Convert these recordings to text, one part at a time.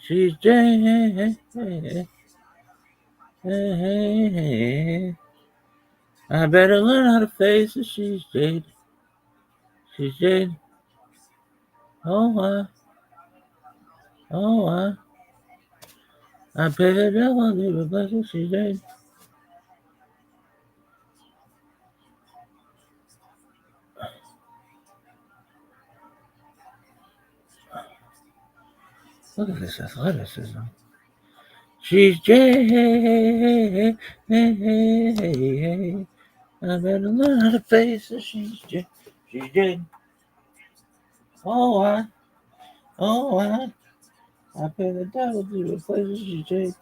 She's Jade. I better learn how to face it. She's Jade. She's Jade. Oh, oh, I pay the devil to replace it. She's Jade. Look at this athleticism. She's Jade. I better learn how to face it. She's Jade. She's Jade. Oh, I pay the devil to replace it. She's Jade.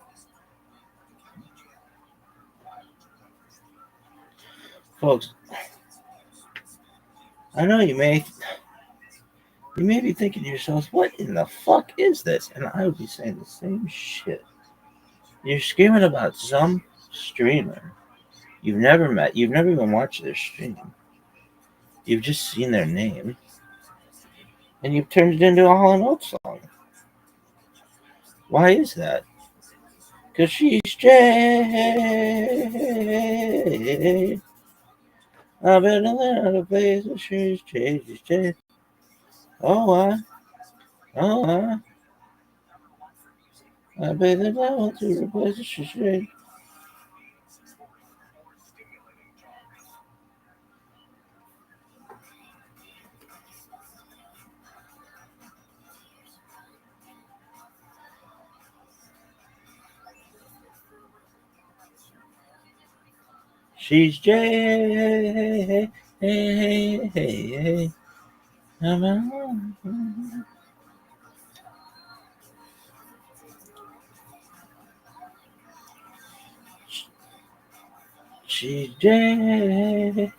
Folks, I know you may be thinking to yourselves, what in the fuck is this? And I would be saying the same shit. You're screaming about some streamer you've never met, you've never even watched their stream. You've just seen their name, and you've turned it into a Hall & Oates song. Why is that? Because she's Jade. I better learn how to face it. She's Jade. She's Jade. Oh, I pay the devil to replace it. She's Jade. She's Jade. She's Jade.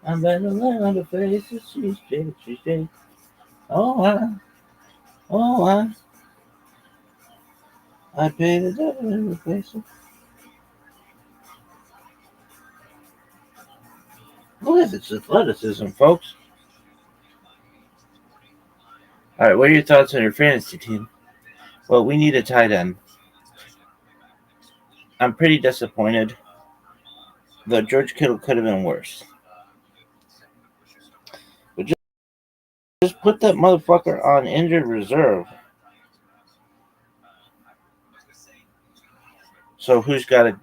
I better learn how to face it. She's Jade. She's Jade. Oh, I pay the devil to replace it. Look at this athleticism, folks. All right, what are your thoughts on your fantasy team? Well, we need a tight end. I'm pretty disappointed. Though George Kittle could have been worse. But just put that motherfucker on injured reserve. So who's getting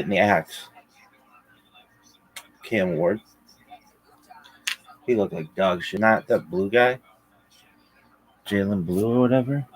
the axe? Cam Ward. He looked like dog shit. Not that blue guy. Jalen Blue or whatever.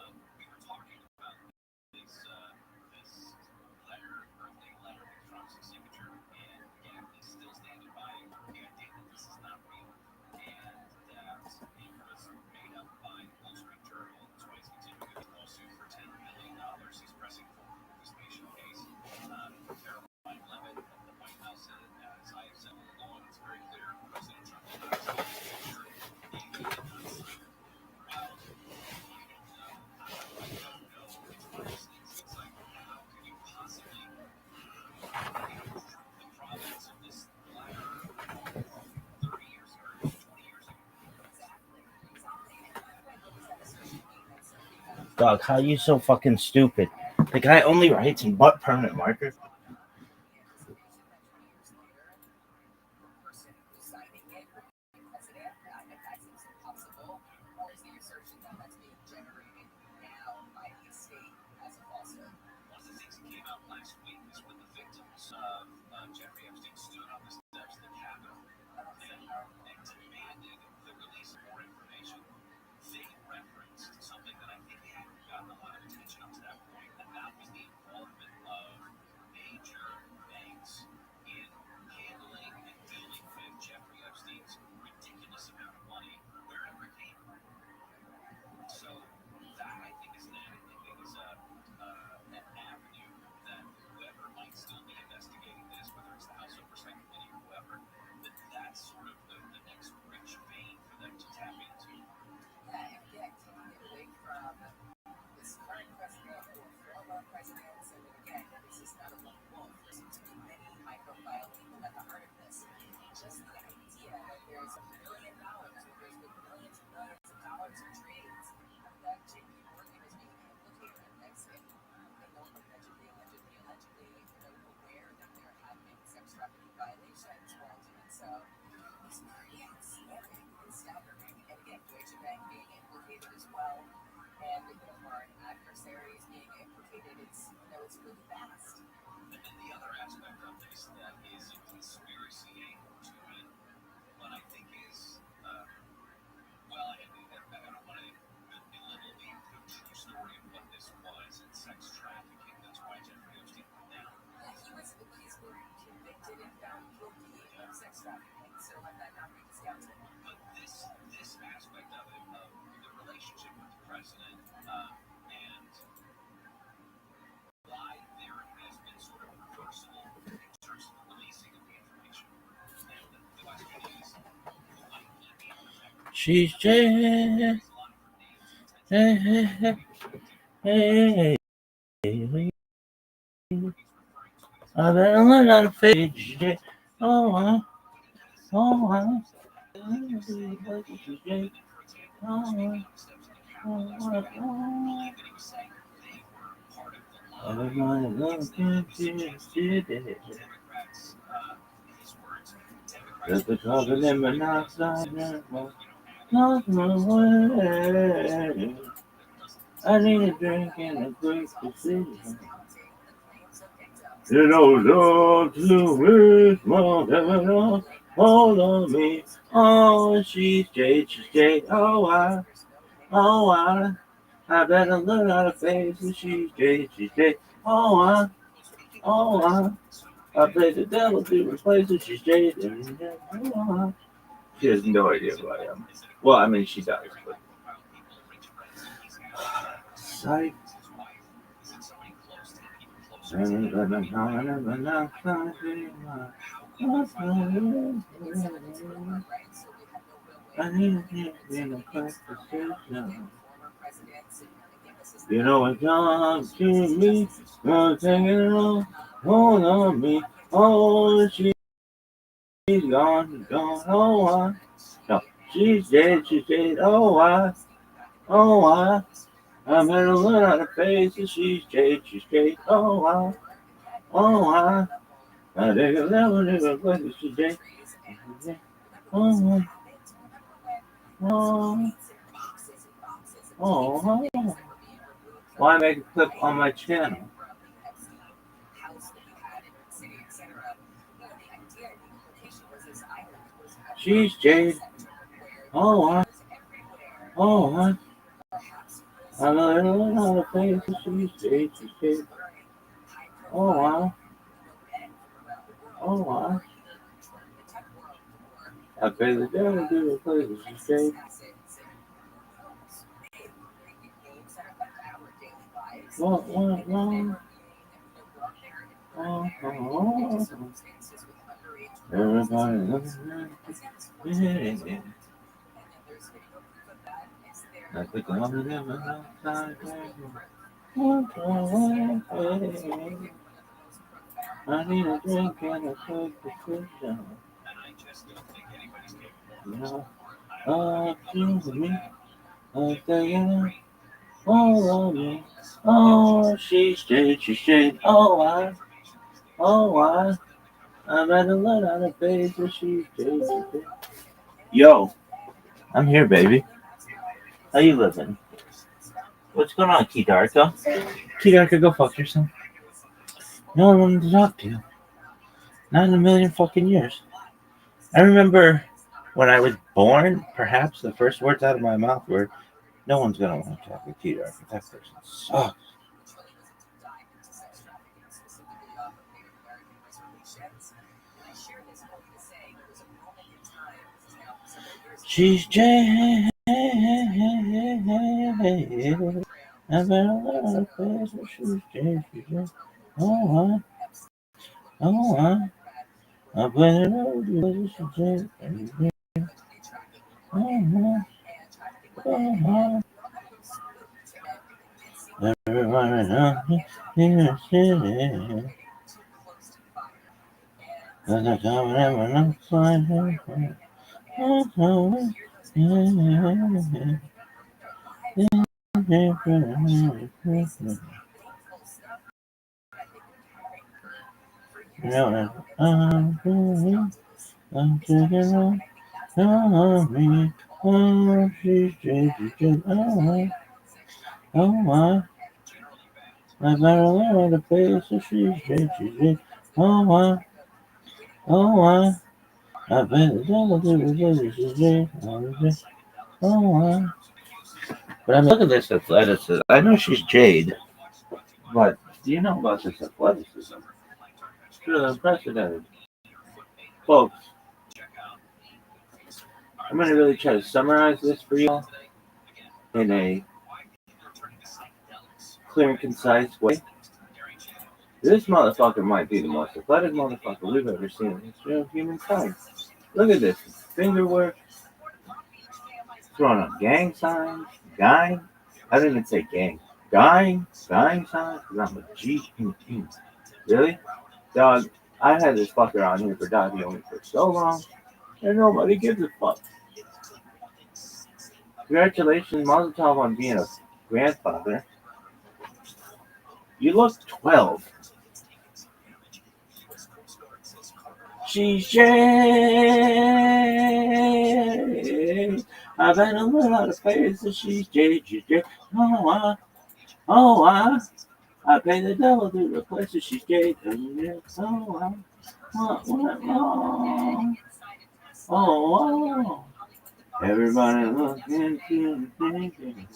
Dog, how you so fucking stupid? The guy only writes in butt permanent marker. She's Jay. Hey, hey, hey, hey, hey. I better learn how to fade Jay. Oh, oh, There's the trouble in my outside. Not my way. I need a drink and a quick decision. You know, don't to me, whatever, hold on me. Oh, she's Jade, I better learn how to face it. She's Jade, I play the devil to replace it. She's Jade, she has no idea who I am. Well, I mean, she does, but. Psych. I need a drink and a quick decision. You know it's up to me, gonna take it all, hold on me. Oh, she's gone, oh, no, she's dead, oh, I better learn how to face it, she's dead, oh, I take a level, nigga, but she's dead, oh, oh, oh, why make a clip on my channel? She's Jade. Oh, I learned how to face it. She's Jade. Oh, I pay the devil to the place. She's Jade. Everybody loves me. I think I'm gonna live outside. I need a drink and a quick decision. Choose me. I'm thinking, oh, me. Oh, she's Jade. I better learn how to face her. She's Jade. Yo, I'm here, baby. How you living? What's going on, Kidarka? Kidarka, go fuck yourself. No one wanted to talk to you. Not in a million fucking years. I remember when I was born, perhaps the first words out of my mouth were, no one's gonna want to talk with Kidarka. That person sucks. She's Jade. I better learn how to face her. She's Jade. Oh, I better learn she's Jade. Everybody knows me in the city. Cause I come and I'm flying. I'm taking on me. Oh, she's Jade. Oh, I better learn how to play so she's Jade. Oh, I bet the devil do the Jade. Oh, But I mean, look at this athleticism. I know she's Jade, but do you know about this athleticism? It's really unprecedented. Folks, I'm going to really try to summarize this for you all in a clear and concise way. This motherfucker might be the most athletic motherfucker we've ever seen in the history of humankind. Look at this. Finger work, throwing up gang signs, gang. I didn't even say gang. Gang signs, because I'm a G. Really? Dog, I had this fucker on here for Doggy Only for so long, and nobody gives a fuck. Congratulations, Mazel Tov on being a grandfather. You look 12. She's Jade. I better learn how to play so she's Jade. She's Jade. I pay the devil to replace her. She's Jade. Oh, everybody look into the thinking.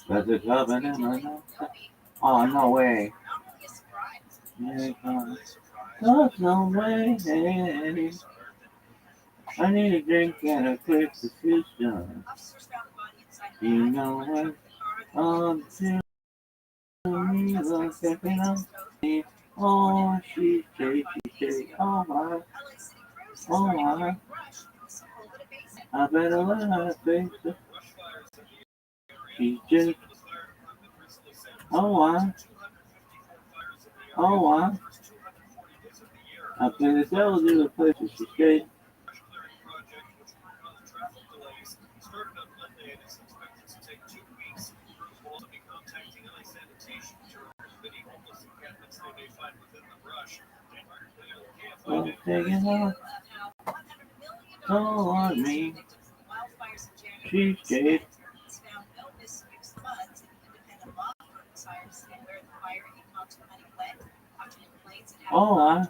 There's a club in my nose. Oh, no way. There's no way. I need a drink and a quick decision. You know what? Oh, to me, look stepping up. Oh, she's Jade. Oh, I better learn how to face it. She's Jade. Oh, I play the devil to the place that she's Jade. I'm taking off. All on me. She's Jade. Oh,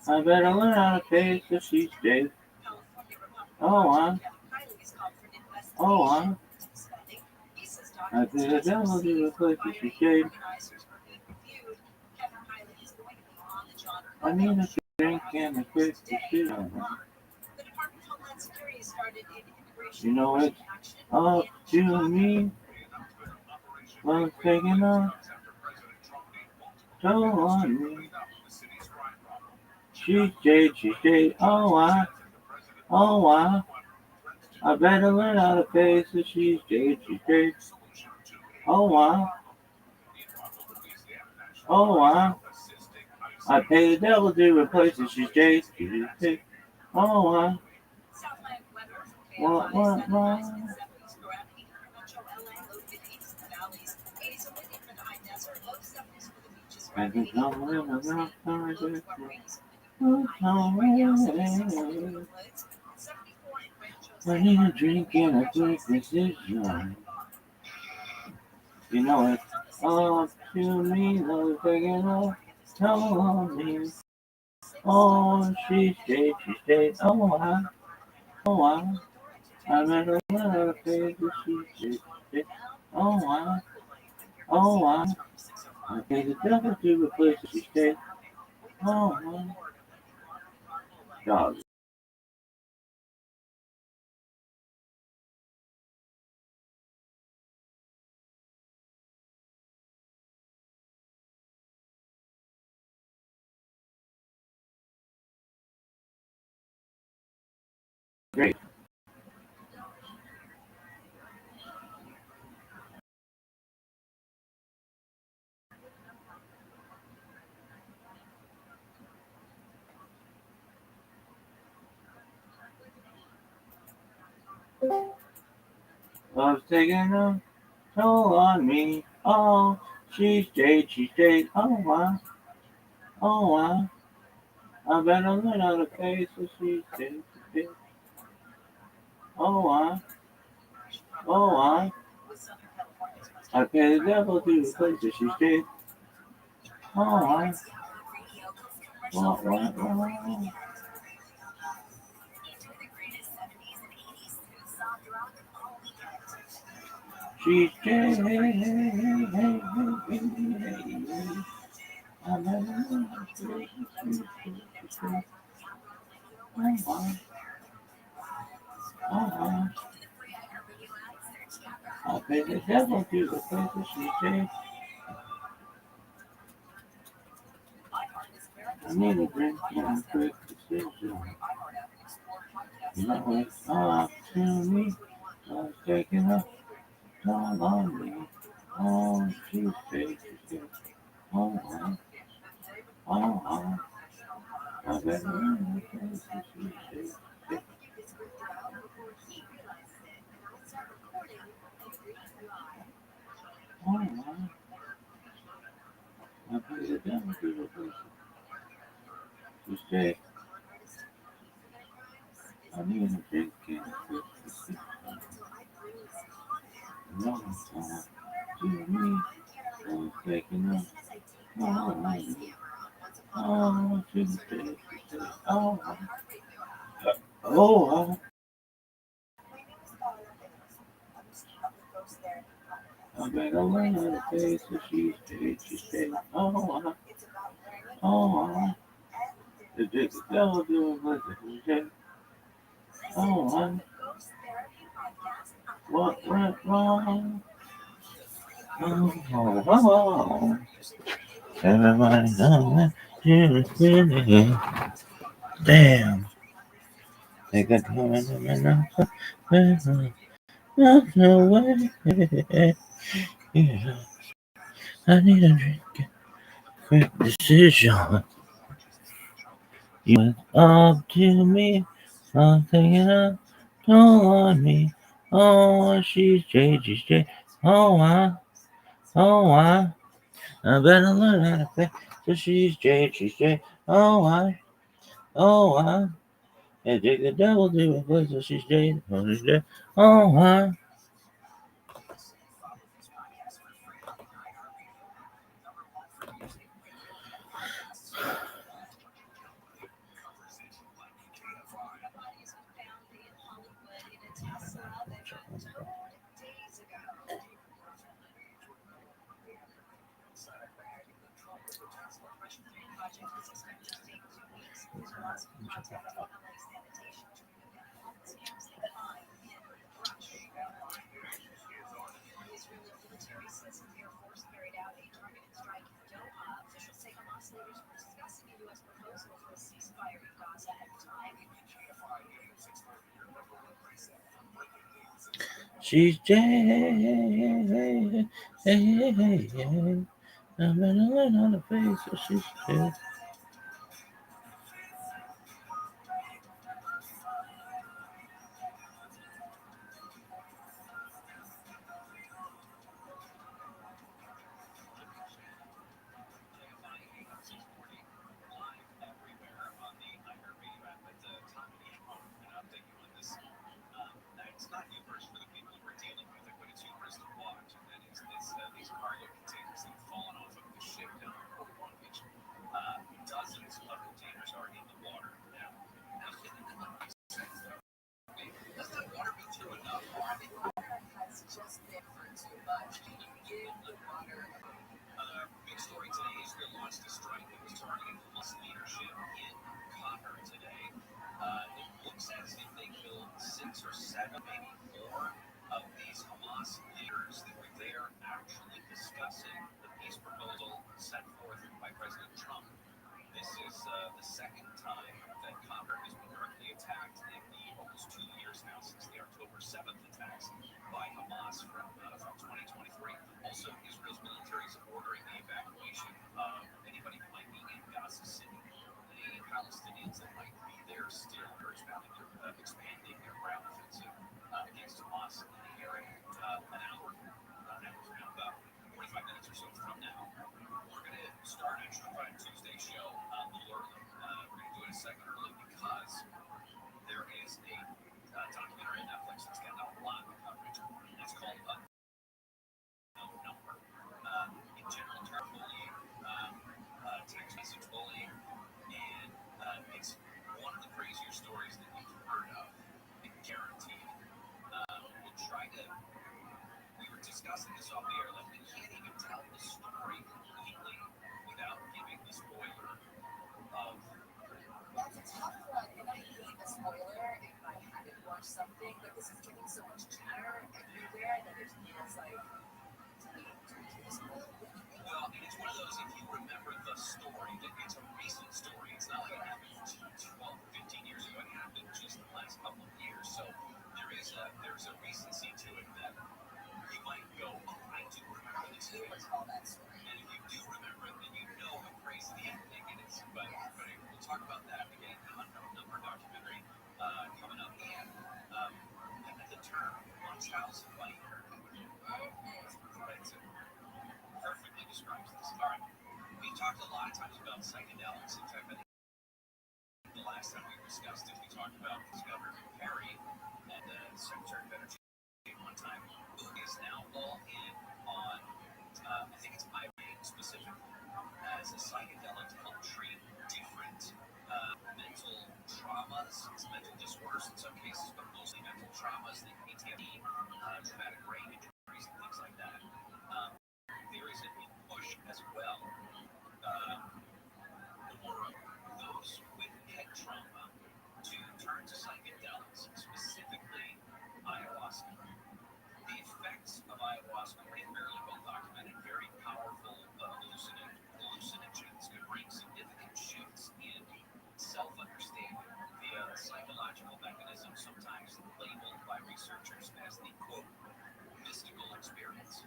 I better learn how to pay so she's Jade. Oh, I play the devil to the place that she's Jade. I need a drink and a quick decision. You know it's up to me. Well, taking off. So on me. She's Jade. I better learn how to pay so she's Jade. Oh, I pay the devil to replace her. She's Jade. Oh, what? I can come in enough time. I need a drink and a quick decision. You know it. Up to me, love taking off. Tell on me. Oh, she's Jade. I better let her pay the she's Jade. Oh, I pay the devil to replace the she's Jade. Oh, dog. Great. Love's taking a toll on me. Oh, she's Jade. Oh, I better learn how to pay so she's Jade. Oh, Oh, I pay the devil to the place that she's dead. Oh, what? She's dead. I pay the devil to the place that she's dead. I need a drink and a quick decision. You know it's up to me. I'm taking a time on me. Oh, she's dead. Oh, oh. I better learn the place that she's dead. Oh, I pay the devil to the place that she's dead. I need a drink and a quick decision. No, it's up to me. I'm taking a time on me. Oh, she's dead. Oh, oh, I better learn the place that she's dead. Oh, the dick is devil doing what she's dead. Oh, what went wrong? Oh. Everybody knows that you're really damn. They got coming in no way. Yeah, I need a drink. Quick decision. You went up to me. Something else. Don't want me. Oh, she's J. Oh, I better learn how to play. So she's J. Oh, and take the devil to a place so she's J. Oh, she's J. I better learn how to play so she's J. discussing this off the air. Like, we can't even tell the story completely without giving the spoiler of. That's a tough one, and I hate a spoiler if I haven't watched something, but this is getting so much chatter everywhere that it feels like, do you spoil anything? Well, and it's one of those, if you remember the story, it's a recent story. It's not like it happened 12, 15 years ago. It happened just the last couple of years. So there's a recency to it that you might go, oh, I do remember this Do thing. recall that story. And if you do remember it, then you know how crazy the ending is. But, Yes. but we'll talk about that again on our documentary coming up. And the term Rothschild's fight, right, perfectly describes this. All right. We talked a lot of times about psychedelics. In fact, I think the last time we discussed it, we talked about Governor Perry and Secretary of Energy one time, who is now all in on, I think it's iodine specifically, as a psychedelic to help treat different mental traumas, mental disorders in some cases, but mostly mental traumas, like PTSD, traumatic brain injuries, and things like that. There is a push as well for those with head trauma to turn to psychedelics, specifically ayahuasca. The effects of ayahuasca are fairly well documented, very powerful hallucinogens can bring significant shifts in self-understanding via psychological mechanisms, sometimes labeled by researchers as the quote mystical experience.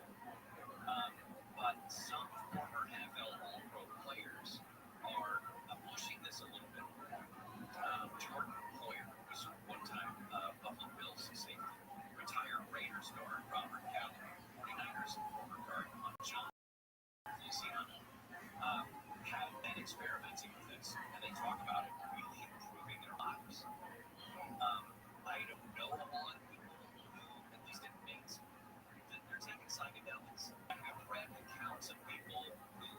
But some former NFL All-Pro players are pushing this a little bit. Jordan Poyer was one time Buffalo Bills safety. Retired Raiders guard Robert Calloway, 49ers former guard John Feliciano, have been experimenting with this, and they talk about it really improving their lives. I don't know a lot of people who, at least admit that they're taking psychedelics. I have read accounts of people who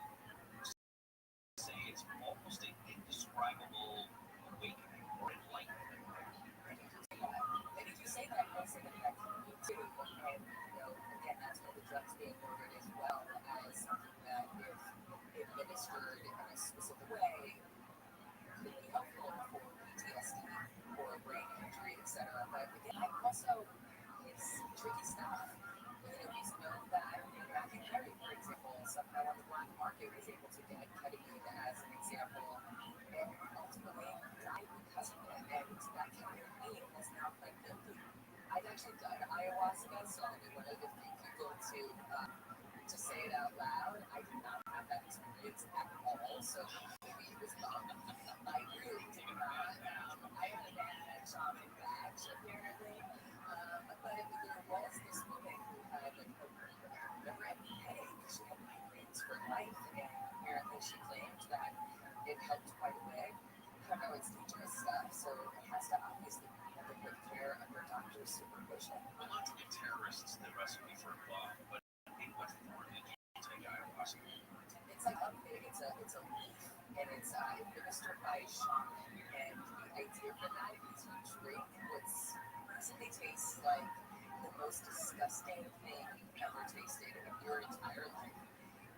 say it's almost an indescribable awakening or enlightenment. And if you say that, I say that me too. And, again, that's why the drugs being ordered as well as something that, if administered in a specific way, could be helpful for PTSD or brain injury, etc. But again, also, it's tricky stuff. We know that Matthew Perry, for example, somehow on the black market was able to get ketamine as an example, and ultimately died because of it. And that ketamine is now quite guilty. I've actually done ayahuasca, so I mean, one of the few people to say it out loud. I did not have that experience at all, so maybe it was not my route. I had a bad shaman badge apparently, but there was this woman who had like never had any headache. She had migraines for life, and apparently she claimed that it helped quite a bit. I know it's dangerous stuff, so it has to obviously be under good care under doctor's supervision. Well, not to be terrorists, the recipe for a bomb, but in what form did you take ayahuasca? It's like it's a leaf, and it's administered by a shaman. And the idea for that is you drink what's basically tastes like the most disgusting thing you've ever tasted in your entire life.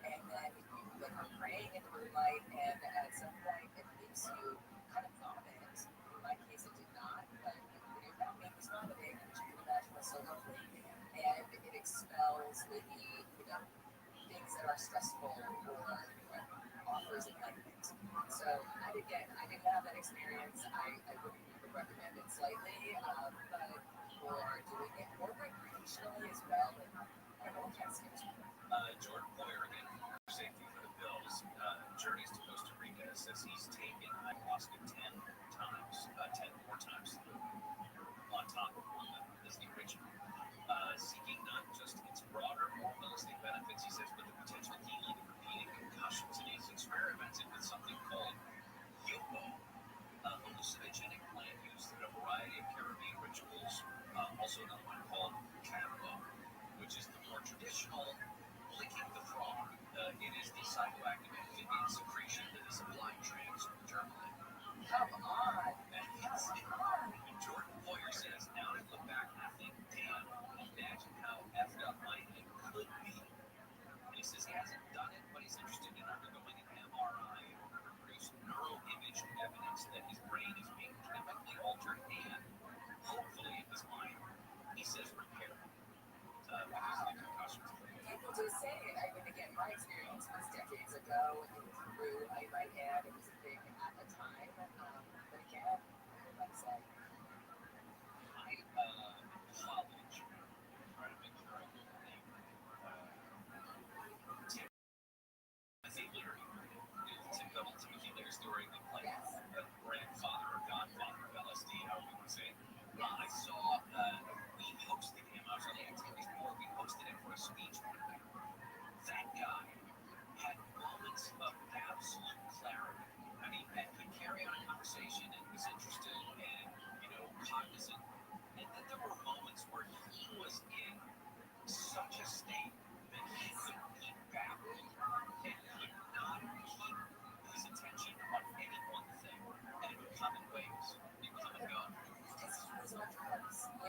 And then you are praying in moonlight, and at some point it makes you kind of vomit. In my case, it did not, but when you're vomiting, it's vomiting, which you can imagine was so lovely. And it expels maybe, things that are stressful or offers enlightenment. So, and again, I didn't have that experience. I would recommend it slightly, but people are doing it more recreationally as well. And I don't know what kind of scares me. Jordan Poyer, again, for safety for the Bills, journeys to Costa Rica, says he's taken ayahuasca 10 times, 10 more times on top of one that is the original, seeking not just its broader, more holistic benefits, he says, but the potential healing and repeating concussions. And he's experimented with something called yopo, a hallucinogenic plant used in a variety of Caribbean rituals, also another one called cambo, which is the more traditional licking the frog. It is the psychoactive amphibian secretion that is a blind trance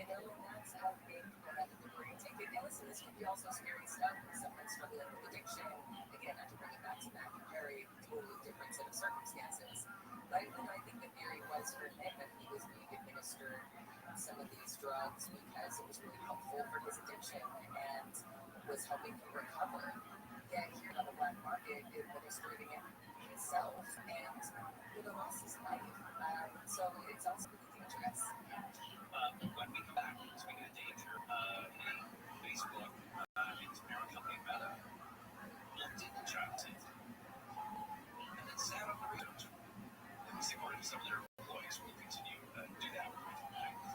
know that's how big that the brain take it. And listen, this can be also scary stuff. Someone struggling with addiction. Again, not to bring it back to Matt and Harry, totally different set of circumstances. But I think the theory was for Nick that he was being administered some of these drugs because it was really helpful for his addiction and was helping him recover. Yet here on the black market, administering it himself and lost his life. So it's also really dangerous. When we come back, speaking of danger, Facebook, its parent company Meta, looked into child safety and then sat on the research. At least according to some of their employees, will continue to do that.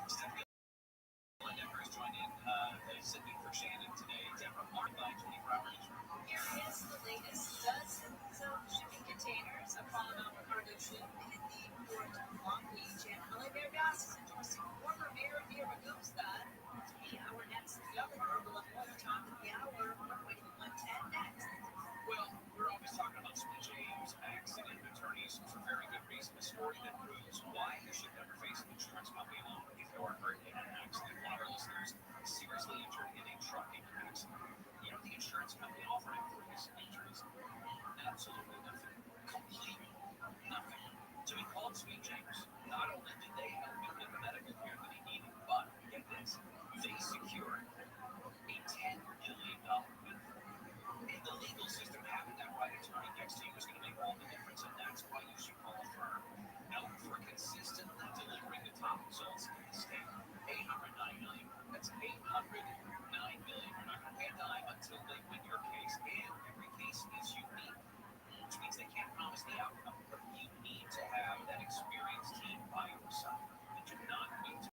Stephanie Denver has joined in, sitting for Shannon today. Deborah, marked by 24 hours. Here is the latest. Dozens of shipping containers have fallen off a cargo ship in the port of Long Beach, and LA Gas is endorsing former Mayor Mia Ragusa to be our next governor. We'll have more talk at the hour. We're waiting 110 next. Well, we're always talking about Sweet James accident attorneys for very good reason. A story that proves why you should never face an insurance company alone if you are hurt in an accident. One of our listeners seriously injured in a trucking accident. You know, the insurance company offering for his injuries? Absolutely nothing. Completely nothing. To be called Sweet James, not only did they help him get the medical care that he needed, but get this, they secured a $10 million windfall. And the legal system, having that right attorney next to you is going to make all the difference, and that's why you should call a firm known for consistently delivering the top results in the state. 809 million. That's 809 million. You're not going to pay a dime until they win your case, and every case is unique, which means they can't promise the outcome. But you need to have that experienced team by your side. And do not wait to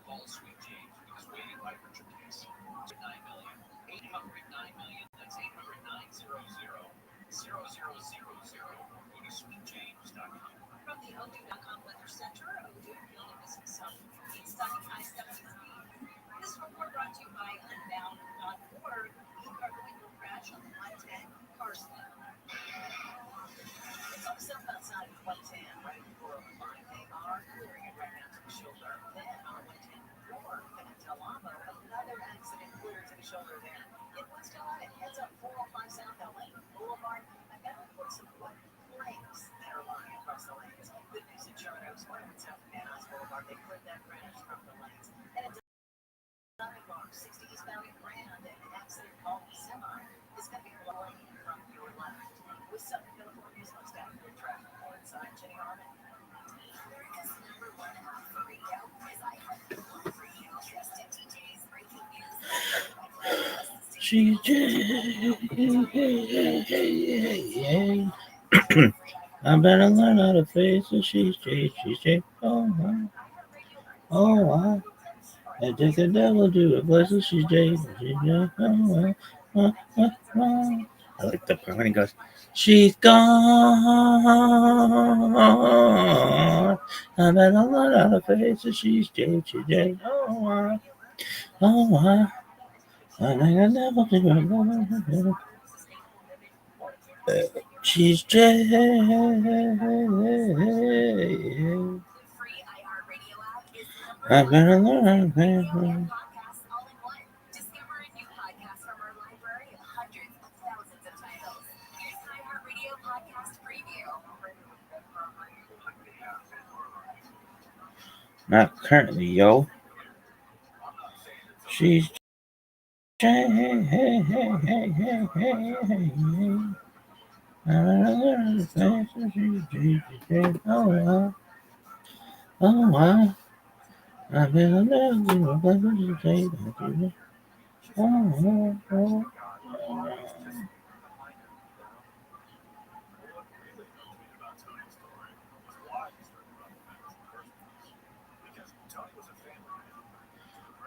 call Sweet James because waiting might hurt your case. 9 million. 809 million. That's 800-900-0000. Go to sweetjames.com. From the O2.com Weather Center, O2 feeling missing some. It's sunny, high 70s. This report brought to you by Unbound.org. E-car vehicle crash on the 110 Carson. It's also outside of 110, right before the line. They are clearing it right now to the shoulder. Then on 110 North and Del Amo, another accident clear to the shoulder there. In West LA, heads up 405 South LA Boulevard. I've got reports of what flames that are lying across the lanes. Good news in Sherman Oaks, one in South Van Nuys Boulevard. They cleared that crash from the lanes. And a Diamond Bar, 60 eastbound in Grand, an accident called semi is going to be blowing from your left. With Southern California's most accurate traffic. More inside, Jenny Harmon. America's number one hub for radio is iHeartRadio Radio. Trusted DJs, breaking news. She's I better learn how to face it. She's J. Oh, I take the devil to a place that she's J. I like the part when he goes, she's gone. I better learn how to face it. She's J. I think the devil to a she's J. I better learn how to face it. Discover a new podcast from our library of hundreds of thousands of titles. Here's an iHeartRadio podcast preview. Not currently, yo. She's J. Oh, I better learn to say that. Oh.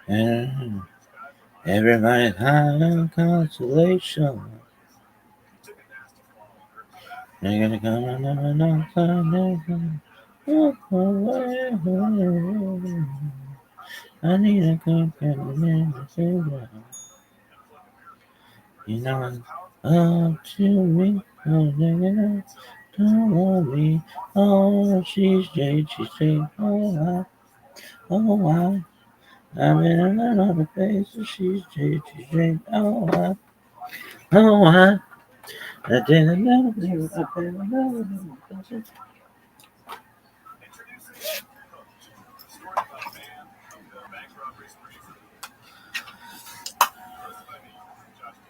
And everybody's having consolation. They're gonna come and I need a companion to say that. You know, up to me, don't want me. Oh, she's J. Oh, I'm in another place, she's changing. Oh, I didn't know. Introducing Hooked, a story about a man who bank robberies pretty easily. Hosted by me, Josh B.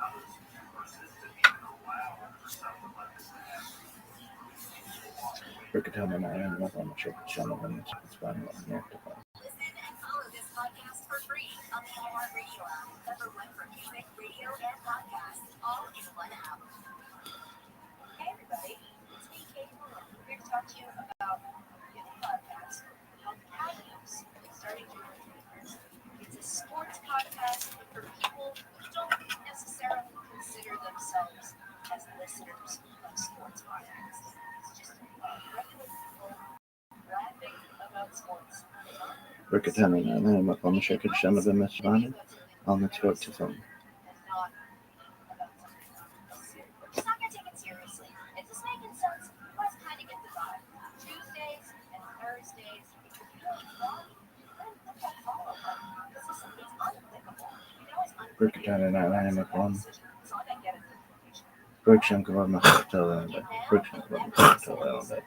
Others persisted and allowed for stuff to let this happen. People walked away. Listen and follow this podcast for free on the iHeartRadio app. #1 for music, radio, and podcasts, all in one app. Hey everybody, it's me, Katie Moore, here to talk to you about this podcast called Cavs, starting January 21st. It's a sports podcast for people who don't necessarily consider themselves as listeners of sports podcasts. It's just regular people rapping about sports. On the throat to phone. And not about something serious. We're just not gonna take it seriously. Is this making sense? You guys kind of get the vibe. Tuesdays and Thursdays, if you feel froggy, then put that follow button. This is it's unlickable. You know it's unlickable. Break it down in Atlanta, McClung. So I get it. Break chunk of my hotel a little bit. Break chunk of my hotel a little bit.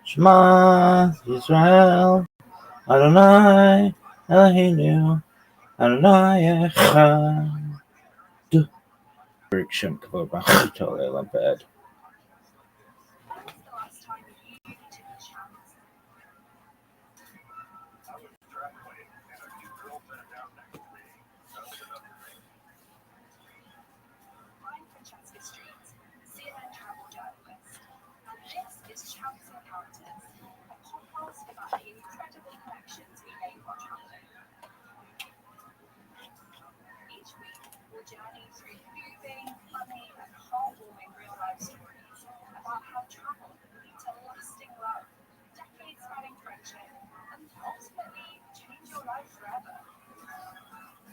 Shema Israel, Adonai Eloheinu, Adonai Echad. Break chunk of my hotel a little bit. I was driving and a new girl sat down next to me. That was another thing. I'm Francesca Streets, CNN travel journalist, and this is Chance Encounters, a podcast about the incredible connections we make while traveling. Each week, we'll journey through moving, funny, and heartwarming real-life stories about how travel can lead to lasting love, decades-spanning friendship, and ultimately change your life forever.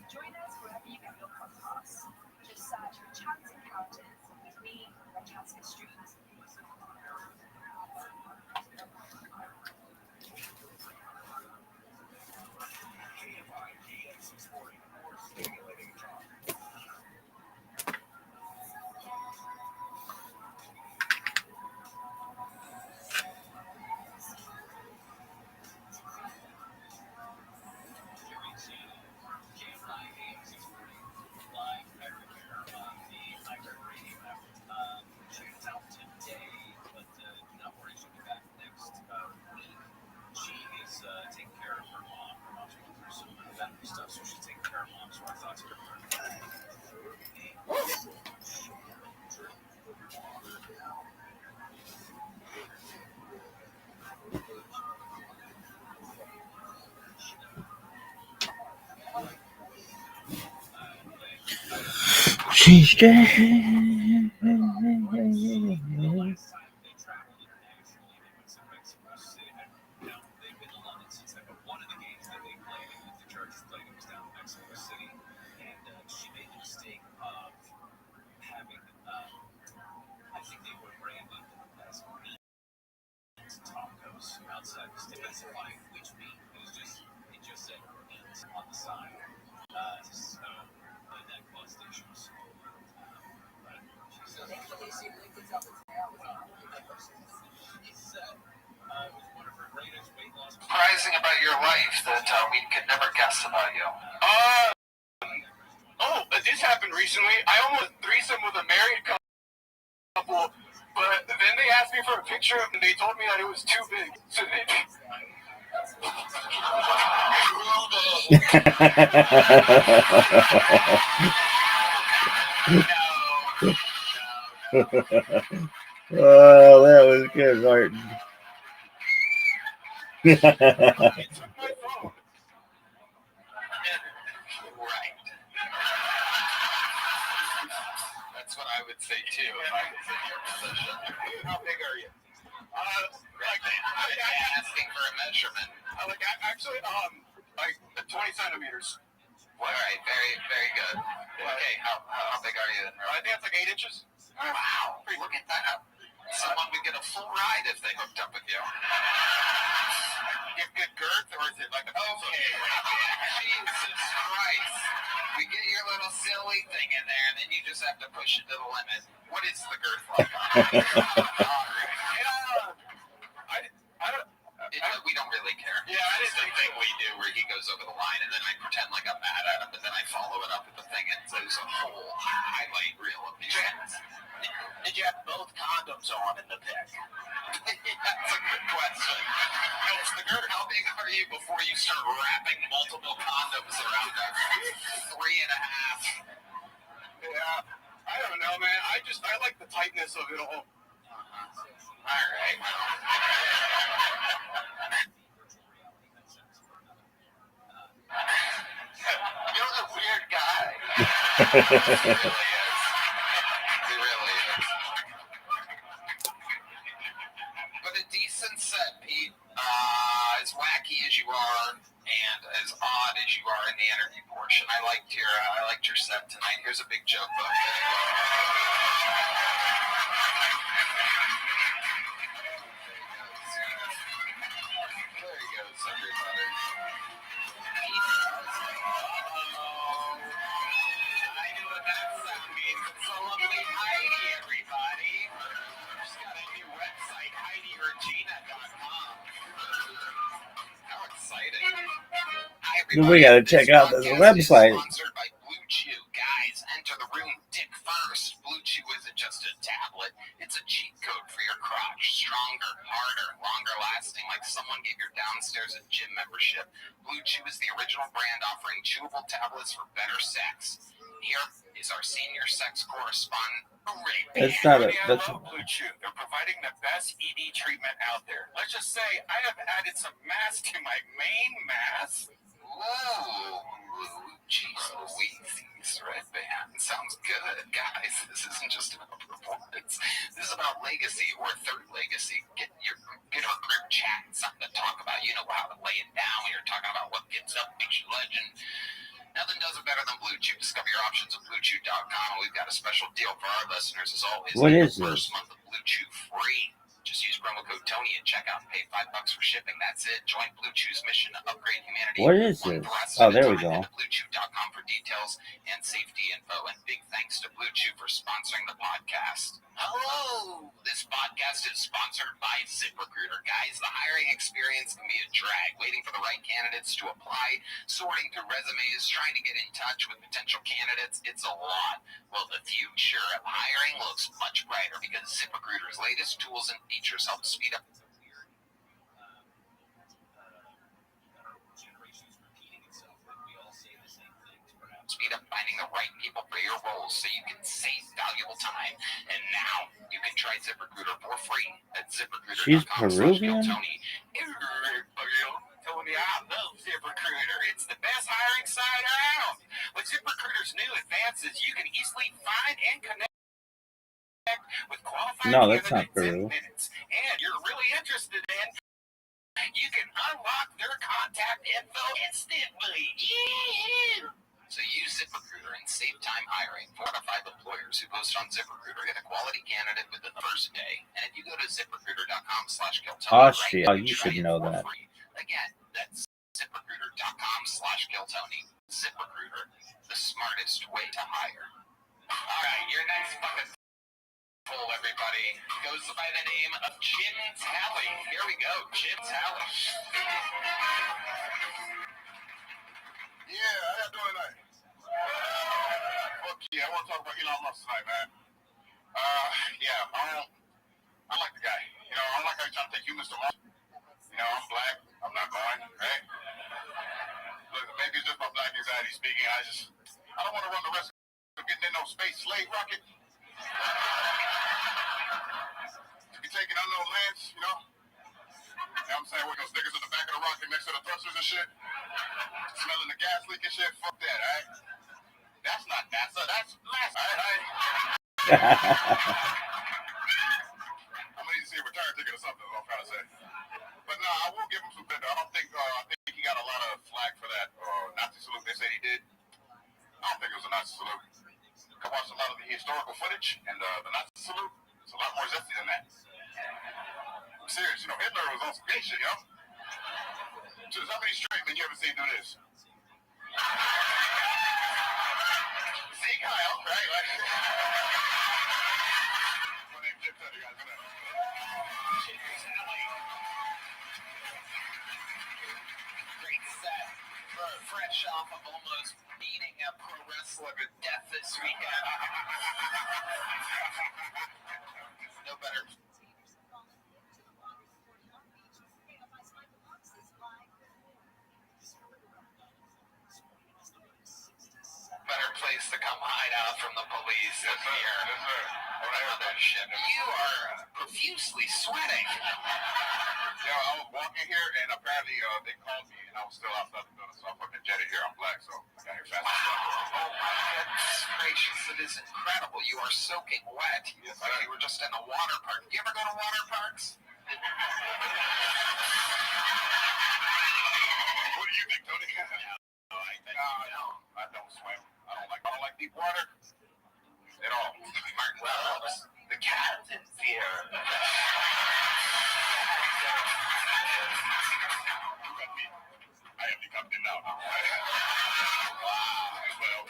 Join us wherever you get your podcasts. Just search for Chance Encounters with me, Francesca Streets. KFI 640, or stimulating talk. Jerry Channel, KFI 640, live everywhere on the iHeartRadio app. Check us out today, but do not worry, she'll be back next week. She is taking care of her mom. Her mom's going through some medical stuff, so she's taking care of mom. So our thoughts are with her. She's dead. Last time they traveled internationally, they went to Mexico City. Now, they've been to London since then, but one of the games that they played, that the Chargers played, it was down in Mexico City. And she made the mistake of having, I think they were branded as meat tacos outside the state. Specifying which meat. It just said meat on the side. So that caused issues. Thankfully, she linked it up with tail. She said it was one of her greatest weight loss. Surprising about your life that we could never guess about you. This happened recently. I almost threesome with a married couple, but then they asked me for a picture and they told me that it was too big. So they. Oh, that was good, Martin. They took my phone. Right. That's what I would say too if I was in your position. How big are you? Asking for a measurement. Actually, 20 centimeters. All right, very, very good. Okay, how big are you? I think it's like 8 inches. Wow, look at that. Someone would get a full ride if they hooked up with you. just have to push it to the limit. What is the girth like on it? We don't really care. Yeah, it's the thing we do where he goes over the line and then I pretend like I'm mad at him, but then I follow it up with the thing and there's a whole highlight reel of these things. Did you have both condoms on in the pic? That's a good question. It's the girth. How big are you before you start wrapping multiple condoms around us? 3.5. Yeah, I don't know, man. I like the tightness of it all. All right, well. You're a weird guy. He really is. He really is. But a decent set, Pete. As wacky as you are and as odd as you are in the interview portion, I liked your set tonight. Here's a big joke book. There he goes, everybody. I knew what that sound means. It's a lovely Heidi, everybody. She's got a new website, HeidiRegina.com. How exciting. Hi, everybody. We gotta check out this website. Sponsored by Blue Chew. Guys, enter the room dick first. Blue Chew isn't just a tablet. It's a cheat code for your crotch. Stronger, harder, longer lasting, like someone gave your downstairs a gym membership. Blue Chew is the original brand offering chewable tablets for better sex. Here is our senior sex correspondent. It's not a. I That's love Blue Chew. They're providing the best ED treatment out there. Let's just say I have added some mass to my main mass. Whoa, jeez Louise, Red Band. Sounds good, guys. This isn't just about performance. This is about legacy or third legacy. Get our group chat, something to talk about. You know how to lay it down when you're talking about what gets up, makes you legend. Nothing does it better than Blue Chew. Discover your options at BlueChew.com. We've got a special deal for our listeners, as always. What is first this? month of Blue Chew free. Just use promo code Tony at checkout and pay $5 for shipping. That's it. Join Blue Chew's mission to upgrade humanity. What is this? Oh, there we go. Head to BlueChew.com for details and safety info. And big thanks to Blue Chew for sponsoring the podcast. Hello! This podcast is sponsored by ZipRecruiter. Guys, the hiring experience can be a drag. Waiting for the right candidates to apply, sorting through resumes, trying to get in touch with potential candidates. It's a lot. Well, the future of hiring looks much brighter because ZipRecruiter's latest tools and features help speed up finding the right people for your roles so you can save valuable time. And now you can try ZipRecruiter for free at ZipRecruiter.com. She's Peruvian? Tony. Tony, I love ZipRecruiter. It's the best hiring site around. With ZipRecruiter's new advances, you can easily find and connect with qualified No, that's not candidates in Peru. minutes. And you're really interested in, you can unlock their contact info instantly. Yeah. So use ZipRecruiter and save time hiring. 4 out of 5 employers who post on ZipRecruiter get a quality candidate within the first day. And if you go to ZipRecruiter.com/Kiltony, Oh, shit. Oh, you should know that. free. Again, that's ZipRecruiter.com/Kiltony. ZipRecruiter, the smartest way to hire. All right, your next fucking poll, everybody, goes by the name of Jim Talley. Here we go, Jim Talley. Yeah, how y'all doing tonight? Fuck yeah, I want to talk about Elon Musk tonight, man. Yeah, I like the guy. You know, I don't like how he's trying to take humans to Mars. You know, I'm black. I'm not going, right? Look, maybe it's just my black anxiety speaking. I don't want to run the risk of getting in no space slave rocket. To be taking unknown lands, you know? You know what I'm saying? With those niggas in the back of the rocket next to the thrusters and shit. Smelling the gas leak and shit. Fuck that, alright? That's not NASA. That's NASA, alright? I'm gonna need to see a return ticket or something, is what I'm trying to say. But no, I will give him some credit. I think he got a lot of flack for that Nazi salute they said he did. I don't think it was a Nazi salute. I watched a lot of the historical footage, and the Nazi salute is a lot more zesty than that. I'm serious, you know, Hitler was on some gay shit, you know? So how many straight men you ever seen do this? See, Kyle, right? My name's Jim Tucker, guys. What up? Great set. Fresh off of almost beating a pro wrestler to death this weekend. No better place to come hide out from the police than here. Yes, sir. Another ship. You are profusely sweating. Yeah, I was walking here, and apparently they called me, and I was still outside the building, so I fucking jetted here. I'm black, so I got here fast. Wow. Oh my goodness gracious. It is incredible. You are soaking wet. Yes, like you were just in a water park. You ever go to water parks? What do you think, Tony? No, I don't swim. I don't like deep water at all. Martin, well, the cat in fear. I am the captain now. Wow. Well,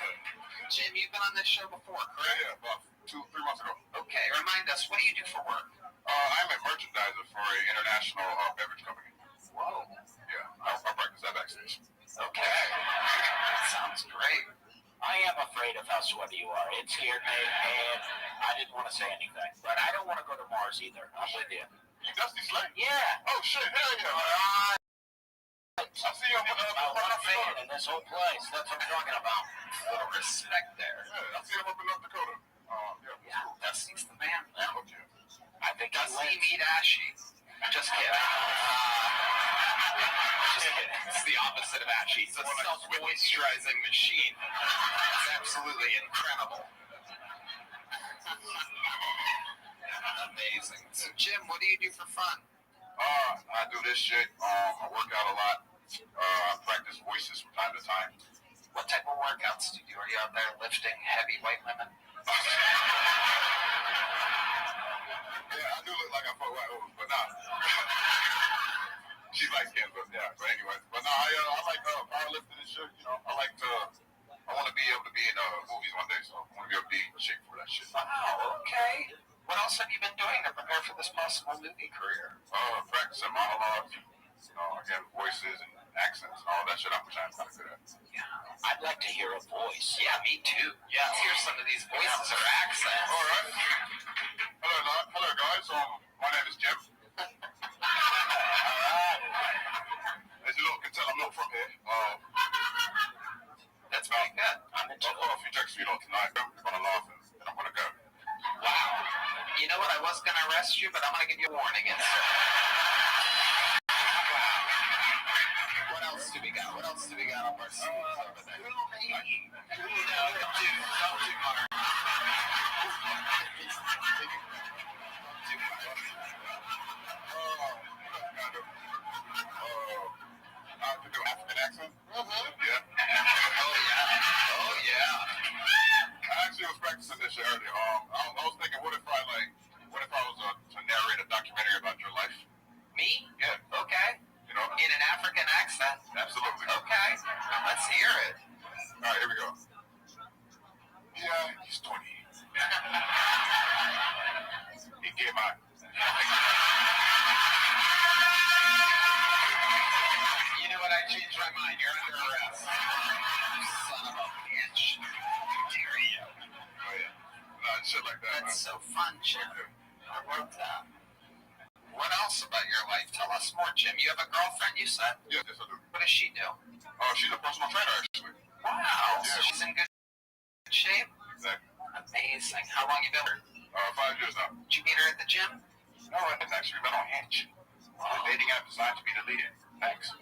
Jim, you've been on this show before, correct? Yeah, about 2-3 months ago. Okay, remind us, what do you do for work? I'm a merchandiser for an international beverage company. Whoa. Yeah, I practice that backstage. Okay. Sounds great. I am afraid of how sweaty you are. It scared me, and I didn't want to say anything. But I don't want to go to Mars either. I'm with you. You Dusty Slay? Yeah. Oh, shit, hell yeah. I see you up in I want to fan in this whole place. That's what I'm talking about. A little respect there. Yeah, I see him up in North Dakota. Yeah, Dusty's the man. Okay. I think Dusty meet Ashy. Just kidding. It's the opposite of Ashy. It's a self-moisturizing machine. It's absolutely incredible. Amazing. So, Jim, what do you do for fun? I do this shit. I work out a lot. I practice voices from time to time. What type of workouts do you do? Are you out there lifting heavy white women? Yeah, I do look like I fuck white hoes, but nah. She likes skin, but yeah. But anyway, but nah, I like powerlifting and shit. You know, I want to be able to be in movies one day, so I want to be able to be in shape for that shit. Wow, okay. What else have you been doing to prepare for this possible movie career? Practicing monologues, again, voices and accents, all that shit I'm kind of good at. Yeah. I'd like to hear a voice. Yeah, me too. Yeah, let's hear some of these voices or accents. All right. Hello, guys. My name is Jim. As you can tell, I'm not from here. That's pretty good. I'm a few texts you tonight. I'm gonna laugh and I'm gonna go. Wow. You know what? I was going to arrest you, but I'm going to give you a warning instead. Wow. What else do we got? What else do we got up our sleeves over there? Don't do Mark. I have to do African accent? Mm-hmm. Yeah. Oh, yeah. I actually was practicing this shit earlier. I was thinking, what if I was to narrate a documentary about your life? Me? Yeah. Okay. You know? In an African accent? Absolutely. Okay. Let's hear it. All right, here we go. Yeah, he's 20. He gave my... You know what? I changed my mind. You're under arrest. Son of a bitch. How dare you? Oh, yeah. No, shit like that. That's so fun, Jim. I love that. What else about your life? Tell us more, Jim. You have a girlfriend, you said? Yes, I do. What does she do? She's a personal trainer, actually. Wow. Yeah. So she's in good shape? Exactly. Amazing. How long you been with her? 5 years now. Did you meet her at the gym? No, it's actually been on Hinge. The dating app designed to be deleted. Thanks.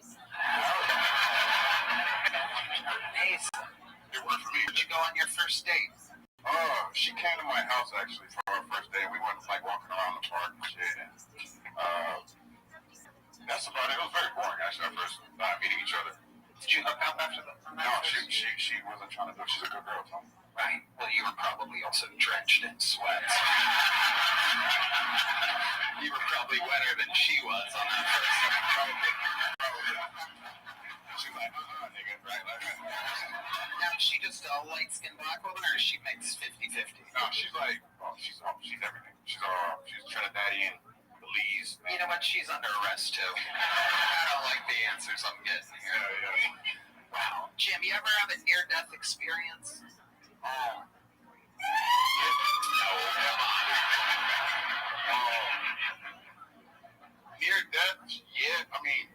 Amazing. It worked for me. Did you go on your first date? She came to my house, actually, for our first day. We went, walking around the park and shit. And, that's about it. It was very boring, actually, our first time meeting each other. Did you hook up after that? No, she wasn't trying to do it. She's a good girl, Tom. Right. Well, you were probably also drenched in sweat. You were probably wetter than she was on that first time. Probably. She's like, nigga, right? Now, is she just a light light-skinned black woman, or is she mixed 50-50? No, she's like, she's everything. She's Trinidadian, Belize. You know what? She's under arrest too. I don't like the answers I'm getting here. Yeah. Wow. Jim, you ever have a near-death experience? No, near death, yeah. I mean,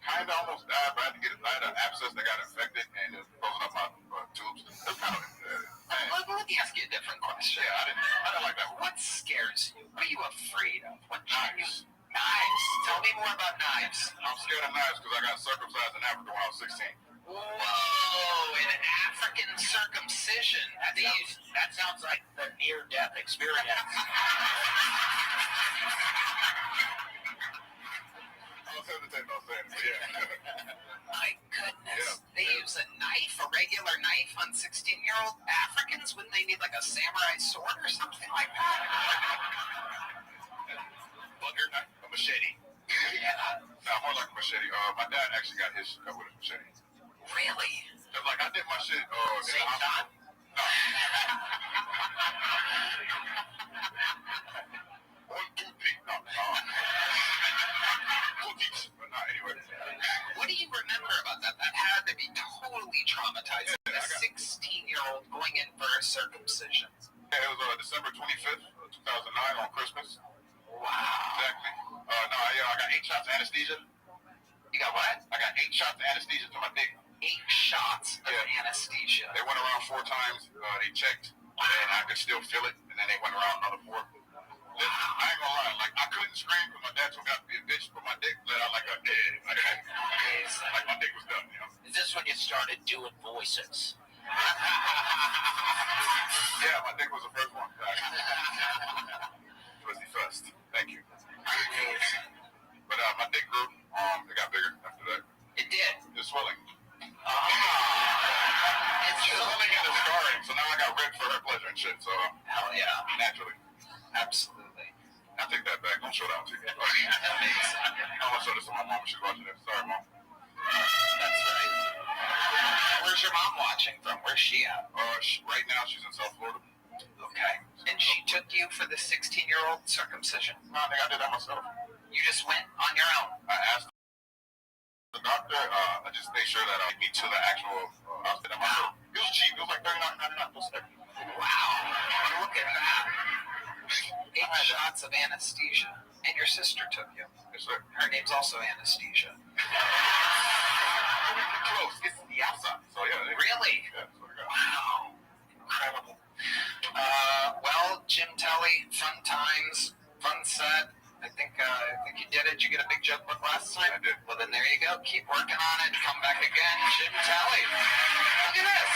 kind of almost died, but I had to get I had an abscess that got infected and it was closing up my tubes. It was kind of Let me ask you a different question. yeah, I didn't like that. What scares you? What are you afraid of? What Knives. Knives. Tell me more about knives. I'm scared of knives because I got circumcised in Africa when I was 16. Whoa, an African circumcision. That sounds like the near-death experience. I was hesitating on saying it, but yeah. My goodness. Yeah. They use a knife, a regular knife, on 16-year-old Africans when they need like a samurai sword or something like that? Bugger knife, a machete. Yeah. No, more like a machete. My dad actually got his cut with a machete. Really? Cause like I did my shit. Same time? No. 1, 2, 3. No. But not anyway. What do you remember about that? That had to be totally traumatizing. A 16-year-old going in for a circumcision. Yeah, it was December 25th, 2009 on Christmas. Wow. Exactly. I got 8 shots of anesthesia. You got what? I got 8 shots of anesthesia to my dick. 8 shots of anesthesia. They went around 4 times. They checked, and I could still feel it. And then they went around another 4. Listen, I ain't gonna lie. Like I couldn't scream because my dad told me I could be a bitch, but my dick let out like a dead. Like my dick was done. You know. Is this when you started doing voices? Yeah, my dick was the first one. Twisty first. Thank you. But my dick grew. It got bigger after that. It did. It's swelling. It's Swelling and it's scarring. So now I got ripped for her pleasure and shit. So hell yeah. Naturally. Absolutely. I take that back. Don't show that to you. Amazing. I'm gonna show this to my mom when she's watching this. Sorry, mom. That's right. Where's your mom watching from? Where's she at? Right now she's in South Florida. Okay. And she took you for the 16-year-old circumcision? No, I think I did that myself. You just went on your own? I asked the doctor. I just made sure that I beat to the actual hospital. It was cheap. It was like $39.99. Wow. Look at that. 8 shots of anesthesia. And your sister took you. Yes, sir. Her name's also Anesthesia. Close. It's the outside. So yeah. Really? Yeah, so wow. Incredible. Well, Jim Telly, fun times, fun set. I think you did it. Did you get a big joke book last time? I did. Well, then there you go. Keep working on it. Come back again. Jim Telly. Look at this.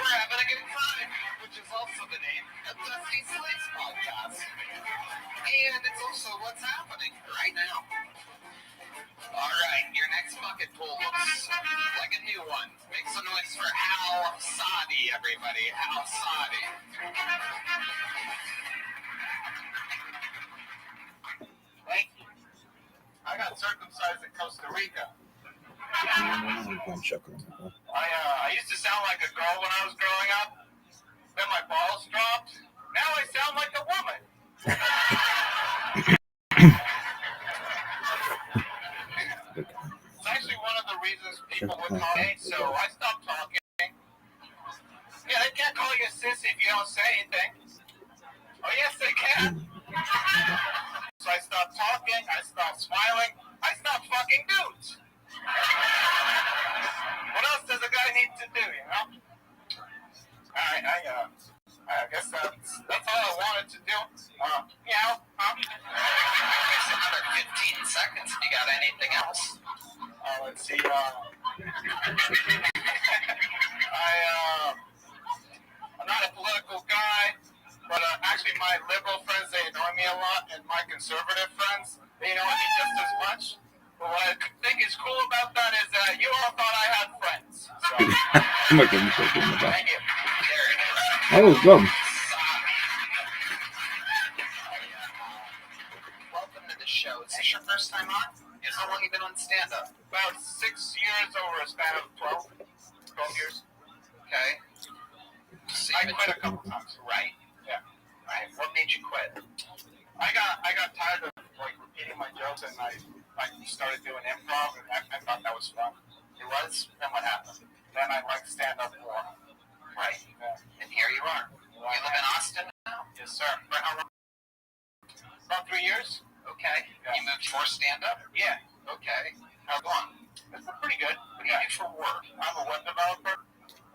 We're having a good time, which is also the name of Dusty Slice Podcast. And it's also what's happening right now. All right, your next bucket pool looks like a new one. Make some noise for Al Sadi, everybody. Al Sadi. Thank you. I got circumcised in Costa Rica. I used to sound like a girl when I was growing up. Then my balls dropped. Now I sound like a woman. It's actually one of the reasons people would call me, so I stopped talking. Yeah, they can't call you a sissy if you don't say anything. Oh, yes, they can. So I stopped talking, I stopped smiling, I stopped fucking dudes. What else does a guy need to do, you know? I guess that's all I wanted to do. There's another 15 seconds. You got anything else? Let's see. I'm not a political guy, but actually my liberal friends, they annoy me a lot, and my conservative friends, they annoy me just as much. But what I think is cool about that is that you all thought I had friends. So, thank you. There it is. That was good. Welcome to the show. Is this your first time on? How long have you been on stand-up? About 6 years over a span of 12 years. Okay. I quit a couple times. Right. Yeah. Right. What made you quit? I got tired of like repeating my jokes, and I started doing improv, and I thought that was fun. It was? Then what happened? Then I like stand up more. Right. Yeah. And here you are. You live in Austin now? Yes, sir. For how long? About 3 years. Okay. Yeah. You moved for stand-up? Yeah. Okay. How's it going? It's pretty good. What do you do for work? I'm a web developer.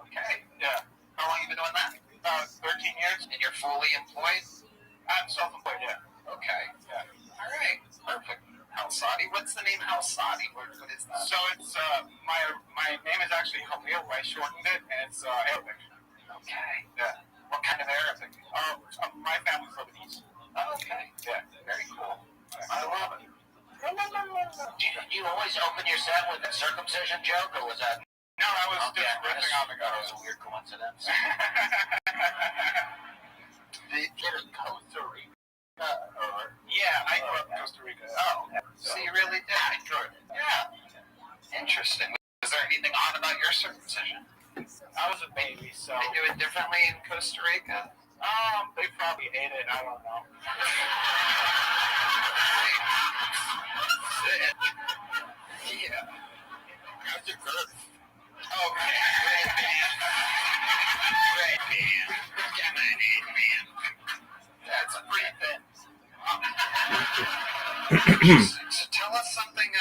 Okay. Yeah. How long have you been doing that? 13 years. And you're fully employed? I'm self-employed, yeah. Okay. Yeah. All right. Perfect. Halsadi. What's the name Halsadi? What is that? So it's my name is actually Halil. I shortened it, and it's Arabic. Okay. Yeah. What kind of Arabic? My family's Lebanese. Okay. Yeah. Very cool. I love it. Do you always open your set with a circumcision joke, or was that? No, I was just riffing on the That was guys. a weird coincidence. There's Costa Rica. Yeah, I grew up in Costa Rica. Oh, so you really did? I enjoyed it. Yeah. Interesting. Was there anything odd about your circumcision? I was a baby, so They do it differently in Costa Rica? they probably ate it. I don't know. Yeah. How's your girth? Okay. Great band. Great band. Come on in, man. That's pretty thin. So tell us something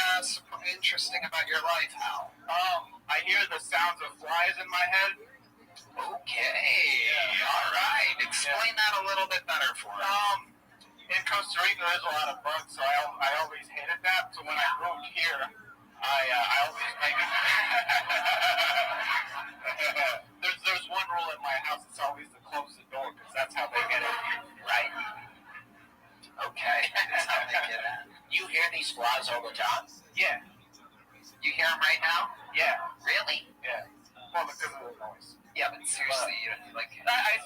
interesting about your life, Hal. I hear the sounds of flies in my head. Okay. All right. Explain that a little bit better for us. In Costa Rica, there's a lot of bugs, so I always hated that. So when I moved here, I always make it. There's one rule in my house. It's always to close the door because that's how they get it. Right. Okay. That's how they get it. You hear these flies all the time? Yeah. You hear them right now? Yeah. Really? Yeah. Well, because of the noise. Yeah, but seriously, like.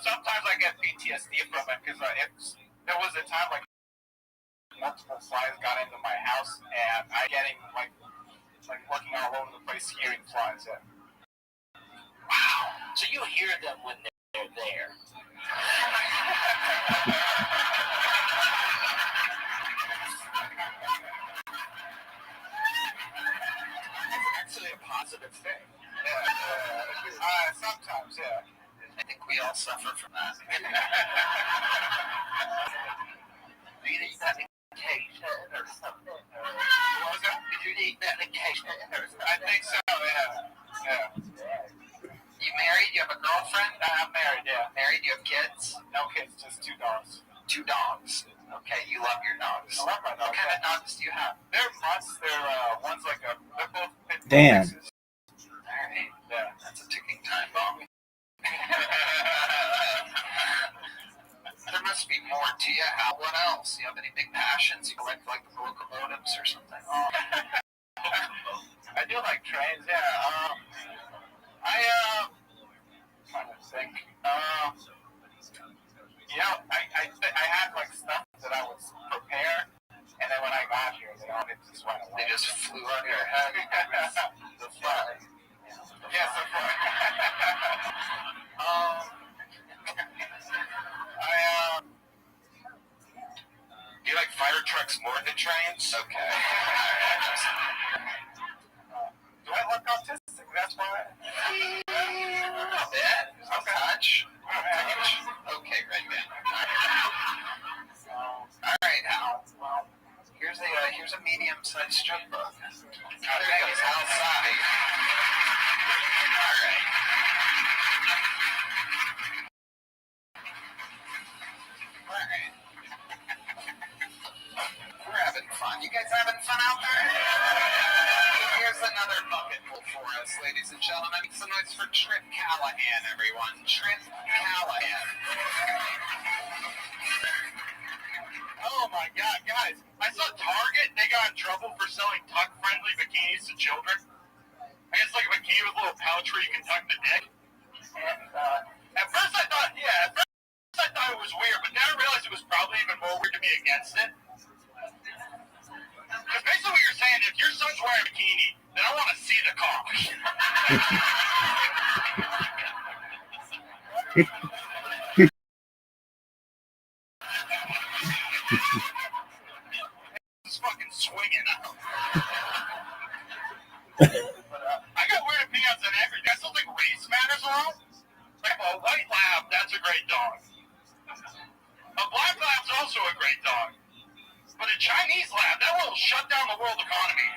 Sometimes I get PTSD from it because there was a time like multiple flies got into my house and I getting like looking all over the place hearing flies. Yeah. Wow. So you hear them when they're there. It's actually a positive thing. Yeah. Sometimes, yeah. I think we all suffer from that. Do you need medication or something? What was that? Did you need medication or something? I think so, yeah. Yeah. You married? You have a girlfriend? I'm married, yeah. Married? You have kids? No kids, just 2 dogs. 2 dogs. Okay, you love your dogs. I love my What dogs. kind of dogs do you have? They're mutts. One's like they're both pit bull Damn. mixes. Alright. Yeah. That's a ticking time bomb. There must be more to you. How? What else? You have any big passions? You collect like the locomotives or something? I do like trains, yeah. Trying to think. I had like stuff that I would prepare, and then when I got here, it just went away. They just flew on your head. The fly. Yes, the fly. Do you like fire trucks more than trains? Okay. Do I look autistic? That's why. A bit. A touch. Okay, right then. All right, Hal. Well, here's a medium-sized joke book. There goes outside. All right. All right. We're having fun. You guys having fun out there? Here's another bucket full for us, ladies and gentlemen. Make some noise for Trip Callahan, everyone. Trip Callahan. Oh my God, guys! I saw Target. They got in trouble for selling tuck-friendly bikinis to children. I guess like a bikini with a little pouch where you can tuck the dick. And at first I thought it was weird, but then I realized it was probably even more weird to be against it. Because basically what you're saying, if your son's wearing a bikini, then I want to see the cock. It's fucking swinging. But I got weird opinions on everything. I still think race matters a lot. Like a white lab, that's a great dog. A black lab's also a great dog. But a Chinese lab, that will shut down the world economy.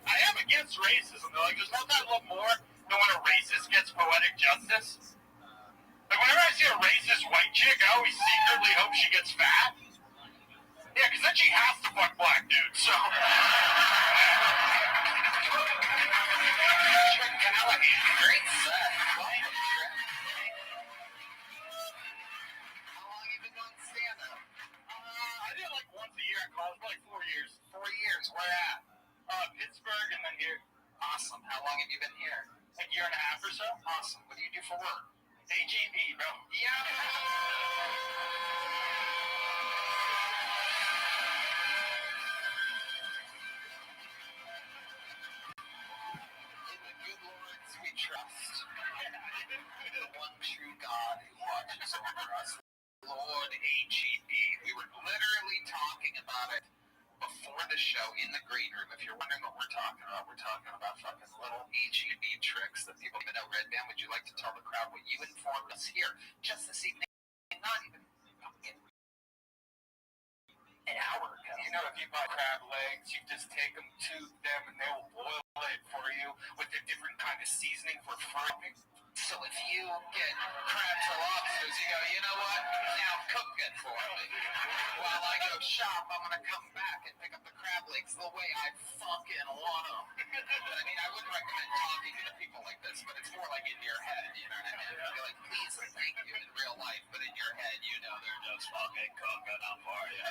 I am against racism, though. Like, there's nothing I love more than when a racist gets poetic justice. Like, whenever I see a racist white chick, I always secretly hope she gets fat. Yeah, because then she has to fuck black dudes, so... Great set. How long have you been doing stand-up? I did like once a year in college, for like 4 years. 4 years. Where at? Pittsburgh and then here. Awesome. How long have you been here? A year and a half or so. Awesome. What do you do for work? HEB, bro. Yeah. In the good Lords we trust. The one true God who watches over us. Lord HEB. We were literally talking about it before the show in the green room. If you're wondering what we're talking about fucking little HEB tricks that people even know. Red Band, would you like to tell the crowd what you informed us here just this evening? Not even fucking an hour ago. You know, if you buy crab legs, you just take them to them and they will boil it for you with a different kind of seasoning for frying. So if you get crabs or lobsters, you go, you know what? Now cook it for me. While I go shop, I'm going to come back and pick up the crab legs the way I fucking want them. I mean, I wouldn't recommend talking to people like this, but it's more like in your head, you know what I mean? I'd be like, please and thank you in real life, but in your head, you know they're just fucking cooking up for you.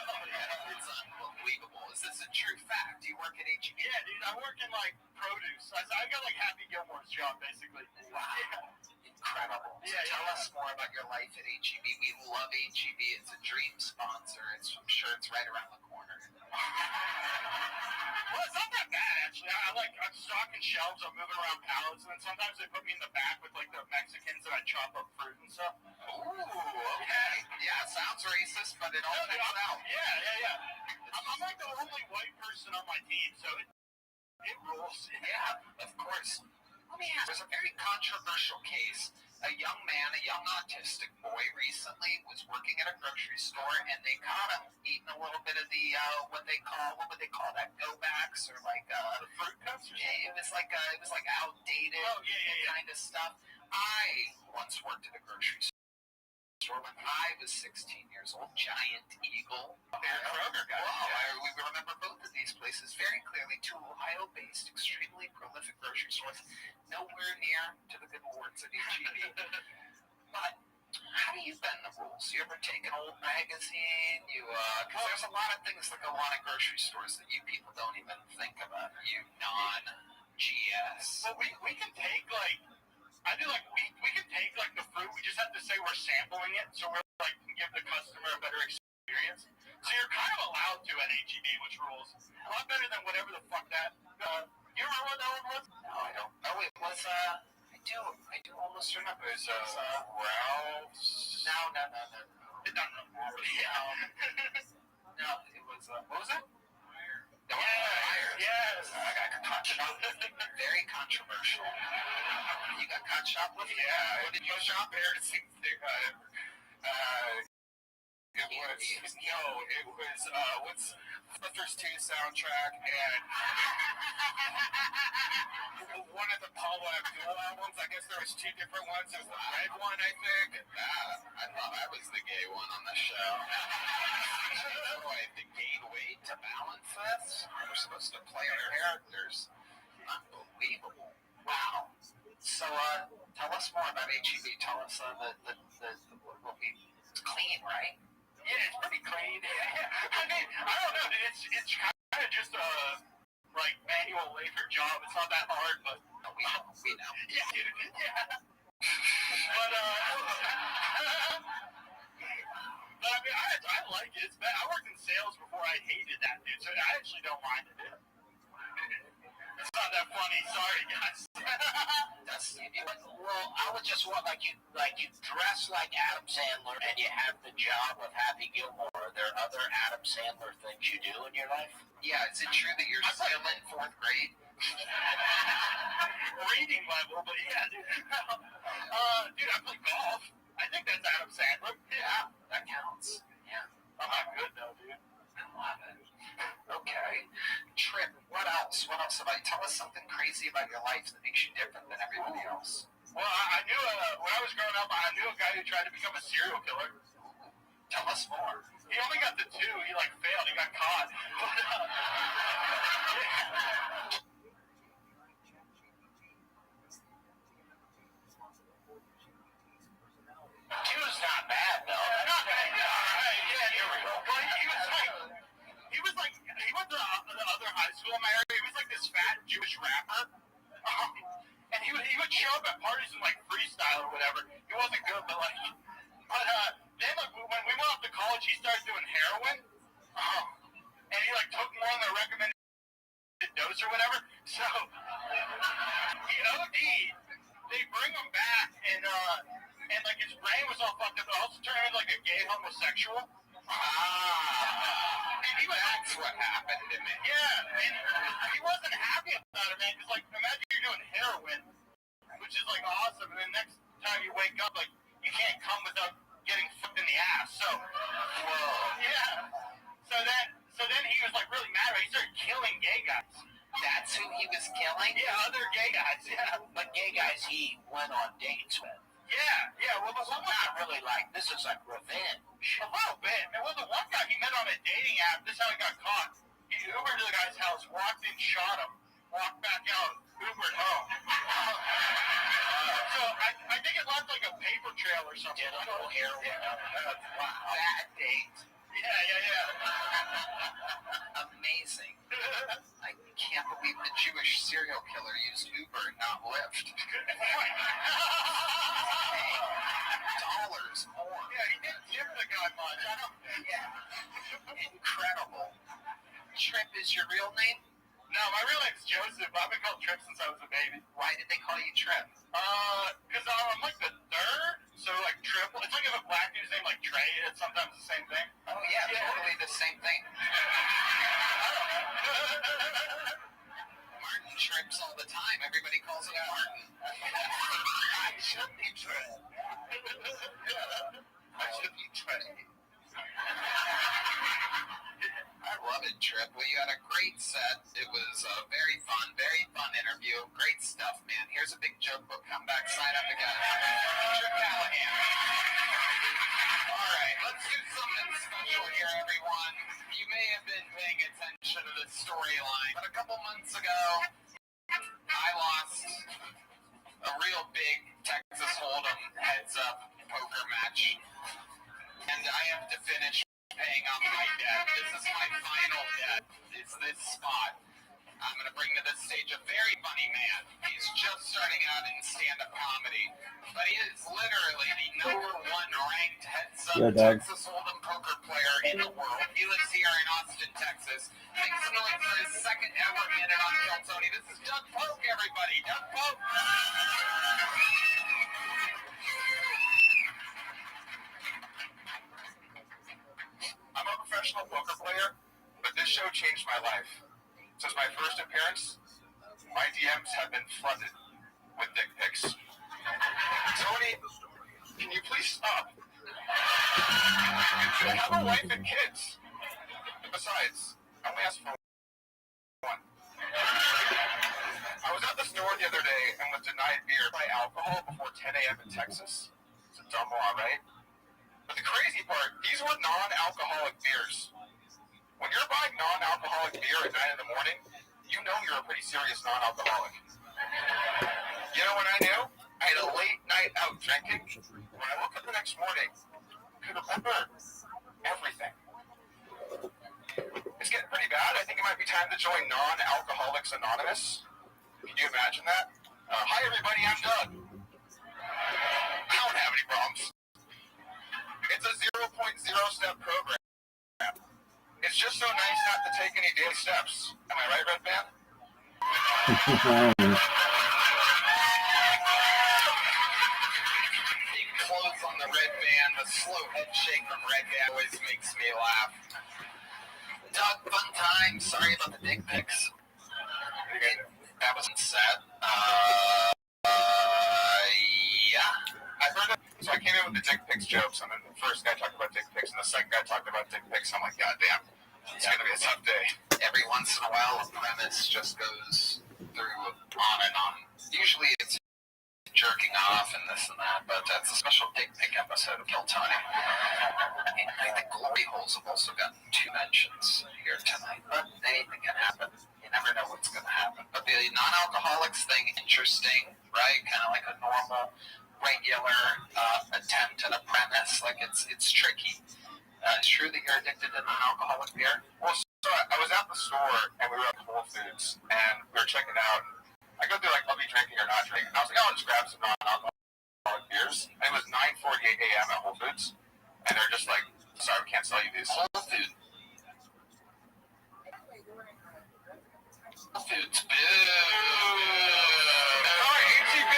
It's unbelievable. Is this a true fact? Do you work at HEB? Yeah, dude, I work in like produce. I got like Happy Gilmore's job, basically. Wow. Yeah. Incredible. So tell us more about your life at HEB. We love HEB. It's a dream sponsor. I'm sure it's right around the corner. Well, it's not that bad, actually. I'm stocking shelves, I'm moving around pallets, and then sometimes they put me in the back with like the Mexicans that I chop up fruit and stuff. Ooh, okay. Yeah, sounds racist, but it all checks out. Yeah. I'm like the only white person on my team, so it rules. Yeah, of course. Let me ask, there's a very controversial case. A young man, a young autistic boy, recently was working at a grocery store, and they caught him eating a little bit of the what would they call that? Go backs or like the fruit cups? Yeah, it was like outdated kind of stuff. I once worked at a grocery store when I was 16 years old. Giant Eagle. Kroger guy. We remember both of these places very clearly. Two Ohio-based, extremely prolific grocery stores. Nowhere near to the good words of HEB. But how do you bend the rules? You ever take an old magazine? Because there's a lot of things that go on at grocery stores that you people don't even think about. You non-GS. Well, we can take we can take like the fruit. We just have to say we're sampling it, so we're like can give the customer a better experience. So you're kind of allowed to at HEB, which rules a lot better than whatever the fuck that. You remember what that one was? No, I don't. Oh, it was. I do almost remember. It was Ralph's. No. It doesn't matter. No, it was. What was it? Yes. I got caught shoplifting. Very controversial. You got caught shoplifting? Yeah. What did you shop there? It was what's Clifford's 2 soundtrack and one of the Paulo Abdul albums. I guess there was 2 different ones. There was the red one, I think. I thought I was the gay one on the show. So I have to gain weight to balance this. We're supposed to play our characters. Unbelievable. Wow. So tell us more about HEB. Tell us it's clean, right? Yeah, it's pretty clean. I mean, I don't know. It's kind of just a like manual labor job. It's not that hard, but we know. Yeah, dude. Yeah. But I mean, I like it. It's bad. I worked in sales before. I hated that, dude. So I actually don't mind it. It's not that funny. Sorry, guys. else do you do? Well, I would just want like you dress like Adam Sandler and you have the job of Happy Gilmore. Are there other Adam Sandler things you do in your life? Yeah, is it true that you're still in 4th grade? Reading level, but yeah, dude. Dude, I play golf. I think that's Adam Sandler. Yeah, that counts. Yeah. I'm not good though, dude. I love it. Okay. Trip, what else? What else about you? Tell us something crazy about your life that makes you different than everybody else. Well, I knew when I was growing up, I knew a guy who tried to become a serial killer. Tell us more. He only got the 2. He failed. He got caught. He was not bad though. Not bad. Yeah, here we go. Well, he went to the other high school in my area. He was like this fat Jewish rapper. And he would show up at parties and freestyle or whatever. He wasn't good, but then when we went off to college, he started doing heroin. And he took more than the recommended dose or whatever. So he OD'd. They bring him back and his brain was all fucked up. It also turned him into a gay homosexual. And That's what happened to me. Yeah, and he wasn't happy about it, man. Because imagine you're doing heroin, which is awesome, and then next time you wake up, you can't come without getting fucked in the ass. So, yeah. So then he was really mad. He started killing gay guys. That's who he was killing? Yeah, other gay guys. Yeah, but gay guys he went on dates with. Yeah. Well, the one not really this is revenge. A little bit. And the one guy he met on a dating app, this is how he got caught. He Ubered to the guy's house, walked in, shot him, walked back out, Ubered home. So I think it left a paper trail or something. Did a little heroin. Wow. Bad date. Yeah. Amazing. I can't believe the Jewish serial killer used Uber and not Lyft. $10 more. Yeah, he didn't give the guy much. Incredible. Trip is your real name? No, my real name's Joseph. I've been called Trip since I was a baby. Why did they call you Trip? Because I'm the 3rd, so triple. It's if a black dude's name Trey, it's sometimes the same thing. Oh yeah, totally the same thing. Martin trips all the time. Everybody calls him Martin. I should be Trey. I should be Trey. I love it, Trip. Well, you had a great set. It was a very fun interview. Great stuff, man. Here's a big joke book. Come back, sign up again. Trip Callahan. All right, let's do something special here, everyone. You may have been paying attention to this storyline, but a couple months ago, I lost a real big Texas Hold'em heads-up poker match, and I have to finish paying off my debt. This is my final debt. It's this spot. I'm going to bring to the stage a very funny man. He's just starting out in stand-up comedy, but he is literally the #1 ranked heads-up Texas Hold'em poker player in the world. He lives here in Austin, Texas. Make some noise for his second ever minute on Kill Tony. This is Doug Polk, everybody. Doug Polk. I'm a professional poker player, but this show changed my life. Since my first appearance, my DMs have been flooded with dick pics. Tony, can you please stop? I have a wife and kids. Besides, I only asked for one. I was at the store the other day and was denied beer by alcohol before 10 a.m. in Texas. It's a dumb law, right? But the crazy part, these were non-alcoholic beers. When you're buying non-alcoholic beer at 9 in the morning, you know you're a pretty serious non-alcoholic. You know when I knew? I had a late night out drinking. When I woke up the next morning, I could remember everything. It's getting pretty bad. I think it might be time to join Non-Alcoholics Anonymous. Can you imagine that? Hi everybody, I'm Doug. I don't have any problems. It's a 0.0-step program. It's just so nice not to take any daily steps. Am I right, Red Band? the slow head shake from Red Guy always makes me laugh. Doug, fun time. Sorry about the dick pics. That wasn't sad. Yeah. I heard it. So I came in with the dick pics jokes, and then the first guy talked about dick pics, and the second guy talked about dick pics. I'm like, God damn, it's gonna be a tough day. Every once in a while, a premise just goes through on and on. Usually it's jerking off and this and that, but that's a special dick pic episode of Kill Tony. I think glory holes have also gotten 2 mentions here tonight, but anything can happen. You never know what's going to happen. But the non-alcoholics thing, interesting, right? Kind of like a normal, regular attempt at a premise. Like it's tricky. It's true that you're addicted to non-alcoholic beer. Well, so I was at the store, and we were at Whole Foods, and we were checking out. I go through, like, I'll be drinking or not drinking. I was like, I'll just grab some non-alcoholic beers. And it was 9:48 a.m. at Whole Foods. And they're just like, sorry, we can't sell you these. Whole Foods. Whole Foods. Boo! Sorry, HEB!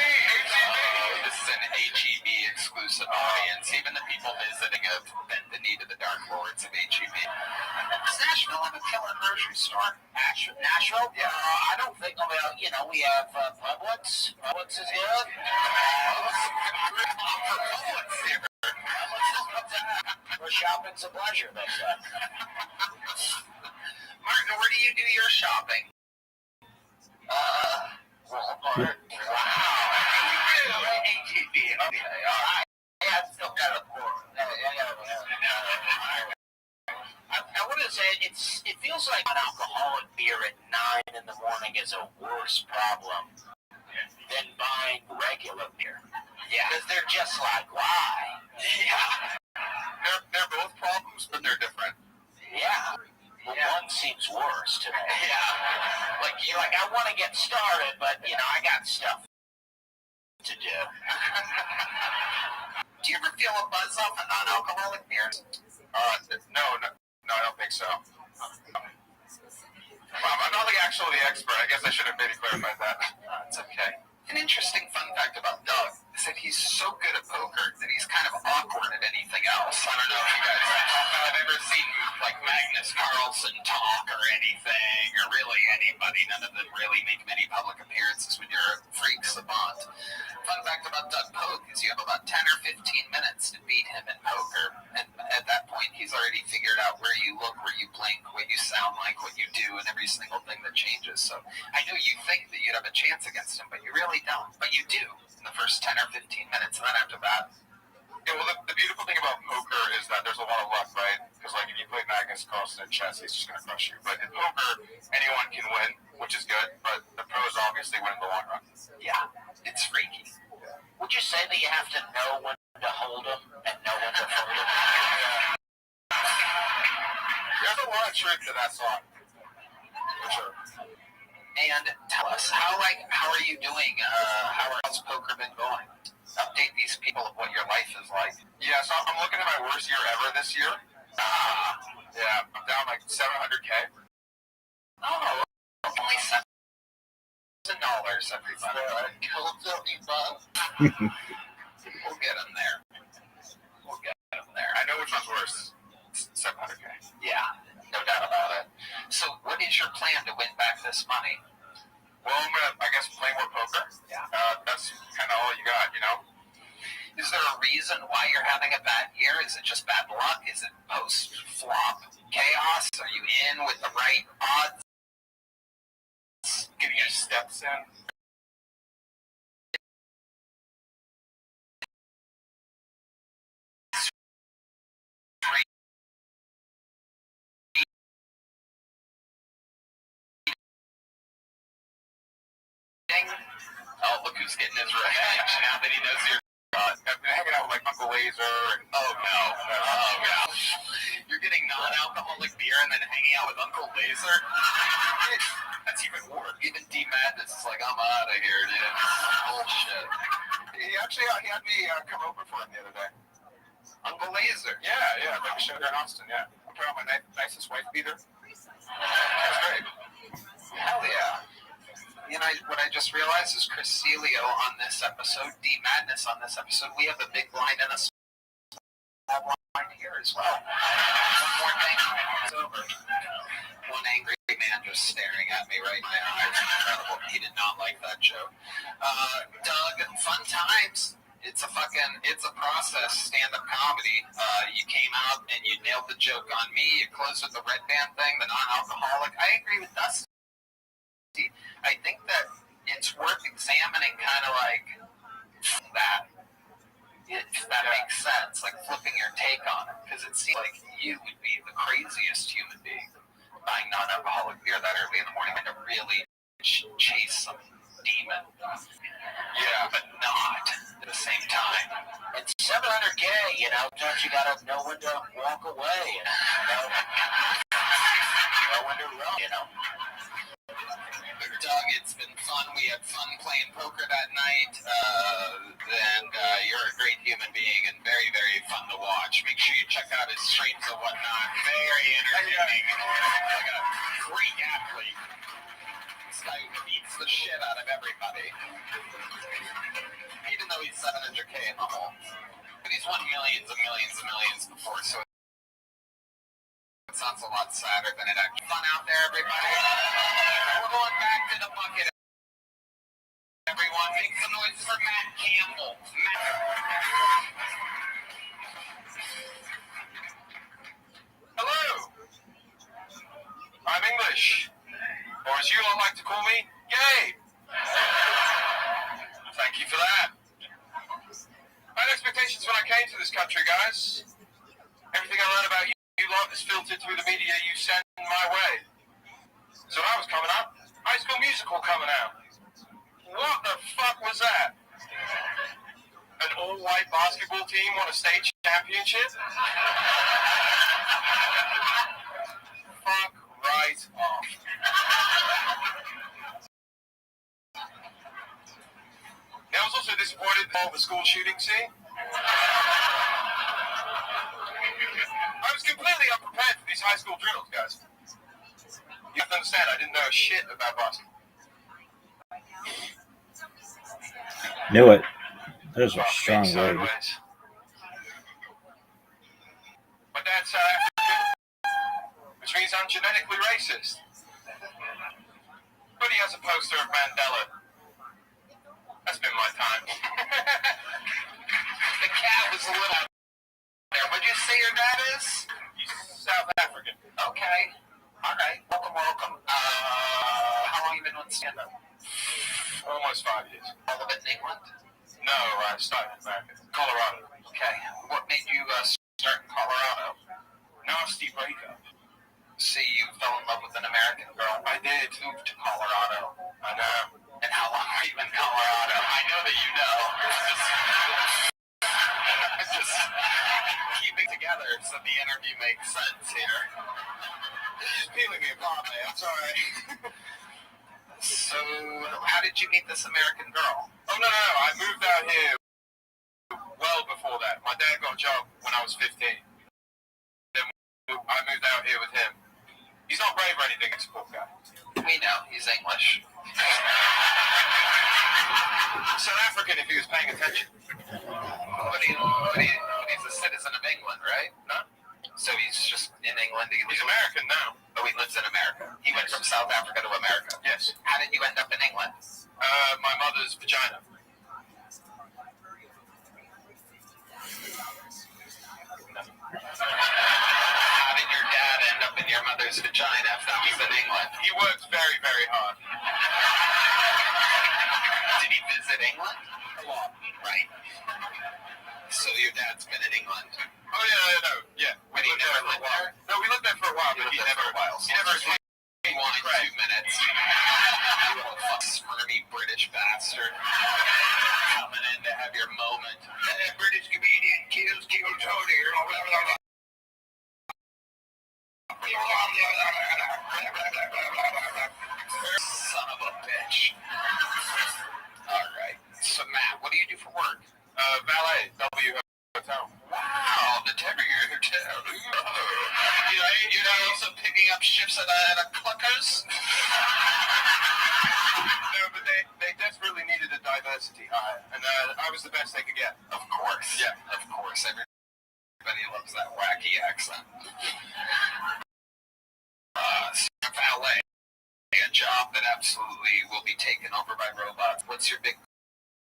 This is an HEB exclusive audience. Even the people visiting have bent the knee to the dark lords of HEB. Does Nashville have a killer grocery store? Nashville? Yeah, I don't think. Well, you know, we have Publix. Publix is good. Where shopping's a pleasure, they say. Martin, where do you do your shopping? Walmart. Wow. HEB. Okay, all right. Yeah, it's still kind of poor. I want to say it feels like an alcoholic beer at 9 in the morning is a worse problem than buying regular beer. Yeah. Because they're just like, why? Yeah. They're both problems, but they're different. Yeah. Well, one seems worse to me. Yeah. Like, you're like, I want to get started, but, you know, I got stuff to do. Do you ever feel a buzz off a non-alcoholic beer? No, I don't think so. I'm not like actually the expert. I guess I should have maybe clarified that. It's okay. An interesting fun fact about Doug is that he's so good at poker that he's kind of awkward at anything else. I don't know if you guys have ever seen like Magnus Carlsen talk or anything, or really anybody. None of them really make many public appearances when you're a freak savant. Fun fact about Doug Poke is you have about 10 or 15 minutes to beat him in poker. And at that point, he's already figured out where you look, where you blink, what you sound like, what you do, and every single thing that changes. So I know you think that you'd have a chance against him, but you really don't. But you do in the first 10 or 15 minutes, and then after that. Yeah, well, the beautiful thing about poker is that there's a lot of luck, right? Because, like, if you play Magnus Carlsen at chess, he's just going to crush you. But in poker, anyone can win, which is good, but the pros obviously win in the long run. Yeah, it's freaky. Would you say that you have to know when to hold them and know when to fold them? There's a lot of truth to that song, for sure. And tell us, how are you doing? How's poker been going? Update these people of what your life is like. Yeah, so I'm looking at my worst year ever this year. Yeah, I'm down like $700K. Oh, only $7, everybody. We'll get them there. I know which one's worse. It's $700K. Yeah, no doubt about it. So what is your plan to win back this money? Well, I'm going to, I guess, play more poker. Yeah. That's kind of all you got, you know? Is there a reason why you're having a bad year? Is it just bad luck? Is it post-flop chaos? Are you in with the right odds? Getting your steps in. Oh, look who's getting his revenge now that he knows you're I've been hanging out with like Uncle Laser. And, oh no. You're getting non-alcoholic beer and then hanging out with Uncle Laser? That's even worse. Even D Madness is like, I'm out of here, dude. Bullshit. he had me come over for him the other day. Uncle Laser. Yeah, like a show there in Austin, yeah. I put on my nicest wife beater. That's great. Hell yeah. You know, what I just realized is Chris Celio on this episode, D Madness on this episode, we have a big blind and a here as well. One more thing, it's over. One angry man just staring at me right now. It's incredible. He did not like that joke. Doug, fun times. It's a process, stand-up comedy. You came out and you nailed the joke on me. You closed with the red band thing, the non-alcoholic. I agree with Dusty. I think that it's worth examining kind of like that. If that makes sense, like flipping your take on it, because it seems like you would be the craziest human being buying non-alcoholic beer that early in the morning to really chase some demon. Yeah, but not at the same time. It's 700K, you know, sometimes you gotta know when to walk away and know when to run, you know. Doug, it's been fun. We had fun playing poker that night, and you're a great human being and very, very fun to watch. Make sure you check out his streams and whatnot. Very entertaining. Like a great athlete. This guy beats the shit out of everybody. Even though he's 700K in the hole. But he's won millions and millions and millions before, so it sounds a lot sadder than it actually. Fun out there, everybody. We're going back to the bucket. Everyone, make some noise for Matt Campbell. Hello. I'm English. Or as you all like to call me, Gabe. Thank you for that. I had expectations when I came to this country, guys. Everything I learned about you lot is filtered through the media you send my way. So when I was coming up, High School Musical coming out. What the fuck was that? An all-white basketball team won a state championship? Fuck right off. I was also disappointed in the school shooting scene. I was completely unprepared for these high school drills, guys. You have to understand, I didn't know shit about basketball. Knew it. Those are strong words. My dad's South African, which means I'm genetically racist. But he has a poster of Mandela. That's been my time. The cat was a little out there. What'd you say your dad is? He's South African. Okay. All right. Welcome. How long have you been on stand-up? Almost 5 years. All of it in England? No, I started in America. Colorado. Okay. What made you start in Colorado? Nasty breakup. See, you fell in love with an American girl. I did. Moved to Colorado. I know. And how long were you in Colorado? I know that you know. Just keeping together so the interview makes sense here. Peeling me apart, man. I'm sorry. So, how did you meet this American girl? Oh, no. I moved out here well before that. My dad got a job when I was 15. Then I moved out here with him. He's not brave or anything, he's a poor guy. We know. He's English. South African if he was paying attention. But he's a citizen of England, right? No. So he's just in England. He's American now. Oh, he lives in America. He went from South Africa to America. Yes. How did you end up in England? My mother's vagina. How did your dad end up in your mother's vagina if that was in England? He worked very, very hard. Did he visit England? A lot. Right. So your dad's been in England. Oh, yeah. But he never lived there? No, we lived there for a while, but he never He wanted 2 minutes. You little squirmy British bastard. Coming in to have your moment. That British comedian kills Tony. Son of a bitch. Alright. So Matt, what do you do for work? Valet, W Hotel. Wow, the terrier hotel. You know, also picking up shifts at a Cluckers? No, but they desperately needed a diversity hire, and I was the best they could get. Of course. Yeah. Of course. Everybody loves is that wacky accent. Valet, a job that absolutely will be taken over by robots. What's your big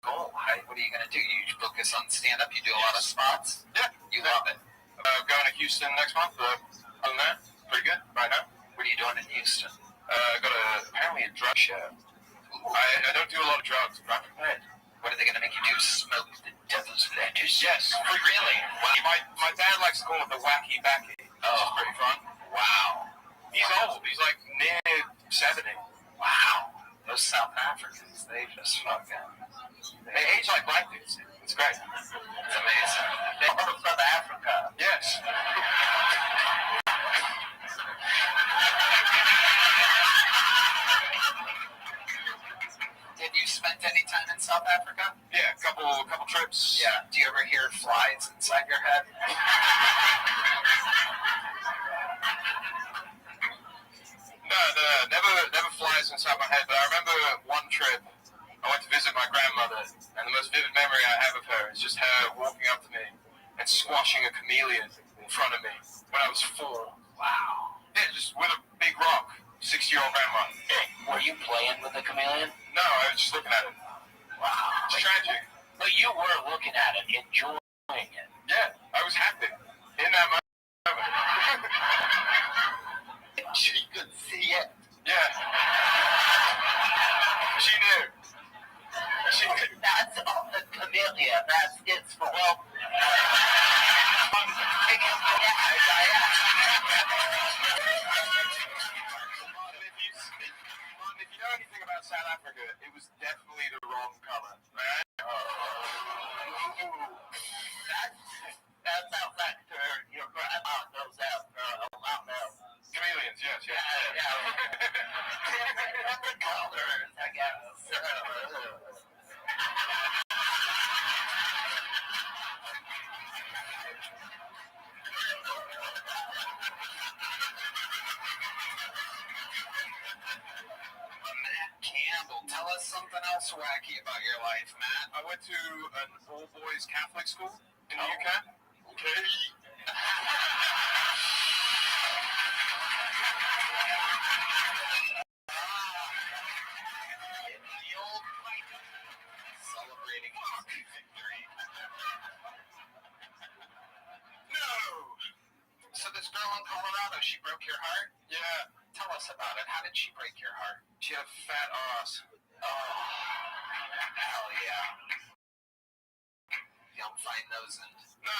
goal? What are you going to do? You focus on stand-up? You do a lot of spots? Yeah. You love it. Going to Houston next month. Other than that, pretty good right now. What are you doing in Houston? Got apparently a drug show. I don't do a lot of drugs, but I'm prepared. What are they going to make you do? Smoke the devil's lettuce? Yes. Really? Wow. My dad likes to call it the wacky backy. Which is pretty fun. Wow. He's old. He's like near 70. Wow. Those South Africans, they just fucking... They age like black dudes. It's great. It's amazing. They're from South Africa. Yes. Have you spent any time in South Africa? Yeah, a couple trips. Yeah. Do you ever hear flies inside your head? No, never flies inside my head. But I remember one trip, I went to visit my grandmother, and the most vivid memory I have of her is just her walking up to me and squashing a chameleon in front of me when I was 4. Wow. Yeah, just with a big rock. 60-year-old grandma. Were you playing with the chameleon? No, I was just looking at it. Wow. It's tragic. But you were looking at it, enjoying it. Yeah, I was happy in that moment. She could see it. Yeah. She knew. She knew. That's all the chameleon. That's its for well. If you know anything about South Africa, it was definitely the wrong color, right? That sounds like your grandma knows that about now. Chameleons, yes. Yeah. Different colors, I guess. Campbell, tell us something else wacky about your life, Matt. I went to an all-boys Catholic school in the UK. Okay. Celebrating victory. No! So this girl in Colorado, she broke your heart? Yeah, Tell us about it. How did she break your heart? she had a fat ass. Oh, hell yeah. Yeah, I'm fine nosing. No.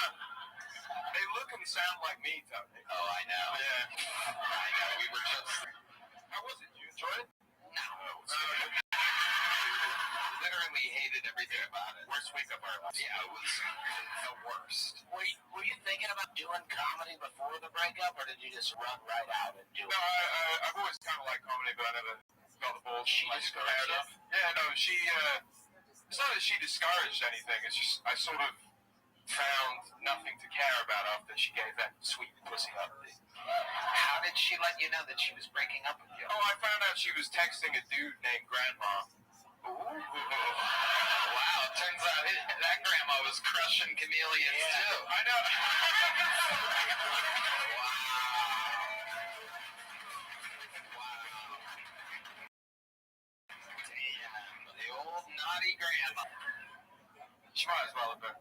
They look and sound like me, Tony. Oh, I know. Yeah. I know. We were just... How was it? You enjoy it? No. Literally hated everything about it. Worst week of our lives. Yeah, it was the worst. Were you thinking about doing comedy before the breakup, or did you just run right out and do No, it? I've always kind of liked comedy, but I never got the balls. She Like, discouraged you? Yeah, no, she, it's not that she discouraged anything, it's just, I sort of found nothing to care about after she gave that sweet pussy up. How did she let you know that she was breaking up with you? Oh, I found out she was texting a dude named Grandma. Ooh. Wow, turns out that grandma was crushing chameleons too. I know. Damn, the old naughty grandma. She might as well have been.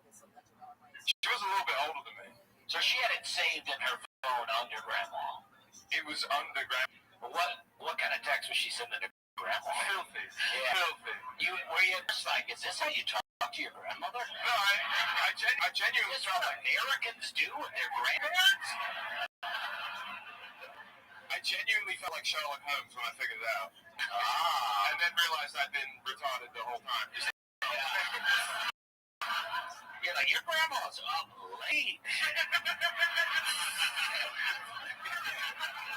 She was a little bit older than me. So she had it saved in her phone under Grandma. It was under Grandma. But what kind of text was she sending to Grandma? Filthy. Yeah. Filthy. Were you just like, is this how you talk to your grandmother? No, I genuinely Is this what Americans do with their grandparents? I genuinely felt like Sherlock Holmes when I figured it out. Ah. And then realized I'd been retarded the whole time. You're like, your grandma's up late.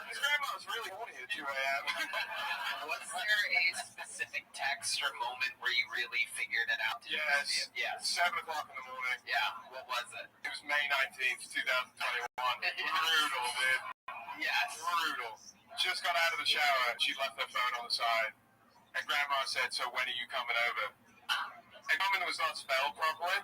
His grandma's really horny at 2 a.m. Was there a specific text or moment where you really figured it out? Yes. Yes. 7 o'clock in the morning. Yeah. What was it? It was May 19th, 2021. Brutal, dude. Yes. Brutal. Just got out of the shower. She left her phone on the side. And Grandma said, so when are you coming over? And coming was not spelled properly.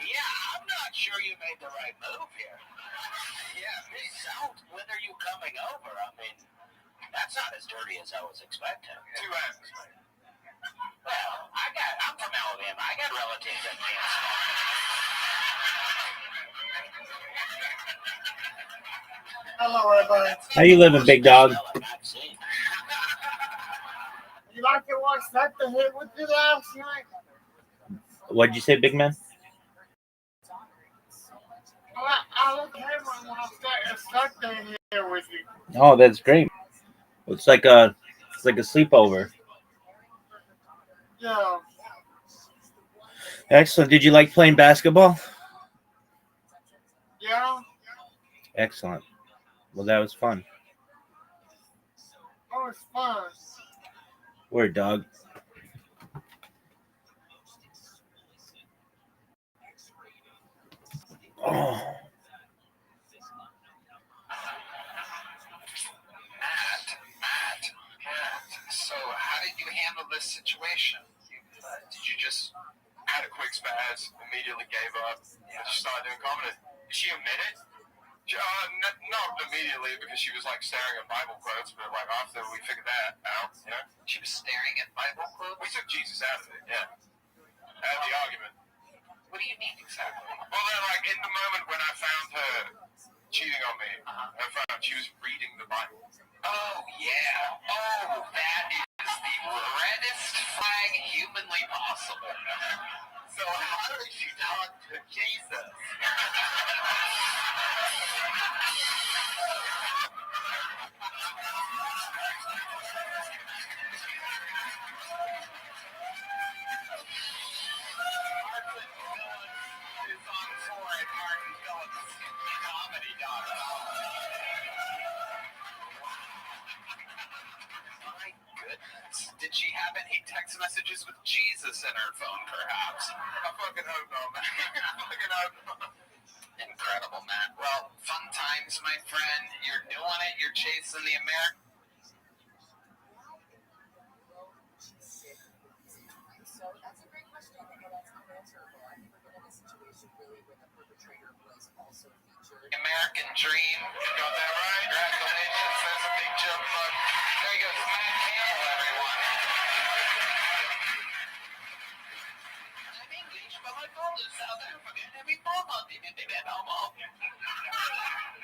Yeah, I'm not sure you made the right move here. Yeah, South, when are you coming over? I mean, that's not as dirty as I was expecting. 2 M's. Well, I'm from Alabama. I got relatives in Kansas. Hello, everybody. How you living, big dog? I've seen. You like to watch that the hit with you last night? What'd you say, big man? I look at him and watch that the hit with you. Oh, that's great. It's like a sleepover. Yeah. Excellent. Did you like playing basketball? Yeah. Excellent. Well, that was fun. That was fun. Word, dog. Oh. Matt, so how did you handle this situation? Did you just Had a quick spaz, immediately gave up, just started doing comedy. did she admit it? Not immediately because she was like staring at Bible quotes, but like after we figured that out, She was staring at Bible quotes? we took Jesus out of it, Had the argument. What do you mean exactly? Well, then, like in the moment when I found her cheating on me, I found she was reading the Bible. Oh, yeah. Oh, that is the reddest flag humanly possible. So how did she talk to Jesus? My goodness. Did she have any text messages with Jesus in her phone, perhaps? I fucking hope not, man. I fucking hope not. Incredible, Matt. Well, fun times, my friend. You're doing it. You're chasing the American. So that's a great question, and that's unanswerable. I've never been in a situation really where the perpetrator was also featured. American dream. You got that right. Congratulations. There's a big jump bug. There you go. Matt Campbell, everyone. I'm English, but my father's South African, and we both are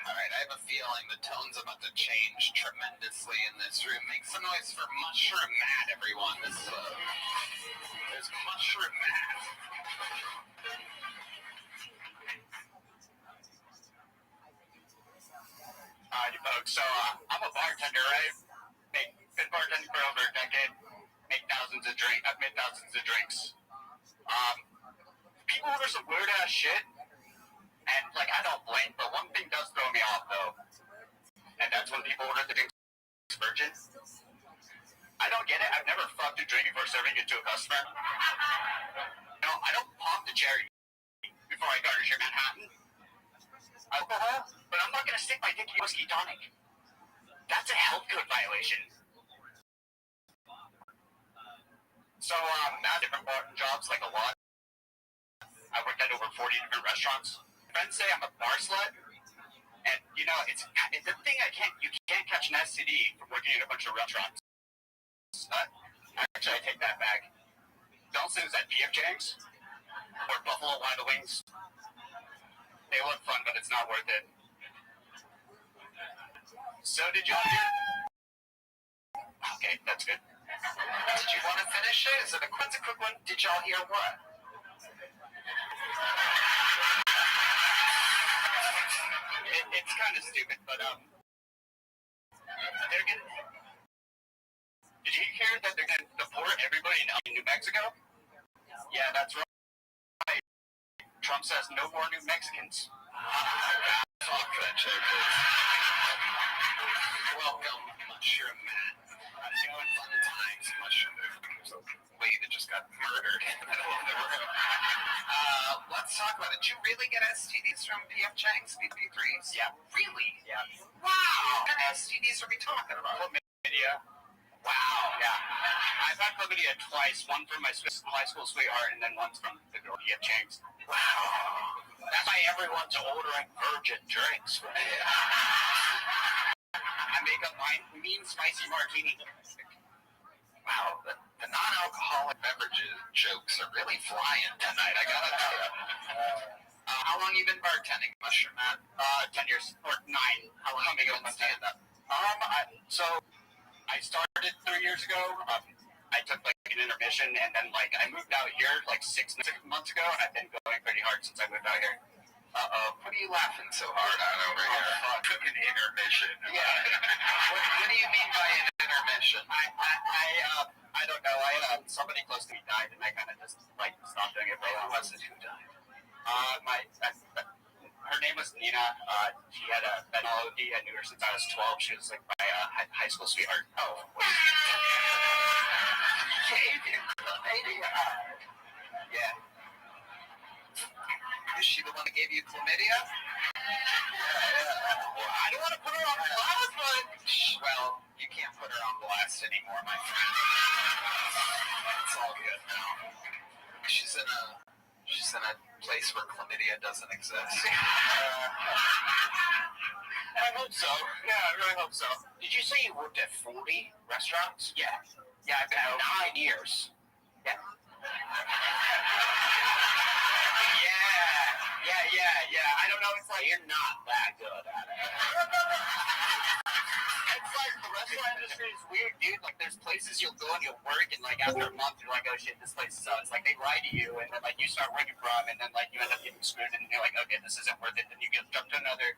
all right, I have a feeling the tone's about to change tremendously in this room. Make some noise for Mushroom Matt, everyone. There's Mushroom Matt. You folks. So I'm a bartender, right? Been bartending for over a decade. I've made thousands of drinks. People order some weird ass shit, and like I don't blame, but one thing does throw me off though, and that's when people order the drinks virgin. I don't get it. I've never fucked a drink before serving it to a customer. No, I don't pop the cherry before I garnish your Manhattan. Alcohol, but I'm not gonna stick my dick in whiskey tonic. That's a health code violation. So, now different jobs, like a lot. I worked at over 40 different restaurants. Friends say I'm a bar slut, and you know, it's the thing you can't catch an STD from working in a bunch of restaurants. Actually, I take that back. Don't say it's at PF Chang's or Buffalo Wild Wings. They look fun, but it's not worth it. So did y'all hear? Okay, that's good. Did you want to finish it? Is it a quick one? Did y'all hear what? It's kind of stupid, but they're gonna. Did you hear that they're gonna deport everybody in New Mexico? Yeah, that's right. Trump says no more New Mexicans. Fuck that shit. Welcome, Mushroom Matt. Doing fun times, Mushroom. There's a lady that just got murdered in the middle of the room. Let's talk about it. Did you really get STDs from PF Chang's BP3s? Yeah. Really? Yeah. Wow. What kind of STDs are we talking about? Chlamydia. Wow. Yeah. I've had chlamydia twice. One from my high school sweetheart, and then once from the girl he had changed. Wow. That's why everyone's ordering virgin drinks for me. I make up my mean spicy martini. Wow, the non-alcoholic beverages jokes are really flying tonight, I gotta tell you. How long you been bartending, Mushroom Matt? 10 years, or 9. How long have you been stand-up? I started 3 years ago. I took like an intermission, and then like I moved out here like 6 months ago, and I've been going pretty hard since I moved out here. What are you laughing so hard at over here? Took an intermission. Yeah. What do you mean by an intermission? I don't know. Somebody close to me died, and I kind of just like stopped doing it for a while. Who was it who died? Her name was Nina. She had a fentanyl OD. I knew her since I was 12. She was like my high school sweetheart. Oh. Yeah. Is she the one that gave you chlamydia? I don't want to put her on blast, but... Well, you can't put her on blast anymore, my friend. It's all good now. She's in a place where chlamydia doesn't exist. I hope so. Yeah, I really hope so. Did you say you worked at 40 restaurants? Yeah. Yeah, I've been out 9 years. Yeah. Yeah. I don't know. It's like you're not that good at it. It's like the restaurant industry is weird, dude. Like there's places you'll go and you'll work, and like after a month you're like, oh shit, this place sucks. Like they lie to you, and then like you start working for them, and then like you end up getting screwed, and you're like, okay, this isn't worth it. Then you get jump to another.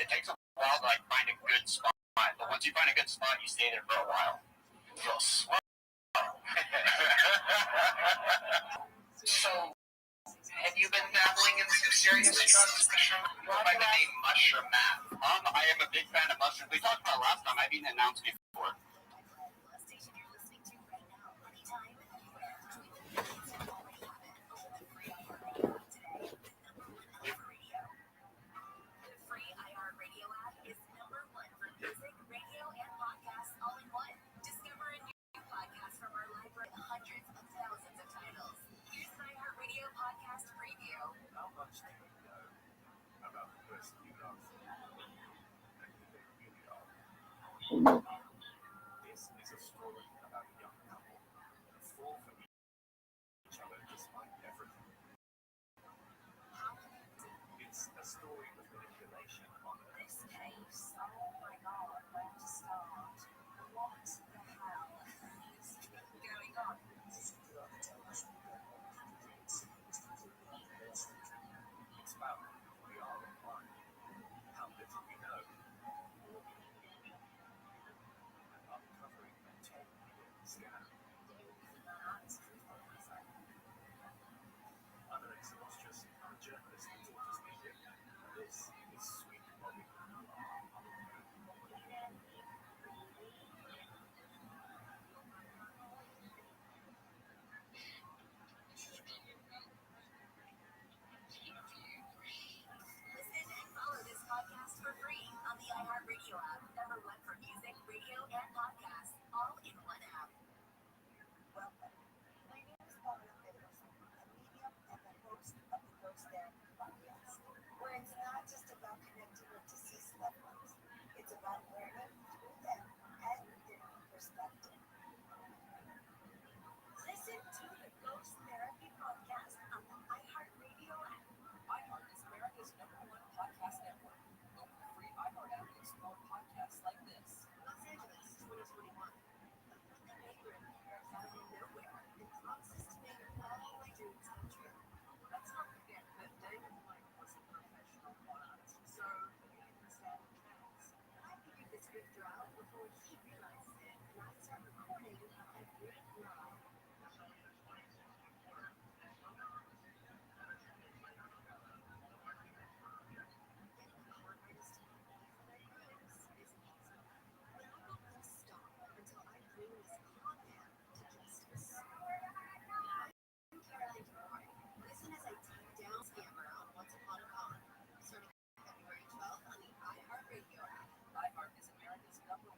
It takes a while to like find a good spot, but once you find a good spot, you stay there for a while. Feel slow. So, have you been dabbling in some serious drugs? By the name Mushroom Matt. I am a big fan of mushrooms. We talked about last time. I've even announced before. This is a story about a young couple who fall for each other despite everything. It's a story of manipulation on this case. Oh my god, where to start? What the hell is going on? It's about who we are online, how little we know. Uncovering a 10-year scam. I'm Alex Illustrious. I'm a journalist at Talkers Media. This is Sweet Bobby. Listen and follow this podcast for free on the iHeartRadio app. Number 1 for music, radio, and podcasts, all in one app. Welcome. My name is Paula Pedrosa, a medium and the host of the Ghost Therapy podcast, where it's not just about connecting with deceased loved ones, it's about learning through them and their own perspective. Listen to the Ghost Therapy podcast on the iHeartRadio app. iHeart is America's #1 podcast network. Open the free iHeart app and explore podcasts like this. Los Angeles, 2021. The neighborhood appears out of nowhere and promises to make all my dreams come true. Let's not forget that David White was a professional con artist, so he understands chance. I figured this drifter out before he realizes it, and I start recording every line. Listen as I take down scammer on Once Upon a Con, starting February 12th on the iHeartRadio app. iHeart is America's #1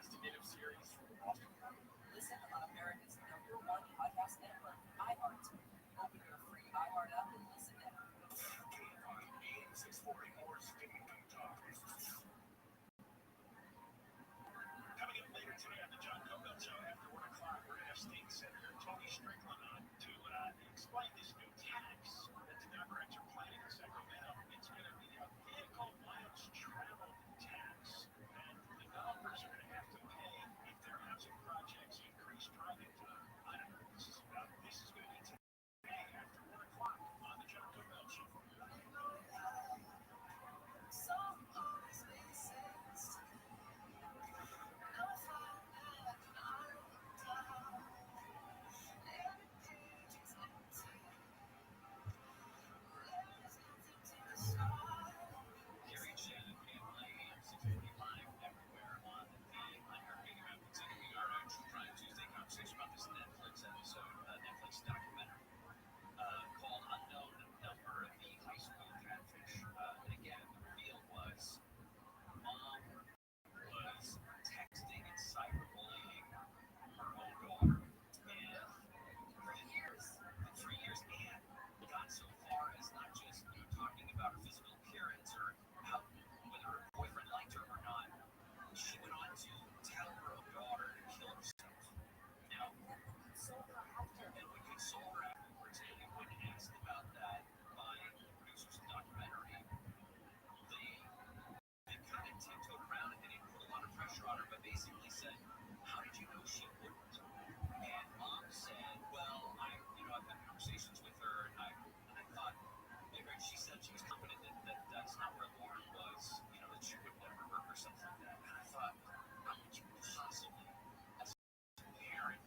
investigative series. Listen on America's #1 podcast network, iHeart. Open your free iHeart app and listen now. AM 640, more stimulating talk. Coming up later today on the John Koval Show after 1 o'clock, we're going to have State Senator Tony Strickland on to explain this new tax that the Democrats are planning in Sacramento. It's going to be a vehicle miles traveled tax that developers are going to have to pay if their housing projects increase driving time. I don't know what this is about. This is going to be today after 1 o'clock on the John Koval Show. Gary and Shannon family, AM 640 live everywhere on the iHeartRadio app. Continuing our True Crime Tuesday conversation about this Netflix episode, Netflix documentary called Unknown Number, the high school catfish. And again, the reveal was mom was texting and cyberbullying her own daughter. And for years, and got so far as not just talking about her physical appearance or how whether her boyfriend liked her or not. She went on to tell her own daughter to kill herself. Now, and we console her afterwards. And when asked about that by the producers of the documentary, they kind of tiptoed around it. They didn't put a lot of pressure on her, but basically said, "How did you know she wouldn't?" And mom said, "Well, I've had conversations with her, and I thought maybe she said she was confident that that's not where Lauren was, that she would never hurt herself like that." And I thought, how could you possibly, as a parent,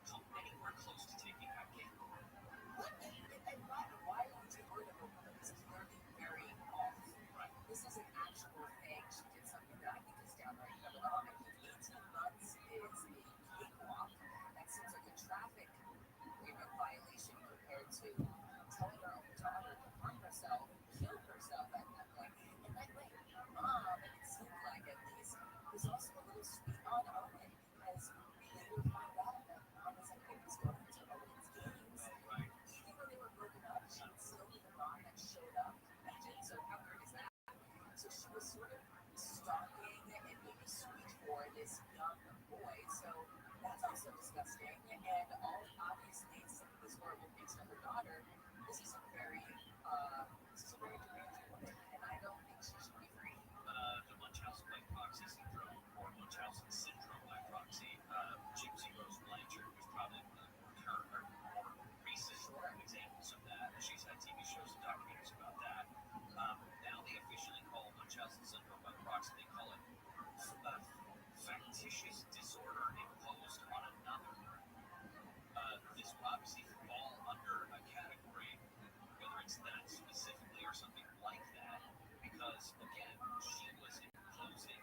come anywhere close to taking that gamble? And why would you hurt her? It's clearly very off. Right. This is an actual thing. She did something that I think is downright criminal. I think 18 months is a cakewalk. That seems like a traffic violation compared to telling her own daughter to harm herself, kill herself at that point. And by the way, mom, it seemed like at least, was also a little sweet on Owen because we later found out that mom was like, was going to Owen's games. Right. Even when they were broken up, she was still the mom that showed up. So how weird is that? So she was sort of stalking and maybe sweet for this young boy. So that's also disgusting. And all obviously some of these horrible things to her daughter. This is a very deranged woman, and I don't think she should be free. The Munchausen by proxy syndrome, or Munchausen syndrome by proxy. Gypsy Rose Blanchard was probably her more recent examples of that. She's had TV shows and documentaries about that. Now they officially call Munchausen syndrome by proxy. They call it factitious disorder imposed on another. This will obviously fall under a category, whether it's that specifically or something like that, because again, she was imposing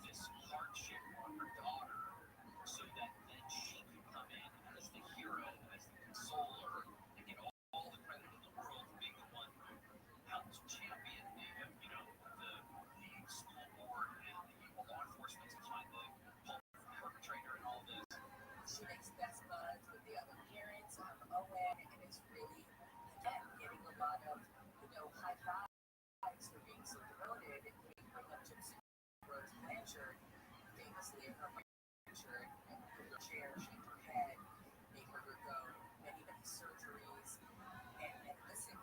this hardship on her daughter so that then she could come in as the hero, as the consoler, and get all the credit in the world for being the one who helped champion the school board and the law enforcement to find the perpetrator and all this. She makes best buds with the other parents of Owen and is really, again, getting a lot of, high fives for being so devoted. And we bring up Gypsy Rose Blanchard, famously in her Blanchard, and put her chair, shake her head, make her go many, many surgeries. And listen,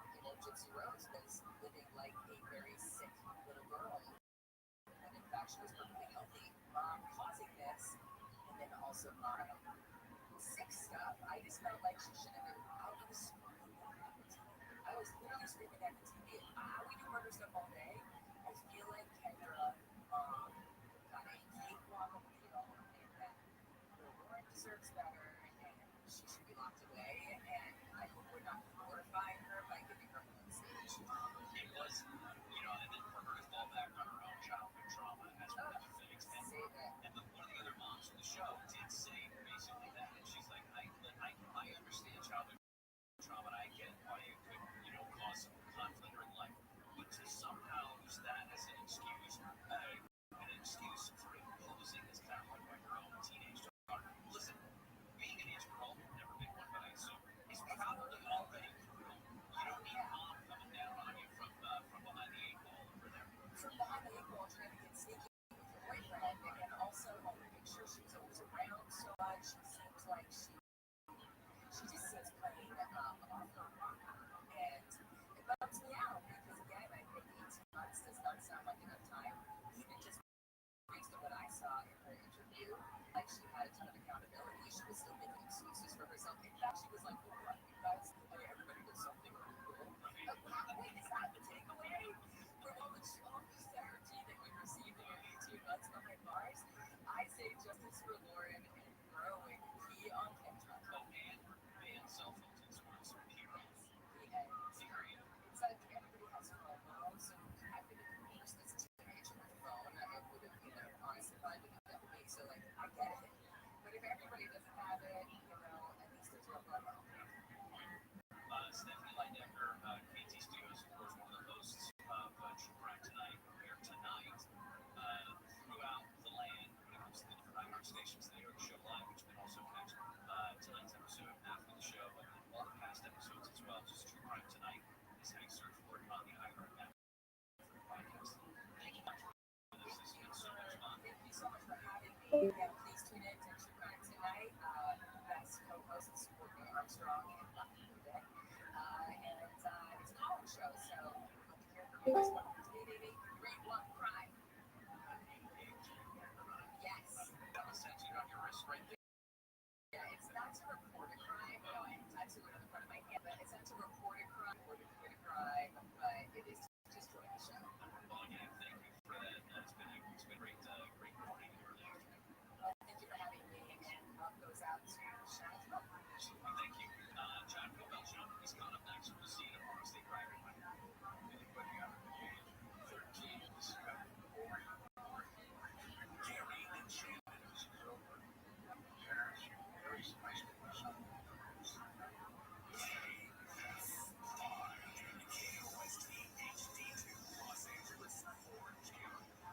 Gypsy Rose was living like a very sick little girl. And in fact, she was perfectly healthy. Mom causing this, and then also mom sick stuff. I just felt like she should have been. I was literally screaming at the TV. We do murder stuff all day. I feel like Kendra got a cakewalk of deal, and that Lauren deserves better, and she should be locked away. And I hope we're not glorifying her by giving her one stage. It was, and then for her to fall back on her own childhood trauma as one of the things. And one of the other moms on the show did say basically that, and she's like, I understand childhood trauma, and I get why it could, cause conflict just for herself. In fact, she was like, "Oh, what, you guys, everybody does something really cool." Wait, is that the takeaway from all the energy that we received in our YouTube nuts behind bars? I say justice for Lauren and growing key on TikTok. And cell phones and smarts are heroes. Period. It's like everybody has FOMO, so I think if you use this teenage with a phone, it would have, honestly probably been enough for me. So, like, I get it. But if everybody doesn't have it, at least it's real FOMO. Stephanie Linedecker, KT Studios, of course, one of the hosts of True Crime Tonight, here tonight throughout the land when it comes to the different iHeart stations. They are the show live, but you can also catch tonight's episode after the show and all the past episodes as well. Just True Crime Tonight is how you search for it on the iHeart app podcast. Thank you much for this. This has been so much fun. Thank you so much for having me. Yeah, please tune in to True Crime Tonight. Best co-hosts Courtney Armstrong and Bucky Budek. And it's a call-in show, so I'd love to hear from you guys. 1-888-31 Crime. Yes. That was tattooed on your wrist right there. Yeah, it's not to report a crime. No, I tattooed it on the front of my hand, but it's not to report a crime or to commit a crime, but it is to just join the show. Well, again, thank you for that. It's been great morning and early afternoon. Well, thank you for having me, and love goes out to Shannon. Absolutely, thank you. John Cobell Show is coming up next. We'll see you tomorrow. Stay private. Anybody out of the game? 13 is Jerry and Shannon is over. Parents, very nice to watch. KOST HD2 Los Angeles 4G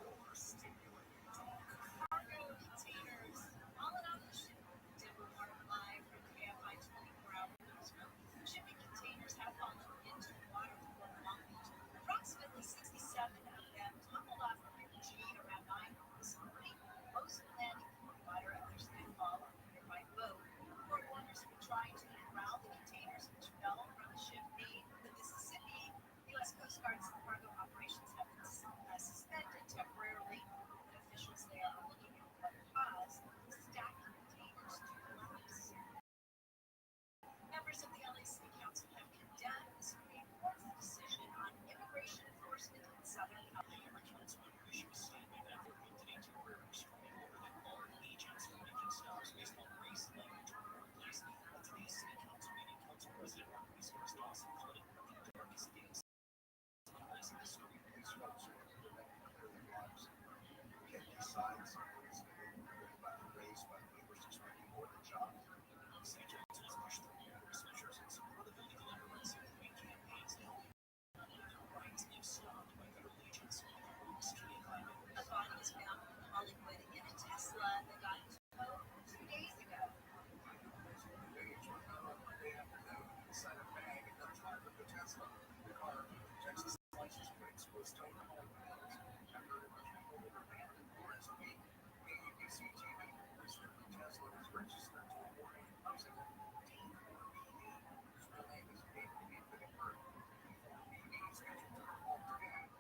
or stimulating talk. Cargo containers, all on the ship. Denver Water Live from KFI 24-hour newsroom. Shipping containers have fallen into the water before Long Beach. Approximately 67 of them tumbled off of River G around 9 this morning. Most landing in the water, others did fall on a nearby boat. Port owners have been trying to corral the containers which fell from the ship named the Mississippi. U.S. Coast Guard's cargo operations have been suspended temporarily, and officials there are looking at what caused the stacking containers to collapse. Members of the LA City Council have condemned the Supreme Court's decision on immigration enforcement in Southern California. Council issued a statement that there will be a temporary restraining order that barred agents from making stops based on race, language, or workplace. At today's City Council meeting, Council President Mark Dawson called it one of the darkest days in U.S. history. These folks are living their lives. Get decides it's about the race, by the neighbors expecting more than jobs. City Council has pushed through numerous measures in support of illegal immigrants, including campaigns to help their rights if stopped by federal agents. This key climate. A body was found in Hollywood in a Tesla that got towed 2 days ago. They took out on Monday afternoon inside a bag in the trunk of the Tesla. The car, Texas license plates, was towed to Hollywood after it was reported abandoned for as a week. ABC TV reports that the Tesla was registered to a warning housing at whose real name is David Whittenberg. BB scheduled to report today.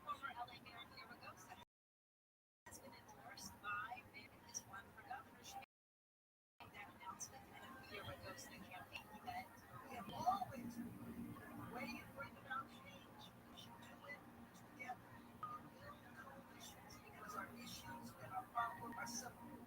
Former LA Mayor Rabbi Rothschild has been endorsed by Mayor this one for governor. She made that announcement at a Rabbi Rothschild campaign event. We have always waited for the change. We should do it together. Build coalitions because our issues and our problems are simple.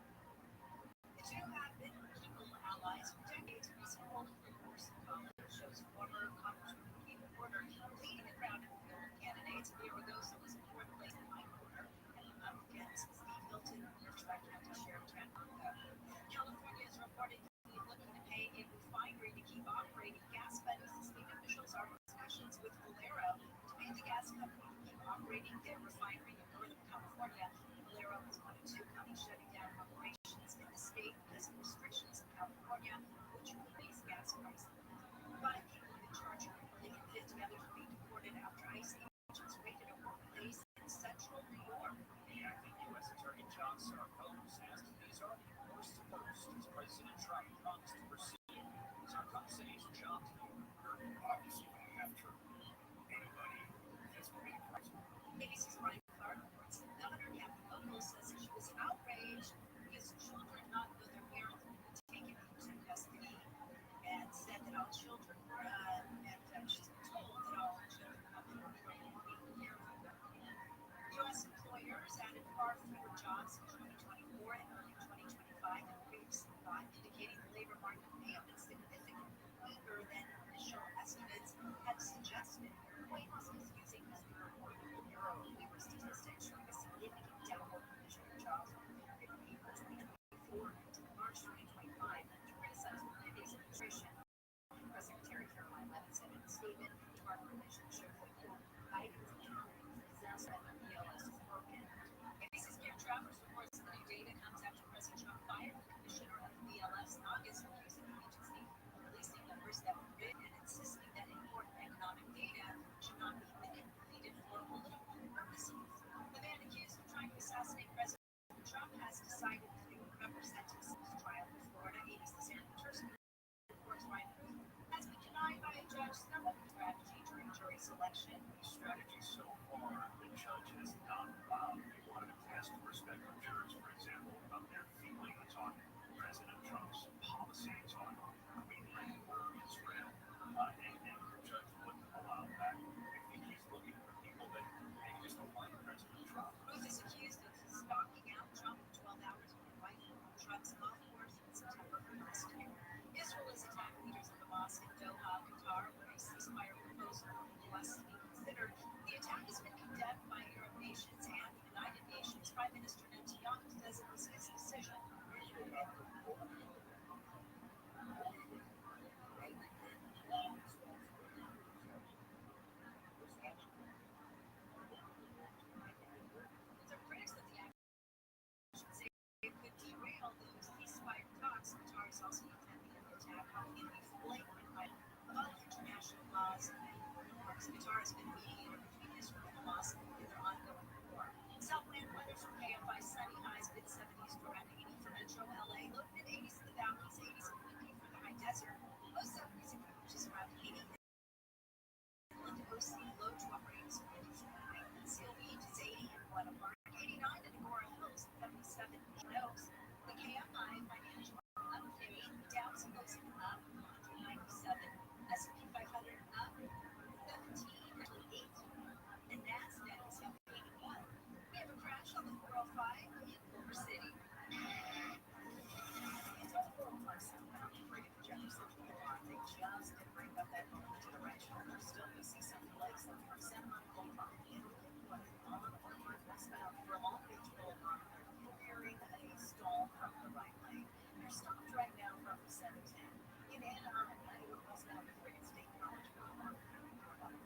The two have been equal allies for decades. Recent polling from Mercy College shows former Congressman Peter Porter leading a crowd of Hilton candidates. Rabbi Rothschild was in fourth place in my quarter, and up against Steve Hilton, Riverside County Sheriff Chad Murphy. California is reportedly looking to pay a refinery to keep operating. Gas buddies and state officials are in discussions with Valero to pay the gas company to keep operating their refinery in Northern California. Valero is one of 2 companies shutting down operations in the state because of restrictions in California, which will raise gas prices. 5 people have been charged criminally and 50 others are being deported after ICE agents raided a workplace in central New York. The acting U.S. Attorney John Sarkozy asked these are the worst posts as President Trump promised to pursue. Sarkozy said his job to do. Obviously, going after anybody that's been crazy. ABC's Brian Clark reports that Governor Gavin President Trump fired the commissioner of the BLS in August, accusing the agency of releasing numbers that were rigged and insisting that important economic data should not be manipulated for political purposes. The man accused of trying to assassinate President Trump has decided to November sentence. His trial in Florida aims the San Francisco court's right has been denied by a judge. Some strategy during jury selection. Strategy so far, the judge has not allowed anyone to test prospective jurors, for example, about their feelings on President Trump's policies on Greenland or Israel. And the judge wouldn't allow that. I think he's looking for people that maybe just don't like President Trump. Ruth is accused of stalking out Trump for 12 hours with a rifle on Trump's golf course in September for last year. Israel has attacked leaders of Hamas in Doha, Qatar, where a ceasefire proposal from the U.S. is being considered. The attack has been condemned by Arab nations and the United Nations. Prime Minister Netanyahu says it was his decision. Some critics of the action say it could derail those ceasefire talks. Qatar is also attempting an attack on the flagrant of international laws and norms. Qatar has been mediator between Israel and Hamas in their ongoing war. Southland weather for KFI sunny highs mid 70s to around 80 for Metro LA, low mid 80s in the Valley's 80s and 50 for the high desert, low 70s in Coaches around 80. Inland OC low to upper 80s for Seal Beach is 80 in Buena Park, 89 in Agora Hills, 77 in Oaks. The KFI financial update, Dow closing up 97, S&P 500 up 17, actually 8, and NASDAQ is up 81. We have a crash on the 405 in Culver City. It's on the 405 southbound, right at Jefferson Boulevard. They just did bring up that moment to the right shoulder. Still, we see some delays from Santa Monica Boulevard in Lakewood on the 405 westbound for Long Beach Boulevard. Clearing a stall from the right lane. They're stopped right now from 710. In Anaheim, 91 westbound before you State College Boulevard. About a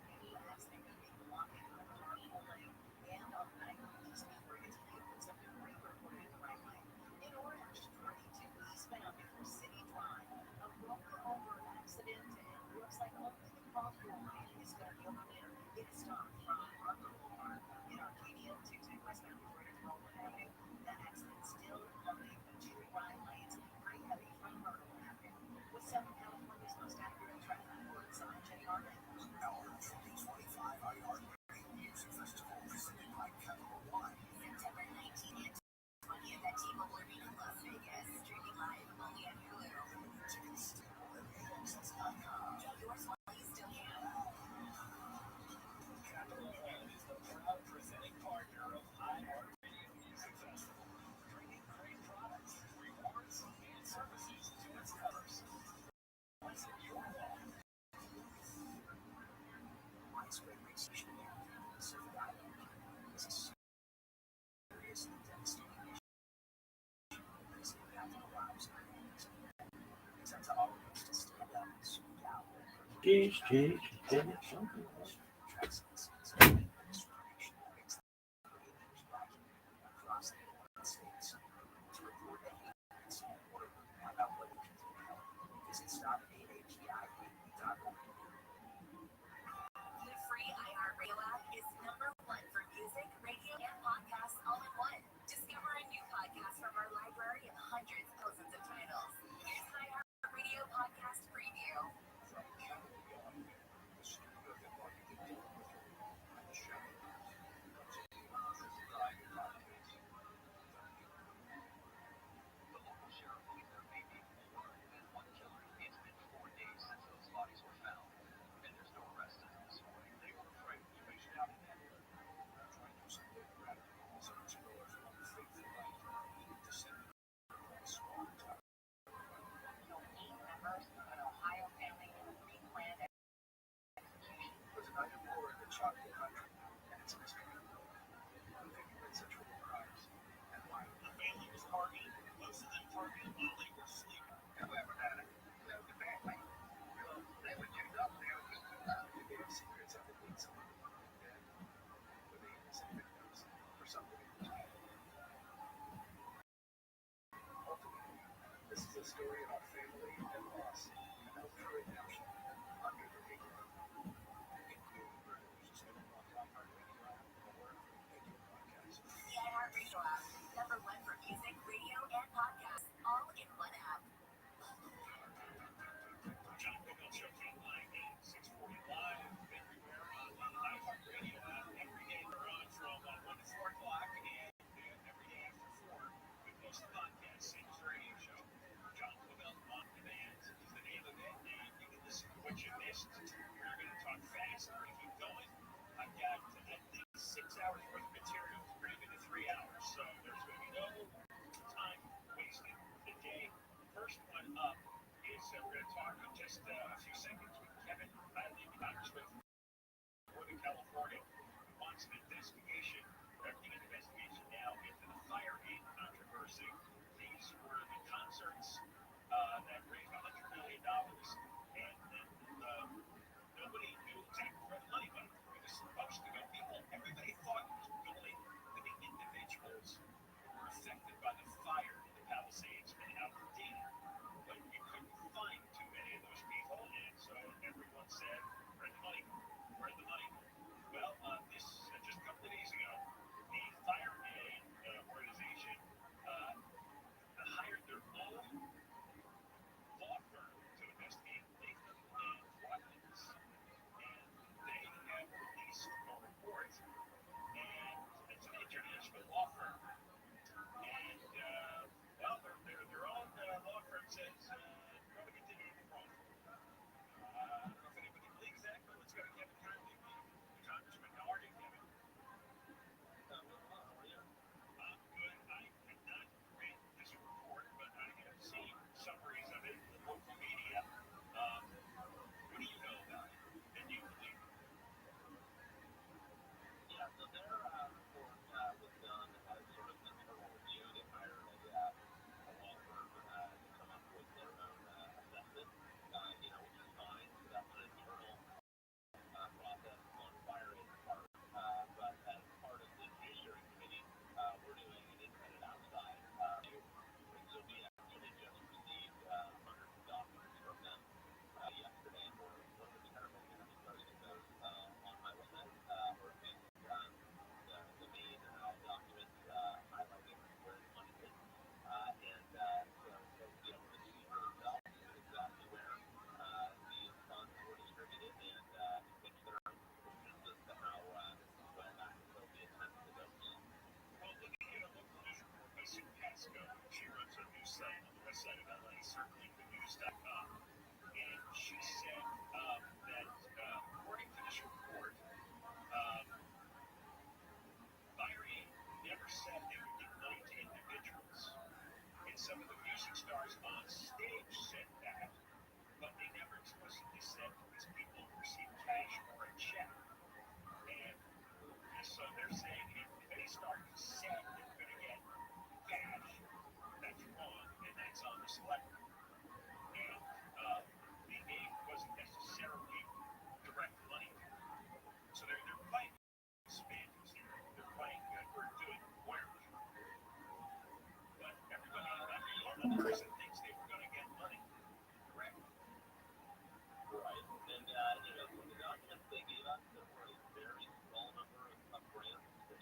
accident could be blocking the carpool lane. And on 91 east before you get to Naples, up to Ring reported in the right lane. In Orange, 22 eastbound before City Drive. A broken over accident, and it looks like only the carpool lane is going to be open there. It is stopped from Marco Boulevard in Arcadia to 10 westbound before you get to Baldwin Avenue. That accident still loading two right lanes, pretty heavy from Myrtle Avenue. With Southern California's most accurate traffic reports, I'm Jenny Arden. Our 2025 iHeartRadio Music Festival presented by Capital One. September 19th and 20th at T-Mobile Arena, Las Vegas. Streaming live only at Hulu. Tickets still at AXS.com. Get yours while you still can. Capital One is the proud presenting partner of iHeartRadio Music Festival, bringing great products, rewards, and services to its members. What's in your wallet? Widespread research in Pacific Island is a serious and devastating issue. This impact on lives and families. It's up to all of us to stand up and speak out. Jeez, something. Across the United States. To report any incidents or find out what you can do to help, visit stopaapi.org. The free iHeartRadio app is #1 for music, radio, and podcasts all in one. Discover a new podcast from our library of hundreds of thousands of titles. Here's an iHeartRadio podcast preview. From Capital One, the studio that marketed story about family and loss and hope for redemption. I'm Peter Peter. Including British, just on iHeartRadio app or radio podcast. The iHeartRadio app, #1 for music, radio, and podcasts, all in one app. John Cookout Show came live at 6:40 live everywhere on the iHeartRadio app. Every day we're on from 1 to 4 o'clock, and every day after 4 we post the podcast, same radio show. John Cookout on Demand is the name of it, and you can listen to what you missed. We're going to talk fast. We're going to keep going. I've got at least 6 hours worth of material to bring into 3 hours, so there's going to be no time wasted today. First one up is we're going to talk in just a few seconds with Kevin Riley, Congressman from Northern California, who wants an investigation, directing an investigation now into the FireGate controversy. These were the concerts that raised $100 million, and then nobody knew exactly where the money went. It was supposed to go. Everybody thought it was going to the individuals who were affected by the fire in the Palisades and Altadena. But you couldn't find too many of those people, and so everyone said, "Where's the money? Where's the money?" Well, this just a couple of days ago, the fireman organization hired their own law firm to investigate Latham and Watkins, and they have released a report, and it's an international law firm, and well, their own law firm says nobody did anything wrong. I don't know if anybody believes that, but let's go to Kevin Conley, the Congressman. How are you, Kevin? How are you? I'm good. I have not read this report, but I have seen summaries of it in the local media. What do you know about it? And do you believe it? Yeah, so their report was done as sort of an internal review. They hired a law firm to come up with their own assessment, which is fine. So that's an internal process on FireAid's part. But as part of the Judiciary Committee, we're doing an independent outside review. And so we actually just received hundreds of documents from them yesterday, and we're determining to be posting those on my website, or at least the main documents highlighting where the money is. And so folks be able to see for themselves exactly where these funds were distributed, and make their own conclusions as to how well that will be intended to go. Well, looking at a local news report by Sue Pasco, she runs a news site on the west side of LA, certainlythenews.com, and she said that according to this report, FireAid never said they would give money to individuals, and some of the music stars on stage said that, but they never explicitly said these people receive cash or a check. And so they're saying if any star said they were going to get cash, that's wrong, and that's on the celebrity. And the aid wasn't necessarily direct money. So they're playing semantics here. They're playing we're doing work. But everybody, all the person thinks they were going to get money. Correct? Right. And, from the documents they gave us, there were a very small number of grants that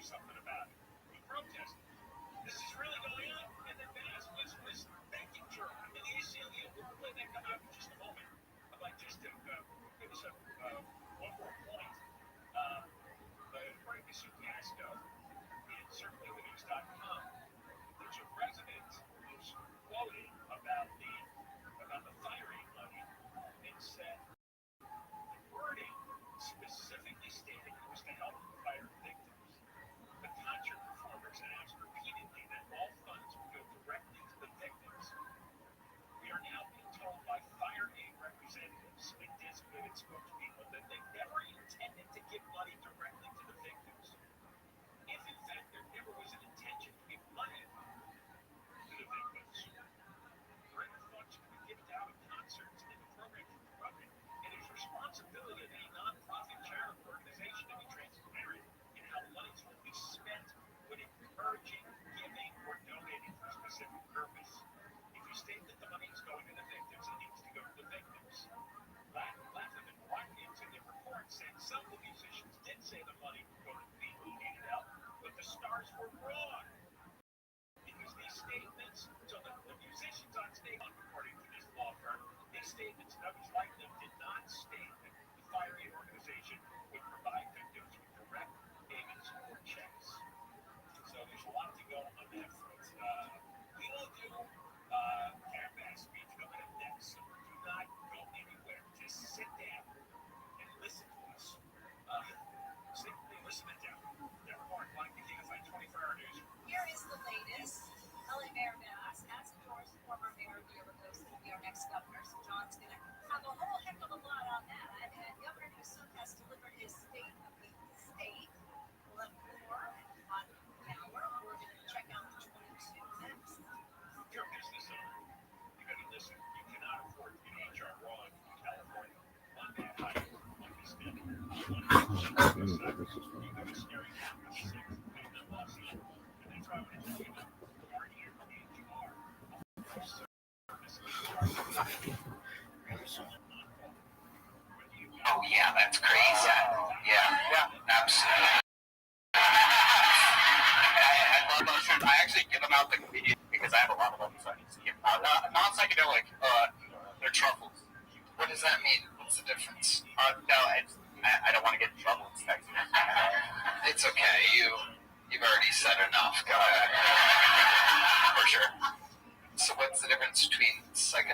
something about it. We protested. This is really going on. And then Bass was thanking Jordan. And the ACLU will play that come out in just a moment. I'd like just to give us one more point. According to Sue Casco in CirculaTheNews.com, there's a resident who's quoted about the firing money and said the wording specifically stated it was to help fire victims. The concert performers announced repeatedly that all funds would go directly to the victims. We are now being told by fire aid representatives and designated spokespeople that they never intended to give money directly to the victims. If in fact there never was an intention to give money to the victims, greater funds could be given out of concerts and the program is corrupted. It is responsibility of any nonprofit charitable organization to be transparent in how monies will be spent when encouraging, giving, or donating for a specific purpose. If you state that the money is going to the victims, it needs to go to the victims. Laughlin and Watkins in their report said some of the musicians did say the money would go to the people who needed help, but the stars were wrong. Because these statements, so the musicians on stage, according to this law firm, these statements, others like them, did not state that the fire aid organization would provide victims with direct payments or checks. So there's a lot to go on that front. We will do Karen Bass speech coming up next, so do not go anywhere. Just sit down and listen to us. Simply listen it down. Therefore, like the KFI 24-hour news. Here is the latest. LA Mayor Bass has endorsed former Mayor Villalobos to be our next governor. So John's going to have a whole heck of a lot on that. And Governor Newsom has delivered his state of the state. We'll have more on the hour. We're going to check out the 22 next. Your business owner. You got to listen. You cannot afford to get HR wrong in California. On that highway, on this schedule. You got a scary number 6, pay them losses. And that's why when it's given, our HR, Oh, yeah, that's crazy. Yeah, absolutely. I love mushrooms. I actually give them out to comedians because I have a lot of them, so I need to give them out. Non-psychedelic, they're truffles. What does that mean? What's the difference? No, I don't want to get in trouble. It's okay. You've already said enough. Go ahead. For sure. So what's the difference between you're saying,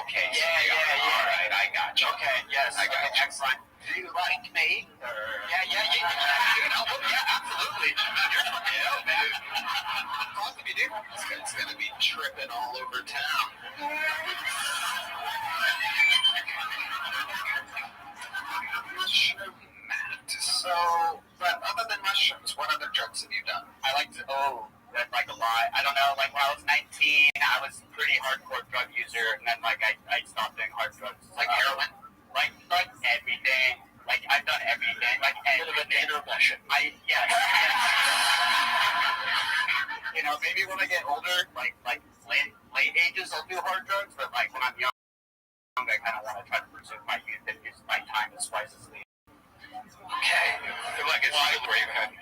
okay. Yeah. All right, I got you. Okay, yes. I got you. Excellent. Do you like me? Yeah. You know, yeah, absolutely. You're fucking hell, man. Talk to me, dude. This guy's gonna be tripping all over town. Mushroom Matt. So, but other than mushrooms, what other drugs have you done? I like to, that's like a lot. I don't know, like when I was 19, I was a pretty hardcore drug user, and then like I stopped doing hard drugs. Like heroin? Like everything. Like I've done everything. Like a bit of an intervention. Yes. You know, maybe when I get older, like late ages, I'll do hard drugs, but like when I'm young, I kind of want to try to preserve my youth and use my time as wisely. Okay, you're like a brave head.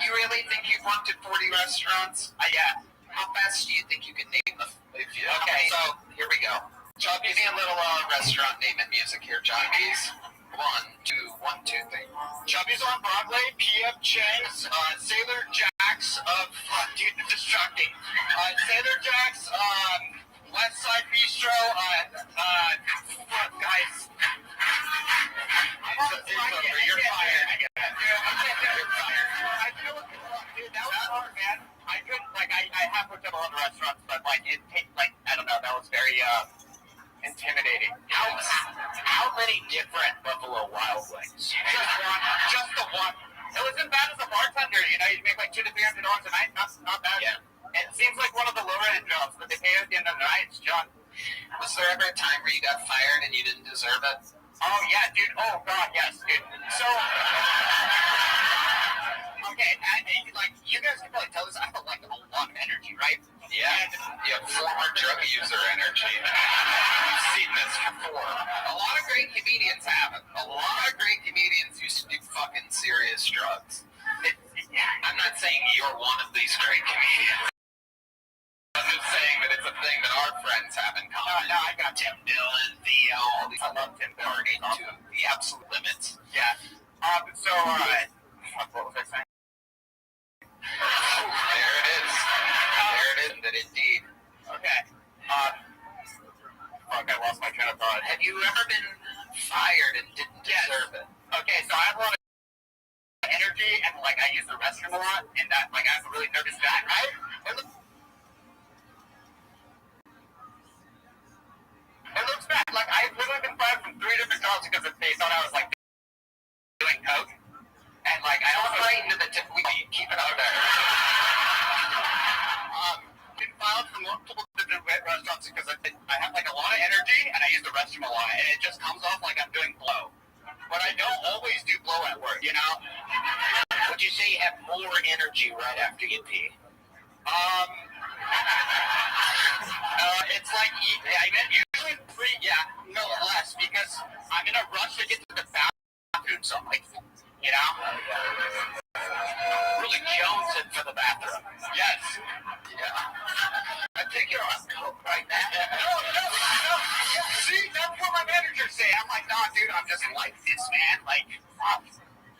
You really think you've worked at 40 restaurants? Yeah. How fast do you think you can name them? Okay, so here we go. John, give me a little restaurant name and music here, John. 1, 2, 1, 2, 3. Chubby's on Broadway, P.F. Chang's, Sailor Jack's, dude, distracting. Sailor Jack's, West Side Bistro, guys. You're fired. You're fired. I feel like, dude, that was hard, man. I couldn't, I have worked at a lot of restaurants, but, it takes, I don't know, that was very, intimidating. How many different Buffalo Wild Wings? Just the one. It wasn't bad as a bartender, you know, you make like $200 to $300 a night, not bad. Yeah. It seems like one of the lower-end jobs, but they pay at the end of the night, John. Was there ever a time where you got fired and you didn't deserve it? Oh, yeah, dude. Oh, God, yes, dude. So, okay, you guys can probably tell this, I have, a lot of energy, right? Yeah, you have former drug user energy. We've seen this before. A lot of great comedians have it. A lot of great comedians used to do fucking serious great comedians. I'm just saying that it's a thing that our friends have in common. No, I got Tim Dillon, Theo, all these. I love Tim Dillon. To the absolute limits. Yeah. What was I saying? There it is. There it is. That indeed. Okay. Fuck, I lost my train of thought. Have you ever been fired and didn't deserve it? Okay, so I have a lot of energy and like I use the restroom a lot, and that like I have a really nervous guy, right? It looks bad. Like I've literally been fired from 3 different jobs because they thought I was like doing coke, and like I also right into the tip. We keep it out there. Been filed from multiple different restaurants because I have like a lot of energy and I use the restroom a lot, and it just comes off like I'm doing blow. But I don't always do blow at work, you know. Would you say you have more energy right after you pee? It's like I mean, usually less because I'm in a rush to get to the bathroom. So I'm like, you know, really jonesing for the bathroom. Yes. Yeah. I think you're on coke right now. No. See, that's what my manager say. I'm like, nah, dude, I'm just like this, man. Like,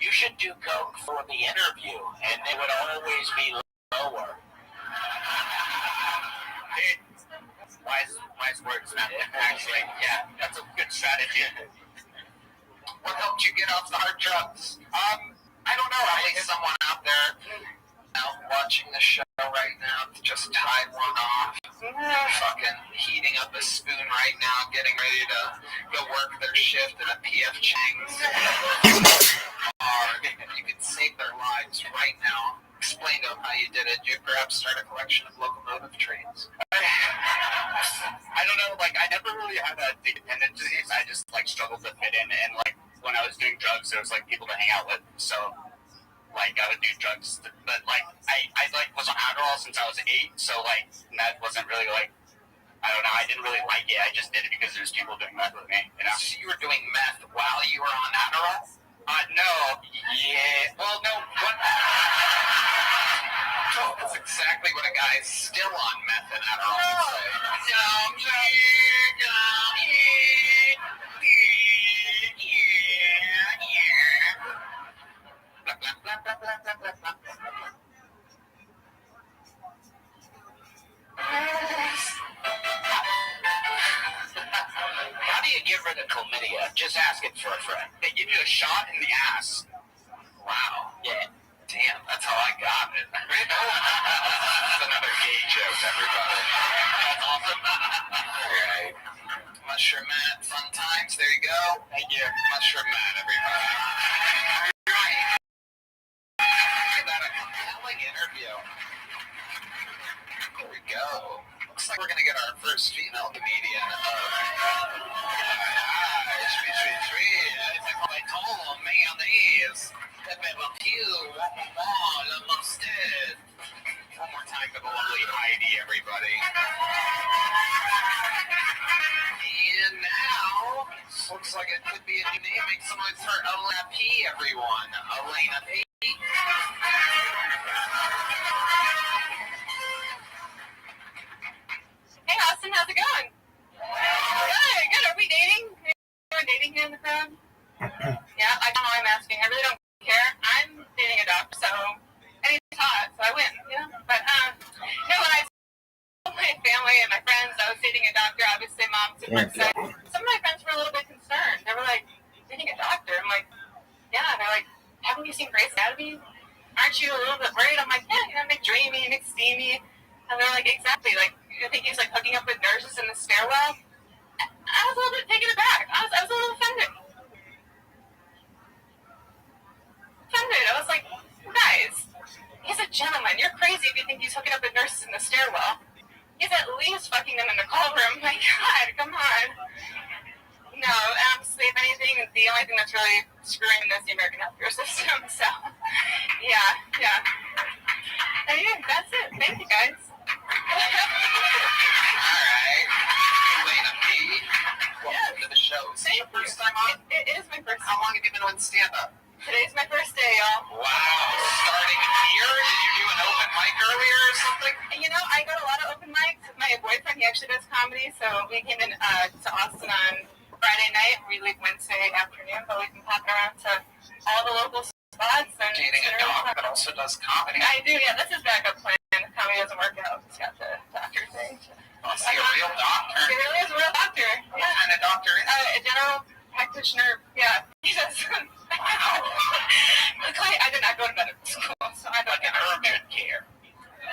you should do coke for the interview, and it would always be lower. Wise words, man. Actually, yeah, that's a good strategy. What helped you get off the hard drugs? I don't know. I think someone out there watching the show right now just tied one off. Fucking heating up a spoon right now, getting ready to go work their shift in a PF Chang's. You could save their lives right now. Explain to them how you did it. You perhaps start a collection of locomotive trains. I don't know, like I never really had a dependent disease. I just like struggled to fit in, and like when I was doing drugs, there was like people to hang out with. So like I would do drugs, but like I like was on Adderall since I was 8. So like that wasn't really like, I don't know. I didn't really like it. I just did it because there's people doing meth with me. You know? So you were doing meth while you were on Adderall? No. Yeah. Well, no. What? That's exactly what a guy is still on meth and Adderall would say. How do you get rid of chlamydia? Just ask it for a friend. They give you a shot in the ass. Wow. Yeah. Damn, that's how I got it. That's another gay joke, everybody. That's awesome. Alright. Mushroom Matt, fun times. There you go. Thank you. Mushroom Matt, everybody. Alright. Look at that, a compelling interview. There we go. Looks like we're going to get our first female comedian. I told them, man, these. One more time to the lovely Heidi, everybody. And now, looks like it could be a new name. Make some noise for Elena P, everyone. Elena P. Hey, Austin, how's it going? Good. Are we dating? Are we dating here in the crowd? Yeah, I don't know why I'm asking. I really don't care. I'm dating a doctor, so and he's hot, so I win, you know? But, no, when I told my family and my friends I was dating a doctor, obviously mom super excited. Some of my friends were a little bit concerned. They were like, dating a doctor? I'm like, yeah. And they're like, haven't you seen Grey's Anatomy? Aren't you a little bit worried? I'm like, yeah, you know, make dreamy, make steamy. And they're like, exactly. Like, I think he's like hooking up with nurses in the stairwell. I was a little bit taken aback. I was a little offended. I was like, guys, he's a gentleman. You're crazy if you think he's hooking up with nurses in the stairwell. He's at least fucking them in the call room. My God, come on. No, honestly, if anything, the only thing that's really screwing is the American healthcare system. So, yeah. Anyway, that's it. Thank you, guys. All right. Elena P. Welcome to the show. Is this your first time on? It is my first time. How long have you been on stand-up? Today's my first day, y'all. Wow. Starting here? Did you do an open mic earlier? or something? You know, I go to a lot of open mics. My boyfriend, he actually does comedy, so we came in to Austin on Friday night. We leave Wednesday afternoon, but we've been popping around to all the local spots. And Dating a dog that also does comedy? I do, yeah. That's his backup plan. Comedy doesn't work out. He's got the doctor thing. Is he a real doctor? He really is a real doctor. What kind of doctor is he? A general practitioner. Yeah. He does. Wow. Luckily, I did not go to medical school, so I don't Like an urgent care.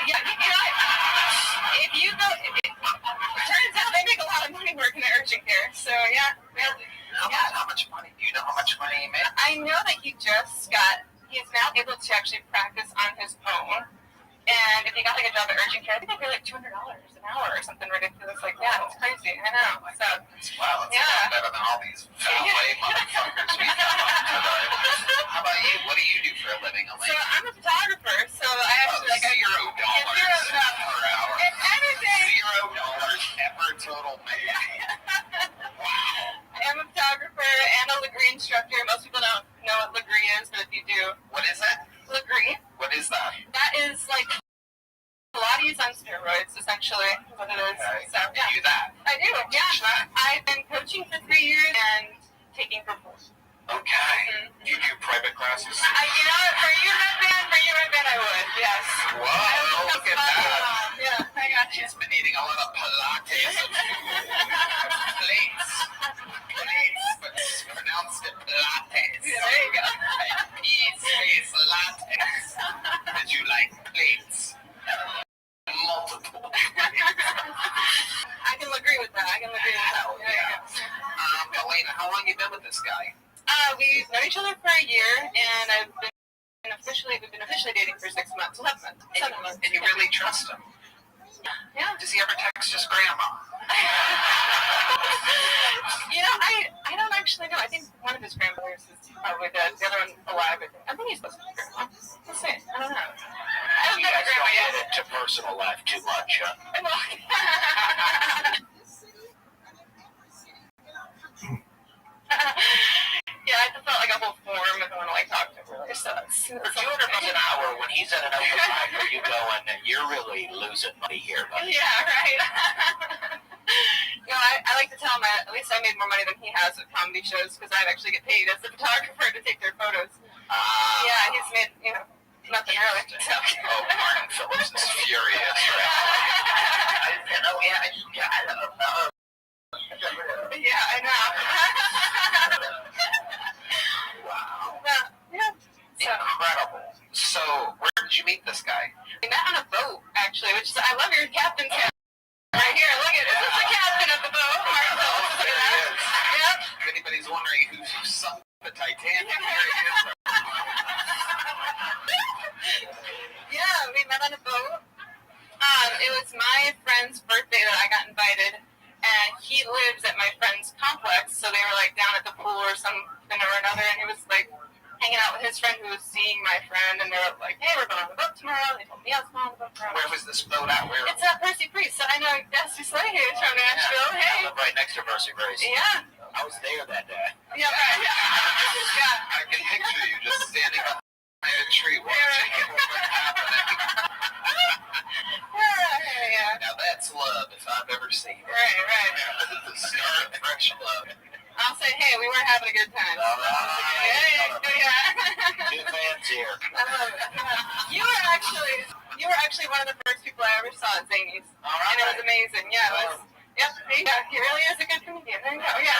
Yeah, you know, if you go, turns out they make a lot of money working at urgent care. So yeah, How much money? Do you know how much money he made? I know that he's now able to actually practice on his own. And if he got like a job at urgent care, I think they pay like $200 an hour or something ridiculous like that. It's crazy. I know. So Wow, that's a lot better than all these valet motherfuckers we got on today. How about you? What do you do for a living, So Elaine? I'm a photographer. So I actually like $0 per hour. If anything, $0 ever total made. Wow. I am a photographer and a Legree instructor. Most people don't know what Legree is, but if you do, What is that? Legree. What is that? That is like Pilates on steroids, essentially, is what it is. Okay. So, You do that. I do, yeah. Teach that. I've been coaching for 3 years and taking for 4. Okay. You do private classes? You know what? For you, Red Band, I would, yes. Whoa, look at that. Yeah, I got you. She's been eating a lot of Pilates and plates. Plates, but it's pronounced it Pilates. Yeah, there you go. Like P-space latex. Did you like plates? Multiple. I can agree with that. Hell There you go. Elena, how long you been with this guy? We've known each other for a year, and we've been officially dating for 6 months, 11 months, 7 months. And you really trust him? Yeah. Does he ever text his grandma? You know, I don't actually know. I think one of his grandmothers is probably dead. The other one alive. I think he's supposed to be grandma. We'll see. I don't know. I haven't met my grandma yet. Get into personal life too much, huh? Yeah, I just felt like a whole form and want to like talk to him really. So it's For $200 an hour, when he's at an open mic, are you going, you're really losing money here, buddy? yeah, right. You know, I like to tell him at least I made more money than he has at comedy shows because I actually get paid as a photographer to take their photos. Yeah, he's made, you know, nothing really. So. Oh, Martin Phillips is furious, right? Yeah, I know. Wow. Yeah. So Incredible. So, where did you meet this guy? we met on a boat, actually, which is, I love your captain's hat. Right here, look at it. This is the captain of the boat. Martin Phillips, look at that. Yep. If anybody's wondering who sunk the Titanic, here he is. Yeah, we met on a boat. It was my friend's birthday that I got invited, and he lives at my friend's complex, so they were like down at the pool or something or another, and he was like hanging out with his friend who was seeing my friend, and they were like, hey, we're going on the boat tomorrow. They told me I was going on the boat tomorrow. Where was this boat at? Where? It's Percy Priest, so I know Dusty Slay is from Nashville. I Hey. live right next to Percy Grace. Yeah. I was there that day. Yeah, right. Yeah. I can picture you just standing behind a tree watching what's happening. Yeah. Now that's love if I've ever seen it. Right. The start of fresh love. I'll say, hey, we weren't having a good time. Yeah. New fans here. I love it. Yeah. You were actually one of the first people I ever saw at Zany's. And it was amazing. Yeah, it was. Yep, yeah, he really is a good comedian. There you go. Yeah.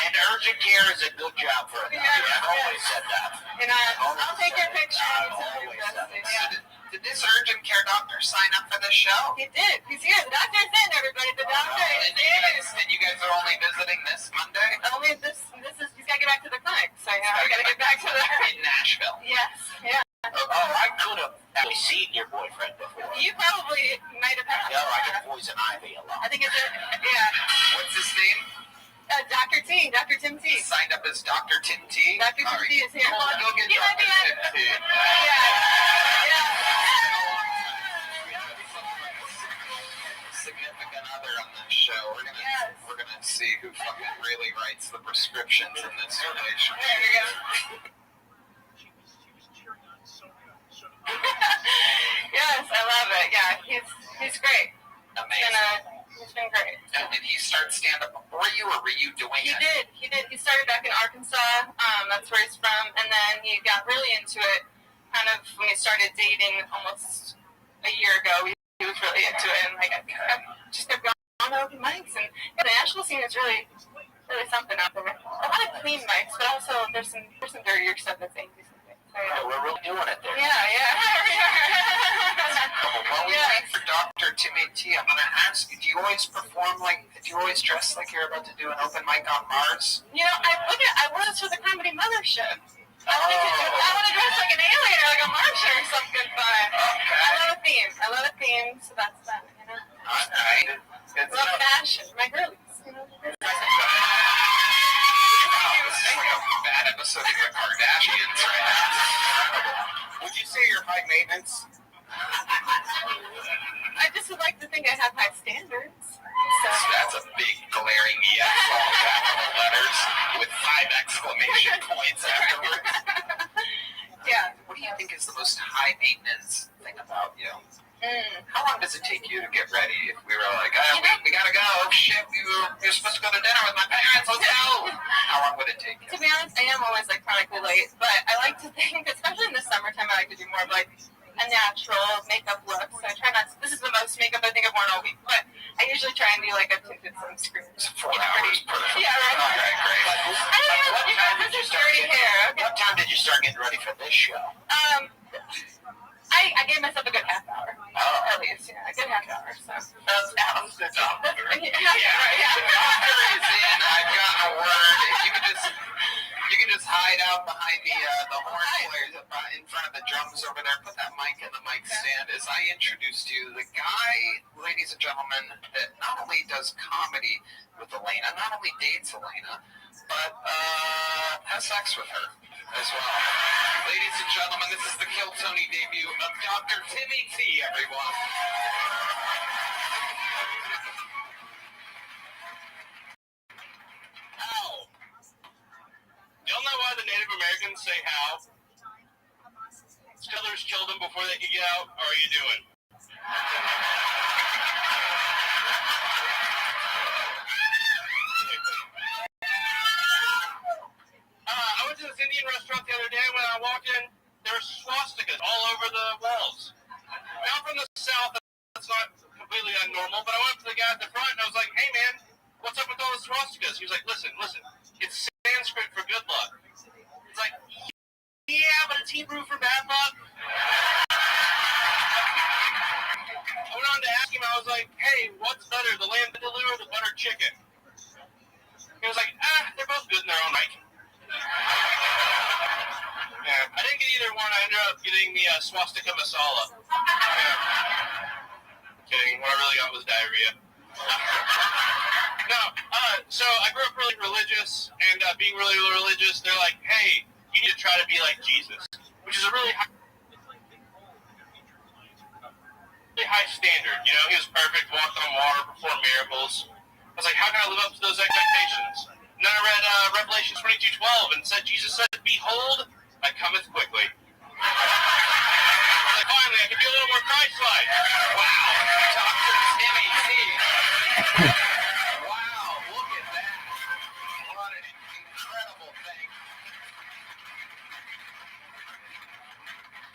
And urgent care is a good job for a doctor. I've always said that. And I'll take your picture. I've always said that. Did this urgent care doctor sign up for this show? He did. He's here. The doctor's in, everybody. The doctor is in. And you guys are only visiting this Monday? Only this is, he's got to get back to the clinic. So, yeah, I got to get back to the... In Nashville. Yes, yeah. Oh, I could have actually seen your boyfriend before. You probably might have had. No, I get poison ivy a lot. I think it's yeah. What's his name? Dr. T, Dr. Tim T. Signed up as Dr. Tim T. Dr. Tim T is here. Come on, go get He might Dr. be Tim T. Yeah. Significant other on this show. We're gonna see who fucking really writes the prescriptions in this relationship. There we go. Yeah, he's great. Amazing. He's been great. And did he start stand-up before you, or were you doing He it? did. He started back in Arkansas. That's where he's from. And then he got really into it kind of when we started dating almost a year ago. He was really into it. And like, I just kept going on open mics. And the Nashville scene is really something out there. A lot of clean mics, but also there's some dirtier stuff that's angry. Oh, we're really doing it there. Yeah. While we wait for Dr. Timmy T, I'm going to ask you, do you always dress like you're about to do an open mic on Mars? You know, I was for the Comedy Mothership. I want to dress like an alien or like a Martian or something, but I love a theme, so that's that, you know. Alright. I love fashion, my girlies, you know. This is like a bad episode of the Kardashians right now. Would you say you're high maintenance? I just would like to think I have high standards. So that's a big glaring yes, all capital letters with 5 exclamation points afterwards. Yeah. What do you think is the most high maintenance thing about you? How long does it take you to get ready? If we were like, we gotta go. Oh shit, you're supposed to go to dinner with my parents. Let's go. How long would it take you? To be honest, I am always like chronically late, but I like to think, especially in the summertime, I like to do more of like a natural makeup look. So I try not to, this is the most makeup I think I've worn all week, but I usually try and do like a tinted sunscreen. 4 hours per. Yeah, right. Okay, great. I don't know, you guys, this is dirty hair. Okay. What time did you start getting ready for this show? I gave myself a good half hour. At least, yeah, a good half hour. So. That's the doctor. Yeah. The doctor is in. I've got a word. You can just hide out behind the horn players in front of the drums over there. Put that mic in the mic stand. As I introduced you, the guy, ladies and gentlemen, that not only does comedy with Elena, not only dates Elena, but has sex with her as well. Ladies and gentlemen, this is the Kill Tony debut of Dr. Timmy T, everyone. How? Y'all know why the Native Americans say how? Settlers killed them before they could get out? How are you doing? I went to this Indian restaurant the other day. When I walked in, there were swastikas all over the walls. Now from the south, that's not completely abnormal, but I went up to the guy at the front and I was like, hey man, what's up with all the swastikas? He was like, listen, it's Sanskrit for good luck. He's like, yeah, but it's Hebrew for bad luck. I went on to ask him, I was like, hey, what's better, the lamb vindaloo or the buttered chicken? He was like, they're both good in their own right. Yeah, I didn't get either one. I ended up getting the swastika masala. Kidding. What I really got was diarrhea. No, so I grew up really religious, and being really religious, they're like, hey, you need to try to be like Jesus, which is a really high standard. You know, he was perfect, walked on water, performed miracles. I was like, how can I live up to those expectations? And then I read Revelation 22:12 and said, Jesus said, behold, I cometh quickly. Like, finally, I can be a little more Christ-like. Wow, Dr. Timmy T. Wow, look at that. What an incredible thing.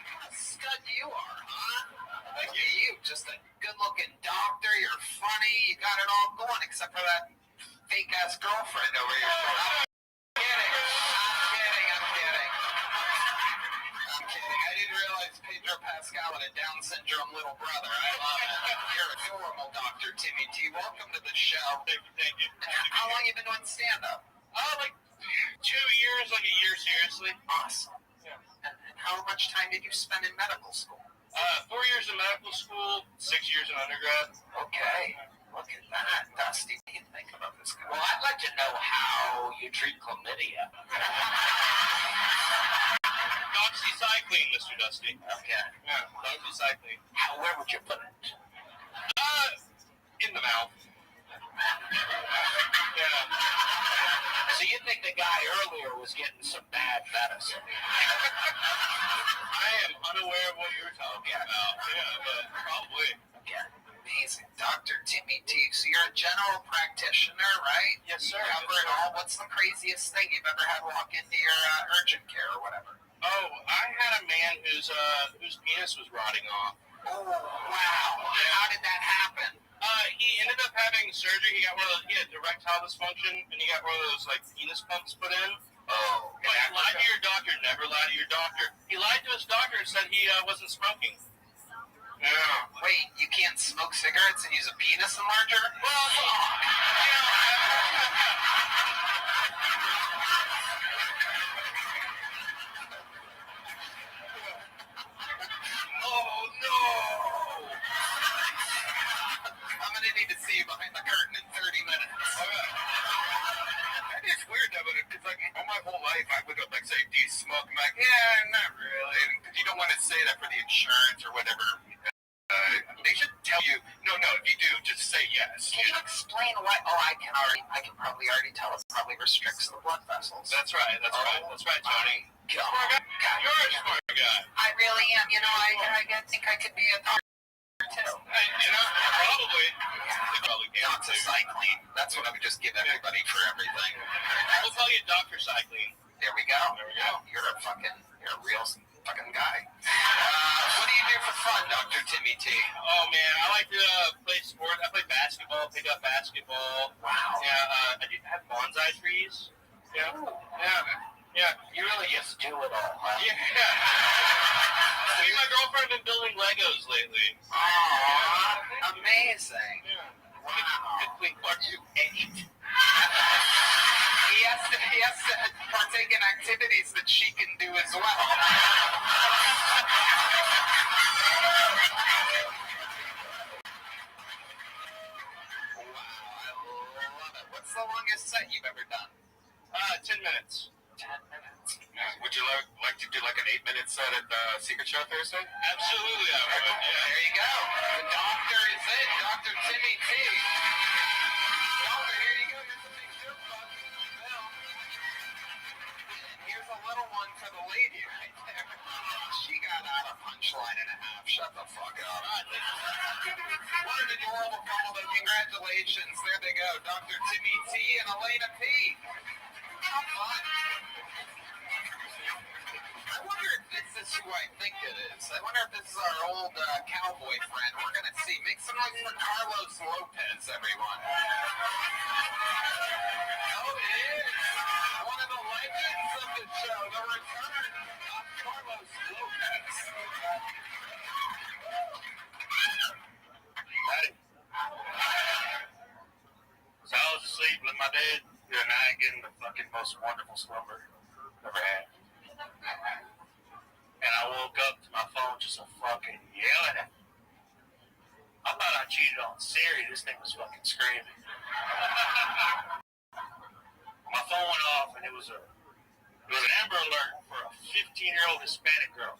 What a stud you are, huh? Look at you, just a good-looking doctor. You're funny. You got it all going, except for that fake-ass girlfriend over here. I'm kidding. I didn't realize Pedro Pascal had a Down syndrome little brother. I love it. You're adorable, Dr. Timmy T. Welcome to the show. Thank you. How long you been doing stand-up? Like 2 years, like a year, seriously. Awesome. Yeah. And how much time did you spend in medical school? 4 years in medical school, 6 years in undergrad. Okay. Look at that. Dusty, what do you think about this guy? Well, I'd like to know how you treat chlamydia. Doxycycline, Mr. Dusty. Okay. Yeah, doxycycline. Where would you put it? In the mouth. Yeah. So you think the guy earlier was getting some bad medicine? I am unaware of what you're talking about. Yeah, but probably. Again, amazing. Dr. Timmy T. So you're a general practitioner, right? Yes, sir. You cover it all. What's the craziest thing you've ever had walk into your urgent care or whatever? Oh, I had a man whose penis was rotting off. Oh, wow. How did that happen? He ended up having surgery. He had erectile dysfunction, and he got one of those like penis pumps put in. Oh, But lie to your doctor. Never lie to your doctor. He lied to his doctor and said he wasn't smoking. Yeah. Wait, you can't smoke cigarettes and use a penis enlarger? Well, Oh, no! I'm going to need to see you behind the curtain in 30 minutes. That is weird though, because like all my whole life I would like say, "Do you smoke?" I'm like, "Yeah, not really," because you don't want to say that for the insurance or whatever. They should tell you, no, if you do, just say yes. Can you explain why? Oh, I can probably already tell. It probably restricts the blood vessels. That's right, Tony. God. You're a smart guy. I really am. You know, I think I could be a doctor too. You know, probably. Doxycycline. That's what I would just give everybody for everything. We'll call you Dr. Cycling. There we go. You're a real fucking guy. What do you do for fun, Dr. Timmy T? Oh man, I like to play sports. I play basketball, pick up basketball. Wow. Yeah, I have bonsai trees. Yeah. You really just do it all, huh? Yeah. Me and my girlfriend have been building Legos lately. Aww, amazing. Yeah. Wow. Between parts you ate. He has to partake in activities that she can do as well. Wow, I love it. What's the longest set you've ever done? 10 minutes. 10 minutes. Would you like to do like an 8-minute set at the Secret Show Thursday? Absolutely, I would. Yeah. There you go. The doctor is in, Dr. Timmy T. Doctor, here you go. Here's a big joke bug. Bill. And here's a little one for the lady right there. She got out a punchline and a half. Shut the fuck up. What an adorable couple, but congratulations. There they go. Dr. Timmy T and Elena P. How fun. I wonder if this is who I think it is. I wonder if this is our old cowboy friend. We're going to see. Make some noise for Carlos Lopez, everyone. Oh, it is. One of the legends of the show. The return of Carlos Lopez. Daddy. So I was asleep with my dad the other night getting the fucking most wonderful slumber ever had. And I woke up to my phone just fucking yelling at me. I thought I cheated on Siri. This thing was fucking screaming. My phone went off and it was an Amber Alert for a 15-year-old Hispanic girl.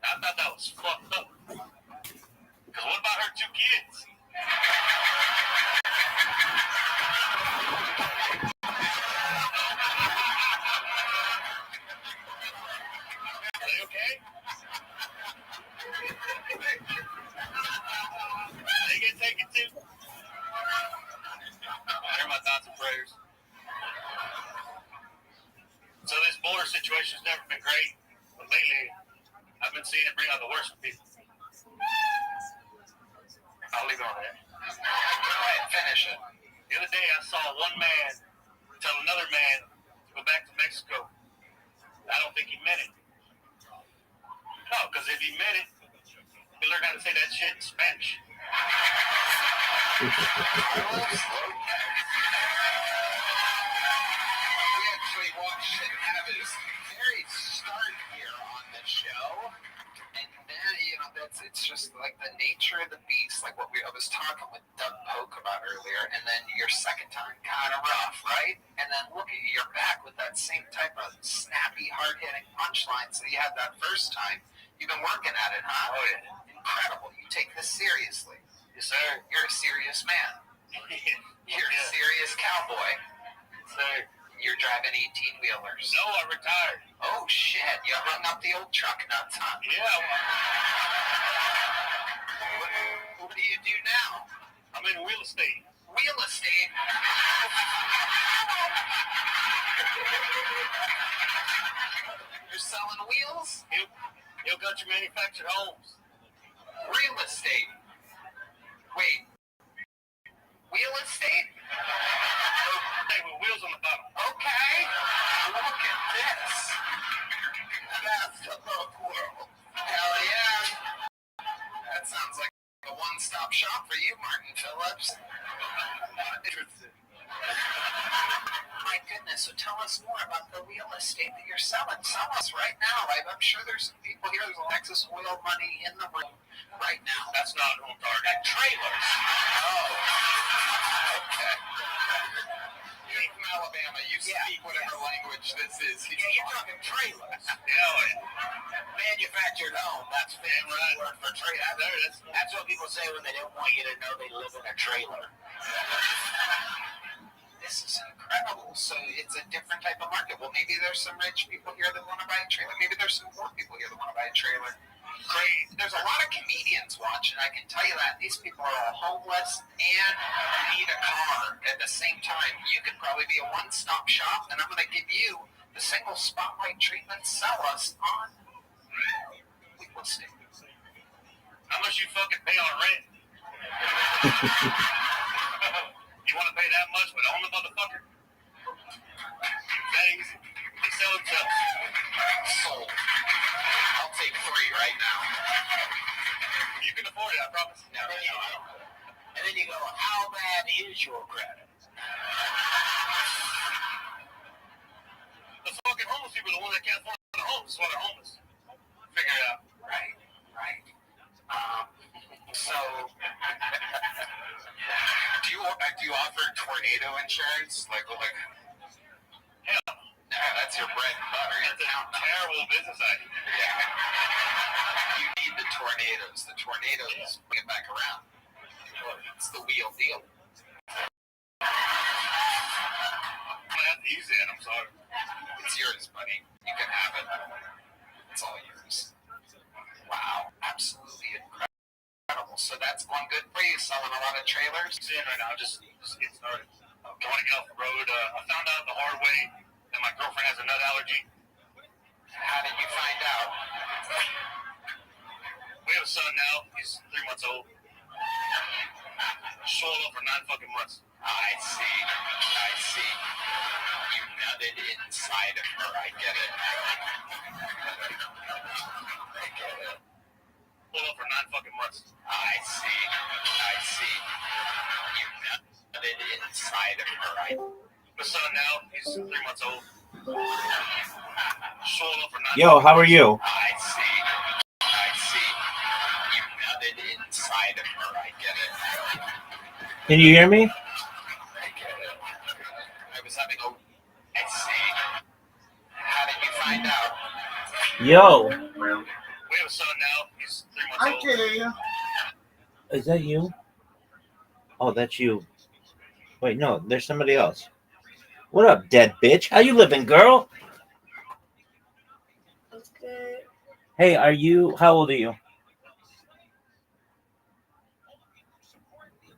I thought that was fucked up. Because what about her 2 kids? Are they okay? They get taken too? They're my thoughts and prayers. So this border situation's never been great, but lately I've been seeing it bring out the worst in people. I'll leave it on that. Go ahead, finish it. The other day I saw one man tell another man to go back to Mexico. I don't think he meant it. No, because if he meant it, he learned how to say that shit in Spanish. We actually watched him have his very start here on the show. And then, it's just like the nature of the beast, like what I was talking with Doug Polk about earlier. And then your second time, kind of rough, right? And then look at you, you're back with that same type of snappy, hard-hitting punchlines that you had that first time. You've been working at it, huh? Oh, yeah. Incredible. You take this seriously. Yes, sir. You're a serious man. You're a serious cowboy. sir. You're driving 18-wheelers. No, I retired. Oh, shit. You hung up the old truck nuts, huh? Yeah. What do you do now? I'm in real estate. Real estate? You're selling wheels? You'll got your manufactured homes. Real estate? Wait. Wheel estate? Hey, with wheels on the bottom. Okay. Look at this. That's the world. Hell yeah. That sounds like a one-stop shop for you, Martin Phillips. Interesting. My goodness, so tell us more about the real estate that you're selling. Sell us right now. I'm sure there's some people here, there's Alexis Oil money in the room right now. That's not who I'm targeting. Trailers. Oh. Okay. You're from Alabama. You speak whatever language this is. Yeah, you're talking trailers. Yeah, Manufactured home. That's fancy word for trailer. That's what people say when they don't want you to know they live in a trailer. This is incredible. So it's a different type of market. Well, maybe there's some rich people here that want to buy a trailer. Maybe there's some poor people here that want to buy a trailer. Great. There's a lot of comedians watching. I can tell you that. These people are all homeless and need a car at the same time. You could probably be a one-stop shop, and I'm going to give you the single spotlight treatment. Sell us on real estate. how much you fucking pay on rent? You want to pay that much but own the motherfucker? That easy. They sell themselves. Sold. I'll take 3 right now. You can afford it, I promise. No, and then you go, how bad is your credit? The fucking homeless people are the ones that can't afford the homes. That's why they're homeless. Figure it out. Right. So, do you offer tornado insurance? Like, Hell, no, that's your bread and butter. that's a terrible business idea. Yeah. You need the tornadoes. The tornadoes bring it back around. It's the wheel deal. I'm gonna have to use that, I'm sorry. It's yours, buddy. You can have it. It's all yours. Wow. Absolutely incredible. So that's going good for you, selling a lot of trailers? I'm in right now, just get started. I want to get off the road. I found out the hard way that my girlfriend has a nut allergy. How did you find out? We have a son now. He's 3 months old. Swole up for 9 fucking months. I see. You nutted inside of her. I get it. Swole up for 9 fucking months. I see. You nutted inside of her. The son now, he's 3 months old. Swole up for 9 Yo, how are you? I see. You nutted inside of her. I get it. Can you hear me? I get it. I was having a... I see. How did you find out? Yo, We have a son now. He's 3 months old. Okay. is that you? Oh, that's you. Wait, no, there's somebody else. What up, dead bitch? How you living, girl? That's good. Hey, how old are you?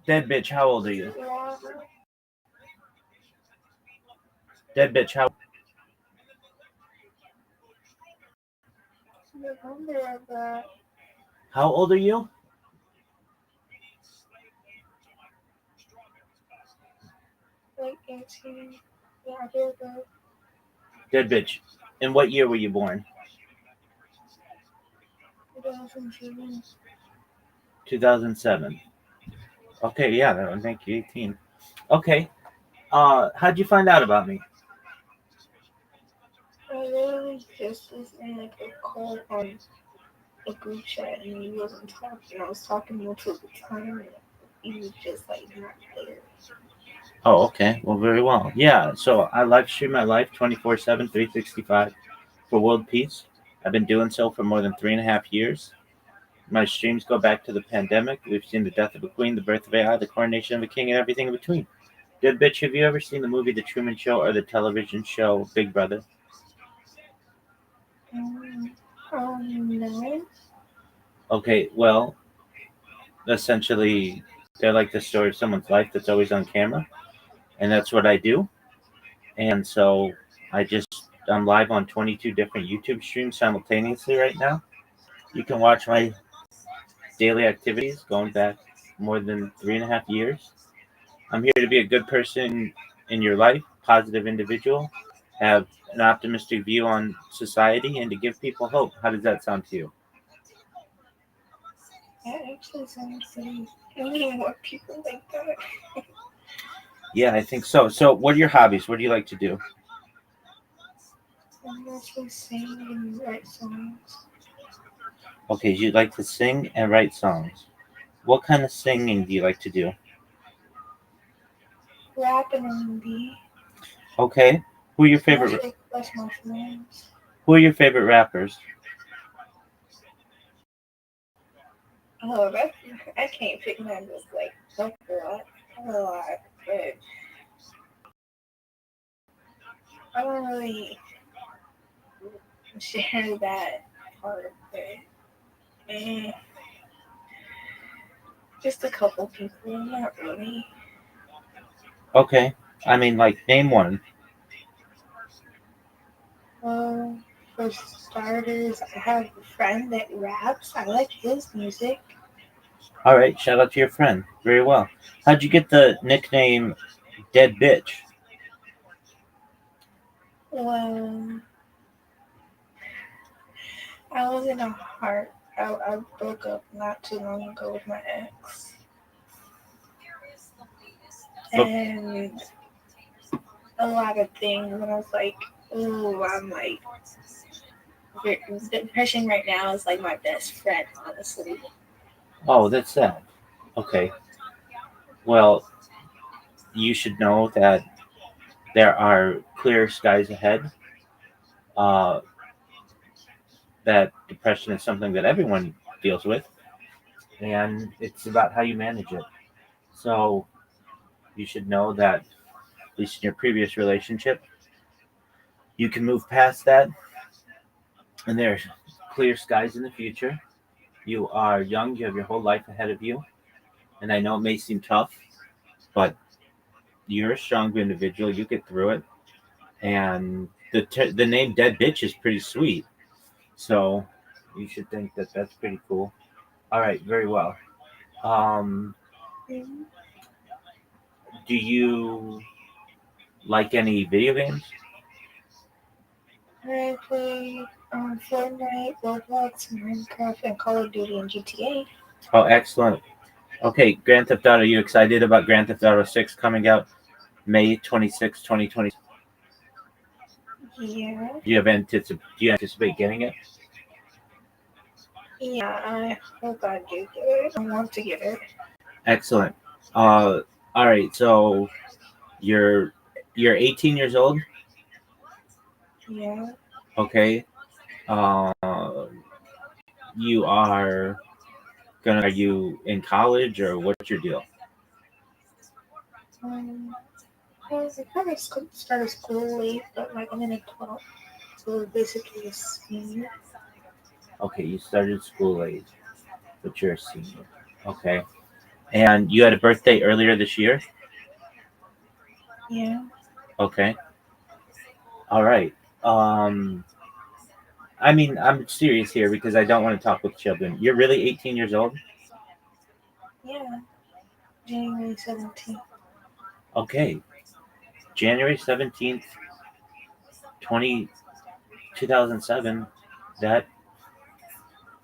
Dead bitch, how old are you? Yeah. Dead bitch, how? No wonder that. How old are you? Like 18. Yeah, I feel good. Dead bitch. In what year were you born? 2007. 2007. Okay, yeah, that would make you 18. Okay. How'd you find out about me? I literally just was in like a call on a group chat and he wasn't talking. I was talking most of the time and he was just like not there. Oh, okay. Well, very well. Yeah, so I live stream my life 24/7, 365 for world peace. I've been doing so for more than 3.5 years. My streams go back to the pandemic. We've seen the death of a queen, the birth of AI, the coronation of a king, and everything in between. Good bitch, have you ever seen the movie The Truman Show or the television show Big Brother? No. Okay, well, essentially, they're like the story of someone's life that's always on camera, and that's what I do. And so I'm live on 22 different YouTube streams simultaneously right now. You can watch my daily activities going back more than 3.5 years. I'm here to be a good person in your life, positive individual, have an optimistic view on society, and to give people hope. How does that sound to you? That actually sounds pretty. I need more people like that. Yeah, I think so. So, what are your hobbies? What do you like to do? I mostly sing and write songs. Okay, you like to sing and write songs. What kind of singing do you like to do? Rap and R&B. Okay, who are your favorite? Mostly plus my friends. Who are your favorite rappers? Oh, that I can't pick mine just like a lot. I have a lot, but I don't really share that part of it. And just a couple people, not really. Okay, I mean, like, name one. Well, for starters, I have a friend that raps. I like his music. All right, shout out to your friend. Very well. How'd you get the nickname Dead Bitch? Well, I was in a heart. I broke up not too long ago with my ex, Oh, and a lot of things. And I was like, "Ooh, I'm like depression right now is like my best friend, honestly." oh, that's sad. Okay, well, you should know that there are clear skies ahead. Uh, that depression is something that everyone deals with, and it's about how you manage it. So you should know that, at least in your previous relationship, you can move past that, and there's clear skies in the future. You are young, you have your whole life ahead of you, and I know it may seem tough, but you're a strong individual. You get through it, and the name Dead Bitch is pretty sweet. So you should think that that's pretty cool. All right, very well. Um, Mhm. do you like any video games? I play Fortnite, Roblox, Minecraft, and Call of Duty and GTA. Oh, excellent. Okay, Grand Theft Auto. Are you excited about Grand Theft Auto 6 coming out May 26, 2020? Yeah, Do you anticipate getting it? yeah, I hope I do get it. I want to get it. Excellent. All right. So you're you're 18 years old. Yeah, Okay. Uh, you are you in college or what's your deal? um, well, I kind of started school late, but like I'm in a 12, so basically a senior. Okay, you started school late, but you're a senior. Okay. And you had a birthday earlier this year? Yeah, Okay. All right. Um, I mean, I'm serious here because I don't want to talk with children. You're really 18 years old? yeah, January 17th. Okay. January 17th, 2007. That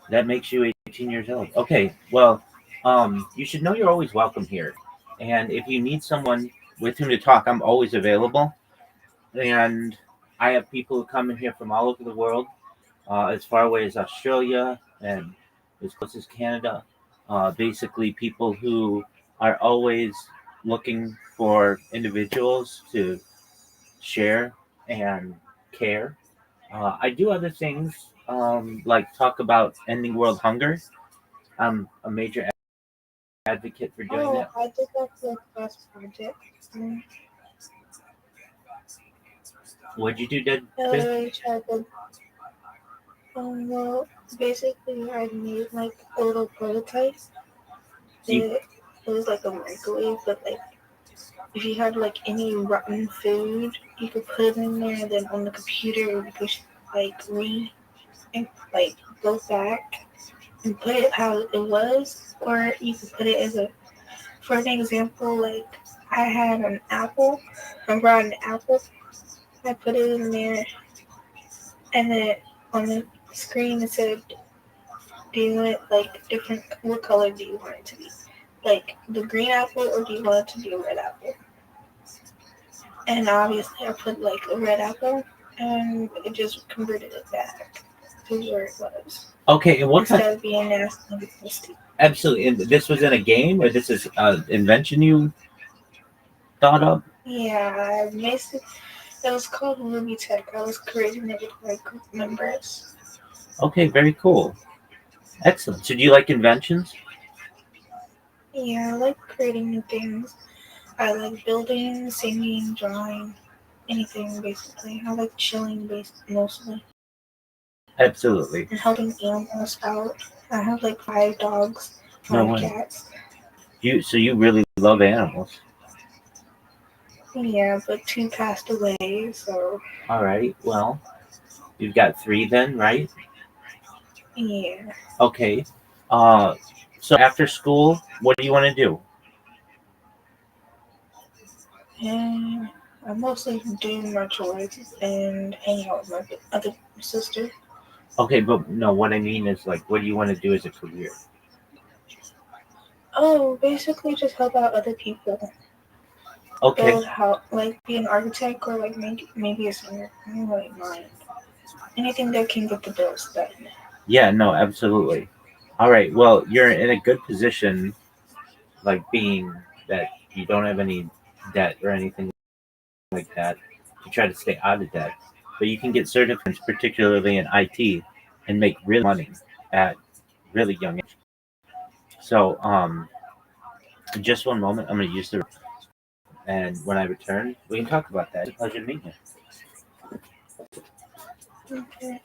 that makes you 18 years old. Okay. Well, you should know you're always welcome here. And if you need someone with whom to talk, I'm always available. And I have people who come in here from all over the world, as far away as Australia and as close as Canada. Basically, people who are always looking for individuals to share and care. I do other things, like talk about ending world hunger. I'm a major advocate for doing that? I did that for the class project. Um, What'd you do, Dead I Bitch? literally tried to. Well, basically, I made like a little prototype. It was like a microwave, but like if you had like any rotten food, you could put it in there. And then on the computer, you could like like go back and put it how it was, or you could put it as a. For an example, like I had an apple, I brought an apple. I put it in there, and then on the screen it said, "Do you want it like different? What color do you want it to be? Like the green apple, or do you want it to be a red apple?" And obviously, I put like a red apple, and it just converted it back to where it was. Okay, and what Instead kind? of being nasty and tasty. Absolutely. And this was in a game, or this is invention you thought of? Yeah, basically, it was called Ruby Tech. I was creating it with my group members. Okay, very cool. Excellent. So do you like inventions? Yeah, I like creating new things. I like building, singing, drawing, anything basically. I like chilling mostly Absolutely. and helping animals out. I have like 5 dogs, No 5 way. cats. You really love animals. Yeah, but 2 passed away, so All right. Well, you've got 3 then, right? yeah. Okay. Uh, so after school, what do you want to do? And I'm mostly doing martial arts and hanging out with my other sister. Okay, but no, what I mean is like, what do you want to do as a career? Oh, basically just help out other people. Okay. Build how like be an architect or like maybe a singer. I don't really mind. Anything that can get the bills done. Yeah. No. Absolutely. All right. Well, you're in a good position, like being that you don't have any debt or anything like that, to try to stay out of debt. But you can get certificates, particularly in IT, and make real money at really young age. So, in just one moment, I'm going to use the and when I return, we can talk about that. It's a pleasure to meet you. Okay.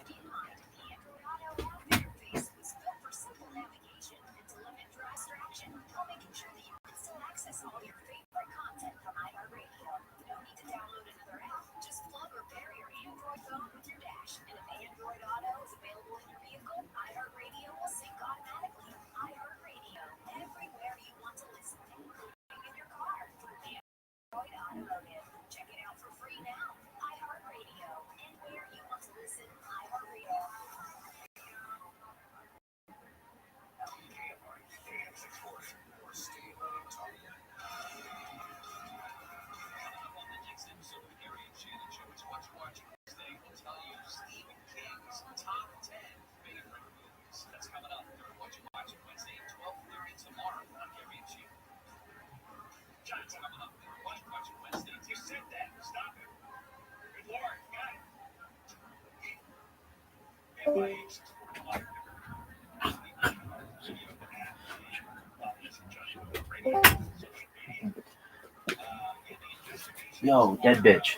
Yo, dead bitch.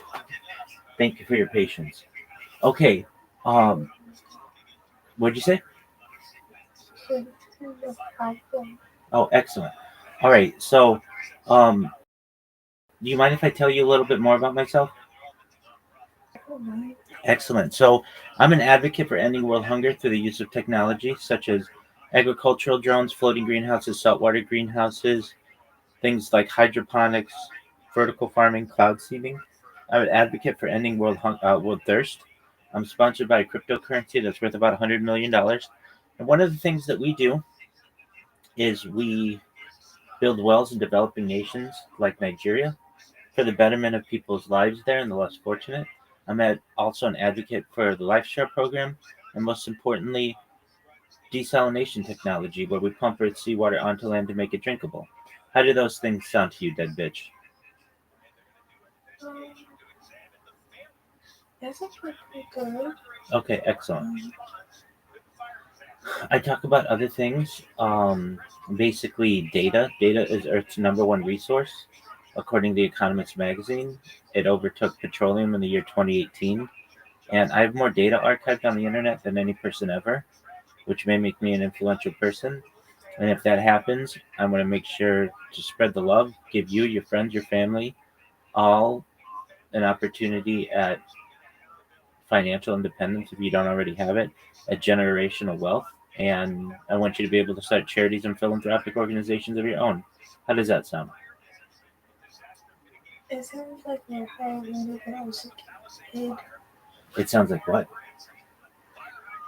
Thank you for your patience. Okay. Um, what'd you say? So, the problem. Oh, excellent. All right. So, um, do you mind if I tell you a little bit more about myself? Excellent. So, I'm an advocate for ending world hunger through the use of technology such as agricultural drones, floating greenhouses, saltwater greenhouses, things like hydroponics, vertical farming, cloud seeding. I would advocate for ending world thirst. I'm sponsored by a cryptocurrency that's worth about $100 million. And one of the things that we do is we build wells in developing nations like Nigeria for the betterment of people's lives there and the less fortunate. Also an advocate for the LifeShare program, and most importantly, desalination technology, where we pump Earth's seawater onto land to make it drinkable. How do those things sound to you, dead bitch? Um, that's actually pretty good. Okay, excellent. I talk about other things. Basically, data. Data is Earth's number one resource. According to The Economist magazine, it overtook petroleum in the year 2018. And I have more data archived on the internet than any person ever, which may make me an influential person. And if that happens, I'm going to make sure to spread the love, give you, your friends, your family, all an opportunity at financial independence if you don't already have it, at generational wealth. And I want you to be able to start charities and philanthropic organizations of your own. How does that sound? It sounds like my heart when I was a kid. It sounds like what?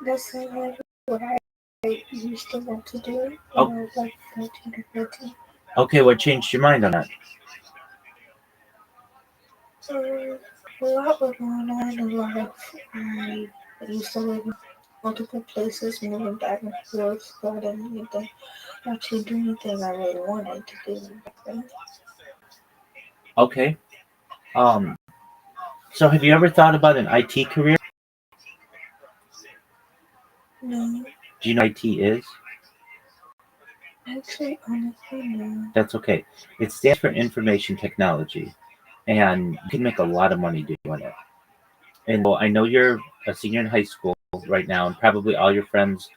That sounds like what I used to want to do Oh, when I was like 13 or 14. okay, what changed your mind on that? A lot was going on in life. I used to live in multiple places, moving back and forth, so I didn't need to actually do anything I really wanted to do back then. Okay. Um, so have you ever thought about an IT career? No, Do you know what IT is? actually, honestly, no. That's okay. It stands for information technology, and you can make a lot of money doing it. And so I know you're a senior in high school right now, and probably all your friends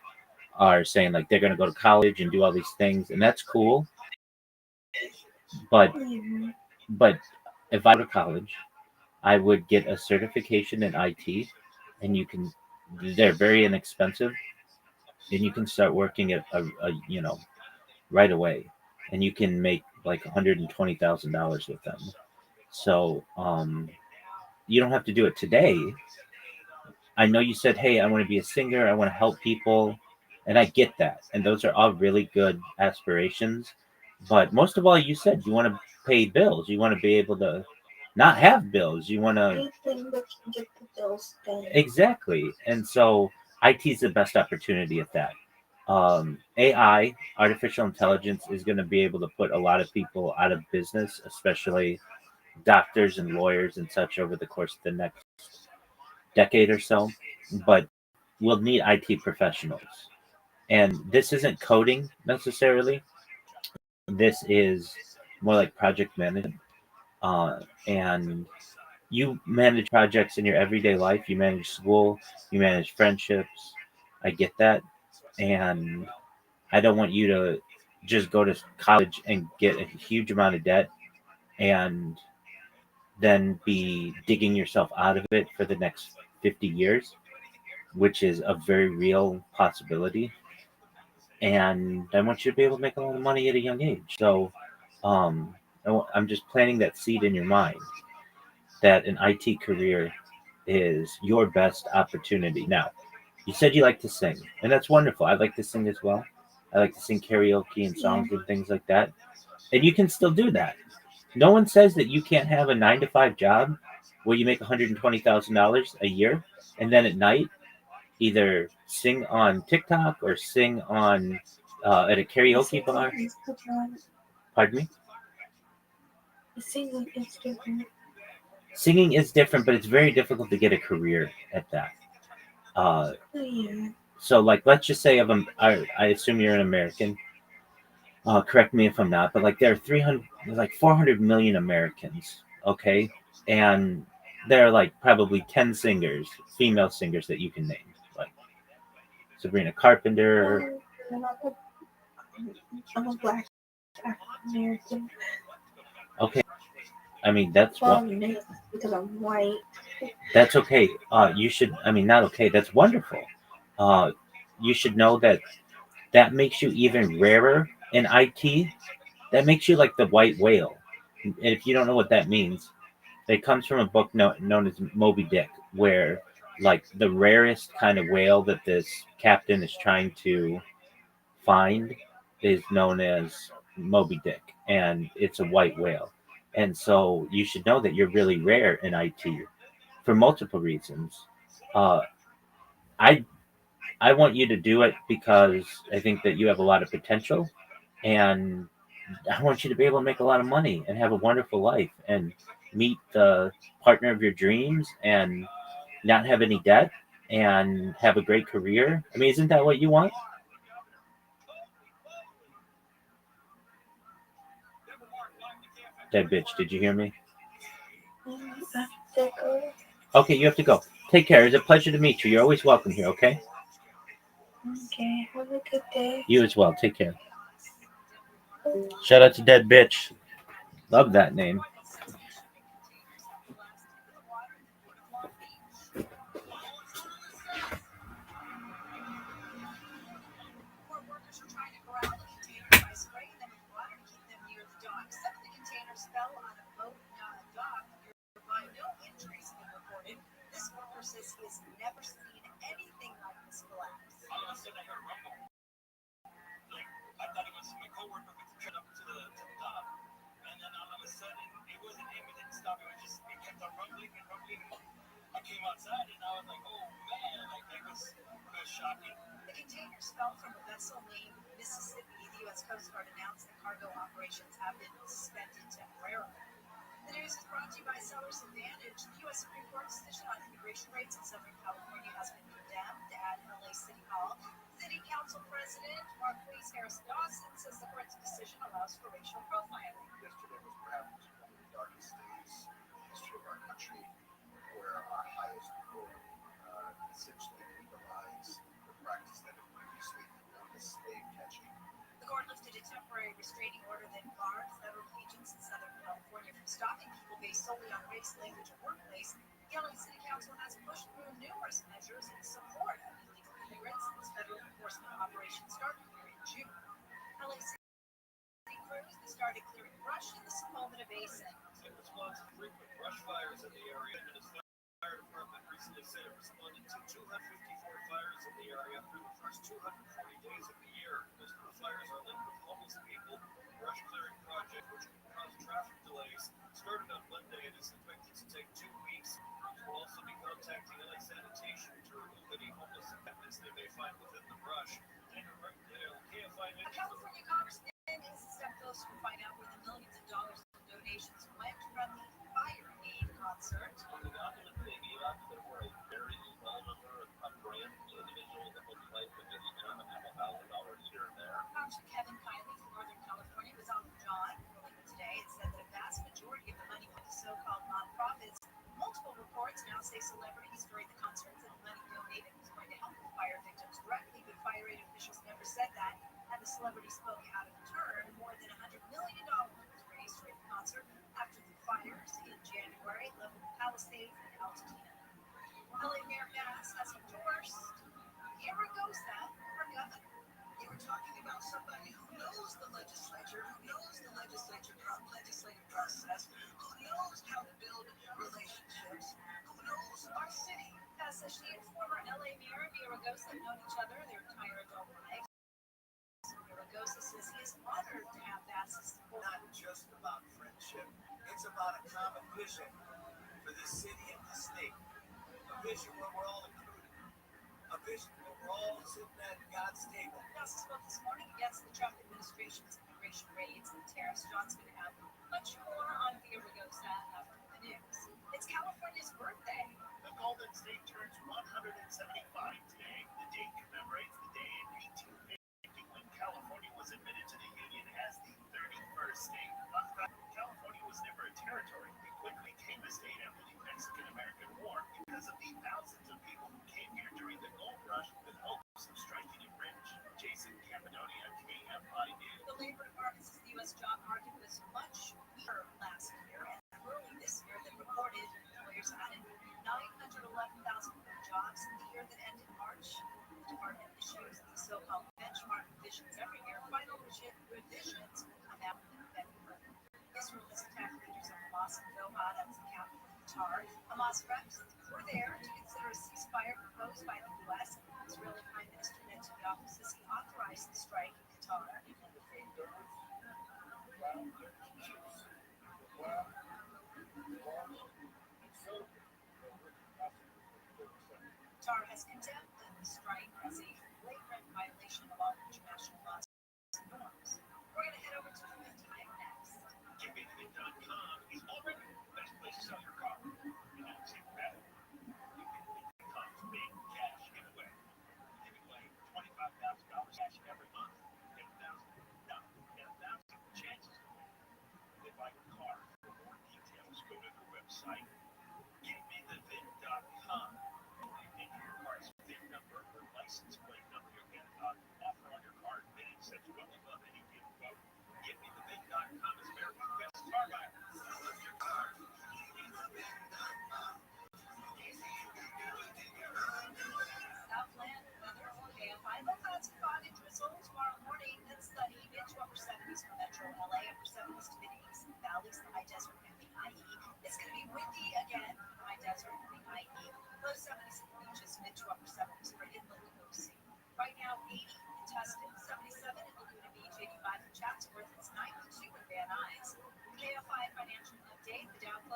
are saying like they're going to go to college and do all these things, and that's cool. But Yeah. but if I go to college, I would get a certification in IT, and you can. They're very inexpensive, and you can start working at a right away, and you can make like $120,000 with them. So you don't have to do it today. I know you said, "Hey, I want to be a singer. I want to help people," and I get that, and those are all really good aspirations. But most of all, you said you want to pay bills. You want to be able to not have bills. You want to Anything that can get the bills done. exactly, and so IT is the best opportunity at that. AI, artificial intelligence, is going to be able to put a lot of people out of business, especially doctors and lawyers and such over the course of the next decade or so. But we'll need IT professionals. And this isn't coding necessarily, this is more like project management. And you manage projects in your everyday life, you manage school, you manage friendships. I get that. And I don't want you to just go to college and get a huge amount of debt and then be digging yourself out of it for the next 50 years, which is a very real possibility. And I want you to be able to make a lot of money at a young age. So um, I'm just planting that seed in your mind that an IT career is your best opportunity. Now, you said you like to sing, and that's wonderful. I like to sing as well. I like to sing karaoke and Yeah. songs and things like that. And you can still do that. No one says that you can't have a 9 to 5 job where you make $120,000 a year, and then at night either sing on TikTok or sing on at a karaoke bar. Singing is different. Pardon me. Singing is different. Singing is different, but it's very difficult to get a career at that. Uh, Oh, yeah. so, like, let's just say I assume you're an American. Correct me if I'm not, but like there are 300, like 400 million Americans. Okay, and there are like probably 10 singers, female singers that you can name, like Sabrina Carpenter. I'm not a, I'm a black African American. Okay, I mean that's Well, what I'm mixed because I'm white. that's okay. You should. I mean, not okay. That's wonderful. Uh, you should know that that makes you even rarer in IT. That makes you like the white whale. And if you don't know what that means, it comes from a book known as Moby Dick, where like the rarest kind of whale that this captain is trying to find is known as Moby Dick, and it's a white whale. And so you should know that you're really rare in IT for multiple reasons. Uh, I I want you to do it because I think that you have a lot of potential, and I want you to be able to make a lot of money and have a wonderful life and meet the partner of your dreams and not have any debt and have a great career? I mean, isn't that what you want? Dead bitch, did you hear me? Okay, you have to go. Take care. It's a pleasure to meet you. You're always welcome here, okay? Okay, have a good day. You as well. Take care. Shout out to Dead Bitch. Love that name. More workers are trying to corral the containers by spraying them with water to keep them near the dock. Some of the containers fell on a boat dock nearby. No injuries have been reported. This worker says he has never seen anything like this collapse. All of a sudden, I heard a rumble. Like, I thought it was my coworker with the tread up to the top. And then all of a sudden, it wasn't him. It didn't stop. It kept on rumbling and rumbling. I came outside and I was like, oh man, like that was shocking. The containers fell from a vessel named Mississippi. The U.S. Coast Guard announced that cargo operations have been suspended temporarily. The news is brought to you by Sellers Advantage. The U.S. Supreme Court decision on immigration rates in Southern California has been condemned at LA City Hall. City Council President Marquise Harris Dawson says the court's decision allows for racial profiling. Yesterday was perhaps one of the darkest days in the history of our country, where our highest court essentially legalized the practice that had previously been known as slave catching. The court lifted a temporary restraining order that barred federal agents in Southern California from stopping people based solely on race, language, or workplace. The LA City Council has pushed through numerous measures in support of illegal immigrants since federal enforcement operations started here in June. LA City crews that started clearing brush in the Sepulveda Basin. In response to frequent brush fires in the area, the fire department recently said it responded to 254 fires in the area through the first 240 days of the year. Most of the fires are linked with homeless people. The brush clearing project, which will cause traffic delays, started on Monday and is expected to take 2 weeks. Crews will also be contacting LA Sanitation to remove any homeless encampments they may find within the brush. A California congressman is a step closer to find out where the millions of dollars in donations went from the Fire Aid concert. Congressman Kevin Kiley from Northern California was on John earlier today and said that a vast majority of the money went to so-called nonprofits. Multiple reports now say celebrities during the concert said the money donated was going to help the fire victims directly, but Fire Aid officials never said that, and the celebrity spoke out of turn. More than $100 million was raised during the concert after the fires in January leveled Palisades and Altadena. LA Mayor Bass has endorsed Iragosa for governor. You were talking about somebody who knows the legislature legislative process, who knows how to build relationships, who knows our city. Bass says she and former LA Mayor Iragosa have known each other their entire adult lives. Iragosa says he is honored to have Bass's support. Not just about friendship, it's about a common vision for this city and this state. A vision where we're all included. A vision where we're all sitting at God's table. Bass spoke this morning against the Trump administration's immigration raids and tariffs. John's going to have much more on Iragosa after the news. It's California's birthday. The Golden State turns 175 today. The date commemorates the day in 1850 when California was admitted to the Union as the 31st state. California was never a territory. It quickly became a state after the Mexican-American War because of the thousands of people who came here during the gold rush with hopes of striking it rich. Jason Cappadonia, KFI News. The Labor Department says the U.S. job market was much weaker last year and early this year than reported. Employers added 911,000 more jobs in the year that ended March. The department issues the so-called benchmark revisions every year. Final revisions come out in February. Israel has attacked leaders of Hamas and Doha, that's the capital of Qatar. Hamas reps were there to consider a ceasefire proposed by the U.S. Israeli Prime Minister Netanyahu says he authorized the strike in Qatar. Qatar has condemned the strike as a flagrant violation of all international laws and norms. We're going to head over to the Fifth Time next. GetBigFit.com is already the best place to sell your car. You know, it's even better. You can become big cash.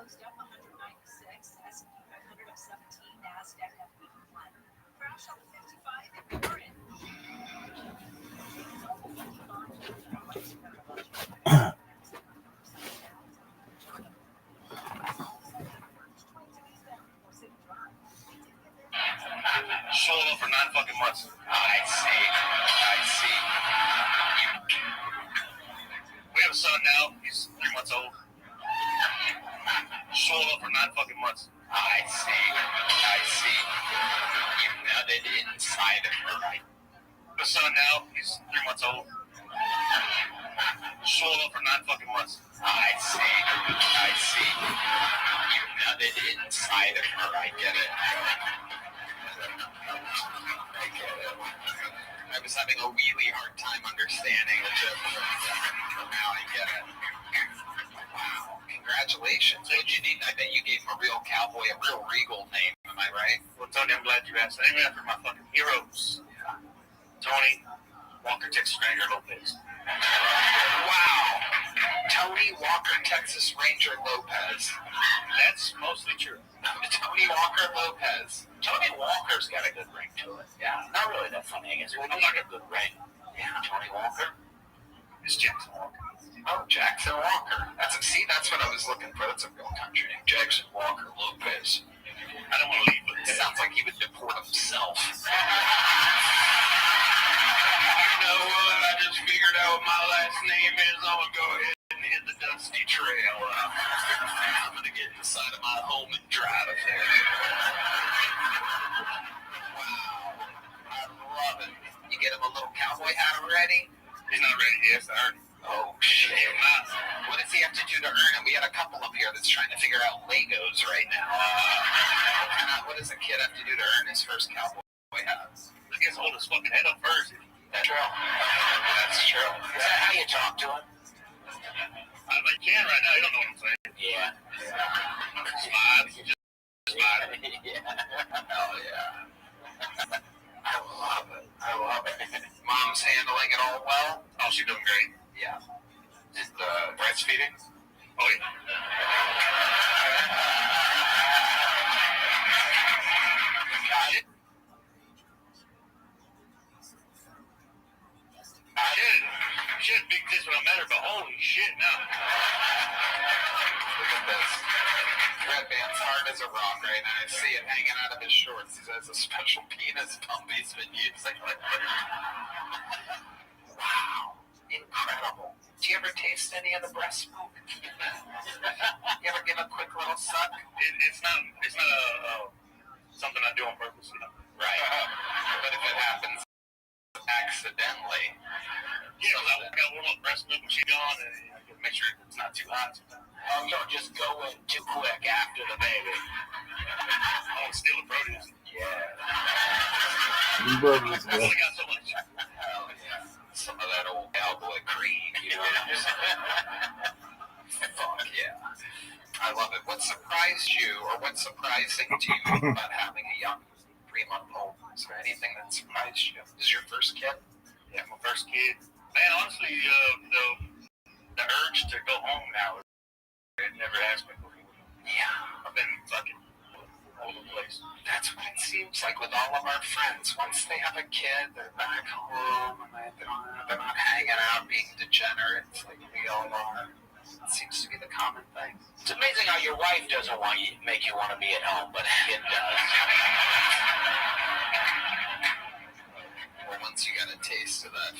closed up 196, S&P 500 up 17, Nasdaq up 81. Crash up 55 in Warren. Sold up for 9 fucking months. I see. We have a son now. He's 3 months old. Sold up for 9 fucking months. I see. You nutted inside of her. We have a son now. He's 3 months old. Sold up for 9 fucking months. I see. You nutted inside of her. I get it. I was having a really hard time understanding it. Now I get it. Wow. Congratulations. What did you need? I bet you gave him a real cowboy, a real regal name. Am I right? Well, Tony, I'm glad you asked. I named it after my fucking heroes. Tony, Walker, Texas Ranger, Lopez. Wow. Tony Walker, Texas Ranger Lopez. That's mostly true. Tony Walker Lopez. Tony Walker's got a good ring to it. Yeah. Not really that funny, I guess. Well, not a good ring. Yeah. Tony Walker. It's Jackson Walker. Oh, Jackson Walker. That's what I was looking for. That's a real country name. Jackson Walker Lopez. I don't want to leave, but It sounds like he would deport himself. you know what? I just figured out what my last name is. I'm going to go ahead and hit the dusty trail. I'm going to get inside of my home and drive it there. Wow. I love it. You get him a little cowboy hat already? He's not ready. He has to earn it. Oh, shit. What does he have to do to earn it? We had a couple up here that's trying to figure out Legos right now. What does a kid have to do to earn his first cowboy hat? I guess hold his fucking head up first. That's true. That's true. Is that how you talk to him? I can right now. You don't know what I'm saying. Yeah. Slide. Just slide. Yeah. Hell yeah. I love it. Mom's handling it all well? Oh, she's doing great. Yeah. Is the breastfeeding? Oh, yeah. She had big tits when I met her, but holy shit, no. Look at this. Red Band's hard as a rock right now. I see it hanging out of his shorts. He has a special penis pump he's been using. Wow. Incredible. Do you ever taste any of the breast milk? You ever give a quick little suck? It's not something I do on purpose, you know. Right. But if it happens accidentally, You know, I walk out with my breast milk when she's gone, and I make sure it's not too hot. you don't just go in too quick after the baby. I want to steal the produce. Yeah. I only got so much. Hell yeah. Some of that old cowboy cream, you know. Fuck yeah. I love it. What surprised you, or what's surprising to you about having a young 3-month-old? Is there anything that surprised you? This is your first kid? Yeah, my first kid. Man, honestly, the urge to go home now, it never has been before. Yeah. I've been fucking all over the place. That's what it seems like with all of our friends. Once they have a kid, they're back home, and they're not hanging out being degenerates like we all are. It seems to be the common thing. It's amazing how your wife doesn't make you want to be at home, but it does. Well, once you got a taste of that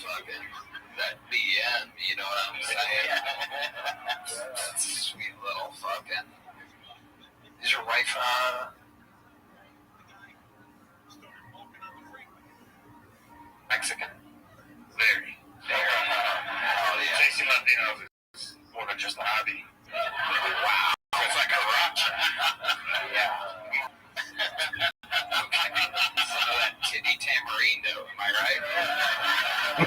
BM, you know what I'm saying? That's sweet little fucking. Is your wife, Mexican? Very. Hell yeah. Chasing Latinos is more than just a hobby. Wow. It's like a rock. Yeah. Some of that titty tamarindo, am I right?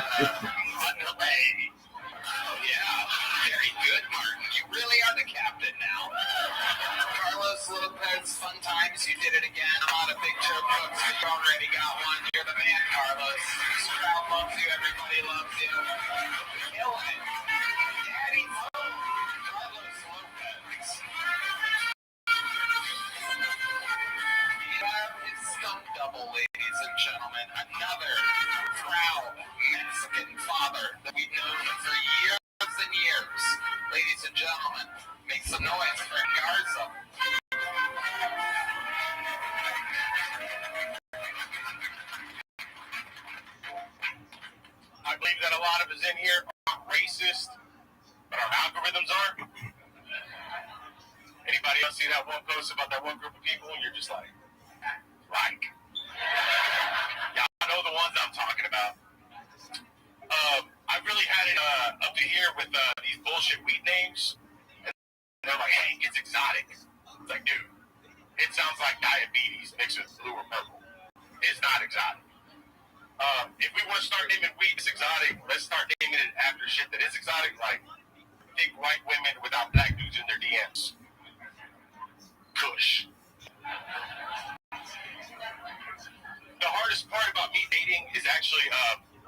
On the way. Oh, yeah. Very good, Martin. You really are the captain now. Carlos Lopez, fun times. You did it again. A lot of big toe cooks. You already got one. You're the man, Carlos. This crowd loves you. Everybody loves you. Killing it. Daddy. Carlos Lopez. ladies and gentlemen. Make some noise for Garza. I believe that a lot of us in here are racist, but our algorithms aren't. Anybody else see that one post about that one group of people? And you're just like. Y'all know the ones I'm talking about. I really had it up to here with these bullshit weed names. And they're like, hey, it's exotic. It's like, dude, it sounds like diabetes mixed with blue or purple. It's not exotic. If we want to start naming weed as exotic, let's start naming it after shit that is exotic, like thick white women without black dudes in their DMs. Kush. The hardest part about me dating is actually,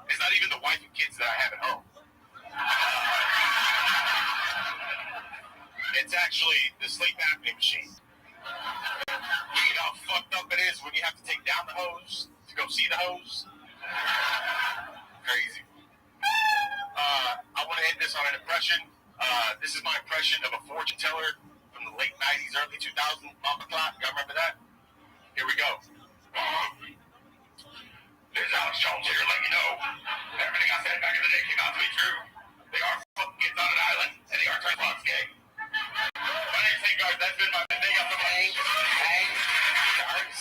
it's not even the wife and kids that I have at home. It's actually the sleep apnea machine. You know how fucked up it is when you have to take down the hose to go see the hose? Crazy. I want to end this on an impression. This is my impression of a fortune teller from the late 90s, early 2000s. Mama Clock, y'all remember that? Here we go. There's Alex Jones here, let you know. Everything I said back in the day came out to be true. They are fucking kids on an island, and they are trans gay. My name's Hey Guard, that's been my thing up the Hey Guards.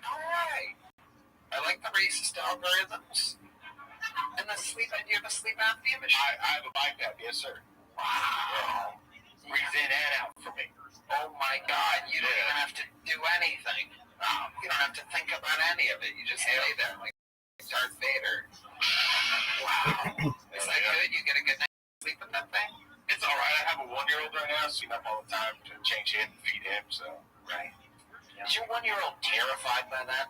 Alright. I like the racist algorithms. And the sleep apnea machine. I have a BiPAP, yes sir. Wow. Breathes in and out for me. Oh my God, you don't even have to do anything. You don't have to think about any of it. You just lay there like Darth Vader. Wow. Is that good? You get a good night's sleep with that thing? It's alright. I have a 1-year-old right now, so I'm up all the time to change him and feed him, so. Right. Is your 1-year-old terrified by that?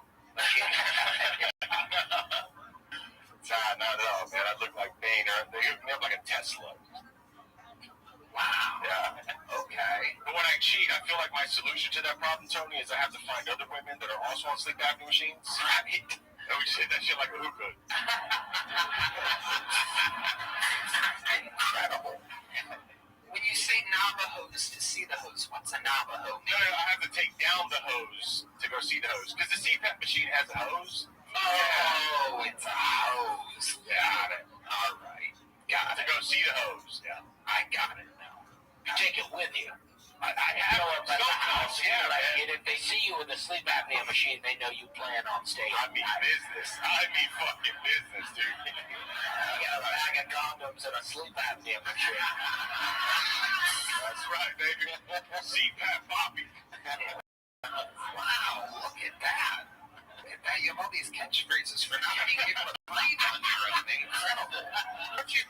Not at all, man. I look like Bane, or they hook me up like a Tesla. Wow. Yeah. Okay. But when I cheat, I feel like my solution to that problem, Tony, is I have to find other women that are also on sleep apnea machines. Right. Oh shit, that shit like a hookah. Incredible. When you say Navajos to see the hose, what's a Navajo mean? No, I have to take down the hose to go see the hose. Because the CPAP machine has a hose. Oh, it's a hose. Got it. All right. Got To it. go see the hose. Yeah. I got it now. You take it with you. I have Show up at the house. Yeah, Like, man. and if they see you with a sleep apnea machine, they know you plan on staying. I mean business. I mean fucking business, dude. You got a bag of condoms and a sleep apnea machine. That's right, baby. CPAP Bobby. Wow, look at that. Look at that. You have all these catchphrases for not being able to breathe on your own. Incredible. Don't you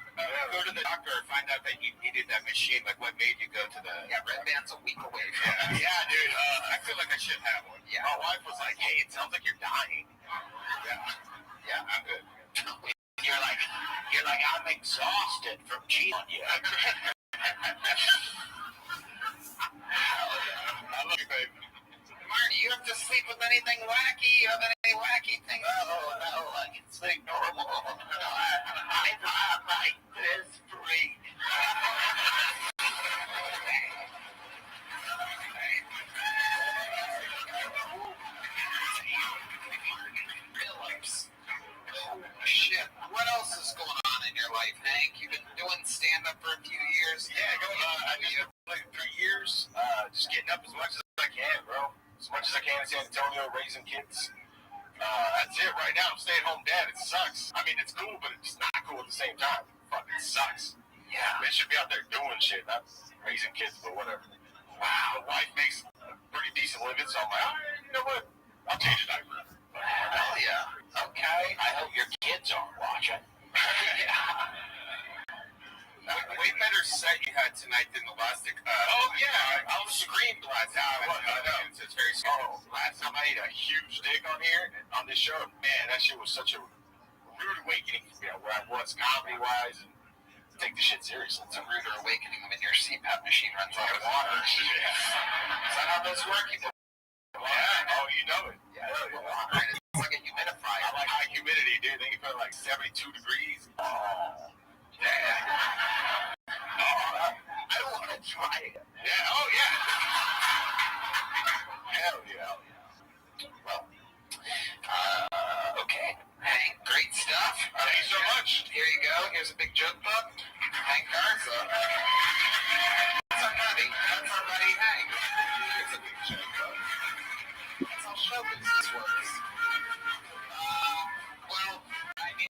go to the doctor and find out that you needed that machine? Like, what made you go to the... Yeah, Red Band's a week away from Yeah, dude. I feel like I should have one. Yeah. My wife was like, hey, it sounds like you're dying. Yeah, I'm good. You're like, I'm exhausted from cheating on you. Hell yeah. I love you, baby. Marty, you have to sleep with anything wacky? You have any wacky things? Oh, no, I can sleep normal. I like this freak. Real life. Oh, shit. What else is going on in your life, Hank? You've been doing stand-up for a few years. Yeah, I just played 3 years. Just getting up as much as I can, bro. As much as I can in San Antonio, raising kids. That's it. Right now, I'm stay-at-home dad. It sucks. I mean, it's cool, but it's not cool at the same time. Fuck, it sucks. Yeah. They should be out there doing shit, not raising kids, but whatever. Wow, the wife makes a pretty decent living, so I'm like, all right, you know what? I'll change the diaper. Hell yeah. Okay. I hope your kids aren't watching. Way better set you had tonight than the last. Oh yeah, I was screamed last time. I know. It's very small. Last time I ate a huge dick on here on this show. Man, that shit was such a rude awakening for me. Where I was comedy wise and take the shit seriously. It's a ruder awakening when your CPAP machine runs out of water. Is that how those work? You Yeah. Oh, you know it. Yeah, it's like a humidifier. I like high humidity, dude. Then you put like 72 degrees. Oh, Yeah. much. Here you go. Here's a big joke book. Hank Garza. That's our buddy. That's our buddy Hank. It's a big joke book. That's how show business works. Well, I mean,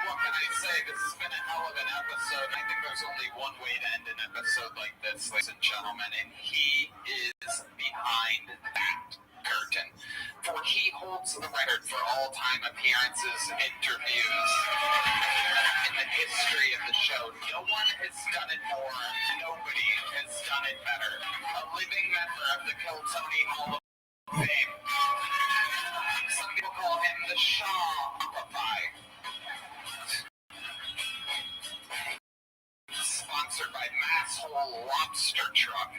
what can I say? This has been a hell of an episode. I think there's only one way to end an episode like this, ladies and gentlemen, and he is behind that curtain. For he holds the record for all-time appearances, interviews in the history of the show. No one has done it more. Nobody has done it better. A living member of the Kill Tony Hall of Fame. Some people call him the Shaw-ified. Sponsored by Masshole Lobster Truck.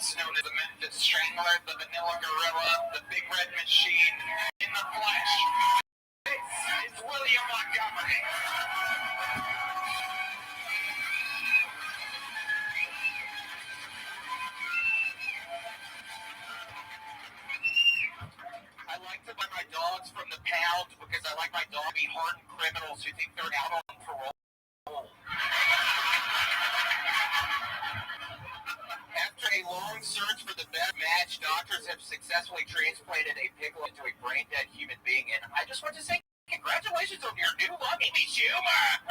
It's known as the Memphis Strangler, the Vanilla Gorilla, the Big Red Machine, in the flesh. This is William Montgomery. I like to buy my dogs from the pound because I like my dog to be hardened criminals who think they're out on parole. After a long search for the best match, doctors have successfully transplanted a pickle into a brain-dead human being, and I just want to say congratulations on your new lung, Amy Schumer!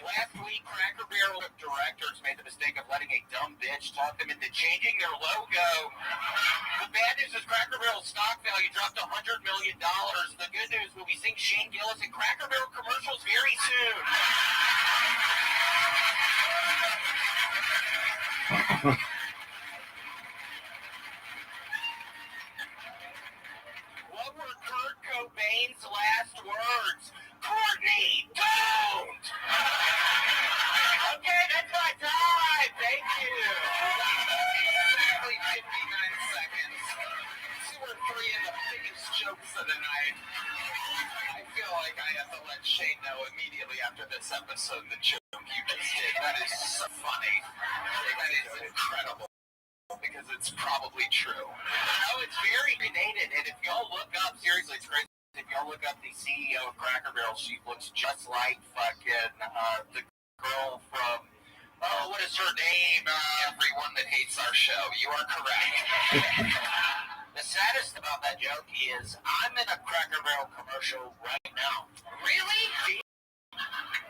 Last week, Cracker Barrel directors made the mistake of letting a dumb bitch talk them into changing their logo. The bad news is Cracker Barrel's stock value dropped $100 million. The good news, we'll be seeing Shane Gillis in Cracker Barrel commercials very soon. What were Kurt Cobain's last words? Courtney, don't! Okay, that's my time. Thank you. Exactly 59 seconds. 2 or 3 of the biggest jokes of the night. I feel like I have to let Shane know immediately after this episode the joke you just did. That is so funny. That is incredible. Because it's probably true. No, it's very related, and if y'all look up, seriously, it's crazy. If y'all look up the CEO of Cracker Barrel, she looks just like fucking the girl from, what is her name? Everyone that hates our show. You are correct. The saddest about that joke is I'm in a Cracker Barrel commercial right now. Really?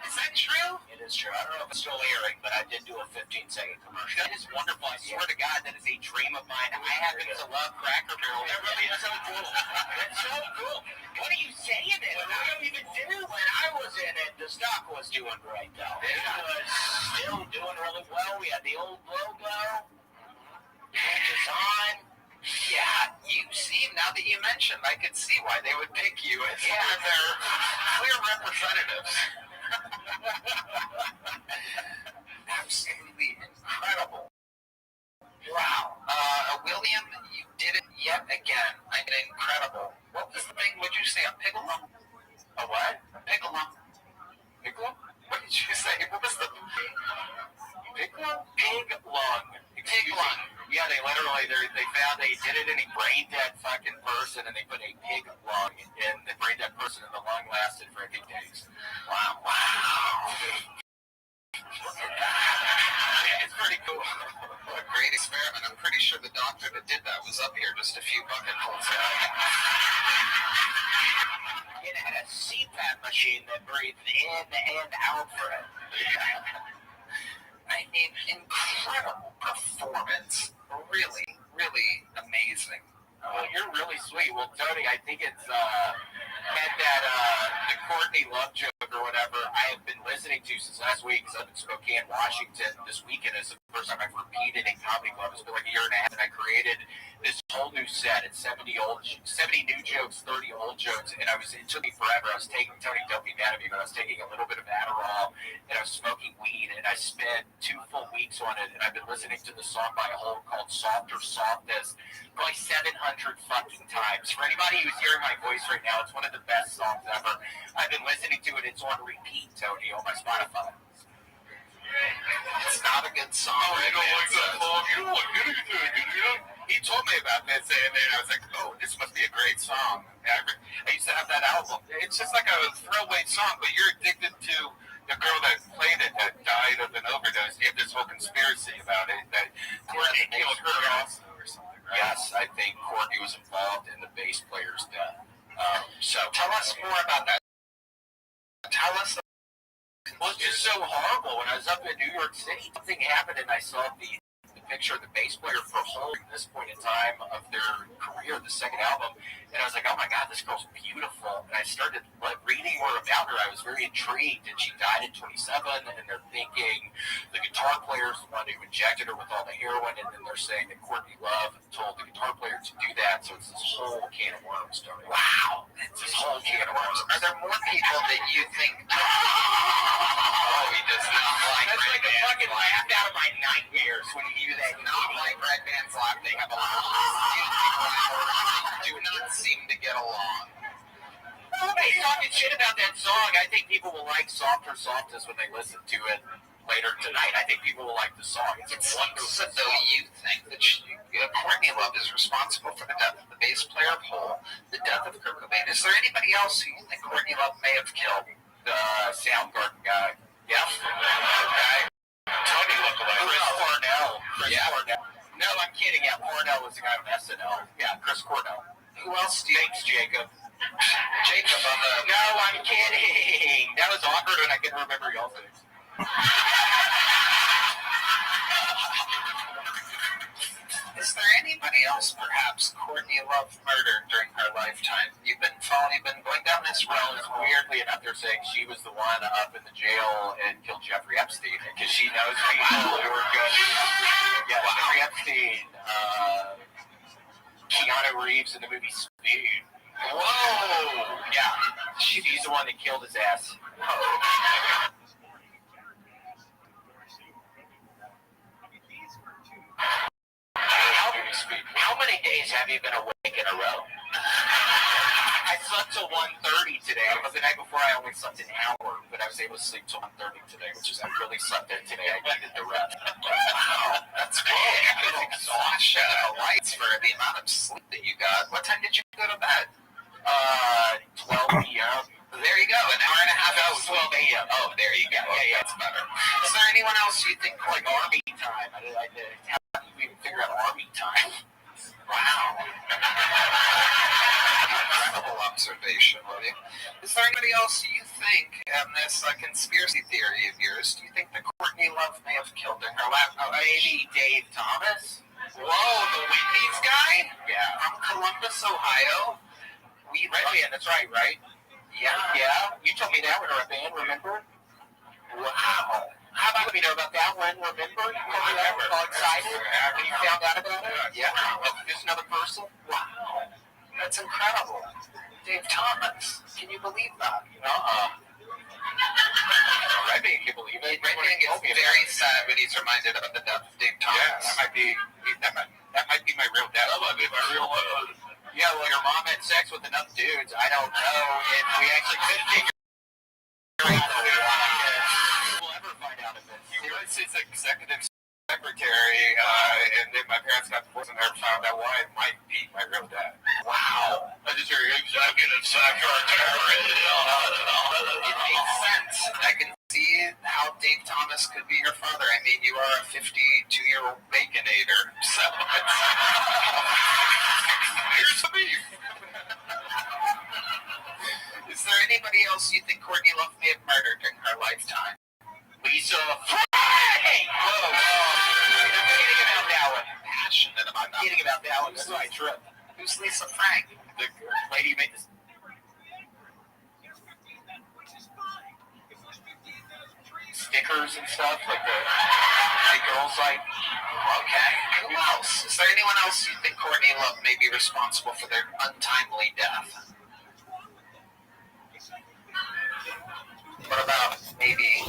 Is that true? It is true. I don't know if it's still airing, but I did do a 15-second commercial. That is wonderful. I swear to God, that is a dream of mine. I happen to love Cracker Barrel. That really is so cool. That's so cool. What are you saying it? What do you even do? When I was in it, the stock was doing great, though. It was still doing really well. We had the old logo. Design. Yeah, you see, now that you mentioned, I could see why they would pick you as one of their clear representatives. Absolutely incredible. Wow. William, you did it yet again. I mean, incredible. What was the thing? Would you say a piccolo? A what? A piccolo? Piccolo? What did you say? What was the piccolo? Pig lung. Pig lung. Yeah, they literally, they found they did it in a brain-dead fucking person, and they put a pig lung in the brain-dead person, and the lung lasted for 8 days. Wow. Yeah, it's pretty cool. What a great experiment. I'm pretty sure the doctor that did that was up here just a few bucketfuls ago. It had a CPAP machine that breathed in and out for it. I mean, incredible performance. Really, really amazing. Well, you're really sweet. Well, Tony, I think it's had that the Courtney Love joke or whatever I have been listening to since last week because I'm in Spokane, Washington. This weekend is the first time I've repeated a comedy club. It's been like a year and a half, and I created this whole new set. It's 70 new jokes, 30 old jokes, and it took me forever. I was taking, Tony, don't be mad at me, but I was taking a little bit of Adderall, and I was smoking weed, and I spent 2 full weeks on it, and I've been listening to the song by Hole called Softer Softness probably 700 fucking times. For anybody who's hearing my voice right now, it's one of the best songs ever. I've been listening to it. It's on repeat, Tony, on my Spotify. It's not a good song. Oh, you don't like that song? You don't like anything, do you? he told me about this, and I was like, oh, this must be a great song. I used to have that album. It's just like a throwaway song, but you're addicted to the girl that played it that died of an overdose. You have this whole conspiracy about it that Courtney killed her also or something, right? Yes, I think Courtney was involved in the bass player's death. So tell us more about that. Tell us. Well, it's just so horrible. When I was up in New York City, something happened, and I saw the picture of the bass player for Hole at this point in time of their career, the second album, and I was like, oh my god, this girl's beautiful. And I started reading more about her. I was very intrigued, and she died at 27, and they're thinking the guitar player's the one who injected her with all the heroin, and then they're saying that Courtney Love told the guitar player to do that, so it's this whole can of worms starting. Wow, it's this whole can of worms. Are there more people that you think, oh, he does not like that's like a fucking laugh out of my nightmares when you do that. Not like Red Band's laugh. They have a lot of do not seem to get along. Hey, talking shit about that song, I think people will like Softer Softest when they listen to it later tonight. I think people will like the song. It's wonderful. So you think that Courtney Love is responsible for the death of the bass player of Hole, the death of Kurt Cobain. Is there anybody else who you think Courtney Love may have killed? The Soundgarden guy. Yeah. Okay. Tony lookalike. Chris Cornell. Cornell. No, I'm kidding. Yeah, Cornell was the guy from SNL. Yeah, Chris Cornell. Who else? Thanks, Jacob. Jacob, no, I'm kidding. That was awkward, and I can remember y'all's names. Is there anybody else, perhaps, Courtney Love murdered during her lifetime? You've been going down this road. Weirdly enough, they're saying she was the one up in the jail and killed Jeffrey Epstein because she knows people who are good. Yeah, wow. Jeffrey Epstein, Keanu Reeves in the movie Speed. Whoa! Yeah, she's the one that killed his ass. How many days have you been awake in a row? I slept till 1:30 today. The night before I only slept an hour, but I was able to sleep till 1:30 today, which is I really slept in today. I needed the rest. Wow, that's big. It's exhaustion. Lights for the amount of sleep that you got. What time did you go to bed? 12 p.m. There you go. An hour and a half. Oh, 12 a.m. Oh, there you go. Yeah, it's better. Is there anyone else you think like Army time? How do you even figure out Army time? Wow. Incredible observation, William. Is there anybody else you think in this conspiracy theory of yours? Do you think that Courtney Love may have killed her? Maybe Dave Thomas? Whoa, the Whitney's guy? Yeah. From Columbus, Ohio? Red Band, that's right? Yeah. You told me that when we were a band, remember? Wow. How about let me know about that one, remember? All excited? When you found out about it? Yeah. Just another person? Wow. That's incredible. Dave Thomas. Can you believe that? Red Band can believe it. Red Band gets very sad when he's reminded of the death of Dave Thomas. Yeah, that might be my real dad. That might be my real yeah, well, your mom had sex with enough dudes. I don't know if we actually could figure we'll ever find out if he was his executive secretary, and then my parents got divorced and never found out why. It might be my real dad. Wow. I just hear executive secretary. It makes sense. I can see how Dave Thomas could be your father. I mean, you are a 52-year-old baconator, so here's the beef. Is there anybody else you think Courtney Love may have murdered during her lifetime? Lisa Frank! Whoa. I'm kidding about that one. Passionate about that. Kidding about that one. That's why I tripped. Who's Lisa Frank? The lady who made this. Stickers and stuff, like the girls like. Okay. Who else? Is there anyone else you think Courtney Love may be responsible for their untimely death? What about maybe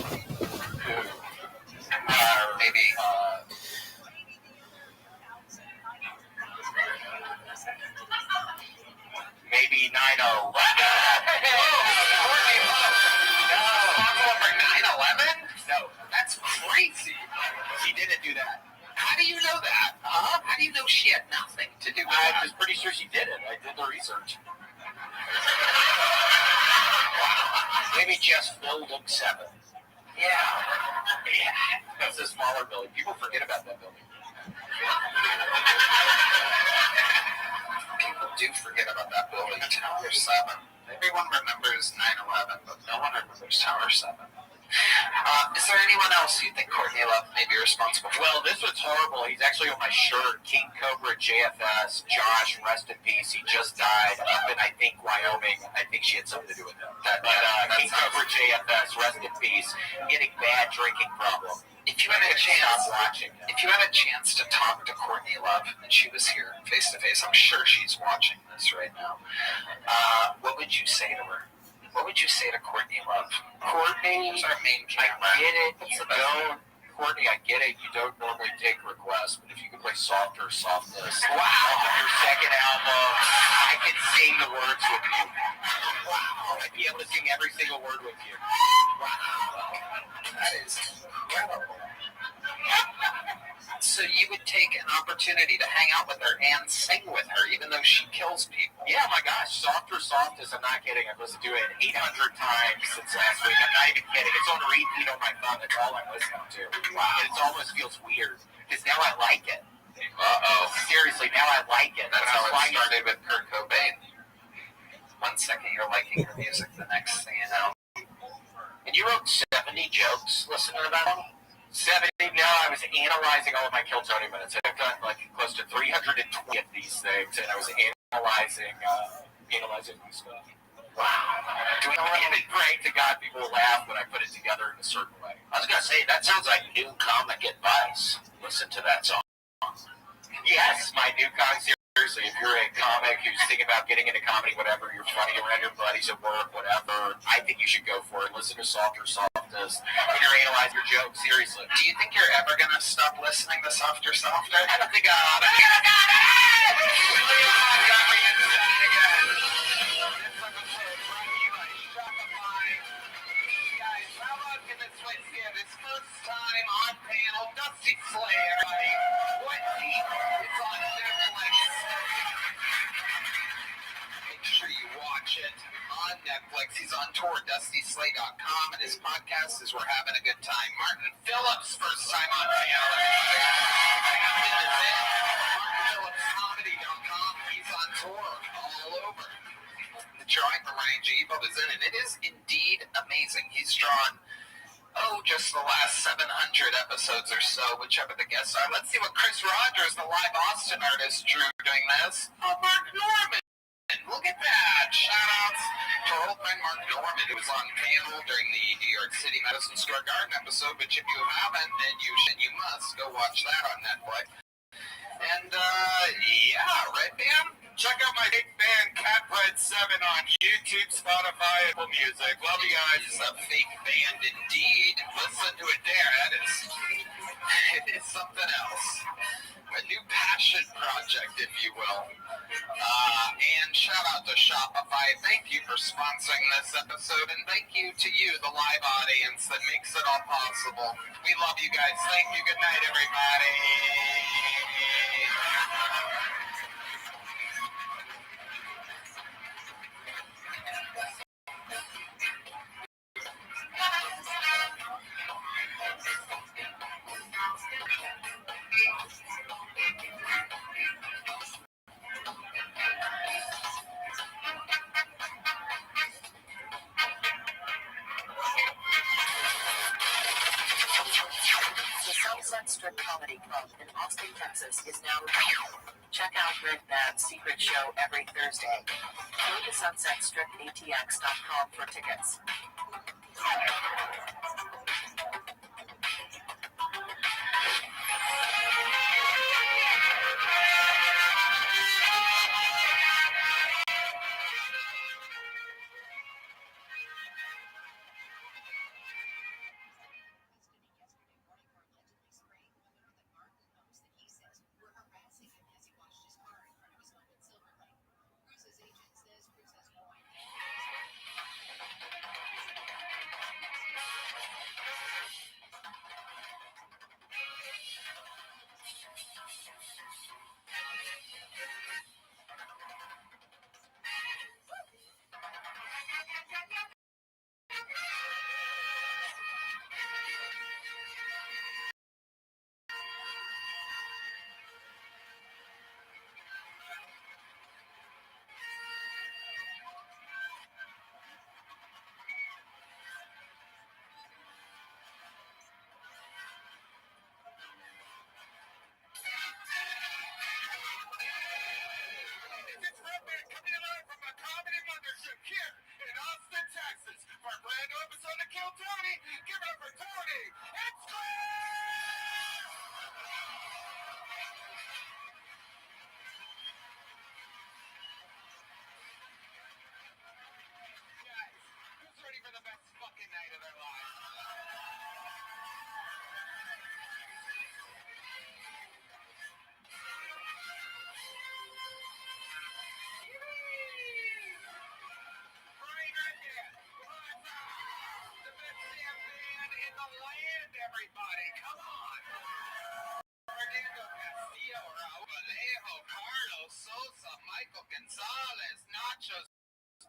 maybe 9/11? Courtney Love. No. For 9/11? No, that's crazy. She didn't do that. How do you know that? How How do you know she had nothing to do with I that? was pretty sure she did it. I did the research. Maybe just building 7. Yeah. That's a smaller building. People forget about that building. People do forget about that building. Tower 7. Everyone remembers 9/11, but no one remembers Tower 7. Is there anyone else you think Courtney Love may be responsible for? Well, this was horrible. He's actually on my shirt. King Cobra JFS. Josh, rest in peace. He just died up in, I think, Wyoming. I think she had something to do with that. King Cobra JFS, rest in peace. Getting bad drinking problem. If you had a chance, Stop watching. if you had a chance to talk to Courtney Love and she was here face to face, I'm sure she's watching this right now. What would you say to her? What would you say to Courtney Love? Courtney, Who's our main I camera? get it. What's You the best? don't, Courtney, I get it. You don't normally take requests, but if you could play Softer Softness Wow. off of your second album, I could sing the words with you. Wow. I'd be able to sing every single word with you. Wow. That is incredible. So you would take an opportunity to hang out with her and sing with her, even though she kills people. Yeah, my gosh, Softer Softness, I'm not kidding. I've listened to it 800 times since last week. I'm not even kidding. It's on repeat on my phone. That's all I'm listening to. Wow. And it almost feels weird, because now I like it. Uh-oh. Seriously, now I like it. That's how it why started with Kurt Cobain. 1 second you're liking her music, the next thing you know. And you wrote 70 jokes listening to that one? 70? No, I was analyzing all of my Kill Tony minutes. I've done like close to 320 of these things, and I was analyzing these stuff. Wow. Doing it great to God, people laugh when I put it together in a certain way. I was going to say, that sounds like new comic advice. Listen to that song. Yes, my new comic. Seriously, if you're a comic who's thinking about getting into comedy, whatever, you're funny around your buddies at work, whatever, I think you should go for it. Listen to Softer Softness when you're analyzing your jokes, seriously. Do you think you're ever going to stop listening to Softer Softer? I don't think This first time on panel, Dusty Slay, everybody. What Deep is on Netflix. Make sure you watch it on Netflix. He's on tour, DustySlay.com, and his podcast is We're Having a Good Time. Martin Phillips, first time on panel. MartinPhillipsComedy.com. He's on tour all over. The drawing for Ryan G. is in, and it is indeed amazing. He's drawn just the last 700 episodes or so, whichever the guests are. Let's see what Chris Rogers, the live Austin artist, drew doing this. Oh, Mark Norman. Look at that. Shout-outs to our old friend Mark Norman, who was on panel during the New York City Madison Square Garden episode, which if you haven't, then you must go watch that on Netflix. And, Red Band, check out my big band Catbread7 on YouTube, Spotify, Apple Music. Love you guys. It's a fake band indeed. Listen to it there. It is something else. A new passion project, if you will. And shout out to Shopify. Thank you for sponsoring this episode, and thank you to you, the live audience that makes it all possible. We love you guys. Thank you. Good night, everybody. The Sunset Strip Comedy Club in Austin, Texas is now open. Check out Red Band's secret show every Thursday. Go to sunsetstripatx.com for tickets.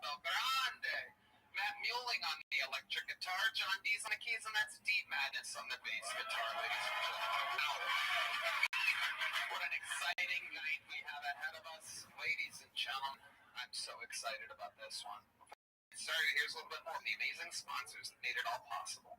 Del Grande. Matt Mueling on the electric guitar, John Dees on the keys, and that's Deep Madness on the bass guitar, ladies and gentlemen. Wow. What an exciting night we have ahead of us, ladies and gentlemen. I'm so excited about this one. Before we get started, here's a little bit more of the amazing sponsors that made it all possible.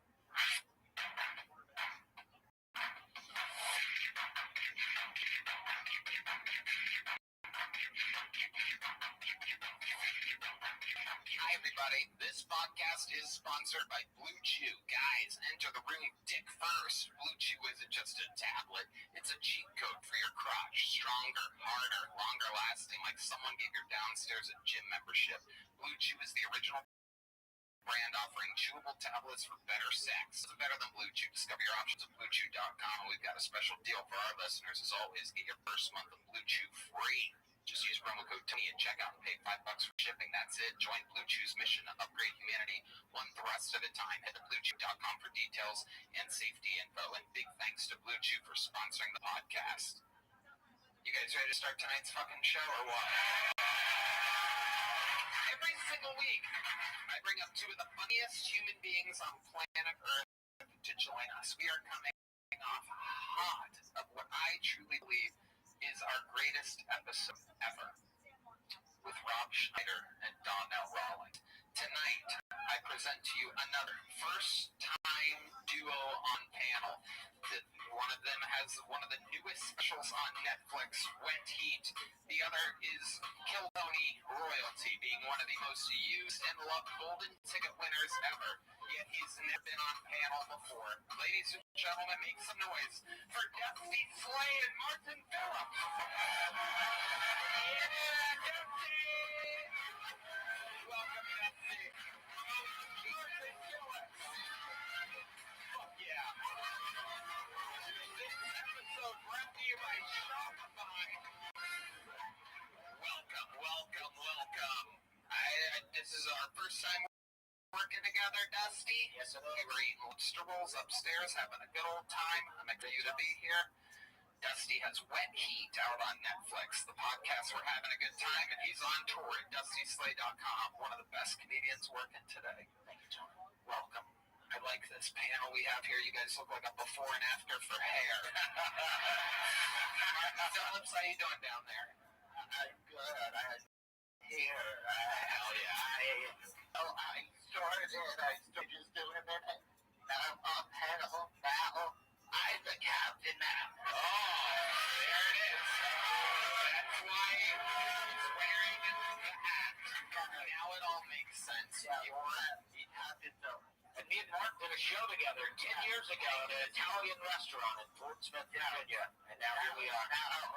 Hi, everybody. This podcast is sponsored by Blue Chew. Guys, enter the room dick first. Blue Chew isn't just a tablet. It's a cheat code for your crotch. Stronger, harder, longer lasting, like someone gave your downstairs a gym membership. Blue Chew is the original brand offering chewable tablets for better sex. It's better than Blue Chew. Discover your options at BlueChew.com. We've got a special deal for our listeners. As always, get your first month of Blue Chew free. Just use promo code Tony at checkout and pay $5 for shipping. That's it. Join Blue Chew's mission to upgrade humanity one thrust at a time. Head to BlueChew.com for details and safety info. And big thanks to Blue Chew for sponsoring the podcast. You guys ready to start tonight's fucking show or what? Every single week, I bring up two of the funniest human beings on planet Earth to join us. We are coming off hot of what I truly believe is our greatest episode ever with Rob Schneider and Donnell Rawlings. Tonight, I present to you another first-time duo on panel. One of them has one of the newest specials on Netflix, Wet Heat. The other is Kill Tony Royalty, being one of the most used and loved golden ticket winners ever. Yet he's never been on panel before. Ladies and gentlemen, make some noise for Dusty Slay and Martin Phillips. Yeah, Dusty! Welcome, Dusty. Martin Phillips. Fuck yeah. This episode brought to you by Shopify. Welcome. This is our first time working together, Dusty. Yes, it is. We were eating lobster rolls upstairs, having a good old time. I'm excited you to be here. Dusty has Wet Heat out on Netflix. The podcast, we're having a good time, and he's on tour at DustySlay.com. One of the best comedians working today. Thank you, Tony. Welcome. I like this panel we have here. You guys look like a before and after for hair. Phillips, how you doing down there? I'm good. I had hair. Hell yeah. I started just doing a minute. Now I'm on panel. Now I'm the captain now. Oh, there it is. That's why he's wearing the hat. Now it all makes sense. Yeah. You're the captain, though. And me and Mark did a show together 10 years ago at an Italian restaurant in Portsmouth, Virginia. And now here we are.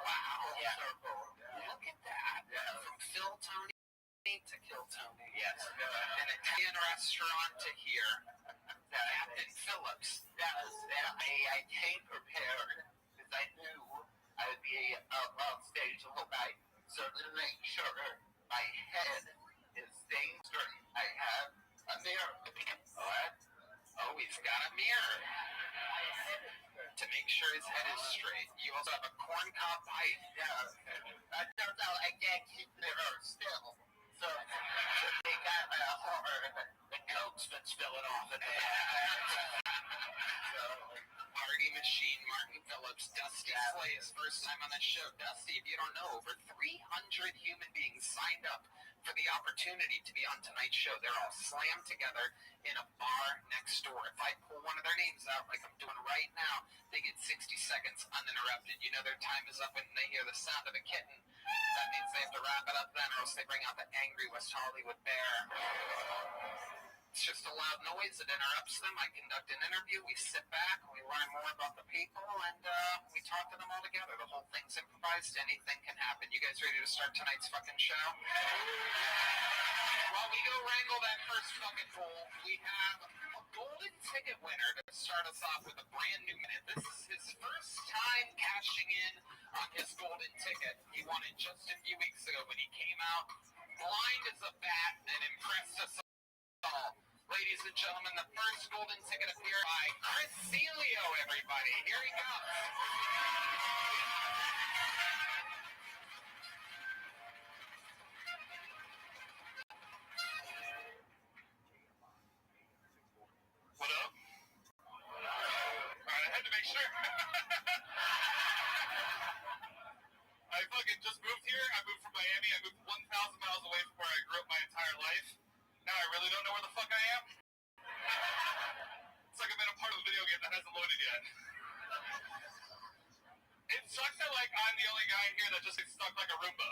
Wow. Yeah. Look at that. Yeah. From Phil Tony to Kill Tony. Yes. An Italian restaurant to here. Captain Phillips. I came prepared because I knew I would be up on stage the whole night. So to make sure my head is staying straight, I have a mirror. What? Oh, he's got a mirror. To make sure his head is straight. You also have a corncob pipe. Yeah. I don't know. I can't keep the mirror still. So they got the coke's been spilling off in the back. So, party machine, Martin Phillips, Dusty Slay, his first time on the show. Dusty, if you don't know, over 300 human beings signed up for the opportunity to be on tonight's show. They're all slammed together in a bar next door. If I pull one of their names out like I'm doing right now, they get 60 seconds uninterrupted. You know their time is up when they hear the sound of a kitten. That means they have to wrap it up then, or else they bring out the angry West Hollywood bear. It's just a loud noise that interrupts them. I conduct an interview. We sit back, we learn more about the people, and we talk to them all together. The whole thing's improvised. Anything can happen. You guys ready to start tonight's fucking show? While we go wrangle that first fucking goal, we have a golden ticket winner to start us off with a brand new minute. This is his first time cashing in on his golden ticket. He won it just a few weeks ago when he came out blind as a bat and impressed us all. Ladies and gentlemen, the first golden ticket appeared by Chris Celio, everybody. Here he comes. Miami. I moved 1,000 miles away from where I grew up my entire life. Now I really don't know where the fuck I am. It's like I'm in a part of the video game that hasn't loaded yet. It sucks that like I'm the only guy here that just gets stuck like a Roomba.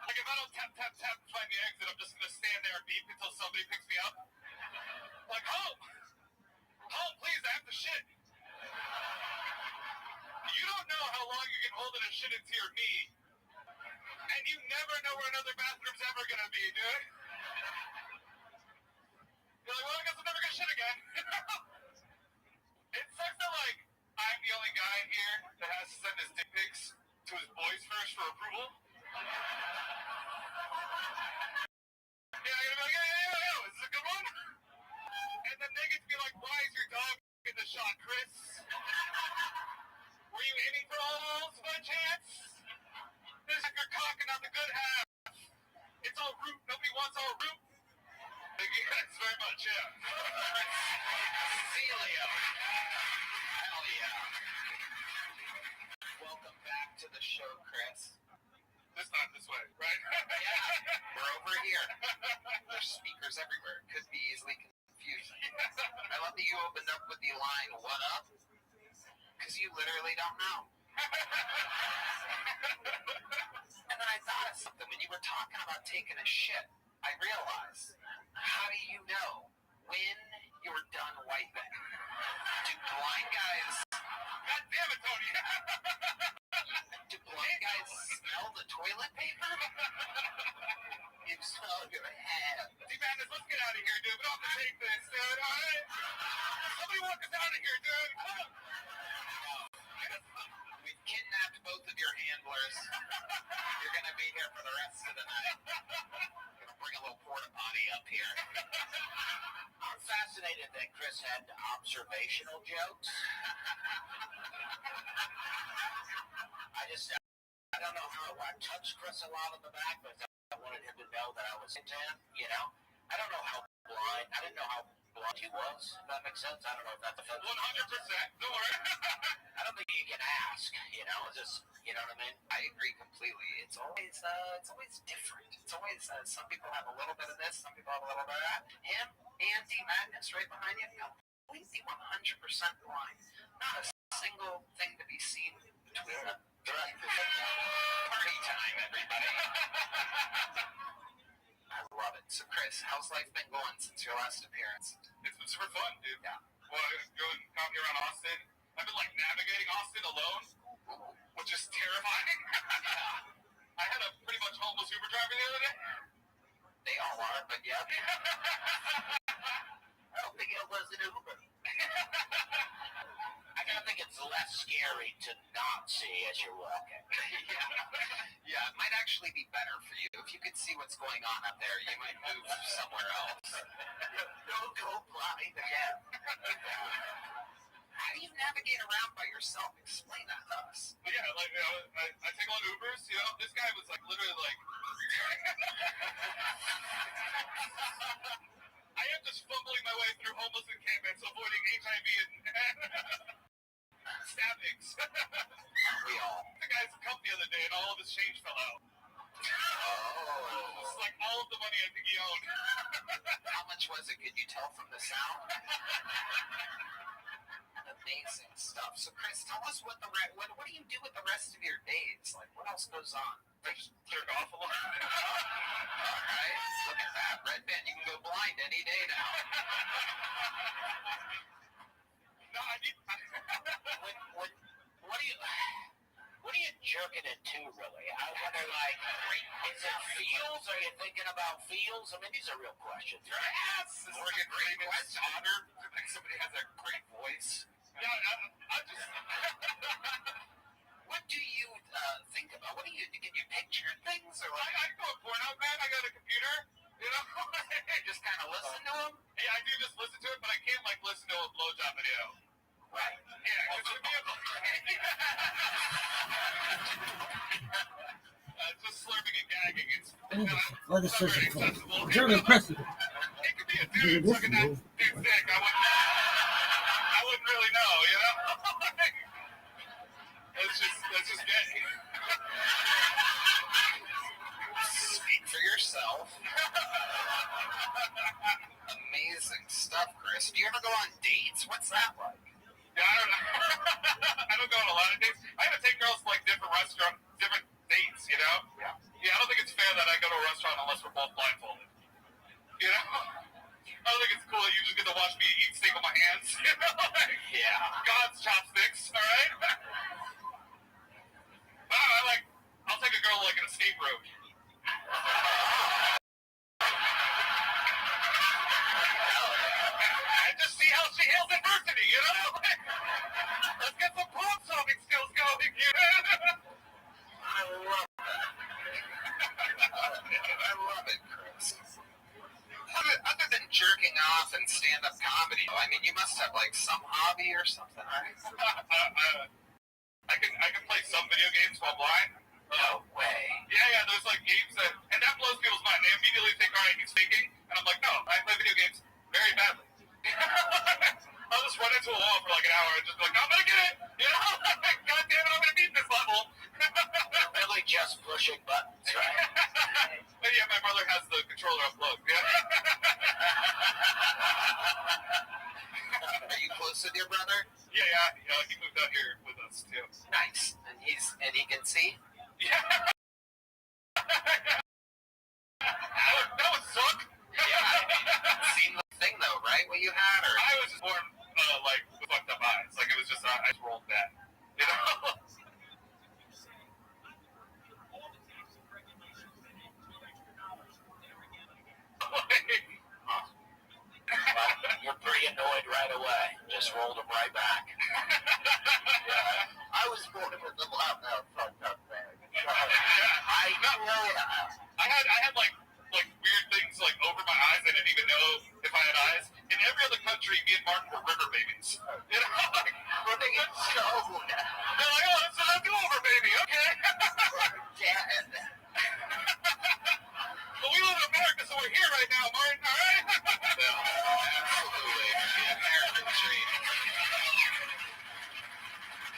Like if I don't tap to find the exit, I'm just gonna stand there and beep until somebody picks me up. Like, home, please, I have to shit. You don't know how long you can hold it and shit into your knee, and you never know where another bathroom's ever gonna be, dude. You're like, well, I guess I'm never gonna shit again. It sucks that like I'm the only guy here that has to send his dick pics to his boys first for approval. Yeah, I'm gonna be like, yo, is this a good one? And then they get to be like, why is your dog in the shot, Chris? Were you aiming for all those by chance? This is your cock and not the good half. It's all root. Nobody wants all root. Thank you guys very much, yeah. Celia. Hell yeah. Welcome back to the show, Chris. This time this way, right? Yeah, we're over here. There's speakers everywhere. Could be easily confusing. I love that you opened up with the line, what up? Because you literally don't know. And then I thought of something. When you were talking about taking a shit, I realized, how do you know when you're done wiping? Do blind guys... God damn it, Tony! Do blind guys smell the toilet paper? You smell your hand. D-Madness, let's get out of here, dude. We don't have to take this, dude, alright? Somebody walk us out of here, dude. Come on. We've kidnapped both of your handlers. You're going to be here for the rest of the night. I'm going to bring a little porta potty up here. I'm fascinated that Chris had observational jokes. I don't know how I touched Chris a lot on the back, but I wanted him to know that I was into him, you know? I don't know how blind, I didn't know how blind he was, if that makes sense. I don't know if that's offensive. 100%, don't worry. I don't think you can ask, you know, just, you know what I mean? I agree completely. It's always different. It's always, some people have a little bit of this, some people have a little bit of that. Him and D-Madness right behind you, completely 100% blind. Not a single thing to be seen between them. Party time, everybody. I love it. So, Chris, how's life been going since your last appearance? It's been super fun, dude. Yeah. Well, I was going out here around Austin. I've been, like, navigating Austin alone, which is terrifying. I had a pretty much homeless Uber driver the other day. They all are, but yeah. I don't think it was an Uber. I kind of think it's less scary to not see as you're walking. Yeah, it might actually be better for you. If you could see what's going on up there, you might move somewhere else. Don't go blind again. How do you navigate around by yourself? Explain that to us. But yeah, like, you know, I take a lot of Ubers, you know. This guy was, like, literally, like... I am just fumbling my way through homeless encampments, avoiding HIV and stabbings. We all. The guy's come the other day, and all of his change fell out. Oh. It's like all of the money I think he owned. How much was it? Could you tell from the sound? Amazing stuff. So, Chris, tell us what do you do with the rest of your days? Like, what else goes on? I just jerk off a lot. All right. Look at that. Red band. You can go blind any day now. No, I need... What are you jerking it to, really? I wonder, like, is it feels? Are you thinking about feels? I mean, these are real questions. Yes! This is like a great question. Honor. I think somebody has a great voice. Yeah, I just... What do you think about? Can you picture things? Or like, I go a porno, man. I got a computer, you know? just kind of listen to them? Yeah, I do just listen to it, but I can't, like, listen to a blowjob video. Right. Yeah, because it'd be just slurping and gagging. It's Legislation not very acceptable. German precedent. It could be a dude sucking that dude's dick. I wouldn't really know, you know? That's just gay. stuff, Chris. Do you ever go on dates? What's that like? Yeah, I don't know. I don't go on a lot of dates. I gotta take girls to like different restaurants, different dates, you know? Yeah. Yeah, I don't think it's fair that I go to a restaurant unless we're both blindfolded. You know? I don't think it's cool that you just get to watch me eat steak with my hands. You know? Like, Yeah. God's chopsticks, alright? I'll take a girl like an escape room. And just see how she handles adversity, you know? Let's get some problem-solving skills going, you know? I love that. I love it, Chris. Other than jerking off and stand-up comedy, I mean, you must have like some hobby or something, right? I can play some video games while blind. No way. Yeah, there's like games and that blows people's mind. They immediately think, all right, he's faking, and I'm like, no, I play video games very badly. I'll just run into a wall for like an hour and just be like, I'm gonna get it, you know? God damn it, I'm gonna beat this level. Really just pushing buttons, right? But yeah, my brother has the controller unplugged. Yeah. Are you close with your brother? Yeah, he moved out here with us too. Nice. And he can see? Yeah. That would suck. Yeah. Seen the thing though, right? What you had, or I was just born like with fucked up eyes. Like it was just I just rolled that. You know? Well, you're pretty annoyed right away. Just rolled them right back. I was born with the fucked up bag. I had like weird things like over my eyes. I didn't even know if I had eyes. In every other country, me and Martin were river babies. You know, like, We're thinking so now. they're like, oh, it's a do-over baby, okay. Dead. But we live in America, so we're here right now, Martin. All right. Absolutely. The American dream.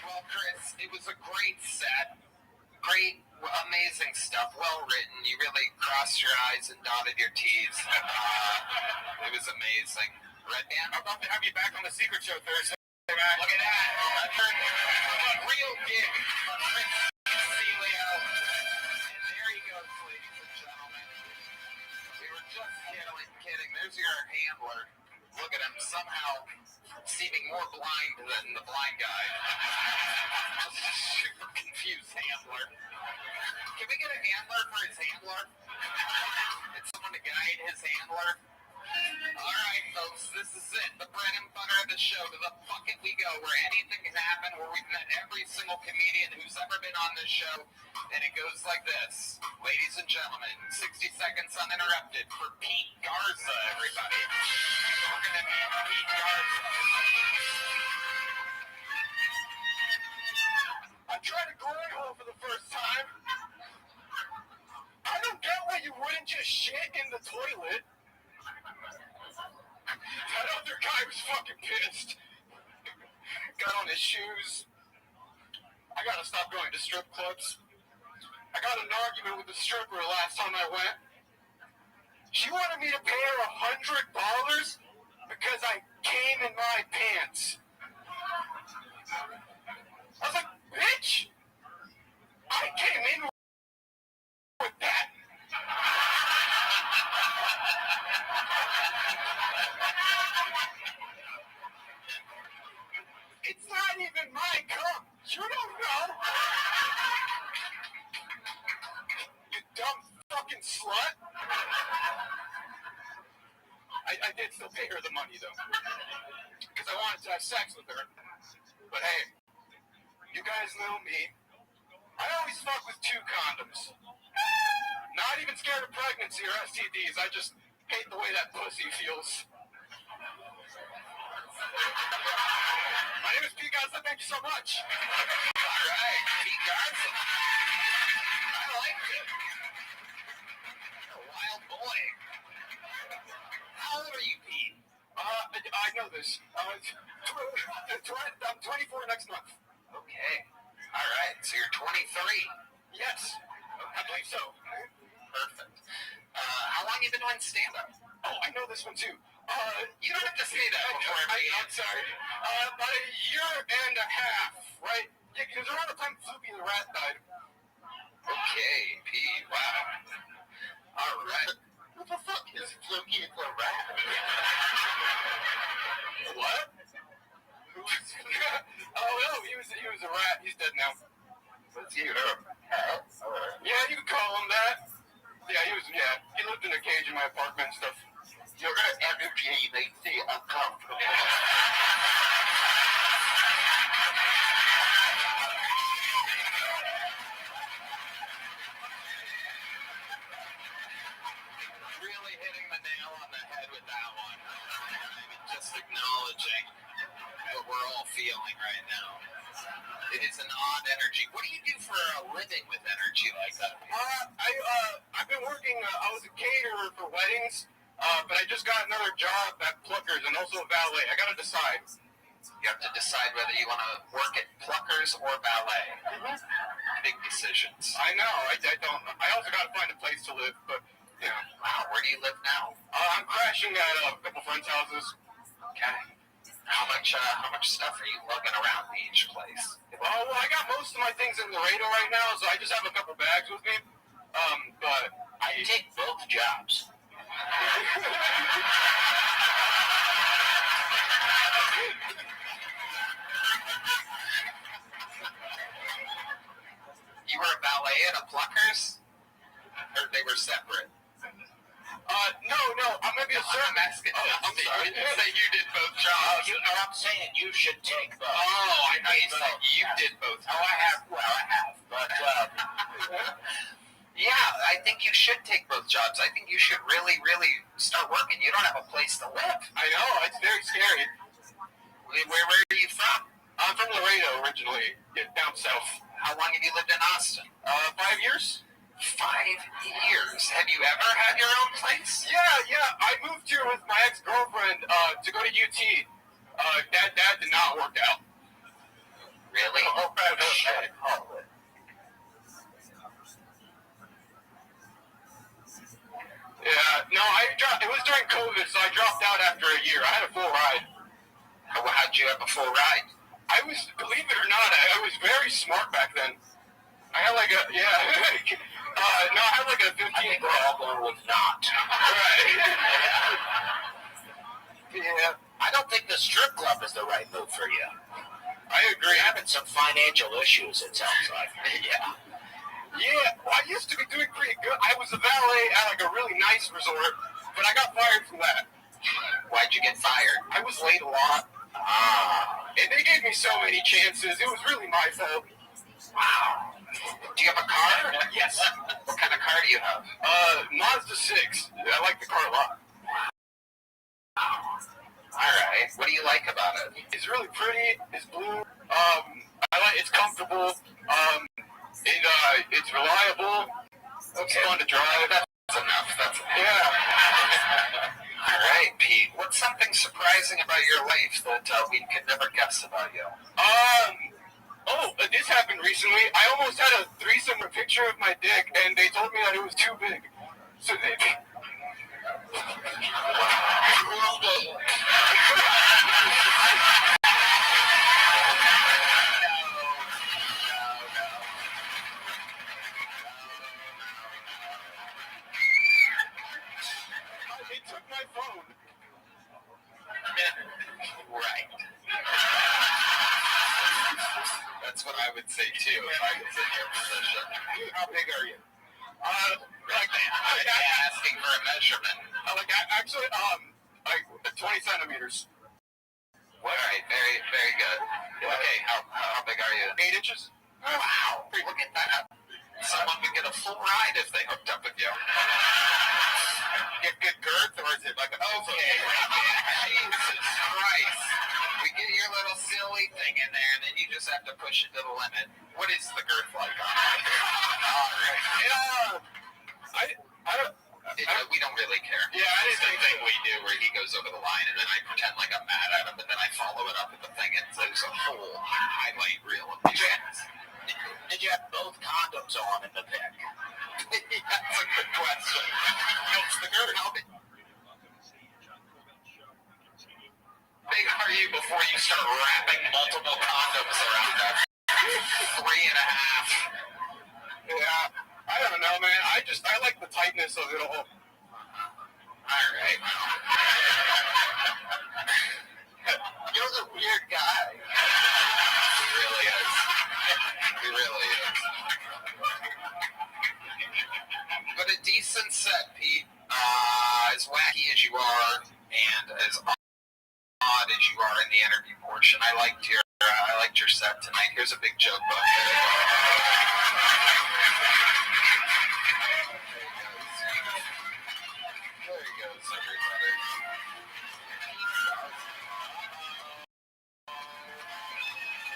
Well, Chris, it was a great set. Great, amazing stuff. Well written. You really crossed your I's and dotted your T's. It was amazing. Red Band, I'd love to have you back on the Secret Show Thursday. look at that. Real gig. Prince Celio. And there he goes, ladies and gentlemen. We were just kidding. There's your handler. Look at him, somehow seeming more blind than the blind guy. Just super confused handler. Can we get a handler for his handler? It's someone to guide his handler. Alright, folks, this is it. The bread and butter of the show. To the bucket we go, where anything can happen, where we've met every single comedian who's ever been on this show. And it goes like this. Ladies and gentlemen, 60 seconds uninterrupted for Pete Garza, everybody. We're going to meet Pete Garza. I tried a glory hole for the first time. I don't get why you wouldn't just shit in the toilet. That other guy was fucking pissed. Got on his shoes. I gotta stop going to strip clubs. I got in an argument with the stripper last time I went. She wanted me to pay her $100 because I came in my pants. I was like, bitch, I came in with that. It's not even my cum. You don't know. You dumb fucking slut. I did still pay her the money, though. Because I wanted to have sex with her. But hey, you guys know me. I always fuck with 2 condoms. Not even scared of pregnancy or STDs. I just hate the way that pussy feels. My name is Pete Garza. Thank you so much. All right, Pete Garza. I liked it. You're a wild boy. How old are you, Pete? I know this. I'm 24 next month. Okay. All right, so you're 23. Yes, I believe so. Perfect. How long you been doing stand-up? Oh, I know this one too. You don't have to say that before every I'm sorry. About a year and a half, right? Yeah, because around the time Floopy the rat died. Okay, Pete, wow. All right. What the fuck is Floopy the rat? What? Oh, no, he was a rat. He's dead now. What's he? Yeah, you could call him that. Yeah, he lived in a cage in my apartment and stuff. Your energy makes me uncomfortable. Really hitting the nail on the head with that one. I mean, just acknowledging what we're all feeling right now. It is an odd energy. What do you do for a living with energy like that? I've been working. I was a caterer for weddings, but I just got another job at Pluckers and also a valet. I gotta decide. You have to decide whether you want to work at Pluckers or ballet. Mm-hmm. Big decisions. I know. I don't. I also gotta find a place to live, but you know. Wow, where do you live now? I'm crashing at a couple friends' houses. Okay. How much stuff are you lugging around to each place? Well, I got most of my things in Laredo right now, so I just have a couple bags with me. But I take both jobs. You were a ballet at a Pluckers? Or they were separate? No, I'm gonna be a servant. I'm asking. I'm sorry. You didn't say you did both jobs. I'm saying you should take both. Oh, I know you said you did both. Oh, I have. Well, I have. But, yeah, I think you should take both jobs. I think you should really, really start working. You don't have a place to live. I know, it's very scary. Where are you from? I'm from Laredo originally, down south. How long have you lived in Austin? 5 years. 5 years. Have you ever had your own place? Yeah. I moved here with my ex-girlfriend to go to UT. That did not work out. Really? Oh, shit. Yeah, no, it was during COVID, so I dropped out after a year. I had a full ride. How'd you have a full ride? Believe it or not, I was very smart back then. I had like a 15. I think we're all going with not. Right. Yeah. I don't think the strip club is the right move for you. I agree. You're having some financial issues, it sounds like. Yeah, well, I used to be doing pretty good. I was a valet at like a really nice resort, but I got fired from that. Why'd you get fired? I was late a lot. And they gave me so many chances. It was really my fault. Wow. Do you have a car? Yes. What kind of car do you have? Mazda 6. I like the car a lot. All right. What do you like about it? It's really pretty. It's blue. It's comfortable. It's reliable. It's fun to drive. That's enough. Yeah. All right, Pete. What's something surprising about your life that we could never guess about you? This happened recently. I almost had a threesome with a picture of my dick, and they told me that it was too big. So they... They took my phone. Right. That's what I would say too if I was in your position. How big are you? Asking for a measurement. Actually, 20 centimeters. All right, very, very good. Okay, how big are you? 8 inches. Wow, look at that. Someone would get a full ride if they hooked up with you. Get good girth, or is it like a... Okay, Jesus Christ. We get your little silly thing in there, and then you just have to push it to the limit. What is the girth like on it? We don't really care. Yeah, I didn't think think we do where he goes over the line, and then I pretend like I'm mad at him, and then I follow it up with the thing, and there's a whole highlight reel of these things. Did you have both condoms on in the pic? That's a good question. What's the girth? big are you before you start wrapping multiple condoms around that? 3.5. Yeah, I don't know, man. I like the tightness of it all. All right. You're the weird guy. He really is. He really is. But a decent set, Pete. As wacky as you are, and as odd as you are in the interview portion, I liked your set tonight. Here's a big joke book. There he goes, everybody.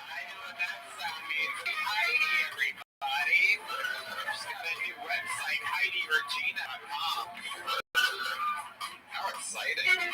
I know what that sound means. Heidi, everybody. She's got a new website, HeidiRegina.com. How exciting.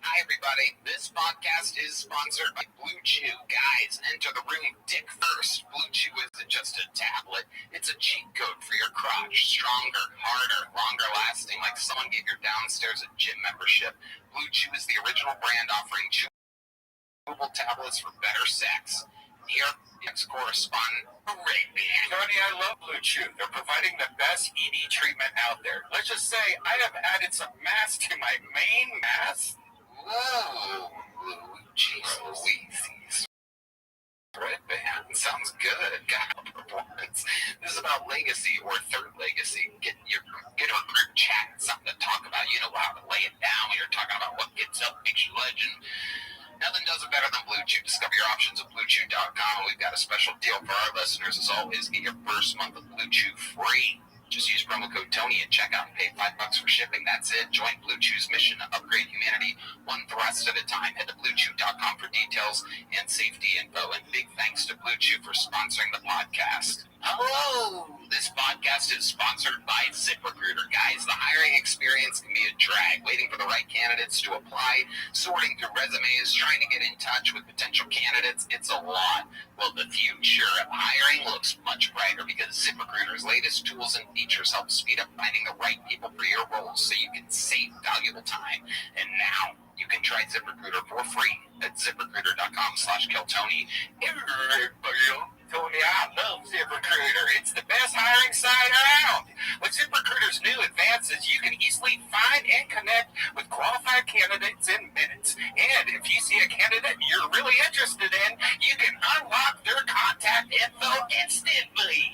Hi, everybody. This podcast is sponsored by Blue Chew. Guys, enter the room dick first. Blue Chew isn't just a tablet. It's a cheat code for your crotch. Stronger, harder, longer lasting, like someone gave your downstairs a gym membership. Blue Chew is the original brand offering chewable tablets for better sex. Here, ex-correspondent. Great, man. Tony, I love Blue Chew. They're providing the best ED treatment out there. Let's just say I have added some mass to my main mass. Whoa, jeez Louise. Red band sounds good. God, performance. This is about legacy or third legacy. Get a group chat, something to talk about. You know how to lay it down when you're talking about what gets up, makes you legend. Nothing does it better than Blue Chew. Discover your options at BlueChew.com. We've got a special deal for our listeners. As always, get your first month of Blue Chew free. Just use promo code Tony at checkout and pay $5 for shipping. That's it. Join Blue Chew's mission to upgrade humanity one thrust at a time. Head to BlueChew.com for details and safety info. And big thanks to Blue Chew for sponsoring the podcast. Hello! This podcast is sponsored by ZipRecruiter. Guys, the hiring experience can be a drag. Waiting for the right candidates to apply, sorting through resumes, trying to get in touch with potential candidates. It's a lot. Well, the future of hiring looks much brighter because ZipRecruiter's latest tools and features help speed up finding the right people for your roles so you can save valuable time. And now you can try ZipRecruiter for free at ZipRecruiter.com/KillTony. Tony, I love ZipRecruiter. It's the best hiring site around. With ZipRecruiter's new advances, you can easily find and connect with qualified candidates in minutes. And if you see a candidate you're really interested in, you can unlock their contact info instantly.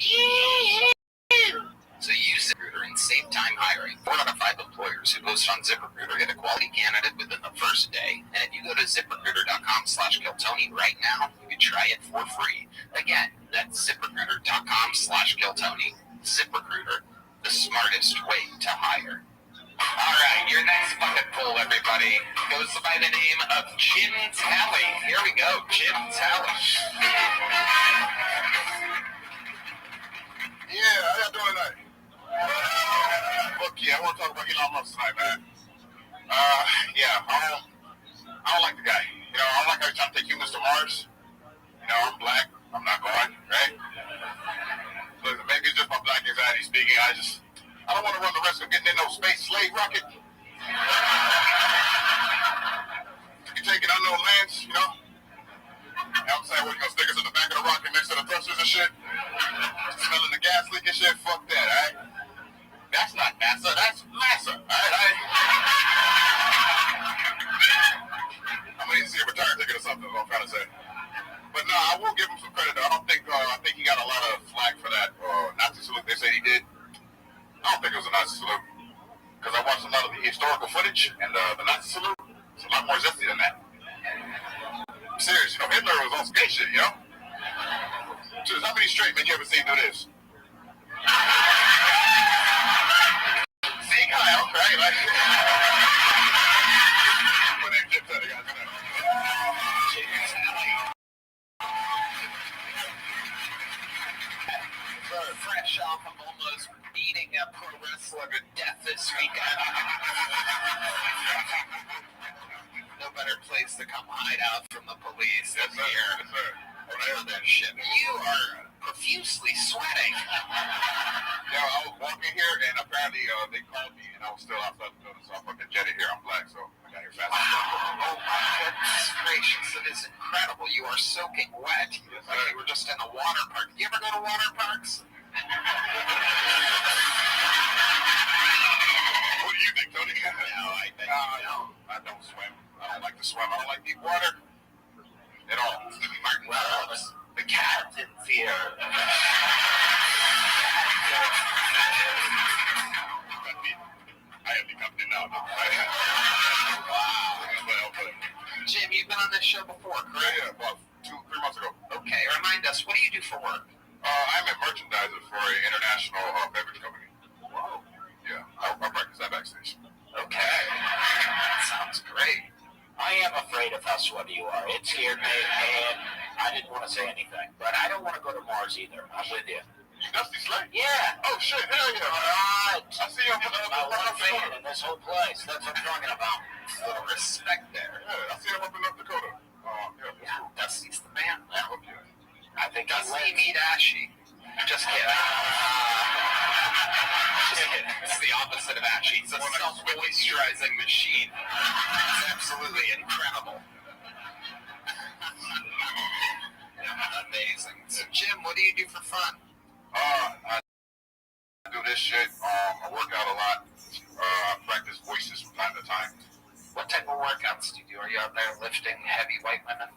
So use ZipRecruiter and save time hiring. 4 out of 5 employers who post on ZipRecruiter get a quality candidate within the first day. And if you go to ZipRecruiter.com/KillTony right now, you can try it for free. Again, that's ZipRecruiter.com/KillTony. ZipRecruiter, the smartest way to hire. All right, your next bucket pool, everybody, goes by the name of Jim Talley. Here we go, Jim Talley. Yeah, how y'all doing tonight? Look, I want to talk about Elon Musk tonight, man. I don't like the guy. I don't like how he's trying to take humans to Mars. I'm black. I'm not going, right? Look, maybe it's just my black anxiety speaking. I don't want to run the risk of getting in no space slave rocket. You taking unknown lands, I'm saying, what, you gonna stick us in the back of the rocket next to the thrusters and shit? Smelling the gas leak and shit? Fuck that, alright? That's not NASA, that's NASA, alright? I'm gonna need to see a return ticket or something, is what I'm trying to say. But no, I will give him some credit, though. I think he got a lot of flack for that Nazi salute they said he did. I don't think it was a Nazi salute. Because I watched a lot of the historical footage, and the Nazi salute is a lot more zesty than that. I'm serious, Hitler was on skate shit, Just how many straight men you ever seen do this? See, Kyle, right? Like, my name's Jim Talley, guys. Jim Talley. Fresh off of almost beating a pro wrestler to death this weekend. No better place to come hide out from the police than here. Yes, sir. Doing that shit. You are profusely sweating. I was walking here, and apparently they called me, and I was still outside the building, so I fucking jetted here. I'm black, so I got here fast. Oh my goodness. don't swim. I don't like to swim. I don't like deep water at all. Martin Wells, the captain fear. I am the captain now. Wow. Jim, you've been on this show before, correct? Yeah, about 2-3 months ago. Okay, remind us, what do you do for work? I'm a merchandiser for an international beverage company. Whoa. Yeah, I practice that backstage. Okay. That sounds great. I am afraid of how sweaty you are. It scared me, and I didn't want to say anything. But I don't want to go to Mars either. I'm with you. You Dusty Slay? Yeah. Oh, shit, hell yeah. All right. I see you up in My one fan in this whole place. That's what I'm talking about. A little respect there. Yeah, I see him up in North Dakota. Yeah, Dusty's the man. Okay. I think Dusty meet Ashy. Just kidding. It's the opposite of Ashy. He's a self-moisturizing machine. It's absolutely incredible. Amazing. So, Jim, what do you do for fun? I do this shit. I work out a lot. I practice voices from time to time. What type of workouts do you do? Are you out there lifting heavy white women?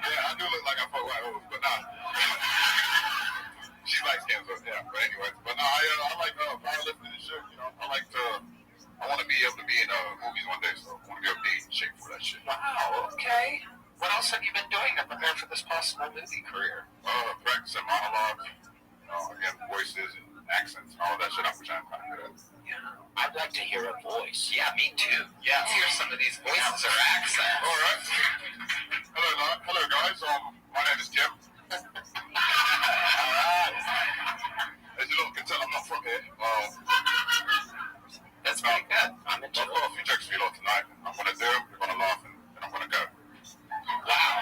Yeah, I do look like I fuck white hoes, but nah. She likes skin, so yeah. But anyways, I like powerlifting and shit. You know, I want to be able to be in movies one day, so I want to be able to be in shape for that shit. Wow. Okay. What else have you been doing to prepare for this possible movie career? Practicing monologues. Again, voices and accents and all that shit. I'm trying to kind of good at. Yeah. I'd like to hear a voice. Yeah, me too. Yeah, let's hear some of these voices or accents. All right. Hello, guys. My name is Jim. Alright. As you can tell, I'm not from here. That's pretty good. I'm into I've got a few jokes for you lot tonight. I'm going to do them, you're going to laugh, and I'm going to go. Wow.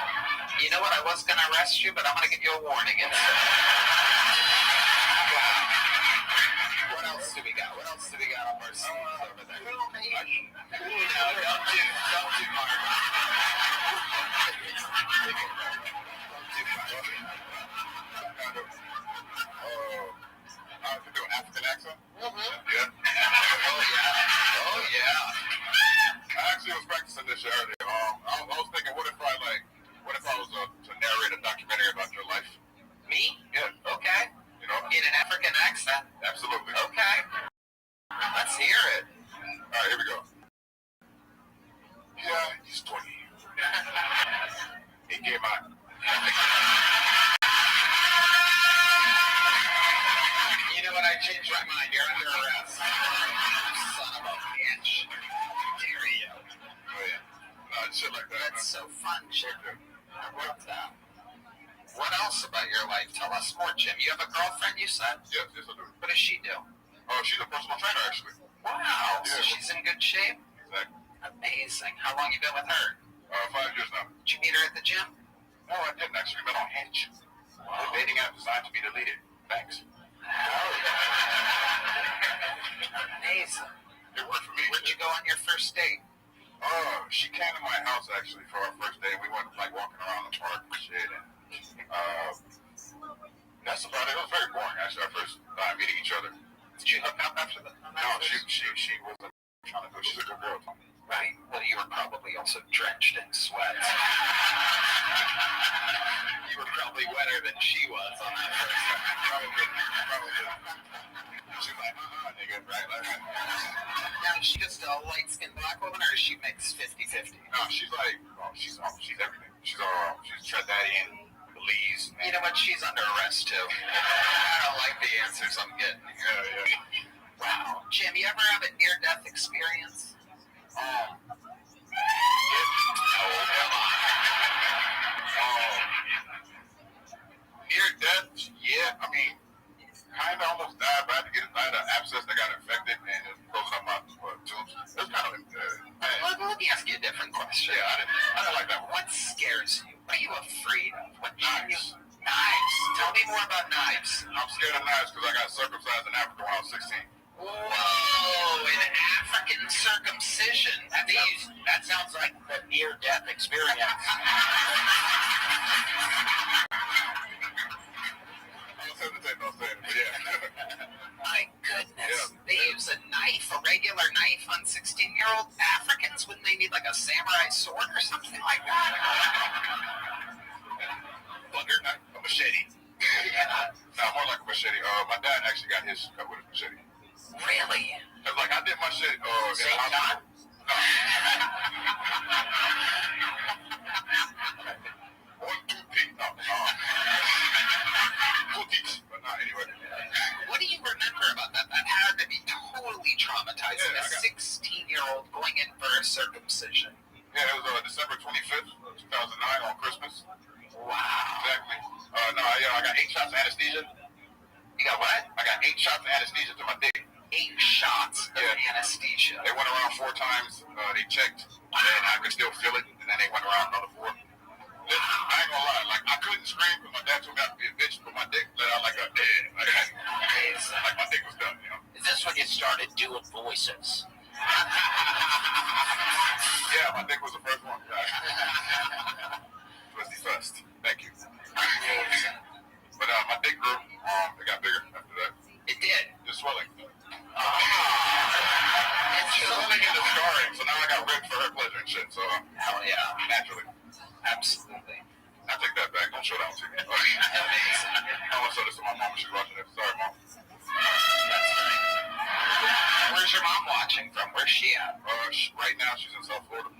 You know what? I was going to arrest you, but I'm going to give you a warning instead. Wow. What else do we got? What else do we got up our sleeves over there? No, don't do Mark. I can do an African accent. Mm-hmm. Yeah. Oh yeah. I actually was practicing this shit earlier. I was thinking, what if I was to narrate a documentary about your life? Me? Yeah. Okay. You know? In an African accent? Absolutely. Okay. Let's hear it. All right, here we go. Yeah, he's 20. He came out. You know what? I changed my mind. You're under arrest. Son of a bitch. How dare you? Oh, yeah. No, shit like that. That's so fun, Jim. I love that. What else about your life? Tell us more, Jim. You have a girlfriend, you said? Yes, I do. What does she do? Oh, she's a personal trainer, actually. Wow. Yeah. So she's in good shape? Exactly. Amazing. How long you been with her? 5 years now. Did you meet her at the gym? No, I didn't actually. We met on Hinge. The dating app designed to be deleted. Thanks. Amazing. It worked for me. Where'd you go on your first date? She came to my house actually for our first day. We went like walking around the park and shit, and that's about it. It was very boring actually. Our first time meeting each other. Did you hook up after that? No, she wasn't trying to do. She's a good girl. Right. Well, you were probably also drenched in sweat. You were probably wetter than she was on that first time. Probably. She's like, nigga, right? Like, Now, is she just a light-skinned black woman, or is she mixed 50-50? no, she's like, she's everything. She's Trinidadian, Belize. You know what? She's under arrest, too. I don't like the answers I'm getting. Yeah. Wow. Jim, you ever have a near-death experience? Come on. Near death, yeah. I mean, kind of almost died, but I had an abscess that got infected and it frozen up my tubes. It was kind of. Let me ask you a different question. Yeah, I didn't like that one. What scares you? What are you afraid of? What Knives. Knives. Tell me more about knives. I'm scared of knives because I got circumcised in Africa when I was 16. Whoa, an African circumcision. That sounds like a near-death experience. I was hesitating on saying it, but yeah. My goodness. Yeah. They use a knife already? regular knife on 16-year-old Africans? Wouldn't they need like a samurai sword or something like that? Butter knife, a machete. No, more like a machete. My dad actually got his cut with a machete. Really? Like I did my shit. Same time? No. 1, 2, 3. No. 2 teeth. But no, anyway. What do you remember about that? That had to be totally traumatizing. Yeah, A 16-year-old going in for a circumcision. Yeah, it was December 25th, 2009 on Christmas. Wow. Exactly. I got 8 shots of anesthesia. You got what? I got 8 shots of anesthesia to my dick. 8 shots of anesthesia. They went around 4 times. They checked, and I could still feel it. And then they went around another 4. I ain't gonna lie, like I couldn't scream because my dad told me not to be a bitch, but my dick let out like a like my dick was done, you know. Is this when you started doing voices? Yeah, my dick was the first one. Was the first. Thank you. But my dick grew. It got bigger after that. It did. Just swelling. It's Swelling and the scarring. So now I got ribs for her pleasure and shit. So hell yeah, naturally. Absolutely. I take that back. Don't show that on TV. I want to show this to my mom when she's watching it. Sorry, mom. That's right. Where's your mom watching from? Where's she at? Right now she's in South Florida.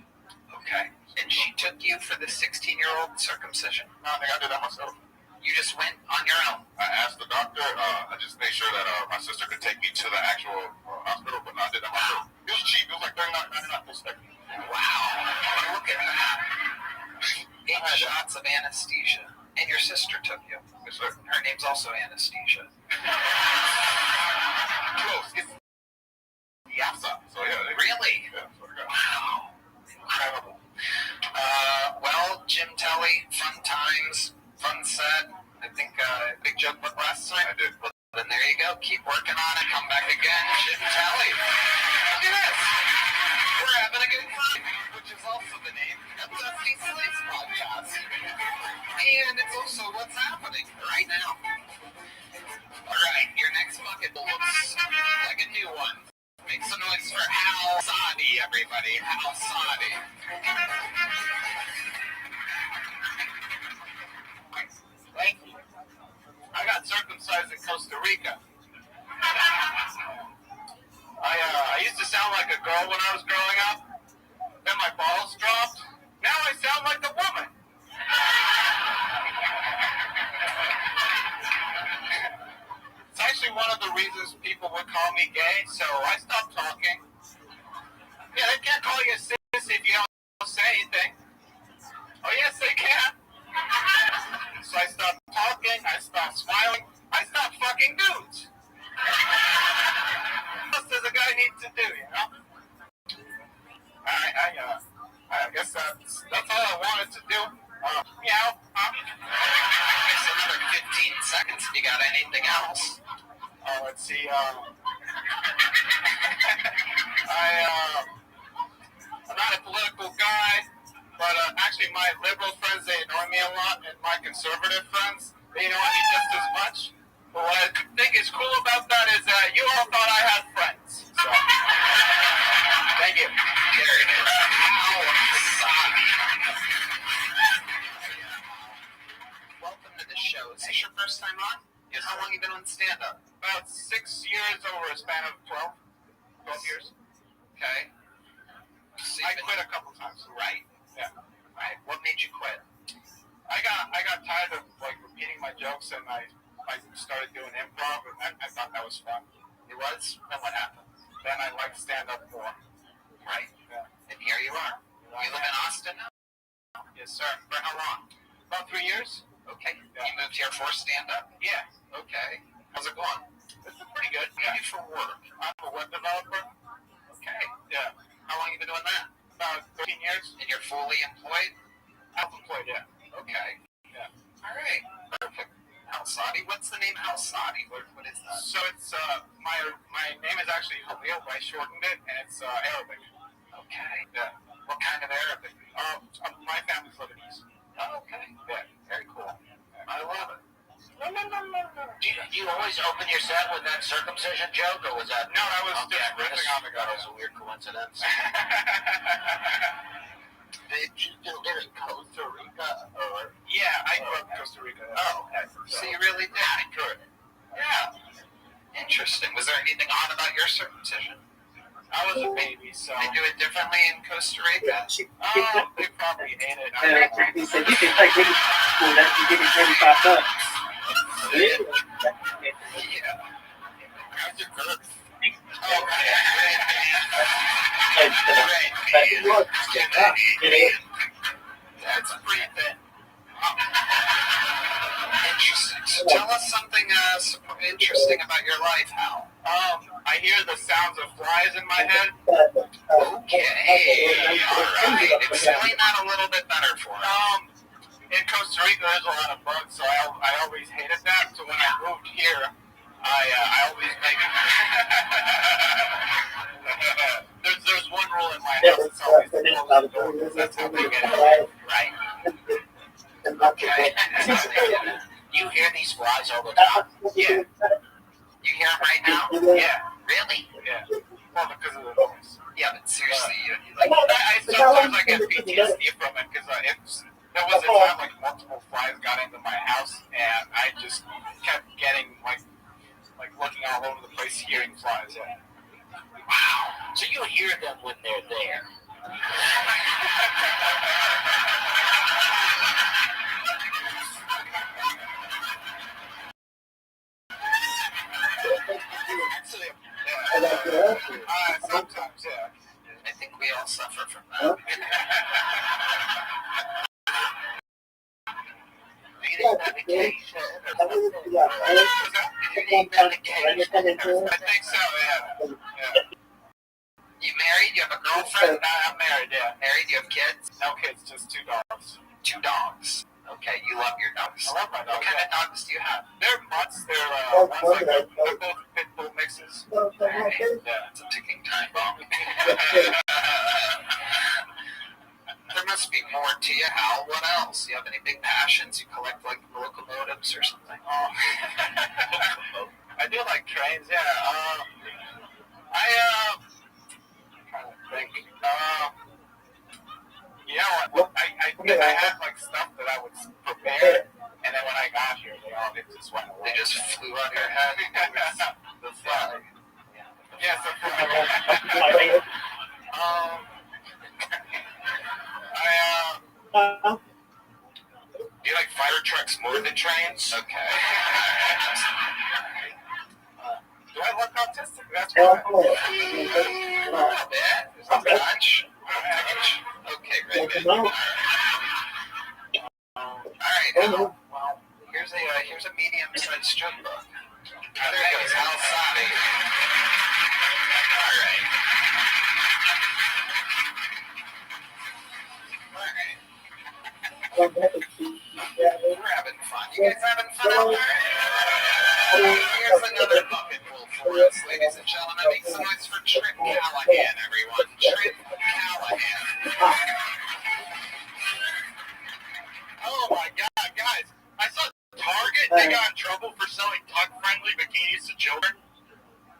Okay. And she took you for the 16-year-old circumcision? No, I think I did that myself. You just went on your own? I asked the doctor. I just made sure that my sister could take me to the actual hospital, but no, I did that myself. It was cheap. It was like $39.99 per second. Wow. Look at that. 8 shots of anesthesia. And your sister took you? Yes, sir. Her name's also Anesthesia. Close. It's Yasa. So yeah. Really? Yeah, so I got wow. Incredible. Well, Jim Telly, fun times, fun set. I think Big Joke went last time. I did. Well, then there you go. Keep working on it. Come back again. Jim Telly. Look at this. We're having a good time, which is also the name of the Dusty Slice podcast. And it's also what's happening right now. All right, your next bucket looks like a new one. Make some noise for Hal Sadi, everybody. Hal Sadi. Thank you. I got circumcised in Costa Rica. I used to sound like a girl when I was growing up. Then my balls dropped. Now I sound like a woman. It's actually one of the reasons people would call me gay, so I stopped talking. Yeah, they can't call you a sis if you don't say anything. Oh, yes, they can. So I stopped talking, I stopped smiling, I stopped fucking dudes. What else does a guy need to do, you know? I guess that's all I wanted to do. Meow. It's another 15 seconds if you got anything else. Let's see. I'm not a political guy, but actually my liberal friends, they annoy me a lot, and my conservative friends, they annoy me just as much. But what I think is cool about that is that you all thought I had friends. So, thank you. There it is. Welcome to the show. Is this your first time on? Yes. How long have you been on stand-up? About 6 years over a span of 12 years. Okay. So I quit a couple times. Right. Yeah. Right. What made you quit? I got tired of like repeating my jokes, and I started doing improv, and I thought that was fun. It was? Then what happened? Then I liked stand-up more. Right. Yeah. And here you are. You live in Austin now? Yes, sir. For how long? About 3 years. Okay. Yeah. You moved here for stand-up? Yeah. Okay. How's it going? It's pretty good. What do you do for work? I'm a web developer. Okay. Yeah. How long have you been doing that? About 13 years. And you're fully employed? Self-employed, yeah. Okay. Yeah. All right. Perfect. Al-Sadi? What's the name Al-Sadi? What is that? So it's my name is actually Halil, but I shortened it, and it's Arabic. Okay. Yeah. What kind of Arabic? My family's Lebanese. Oh, okay. Yeah. Very cool. I love it. No. Do you always open your set with that circumcision joke, or was that? No, I was okay, just riffing Oh my god, that was a weird coincidence. Did you still live in Costa Rica? Or? Yeah, I grew up in Costa Rica. Oh, okay. So you really did? I could. Yeah. Interesting. Was there anything odd about your circumcision? I was a baby, so. They do it differently in Costa Rica? Oh, they probably hate it. He said, you can take me to that, you give me $35. Yeah. How's your girth? That's pretty thin. Interesting. So tell us something interesting about your life, Hal. I hear the sounds of flies in my head. Okay. All right. Explain that a little bit better for us. In Costa Rica, there's a lot of bugs, so I always hated that. So when I moved here, I always make there's one rule in my house. It's always to close the door because that's how they get it. Right. Okay. You hear these flies all the time? Yeah. You hear them right now? Yeah. Really? Yeah. Well, because of the noise. Yeah, but seriously, Sometimes I get PTSD from it because there was a time like multiple flies got into my house and I just kept getting like looking all over the place, hearing flies. Yeah. wow. So you hear them when they're there. Sometimes, yeah. I think we all suffer from that. Do you need medication or something? Do you need medication? I think so, yeah. You married? You have a girlfriend? I'm married, yeah. Married? You have kids? No kids, just 2 dogs. 2 dogs. Okay, you love your dogs. I love my dogs. What kind of dogs do you have? They're mutts. They're both pit bull mixes. Yeah, it's a ticking time bomb. There must be more to you, Hal. What else? Do you have any big passions? You collect like locomotives or something? Oh. I do like trains, yeah. I'm trying to think. You know what? I had like stuff that I would prepare, and then when I got here, it just went away. They just flew out of your head. The flag. Yes, the flag. Do you like fire trucks more than trains? Okay. Do I look autistic? That's why. A little bit. A touch. Okay, great. Alright, Hal. Well, here's a medium-sized joke book. There goes Hal Sadi. Alright. We're having fun. You guys having fun out there? Here's another bucket full for us, ladies and gentlemen. Make some noise for Trip Callahan, everyone. Trip Callahan. Oh my God, guys! I saw Target. They got in trouble for selling tuck-friendly bikinis to children.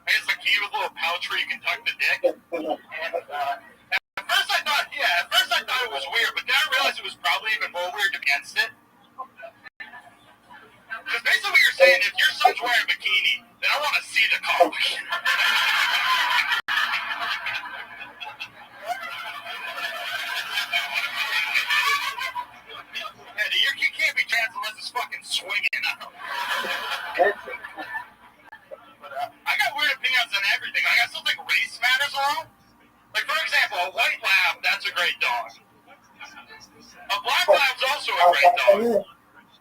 I guess bikini with a little pouch where you can tuck the dick. And at first I thought it was weird, but then I realized it was probably even more weird against it. Because basically what you're saying is your son's wearing a bikini, then I want to see the cock. Yeah, your kid can't be trans unless it's fucking swinging. But I got weird opinions on everything. Like I still think race matters a lot. Like for example, a white lab, that's a great dog. A black lab's also a great dog.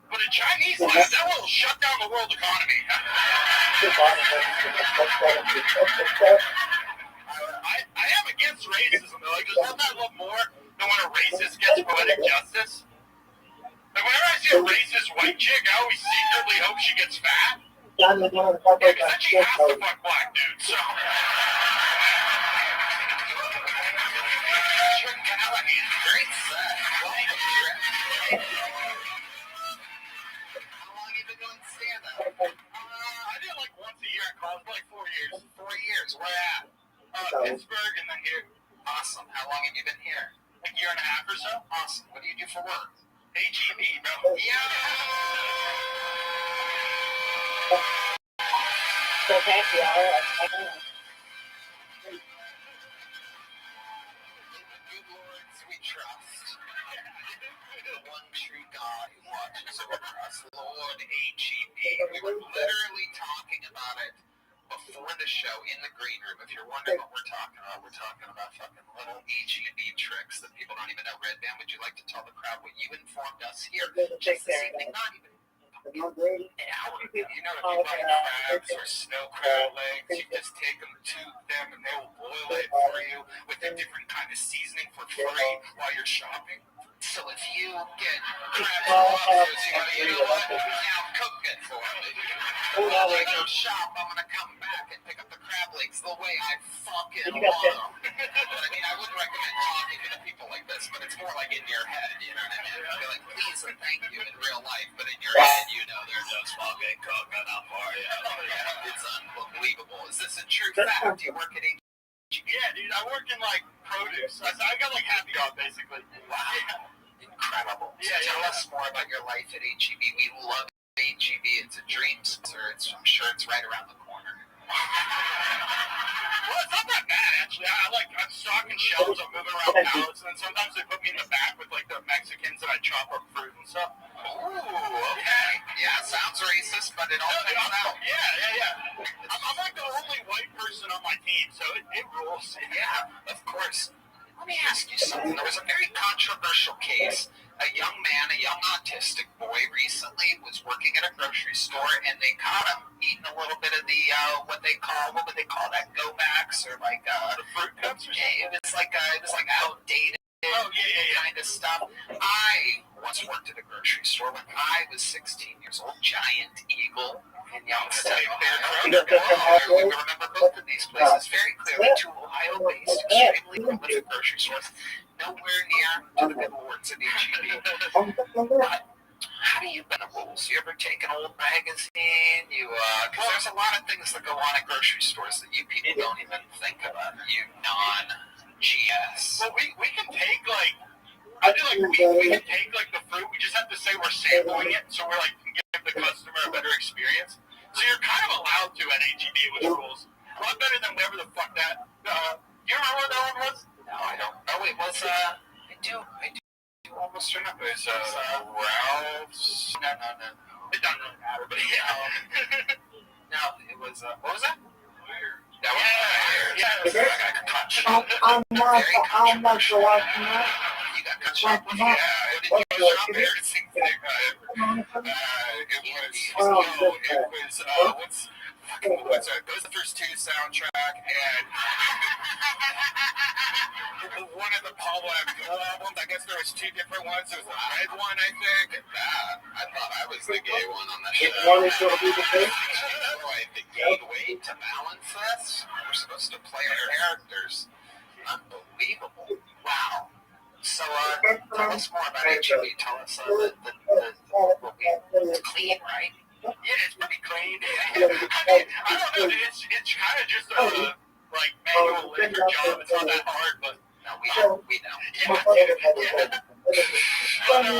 But a Chinese lab, that will shut down the world economy. I am against racism though. Like, there's nothing I love more than when a racist gets poetic justice. Like whenever I see a racist white chick, I always secretly hope she gets fat. Yeah, because then she has to fuck black dudes. So. Trip Callahan. Great set. How long have you been doing stand-up? I did like once a year in college, for like 4 years. 4 years. Where at? Pittsburgh and then here. Awesome. How long have you been here? Like a year and a half or so. Awesome. What do you do for work? HEB, bro. Yeah. So happy hour. Good lords we trust. The one true God who watches over us. Lord HEB. We were literally talking about it before the show in the green room. If you're wondering what we're talking about fucking little HEB tricks that people don't even know. Red Band, would you like to tell the crowd what you informed us here just this evening? Not even an hour ago. You know, if you buy crabs or snow crab legs, you just take them to them and they will boil it for you with a different kind of seasoning for free while you're shopping. So if you get crabs and lobsters, you know what? Now cook it for me. While I go shop, I'm going to come back and pick up the crab legs the way I fucking want them. I mean, I wouldn't recommend talking to people like this, but it's more like in your head, you know what I mean? I'd be like, please and thank you in real life, but in your head, you know they're just fucking cooking up for you. Yeah, it's unbelievable. Is this a true fact? Do you work at Yeah, dude, I work in like produce. I got like happy dog basically. Wow. Yeah. Incredible. So tell us more about your life at HEB. We love HEB. It's a dream, sir. I'm sure it's right around the corner. Well, it's not that bad actually. I'm stocking shelves, I'm moving around pallets, and then sometimes they put me in the back with like the Mexicans and I chop up fruit and stuff. Ooh, okay. Yeah, sounds racist, but it all checks out. Yeah. I'm like the only white person on my team, so it rules. Yeah, of course. Let me ask you something. There was a very controversial case. A young man, a young autistic boy, recently was working at a grocery store, and they caught him eating a little bit of the what would they call that? Go backs or like the fruit cups or something? It was like outdated. Oh yeah. Kind of stuff. I once worked at a grocery store when I was 16 years old. Giant Eagle in Youngstown. We remember both of these places very clearly. Two Ohio-based, extremely prolific grocery stores. Nowhere near to the good lords at HEB. But how do you bend the rules? You ever take an old magazine? Because there's a lot of things that go on at grocery stores that you people don't even think about. You non-GS. Well, we can take like, I do like we can take like the fruit. We just have to say we're sampling it, so we're like can give the customer a better experience. So you're kind of allowed to at HEB with rules. A lot better than whatever the fuck that. You remember what that one was? No, I don't. Oh, it was. I do almost remember. It was Ralph's. No. It doesn't really matter, but yeah. No, it was. What was that? That Yeah. was I got cut short. I'm not sure what You got cut short. Yeah. Did you go shop there to see thing? What's that? Ghostbusters 2 soundtrack and one of the Paul Abdul albums. I guess there was two different ones. There was a red one, I think. I thought I was the gay one on the show. The gay way to balance this. We're supposed to play our characters. Unbelievable. Wow. So, tell us more about HEB. Tell us it's clean, right? Yeah, it's pretty clean. I mean, I don't know. It's kind of just like manual labor job. It's not that hard, but no, we know. Yeah. But I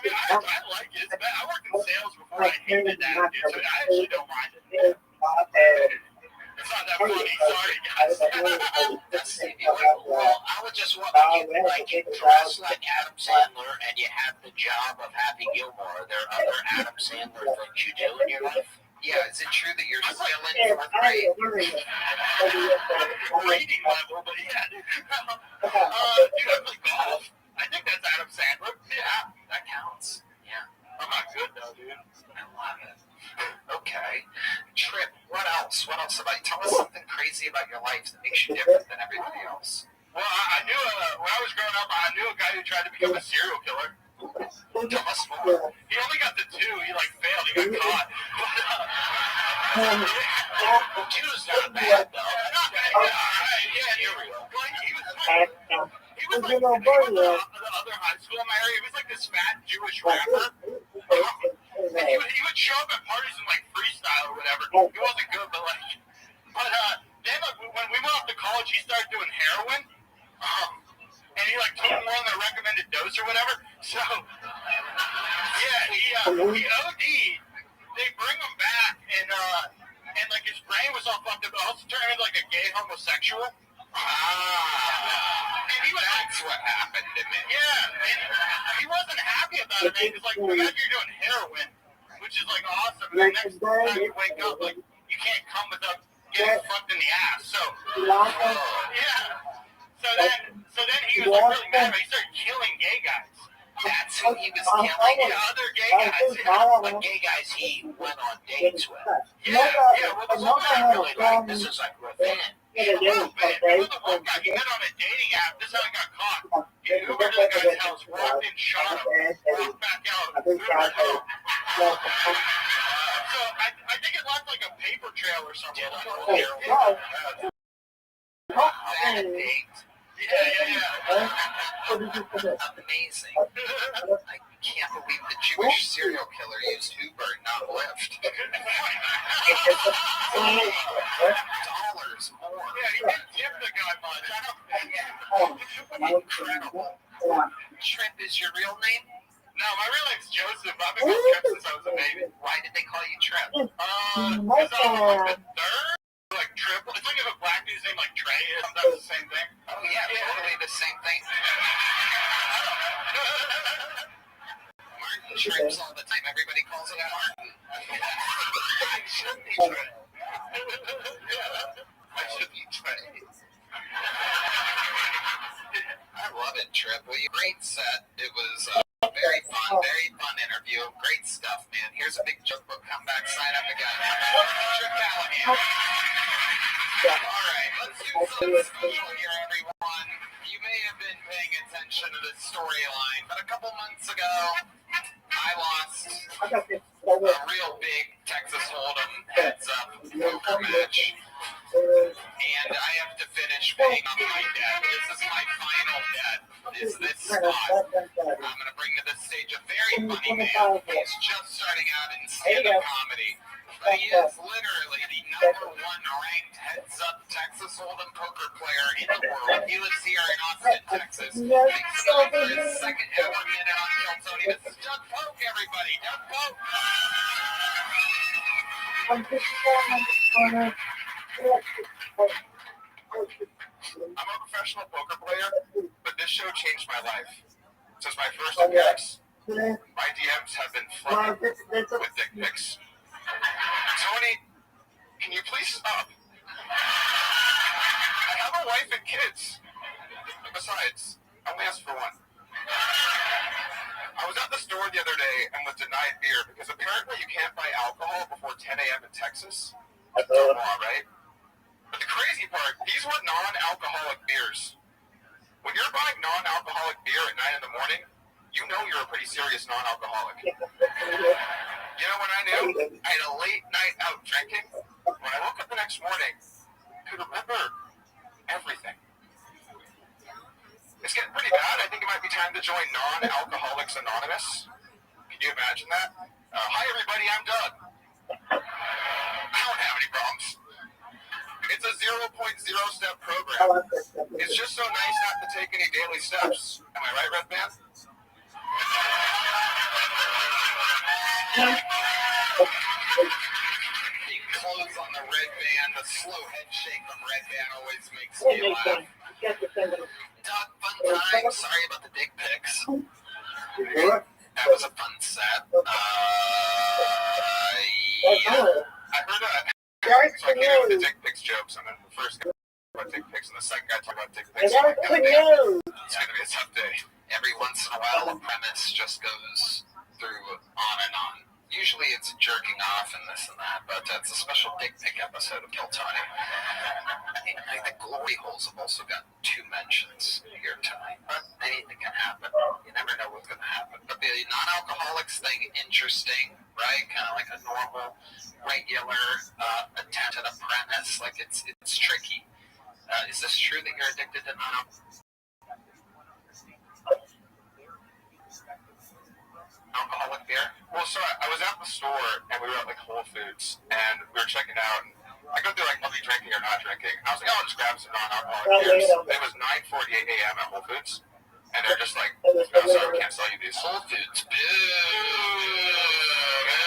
mean, I like it. I worked in sales before. I hated that, dude, so I actually don't mind it. It's not that funny. Sorry, guys. Well, I would just want you dress like Adam Sandler and you have the job of Happy Gilmore. Are there other Adam Sandler things you do in your life? Yeah, is it true that you're still in fourth grade? Reading level, but yeah, dude. Dude, I play golf. I think that's Adam Sandler. Yeah, that counts. Yeah. I'm not good though, dude. I love it. Okay. Trip, what else? What else about you? Tell us something crazy about your life that makes you different than everybody else. Well, I knew, when I was growing up, I knew a guy who tried to become a serial killer. Tell us more. He only got the 2. He, failed. He got caught. Two's not bad, though. Not bad. Yeah, you're real. He was the other high school in my area. He was like this fat Jewish rapper. And he would show up at parties and freestyle or whatever. He wasn't good, but college, he started doing heroin. And he like took more than the recommended dose or whatever. So yeah, he OD'd. They bring him back and like his brain was all fucked up, but also turned into like a gay homosexual. And he was That's what happened to me. yeah, and he wasn't happy about it, man. He's like, imagine you're doing heroin, which is like awesome. And the next time you wake up, like you can't come without getting fucked in the ass. So yeah. So then he was like really mad. He started killing gay guys. That's who he was killing. Yeah, other gay guys. Like gay guys he went on dates with. Yeah. Well, the one guy Really like, this is like revenge. He was the one guy. He met on a dating app. This is how he got caught. He Ubered to the guy's house, walked in, shot him, walked back out, Ubered home. So I think it left like a paper trail or something. That date. Yeah. Amazing. I can't believe the Jewish serial killer used Uber, not Lyft. $dollars more. Yeah, he didn't tip the guy much. Incredible. Trip is your real name? No, my real name's Joseph. I've been called Trip since I was a baby. Why did they call you Trip? Because I was like the third, like triple. It's like if a black dude's name like Trey is, that's the same thing. Oh yeah, totally the same thing. Martin trips all the time. Everybody calls it Martin. I should be Trey. I should be Trey. I love it, Trip. Well, great set. It was very fun interview. Great stuff, man. Here's a big joke book. Come back, sign up again. Trip Callahan. All right, let's do something special here, everyone. You may have been paying attention to this storyline, but a couple months ago, I lost a real big Texas Hold'em heads-up poker match. And I have to finish paying off my debt. This is my final debt. Is this spot? I'm going to bring to this stage a very funny man. He's just starting out in stand-up comedy. But he is literally the #1 ranked heads-up Texas Hold'em poker player in the world. He lives here in Austin, Texas. Makes it for his second ever minute on Kill Tony. This is Doug Polk, everybody. Doug Polk. I'm a professional poker player, but this show changed my life. Since my first appearance, my DMs have been flooded with dick pics. Tony, can you please stop? I have a wife and kids. Besides, I only asked for one. I was at the store the other day and was denied beer because apparently you can't buy alcohol before 10 a.m. in Texas. That's the law, right? But the crazy part, these were non-alcoholic beers. When you're buying non-alcoholic beer at 9 in the morning, you know you're a pretty serious non-alcoholic. You know when I knew? I had a late night out drinking. When I woke up the next morning, I could remember everything. It's getting pretty bad. I think it might be time to join Non-Alcoholics Anonymous. Can you imagine that? Hi everybody, I'm Doug. I don't have any problems. It's a 0.0-step program. It's just so nice not to take any daily steps. Am I right, Red Band? The clothes on the Red Band, the slow head shake from Red Band always makes me laugh. Doug, fun time. Sorry about the dick pics. That was a fun set. Yeah. I heard that. So I came out with the dick pics jokes, and then the first guy talked about dick pics, and the second guy talked about dick pics. It's going to be a tough day. Every once in a while, the premise just goes through on and on. Usually it's jerking off and this and that, but it's a special dick pic episode of Kill Tony. I think the glory holes have also got 2 mentions here tonight, but anything can happen. You never know what's going to happen. But the non-alcoholics thing, interesting, right? Kind of like a normal, regular attempt at a premise. Like it's tricky. Is this true that you're addicted to non-alcoholic beer? Well, so I was at the store and we were at like Whole Foods and we were checking out and I go through like, I'll be drinking or not drinking. I was like, oh, I'll just grab some non-alcoholic beers. It was 9:48 a.m. at Whole Foods. And they're just like, no, sorry, we can't sell you these. Whole Foods. Boo.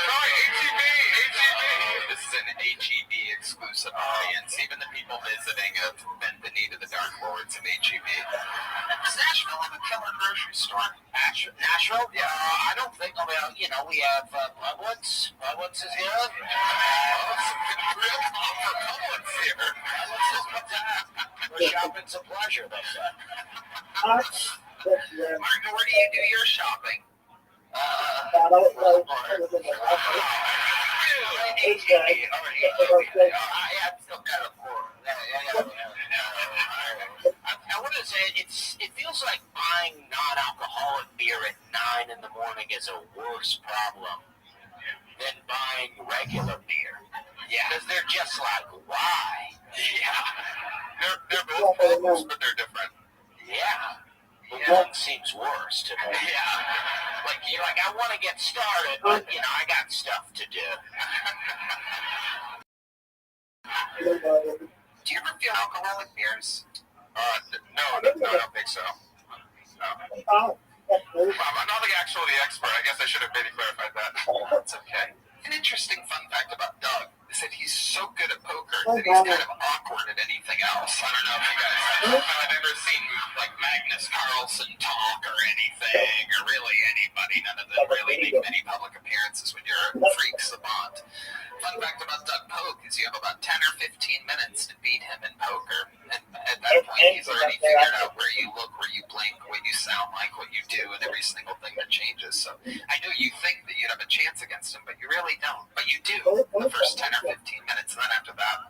Sorry, HEB. This is an HEB exclusive audience. Even the people visiting have bent the knee to the dark lords of HEB. Does Nashville have a killer grocery store? Nashville? Yeah, I don't think. I mean, you know, we have Publix. Publix is here. Oh, some real talk for Publix here. Publix is what's that? We're shopping's a pleasure, they say. Martin, where do you do your shopping? I want to say it feels like buying non-alcoholic beer at 9 in the morning is a worse problem than buying regular beer. Yeah, because they're just like, why? Yeah, They're both problems, but they're different. yeah. But one seems worse to me. Yeah. Like, you're like, I want to get started, but, you know, I got stuff to do. Do you ever feel alcoholic beers? No, I don't think so. No. I'm not like actually the expert. I guess I should have maybe clarified that. That's okay. An interesting fun fact about Doug is that he's so good at poker that he's kind of awkward at anything else. I don't know if you guys have ever seen like Magnus Carlsen talk or anything, or really anybody. None of them really make many public appearances when you're a freak savant. Fun fact about Doug Polk is you have about 10 or 15 minutes to beat him in poker. And at that point, he's already figured out where you look, where you blink, what you sound like, what you do, and every single thing that changes. So I know you think that you'd have a chance against him, but you really don't. But you do in the first 10 or 15 minutes, and then after that.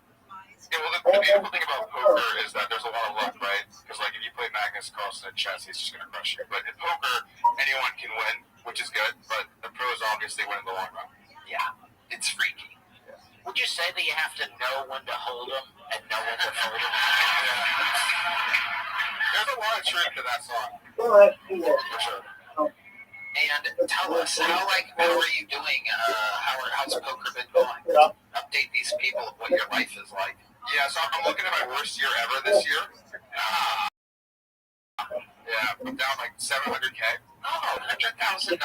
Yeah, well, the beautiful thing about poker is that there's a lot of luck, right? Because, like, if you play Magnus Carlsen at chess, he's just going to crush you. But in poker, anyone can win, which is good, but the pros obviously win in the long run. Yeah, it's freaky. Would you say that you have to know when to hold them and know when to fold them? There's a lot of truth to that song. For sure. And tell us, how are you doing? How's poker been going? Update these people of what your life is like. Yeah, so I'm looking at my worst year ever this year. Yeah, I'm down like $700K. Oh, $100,000.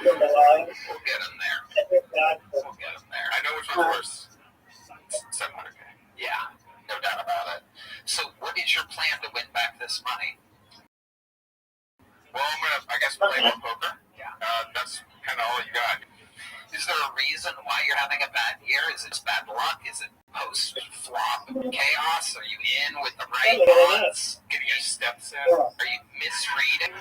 We'll get them there. I know which one's worse. 700K. Yeah, no doubt about it. So what is your plan to win back this money? Well, I'm going to, I guess, play more poker. Yeah. That's kind of all you got. Is there a reason why you're having a bad year? Is it bad luck? Is it post-flop chaos? Are you in with the right odds? Getting your steps in. Are you misreading?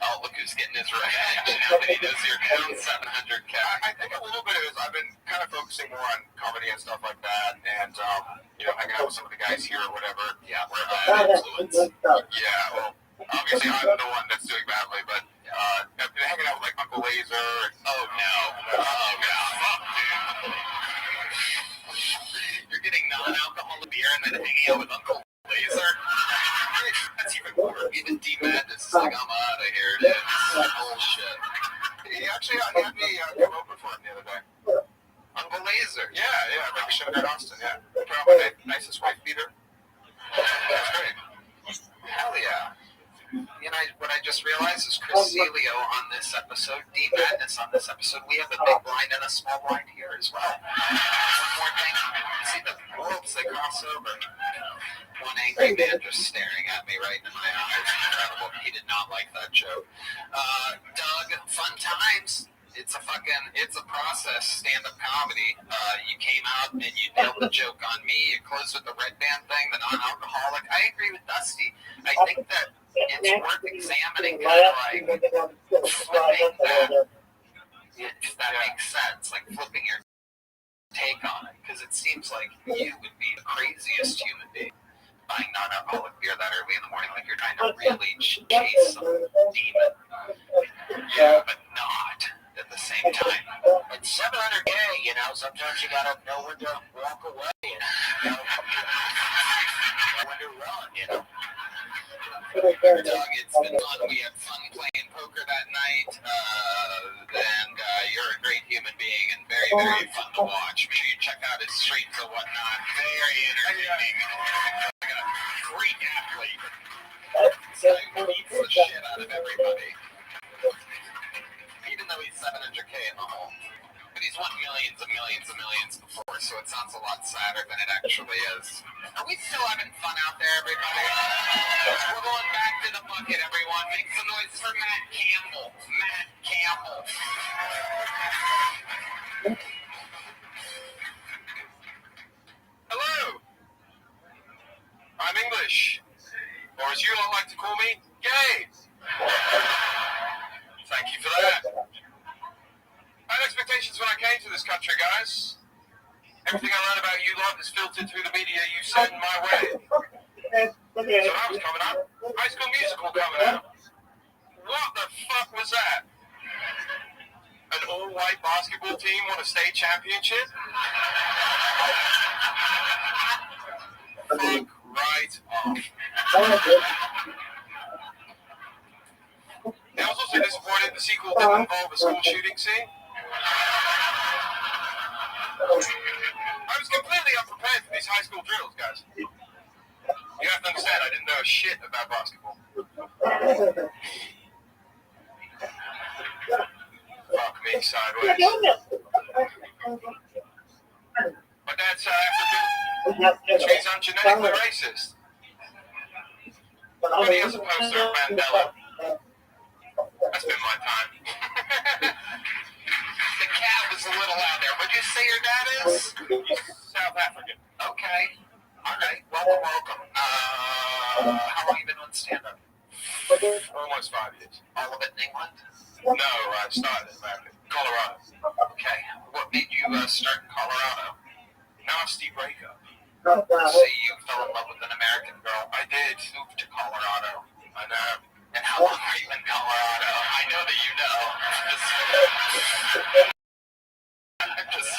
Oh, look who's getting his revenge. Now that he knows you're down $700K. I think a little bit of it is I've been kind of focusing more on comedy and stuff like that, and hanging out with some of the guys here or whatever. Yeah, we're a bad influence. Yeah, well, obviously I'm the one that's doing badly, but I've been hanging out with like Uncle Laser. Oh no! Fuck, dude. You're getting non-alcoholic beer and then hanging out with Uncle Laser. That's even more. Even D-Madness is like, I'm out of here, dude. This is bullshit. He actually had me come over for him the other day. Uncle Laser. Yeah, I think we should have got Austin, yeah. Put on my nicest wife beater. That's great. Hell yeah. You know, what I just realized is Chris Celio on this episode, D-Madness on this episode. We have a big blind and a small blind here as well. One more thing. See the worlds, they cross over. One angry man just staring at me right in my eyes. Incredible. He did not like that joke. Doug, fun times. It's a process, stand-up comedy. You came out and you nailed the joke on me. You closed with the red band thing, the non-alcoholic. I agree with Dusty. I think that it's worth examining kind of like flipping that, if that makes sense, like flipping your take on it, because it seems like you would be the craziest human being buying non-alcoholic beer that early in the morning, like you're trying to really chase some demon. Yeah, but not at the same time. It's $700K, sometimes you gotta know when to walk away, know when to run, Doug, it's been fun. We had fun playing poker that night, and you're a great very fun to watch. Make sure you check out his streams and whatnot. Very entertaining. Like a freak athlete. This guy beats the shit out of everybody. Even though he's 700K in the hole. But he's won millions and millions and millions before, so it sounds a lot sadder than it actually is. Are we still having fun out there, everybody? We're going back to the bucket, everyone. Make some noise for Matt Campbell. Matt Campbell. Hello. I'm English. Or as you all like to call me, gay. Thank you for that. I had expectations when I came to this country, guys. Everything I learned about you lot is filtered through the media you send my way. So that was coming up. High School Musical coming out. What the fuck was that? An all-white basketball team won a state championship? Fuck right off. I was also disappointed the sequel didn't involve a school shooting scene. I was completely unprepared for these high school drills, guys. You have to understand, I didn't know a shit about basketball. Fuck me sideways. My dad's South African, which means I'm genetically racist. But he has a poster of Mandela. That's been my time. The cat was a little out there. What'd you say your dad is? South African. Okay. All right. Welcome. How long have you been on stand-up? Almost 5 years. All of it in England? No, I started back in Colorado. Okay. What made you start in Colorado? Nasty breakup. So you fell in love with an American girl. I did. Moved to Colorado. I know. And how long are you in Colorado? I know that you know. I'm just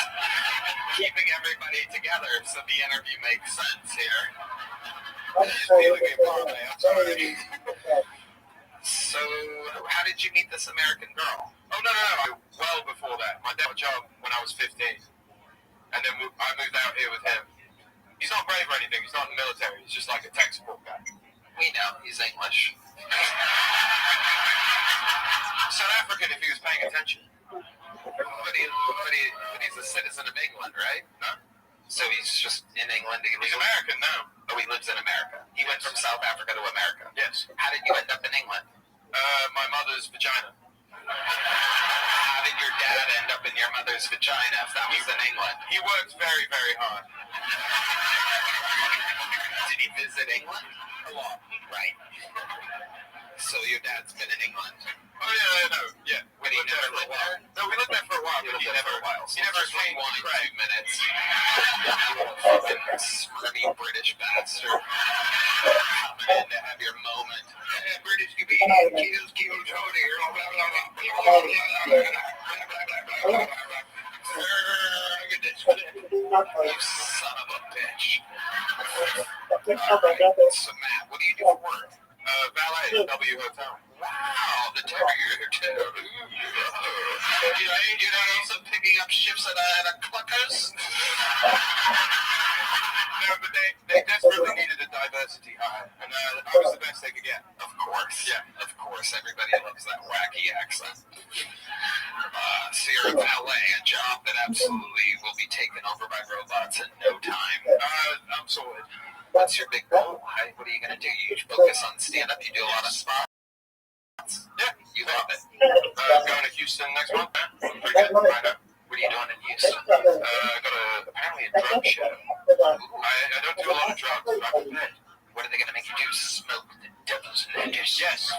keeping everybody together so the interview makes sense here. I'm sorry. So, how did you meet this American girl? Oh, no. Well before that. My dad had a job when I was 15. And then I moved out here with him. He's not brave or anything. He's not in the military. He's just like a tech support guy. We know. He's English. South African if he was paying attention. But he's a citizen of England, right? No? So he's just in England. He's American now. Oh, he lives in America. He went from South Africa to America. Yes. How did you end up in England? My mother's vagina. How did your dad end up in your mother's vagina if that was in England? He worked very, very hard. Did he visit England? A lot. Right. So your dad's been in England? Oh, yeah, no. Yeah. When he never lived there? No, we lived there for a while, but he never came 2 minutes. Fucking smarmy British bastard. Coming in to have your moment. British comedian kills Tony. You son of a bitch. Alright, so Matt, what do you do for work? Valet, W Hotel. Wow, the terrier too. You know, also picking up shifts at a Cluckers? No, but they desperately needed a diversity hire, and I was the best they could get. Of course. Yeah, of course. Everybody loves that wacky accent. So you're a valet, a job that absolutely will be taken over by robots in no time. I'm sorted. What's your big goal? What are you going to do? You focus on stand-up? You do a lot of spots? Yeah, you love it. Going to Houston next month. Pretty good. Right up. What are you doing in Houston? Got apparently a drug show. I don't do a lot of drugs, but I'm prepared. What are they going to make you do? Smoke the devil's lettuce? Yes.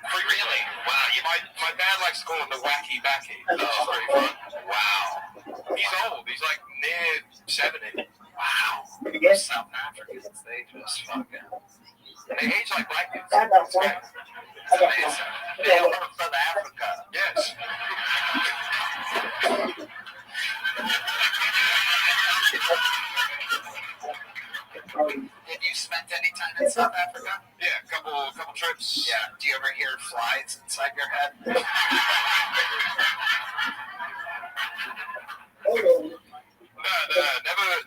Really? Wow. My dad likes to call it the wacky backy. Which is pretty fun. Wow. He's old. He's like near 70. Wow. South Africans, they just fucking... They age like black dudes. It's great. It's amazing. They all come from Africa. Yes. Have you spent any time in South Africa? Yeah, a couple trips. Yeah. Do you ever hear weird flies inside your head? No,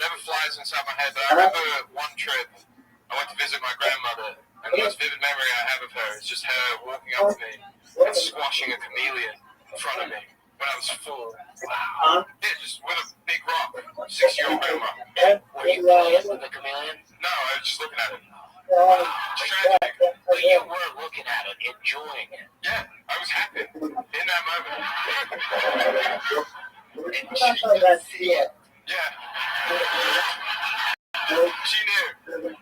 never flies inside my head. But I remember one trip, I went to visit my grandmother, and the most vivid memory I have of her is just her walking up to me and squashing a chameleon in front of me when I was 4. Wow. Yeah, just with a big rock, 6-year-old grandma. Were you playing with the chameleon? No, I was just looking at it. It's tragic. But you were looking at it, enjoying it. Yeah, I was happy in that moment. And she could see it. Yeah. She knew.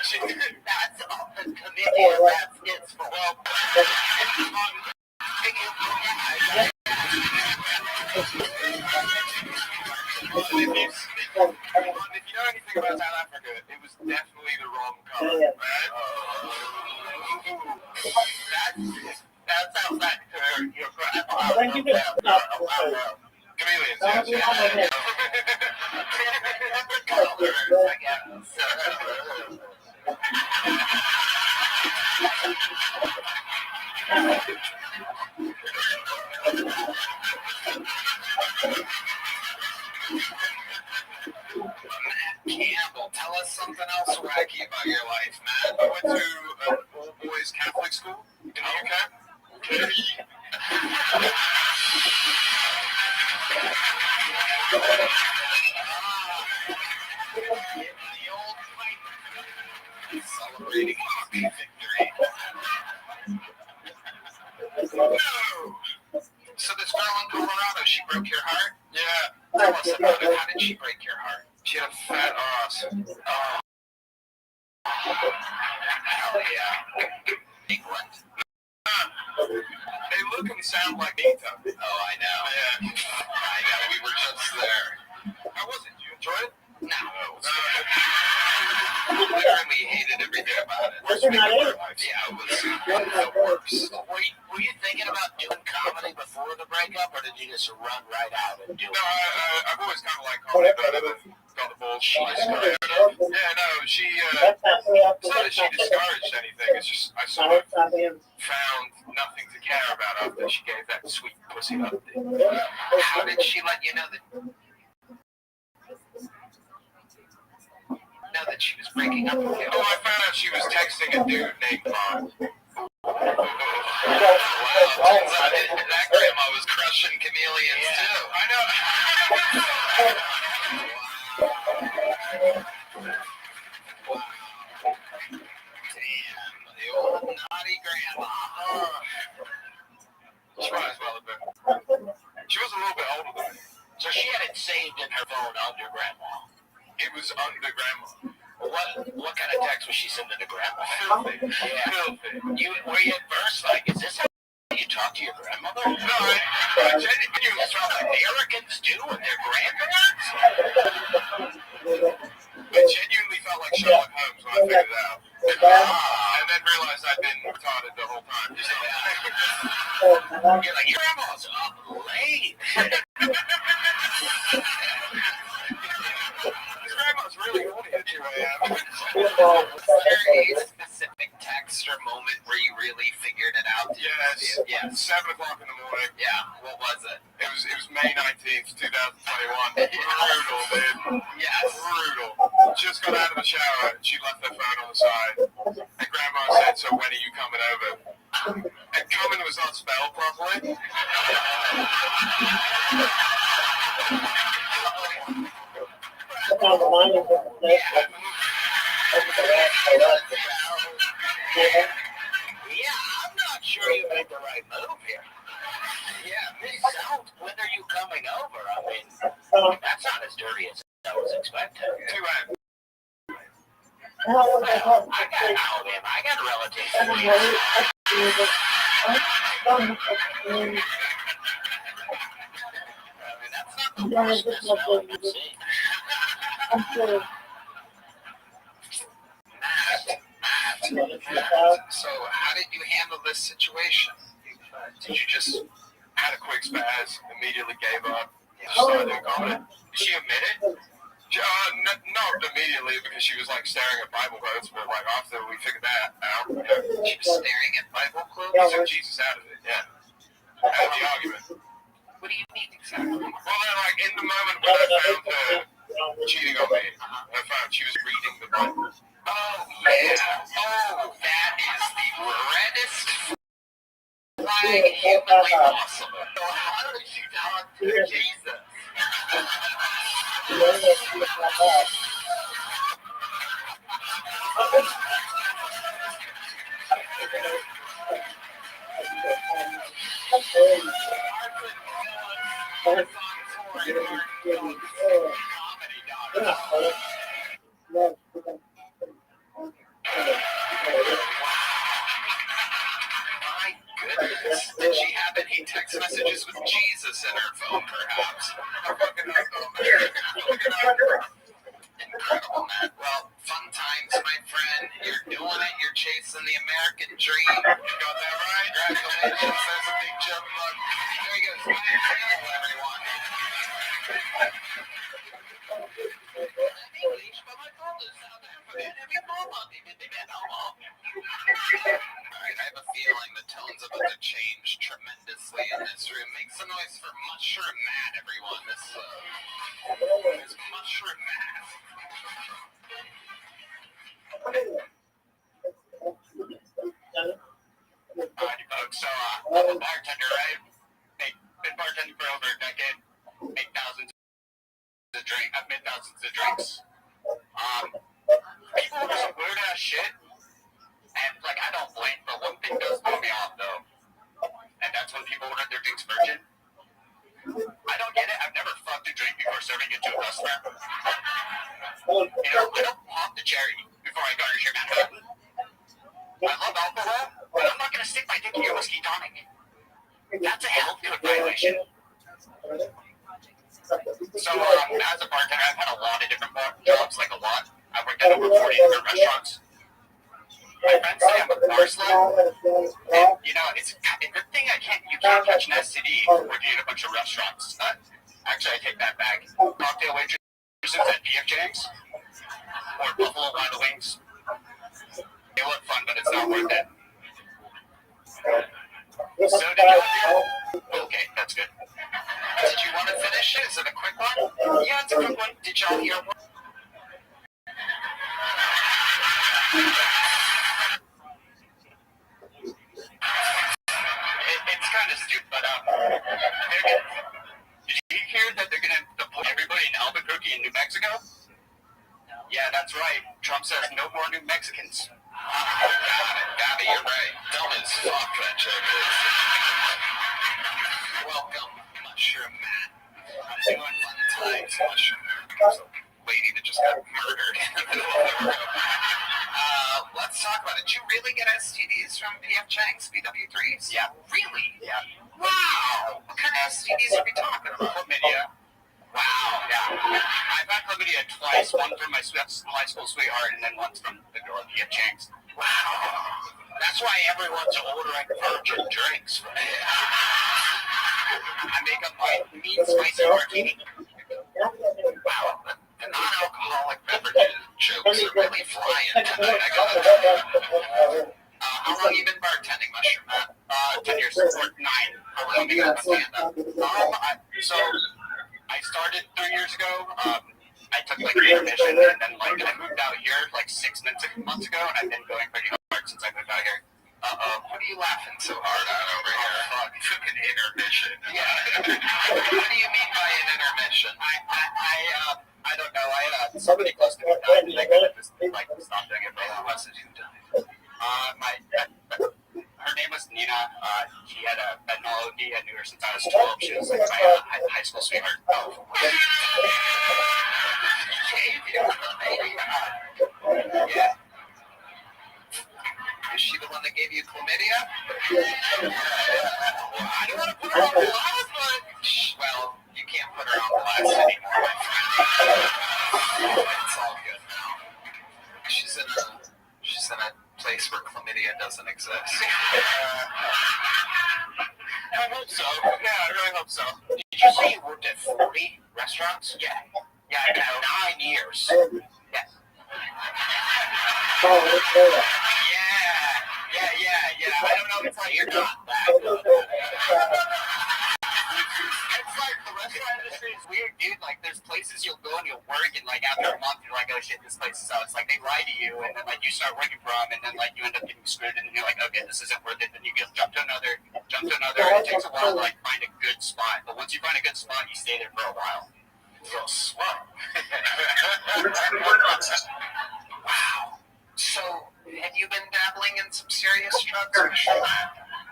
She knew. That's all the chameleon that's its fault. Well, if you know anything about South Africa, it was definitely the wrong color, right? That sounds like your grandma. Chameleons, yes. Different colors, I guess. Campbell, tell us something else wacky about your life, man. I went to an all-boys Catholic school in the UK. The old fight. Celebrating hockey victory. So this girl in Colorado, she broke your heart? Yeah. Tell us about it. How did she break your heart? She had a fat ass. Oh. Hell yeah. England. They look and sound like Nita. Oh, I know. Yeah. I know. We were just there. How was it? Did you enjoy it? No, it was literally hated everything about it. Yeah, it was the worst. Were you thinking about doing comedy before the breakup, or did you just run right out and do it? No, I've always kind of liked comedy, but I never got the balls. She discouraged. Yeah, no, she. It's not that she discouraged anything. It's just I sort of found nothing to care about after she gave that sweet pussy update. How did she let you know that she was breaking up with you? Oh, I found out she was texting a dude named Bob. Wow, turns out that grandma was crushing chameleons too. I know. Wow. Damn, the old naughty grandma. She might as well have been. She was a little bit older than me. So she had it saved in her phone under grandma. It was under grandma. What kind of text was she sending to grandma? Filthy. Yeah. Filthy. Were you at first like, is this how you talk to your grandmother? No, I genuinely That's what felt like Americans do with their grandparents? I genuinely felt like Sherlock Holmes when I figured it out. And then realized I'd been retarded the whole time. You're like, your grandma's up late. Grandma's really horny at 2 a.m. Was there a specific text or moment where you really figured it out? Yes. Yeah. 7 o'clock in the morning. Yeah. What was it? It was May 19th, 2021. Brutal, dude. Yes. Brutal. Just got out of the shower and she left her phone on the side. And grandma said, so when are you coming over? And coming was not spelled properly. Yeah, I'm not sure you made the right move here. Yeah, Miss South, when are you coming over? I mean, that's not as dirty as I was expecting. 2 a.m. Well, I got relatives. I mean, that's not the worst misspelling I've seen. So how did you handle this situation? Did you just Had a quick spaz, immediately gave up, just started doing comedy. Did she admit it? Not immediately, because she was like staring at Bible quotes, but like after we figured that out, She was staring at Bible quotes? he took Jesus out of it, yeah. Out of the argument. What do you mean exactly? Well, then, like, in the moment when I found her cheating on me, I found she was reading the Bible. Oh, yeah. Oh, that is the reddest flag humanly possible. So how did she talk to Jesus? My goodness. Did she have any text messages with Jesus in her phone, perhaps? Incredible, man. Well, fun times, my friend. You're doing it. You're chasing the American dream. You got that right. Congratulations. That's a big jump. There he goes. Hello, everyone. Alright, I have a feeling the tone's about to change tremendously in this room. Make some noise for Mushroom Matt, everyone. This is Mushroom Matt. Alrighty, folks. So, I'm a bartender, right? Been bartending for over a decade. Made thousands of drinks. People order some weird ass shit, and like I don't blame, but one thing does throw me off though, and that's when people order their drinks virgin. I don't get it. I've never fucked a drink before serving it to a customer. You know, I don't pop the cherry before I garnish your Manhattan. I love alcohol, but I'm not gonna stick my dick in your whiskey tonic. That's a health code violation. So, as a bartender, I've had a lot of different jobs, like a lot. I've worked at over 40 different restaurants. My friends say I'm a bar slut, and you know, it's a good thing you can't catch an STD working in a bunch of restaurants. Actually, I take that back. Cocktail waitresses at PF Chang's or Buffalo Wild Wings. They look fun, but it's not worth it. So did y'all? Okay, that's good. Did you want to finish it? Is it a quick one? Yeah, it's a quick one. Did y'all hear one? It's kind of stupid, but did you hear that they're gonna deport everybody in Albuquerque in New Mexico? Yeah, that's right. Trump says no more New Mexicans. Gabby, you're right. Dumb as fuck, that chick is. Welcome, Mushroom Matt. Doing fun times, Mushroom Matt. There's a lady that just got murdered in the middle of the room. Let's talk about it. Did you really get STDs from PF Chang's, PW3s? Yeah. Really? Yeah. Wow. What kind of STDs are we talking about? Chlamydia. Wow. Yeah. I've had chlamydia twice. One from my high school sweetheart, and then once from the girl at PF Chang's. Wow. That's why everyone's ordering virgin drinks from me. I make up my mean spicy martini. Wow. The non-alcoholic beverages jokes are really flying tonight. I gotta how long have you been bartending, Mushroom Matt? 10 years. Or 9. How long have you been a stand-up? So I started 3 years ago. I took like an intermission, and then like I moved out here like 6 months ago, and I've been going pretty hard since I moved out here. What are you laughing so hard at over here? Fuck, took an intermission. Yeah. What do you mean by an intermission? I don't know. I had somebody close to me died, and I kind of just like stopped doing it for a while. Who did you die? Her name was Nina. She had a fentanyl OD. I knew her since I was 12. She was like my high school sweetheart. Oh. Yeah. Is she the one that gave you chlamydia? I don't want to put her on blast, but Well, you can't put her on blast anymore, my friend. It's all good now. She's in a place where chlamydia doesn't exist. I hope so. Yeah, I really hope so. Did you say you worked at 40 restaurants? Yeah. Yeah, got 9 years. Yes. Yeah. I don't know. It's like you're not that good. It's like the restaurant industry is weird, dude. Like, there's places you'll go and you'll work, and like after a month, you're like, oh shit, this place is out. It's like they lie to you, and then like you start working for them, and then like you end up getting screwed, and you're like, okay, this isn't worth it. Then you get jump to another. It takes a while to like find a good spot, but once you find a good spot, you stay there for a while. So slow. Wow. So, have you been dabbling in some serious drugs?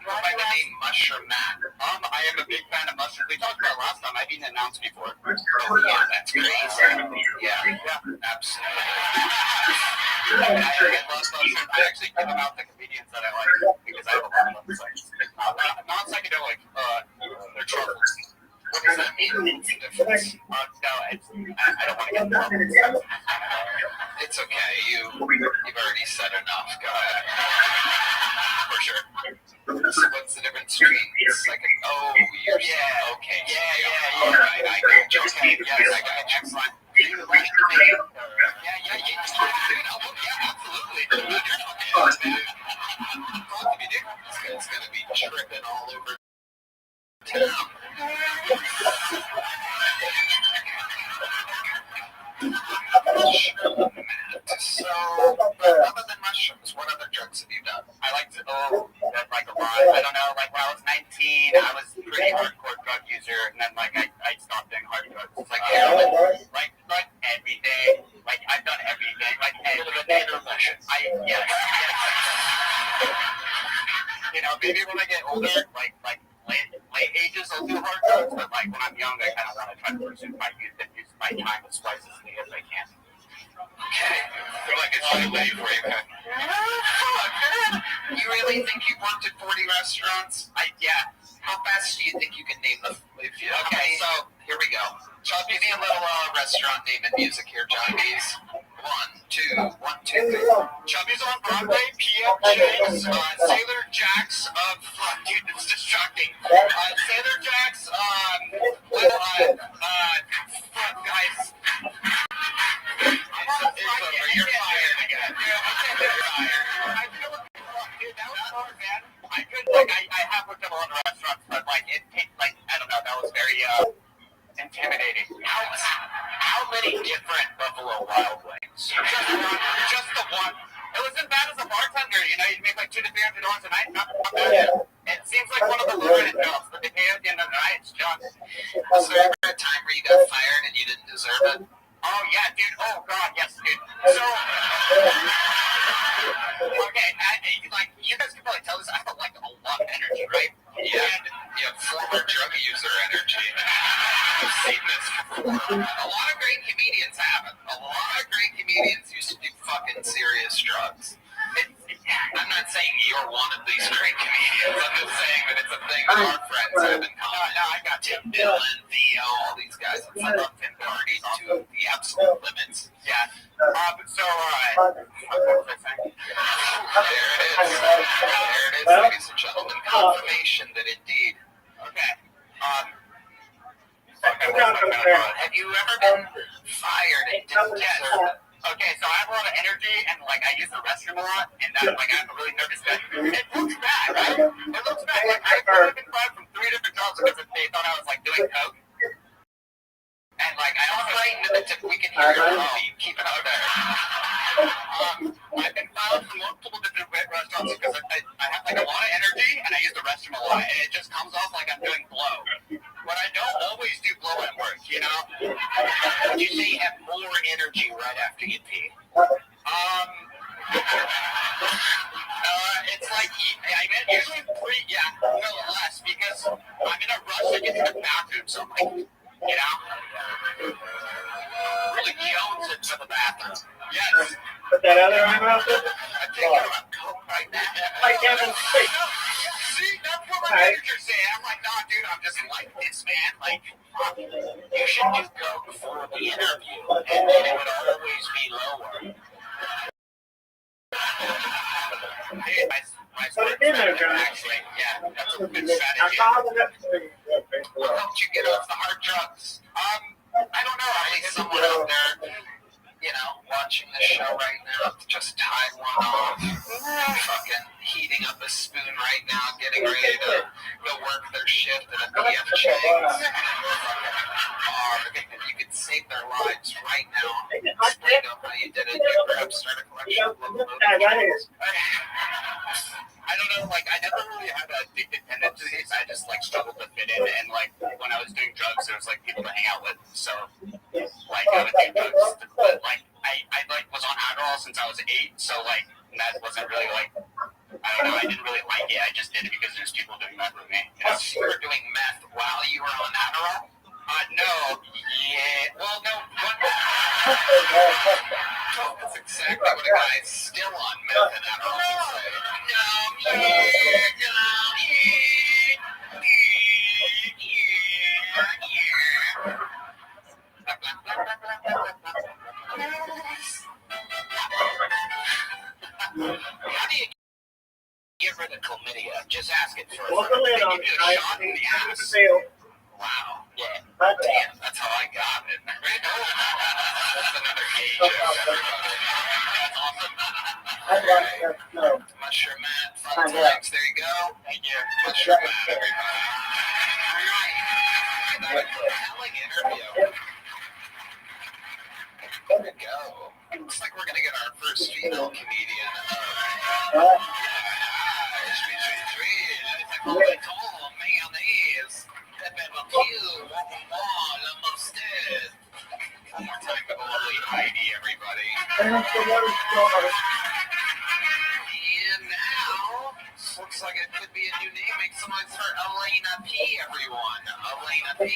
By the name Mushroom Man. I am a big fan of mushrooms. We talked about last time. I've been announced before. Oh yeah, that's crazy. Yeah, absolutely. I love mushrooms. I actually give them out to comedians that I like because I have a lot of them. Not psychedelic. They're truffles. What does that mean? What's the difference? No, I don't want to get in trouble. It's okay. You've already said enough. Go ahead. For sure. So what's the difference between second? Oh, you're okay. Yeah. All right, I got you. Okay, yes, I got it. Excellent. You like me? Yeah. Absolutely. It's gonna be tripping all over town. So, other than mushrooms, what other drugs have you done? I like to, like a lot. I don't know, like when I was 19, I was a pretty hardcore drug user, and then like I stopped doing hard drugs. It's like heroin, like everything. Like I've done everything, like intermission. Yes. You know, maybe when I get older, like late ages, I'll do hard drugs, but like when I'm young, I kind of want to try to pursue my youth and use my time as wisely as I can. Okay. I feel like it's too late for you, man. Fuck, man. You really think you've worked at 40 restaurants? Yeah. How fast do you think you can name them? Okay, so here we go. Chubb, give me a little restaurant name and music here, Chubby's. 1, 2, 3. Chubby's on Broadway, PM Chase, Sailor Jack's, fuck, dude, it's distracting. Sailor Jack's, fuck, guys. It's over. You're fired again. You're fired. Dude, that was hard, man. I could, like, I have worked at a lot of restaurants, but, like, it takes, like, I don't know, that was very, intimidating. How many different Buffalo Wild Wings? Just the one. It wasn't bad as a bartender, you know, you'd make like $200 to $300 a night, not bad. It seems like one of the lower-end jobs, but they pay at the end of the night, it's junk. Was there ever a time where you got fired and you didn't deserve it? Oh, yeah, dude. Oh, God, yes, dude. So, okay, like, you guys can probably tell this, I have, like, a lot of energy, right? Yeah. And you have former drug user energy. I've seen this before. A lot of great comedians have it. A lot of great comedians used to do fucking serious drugs. I'm not saying you're one of these great comedians. I'm just saying that it's a thing that our friends have in common. No, I got Tim Dillon, Theo, all these guys. I love Tim Party to the absolute limits. Yeah. So, what was I saying? There it is, ladies and gentlemen. Confirmation that indeed. Okay. Have you ever been fired and didn't deserve it? Okay, so I have a lot of energy, and, like, I use the restroom a lot, and, like, I'm a really nervous guy. It looks bad, right? It looks bad. Like, I've been fired from 3 different jobs because they thought I was, like, doing coke. And, like, I don't frightened that we can hear your heartbeat. Keep it out there. I've been fired from multiple different restaurants because I have, like, a lot of energy, and I use the restroom a lot, and it just comes off like I'm doing blow. But I don't always do blow at work, you know? Would you say you have more energy right after you pee? It's like, I mean, usually less, because I'm in a rush to get to the bathroom, so I'm like, you know? Really jones into the bathroom. Yes. Put that other arm out there. I'm thinking about coke right now. Like Kevin Spacey. See, that's what my manager's saying. I'm like, nah, dude, I'm just like this, man. Like, you should do coke before the interview, and then it would always be lower. Hey, my strategy, actually, yeah, that's a good strategy. What helped you get off the hard drugs? I don't know. At least someone out there, watching the show right now, just tied one off, fucking heating up a spoon right now, getting ready to go work their shift at a BF Chang's. You could save their lives right now. Explain to them how you did it. You perhaps start a collection of locomotives. I don't know, I never really had addictive tendencies. I just, struggled to fit in. And, when I was doing drugs, there was, people to hang out with. So, I would do drugs. But, I was on Adderall since I was 8. So, that wasn't really, I don't know. I didn't really like it. I just did it because there's people doing meth with me. You were doing meth while you were on Adderall? No. Yeah. Well, no. That's exactly what a guy still on meth and Adderall would say. How do you get rid of chlamydia? Just ask it first. They give you a shot in the ass. Wow. Yeah. Damn, that's how I got it. That's another gauge of everybody. That's awesome. Right. Mushroom Matt, fun times. There you go. Thank you. Mushroom Matt, everybody. All right. That was a compelling interview. There we go. Looks like we're going to get our first female comedian. One more time to lovely Heidi, everybody. And now, looks like it could be a new name. Make some noise for Elena P, everyone. Elena P.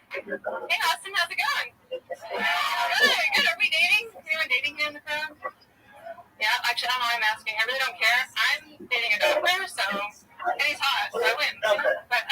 Hey, Austin, how's it going? Good. Are we dating? Is anyone dating here in the crowd? Yeah, actually, I don't know why I'm asking. I really don't care. I'm dating a doctor, and he's hot, so I win. But,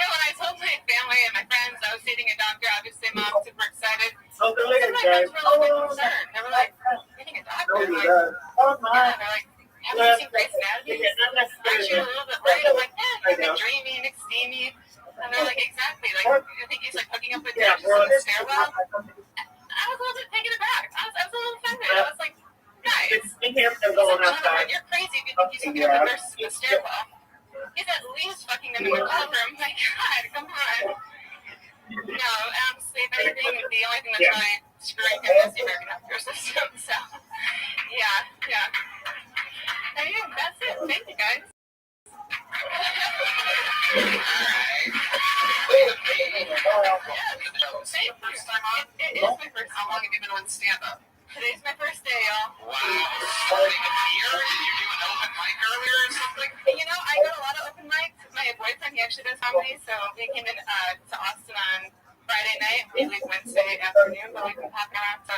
when I told my family and my friends I was dating a doctor, obviously Mom's super excited. Some of my friends were a little bit concerned. They were like, dating a doctor? I'm like, yeah. They're like, haven't you seen Grey's Anatomy? Aren't you a little bit worried? I'm like, he's dreamy and steamy. And they're like, exactly. I think he's hooking up with nurses in the stairwell. I was a little bit taken aback. I was a little offended. I was like, guys, you're crazy if you think he's hooking up with nurses in the stairwell. He's at least fucking them in the cold room. My God, come on. No, honestly, if anything, the only thing that's really screwing him is the American healthcare system. So, yeah. I mean, that's it. Thank you, guys. First time on? It is my first time. How long have you been on stand-up? Today's my first day, y'all. Wow. Starting a year? Did you do an open mic earlier or something? I go to a lot of open mics. My boyfriend, he actually does comedy, so we came in to Austin on Friday night. We leave Wednesday afternoon, but we've been popping around to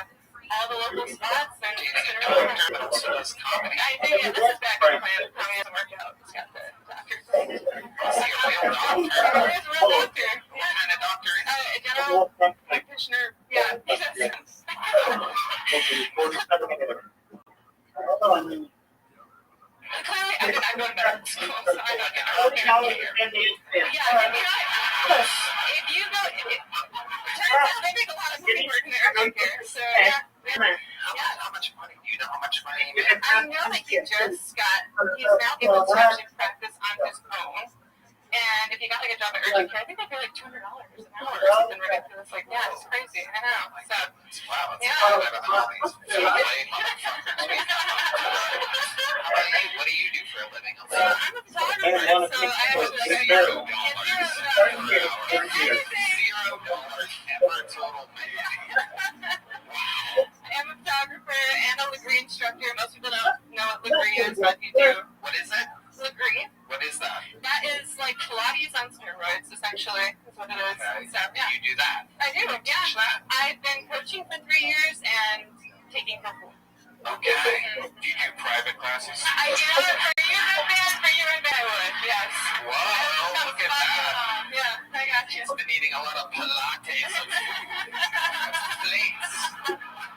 all the local spots. And it's been really fun. So does comedy. I do, yeah. This is back in plan. Comedy hasn't worked out. It's got the doctor thing. Is he a real doctor? He is a real doctor. What kind of doctor is he? A general practitioner. Yeah, he does. Clearly, I go to medical school, so I don't get if you go, turns out they make a lot of money working at urgent care. So, How much money? Do you know how much money he I makes? know that he's now able to actually practice on his own. And if you got a job at urgent care, I think they pay $200 an hour or something ridiculous like that. It's crazy. I know. So, wow, it's a lot of all these LA motherfuckers. How about you? What do you do for a living? I'm a photographer, so I actually $0 ever total man. Wow. I am a photographer and a Legree instructor. Most people don't know what Legree is, but if you do. What is it? Legree. What is that? That is like Pilates on steroids, essentially. That's what it is. Okay. So, yeah. You do that? I do, yeah. Teach that? I've been coaching for 3 years and taking for 4. Okay. Do you do private classes? I do. For you and I would, yes. Whoa, look at that. Yeah, I got you. He's been eating a lot of Pilates and plates.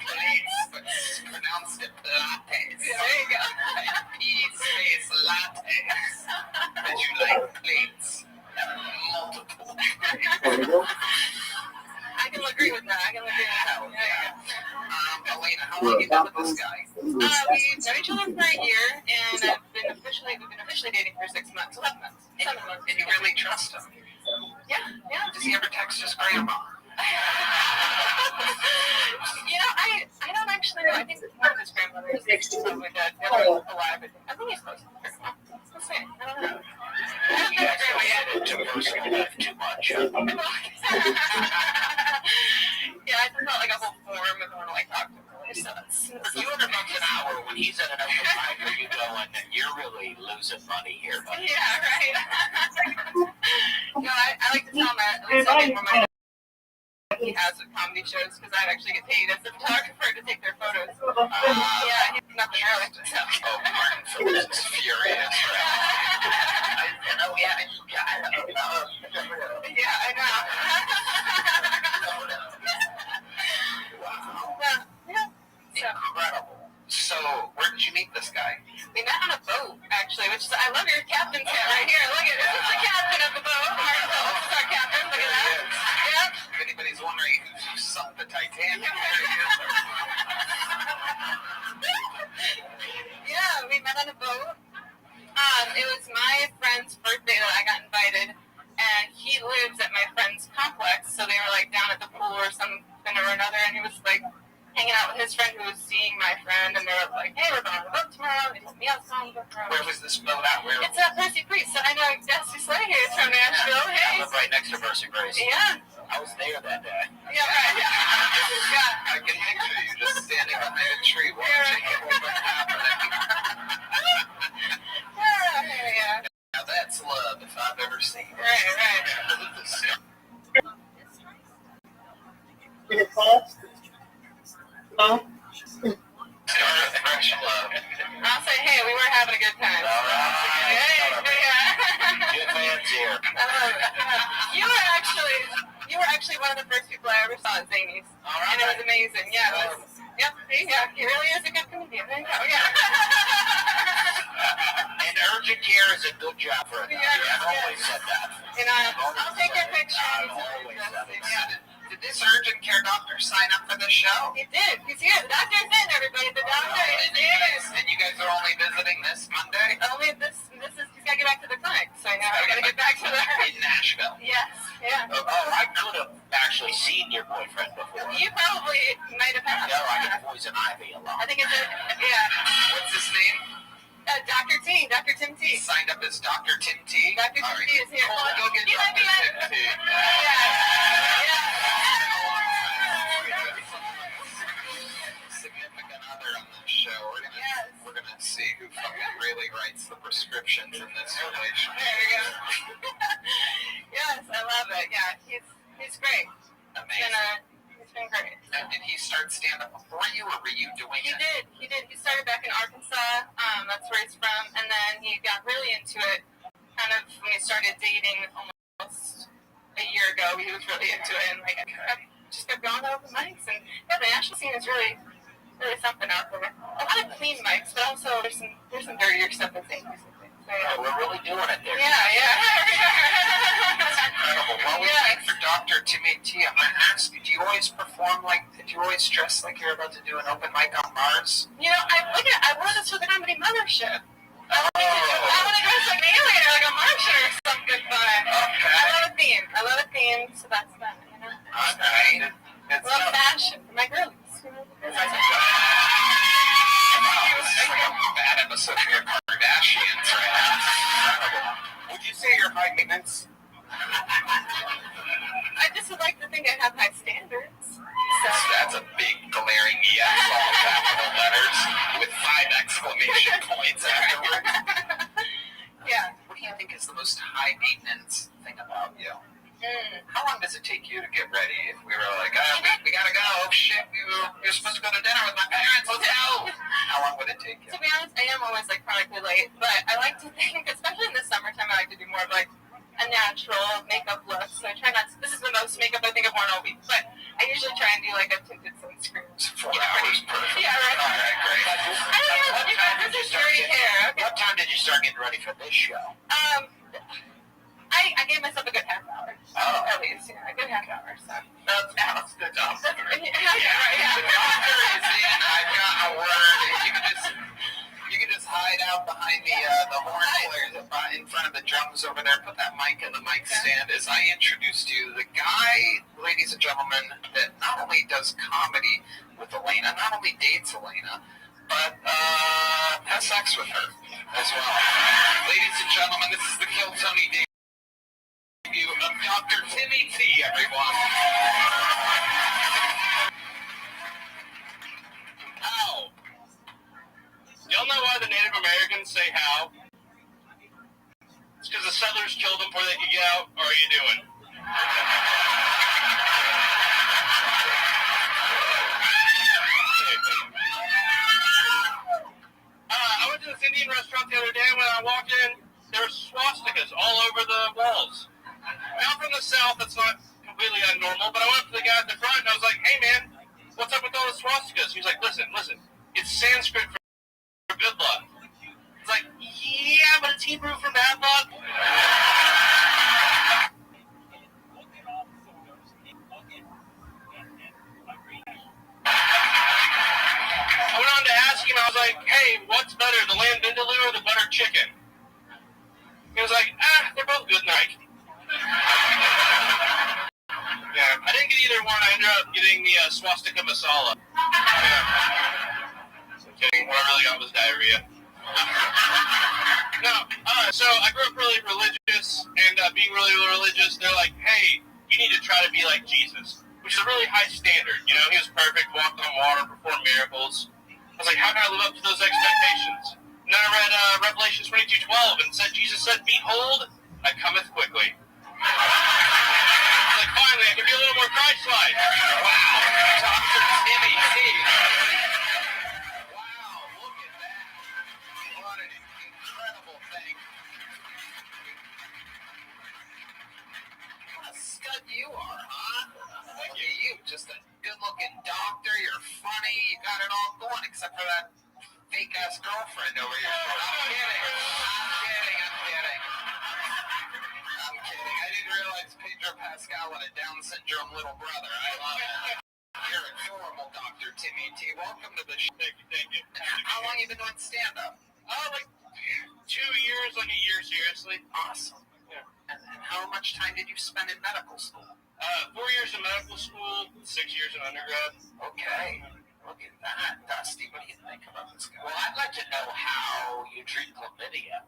Plates, but pronounced it Pilates. There you go. P space lattes. But you like plates. each other for a year, and we've been officially dating for 6 months, 11 months, 7 months. And you really trust him? Yeah. Does he ever text his grandma? I don't actually know. I think one of his grandmothers is probably dead. The other one's alive. I think he's close to the grandma. Let's see. I don't know. I haven't met the grandma yet. To personal life too much. Yeah, I just felt like a whole form of want to talk to him. So it's $200 an hour when he's at an open mic, are you going, and you're really losing money here, buddy? Yeah, right. I like to tell him at least I get more money he has with comedy shows because I actually get paid as a photographer to take their photos. Yeah, he's nothing early. So. Oh, Martin Phillips is furious, right? Yeah, I know. Wow. Yeah. So. Incredible. So, where did you meet this guy? We met on a boat, actually, which is, I love your captain's hat right here. Look at this. This is the captain of the boat. Martin Phillips is our captain. Look at that. Yep. If anybody's wondering who sunk the Titanic, Yeah, we met on a boat. It was my friend's birthday that I got invited, and he lives at my friend's complex, so they were like down at the pool or something or another, and he was like hanging out with his friend who was seeing my friend, and they were like, hey, we're going on the boat tomorrow. They told me I was going on the boat tomorrow. Where was this boat at? Where? It's at Percy Priest, so I know Dusty Slay here is from Nashville. Hey. I live right next to Percy Priest. Yeah. I was there that day. Yeah, right. Yeah. I can picture you just standing behind a tree watching what's happening. Yeah. Now that's love if I've ever seen it. Right. Did it pause? No? Start a fresh love. I'll say, hey, we were having a good time. All right. Yeah. Good fans here. I love it. You were actually one of the first people I ever saw at Zany's. All right. And it was amazing. Yeah, it was. Yep. Yeah, he really is a good comedian. There you go. Yeah. And urgent care is a good job for a doctor. Yeah. I've always said that. And I'll take your picture. I've always said it. Yeah. Did this urgent care doctor sign up for the show? He did. He's here. The doctor's in, everybody. The doctor is here. And you guys are only visiting this Monday? Only this is, he's got to get back to the clinic. So now I got to get back to the. In Nashville. Yes. Yeah. Oh, I could have actually seen your boyfriend before. You probably might have had. No, I get Poison Ivy a lot. I think it's yeah. What's his name? Dr. T, Dr. Tim T. He signed up as Dr. Tim T. Dr. Tim T is here. Go get You might be Dr. Tim T. Significant other on this show. We're gonna see who fucking really writes the prescriptions in this relationship. There we go. Yes, I love it. Yeah, he's great. Amazing. It's been great. Now, did he start stand-up before you, or were you doing He it? did. He started back in Arkansas. That's where he's from. And then he got really into it kind of when we started dating almost a year ago. He was really into it and just kept going to open mics. And yeah, the national scene is really something out there. A lot of clean mics, but also there's some dirtier stuff in St. Louis. So, yeah. We're really doing it there. Yeah. That's incredible. Well, we thank for Dr. Timmy T. I'm going to ask you, did you always dress like you're about to do an open mic on Mars? You know, I wore this for the comedy mothership. I want to dress like an alien or like a Martian or something fun. Okay. I love a theme, so that's fun, you know? Okay. I love fashion for my girls. It's like a bad episode of your Kardashians right now. Would you say you're high maintenance? I just would like to think I have high standards. So. That's a big glaring yes, all capital letters with 5 exclamation points afterwards. Yeah. What do you think is the most high maintenance thing about you? How long does it take you to get ready? If we were like, we gotta go, oh shit, we were supposed to go to dinner with my parents, let's go. How long would it take you? To be honest, I am always like chronically late, but I like to think, especially in the summertime, I like to do more of like a natural makeup look. So I try not to, this is the most makeup I think I've worn all week, but I usually try and do like a tinted sunscreen. 4 hours perfect. Yeah, right. All right, great. I don't know, you guys, this is dirty hair. Okay. What time did you start getting ready for this show? I gave myself a good half hour. At least, yeah, a good half hour. So. That's the doctor. Yeah, right, yeah. The doctor is in. I've got a word. If you could just out behind the horn players in front of the drums over there. Put that mic in the mic stand. As I introduced you, the guy, ladies and gentlemen, that not only does comedy with Elena, not only dates Elena, but has sex with her as well. Ladies and gentlemen, this is the Kill Tony debut of Dr. Timmy T, everyone. How? Y'all know why the Native Americans say how? It's because the settlers killed them before they could get out. Or are you doing? I went to this Indian restaurant the other day. When I walked in, there were swastikas all over the walls. Now from the south, that's not completely abnormal, but I went up to the guy at the front and I was like, hey man, what's up with all the swastikas? He was like, listen, it's Sanskrit for good luck. It's like, yeah, but it's Hebrew for bad luck. I went on to ask him, I was like, hey, what's better, the lamb vindaloo or the butter chicken? He was like, they're both good, Nike. Yeah, I didn't get either one. I ended up getting the swastika masala. Yeah. I'm kidding. What I really got was diarrhea. No, so I grew up really religious, and being really religious, they're like, hey, you need to try to be like Jesus, which is a really high standard. You know, he was perfect, walked on water, performed miracles. I was like, how can I live up to those expectations? And then I read Revelation 22:12, and Jesus said, behold, I cometh quickly. Like, finally, I can be a little more Christ-like. Wow, Dr. Timmy T. Wow, look at that. What an incredible thing. What a stud you are, huh? Look at you, just a good-looking doctor. You're funny. You got it all going, except for that fake-ass girlfriend over here. I'm kidding. I didn't realize Pedro Pascal had a Down syndrome little brother. I love it. You're adorable, Dr. Timmy T. Welcome to the show. Thank you. How long you been doing stand-up? Like 2 years, like a year, seriously. Awesome. Yeah. And how much time did you spend in medical school? 4 years in medical school, 6 years in undergrad. Okay. Look at that. Dusty, what do you think about this guy? Well, I'd like to know how you treat chlamydia.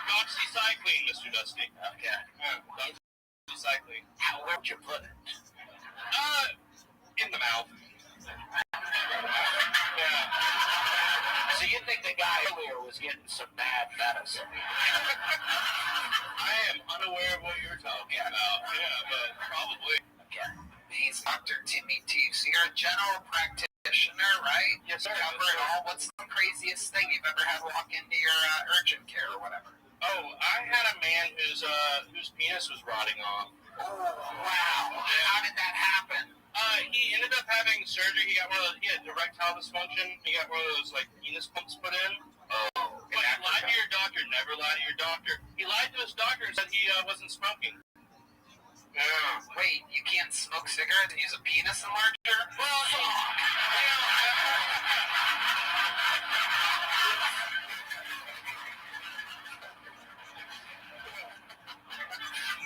Doxycycline, Mr. Dusty. Okay. Yeah, doxycycline. Where would you put it? In the mouth. Yeah. So you think the guy earlier was getting some bad medicine? I am unaware of what you're talking about. Yeah, but probably. Okay. He's Dr. Timmy T. So you're a general practitioner, right? Yes, sir. Cover it all. What's the craziest thing you've ever had walk into your urgent care or whatever? Oh, I had a man whose penis was rotting off. Oh, wow. How did that happen? He ended up having surgery. He had erectile dysfunction. He got one of those, like, penis pumps put in. Oh. But he lied to your doctor. Never lie to your doctor. He lied to his doctor and said he wasn't smoking. Yeah. Wait, you can't smoke cigarettes and use a penis enlarger? Well,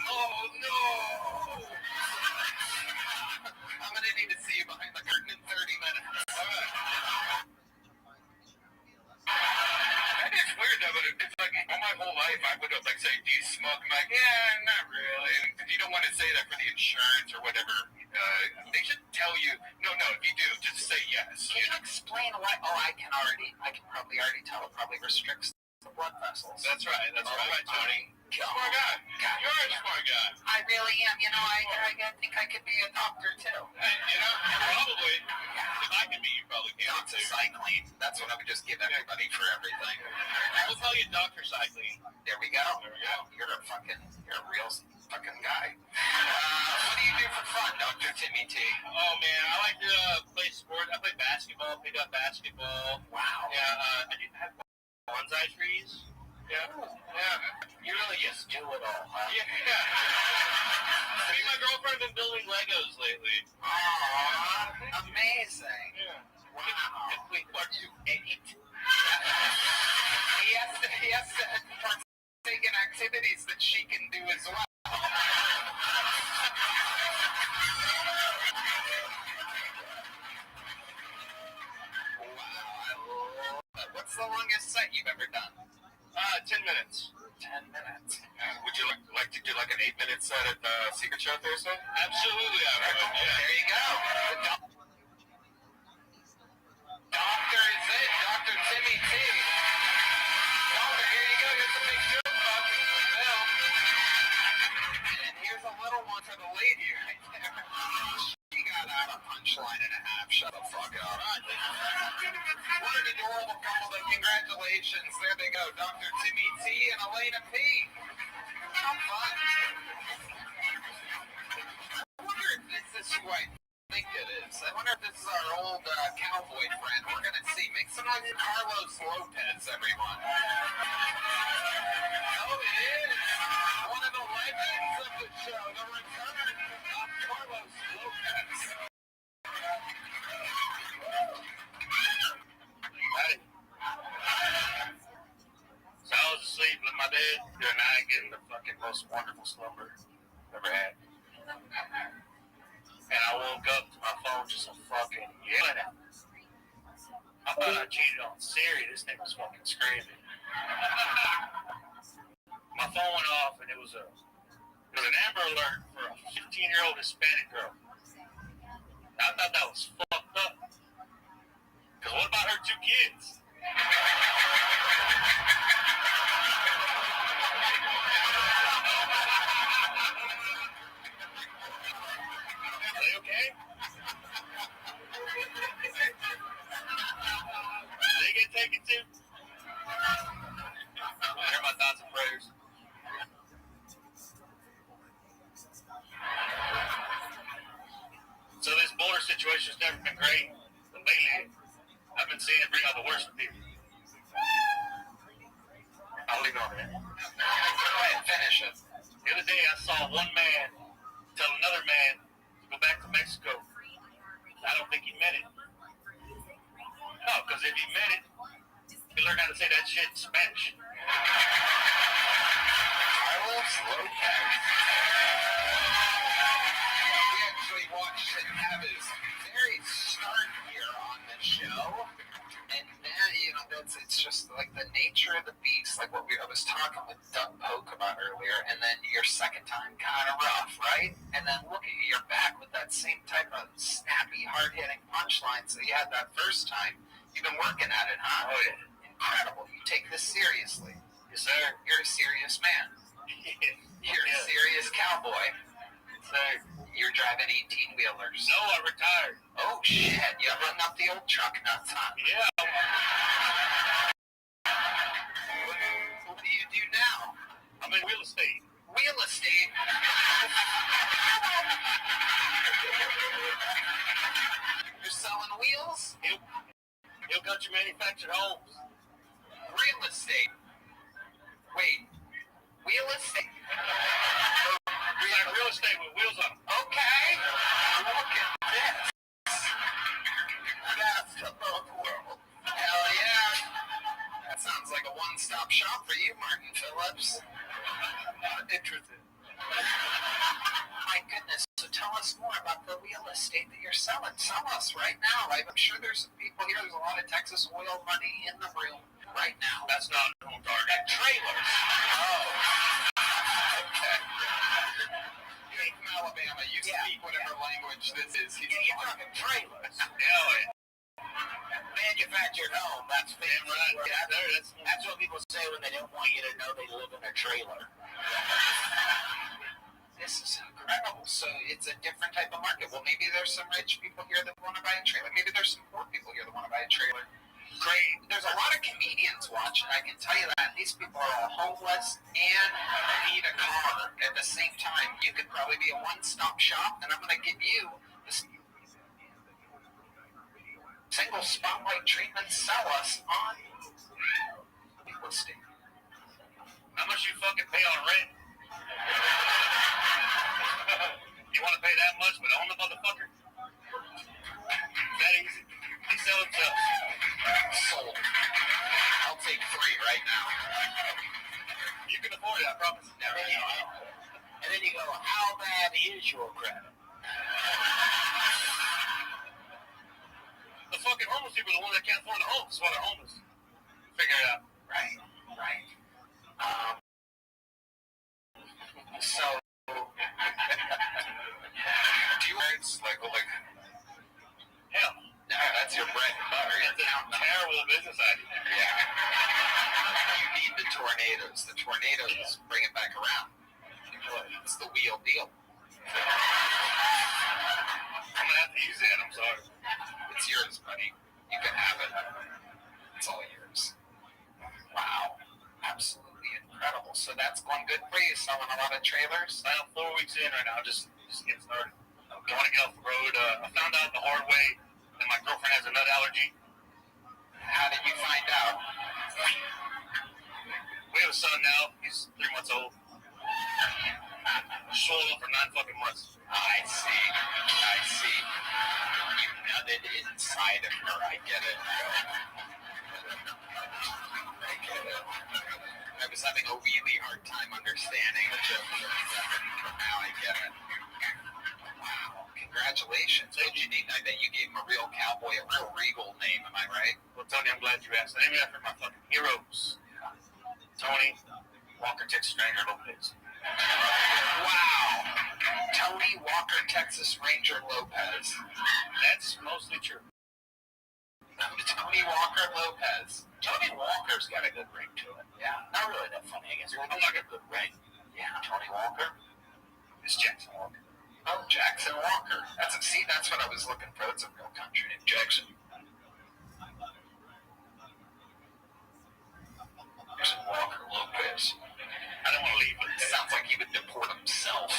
Oh, no! I'm going to need to see you behind the curtain in 30 minutes. That is weird, though, but it's like, all my whole life, I would have, like, say, do you smoke? I'm like, yeah, not really. Because you don't want to say that for the insurance or whatever. They should tell you, no, if you do, just say yes. Can you explain why? Oh, I can probably already tell. It probably restricts the blood vessels. That's right, Tony. Smart guy. You're a smart guy. I really am. You know, I think I could be a doctor, too. Hey, probably. If I could be, you probably can, too. Doxycycline. That's what I would just give everybody for everything. We'll tell you Dr. Cycline. There we go. You're a real fucking guy. What do you do for fun, Dr. Timmy T? Oh, man, I like to play sport. I play basketball, pick up basketball. Wow. Yeah, I have bonsai trees. Yeah. You really just do it all, huh? Yeah. Me and my girlfriend have been building Legos lately. Aww, amazing. Yeah. Wow. Wait, what, you 8? What's the longest set you've ever done? 10 minutes. 10 minutes. Would you like to do like an 8-minute set at the Secret Show Thursday? Absolutely, I would. Yeah. There you go. Doctor is it. Dr. Timmy T. Doctor, here you go. Here's a big joke bug. Bill. And here's a little one for the lady right there. She got out a punchline and a half. Shut the fuck up. What an adorable couple. Congratulations. There they go. Dr. Timmy T and Elena P. How fun. I wonder if this is who I think it is. I wonder if this is our old cowboy friend. We're going to see. Make some noise, Carlos Lopez, everyone. Oh, it is. One of the legends of the show. The return of Carlos Lopez. So I was asleep in my bed the other night getting the fucking most wonderful slumber I've ever had. And I woke up to my phone just fucking yelling at me. I thought I cheated on Siri. This thing was fucking screaming. My phone went off and it was an Amber Alert for a 15-year-old Hispanic girl. I thought that was fucked up. Because what about her 2 kids? Are they okay? Did they get taken too? Hear my thoughts and prayers. So this border situation's never been great, but lately I've been seeing it bring out the worst in people. I'll leave it on that. Go ahead, finish it. The other day I saw one man tell another man to go back to Mexico. I don't think he meant it. No, because if he meant it, he learned how to say that shit in Spanish. Carlos Lopez. We actually watched him have his very start here on the show. And then, it's just like the nature of the beast, like what I was talking with Doug Polk about earlier, and then your second time kind of rough, right? And then look at you, you're back with that same type of snappy, hard-hitting punchlines that you had that first time. You've been working at it, huh? Oh, yeah. Incredible. You take this seriously. Yes, sir. You're a serious man. You're a serious cowboy. Sir. You're driving 18-wheelers. No, I retired. Oh, shit. You run up the old truck nuts, huh? Yeah. What do you do now? I'm in real estate. Real estate? You're selling wheels? Hill Country Manufactured Homes. Real estate? Wait. Real estate? It's like real estate with wheels on them. Okay. Look at this. That's the world. Hell yeah. That sounds like a one-stop shop for you, Martin Phillips. Interesting. My goodness. So tell us more about the real estate that you're selling. Sell us right now. I'm sure there's some people here. There's a lot of Texas oil money in the room right now. That's not a home target. Trailers. Oh. Okay. You ain't from Alabama. You speak whatever language this is. You're talking trailers. Yeah. Manufactured home. That's Damn right. Yeah, that's what people say when they don't want you to know they live in a trailer. This is incredible. So it's a different type of market. Well, maybe there's some rich people here that want to buy a trailer. Maybe there's some poor people here that want to buy a trailer. Great. There's a lot of comedians watching, I can tell you that. These people are all homeless and need a car at the same time. You could probably be a one-stop shop, and I'm going to give you this single spotlight treatment. Sell us on real estate. How much you fucking pay on rent? You want to pay that much, but own the motherfucker? That easy. They sell themselves. Sold. I'll take 3 right now. You can afford it, I promise. And then you go, how bad is your credit? The fucking homeless people are the ones that can't afford the homes. That's why they're homeless. figure it out. Right. So, do you words like Hell, no, that's your bread and butter. that's a terrible business idea. Yeah. You need the tornadoes. The tornadoes bring it back around. It's the wheel deal. I'm gonna have to use that. I'm sorry. It's yours, buddy. You can have it. It's all yours. Wow. Absolutely incredible. So that's going good for you, selling a lot of trailers? I'm 4 weeks in right now, just getting started. I want to get off the road. I found out the hard way that my girlfriend has a nut allergy. How did you find out? We have a son now. He's 3 months old. Swollen for 9 fucking months. I see. You nutted inside of her. I get it. I was having a really hard time understanding the joke. Now I get it. Wow. Congratulations. What did you need? I bet you gave him a real cowboy, a real regal name. Am I right? Well, Tony, I'm glad you asked. I named it after my fucking heroes. Tony, Walker, Texas Ranger, Lopez. Wow. Tony Walker, Texas Ranger Lopez. That's mostly true. Tony Walker Lopez. Tony Walker's got a good ring to it. Yeah. Not really that funny, I guess. I'm like a good ring. Yeah. Tony Walker. It's Jackson Walker. Oh, Jackson Walker. That's what I was looking for. That's a real country name. Jackson. Jackson Walker Lopez. I don't want to leave it. It sounds like he would deport himself.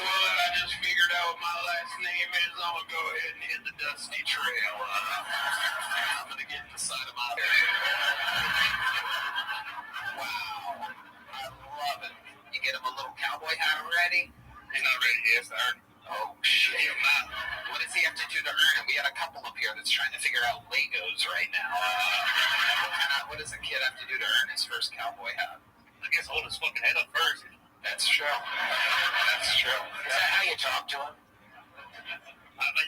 I just figured out what my last name is. I'm going to go ahead and hit the dusty trail. I'm going to get inside of my Wow. I love it. You get him a little cowboy hat already? He's not ready. He has to earn it. Oh, shit. What does he have to do to earn it? We had a couple up here that's trying to figure out Legos right now. What does a kid have to do to earn his first cowboy hat? I guess hold his fucking head up first. That's true. Is that how you talk to him?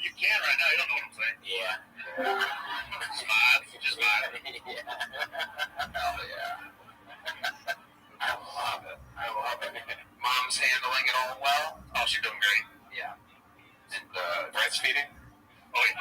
You can right now. You don't know what I'm saying. Yeah. Smile. Just smile. Yeah. Hell yeah. I love it. Mom's handling it all well? Oh, she's doing great. Yeah. And breastfeeding? Oh, yeah.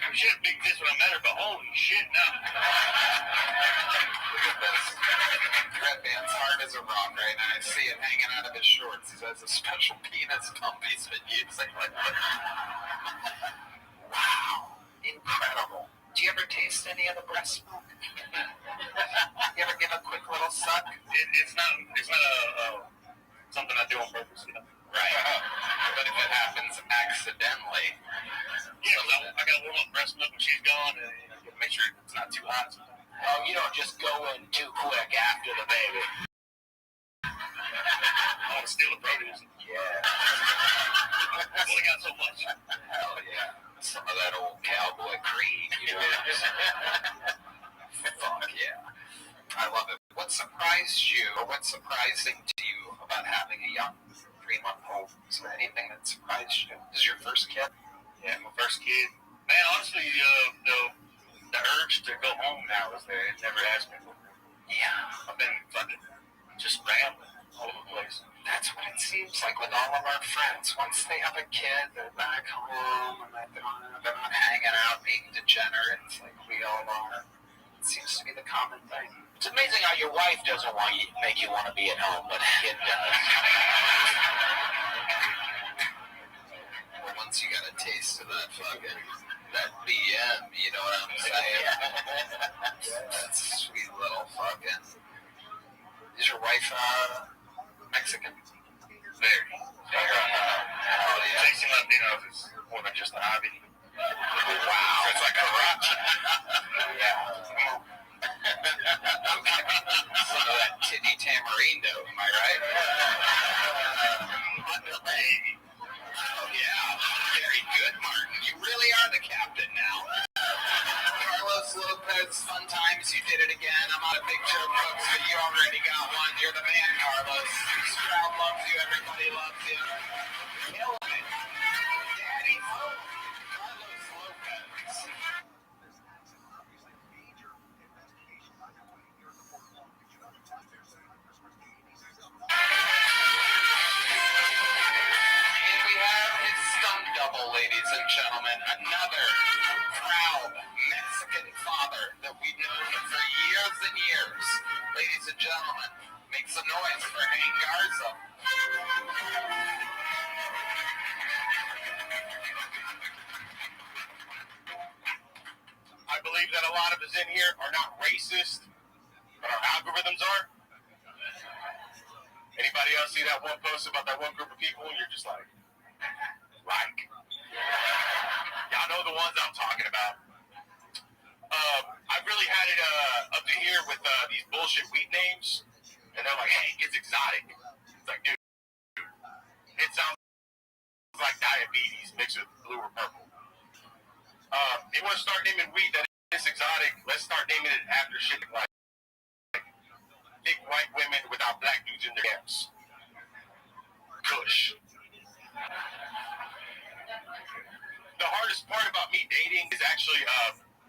She had big tits when I met her, but holy shit, no. Look at this. Red Band's hard as a rock right now. I see it hanging out of his shorts. He has a special penis pump he's been using. Wow. Incredible. Do you ever taste any of the breast milk? You ever give a quick little suck? It's not something I do on purpose, you know. Right. But if it happens accidentally. Yeah, I gotta warm up breast milk when she's gone, and you gotta make sure it's not too hot. Oh, you don't just go in too quick after the baby. I want to steal the produce. Yeah. Only got so much. Hell yeah. Some of that old cowboy cream, you know. Fuck yeah. I love it. What surprised you, or what's surprising to you about having a young 3-month-old? Is there anything that surprised you? This is your first kid? Yeah, my first kid. Man, honestly, the urge to go home now is there. It never has been before. Yeah. I've been fucking just rambling all over the place. That's what it seems like with all of our friends. Once they have a kid, they're back home, and they're not hanging out, being degenerates like we all are. It seems to be the common thing. It's amazing how your wife doesn't make you want to be at home, but a kid does. Well, once you got a taste of that BM, you know what I'm saying? That sweet little fucking. Is your wife Mexican? Very. Oh, yeah. Tasting Latinos is more than just a hobby. Wow. It's like a rock. Yeah. Some of that titty tamarindo, am I right? Oh, yeah. Very good, Martin. You really are the captain now. Carlos Lopez. guys. Fun times. You did it again. I'm on a big show, folks, but you already got one. You're the man, Carlos. This crowd loves you. Everybody loves you. Killing it. Daddy's home. Carlos Lopez. And we have his stunt double, ladies and gentlemen. Another proud Mexican father that we've known for years and years. Ladies and gentlemen, make some noise for Hank Garza. I believe that a lot of us in here are not racist, but our algorithms are. Anybody else see that one post about that one group of people? And you're just like, y'all know the ones I'm talking about. I've really had it up to here with these bullshit weed names, and they're like, hey, it's exotic. It's like, dude, it sounds like diabetes mixed with blue or purple. They want to start naming weed that is exotic. Let's start naming it after shit like big white women without black dudes in their camps. Kush. The hardest part about me dating is actually,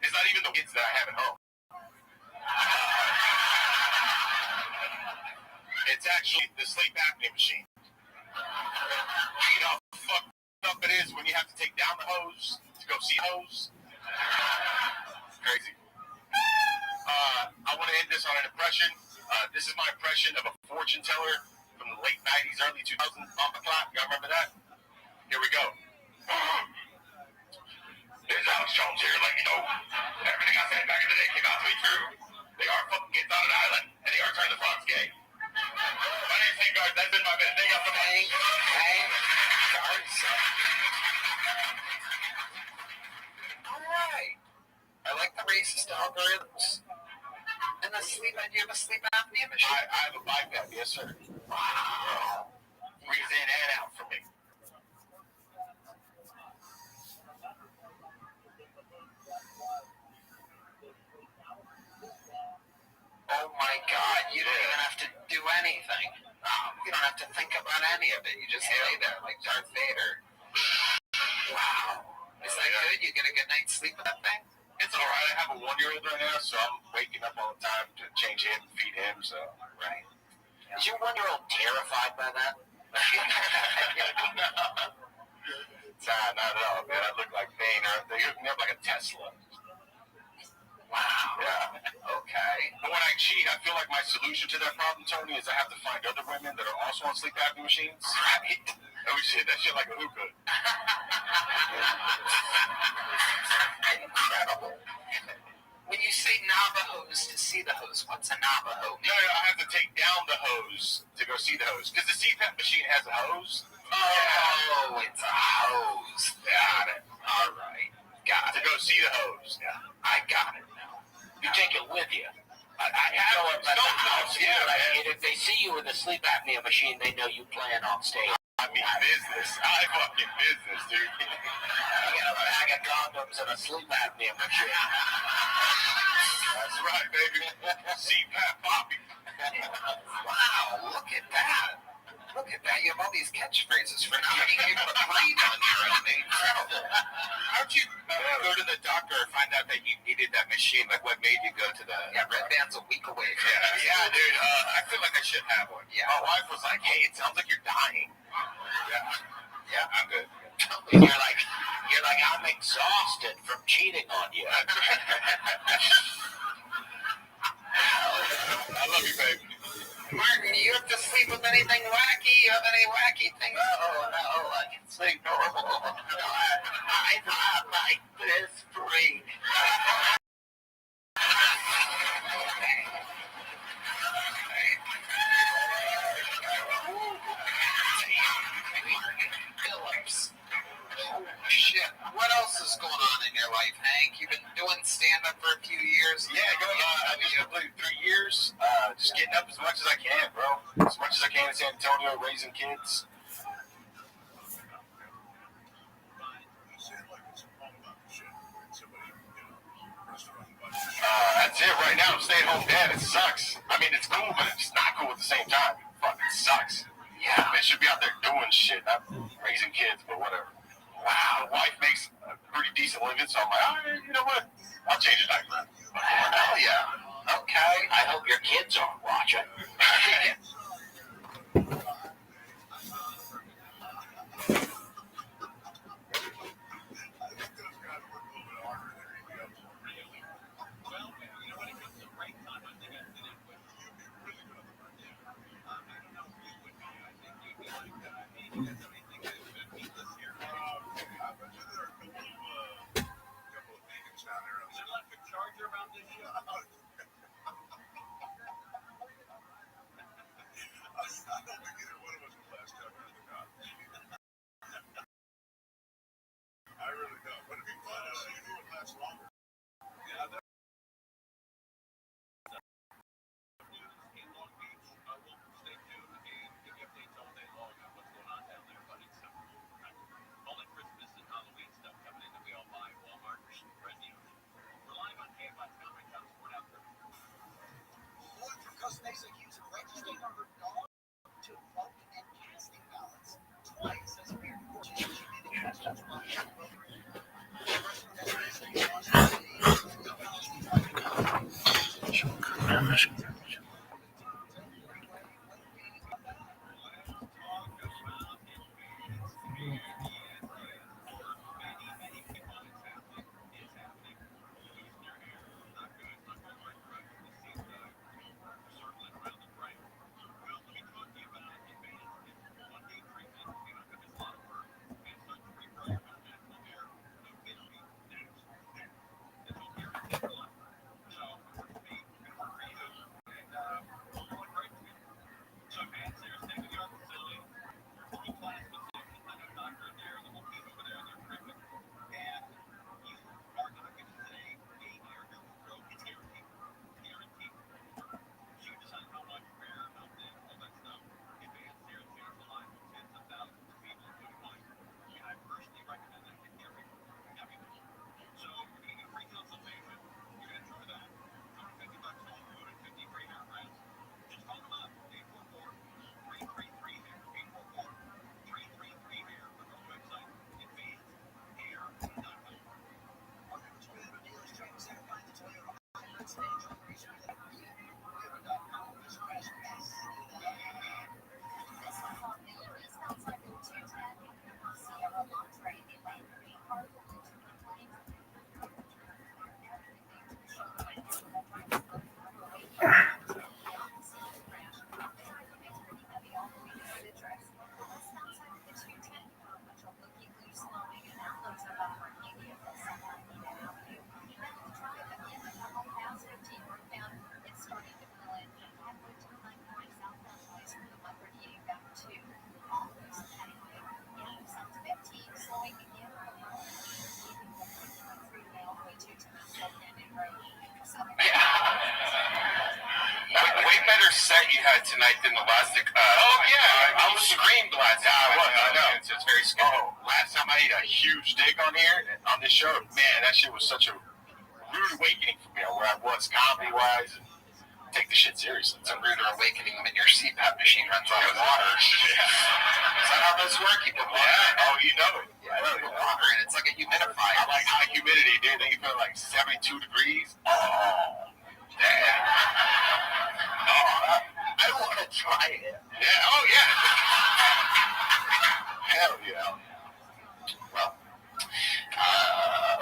it's not even the kids that I have at home. It's actually the sleep apnea machine. You know how fucked up it is when you have to take down the hose to go see hose? Crazy. I want to end this on an impression. This is my impression of a fortune teller from the late 90s, early 2000s on the clock. Y'all remember that? Here we go. There's Alex Jones here, let you know. Everything I said back in the day came out to be true. They are fucking kids on an island, and they are turning the frogs gay. My name's Hank Garza. That's been my best. They got some Hank Garza. All right. I like the racist algorithms. And the sleep, do you have a sleep apnea machine? I have a BiPAP, yes, sir. Wow. Breathes in and out for me. Oh my God, you don't even have to do anything. You don't have to think about any of it. You just lay there like Darth Vader. Wow. Is that good? You get a good night's sleep with that thing? It's all right. I have a 1-year-old right now, so I'm waking up all the time to change him, feed him, so. Right. Is your 1-year-old terrified by that? Nah, not at all, man. I look like Bane, or they hook me up like a Tesla. Wow. Yeah. Okay. But when I cheat, I feel like my solution to that problem, Tony, is I have to find other women that are also on sleep apnea machines. Right. And we shit that shit like a hookah. Incredible. When you say Navajos to see the hose, what's a Navajo? No, I have to take down the hose to go see the hose. Because the CPAP machine has a hose. Oh, it's a hose. Got it. All right. Got To it. go see the hose. Yeah. I got it now. You take it with you. I have Show up at the house. Yeah, Like, man. if they see you with a sleep apnea machine, they know you plan on staying. I mean business. I fucking business, dude. You got a bag of condoms and a sleep apnea machine. That's right, baby. CPAP Bobby. Wow, look at that. Look at that. You have all these catchphrases for not being able to breathe on your own. Incredible. How'd you go to the doctor and find out that you needed that machine? Like, what made you go to the... Yeah, Red Band's a week away from Yeah, dude. I feel like I should have one. Yeah. My wife was like, hey, it sounds like you're dying. Yeah, I'm good. And you're like, I'm exhausted from cheating on you. I love you, baby. Martin, you have to sleep with anything wacky? You have any wacky things? No, I can sleep normal. I'm like this freak. Phillips. Oh, shit. What else is going on in your life, Hank? You've been doing stand-up for a few years. Yeah, I just completed 3 years. Just getting up as much as I can, bro. As much as I can in San Antonio, raising kids. now I'm stay-at-home dad. It sucks. I mean, it's cool, but it's not cool at the same time. It fucking sucks. Yeah, they should be out there doing shit, not raising kids, but whatever. Wow, the wife makes a pretty decent living, so I'm like, you know what? I'll change the diaper. Hell yeah. Okay. I hope your kids aren't watching. Customization use registering number dog to vote and casting ballots twice as rare. Way better set you had tonight than the last. I was screamed last time. I know. It's very scary. Last time I ate a huge dick on here on this show, man, that shit was such a rude awakening for me. Where I was comedy wise, take the shit seriously. It's a ruder awakening when your CPAP machine runs out of water. Is that how those work? You put water in it? Oh, you know it. Yeah, you put water in it. It's like a humidifier. I like high humidity, dude. Then you feel like 72 degrees. Oh, damn. I want to try it. Yeah, oh yeah. Hell yeah. Well,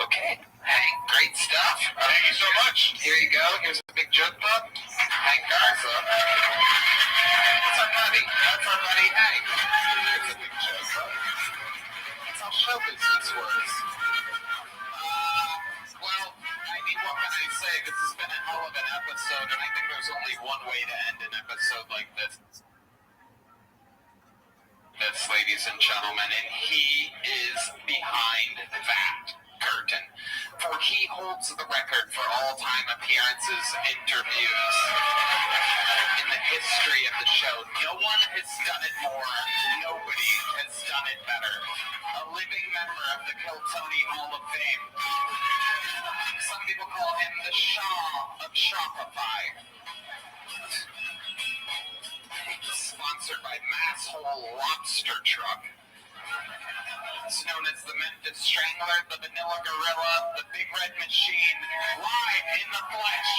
okay. Hey, great stuff. Thank you so much. Here you go. Here's a big jug pop. Hank Garza. That's our buddy. Hank. Here's a big jug pop. That's how show business works. Well, I mean, what can I say? This has been a hell of an episode, and I think there's only one way to end an episode like this. Ladies and gentlemen, and he is behind that curtain, for he holds the record for all-time appearances, interviews in the history of the show. No one has done it more. Nobody has done it better. A living member of the Kill Tony Hall of Fame. Some people call him the Shaw of Shopify. Sponsored by Masshole Lobster Truck. It's known as the Memphis Strangler, the Vanilla Gorilla, the Big Red Machine, live in the flesh.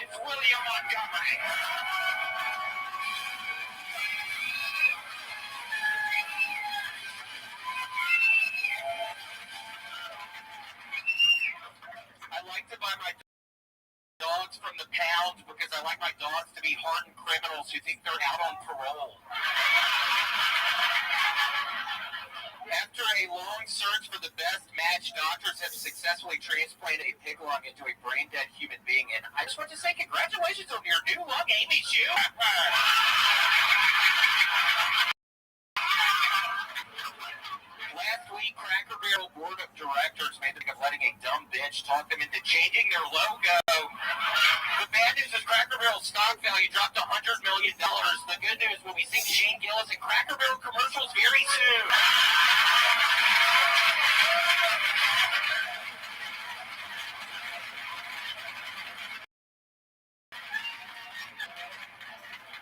It's William Montgomery. I like to buy my dogs from the pound because I like my dogs to be hardened criminals who think they're out on parole. After a long search for the best match, doctors have successfully transplanted a pig lung into a brain-dead human being. And I just want to say congratulations on your new lung, Amy Shu. Last week, Cracker Barrel board of directors made the mistake of letting a dumb bitch talk them into changing their logo. The bad news is Cracker Barrel's stock value dropped $100 million. The good news, we'll be seeing Shane Gillis and Cracker Barrel commercials very soon.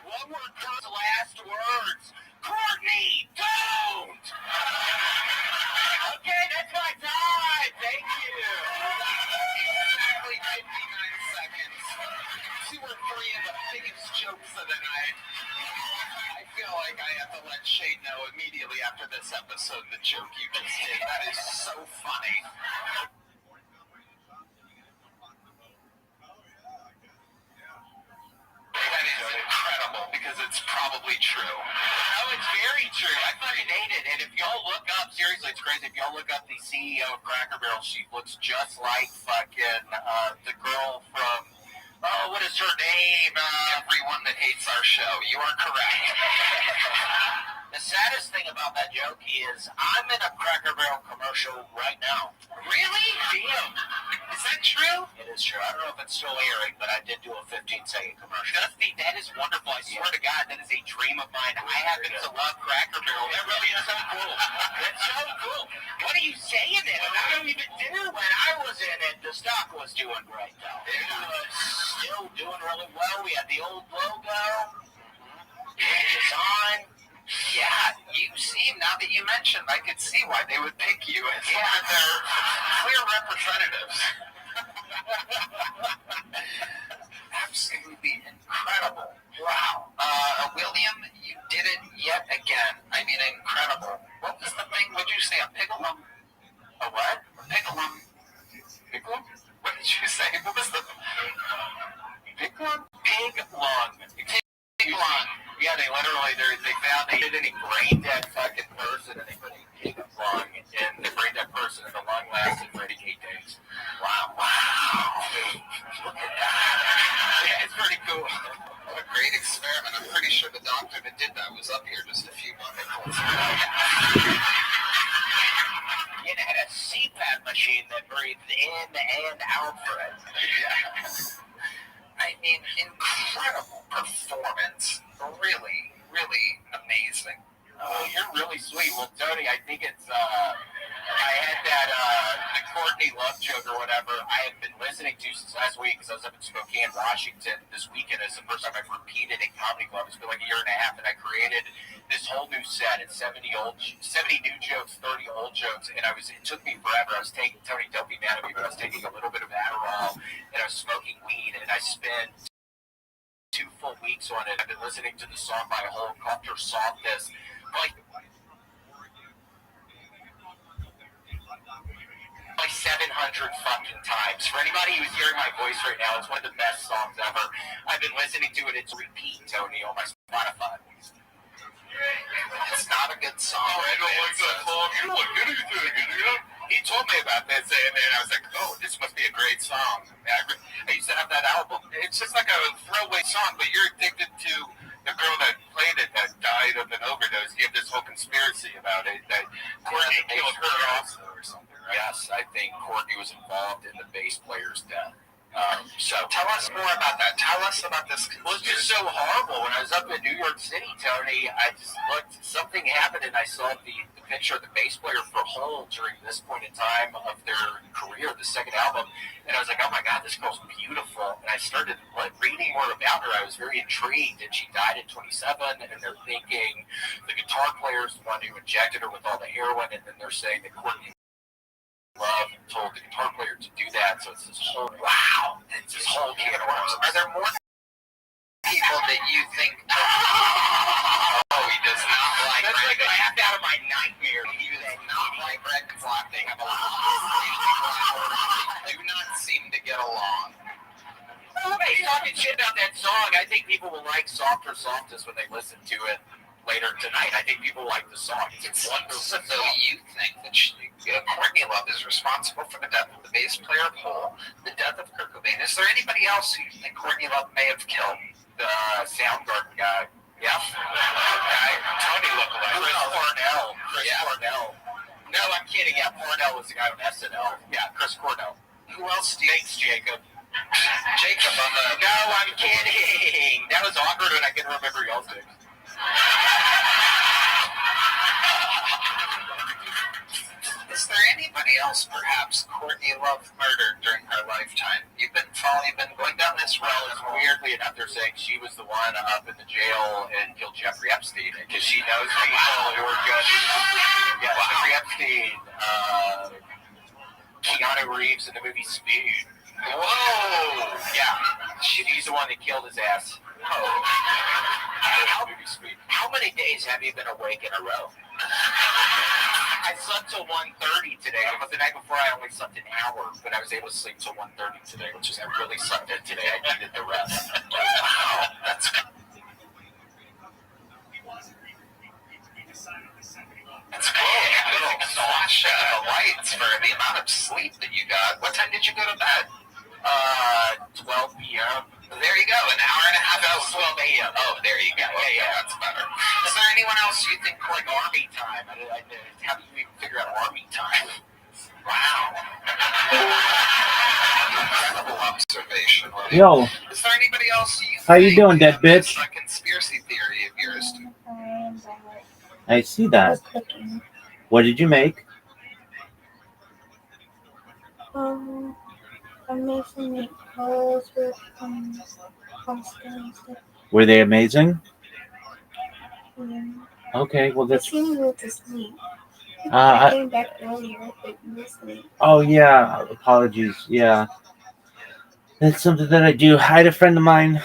What were Kurt's last words? Courtney, don't! Okay, that's my time. Thank you. Exactly 59 seconds. 2 or 3 of the biggest jokes of the night. I feel like I have to let Shane know immediately after this episode the joke you just did. That is so funny. That is incredible because it's probably true. No, it's very true. I fucking hate it. And if y'all look up, seriously, it's crazy. If y'all look up the CEO of Cracker Barrel, she looks just like fucking the girl from, what is her name? Everyone that hates our show. You are correct. The saddest thing about that joke is I'm in a Cracker Barrel commercial right now. Really? Damn. Is that true? It is true. I don't know if it's still airing, but I did do a 15-second commercial. Dusty, that is wonderful. I swear to God, that is a dream of mine. I happen to love Cracker Barrel. That really is so cool. That's so cool. What are you saying then? I don't even do. When I was in it, the stock was doing great, though. It was still doing really well. We had the old logo. Great design. Yeah, you seem, now that you mentioned, I could see why they would pick you as one of their clear representatives. Absolutely incredible. Wow. William, you did it yet again. I mean, incredible. What was the thing? Would you say a pigalum? A what? A pigalum. Pigalum? What did you say? What was the... Pigalum? Pig lung. Pig lung. Yeah, they literally, they found they did any brain dead fucking person and they put a pig lung in the brain dead person and the lung lasted for 88 days. Wow. Look at that. Yeah, it's pretty cool. What a great experiment. I'm pretty sure the doctor that did that was up here just a few months ago. And it had a CPAP machine that breathed in and out for it. Yeah. I mean, incredible performance. Really, really amazing. You're really sweet. Well, Tony, I think it's, I had that, the Courtney Love joke or whatever I had been listening to since last week because I was up in Spokane, Washington this weekend. It's the first time I've repeated a comedy club. It's been like a year and a half, and I created this whole new set. It's 70 new jokes, 30 old jokes, and it took me forever. I was taking, Tony, don't be mad at me, but I was taking a little bit of Adderall, and I was smoking weed, and I spent 2 full weeks on it. I've been listening to the song by a whole Culture Softness like 700 fucking times. For anybody who's hearing my voice right now, it's one of the best songs ever. I've been listening to it. It's repeat, Tony, on my Spotify. It's not a good song. Oh, I don't like that song. You don't like anything, you know? He told me about this, and I was like, oh, this must be a great song. I used to have that album. It's just like a throwaway song, but you're addicted to the girl that played it that died of an overdose. You have this whole conspiracy about it that Courtney killed her also or something, right? Yes, I think Courtney was involved in the bass player's death. So tell us more about that. Tell us about this. It was just so horrible. When I was up in New York City, Tony, I just looked, something happened, and I saw the picture of the bass player for Hole during this point in time of their career, the second album, and I was like, oh my God, this girl's beautiful. And I started reading more about her. I was very intrigued, and she died at 27, and they're thinking the guitar player is the one who injected her with all the heroin, and then they're saying that Courtney Love told the guitar player to do that. So it's this whole it's this whole can of worms. Are there more people that you think? Oh, he does not like. That's like I have out of my nightmare. He does not like red and flop thing. I'm do not seem to get along. Hey, talking shit about that song. I think people will like Softer Softest when they listen to it later tonight. I think people like the song. It's wonderful. So you think that Courtney Love is responsible for the death of the bass player of Hole, the death of Kurt Cobain? Is there anybody else who you think Courtney Love may have killed? The Soundgarden guy. Yeah. Guy. Tony looked like Chris Cornell. Cornell. No, I'm kidding. Yeah, Cornell was the guy on SNL. Yeah, Chris Cornell. Who else do you think, Jacob? Jacob on the... No, I'm kidding. That was awkward when I couldn't remember y'all's names. Is there anybody else, perhaps, Courtney Love murdered during her lifetime? You've been going down this road, and weirdly enough, they're saying she was the one up in the jail and killed Jeffrey Epstein because she knows people who are good. Yeah, Jeffrey Epstein, Keanu Reeves in the movie Speed. Whoa! Yeah, she's the one that killed his ass. Oh. How many days have you been awake in a row? I slept till 1:30 today. Because the night before I only slept an hour, but I was able to sleep till 1:30 today, which is I really slept in today. I needed the rest. Wow, that's cool. Flash the lights for the amount of sleep that you got. What time did you go to bed? 12 p.m. There you go, an hour and a half. That was 12 a.m. Oh, there you go. Yeah, that's better. Is there anyone else you think like Army time? How do you even figure out Army time? Wow. Incredible observation. Yo. Is there anybody else you How you doing, dead bitch? A conspiracy theory of yours? I see that. What did you make? I made some meatballs with pasta and stuff. Were they amazing? Yeah. Okay, well that's. I seen you went to sleep. I came back earlier, but you were asleep. Oh yeah, apologies. Yeah, that's something that I do. I had a friend of mine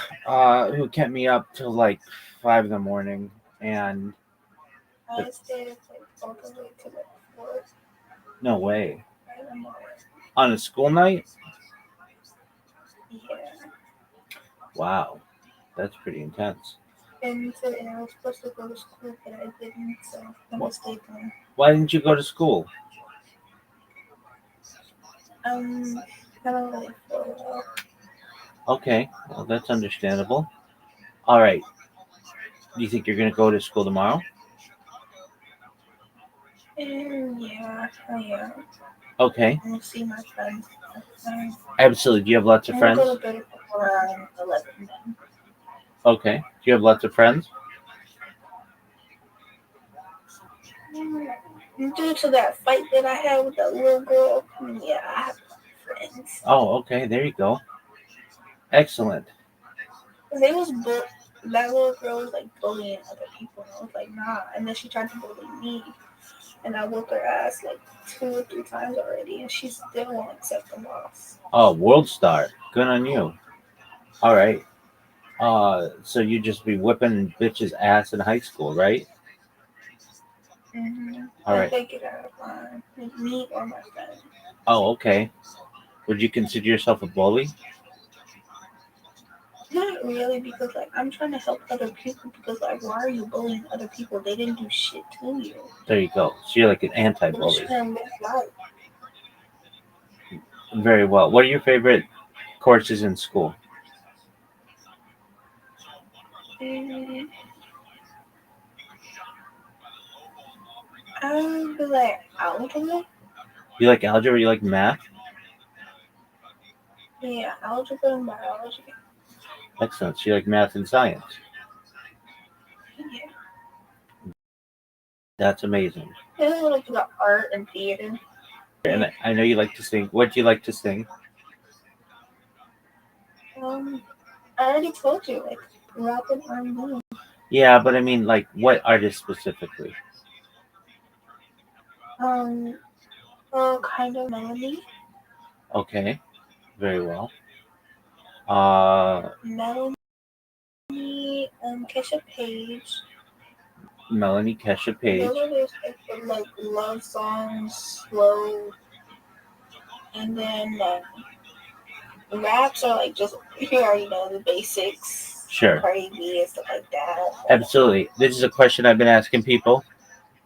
who kept me up till like 5 a.m, and I stayed like all the way to like 4. no way. On a school night? Yeah. Wow, that's pretty intense. And today I was supposed to go to school, but I didn't, so I'm gonna stay home. Why didn't you go to school? I don't really feel well. Okay, well that's understandable. All right. Do you think you're gonna go to school tomorrow? Yeah, I am. Okay. I'm gonna see my friends. Absolutely. Do you have lots of friends? I'm gonna go to bed around 11 then. Okay. Do you have lots of friends? Due to that fight that I had with that little girl, yeah, I have friends. Oh, okay. There you go. Excellent. That little girl was like bullying other people, and I was like, nah. And then she tried to bully me, and I whooped her ass like 2 or 3 times already, and she still won't accept the loss. Oh, world star. Good on you. All right. So you just be whipping bitches' ass in high school, right? Mm-hmm. All right. Take it out of line, like me or my friend. Oh, okay. Would you consider yourself a bully? Not really, because like I'm trying to help other people. Because like, why are you bullying other people? They didn't do shit to you. There you go. So you're like an anti-bully. Very well. What are your favorite courses in school? I would be like algebra. You like algebra? You like math? Yeah, algebra and biology. Excellent. So you like math and science. Yeah. That's amazing. There's a little bit of art and theater. And I know you like to sing. What do you like to sing? I already told you, like rap and R&B. Yeah, but I mean, like, what artist specifically? Kind of melody. Okay, very well. Melody, Kesha Page. Melanie Kesha Page. Those are those type of like love songs, slow, and then raps are like just you already know the basics. Sure. Cardi B and stuff like that. Absolutely. This is a question I've been asking people.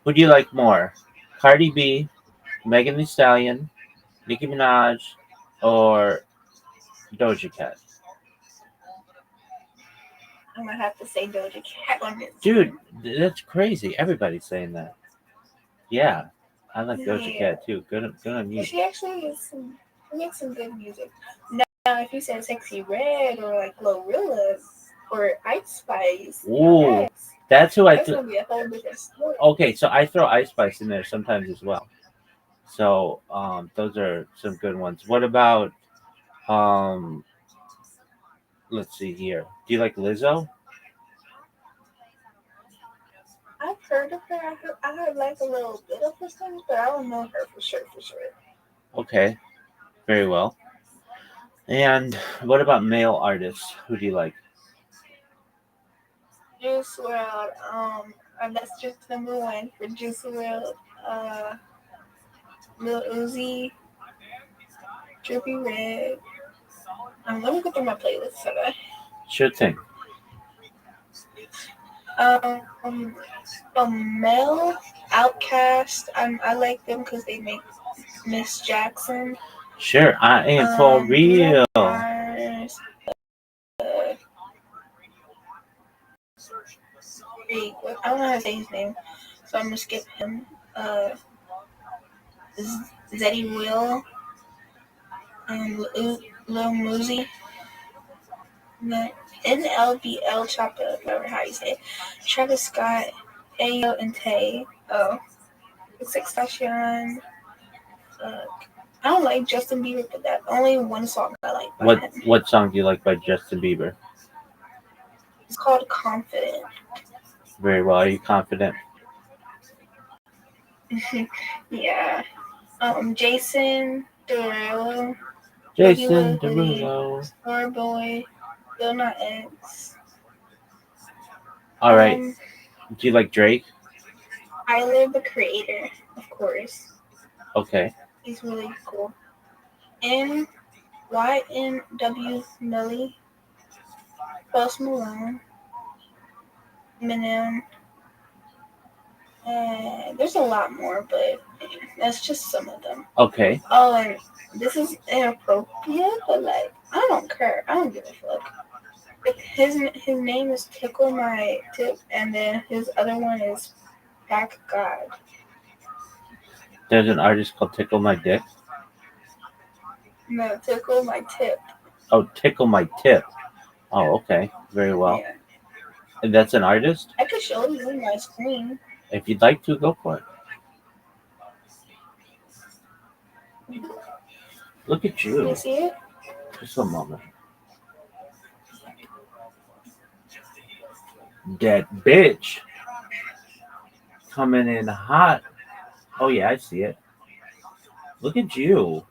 Who do you like more? Cardi B, Megan Thee Stallion, Nicki Minaj, or Doja Cat? I'm gonna have to say Doja Cat on this. Dude, that's crazy. Everybody's saying that. Yeah, I like Doja Cat too. Good on you. She actually makes some good music. Now, if you said Sexy Red or like Glorilla or Ice Spice, Ooh, that's who I that's threw. gonna be a whole different story. Okay, so I throw Ice Spice in there sometimes as well. So those are some good ones. What about let's see here. Do you like Lizzo? I've heard of her. I heard like a little bit of her songs, but I don't know her for sure. Okay, very well. And what about male artists? Who do you like? Juice WRLD. And that's just number one for Juice WRLD. Lil Uzi, Drippy Red. Let me go through my playlist today. Sure thing. Mel, Outcast. I like them because they make Miss Jackson. Sure, I am for real. Mars, I don't know how to say his name, so I'm gonna skip him. Zeddy Will, and Lil Mosey. NLBL Chopper, whatever how you say it. Travis Scott, Ayo and Tay. XXXTentacion. I don't like Justin Bieber, but that only one song I like by him. What song do you like by Justin Bieber? It's called Confident. Very well. Are you confident? Yeah. Jason Derulo. Jason Derulo. Starboy. Lil Nas X. All right. Do you like Drake? Tyler, the Creator, of course. Okay. He's really cool. YNW Melly. Post Malone. Eminem. There's a lot more, but that's just some of them. Okay. Oh, and this is inappropriate, but like I don't care. I don't give a fuck. His name is Tickle My Tip, and then his other one is Back God. There's an artist called Tickle My Dick. No, Tickle My Tip. Oh, Tickle My Tip. Oh, okay. Very well. Yeah. And that's an artist? I could show you my screen. If you'd like to, go for it. Look at you. You see it? Just a moment. That bitch. Coming in hot. Oh, yeah, I see it. Look at you.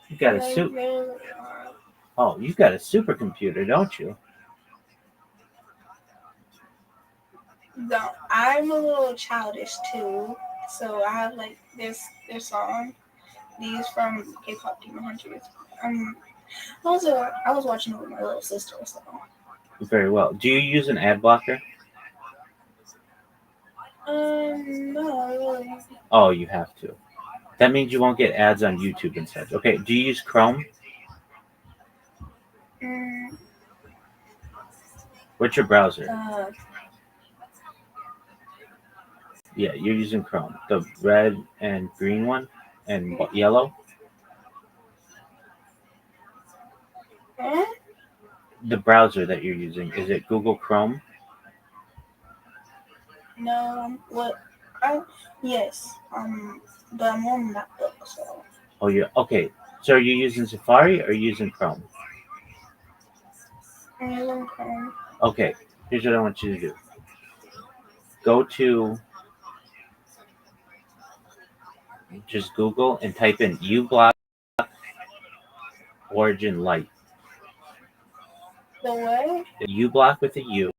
You got a Oh, you got a supercomputer, don't you? No, I'm a little childish too. So I have like this song. These from K-pop Demon Hunters. I was watching it with my little sister. So. Very well. Do you use an ad blocker? No, really. Oh, you have to. That means you won't get ads on YouTube and such. Okay, do you use Chrome? What's your browser? Yeah, you're using Chrome. The red and green one and yellow? the browser that you're using, is it Google Chrome? No, yes, but I'm on MacBook, so Oh, you're okay. So are you using Safari or are you using Chrome? I'm using Chrome. Okay, here's what I want you to do. Go to just Google and type in uBlock Origin Lite. The what? uBlock with a U,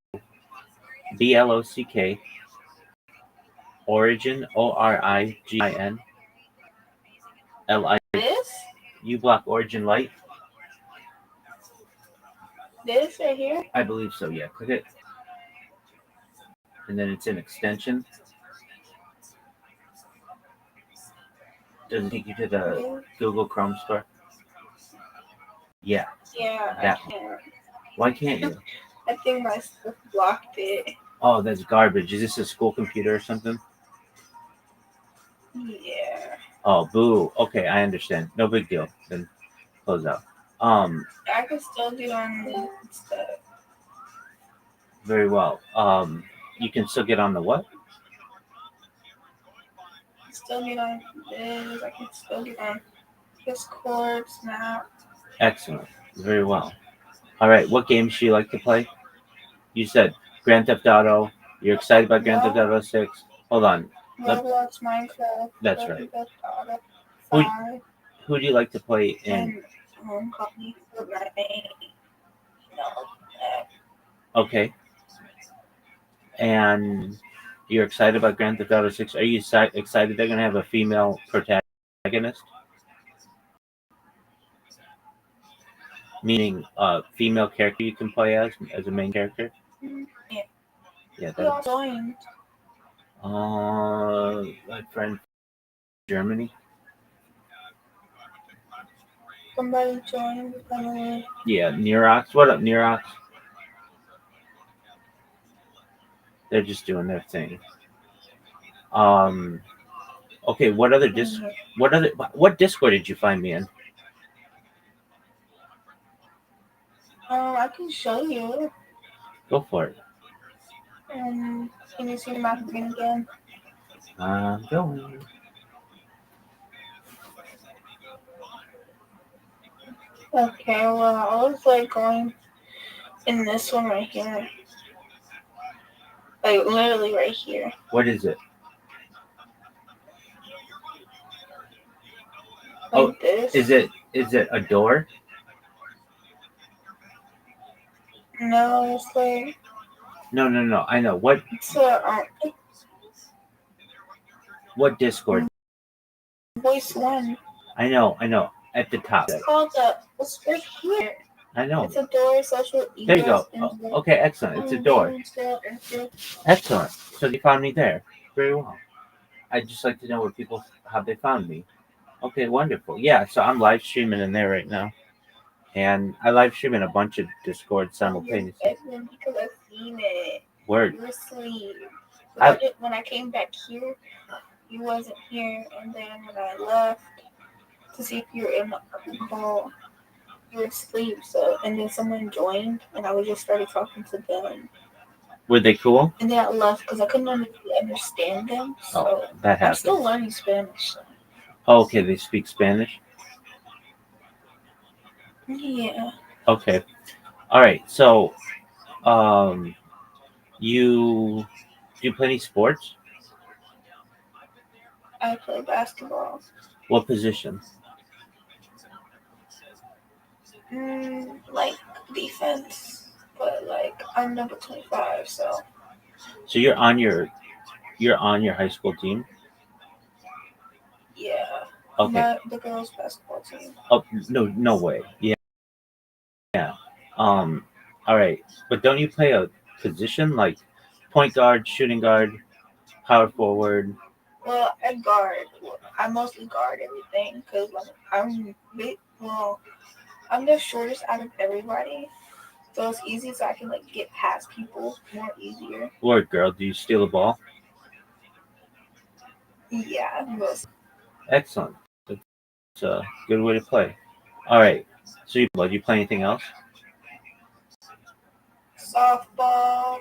BLOCK, Origin, ORIGIN, LI. This? uBlock Origin Lite. This right here? I believe so, yeah. Click it. And then it's an extension. Does it take you to the Google Chrome store? Yeah, Yeah, that I can't. why can't you? I think my stuff blocked it. Oh, that's garbage. Is this a school computer or something? Yeah. Oh, boo. Okay, I understand. No big deal. Then close out. I can still get on the stuff. Very well. You can still get on the what? Still get on this. I can still get on Discord, Snap. Excellent. Very well. All right. What games do you like to play? You said Grand Theft Auto. You're excited about Grand Theft Auto 6. Hold on. Roblox, Minecraft. That's right. Who, who do you like to play in? And copy Fortnite. Okay. And you're excited about Grand Theft Auto 6. Are you excited they're going to have a female protagonist? Meaning a female character you can play as a main character? Yeah. Yeah. Who else joined? My friend Germany. Somebody joined, by the way. Yeah, Nerox. What up, Nerox? They're just doing their thing. Okay, what Discord did you find me in? I can show you. Go for it. Can you see my screen again? I'm going. Okay, well, I was like going in this one right here. Like literally right here. What is it? Like this. Is it a door? No, it's like. No. I know. What? It's a What Discord? voice one. I know. At the top. It's called it's right here. I know. It's a door, social. There you go. Okay, excellent. It's a door. Excellent. So you found me there. Very well. I'd just like to know how they found me. Okay, wonderful. Yeah, so I'm live streaming in there right now. And I live stream in a bunch of Discord simultaneously. Because I've seen it. Word. You were asleep. I- When I came back here, you wasn't here. And then when I left to see if you were in the call, you were asleep. So, and then someone joined, and I just started talking to them. Were they cool? And then I left because I couldn't understand them. So that happens. I'm still learning Spanish. So. Oh, okay, they speak Spanish? Yeah. Okay. All right. So, do you play any sports? I play basketball. What position? Like defense, but like I'm number 25, so. So you're on your high school team? Yeah. Okay. The girls' basketball team. Oh no way. Yeah. All right. But don't you play a position like point guard, shooting guard, power forward? Well, I guard. I mostly guard everything because I'm big. Well, I'm the shortest out of everybody, so it's easy. So I can like get past people more easier. Word, girl. Do you steal the ball? Yeah, most. Excellent. It's a good way to play. All right. So you play anything else? softball.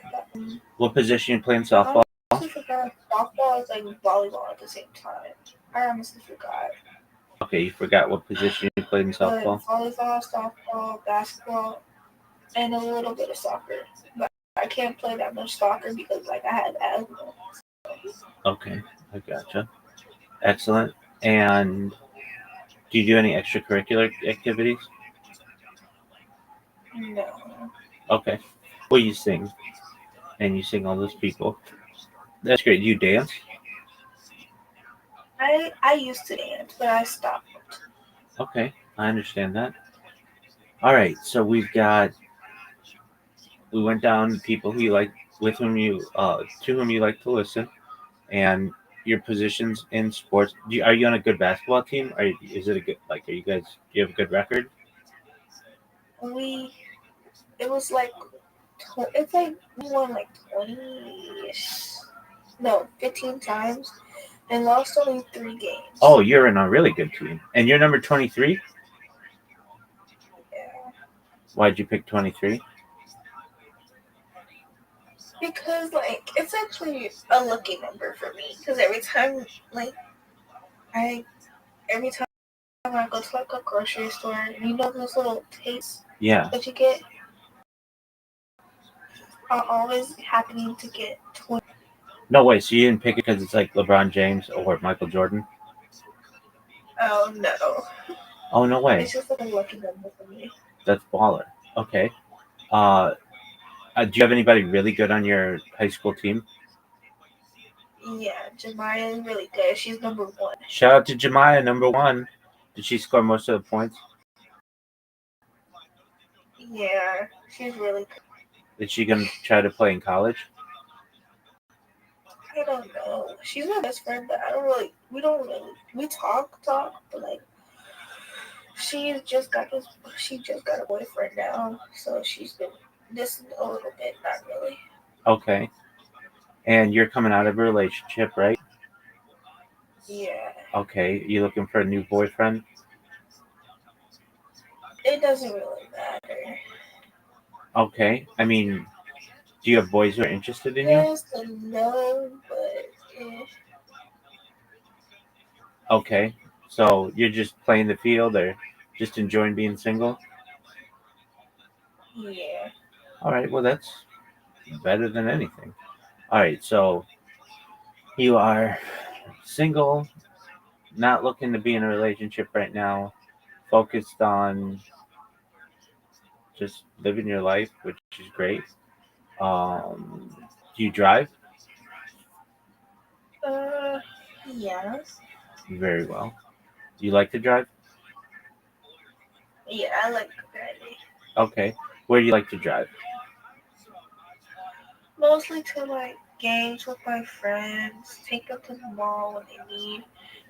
What position you play in softball? I honestly forgot softball is like volleyball at the same time. I honestly forgot. Okay, you forgot what position you played in But softball? volleyball, softball, basketball, and a little bit of soccer. But I can't play that much soccer because like I had asthma. Okay, I gotcha. Excellent. And do you do any extracurricular activities? No. Okay. Well, you sing, and you sing all those people. That's great. Do you dance? I used to dance, but I stopped. Okay, I understand that. All right, so we went down people who you like, with whom you to whom you like to listen, and your positions in sports. Are you on a good basketball team? Is it a good, like, are you guys, do you have a good record? It was like it's like we won like 20, no, 15 times and lost only 3 games. Oh, you're in a really good team, and you're number 23. Yeah. Why'd you pick 23? Because like it's actually a lucky number for me. Because every time I go to like a grocery store, you know those little tapes Yeah. that you get, are always happening to get 20. No way. So you didn't pick it because it's like LeBron James or Michael Jordan? Oh no. Oh, no way. It's just like a lucky number for me. That's baller. Okay. Do you have anybody really good on your high school team? Yeah, Jemiah is really good. She's number 1. Shout out to Jemiah, number 1. Did she score most of the points? Yeah, she's really good. Is she gonna try to play in college? I don't know. She's my best friend, but we don't really, we talk, but like, she just got a boyfriend now, so she's been dissing a little bit, not really. Okay. And you're coming out of a relationship, right? Yeah. Okay. You looking for a new boyfriend? It doesn't really matter. Okay. I mean, do you have boys who are interested in you? Yes and no, but Okay. So you're just playing the field or just enjoying being single? yeah. All right. Well, that's better than anything. All right. So you are single, not looking to be in a relationship right now, focused on just living your life, which is great. Do you drive? Uh, yeah. Very well. Do you like to drive? Yeah, I like driving. Okay. Where do you like to drive? Mostly to like games with my friends, take them to the mall when they need,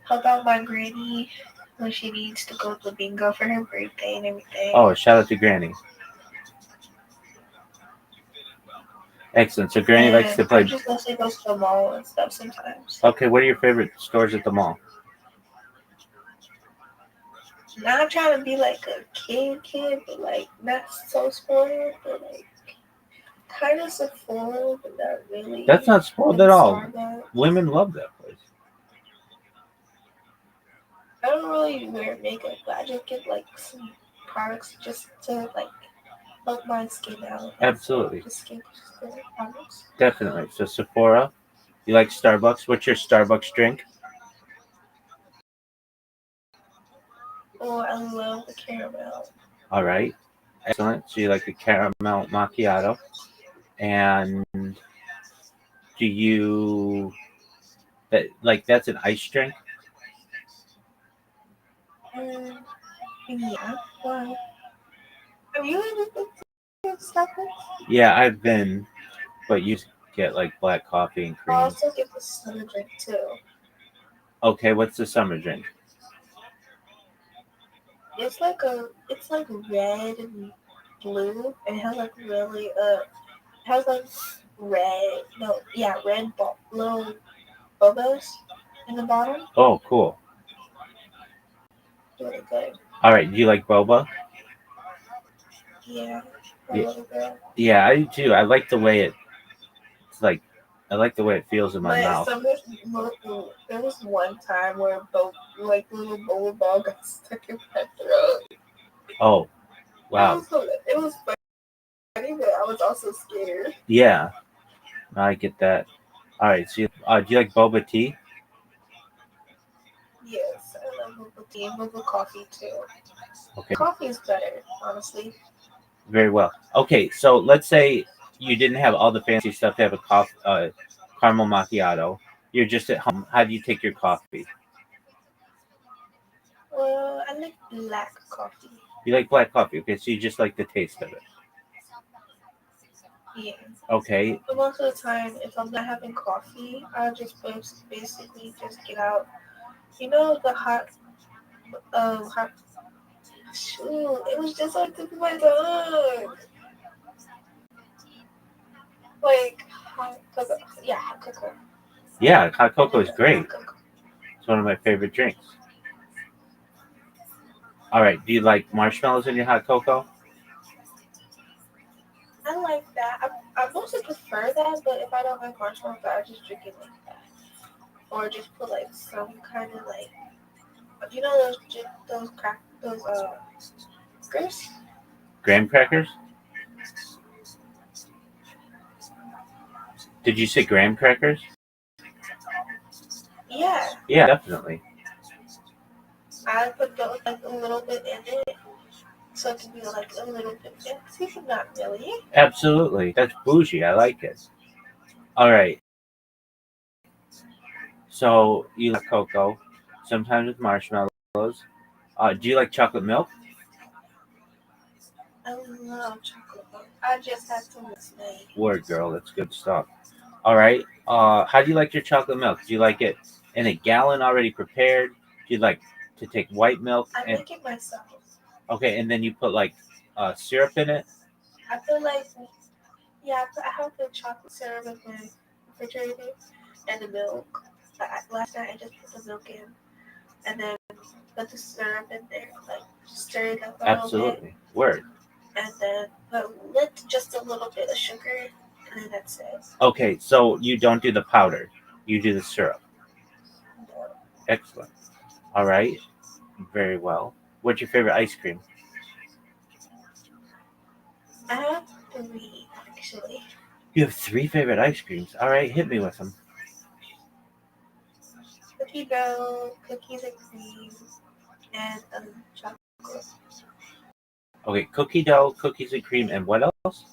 help out my granny when she needs to go to bingo for her birthday and everything. Oh, shout out to Granny. Excellent. So Granny likes to I play. just mostly go to the mall and stuff sometimes. Okay, what are your favorite stores at the mall? Not trying to be like a kid, but like not so spoiled, but like kind of spoiled, but not really. That's not spoiled at all. Women love that place. I don't really wear makeup, but I just get like some products just to like help my skin out. Absolutely. The skin products. Definitely. So Sephora, you like Starbucks? What's your Starbucks drink? Oh, I love the caramel. All right. Excellent. So you like the caramel macchiato. And do you that's an ice drink? Yeah. Why? Have you ever been to Starbucks? Yeah, I've been, but you get like black coffee and I cream. also get the summer drink too. Okay, what's the summer drink? It's like red and blue, and it has like really red little bubbles in the bottom. Oh, cool. Really good. All right, do you like boba? Yeah. Yeah. Little girl. Yeah, I do too. I like the way it's like. I like the way it feels in my But mouth. there was one time where both like the little bowling ball got stuck in my throat. Oh, wow. It was funny, but I was also scared. Yeah, I get that. All right. So, do you like boba tea? Yes, I love boba tea, boba coffee too. Okay. Coffee is better, honestly. Very well. Okay. So let's say you didn't have all the fancy stuff to have a caramel macchiato. You're just at home. How do you take your coffee? Well, I like black coffee. You like black coffee. Okay. So you just like the taste of it. Yeah. Okay. But most of the time, if I'm not having coffee, I'll just basically just get out. You know the hot. Shoot, it was just on the tip of my tongue. Like hot cocoa. Yeah, hot cocoa. Yeah, hot cocoa is Hot great. cocoa. It's one of my favorite drinks. All right. Do you like marshmallows in your hot cocoa? I like that. I mostly prefer that, but if I don't like marshmallows, I just drink it like that, or just put like some kind of like, you know, those crackers. Graham crackers? Did you say graham crackers? Yeah, Yeah, definitely. I put those like a little bit in it, so it can be like a little bit fancy, but not really. Absolutely. That's bougie. I like it. All right. So you like cocoa, sometimes with marshmallows. Do you like chocolate milk? I love chocolate milk. I just had some this night. Word, girl. That's good stuff. All right. How do you like your chocolate milk? Do you like it in a gallon already prepared? Do you like to take white milk I and make it myself. okay, and then you put like syrup in it? I feel like, yeah, I have the chocolate syrup in my refrigerator and the milk. Last night I just put the milk in and then put the syrup in there, like stir it up a little bit, Absolutely. Word. and then put just a little bit of sugar, and then that's it. Okay, so you don't do the powder, you do the syrup. Excellent. All right. Very well. What's your favorite ice cream? I have three actually. You have three favorite ice creams. All right, hit me with them. Cookie dough, cookies and cream, and chocolate. Okay, cookie dough, cookies and cream, and what else?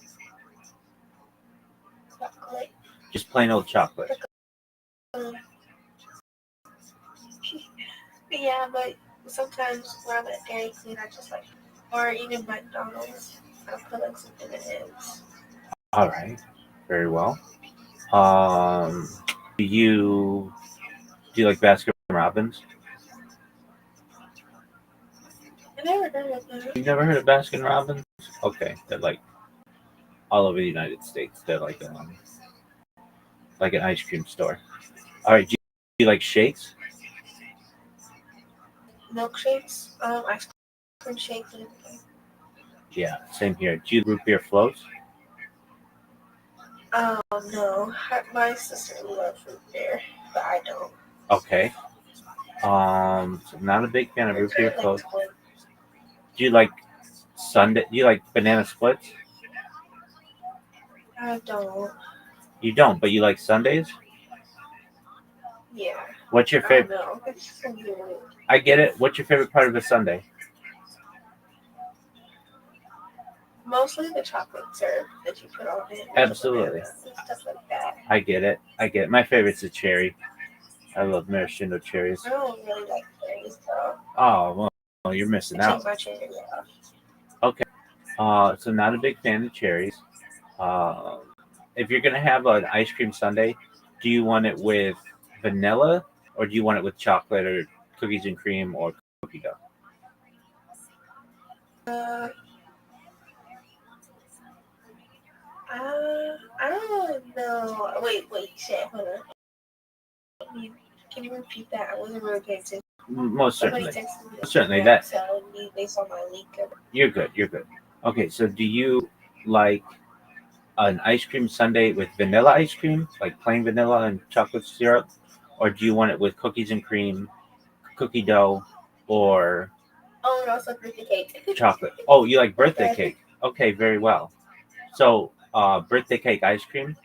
Chocolate. Just plain old chocolate. Um, yeah, but sometimes when I'm at Dairy Queen, I just like, or even McDonald's, I put like some M&Ms. All right, very well. Um, do you like Baskin Robbins? I never heard of that. You've never heard of Baskin Robbins? Okay, they're like all over the United States. They're like an ice cream store. All right, do you like shakes? Milkshakes, ice cream shakes, and everything. Yeah, same here. Do you root beer floats? Oh no, my sister loves root beer, but I don't. Okay. So not a big fan of root beer Like floats. twin. Do you like Sunday? Do you like banana splits? I don't. You don't, but you like Sundays. Yeah, What's your I favorite? don't know. It's so weird. I get it. What's your favorite part of a Sunday? Mostly the chocolate syrup that you put on it. Absolutely. And stuff like that. I get it. I get it. My favorite's the cherry. I love maraschino cherries. I don't really like berries though. Oh well, you're missing I out. take my cherry off. Okay. So not a big fan of cherries. Uh, if you're gonna have an ice cream sundae, do you want it with vanilla or do you want it with chocolate or cookies and cream or cookie dough? Uh, I don't know. Wait, shit, hold on. Can you repeat that? I wasn't really paying attention. Most Somebody certainly. texted me. Certainly that. Telling me they saw my link. You're good. You're good. Okay, so do you like an ice cream sundae with vanilla ice cream, like plain vanilla and chocolate syrup, or do you want it with cookies and cream, cookie dough, or Oh, and also birthday cake. chocolate? Oh, you like birthday Okay. cake? Okay, very well. So, birthday cake ice cream.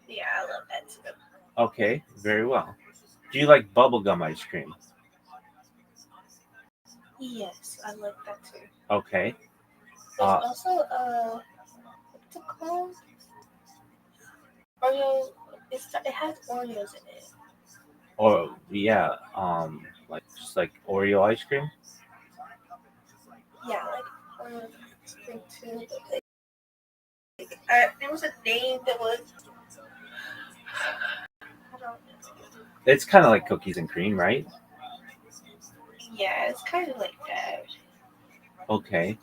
Yeah, I love that too. Okay, very well. Do you like bubblegum ice cream? Yes, I like that too. Okay. There's Uh, also what's it called? Oreo. It has Oreos in it. or yeah, like just like Oreo ice cream. Yeah, like Oreo ice cream too. But there was a name that was I don't know. It's kind of like cookies and cream, right? Yeah, it's kind of like that. Okay.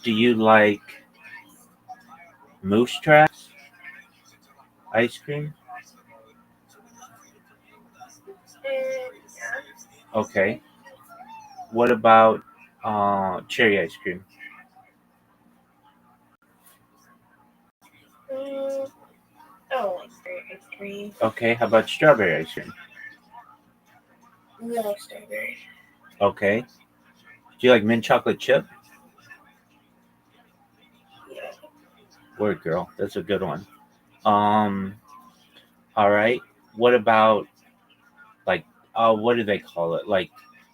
Do you like Moose Tracks ice cream? Yeah. Okay. What about cherry ice cream? Mm, I don't like berry ice cream. Okay. How about strawberry ice cream? No strawberry. Okay. Do you like mint chocolate chip? Yeah. Word girl, that's a good one. Um. All right. What about like what do they call it? Like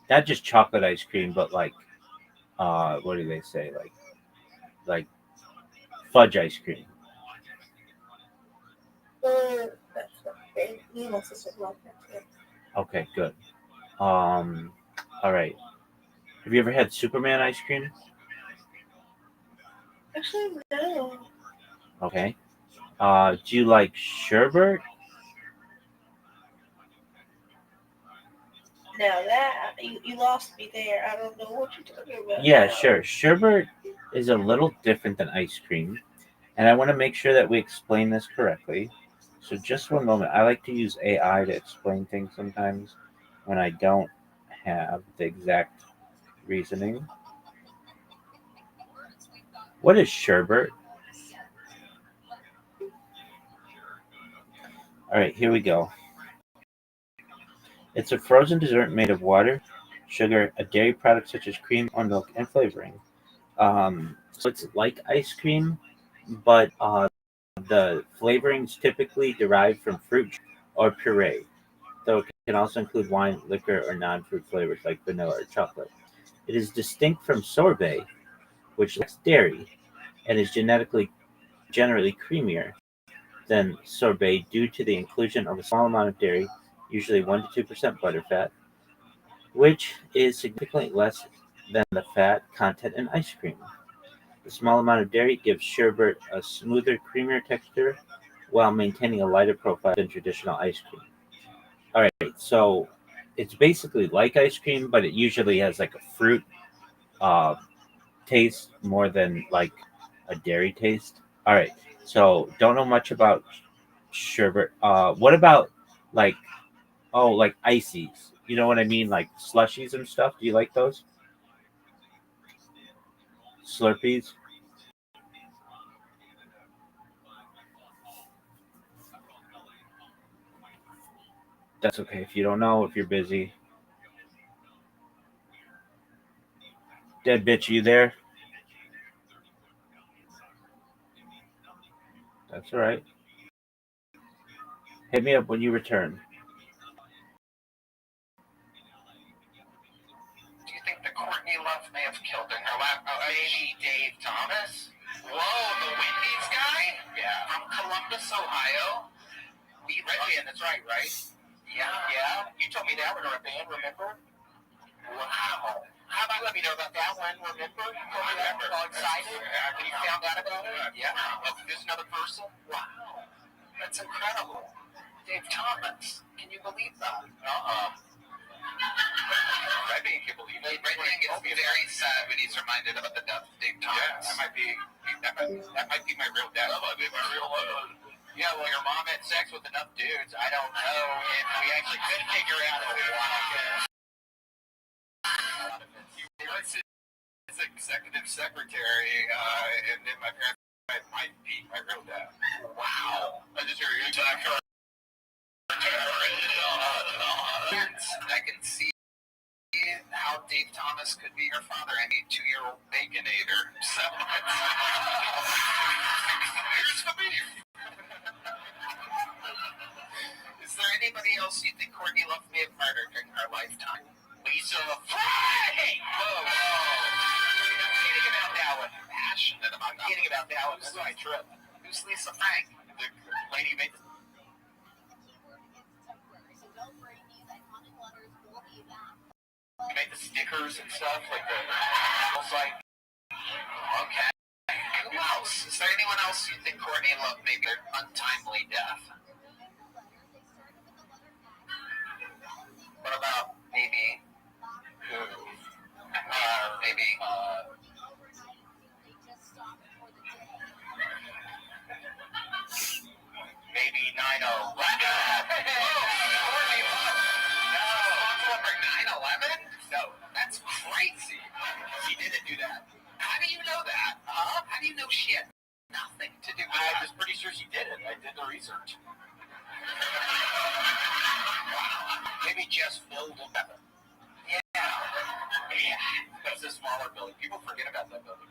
not just chocolate ice cream, but like what do they say? Like fudge ice cream. That's not great. Me and my sister love that too. Okay, good. Um. All right. Have you ever had Superman ice cream? Actually, no. Okay. Do you like sherbet? Now that you lost me there. I don't know what you're talking about Yeah, now. sure. Sherbet is a little different than ice cream, and I want to make sure that we explain this correctly. So just one moment. I like to use AI to explain things sometimes when I don't have the exact reasoning. What is sherbet? All right, here we go. It's a frozen dessert made of water, sugar, a dairy product such as cream or milk, and flavoring. So it's like ice cream, but the flavorings typically derive from fruit or puree, though it can also include wine, liquor, or non-fruit flavors like vanilla or chocolate. It is distinct from sorbet, which lacks dairy and is generally creamier than sorbet due to the inclusion of a small amount of dairy, usually 1 to 2% butterfat, which is significantly less than the fat content in ice cream. The small amount of dairy gives sherbet a smoother, creamier texture while maintaining a lighter profile than traditional ice cream. All right, so it's basically like ice cream, but it usually has like a fruit uh, taste more than like a dairy taste. All right, so don't know much about sherbet. What about like like ices? You know what I mean, like slushies and stuff. Do you like those Slurpees? That's okay if you don't know. If you're busy, dead bitch, you there? That's all right. Hit me up when you return. Do you think the Courtney Love may have killed in her lap? Maybe Dave Thomas? Whoa, the Wendy's guy? Yeah. From Columbus, Ohio? We Redman, that's right? Yeah. Yeah? You told me that when we were a band, remember? Wow. How about let me know about that one, remember? You told me that, all excited when you found out about it? Yeah. Oh, there's another person? Wow. That's incredible. Dave Thomas. Can you believe that? I think you believe it. Red King gets very sad when he's reminded about the death of Dave Thomas. Yeah, that might be my real dad. That might be my real one. Yeah, well, your mom had sex with enough dudes. I don't know if we actually could figure out who it was. executive secretary, and then my parents might be my real dad. Wow. I just hear you talk. I can see how Dave Thomas could be your father. I need 2-year-old Baconator. So here's the beef. Is there anybody else you think Courtney Love may have murdered during her lifetime? Lisa Frank! Whoa, whoa. I'm kidding about that one. I'm passionate about that. I'm kidding about that one. That's my trip. Who's Lisa Frank? The lady who made the... You made the stickers and stuff, like the site. Okay. Who else? Is there anyone else you think Courtney Love may be an untimely death? What about maybe who? Maybe 9/11. Oh, Courtney Love. No. Responsible for 9/11? No, that's crazy. She didn't do that. How do you know that? Huh? How do you know she had nothing to do with that? I'm just pretty sure she did it. I did the research. Maybe just filled with heaven. Yeah. That's a smaller building. People forget about that building.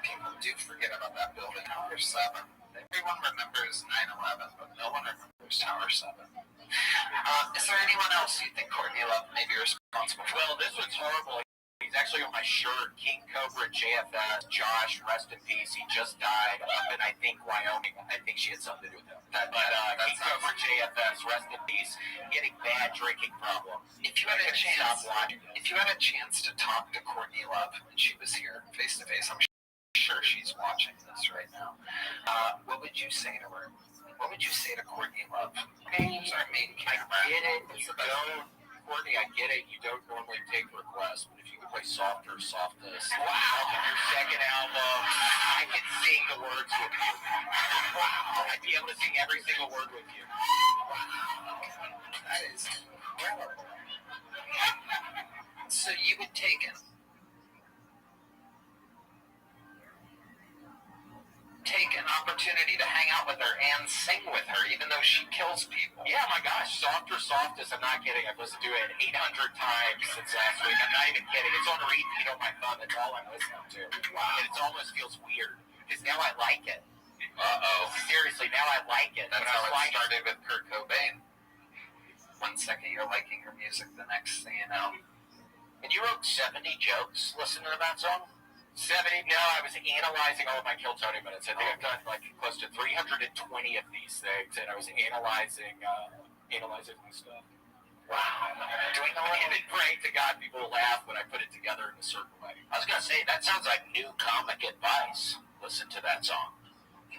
People do forget about that building. Tower 7. Everyone remembers 9/11, but no one remembers Tower 7. Is there anyone else you think Courtney Love may be responsible for? Well, this one's horrible. He's actually on my shirt. King Cobra JFS. Josh, rest in peace. He just died up in, I think, Wyoming. I think she had something to do with him. King Cobra JFS, rest in peace. He had a bad drinking problem. If you had a chance to talk to Courtney Love when she was here face to face, I'm sure she's watching this right now. What would you say to her? What would you say to Courtney Love? Names are main camera. I get it. Courtney, I get it. You don't normally take requests, but if you could play Softer, Softest. Wow. Your second album, I could sing the words with you. Wow. I'd be able to sing every single word with you. Wow. That is incredible. So you would take an opportunity to hang out with her and sing with her, even though she kills people. Yeah, my gosh, Softer, Softest, I'm not kidding. I've listened to it 800 times since last week. I'm not even kidding. It's on repeat on my phone. That's all I'm listening to. Wow. And it almost feels weird, because now I like it. Uh-oh. Seriously, now I like it. That's how it started with Kurt Cobain. 1 second you're liking her music, the next thing you know. And you wrote 70 jokes listening to that song? 70? No, I was analyzing all of my Kill Tony minutes. I think I've done like close to 320 of these things, and I was analyzing stuff. Wow. Doing a little bit praying to God people will laugh when I put it together in a certain way. I was going to say, that sounds like new comic advice. Listen to that song.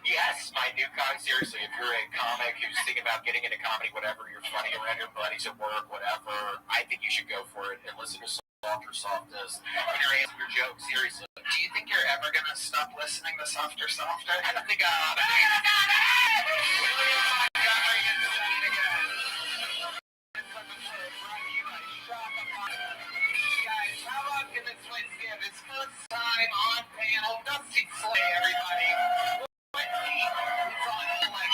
Yes, my new comic. Seriously, if you're a comic who's thinking about getting into comedy, whatever, you're funny around your buddies at work, whatever, I think you should go for it and listen to Softer, Softest. When you're answering your jokes, seriously. Do you think you're ever going to stop listening to Softer, Softer? I don't think Guys, how long can this place give? It's first time on panel. Dusty Slay, everybody. It's on Netflix.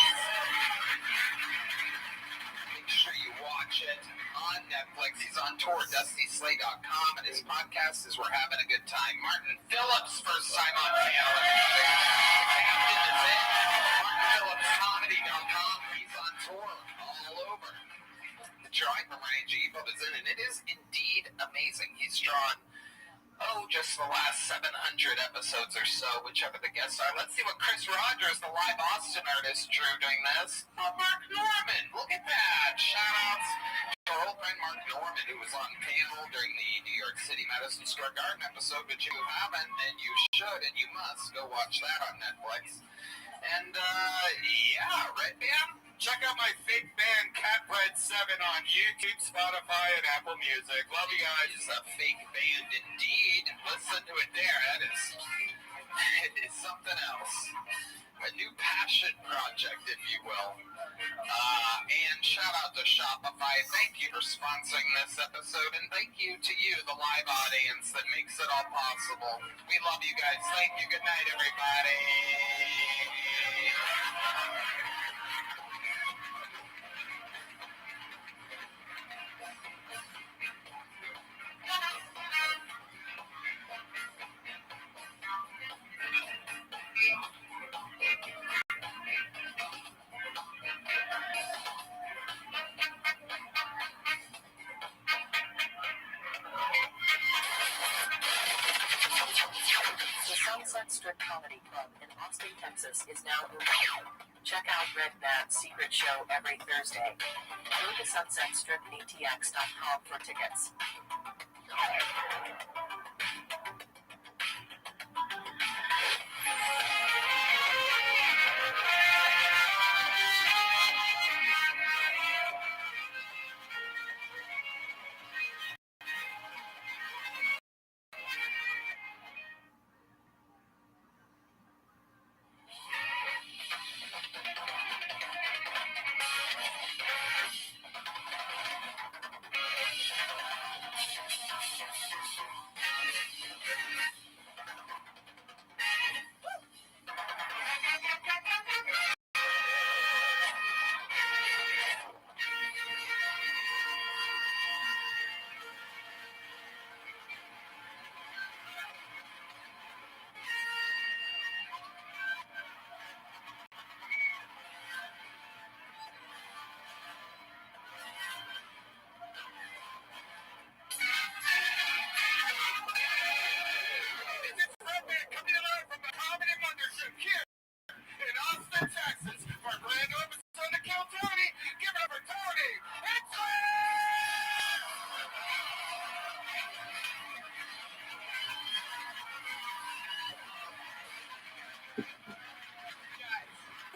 Make sure you watch it on Netflix. He's on tour, DustySlay.com, and his podcast is We're Having a Good Time. Martin Phillips, first time on panel. Captain is in. MartinPhillipsComedy.com. He's on tour all over. The drawing from Ryan G. Bob is in, and it is indeed amazing. He's drawn just the last 700 episodes or so, whichever the guests are. Let's see what Chris Rogers, the live Austin artist, drew during this. Mark Norman, look at that. Shout-outs to our old friend Mark Norman, who was on panel during the New York City Madison Square Garden episode, which you haven't, and you should, and you must go watch that on Netflix. And, Red Band, check out my fake band Catbread7 on YouTube, Spotify, and Apple Music. Love you guys. It's a fake band indeed. Listen to it there. It is something else. a new passion project, if you will. And shout out to Shopify. Thank you for sponsoring this episode, and thank you to you, the live audience, that makes it all possible. We love you guys. Thank you. Good night, everybody. The Sunset Strip Comedy Club in Austin, Texas is now open. Check out Red Man's Secret Show every Thursday. Go to sunsetstripatx.com for tickets.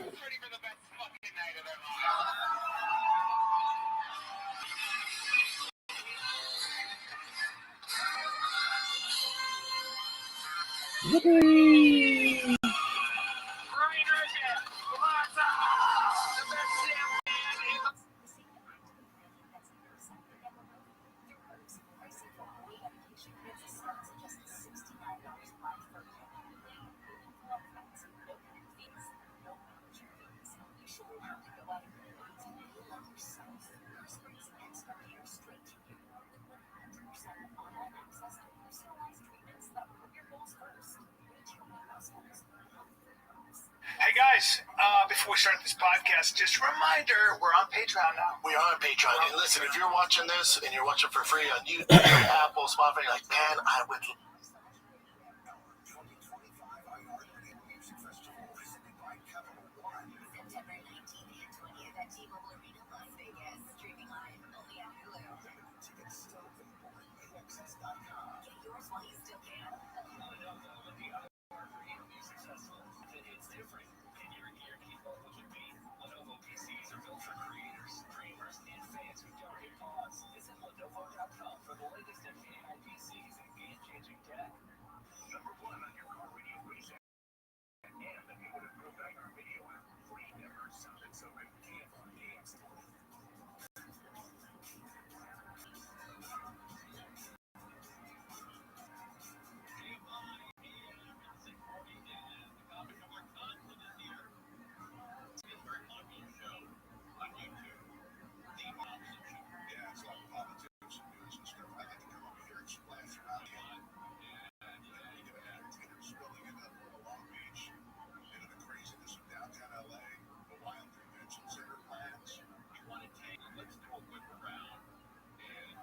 Ready for the best fucking night of their Yippee! Hey guys, before we start this podcast, just a reminder, we're on Patreon now. We are on Patreon. And listen, if you're watching this and you're watching for free on YouTube, Apple, Spotify, you're like, man, I would. September 19th and 20th at T-Mobile Arena, Las Vegas. Streaming live only on Hulu. Tickets still available at AXS.com. Get yours while you still can. It's different. And your keyboard can be. Lenovo PCs are built for creators, dreamers, and fans who don't hit pause. Visit Lenovo.com for the latest in AI PCs and game-changing tech. Number one on your car radio reset. And the new and improved iHeart Radio app. Free never sounded so good. KFRDX. Yeah, it's like politics and news and stuff. I like to come over here and splash around. And you get entertainers spilling into Long Beach, into the craziness of downtown LA, the wild convention center plans. You want to take, let's do a whip around. And,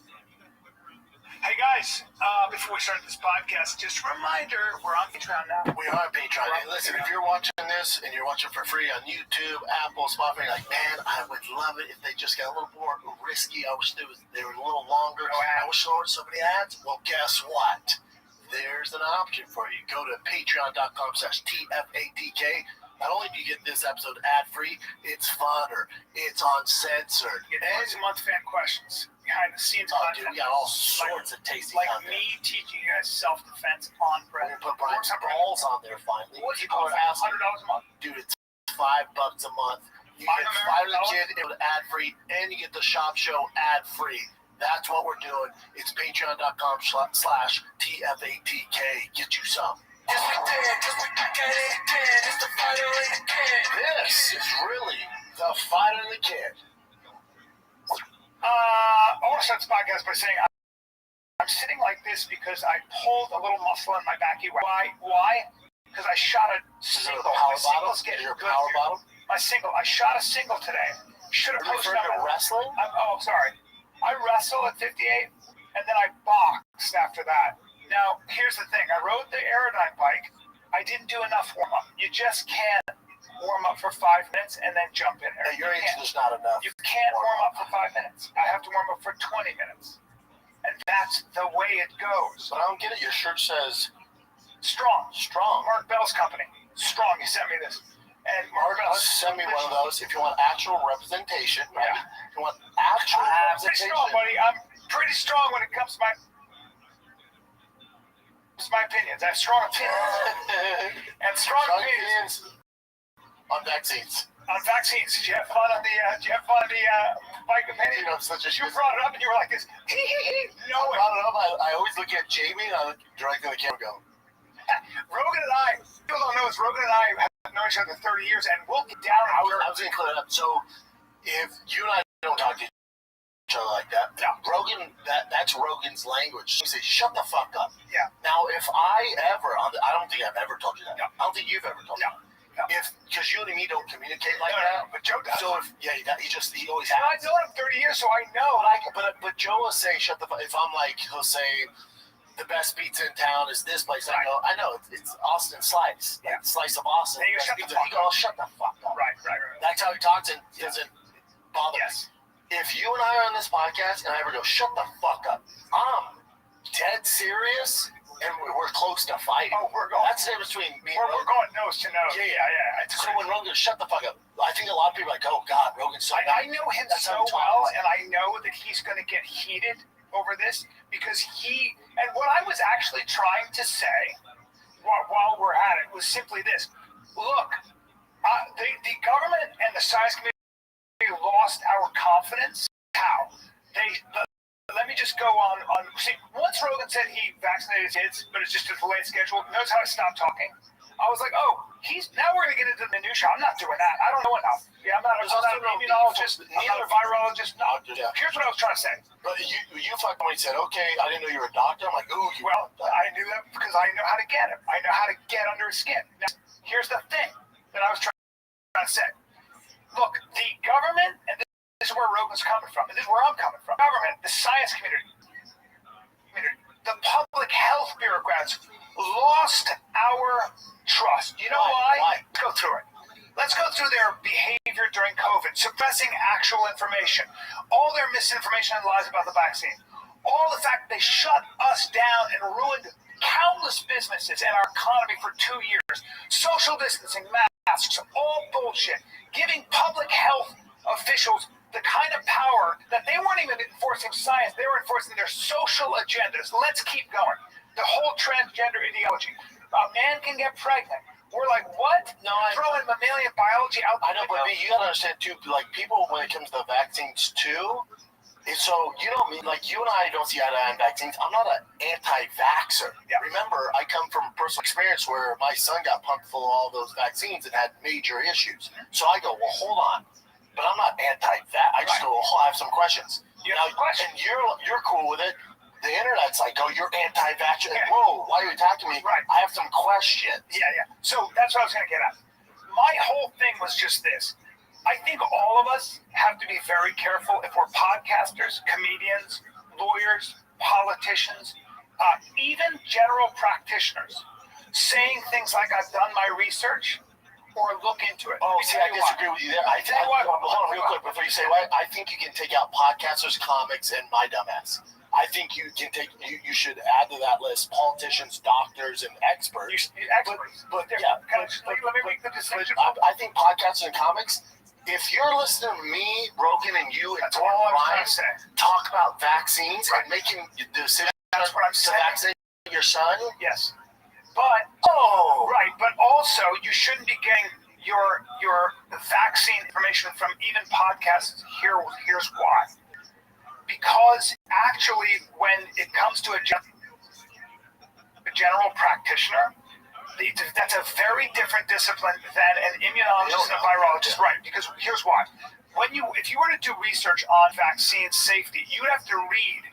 Sam, you got to whip around because Hey guys, before we start this podcast, just a reminder, we're on Patreon now. We are on Patreon. And listen, if you're watching this and you're watching for free on YouTube, Apple, Spotify, you're like, man, I would love it if they just got a little more risky. I wish they were a little longer. I wish there were so many ads. Well, guess what? There's an option for you. Go to patreon.com/TFATK. Not only do you get this episode ad-free, it's funner, it's uncensored. Get once a month fan questions. You behind the scenes Oh, content. dude, we got all sorts of tasty Like content. me teaching you guys self-defense on We're bread. gonna put Brian's balls on there finally. What's it People called? are asking, $100 a month? dude, it's $5 a month. You get $5 legit, it would ad free, and you get the shop show ad free. That's what we're doing. It's patreon.com/TFATK. Get you some. This is really the fight of the kid. I want to start this podcast by saying I'm sitting like this because I pulled a little muscle in my back. Why? Because I shot a single. Power My bottle? singles get Your good. power bottle? My single. I shot a single today. Should have Are you posted referring on to wrestling? sorry. I wrestled at 58, and then I boxed after that. Now, here's the thing. I rode the Aerodyne bike. I didn't do enough warm-up. You just can't warm up for 5 minutes and then jump in there. At your age, there's not enough. You can't warm up for 5 minutes. I have to warm up for 20 minutes. And that's the way it goes. But I don't get it. Your shirt says Strong. strong. Mark Bell's company. Strong. He sent me this. And Mark Bell Send me one of those if you want actual representation. Right? Yeah. If you want actual I'm pretty representation. strong, buddy. I'm pretty strong when it comes to my opinions. I have strong opinions. And strong opinions on vaccines. on vaccines. Did you have fun on the bike opinion? You know, such a You brought it up and you were like this. No, I brought it up. I always look at Jamie and I look directly at the camera and go, Rogan and I, people don't know this, Rogan and I have known each other 30 years and we'll get down I and was going to clear it up. So if you and I don't talk to each other like that, No. Rogan, that's Rogan's language. He says, shut the fuck up. Yeah. Now, if I ever, I don't think I've ever told you that. No. I don't think you've ever told me. No. No. Because you and me don't communicate like No, that. but Joe does. So he always And has. I've known him 30 years, so I know. But Joe will say, shut the fuck. If I'm like, he'll say, the best pizza in town is this place. Right. I know, it's Austin Slice. Yeah. Like, Slice of Austin. Hey, you Best shut the pizza. fuck He goes, shut the fuck up. Right. That's how he talks and doesn't bother Yes. me. If you and I are on this podcast and I ever go, shut the fuck up, I'm dead serious and we're close to fighting. Oh, we're going. That's the difference between me and We're Rogan. going nose to nose. Yeah. It's So when Rogan goes, shut the fuck up, I think a lot of people are like, oh God, Rogan's so I know him That's so how he well, talks. and I know that he's going to get heated over this because and what I was actually trying to say while we're at it was simply this. Look, the government and the science community lost our confidence. How? Let me just go on. See, once Rogan said he vaccinated his kids, but it's just a delayed schedule, notice how I stopped talking? I was like, oh, now we're going to get into the minutia. I'm not doing that. I don't know enough. Yeah, I'm not an immunologist. I'm not a virologist. No, Yeah. here's what I was trying to say. But you fucking when he said, okay, I didn't know you were a doctor. I'm like, ooh, Well, I knew that because I know how to get him. I know how to get under his skin. Now, here's the thing that I was trying to say. Look, the government, and this is where Rogan's coming from, and this is where I'm coming from. Government, the science community, the public health bureaucrats lost our trust. You know why? Let's go through it. Let's go through their behavior during COVID, suppressing actual information, all their misinformation and lies about the vaccine, all the fact they shut us down and ruined countless businesses and our economy for 2 years, social distancing, masks, all bullshit, giving public health officials the kind of power that they weren't even enforcing science, they were enforcing their social agendas. Let's keep going. The whole transgender ideology. A man can get pregnant. We're like, what? No, throwing mammalian biology out the I know, but you gotta understand too, like people when it comes to the vaccines too. So you know me, like you and I don't see eye to eye on vaccines. I'm not an anti-vaxxer. Yeah. Remember, I come from personal experience where my son got pumped full of all those vaccines and had major issues. So I go, well, hold on, but I'm not anti-vax. I just go, well, I have some questions. And you're cool with it. The internet's like, oh, you're anti-vax. Yeah. Whoa, why are you attacking me? Right. I have some questions. Yeah. So that's what I was going to get at. My whole thing was just this. I think all of us have to be very careful if we're podcasters, comedians, lawyers, politicians, even general practitioners, saying things like I've done my research or look into it. Oh, see, I disagree with you there. Hold on real quick before you say why. I think you can take out podcasters, comics, and my dumbass. I think you can take. You should add to that list politicians, doctors, and experts. Experts. But let me make the distinction. I think podcasters and comics, if you're listening to me, Rogan, and you, and That's all I'm trying Brian to say. talk about vaccines Right. and making the decision That's what I'm to saying. vaccinate your son, Yes. But right, but also you shouldn't be getting your vaccine information from even podcasts. Here's why. Because actually, when it comes to a general practitioner, that's a very different discipline than an immunologist and a virologist. Right, because here's why. If you were to do research on vaccine safety, you'd have to read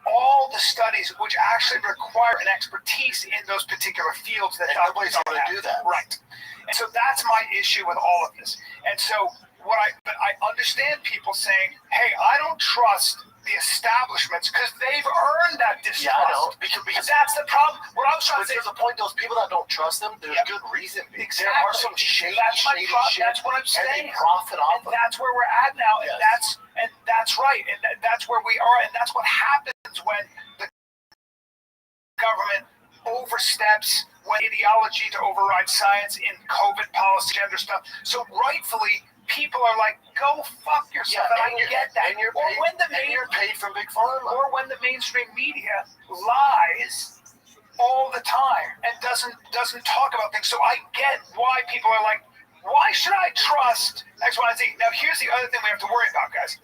all the studies which actually require an expertise in those particular fields that nobody's don't going to do that. Right. And so that's my issue with all of this. And so but I understand people saying, hey, I don't trust the establishments because they've earned that distrust. Yeah, I know. Because that's the problem. What I was trying to say is the point, those people that don't trust them, there's good reason. Exactly. There are some shady shit. That's what I'm saying. And they profit off of it. That's where we're at now. Yes. And that's right. And that's where we are. And that's what happens when the government oversteps when ideology to override science in COVID policy, gender stuff. So rightfully, people are like, go fuck yourself. Yeah, and I get that. And you're paid from Big Pharma. Or when the mainstream media lies all the time and doesn't talk about things. So I get why people are like, why should I trust X, Y, and Z? Now, here's the other thing we have to worry about, guys.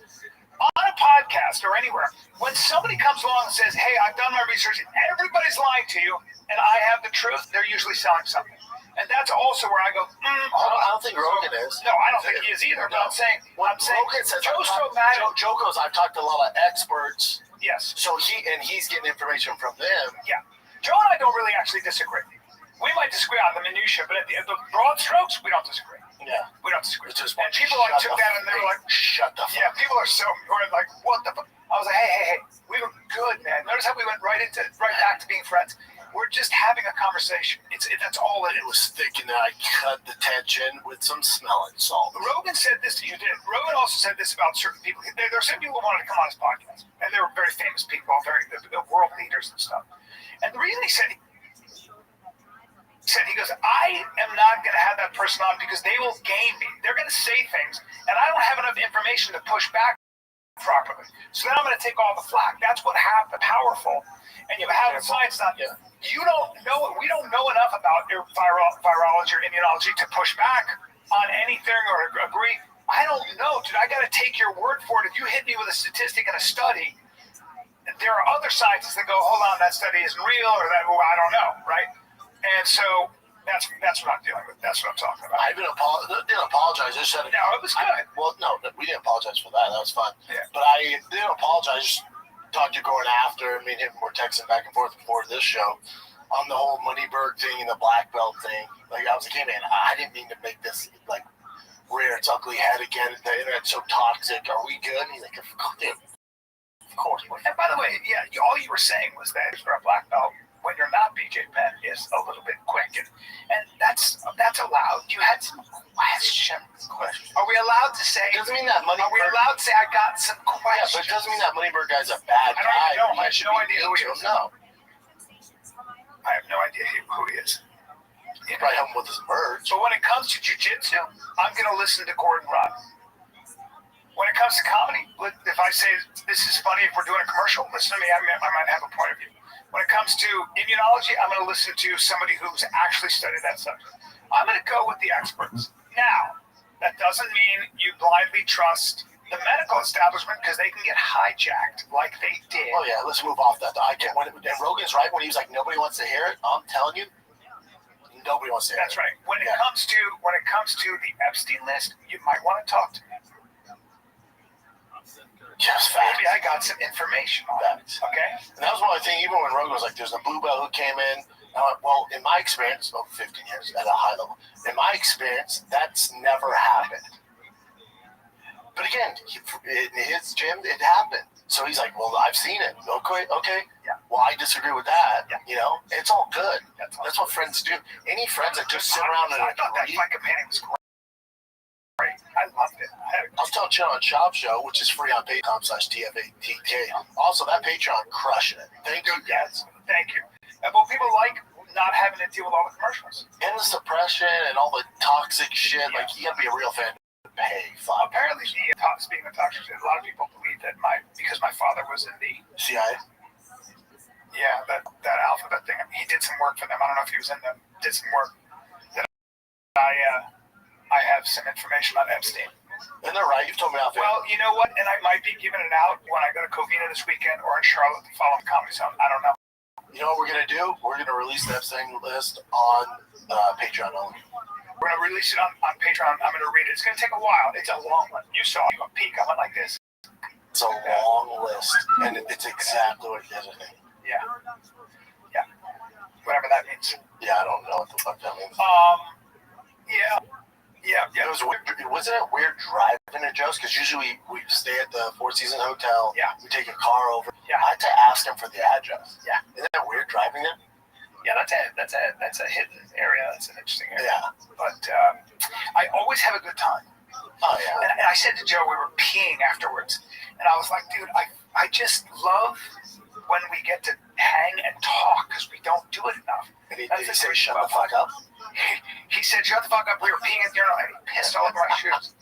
On a podcast or anywhere, when somebody comes along and says, hey, I've done my research, and everybody's lying to you, and I have the truth, they're usually selling something. And that's also where I go, I don't think Rogan is. No, I don't think he is either. But I'm saying Rogan says Joe goes, I've talked to a lot of experts. Yes. So he's getting information from them. Yeah. Joe and I don't really actually disagree. We might disagree on the minutiae, but at the broad strokes, we don't disagree. Yeah. We don't disagree. And people took that and they were like, shut the fuck up. Yeah, people are like, what the fuck? I was like, hey, we were good, man. Notice how we went right back to being friends. We're just having a conversation. That's all it is. It was thinking that I cut the tension with some smelling salt. Rogan said this. You did. Rogan also said this about certain people. There are certain people who wanted to come on his podcast, and they were very famous people, very world leaders and stuff. And the reason he said, he goes, I am not going to have that person on because they will game me. They're going to say things, and I don't have enough information to push back properly. So then I'm going to take all the flack. That's what happened. Powerful. And you have science not. Yeah. You don't know. We don't know enough about your virology or immunology to push back on anything or agree. I don't know, dude. I got to take your word for it. If you hit me with a statistic and a study, there are other scientists that go, hold on, that study isn't real, or that I don't know, right? And so that's what I'm dealing with. That's what I'm talking about. I didn't apologize. I said no, it was good. We didn't apologize for that. That was fun. Yeah. But I didn't apologize. Talked to Gordon after. Me and him were texting back and forth before this show on the whole Moneyberg thing and the black belt thing. Like I was like, hey man, I didn't mean to make this like rear its ugly head again. The internet's so toxic. Are we good? And he's like, of course. And by the way, yeah, all you were saying was that for a black belt, when you're not BJ Penn, is a little bit quick, and that's allowed. You had some questions. Are we allowed to say? Doesn't mean that Moneyberg. Are we allowed to say I got some questions? Yeah, but it doesn't mean that Moneyberg guy's a bad guy. I have no idea who he is. No. I have no idea who he is. You probably help him with his merch. But when it comes to jiu-jitsu, I'm going to listen to Gordon Rod. When it comes to comedy, if I say this is funny, if we're doing a commercial, listen to me. I might have a point of view. When it comes to immunology, I'm going to listen to somebody who's actually studied that subject. I'm going to go with the experts. Now, that doesn't mean you blindly trust the medical establishment because they can get hijacked like they did. Oh yeah, let's move off that. And Rogan's right when he was like, nobody wants to hear it. I'm telling you, nobody wants to hear it. That's right. When it comes to the Epstein list, you might want to talk to me. Just maybe I got some information on that. Okay. And that was one of the things, even when Rogan was like, there's a blue belt who came in. Well, in my experience, 15 years at a high level, in my experience, that's never happened. But again, in his gym, it happened. So he's like, well, I've seen it. Okay. Yeah. Well, I disagree with that. Yeah. You know, it's all good. That's what friends do. Any friends that just sit around and I thought that fight companion was great. I loved it. I was telling Chen on Chop Show, which is free on Patreon.com/TFATK. Also, that Patreon crushing it. Thank you. Yes, thank you. Well, people like not having to deal with all the commercials. And the suppression and all the toxic shit. Yeah. Like, you gotta be a real fan to pay fuck. Apparently, speaking of toxic shit, a lot of people believe that because my father was in the CIA? Yeah, that alphabet thing. He did some work for them. I don't know if he was in them. Did some work. That I have some information on Epstein. Isn't that right? You've told me off there. Well, you know what? And I might be giving it out when I go to Covina this weekend or in Charlotte to follow the Comedy Zone. I don't know. You know what we're going to do? We're going to release the Epstein list on Patreon only. We're going to release it on Patreon. I'm going to read it. It's going to take a while. It's a long one. You saw a peek. I went like this. It's a long list, and it's exactly what it is, I think. Yeah. Yeah. Whatever that means. Yeah, I don't know what the fuck that means. Yeah. It was weird. Wasn't it weird driving to Joe's? Because usually we stay at the Four Seasons Hotel. Yeah. We take a car over. Yeah. I had to ask him for the address. Yeah. Isn't that weird driving there? Yeah, that's a hidden area. That's an interesting area. Yeah. But I always have a good time. Oh, yeah. And I said to Joe, we were peeing afterwards, and I was like, dude, I just love when we get to hang and talk because we don't do it enough. And did he say shut the fuck up? He said, shut the fuck up. We were peeing at the urinal, and he pissed all over my shoes.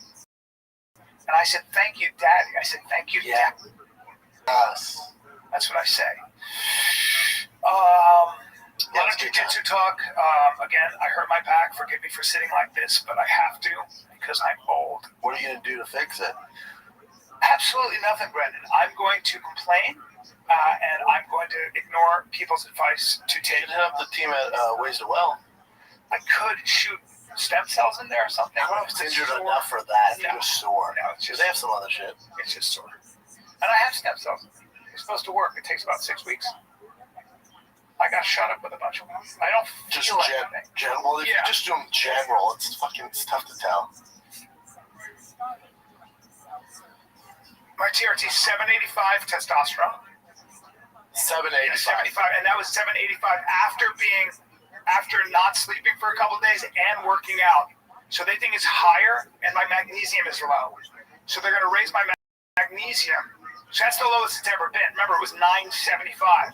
And I said, thank you, Daddy. I said, thank you, Yeah. Daddy. Yes. That's what I say. A lot of jiu-jitsu talk. Again, I hurt my back. Forgive me for sitting like this, but I have to because I'm old. What are you going to do to fix it? Absolutely nothing, Brendan. I'm going to complain, and I'm going to ignore people's advice to take. You hit up the team at Ways to Well. I could shoot stem cells in there or something. I don't know if it's injured enough for that. It's just sore. No, it's just, they have some other shit. It's just sore. And I have stem cells. It's supposed to work. It takes about 6 weeks. I got shot up with a bunch of them. I don't Just feel like general. If you just do them general, it's tough to tell. My TRT 785 testosterone. 785. 75, and that was 785 after not sleeping for a couple of days and working out. So they think it's higher, and my magnesium is low. So they're going to raise my magnesium. So that's the lowest it's ever been. Remember, it was 975.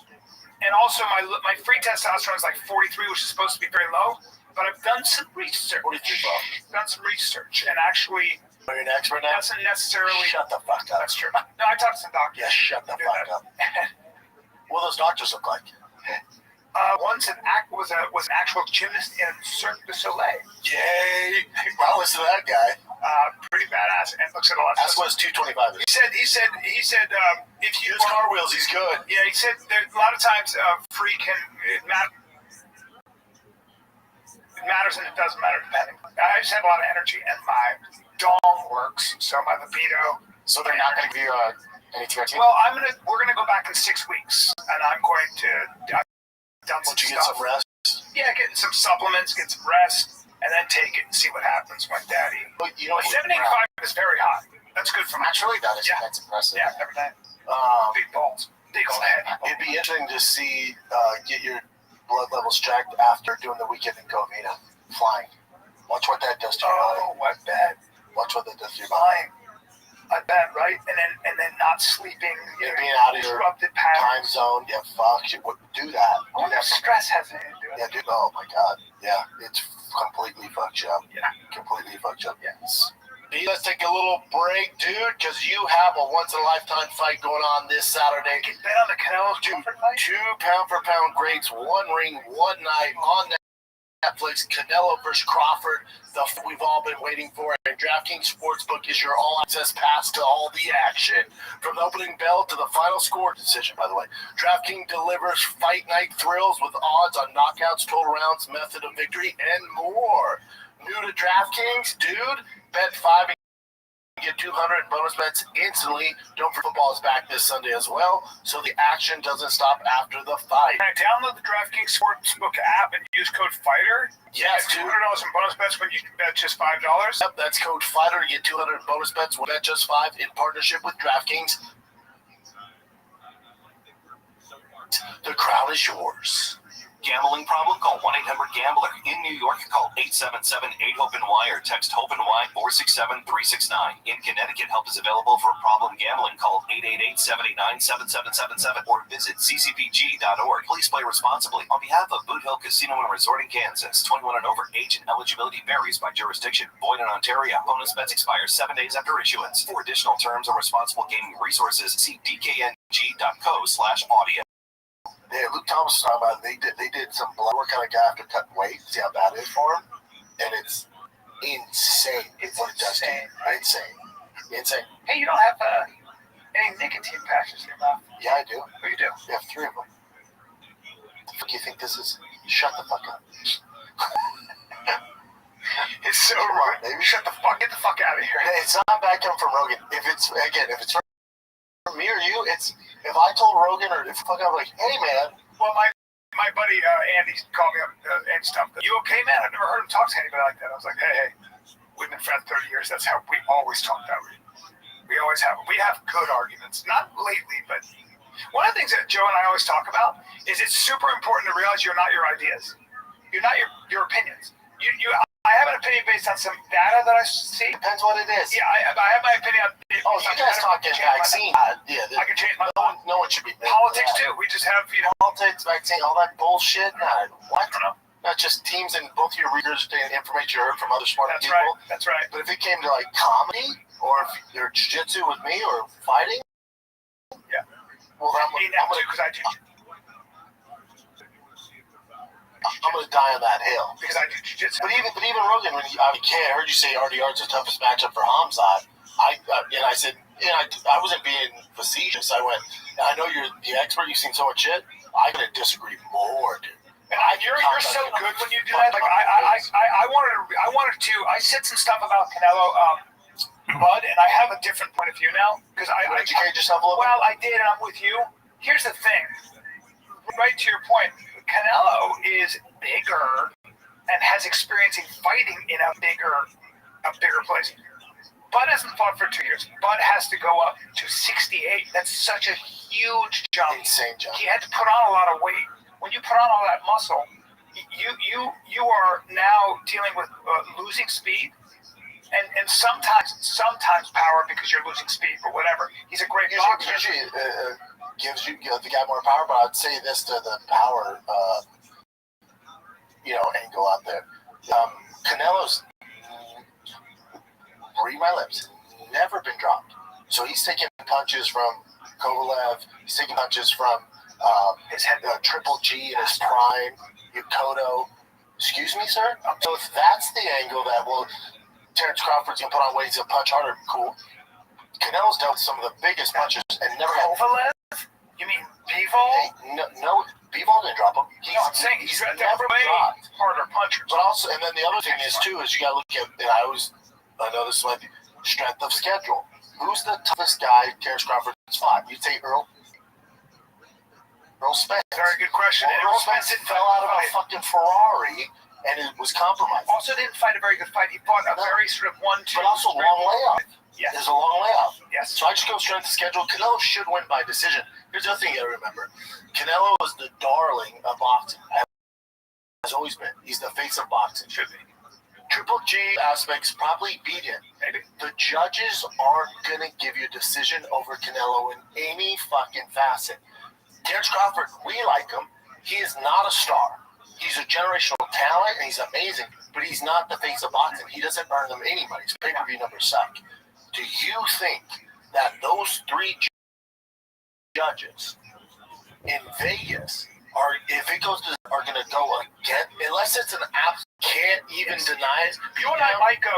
And also, my free testosterone is like 43, which is supposed to be very low. But I've done some research. 43. Done some research, and actually, are you an expert now? Doesn't necessarily. Shut the fuck up. That's true. No, I talked to some doctors. Yeah, shut the fuck up. What do those doctors look like? One's was an actual gymnast in Cirque du Soleil. Yay! Well, listen to that guy. Pretty badass, and looks at a lot. That's what his 225 is. He said, if you use car wheels, he's good. Yeah, he said there a lot of times free it matters and it doesn't matter depending. I just have a lot of energy, and my dong works, so my libido. So they're not going to give you any TRT? Well, we're gonna go back in 6 weeks, and I'm going to. Done some Did you stuff. get some rest? Yeah, getting some supplements, get some rest, and then take it and see what happens when Daddy. But you know, 785 is very hot. That's good for me. Naturally, that's impressive. Yeah, never that. Big balls, big old head. It'd be interesting to see get your blood levels checked after doing the weekend in Covina, flying. Watch what that does to your body. Oh, what bad. Watch what that does to your body. I bet, right? And then not sleeping, and being out of your disrupted time zone. Yeah, fuck. You would do that. Oh, that stress has anything to do with it. Yeah, dude. Oh my god. Yeah, it's completely fucked you up. Yeah, completely fucked you up. Yes. Let's take a little break, dude, because you have a once-in-a-lifetime fight going on this Saturday. Get bet on the Canelo Crawford fight? 2 pound-for-pound greats, 1 ring, 1 night on Netflix. Canelo versus Crawford, the we've all been waiting for. And DraftKings Sportsbook is your all-access pass to all the action. From the opening bell to the final score decision, by the way. DraftKings delivers fight night thrills with odds on knockouts, total rounds, method of victory, and more. New to DraftKings, dude? Bet 5 and get 200 bonus bets instantly. Don't forget football is back this Sunday as well, so the action doesn't stop after the fight. Can I download the DraftKings Sportsbook app and use code FIGHTER? Yes, $200 in bonus bets when you bet just $5? Yep, that's code FIGHTER to get 200 bonus bets when bet just 5 in partnership with DraftKings. The crown is yours. Gambling problem? Call 1-800-GAMBLER. In New York, call 877-8-HOPE-NY or text HOPE-NY 467-369. In Connecticut, help is available for problem gambling. Call 888-789-7777 or visit ccpg.org. Please play responsibly. On behalf of Boot Hill Casino and Resort in Kansas, 21 and over, age and eligibility varies by jurisdiction. Void in Ontario. Bonus bets expire 7 days after issuance. For additional terms and responsible gaming resources, see dkng.co/audio. Yeah, Luke Thomas was talking about they did some blood work on a guy after cutting weight. See how bad it is for him, and it's insane. It's what it does to you. Insane. Hey, you don't have any nicotine patches in your mouth? Yeah, I do. Oh, you do? You have 3 of them. The fuck you think this is? Shut the fuck up. It's so rude. Maybe Get the fuck out of here. Hey, it's not bad coming from Rogan. If it's from me or you, it's if I told Rogan or if I'm like, hey man. Well, my buddy Andy called me up and stuff. You okay, man? I've never heard him talk to anybody like that. I was like, hey, we've been friends 30 years. That's how we always talk that way. We always have. We have good arguments. Not lately, but one of the things that Joe and I always talk about is it's super important to realize you're not your ideas. You're not your opinions. I have an opinion based on some data that I see. Depends what it is. Yeah, I have my opinion on. Oh, you guys talking vaccine? Yeah, I can change my no one should be. Politics too. We just have politics, vaccine, all that bullshit. Nah, what? Not just teams and both your readers and information you heard from other smart people. Right. That's right. But if it came to like comedy or if you're jiu-jitsu with me or fighting, yeah. Well, I'm gonna because I do. I'm gonna die on that hill because I do jiu-jitsu. But even Rogan, when I heard you say RDR's the toughest matchup for Hamzat, I said, I wasn't being facetious. I went, I know you're the expert. You've seen so much shit. I'm gonna disagree more, dude. And you're so good when you do that. Like I wanted to. I said some stuff about Canelo, Bud, and I have a different point of view now because I educated yourself a little. Well, I did, and I'm with you. Here's the thing. Right to your point. Canelo is bigger and has experience in fighting in a bigger place. Bud hasn't fought for 2 years. Bud has to go up to 68. That's such a huge jump. Insane jump. He had to put on a lot of weight. When you put on all that muscle, you are now dealing with losing speed and sometimes power because you're losing speed or whatever. He's a great boxer. Usually gives you the guy more power, but I'd say this to the power, angle out there. Canelo's, read my lips, never been dropped. So he's taking punches from Kovalev. He's taking punches from his head, Triple G in his prime, Yokota. Excuse me, sir? So if that's the angle that Terrence Crawford's going to put on weight, he's going to punch harder, cool. Canelo's dealt with some of the biggest punches and never had. Kovalev? You mean Bivol? Hey, no, Bivol didn't drop him. I'm saying he's never dropped harder punchers. But also, and then the other thing is too, is you got to look at, and I know this might be strength of schedule. Who's the toughest guy Terrence Crawford's fought? You'd say Earl Spence. Very good question. Well, Earl Spence fell out of a fucking Ferrari and it was compromised. Also didn't fight a very good fight. He fought a very sort of 1-2. But also long layoff. Yes. There's a long layoff. Yes. So I just go strength of schedule. Canelo should win by decision. Here's the other thing you gotta remember. Canelo is the darling of boxing. Has always been. He's the face of boxing. Should be. Triple G aspects probably beat him. Maybe. The judges aren't gonna give you a decision over Canelo in any fucking facet. Terrence Crawford, we like him. He is not a star. He's a generational talent and he's amazing, but he's not the face of boxing. He doesn't earn them any money. His pay-per-view numbers suck. Do you think that those 3 judges in Vegas are, if it goes to, are going to go again, unless it's an app, can't even deny it? You and I might go.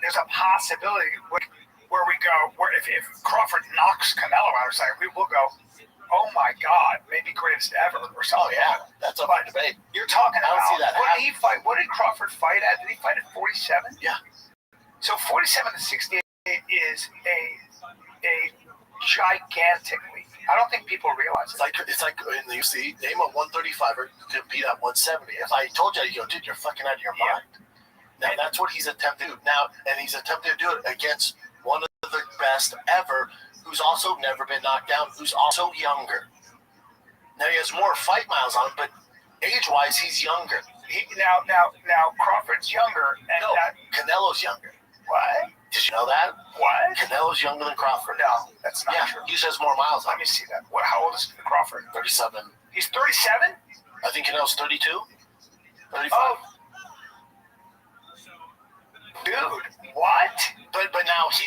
There's a possibility where we go, where if Crawford knocks Canelo out or something, we will go, oh my God, maybe greatest ever or something. Oh yeah, that's up for debate. You're talking I don't about, see that what did he fight? What did Crawford fight at? Did he fight at 47? Yeah. So 47 to 68 is a gigantic leap. I don't think people realize it. It's like in the UFC, name a 135er to beat at 170. If I told you, you go, dude, you're fucking out of your mind. Now that's what he's attempting to do now, and he's attempting to do it against one of the best ever, who's also never been knocked down, who's also younger. Now he has more fight miles on him, but age-wise, he's younger. Now Crawford's younger, and No, that Canelo's younger. what? Did you know that? What? Canelo's younger than Crawford. No, that's not true. He has more miles on Let me see that. What? How old is Crawford? 37. He's 37. I think Canelo's 32. 35. Oh, dude, what? But now he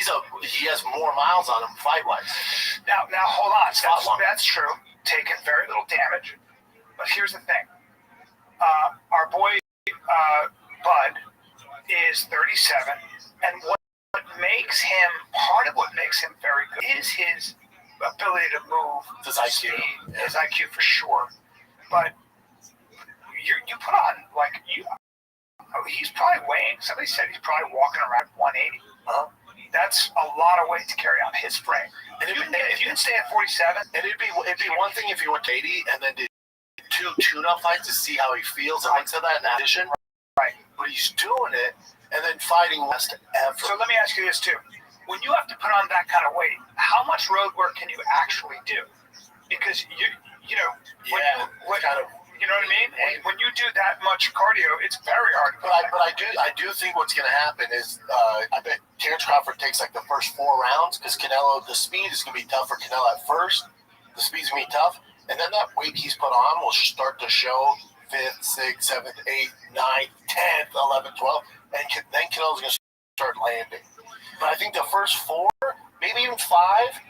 has more miles on him fight-wise. Now hold on. That's true. Taking very little damage. But here's the thing. Our boy Bud is 37, and part of what makes him very good is his ability to move. His IQ. His IQ for sure. But you put on, he's probably weighing, somebody said he's probably walking around 180. Huh? That's a lot of weight to carry on his frame. And if you can stay at 47, and it'd be one thing if you went to 80 and then did 2 tune-up fights to see how he feels and went to that in addition. Right. But he's doing it and then fighting less ever. So let me ask you this too. When you have to put on that kind of weight, how much road work can you actually do? Because you know what I mean? And when you do that much cardio, it's very hard. But I do think what's going to happen is I bet Terrence Crawford takes like the first 4 rounds because Canelo, the speed is going to be tough for Canelo at first. The speed's going to be tough. And then that weight he's put on will start to show 5th, 6th, 7th, 8th, 9th, 10th, 11th, 12th. And then Canelo's going to start landing. But I think the first 4, maybe even 5,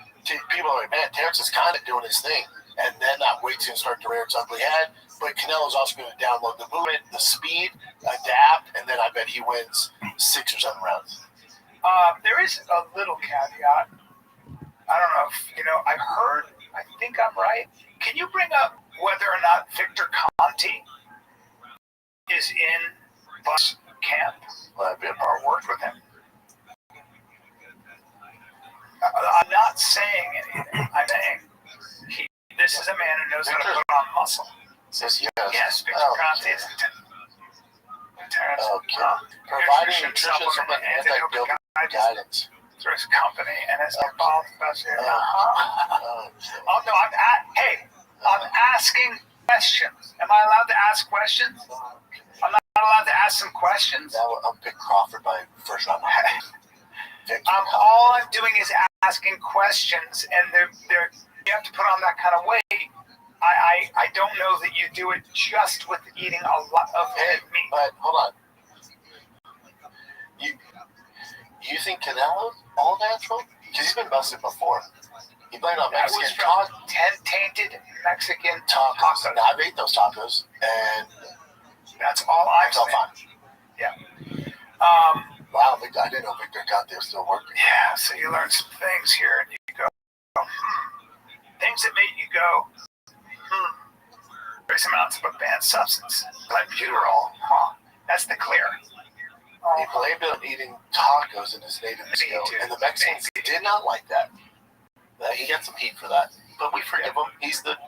people are like, man, Terrence is kind of doing his thing. And then that weight's going to start to rear its ugly head. But Canelo's also going to download the movement, the speed, adapt, and then I bet he wins 6 or 7 rounds. There is a little caveat. I don't know if, I think I'm right. Can you bring up whether or not Victor Conti is in Bus camp? Well, I've been or worked with him? I'm not saying anything. I'm saying this is a man who knows how to put on muscle. Says yes. Yes, Victor Conti is providing nutrition supplement and anti-doping guidance through his company and his involved investment. Oh no, I'm asking questions. Am I allowed to ask questions? I'm not allowed to ask some questions. I'll pick Crawford by first round. All I'm doing is asking questions, and you have to put on that kind of weight. I don't know that you do it just with eating a lot of meat. But hold on. You think Canelo's all natural? Because he's been busted before. He blamed on Mexican tacos. Tainted Mexican tacos. Now, I've ate those tacos, and that's all I'm saying. Fine. Yeah. Wow, I didn't know Victor Conti was still working. Yeah, so you learn some things here, and you go, things that make you go, trace amounts of a banned substance. Albuterol, that's the clear. He blamed it on eating tacos in his native Mexico, and the Mexicans did not like that. He got some heat for that, but we forgive him. He's the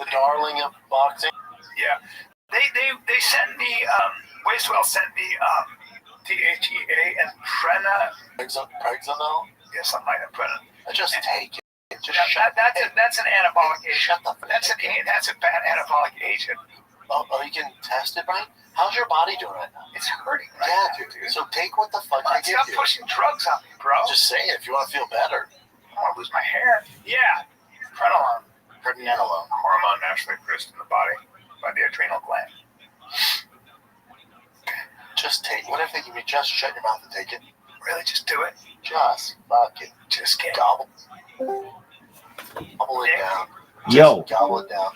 darling of boxing. Yeah, they sent me. Wastewell sent me DHEA and Prexanol. Yeah, something like that. Prena. Just take it. That's an anabolic agent. That's a bad anabolic agent. Oh, you can test it, right? How's your body doing right now? It's hurting right now, dude. So take what the fuck they give you. Stop pushing drugs on me, bro. Just saying, if you want to feel better. I want to lose my hair. Yeah. Prenolone. Hormone naturally produced in the body by the adrenal gland. Just take what if they give you? Just shut your mouth and take it. Really, just do it. Just fuck it. Just get gobble it down. Yo. Gobble it down.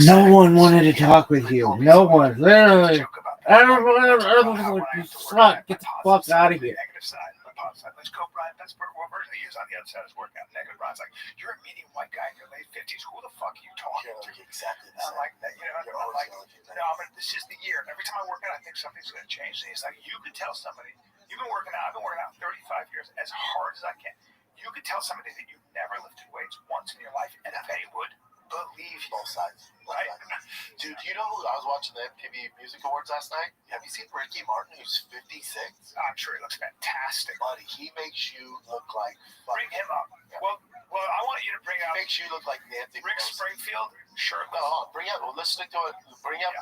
No one wanted to talk with you. No one. Literally. I don't know. Get the fuck out of here. Let's go, Brian. That's what version they use on the other side is working out negative. Brian's like, you're a medium white guy in your late 50s. Who the fuck are you talking to? Exactly. I'm like, I'm like, no, this is the year. Every time I work out, I think something's going to change. And he's like, you could tell somebody, you've been working out, I've been working out 35 years as hard as I can. You could tell somebody that you've never lifted weights once in your life, and they would believe you. Both sides. Right? Dude, you know who I was watching the MTV Music Awards last night? Have you seen Ricky Martin, who's 56? I'm sure he looks fantastic. Buddy, he makes you look like... Bring him up. Yeah. Well, Well, I want you to bring out Makes you look like Nancy Rick Pelosi. Springfield shirtless. No, bring up. Well, let's stick to it. Bring up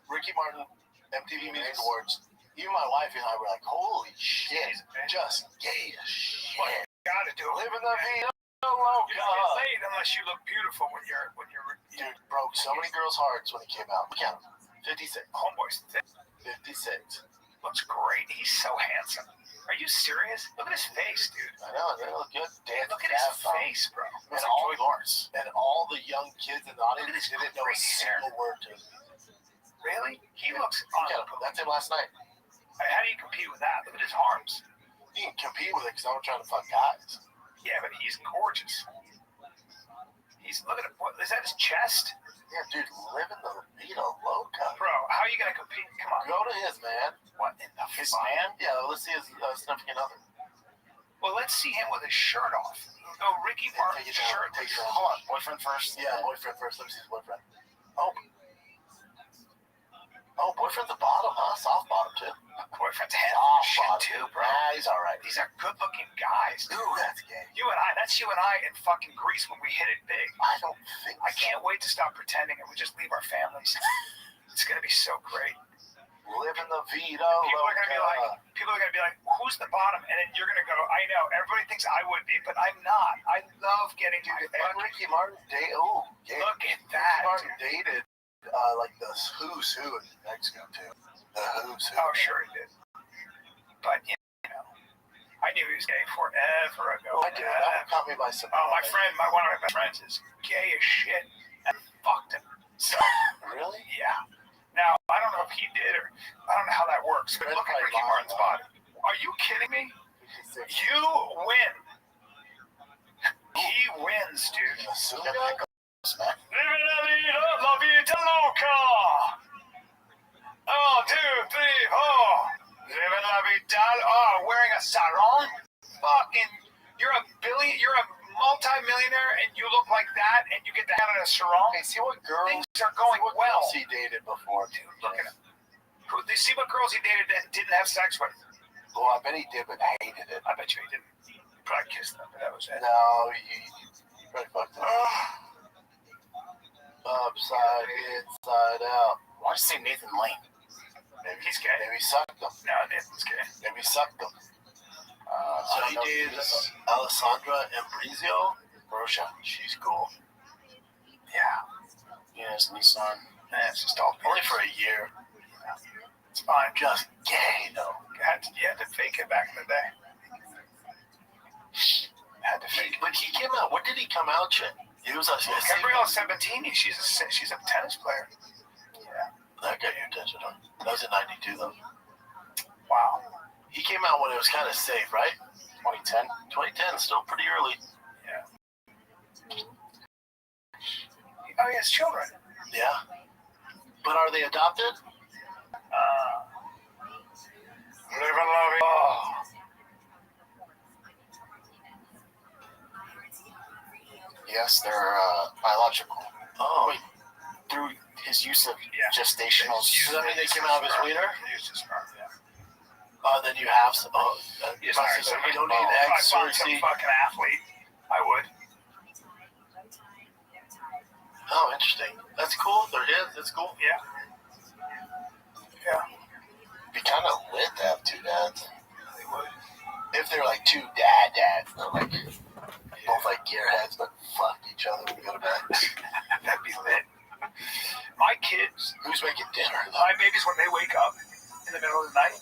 Ricky Martin, MTV Music Awards. Even my wife and I were like, "Holy shit, just gay as shit." Well, you gotta do it. Living the vida You don't loca. get laid unless you look beautiful when you're. Dude, broke so many girls' hearts when he came out. Count 56. Homeboy's 56. looks great. He's so handsome. Are you serious? Look at his face, dude. I know, they look good. Dan, Look at his face, bro. And all the young kids in the audience didn't know a single word to it. Really? He looks That's him last night. How do you compete with that? Look at his arms. You can compete with it because I'm trying to fuck guys. Yeah, but he's gorgeous. Look at him. What, is that his chest? Yeah, dude, living the vida loca. Bro, how are you gonna compete? Come on. Go to his man. What in the His fuck? man? Yeah, let's see his significant other. Well, let's see him with his shirt off. Oh, Ricky Martin's shirt. Hold on, boyfriend first. Yeah, boyfriend first. Let me see his boyfriend. Oh, boyfriend's a bottom, huh? Soft bottom too. Boyfriend's handsome shit too, bro. Yeah, he's all right. These are good-looking guys. Ooh, that's gay. That's you and I in fucking Greece when we hit it big. I don't think. I can't wait to stop pretending and we just leave our families. It's gonna be so great. Living the vida People loca. are gonna be like, who's the bottom? And then you're gonna go, I know, everybody thinks I would be, but I'm not. I love getting to Ricky Martin dated. Oh, look at that. Ricky Martin dated like the who's who in Mexico too. The who's who. Oh, sure he did. But you know, I knew he was gay forever ago. I did. That caught me by surprise. Oh, one of my best friends is gay as shit and fucked him. So really? Yeah. Now I don't know if he did or I don't know how that works. But look at Ricky Martin's body. Are you kidding me? You win. He wins, dude. Living la vida loca. 1, 2, 3, 4. Living la vida. Oh, wearing a sarong. Fucking, you're a multi-millionaire, and you look like that, and you get to have a sarong. Hey, see what girls? Things are going well. He dated before, dude. Look at him. See what girls he dated and didn't have sex with. Well, I bet he did, but hated it. I bet you he didn't. He probably kissed them, but that was it. No, he probably fucked it. Upside, inside out. Why'd you say Nathan Lane? Maybe he's gay. Maybe he sucked him. No, Nathan's gay. Maybe he sucked him. So he dated Alessandra Ambrosio. Rocha, she's cool. Yeah. He has Nissan. It's just all only for a year. Yeah. It's fine. Just gay though. You had to fake it back in the day. Had to fake it. But he came out. What did he come out in? He was Gabrielle Sabatini. She's a tennis player. Yeah. That got your attention, huh? That was in '92 though. Wow. He came out when it was kind of safe, right? 2010. 2010, still pretty early. Yeah. Oh, he has children. Yeah. But are they adopted? Living la vida. Oh. Yes, they're biological. Oh. Wait, through his use of gestational. Does that mean they came out of his wiener? Then you have some. You don't need eggs. If I was some fucking athlete, I would. Oh, interesting. That's cool. They're his. That's cool. Yeah. Yeah. Be kind of lit to have two dads. They would. If they're like two dads, they're like both like gearheads, but fuck each other when we go to bed. That'd be lit. My kids. Who's making dinner? My babies, when they wake up in the middle of the night,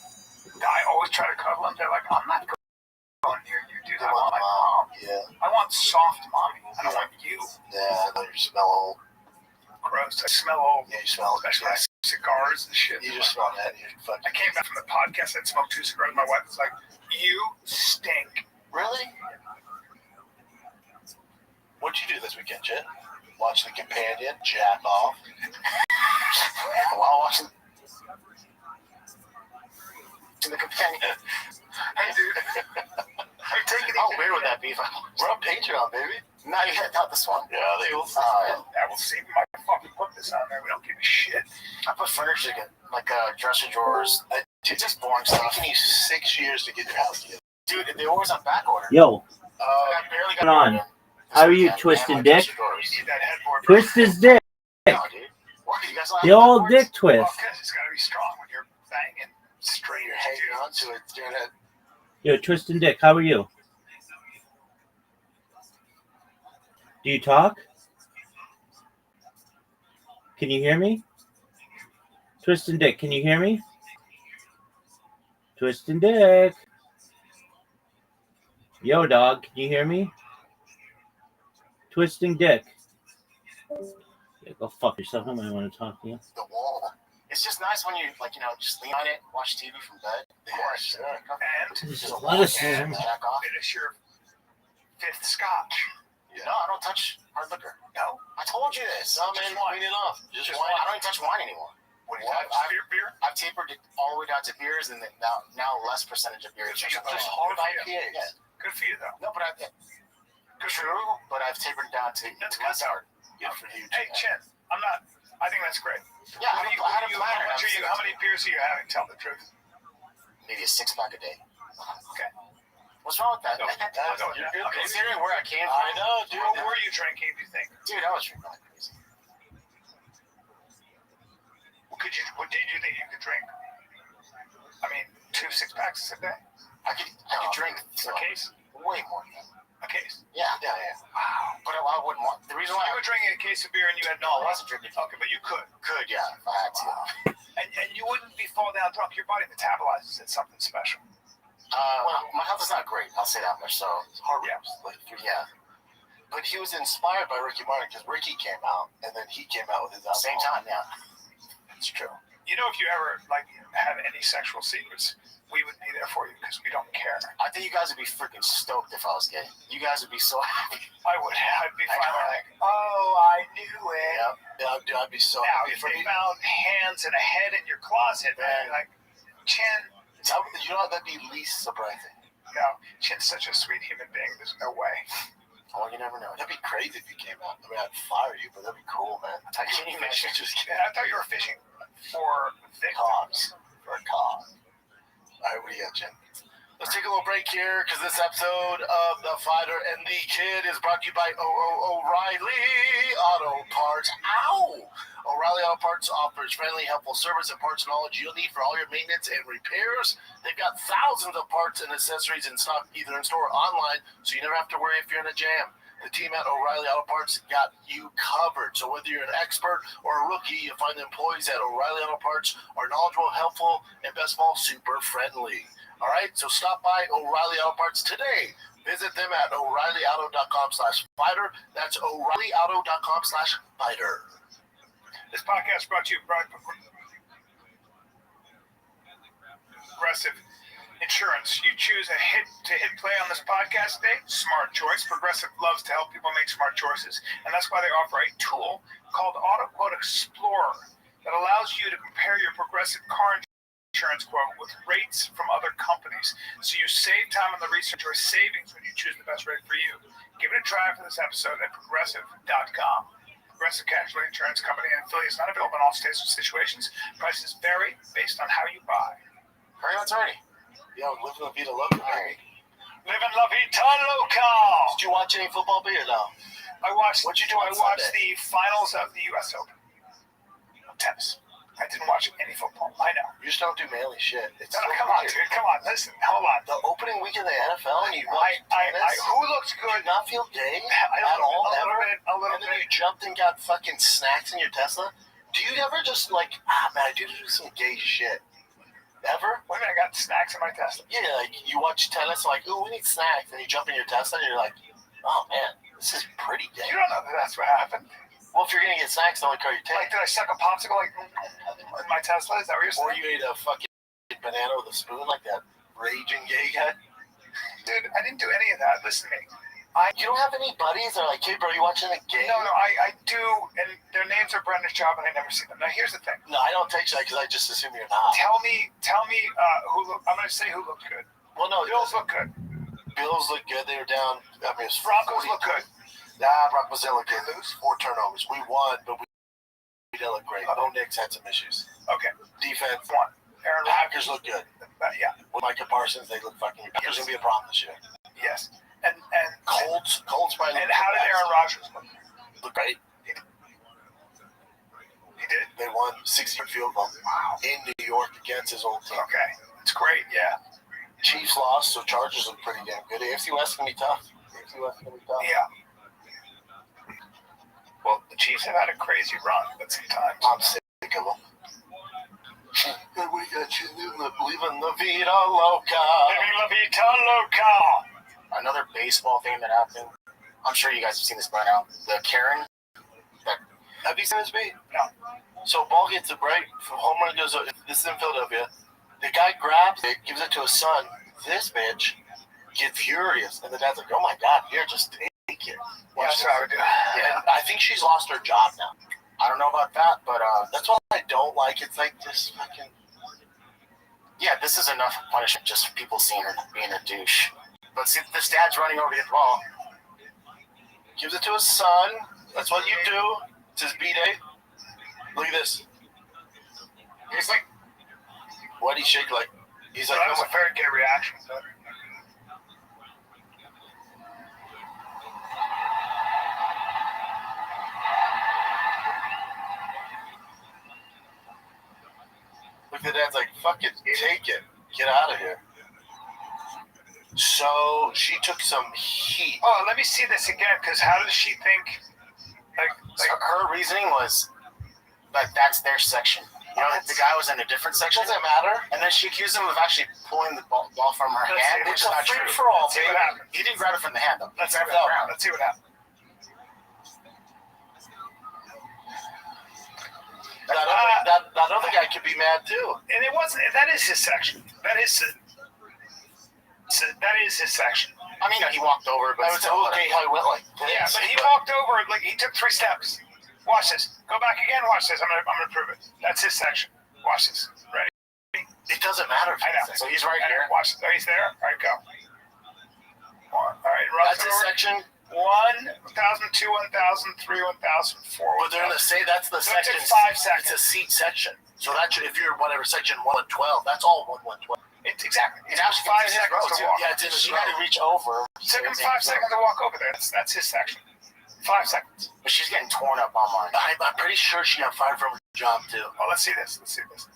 I always try to cuddle them. They're like, I'm not going near you, dude. I want my mom. Yeah. I want soft mommy. I don't want you. Yeah, I know you smell old. Gross. I smell old. Yeah, you smell especially cigars and shit. You just smell that. I came back from the podcast and smoked 2 cigars. My wife was like, you stink. Really? What'd you do this weekend, Jen? Watch The Companion, jack off. While watching The Companion. Hey, dude. Hey, take it easy. How weird would that be? We're on Patreon, baby. No, you not this one. Yeah, they will. I will see. I fucking put this on there. We don't give a shit. I put furniture again, like dresser drawers. It's just boring stuff. It's taking you 6 years to get your house together. Dude, they always on back order. Yo. I barely got on. How are you, twisting dick? You need that headboard. Twist his dick. No, dude. What? You guys don't The have old headboards? dick twist. Well, because it's got to be strong when you're banging straight. You're hanging on to it, doing it. Yo, twisting dick, how are you? Do you talk? Can you hear me? Twisting dick, can you hear me? Twisting dick. Yo, dog, can you hear me? Twisting dick. Yeah, go fuck yourself. I might want to talk to you. The wall. It's just nice when you, like, just lean on it, watch TV from bed. Of course. And There's Just a lot of and jack off. finish your fifth scotch. No, I don't touch hard liquor. No? I told you this. No, man, clean it off. Just wine. I don't even touch wine anymore. What do you have? Beer? I've tapered it all the way down to beers, and then now less percentage of beer. Just hard IPAs. Yeah. Good for you, though. No, but true, but I've tapered it down to less hard. Yeah, for you. Hey, Chin, I think that's great. Yeah, I had a planner. How many beers are you having? Tell the truth. Maybe a 6-pack a day. Okay. What's wrong with that? No, You're good. okay. Considering where I came from. I know, dude. What were you drinking, do you think? Dude, I was drinking like crazy. What did you think you could drink? I mean, 2 6-packs a day? I could drink A case? way more than that. A case? Yeah. Wow. But I wouldn't want. The reason why You were drinking a case of beer and you had I wasn't drinking. Okay, but you could. Yeah, if I had to. And you wouldn't be fall down drunk. Your body metabolizes it something special. Well, my health is not great. I'll say that much. So it's hard. Yeah. But he was inspired by Ricky Martin because Ricky came out, and then he came out with his album. Same time, yeah. That's true. You know, if you ever have any sexual secrets, we would be there for you because we don't care. I think you guys would be freaking stoked if I was gay. You guys would be so happy. I would. I'd be fine. Like, oh, I knew it. Yeah, dude, I'd be so now, happy. if they found hands and a head in your closet, man, like, Chin. You know, that'd be least surprising. No, Chin's such a sweet human being. There's no way. Oh, you never know. That'd be crazy if you came out. I mean, I'd fire you, but that'd be cool, man. Can you imagine? I thought you were fishing for victims. For a cause. All right, what do you got, Jen? Let's take a little break here because this episode of The Fighter and the Kid is brought to you by O'Reilly Auto Parts. Ow! O'Reilly Auto Parts offers friendly, helpful service and parts knowledge you'll need for all your maintenance and repairs. They've got thousands of parts and accessories in stock, either in store or online, so you never have to worry if you're in a jam. The team at O'Reilly Auto Parts got you covered. So whether you're an expert or a rookie, you'll find the employees at O'Reilly Auto Parts are knowledgeable, helpful, and best of all, super friendly. All right, so stop by O'Reilly Auto Parts today. Visit them at O'ReillyAuto.com/fighter. That's O'ReillyAuto.com/fighter. This podcast brought to you by Progressive Insurance. You choose a hit play on this podcast today. Smart choice. Progressive loves to help people make smart choices, and that's why they offer a tool called AutoQuote Explorer that allows you to compare your Progressive car insurance quote with rates from other companies, so you save time on the research or savings when you choose the best rate for you. Give it a try for this episode at Progressive.com. Progressive Casualty Insurance Company and affiliates not available in all states or situations. Prices vary based on how you buy. Hurry on, Tony. Yo, live La Vida Loca, man. Living La Vida Loca. Did you watch any football beer now? What'd you do? I watched the finals of the U.S. Open of tennis. I didn't watch any football. I know. You just don't do manly shit. It's no, come on, dude. Come on. Listen. Hold on. The opening week of the NFL and you watch tennis? Who looks good? Did not feel gay at all? A little bit. And then you jumped and got fucking snacks in your Tesla? Do you ever just man, I do some gay shit? Ever? Wait a minute, I got snacks in my Tesla. Yeah, like you watch tennis, like, ooh, we need snacks. And you jump in your Tesla and you're like, oh man, this is pretty gay. You don't know that that's what happened. Well, if you're gonna get snacks, the only car you take. Like, did I suck a popsicle in my Tesla? Is that what you're saying? Or you ate a fucking banana with a spoon like that raging gay guy? Dude, I didn't do any of that. Listen to me. You don't have any buddies that are like, hey, bro, you watching the game? No, I do, and their names are Brendan's job, and I never see them. Now, here's the thing. No, I don't text you that because I just assume you're not. Tell me who I'm going to say who looked good. Well, no. Bills look good. Bills look good. They were down. I mean, Broncos look good. Nah, Broncos didn't look good. Lose 4 turnovers. We won, but we didn't look great. Bo Nix had some issues. Okay. Defense. One. Packers look good. Yeah. With Micah Parsons, they look fucking. Packers going to be a problem this year. Yes. And Colts by And how did Aaron Rodgers look great? He did. They won 6-yard field goal in New York against his old team. Okay, it's great. Yeah. Chiefs lost, so Chargers look pretty damn good. AFC West can be tough. Yeah. Well, the Chiefs have had a crazy run, but sometimes I'm sick of them. And we got you leaving the Vida Loca. Living La Vita Loca. Another baseball thing that happened. I'm sure you guys have seen this by now. The Karen. Have you seen this beat? No. So ball gets a break. Home run goes up. This is in Philadelphia. The guy grabs it, gives it to his son. This bitch gets furious. And the dad's like, oh my God, here, just take it. That's what I would do. Yeah, I think she's lost her job now. I don't know about that, but That's what I don't like. It's like this fucking... yeah, this is enough punishment just for people seeing her being a douche. But see, this dad's running over to get the ball. Gives it to his son. That's what you do. It's his B-Day. Look at this. He's like, Why'd he shake like... He's like... that was a very gay reaction. Look, the dad's like, fuck it, take it. Get out of here. So, she took some heat. Oh, let me see this again, because how does she think? So her reasoning was that that's their section. You know, the guy was in a different section. Doesn't matter. And then she accused him of actually pulling the ball from her hand, which is not true. Free-for-all, Let's see what happens. He didn't grab it from the hand, though. Let's see what happens. Let's see what happens. That other guy could be mad too. And it wasn't. That is his section. That is his section. I mean, he walked over, but I would say, okay, how he went like this. Yeah, but he walked over, like he took 3 steps. Watch this. Go back again. Watch this. I'm gonna prove it. That's his section. Watch this. Ready? It doesn't matter. I know. So he's right here. Watch this. Oh, he's there. All right, go. All right, That's his section. 1, 1,000, 2, 1,000, 3, 1,004. But they're gonna say that's the So it section. took 5 seconds. It's a seat section. So that should, if you're whatever section 112, that's all 112. It's exactly. It It's took actually 5 seconds to walk. Yeah, it's in his She had to reach over. It took him 5 seconds to walk over there. That's his section. 5 seconds. But she's getting torn up online. I'm pretty sure she got fired from her job too. Oh, let's see this. Let's see this.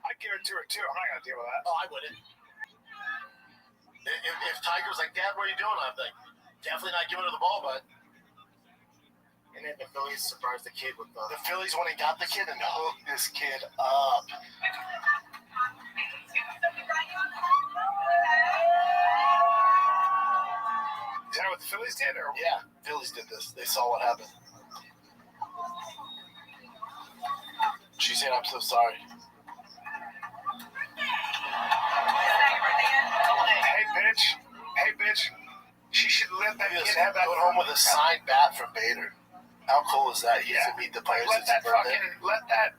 I'd give it to her too. I'm not gonna deal with that. Oh, I wouldn't. If Tiger's like, Dad, what are you doing? I'm like, definitely not giving her the ball, but And then the Phillies surprised the kid with the Phillies went and got the kid and hooked this kid up. Is that what the Phillies did, or Yeah, Phillies did this. They saw what happened. She said, I'm so sorry. Hey, bitch. She should let that He was kid have that. going home with a signed bat from Bader. How cool is that? He has to meet the players. Let It's his that birthday. fucking let that.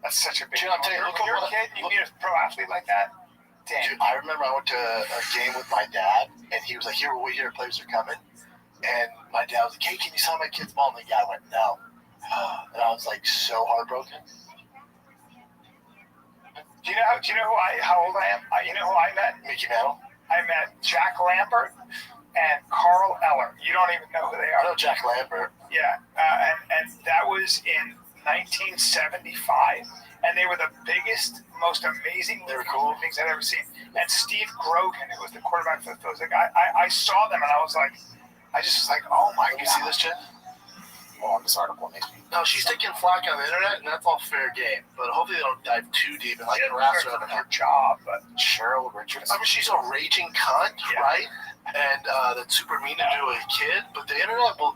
That's such a big. Dude, I'm telling you, look at you're a what- kid. You look- need a pro athlete like that. Damn. Dude, I remember I went to a game with my dad, and he was like, here, wait here, players are coming. And my dad was like, hey, can you sign my kid's ball? And the guy went, no. And I was like, so heartbroken. Do you know how old I am? You know who I met? Mickey Mantle. I met Jack Lambert and Carl Eller. You don't even know who they I are. know Jack Lambert. Yeah, and that was in 1975, and they were the biggest, most amazing They were cool. things I'd ever seen. And Steve Grogan, who was the quarterback for the Phillies, like I saw them and I was like, oh my Can you god. see this chick? Oh, this article makes me. No, she's taking flack on the internet, and that's all fair game. But hopefully they don't dive too deep and like harass her. on her job, but Cheryl Richards. I mean, she's a raging cunt, Yeah. right? And that's super mean to do to a kid. But the internet will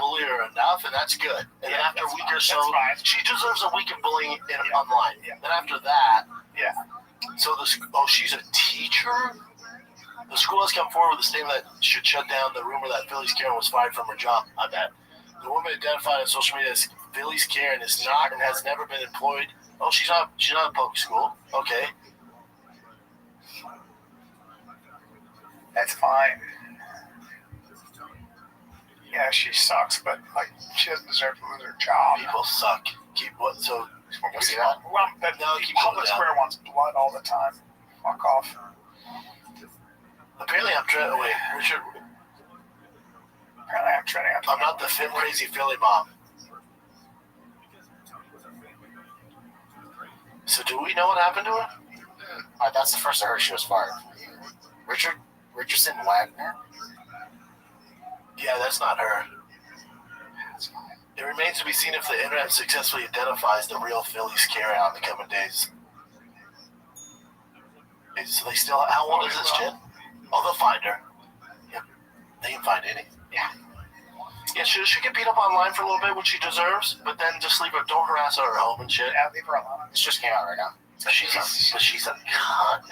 bully her enough, and that's good. And then Yeah, after a that's week fine. or so, That's fine. she deserves a week of bullying Yeah. online. Yeah. Then after that, yeah. so she's a teacher? The school has come forward with a statement that should shut down the rumor that Phillies Karen was fired from her job. I bet. The woman identified on social media as Phillies Karen is not and has never been employed. Oh, she's not a public school. Okay. That's fine. Yeah, she sucks, but like she doesn't deserve to lose her job. People suck. Keep what? So You see that? Well, the public square wants blood all the time. Fuck off. Apparently, I'm wait, Richard. Apparently, I'm treading up. I'm not the crazy Philly mom. So, do we know what happened to her? That's the first I heard she was fired. Richardson Wagner? Yeah, that's not her. It remains to be seen if the internet successfully identifies the real Phillies carryout in the coming days. So they still, how old is this chick? Oh, they'll find her. Yep. They can find any. Yeah. Yeah, she get beat up online for a little bit, which she deserves, but then just leave her, don't harass her at home and shit. Yeah, leave her alone. This just came out right now. She's a cunt.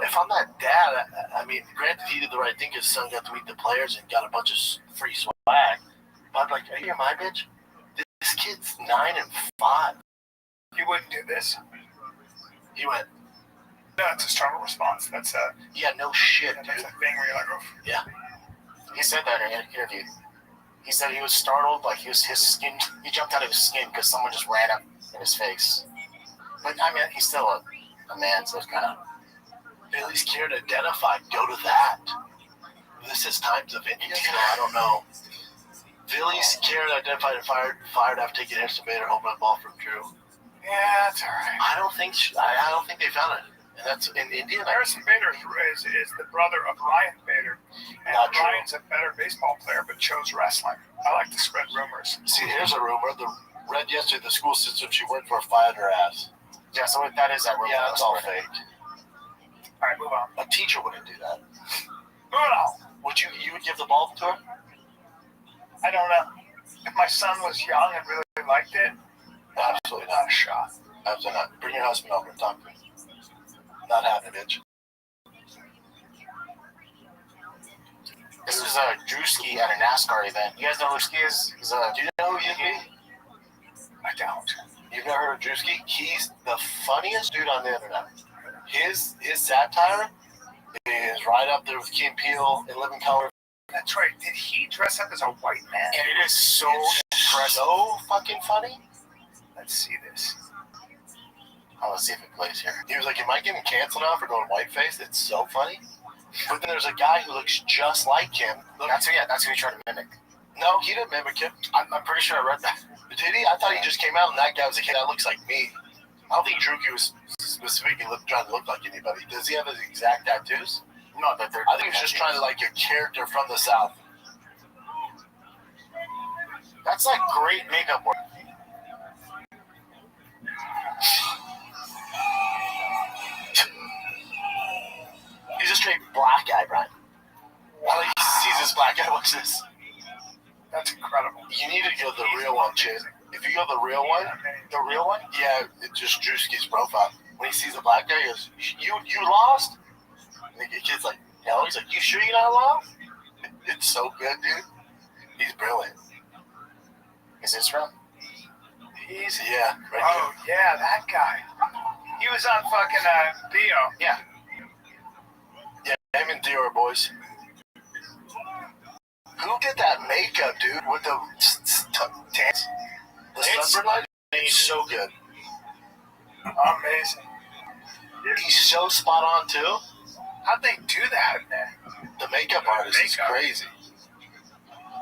If I'm that dad, I mean, granted he did the right thing. His son got to meet the players and got a bunch of free swag. But I'm like, are you my bitch? This kid's 9 and 5. You wouldn't do this. He went. No, it's a struggle response. That's a. Yeah, no shit, That's dude. a thing where you're like, oh. Yeah. He said that in an interview. He said he was startled, like his skin. He jumped out of his skin because someone just ran up in his face. But I mean, he's still a man, so it's kind of. At least care to identify. Go to that. This is times of India, so I don't know. Phillies care to identify and fired after taking an estimator home run ball from Drew. Yeah, that's all right. I don't think they found it. And that's in India. Harrison Bader is the brother of Ryan Bader. And Ryan's a better baseball player, but chose wrestling. I like to spread rumors. See, here's a rumor. Read yesterday the school system she worked for fired her ass. Yeah, so that is that rumor. Yeah, it's all fake. All right, move on. A teacher wouldn't do that. Move on. Would you would give the ball to her? I don't know. If my son was young and really liked it, absolutely not a shot. Absolutely not. Bring your husband over and talk to him. Not happening, bitch. This is Drewski at a NASCAR event. You guys know who Drewski is? Do you know who he is? I don't. You've never heard of Drewski? He's the funniest dude on the internet. His satire is right up there with Key and Peele in Living Color. That's right. Did he dress up as a white man? And it is so fucking funny. Let's see this. Let's see if it plays here. He was like, am I getting canceled now for going whiteface? It's so funny. But then there's a guy who looks just like him. That's who he tried to mimic. No, he didn't mimic him. I'm pretty sure I read that. Did he? I thought he just came out and that guy was a kid that looks like me. I don't think Drewski was specifically trying to look like anybody. Does he have his exact tattoos? No, that they're. I think he was just trying to like a character from the South. That's like great makeup work. He's a straight black guy, Brian. I like he sees this black guy. What's this? That's incredible. You need to go the real one, Chid. If you go the real one, yeah, it's just Drewski's profile. When he sees the black guy, he goes, "You lost?" And the kid's like, "Hell," he's like, "You sure you not lost?" It's so good, dude. He's brilliant. Is this from? Yeah. Right oh there. Yeah, that guy. He was on fucking Theo. Yeah. Yeah, him and Theo are boys. Who did that makeup, dude, with the tans? The sunburn light? He's so good. Amazing. He's so spot on, too. How'd they do that, man? The makeup artist is crazy.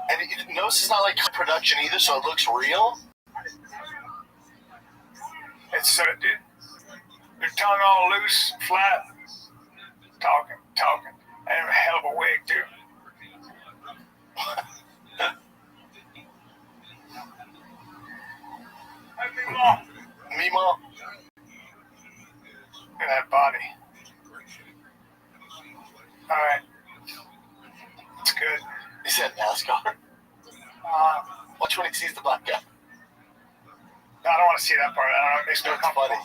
And notice it's not like production either, so it looks real. It's so, dude. Your tongue all loose, flat. Talking. And a hell of a wig, too. Mimo. Look at that body. Alright. It's good. He said NASCAR. Watch when he sees the black guy. No, I don't want to see that part. I don't know. It makes me uncomfortable.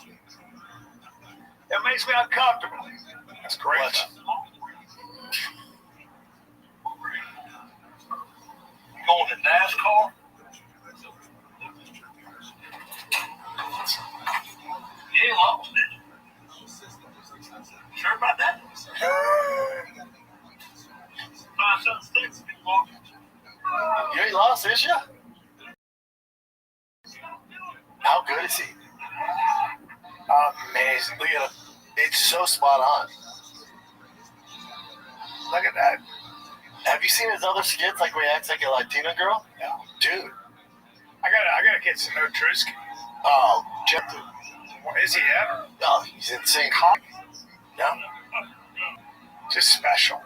It makes me uncomfortable. That's great. Watch. Going to NASCAR? You lost it. Sure about that? My son's 6 people. Fisher? How good is he? Amazing. Look at him. It's so spot on. Look at that. Have you seen his other skits, like where he acts like a Latina girl? No. Dude. I gotta get to know Drewski. Oh, Jeff, dude. What is he ever? Oh, he's insane. Yeah. Just special.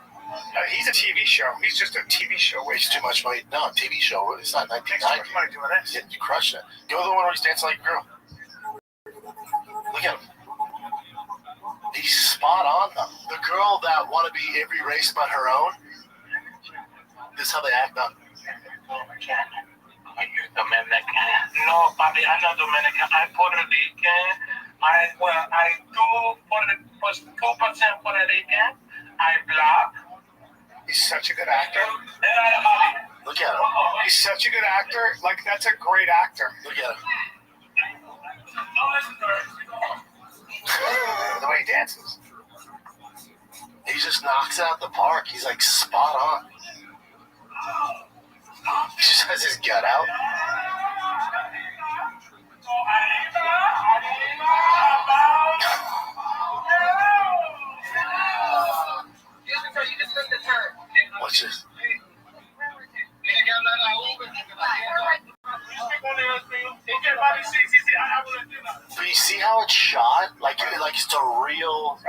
He's a TV show. He's just a TV show. Wastes too much money. No, TV show. It's not Takes too 1990. much money doing this. Yeah, you crush it. Go to the one where he's dancing like a girl. Look at him. He's spot on, though. The girl that want to be every race but her own. This is how they act on. Are you Dominican? No, papi, I'm not Dominican. I'm Puerto Rican. I do 2% Puerto Rican. I black. He's such a good actor. Look at him. He's such a good actor. Like, that's a great actor. Look at him. The way he dances. He just knocks it out the park. He's like spot on. He just has his gut out. Watch this. But you see how it's shot? Like it's a real.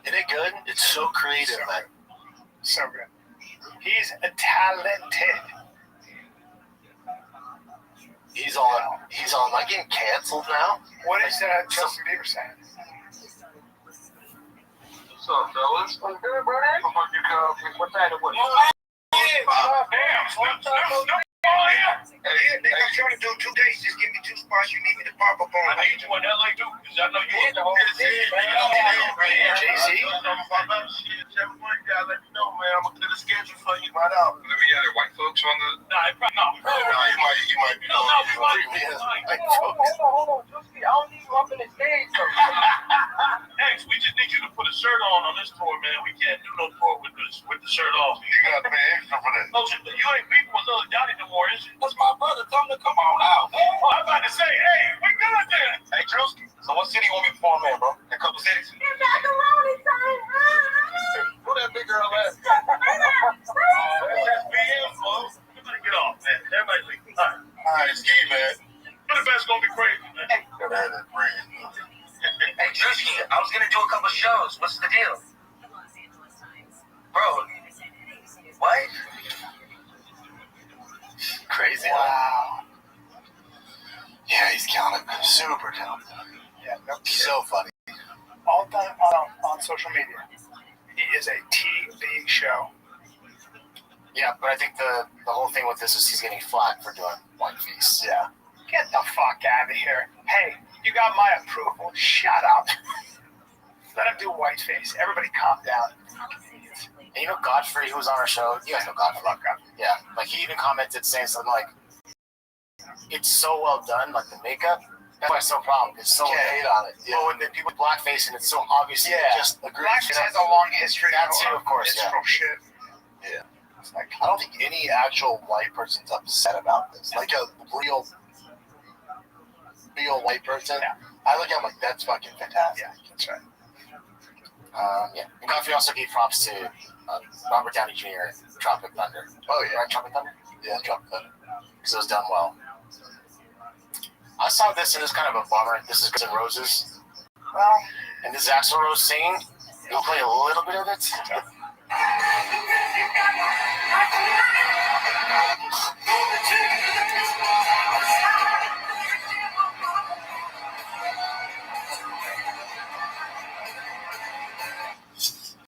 Isn't it good? It's so creative, man. So good. He's talented. He's on. Like getting canceled now. What is Justin Bieber saying? What's up, fellas? I'm good, brother. What time it was? Hey, I'm trying to do 2 days. Just give me 2 spots you need me to pop up on. I need you in LA too, because I know you hit the whole JC? Let me know, man. I'm gonna do the schedule for you right out. Let me have white folks on the. No, you might be. Hold on. Justy, I don't need you up in the stage. X, we just need you to put a shirt on this tour, man. We can't do no tour with the shirt off. You gotta pay extra for that. No, you ain't beefing with little Johnny no more, is you? That's my brother. Tell him to come on out. Oh, I'm about to say, hey, we good then. Hey, Drewski, so what city you want me to perform in, bro? A couple cities? It's macaroni time. Who that big girl at? That's BM, folks. Everybody get off, man. Everybody leave. All right, it's game, man. But the best gonna be crazy, man. Hey, Drewski, I was gonna do a couple shows. What's the deal? Bro, what? Crazy. Wow. Yeah, he's talented. Super talented. Yeah, no kidding. So funny. All done on social media. He is a TV show. Yeah, but I think the whole thing with this is he's getting flack for doing whiteface. Yeah. Get the fuck out of here. Hey, you got my approval. Shut up. Let him do whiteface. Everybody calm down. And you know Godfrey, who was on our show? You guys know Godfrey. Yeah. Like, he even commented saying something like, it's so well done, like the makeup. That's why it's so problem. It's so hate on it. Yeah. But when the people with blackface and it's so obviously just agree. Blackface has a long history. That's it, of course, yeah. Shit. Yeah. It's like, I don't think any actual white person's upset about this. Like a real white person. Yeah. I look at him like, that's fucking fantastic. Yeah, that's right. Yeah. And Godfrey also gave props to Robert Downey Jr. Tropic Thunder. Oh, yeah. Right, Tropic Thunder? Yeah, Tropic Thunder. Because it was done well. I saw this and it's kind of a bummer. This is Guns N' Roses. Well, and this is Axl Rose singing. You'll play a little bit of it.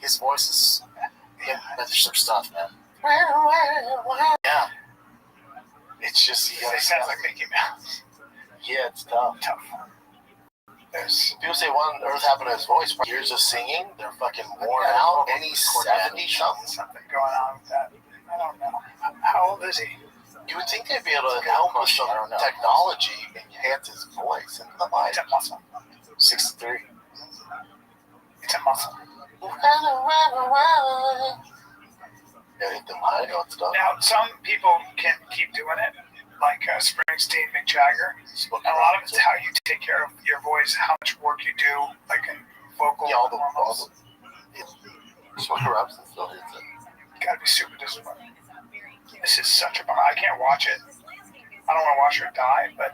His voice is that's some stuff, man. Yeah. It's just it sounds like Mickey Mouse. Yeah, it's tough. People say one Earth happened to his voice. Years of singing, they're fucking worn out. And he's 70 something going on with that. I don't know. How old is he? You would think they'd be able to help with some technology enhance his voice and the mind. It's a muscle. 63. It's a muscle. Yeah, hit them high notes stuff. Now, some people can keep doing it, like Springsteen, Mick Jagger. And a lot of it's how you take care of your voice, how much work you do, like in vocal hormones. Smokey Robinson still hits it. Gotta be super disciplined. This is such a bummer. I can't watch it. I don't want to watch her die, but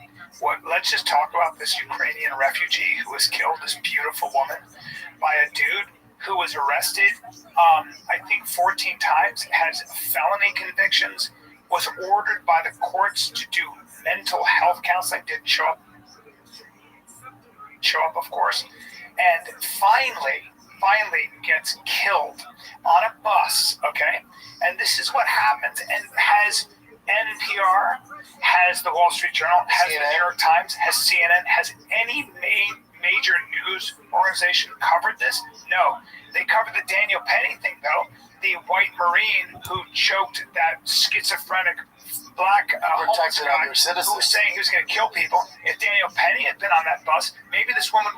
let's just talk about this Ukrainian refugee who was killed, this beautiful woman, by a dude who was arrested, I think 14 times, has felony convictions, was ordered by the courts to do mental health counseling, didn't show up, of course, and finally gets killed on a bus, okay? And this is what happens, and has NPR, has the Wall Street Journal, has CNN. The New York Times, has CNN, has any major news organization covered this? No. They covered the Daniel Penny thing, though. The white Marine who choked that schizophrenic black homeless guy who was saying he was going to kill people. If Daniel Penny had been on that bus, maybe this woman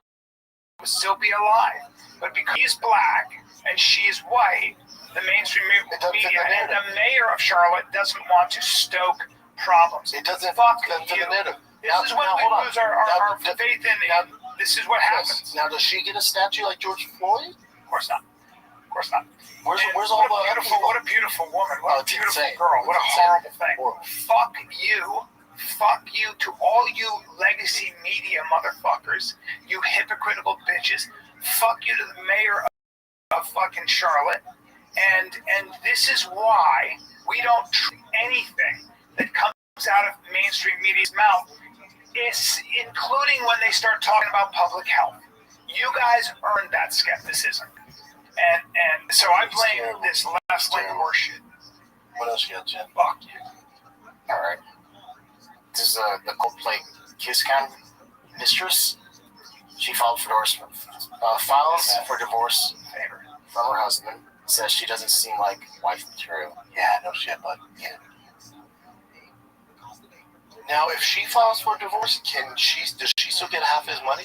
would still be alive. But because he's black and she's white, the mainstream media and the mayor of Charlotte doesn't want to stoke problems. It doesn't fuck you. This is when we lose our faith in it. This is what happens. Now, does she get a statue like George Floyd? Of course not. Of course not. Where's all the what a beautiful woman. What a beautiful girl. What a horrible thing. Fuck you. Fuck you to all you legacy media motherfuckers. You hypocritical bitches. Fuck you to the mayor of fucking Charlotte. And this is why we don't treat anything that comes out of mainstream media's mouth, including when they start talking about public health. You guys earned that skepticism. And so I blame this left-wing horseshit. What else you got, Jim? Fuck you. All right. This is the Coldplay Kiss Cam mistress. She filed for divorce from her husband. Says she doesn't seem like wife material. Yeah, no shit, bud. Yeah. Now, if she files for divorce, does she still get half his money?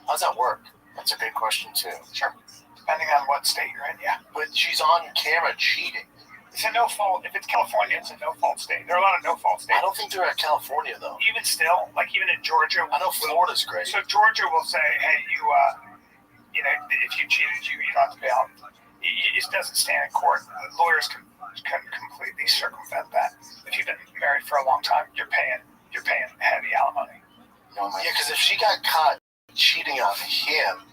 How does that work? That's a good question too. Sure. Depending on what state you're in, yeah. But she's on camera cheating. It's a no-fault. If it's California, it's a no-fault state. There are a lot of no-fault states. I don't think they're at California, though. Even still, like even in Georgia. I know Florida's great. So Georgia will say, hey, you know, if you cheated, you don't have to pay out. It doesn't stand in court. Lawyers can completely circumvent that. If you've been married for a long time, you're paying heavy alimony. Yeah, because if she got caught cheating on him,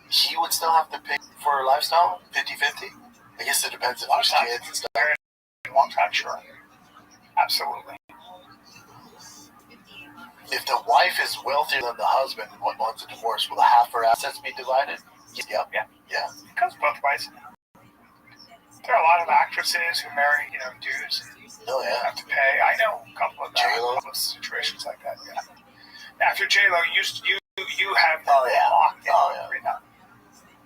he would still have to pay for her lifestyle, 50-50? I guess it depends if there's kids and stuff. A long time, sure. Absolutely. If the wife is wealthier than the husband and wants a divorce, will half her assets be divided? Yep. Yeah. It goes both ways. There are a lot of actresses who marry, dudes. Oh, yeah. Have to pay. I know a couple of J-Lo. Situations like that, yeah. Now, if you're J-Lo, you have locked in prenup.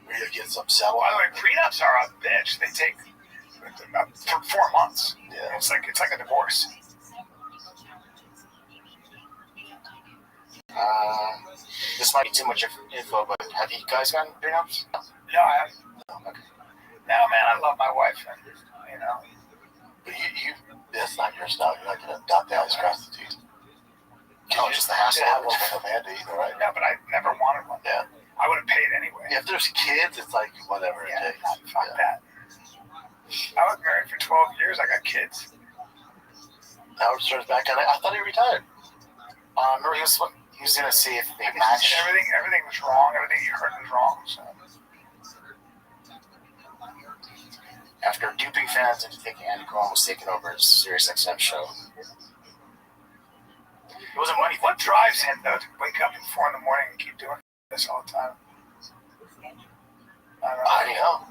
Or you get some settle. By the way, prenups are a bitch. They take about 4 months. Yeah. It's like a divorce. This might be too much info, but have you guys gotten prenups? No, I haven't. Okay. No, man, I love my wife, and But you that's not your style. You're not gonna adopt that as prostitute. Oh, just the hassle. You have one with Amanda either, right? No, but I never wanted one. Yeah. I would have paid anyway. Yeah, if there's kids, it's like whatever it takes. Fuck that. I was married for 12 years. I got kids. Howard Stern's back on it. I thought he retired. Remember he was gonna see if they match. Everything was wrong. Everything you heard was wrong. So. After duping fans into thinking Andy Cohen was taking over his SiriusXM show. It wasn't money. What drives him, though, to wake up at 4 a.m. and keep doing this all the time? I don't know.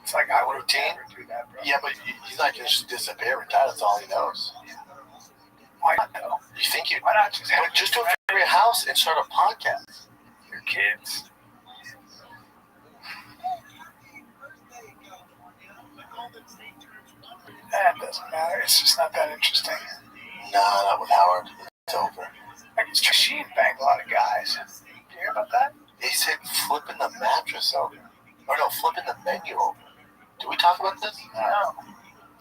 It's like I would never do that, bro. Yeah, but he's not going to just disappear, retire. That's all he knows. Why not, though? You think you? Why not just have just go to your house and start a podcast? Your kids. That doesn't matter. It's just not that interesting. Nah, not with Howard. It's over. She banged a lot of guys. Did you hear about that? They said flipping the mattress over. Or no, flipping the menu over. Did we talk about this? No.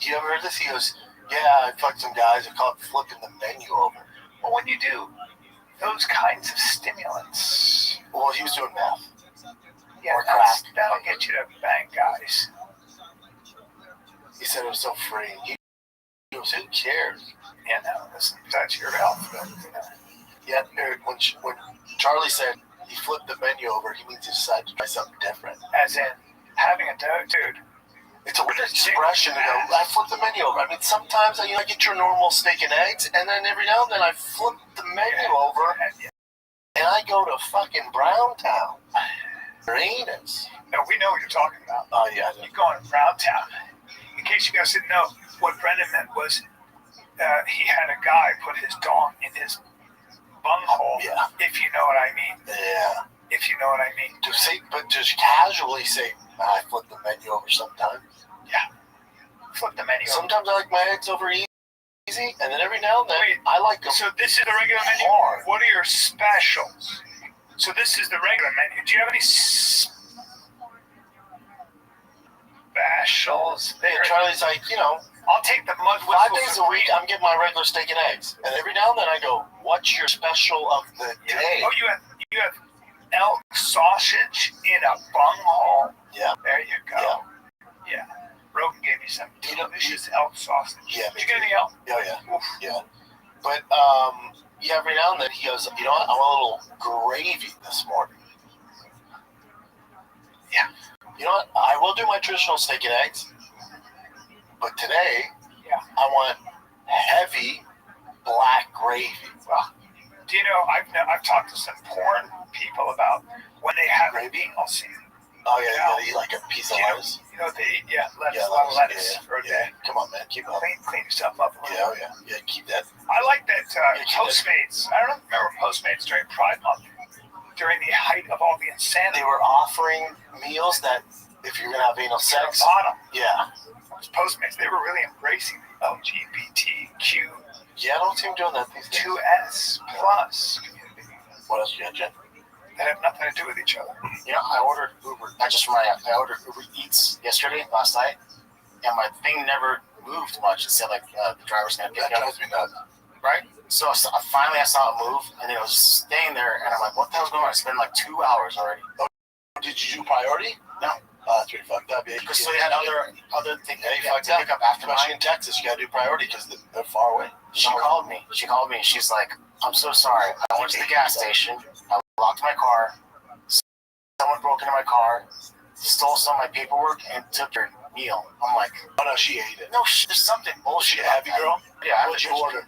You ever heard this? He goes, yeah, I fucked some guys. I call it flipping the menu over. Well, when you do those kinds of stimulants, Well, he was doing meth. yeah, Or crack. that'll get you to bang guys. He said it was so free. He goes, who cares? Yeah, no, listen, that's your health. But, Yeah, when Charlie said he flipped the menu over, he means he decided to try something different. as in having a dude. It's a weird expression to go, I flip the menu over. I mean, sometimes I get your normal steak and eggs, and then every now and then I flip the menu over, and I go to fucking Browntown. Anus. No, we know what you're talking about. Oh, yeah. You're going to Browntown. In case you guys didn't know, what Brendan meant was he had a guy put his dong in his bunghole, Yeah. if you know what I mean. Yeah. If you know what I mean. But just casually say, I flip the menu over sometimes. Yeah. Flip the menu. Sometimes I like my eggs over easy, and then every now and then Wait, I like them. So this is the regular menu? hard. What are your specials? So this is the regular menu. Do you have any specials there? Charlie's like, I'll take the mud 5 whistle. days a week I'm getting my regular steak and eggs. And every now and then I go, what's your special of the day? Oh, you have elk sausage in a bunghole. Yeah. There you go. Yeah. Rogan gave me some delicious elk sausage. Yeah. Did you get any elk? Oh, yeah. Oof. Yeah. But, every now and then he goes, you know what? I want a little gravy this morning. Yeah. You know what? I will do my traditional steak and eggs. But today, Yeah. I want heavy black gravy. Well, do you know, I've talked to some porn people about when they have a meal scene. Oh, yeah, you gotta eat like a piece of lettuce. You know, they eat, lettuce, Yeah, a lot of lettuce yeah, for a day. Come on, man, keep up. Clean yourself up a little. Yeah, oh, yeah, yeah, keep that. I like that keep Postmates. I don't remember Postmates during Pride Month, during the height of all the insanity. They were offering meals that if you're gonna have anal sex, Bottom. yeah. Postmates, they were really embracing the LGBTQ Yeah, I don't see them doing that these days. 2S plus community What else you got, Jen? that have nothing to do with each other. I ordered Uber, not just for my app. I ordered Uber Eats last night, and my thing never moved much. It said the driver's gonna pick That it up, drives me nuts. right? So finally I saw it move, and it was staying there, and I'm like, what the hell's going on? It's been like 2 hours already. Did you do priority? No. That's pretty fucked up. Yeah, Because so they had other things Yeah, you to fucked up. pick up after Especially mine. in Texas, you gotta do priority because they're far away. She called me. And she's like, I'm so sorry. I went to the gas station. I locked my car. Someone broke into my car, stole some of my paperwork, and took your meal. I'm like, Oh no, she ate it. no, there's something bullshit. about Heavy that. girl? Yeah. What'd you order?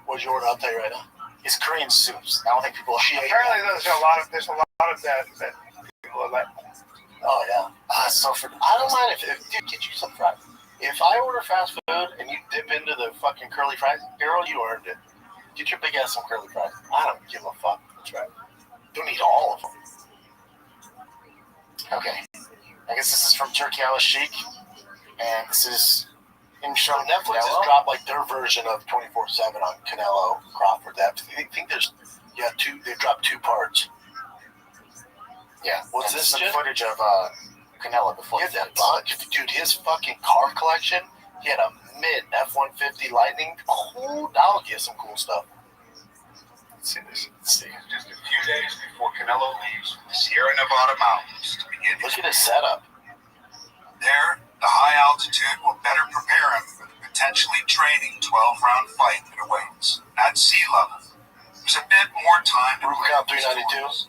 What'd you order? I'll tell you right now. It's Korean soups. I don't think people. Apparently, there's a lot of that people are like. Oh yeah. So for I don't mind if dude, get you some fries. If I order fast food and you dip into the fucking curly fries, girl, you earned it. Get your big ass some curly fries. I don't give a fuck. That's right. Don't eat all of them. okay, I guess this is from Turkey Al Sheikh, and this is in show Netflix has dropped like their version of 24/7 on Canelo Crawford. I think they've dropped 2 parts. Yeah, What's and this, some Jen? footage of Canelo before He had that bunch. Dude, his fucking car collection, he had a mint F-150 Lightning. Oh, that'll get some cool stuff. Let's see this. Let's see. Just a few days before Canelo leaves the Sierra Nevada mountains to begin Look at his setup. There, the high altitude will better prepare him for the potentially draining 12-round fight that awaits. At sea level, there's a bit more time to Rubicon play with his 392. toys,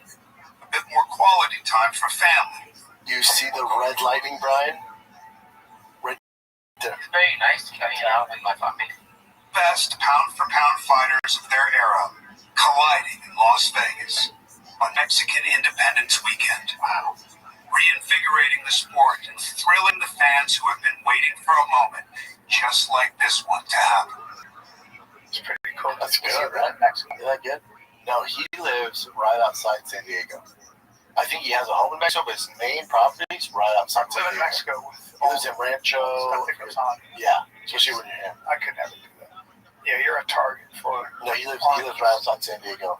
a bit more quality time for family. You see the red lighting, Brian? Right there. It's very nice to hang out with my family. Best pound-for-pound fighters of their era colliding in Las Vegas on Mexican Independence Weekend. Wow. Reinvigorating the sport and thrilling the fans who have been waiting for a moment just like this one to happen. It's pretty cool. That's good, right? Is that good? No, he lives right outside San Diego. I think he has a home in Mexico, but his main property is right outside I San live in Diego. Mexico with He lives in Rancho. stuff that goes on. Yeah, especially when you're here. I could never do that. Yeah, you're a target for. No, he lives right outside San Diego.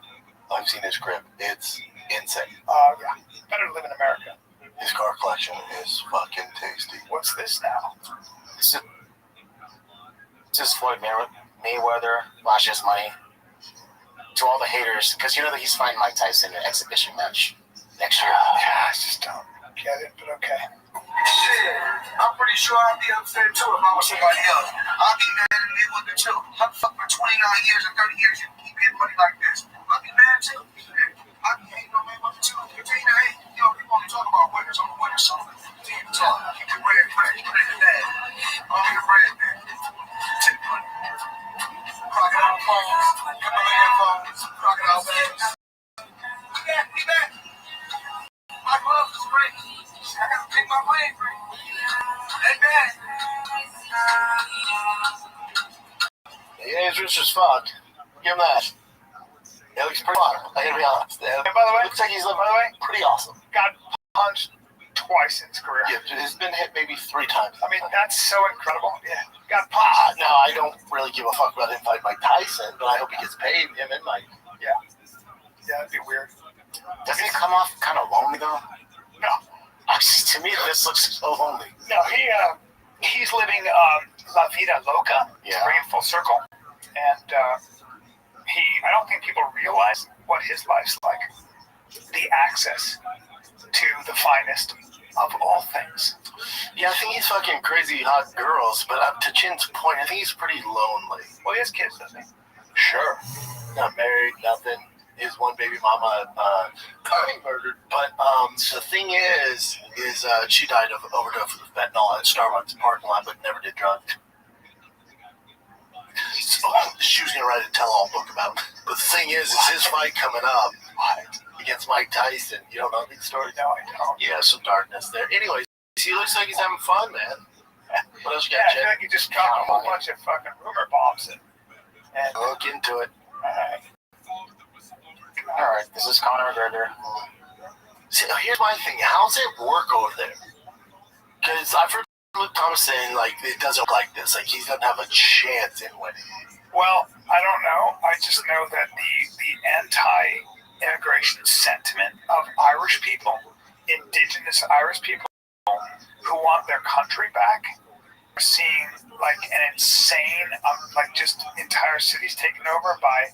I've seen his crib. It's insane. Yeah. Better to live in America. His car collection. selection is fucking tasty. What's this now? It's just Floyd Mayweather, flashes money. To all the haters, because you know that he's fighting Mike Tyson in an exhibition match next year. Yeah, I just don't get it, but okay. Shit, I'm pretty sure I'd be upset too if I was somebody else. I'd be mad at me with it too. I'm fucked for 29 years and 30 years. You keep getting money like this. I'd be mad too. I'd be hating on me with it too. Continue to hate. Yo, people only talk about winners on the winner song. Continue to talk. Keep your bread fresh. Put it in the bag. I'll be a bread man. Take money. Crocodile phones. Himalayan phones. Crocodile bags. Be back. My gloves is free. I gotta take my plane free. Hey, man. Yeah, he's rich as fuck. Give him that. It looks pretty hot. I gotta be honest. And by the way, Looks like he's living pretty awesome. got punched twice in his career. Yeah, he's been hit maybe 3 times. I mean, that's so incredible. Yeah, got punched. No, I don't really give a fuck about him fighting Mike Tyson, but I hope he gets paid. Him and Mike. Yeah, that'd be weird. Doesn't it come off kind of lonely though? No, Actually, to me, this looks so lonely. no, he's living La Vida Loca. Yeah. Bringing full circle, and I don't think people realize what his life's like. The access to the finest of all things. Yeah, I think he's fucking crazy hot girls, but up to Chin's point, I think he's pretty lonely. Well, he has kids, doesn't he? Sure. Not married, nothing. His one baby mama got murdered. But the thing is she died of overdose of fentanyl at Starbucks parking lot, but never did drugs. So she was gonna write a tell-all book about him. But the thing is his fight coming up against Mike Tyson. You don't know the story? No, I don't. Yeah, some darkness there. Anyways, he looks like he's having fun, man. What else you Yeah, got, I feel Jen? like you just dropped a whole bunch of fucking rumor bombs and Look into it. All right, this is Conor McGregor. See, here's my thing. How's it work over there? Because I've heard Luke Thomas saying, like, it doesn't look like this. Like, he doesn't have a chance in winning. well, I don't know. I just know that the anti-immigration sentiment of Irish people, indigenous Irish people who want their country back, are seeing like an insane, like just entire cities taken over by.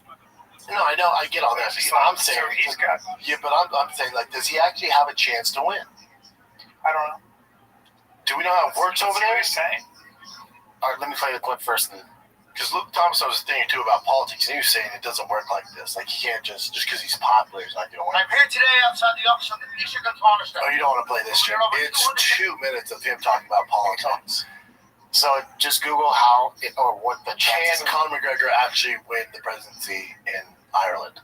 No, I know. I get all that. But I'm saying, So he's got. yeah, but I'm saying, like, does he actually have a chance to win? I don't know. Do we know how it works over Let's see there? what he's saying. All right, let me play the clip first. Because Luke Thomas was thinking too about politics, and he was saying it doesn't work like this. Like, he can't just because he's popular, he's not going to win. I'm here today outside the office of the Michigan Monastery. Oh, you don't want to play this, Jim. It's 2 minutes of him talking about politics. So just Google how it, or what the Can chances. Conor McGregor actually win the presidency in Ireland?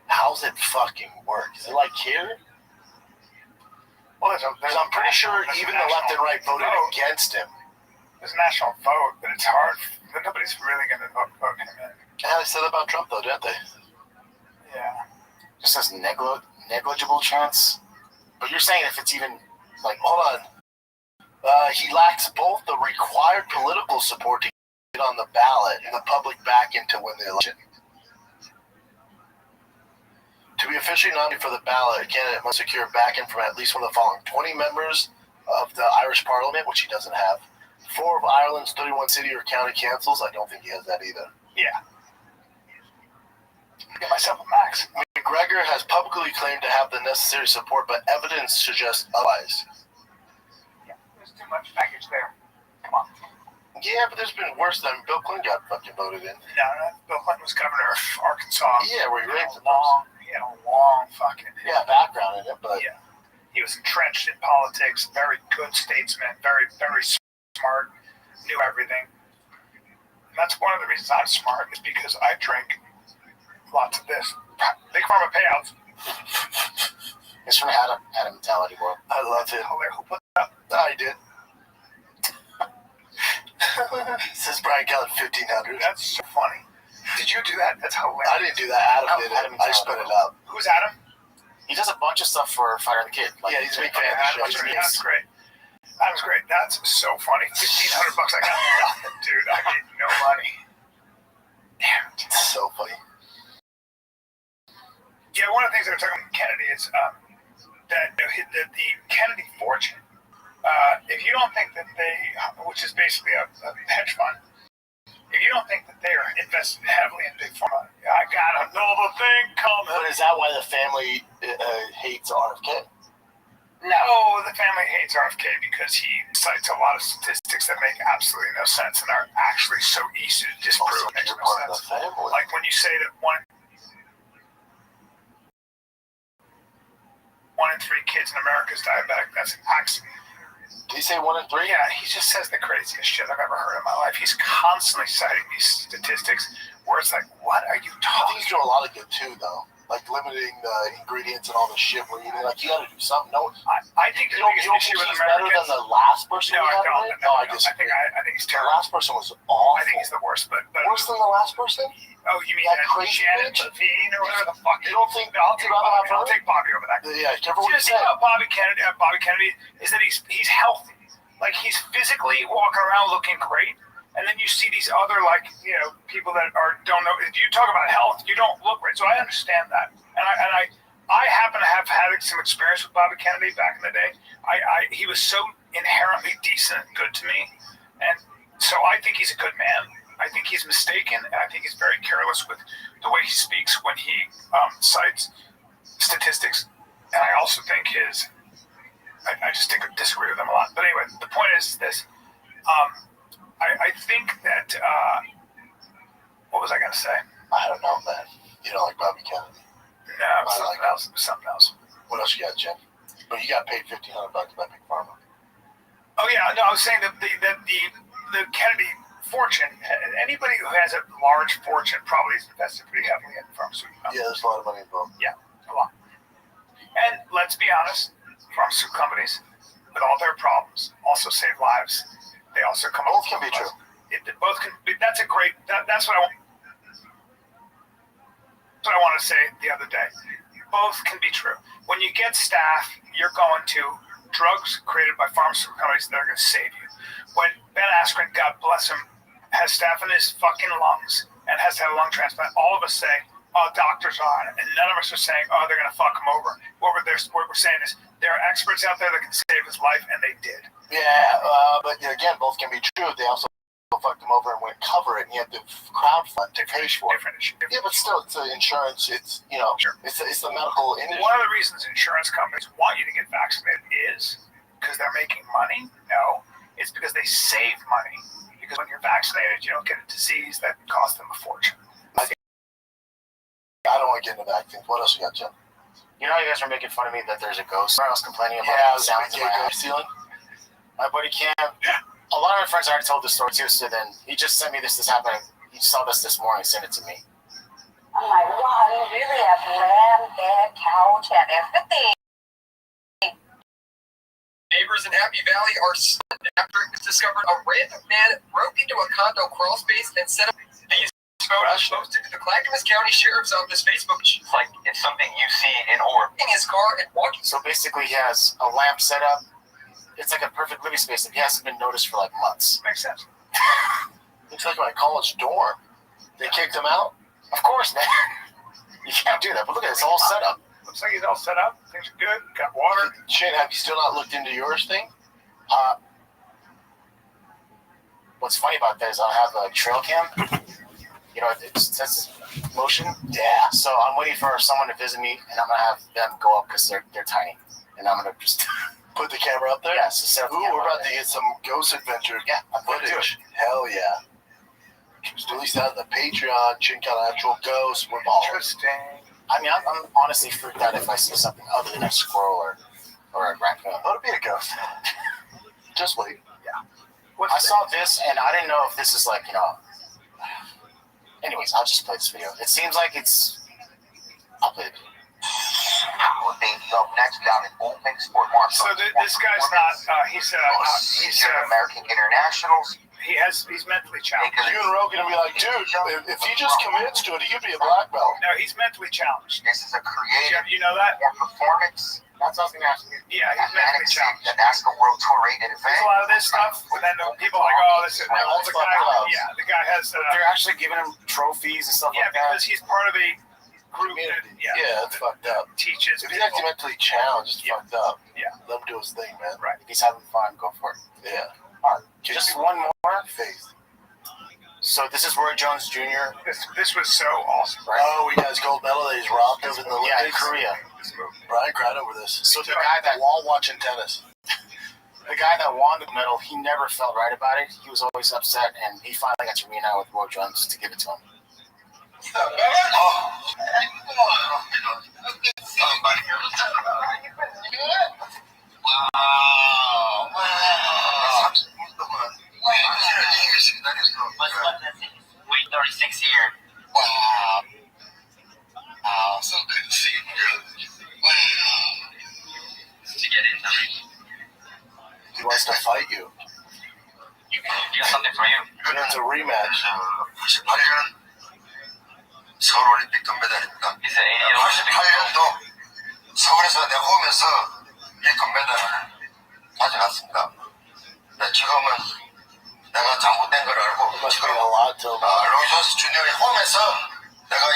How's it fucking work? Is it like here? Well, Because I'm pretty sure even the left and right voted against him. There's a national vote, but it's hard. But nobody's really going to vote him in. Yeah, they said that about Trump, though, didn't they? Yeah. Just says negligible chance. But you're saying if it's even like, Hold on. He lacks both the required political support to get on the ballot and the public backing to win the election. To be officially nominated for the ballot, a candidate must secure backing from at least one of the following: 20 members of the Irish Parliament, which he doesn't have, 4 of Ireland's 31 city or county councils. I don't think he has that either. Yeah. Get myself a max. McGregor has publicly claimed to have the necessary support, but evidence suggests otherwise. Yeah. There's too much baggage there. Come on. Yeah, but there's been worse than Bill Clinton got fucking voted in. No, Bill Clinton was governor of Arkansas. Yeah, where he raped the He had a long fucking. Yeah, background in it, but Yeah. He was entrenched in politics, very good statesman, very, very smart, knew everything. And that's one of the reasons I'm smart, is because I drink lots of this. Big pharma payouts. it's from Adam Mentality World. I love it. Who put that up? I did. Says Brian Kelly 1500. That's so funny. Did you do that? That's hilarious. I didn't do that. Adam did Adam it. I just put it up. Who's Adam? He does a bunch of stuff for Fighter and the Kid. Like, Yeah, he's a big fan of the That's show. great. That's great. That was great. That's so funny. $1,500. I got nothing, dude. I made no money. Damn it. It's so funny. Yeah, one of the things that we're talking about Kennedy is that the Kennedy fortune. If you don't think that they, which is basically a hedge fund, if you don't think that they are invested heavily in big pharma, I got another thing coming. But is that why the family hates RFK? No, the family hates RFK because he cites a lot of statistics that make absolutely no sense and are actually so easy to disprove. Also, you're part of the family. Like when you say that one in 3 kids in America is diabetic, that's an accident. Did he say 1 in 3? Yeah, he just says the craziest shit I've ever heard in my life. He's constantly citing these statistics where it's like, what are you I think talking he's doing a lot of good too, though. Like limiting the ingredients and all the shit we're eating. Like you got to do something. No, I think the biggest issue with he's better Americans. than the last person. No, we I had don't. today? No, I I disagree. think he's The terrible. last person was awful. I think he's the worst, but Worse than the last person? oh, you mean That crazy Janet bitch? Levine or whatever the fuck? You don't think I'll take you'd rather Bobby. have her? I'll take Bobby over that. Yeah, careful what See, you the thing say. about Bobby Kennedy is that he's healthy. Like he's physically walking around looking great. And then you see these other, like, you know, people that don't know. If you talk about health, you don't look right. So I understand that. And I happen to have had some experience with Bobby Kennedy back in the day. He was so inherently decent and good to me. And so I think he's a good man. I think he's mistaken. And I think he's very careless with the way he speaks when he cites statistics. And I also think I just disagree with him a lot. But anyway, the point is this. I think that, what was I going to say? I don't know, man. You don't like Bobby Kennedy. No, something else. What else you got, Jen? But you got paid $1,500 by Big Pharma. Oh yeah, no, I was saying that the Kennedy fortune. Anybody who has a large fortune probably is invested pretty heavily in pharmaceutical companies. Yeah, there's a lot of money involved. Yeah, a lot. And let's be honest, pharmaceutical companies, with all their problems, also save lives. They also come Both up. can be true. Both can. That's a great. That's what I want. That's what I wanted to say the other day. Both can be true. When you get staff, you're going to drugs created by pharmaceutical companies that are going to save you. When Ben Askren, God bless him, has staph in his fucking lungs and has to have a lung transplant, all of us say, "Oh, doctors are on it," and none of us are saying, "Oh, they're going to fuck him over." What we're saying is there are experts out there that can save his life, and they did. Yeah, but again, both can be true. They also fucked him over and wouldn't cover it, and you have to crowdfund to pay for it. Different issue. Yeah, but still, it's insurance. It's Sure. it's the medical industry. One of the reasons insurance companies want you to get vaccinated is because they're making money. No, it's because they save money. Because when you're vaccinated, you don't get a disease that costs them a fortune. I don't want to get into vaccines. What else you got, Jim? You know, you guys are making fun of me that there's a ghost. I was complaining about Yeah, sounds in my ghost house. ceiling. My buddy Cam, a lot of my friends already told this story too, so then he just sent me this happening. He saw this morning, sent it to me. I'm like, wow, you really have lamb, bed, couch, and everything. Neighbors in Happy Valley are stunned after it was discovered a random man broke into a condo crawl space and set up these photos posted to the Clackamas County Sheriff's Office Facebook. It's like it's something you see in orb. In his car and walking. So basically, he has a lamp set up. It's like a perfect living space, and he hasn't been noticed for like months. Makes sense. Looks like my college dorm. They kicked him out. Of course, man. You can't do that. But look at it, it's all set up. Looks like he's all set up. Things are good. Got water. Shane, have you still not looked into yours thing? What's funny about that is I have a trail cam. You know, it senses motion. Yeah. So I'm waiting for someone to visit me, and I'm gonna have them go up because they're tiny, and I'm gonna just put the camera up there. Yeah, so set up the Ooh, camera we're about up to there. get some ghost adventure footage. Hell yeah. Just release that on the Patreon. Check out actual ghosts. We're balling. Interesting. I mean, I'm honestly freaked out if I see something other than a squirrel or a raccoon. Let it be a ghost. Just wait. Yeah. I saw this, and I didn't know if this is like, you know. Anyways, I'll just play this video. It seems like I'll play it. Up next down in Old Bank Sport Marshall. So this guy's not. He's American Internationals. He's mentally challenged. You and Rogan will be like, dude, if he just commits to it, he could be a black belt. No, he's mentally challenged. This is a creative You know that? performance. That's what I was going to ask you. Yeah, he's mentally challenged. The NASCAR World Tour rated event. There's a lot of this stuff, but then the people are like, oh, this is the guy. Yeah, the guy has. They're actually giving him trophies and stuff like that. Yeah, because he's part of a community. Yeah. It's fucked up. Teaches If he's people. actually mentally challenged, it's fucked up. Yeah. Let him do his thing, man. Right. If he's having fun, go for it. Yeah. All right. Just one more. Faith. So this is Roy Jones Jr. This was so awesome. Right. Oh, he has gold medal that he's robbed of in the Yeah, in Olympics. Korea. Brian cried over this. So the guy that while watching tennis. The guy that won the medal, he never felt right about it. He was always upset, and he finally got to reunite with Roy Jones to give it to him. Wait 36 years. Wow. Wow. So good to see you. Wow. To get in time. He wants to fight you. You got something for you. It's a rematch. 98년 서울올림픽 금메달입니다. 88년도 서울에서 내 홈에서 이 금메달을 가져갔습니다. 근데 지금은 내가 잘못된 걸 알고 지금 로이존스 주니어의 홈에서 내가 이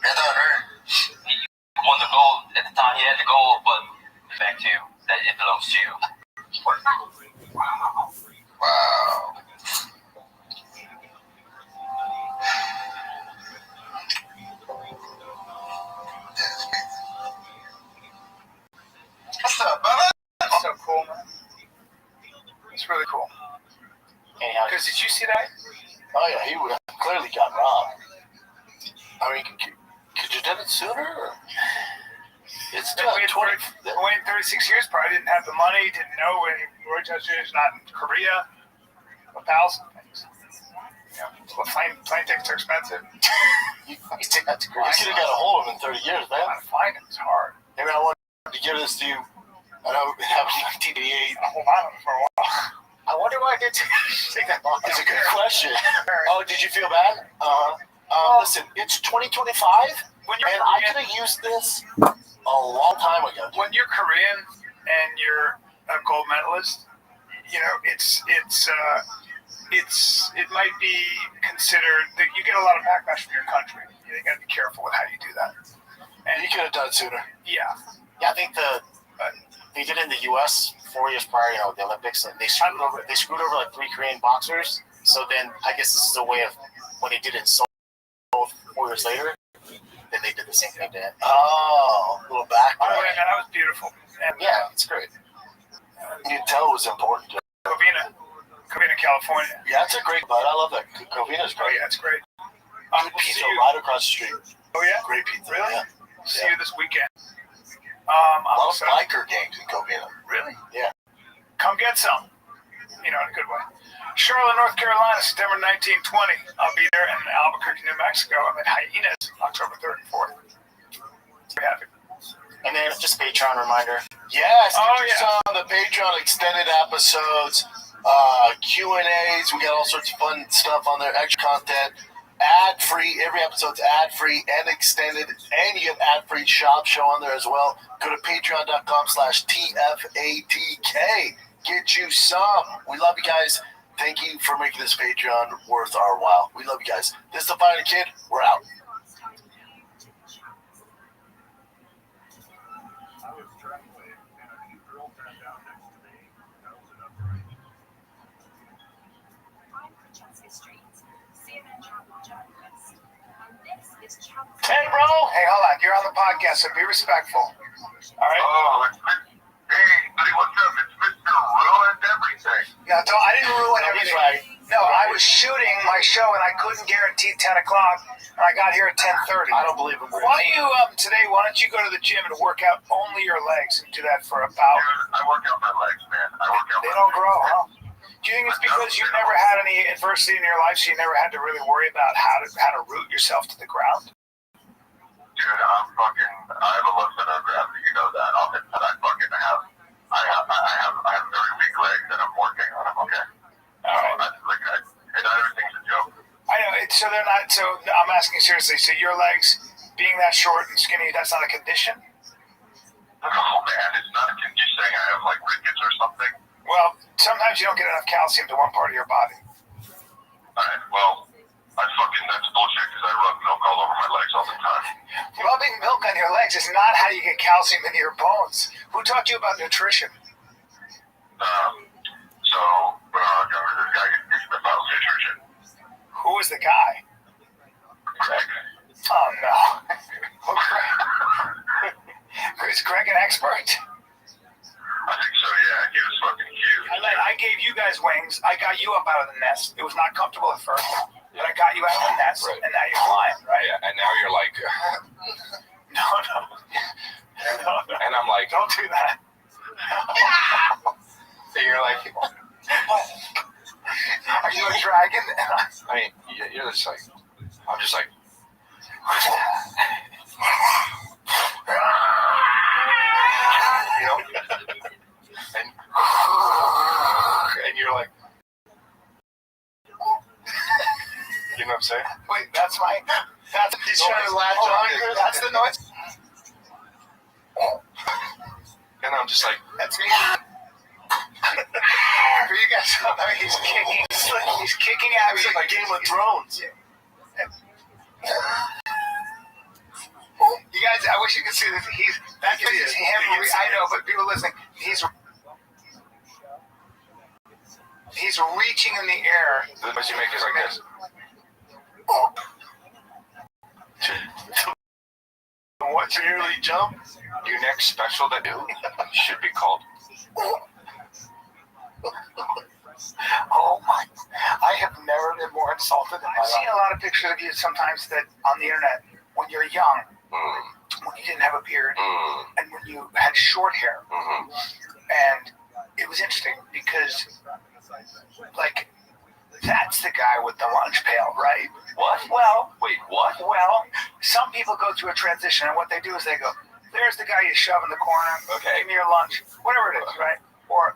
메달을 won the gold at the time. He had the gold, but back to you. That it belongs to you. Wow. What's up, brother? That's so cool, man. It's really cool. Anyhow, Because did you see that? Oh, yeah, he would clearly got robbed. I mean, could you have done it sooner? Or? It's still Waited 36 years, probably didn't have the money, didn't know when Roy Jones Jr. is not in Korea. 1,000 things. Yeah. Well, plane tickets are expensive. you did that to You could have got a hold of him in 30 years, man. Trying to find him is hard. Maybe I wanted to give this to you. I know it happened in 1988. I'll hold on to it for a while. I wonder why I did take that long. It's a good question. Oh, did you feel bad? Listen, it's 2025, When you're and Korean, I could have used this a long time ago. when you're Korean and you're a gold medalist, you know it might be considered that you get a lot of backlash from your country. You got to be careful with how you do that. And you could have done it sooner. Yeah. Yeah, I think they did it in the U.S. 4 years prior, the Olympics, and they screwed over like 3 Korean boxers. So then I guess this is a way of when they did it in Seoul 4 years later, then they did the same thing to him. Oh, a little back. Oh, yeah, that was beautiful. And, Yeah, it's great. You can tell it was important. Covina, California. Yeah, that's a great bud. I love that. Covina's Oh, great. yeah, it's great. Good pizza right across the street. Oh, yeah? Great pizza. Really? Yeah. See you this weekend. A lot of Also, biker gangs in Covina. really? Yeah. Come get some. You know, in a good way. Charlotte, North Carolina, September 1920. I'll be there in Albuquerque, New Mexico. I'm at Hyenas, October 3rd and 4th. Very happy. And then just Patreon reminder. Yes, Oh, get yeah. on the Patreon extended episodes, Q&As. We got all sorts of fun stuff on there, extra content, ad-free. Every episode's ad-free and extended, and you have ad-free shop show on there as well. Go to patreon.com/TFATK. Get you some. We love you guys. Thank you for making this Patreon worth our while. We love you guys. This is The Fighting Kid. We're out. I was traveling and a new girl sat down next to me. That was enough for me. I'm Francesca Street, CNN travel journalist, and this is Travel. Hey, bro. Hey, hold on. You're on the podcast, so be respectful. All right? Oh, hey, buddy, what's up? It's Mr. Ruined Everything. No, I didn't ruin everything. Right. No, I was shooting my show, and I couldn't guarantee 10 o'clock, and I got here at 10:30. I don't believe him. Why don't you, today, why don't you go to the gym and work out only your legs and do that for about... Dude, I work out my legs, man. I work out They my don't legs. grow, huh? Do you think it's because you've never had any adversity in your life, so you never had to really worry about how to root yourself to the ground? Dude, I have a low center of gravity, you know that. I'll admit that I have very weak legs, and I'm working on them, okay? All right. Everything's a joke. I know, so they're not, so I'm asking seriously, so your legs, being that short and skinny, that's not a condition? Oh, man, it's not a condition. You're saying I have, like, rickets or something? Well, sometimes you don't get enough calcium to one part of your body. All right, well, that's bullshit, because I rub milk all over my legs all the time. legs is not how you get calcium into your bones. Who taught you about nutrition? So when I was younger, this guy could teach me about nutrition. Who was the guy? Greg. Oh no. Is Greg an expert? I think so, yeah. He was fucking huge. I gave you guys wings. I got you up out of the nest. It was not comfortable at first, but I got you out of the nest, and now you're flying, right? Yeah, and now you're like, No. and I'm like, Don't do that. and you're like, Are you a dragon? I mean, you're just like, I'm just like, you know, and you're like, you know what I'm saying? Wait, that's he's trying to latch on. That's the noise. And I'm just like, That's me. For you guys don't know, he's kicking. He's kicking at me. It's like Game of Thrones. You guys, I wish you could see this. That is him. I know, but people listening, he's reaching in the air. the noise you make is like this. What's your yearly jump? Your next special that do should be called. Oh my! I have never been more insulted in my life. I've seen a lot of pictures of you sometimes that on the internet when you're young, when you didn't have a beard, and when you had short hair, and it was interesting because, like, that's the guy with the lunch pail, right? What? Well, Wait, what? Well, some people go through a transition, and what they do is they go, "There's the guy you shove in the corner. Okay. Give me your lunch, whatever it is, right?" Or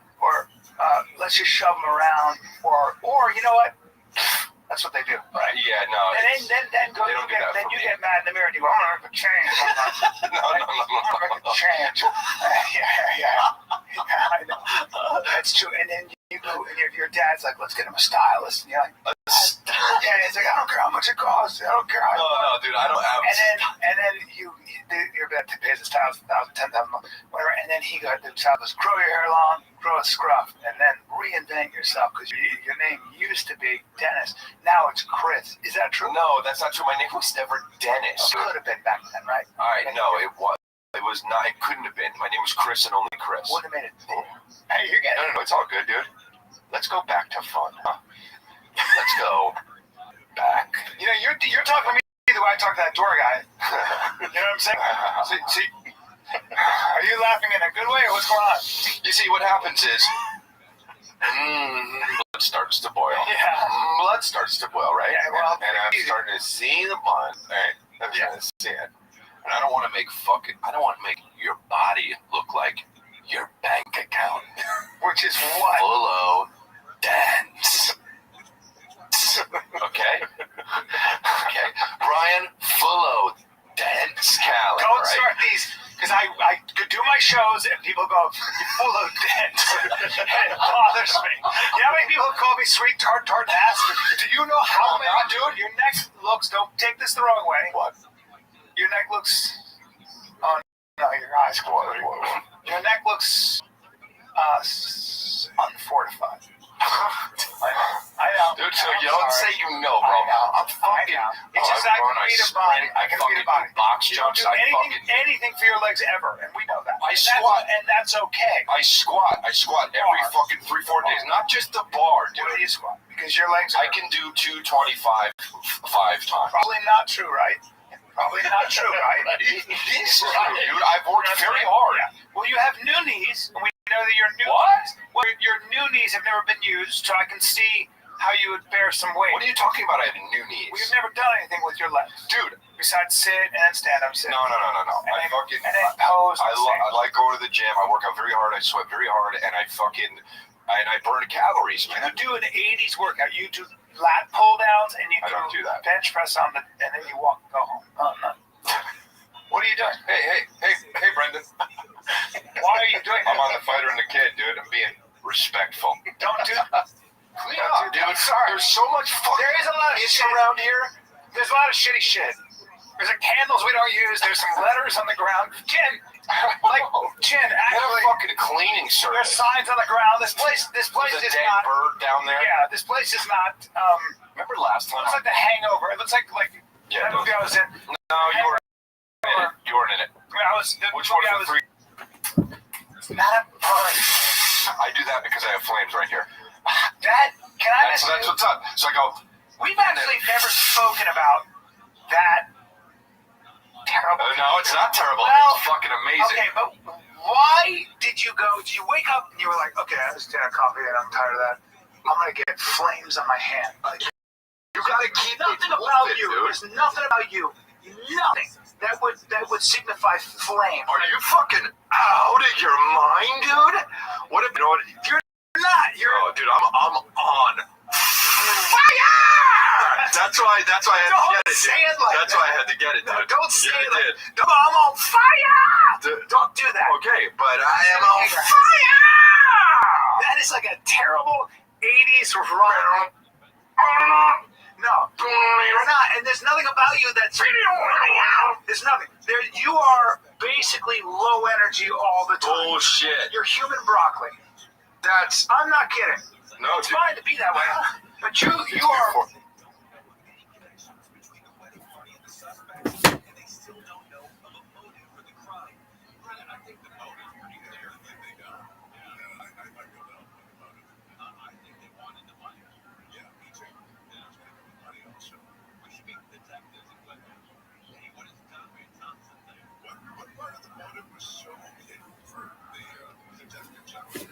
let's just shove them around, or you know what? That's what they do, right? Yeah, no. And then they don't do that then for you me. get mad in the mirror and you go, "I'm gonna make a change." No. I'm gonna make a change. Yeah. I know. That's true. And then you go, and your dad's like, "Let's get him a stylist," and you're like, "Yeah." And he's like, "I don't care how much it costs. I don't care." No, dude, I don't have. And then your dad pays his $1,000, $10,000, whatever. And then he got the stylist, grow your hair long, grow a scruff, and then reinvent yourself because your name used to be Dennis. Now it's Chris. Is that true? No, that's not true. My name was never Dennis. Could have been back then, right? All right, no, it was. It was not. It couldn't have been. My name was Chris and only Chris. Wouldn't have made it. Hey, you're getting. No, it's all good, dude. Let's go back to fun, huh? Let's go back. You know, you're talking to me the way I talk to that door guy. You know what I'm saying? See, are you laughing in a good way or what's going on? You see, what happens is, blood starts to boil. Yeah. Blood starts to boil, right? Yeah, well, and I'm starting to see the blood, right? I'm starting to see it. And I don't want to make your body look like your bank account. Which is what? Full of dents. Okay? Okay. Brian, full of dents, Callan. Don't right? start these, because I could do my shows and people go, "You're full of dents." And it bothers me. You know how many people call me sweet tart bastard? Do you know how many? Dude, your neck looks, don't take this the wrong way. What? Your neck looks, oh no, your eyes closed. Your neck looks unfortified. I know. Dude, so you don't say you know, bro. I'm fucking. It's just I can beat a body. I can beat a body. Box You don't jumps. do anything for your legs ever, and we know that. I squat, and that's okay. I squat every fucking 3-4 days. Not just the bar, dude. What do you squat? Because your legs. I can do 225 5 times. Probably not true, right? Probably not true, right? It is true, dude. I've worked very hard. Yeah. Well, you have new knees, and we know that your new What? Well, your new knees have never been used, so I can see how you would bear some weight. What are you talking about? I have new knees. We've never done anything with your legs, dude. Besides sit and stand up, sit. No. And I fucking. And then pose. I like going to the gym. I work out very hard. I sweat very hard, and I burn calories. You do an 80s workout. You do lat pull downs, and you don't do that. bench press on the, and then you walk and go home. No. What are you doing? Hey, Brendan. Why are you doing that? I'm on the fighter and the kid, dude. I'm being respectful. Don't do that. Clean up, dude. Sorry. There's so much fucking. There is a lot of shit shit around here. There's a lot of shitty shit. There's candles we don't use. There's some letters on the ground. Jen, actually, fucking cleaning service. There's signs on the ground. This place is dead not. Bird down there. Yeah, this place is not. Remember last time? It looks like The Hangover. It looks like that movie I was in. No, you weren't in it. You weren't in it. Which one of the three? It's not fun. I do that because I have flames right here. That's what's up. So I go. We've actually never spoken about that. Terrible. No, it's not terrible. Well, it's fucking amazing. Okay, but why did you go? Did you wake up and you were like, okay, I just had a coffee and I'm tired of that. I'm gonna get flames on my hand. You gotta keep nothing it about moving, you. dude. There's nothing about you. Nothing that would signify flame. Are you fucking out of your mind, dude? What if you know what? You're not. Oh, dude, I'm on fire. That's why I had to get it. Say it like That's that. why I had to get it. No, dude. don't say it like that. I'm on fire. Don't do that. Okay, but I am on fire. That is like a terrible 80s rock. No, you're not. And there's nothing about you that's. There's nothing. You are basically low energy all the time. Bullshit. You're human broccoli. I'm not kidding. No, it's fine to be that way, but you are. What part of the motive was so hidden for the detectives?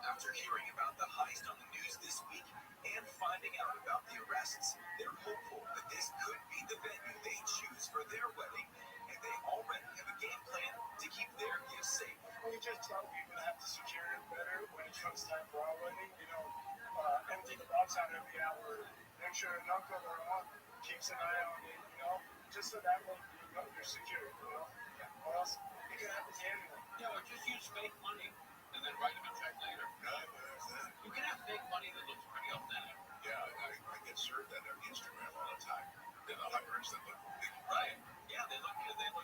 After hearing about the heist on the news this week and finding out about the arrests, they're hopeful that this could be the venue they choose for their wedding, and they already have a game plan to keep their gifts safe. We just tell people to have to secure it better when it comes time for our wedding. Empty the box out every hour. Make sure an uncle or aunt keeps an eye on it, just so that way you're secure, Or else it can happen to anyone. Or just use fake money and then write them a check later. You can have fake money that looks pretty authentic. Yeah, I get served that on Instagram all the time. They're the hundreds that look big. Right. Yeah, they look, and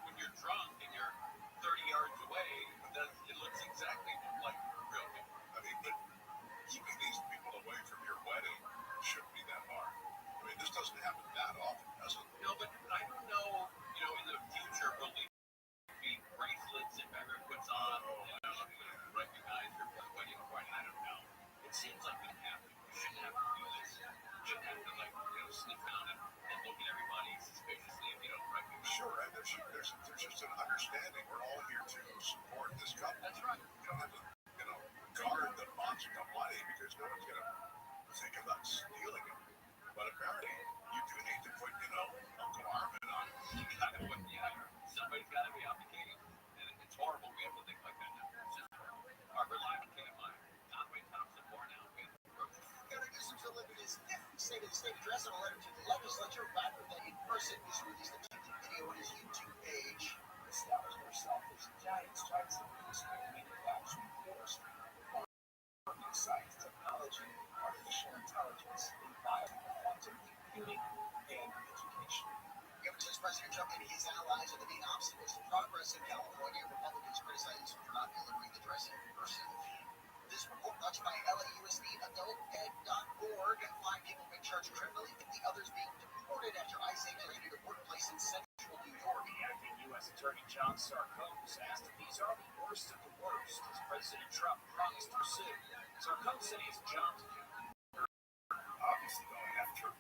when you're drunk and you're 30 yards away, it looks exactly like real people. But keeping these people away from your wedding shouldn't be that hard. This doesn't happen that often, does it? No, but I don't know, in the future, will these be bracelets that everyone puts on, recognize your wedding party? I don't know. It seems like we shouldn't have to do this. Shouldn't have to, sniff around and look at everybody suspiciously if you don't recognize. Sure, and there's just an understanding. We're all here to support this couple. That's right. You don't have to, guard the funds of the money because no one's going to think about stealing it. But apparently, you do need to put, Uncle Armin on. You gotta put, somebody's got to be obligated. And it's horrible we have to think like that now. It's just our reliable KMI. Conway Thompson, more now with Rothschild. Introducing to Liberty's state address in a letter to the legislature back when the person who's released a TV video on his YouTube page. Established herself as giants trying to manufacturing forestry. Science, technology, artificial intelligence, quantum computing, and education. Governor President Trump and his allies are the main obstacles to progress in California. Republicans criticizing for not delivering the dressing person. This report brought to you by LAUSD, adulteg.org. 5 people being charged criminally, 50 others being deported after ICE raided a workplace in central New York. The acting U.S. Attorney John Sarkozy asked if these are the worst of the worst, as President Trump promised to sue. Sarkozy said he has a job to do. going after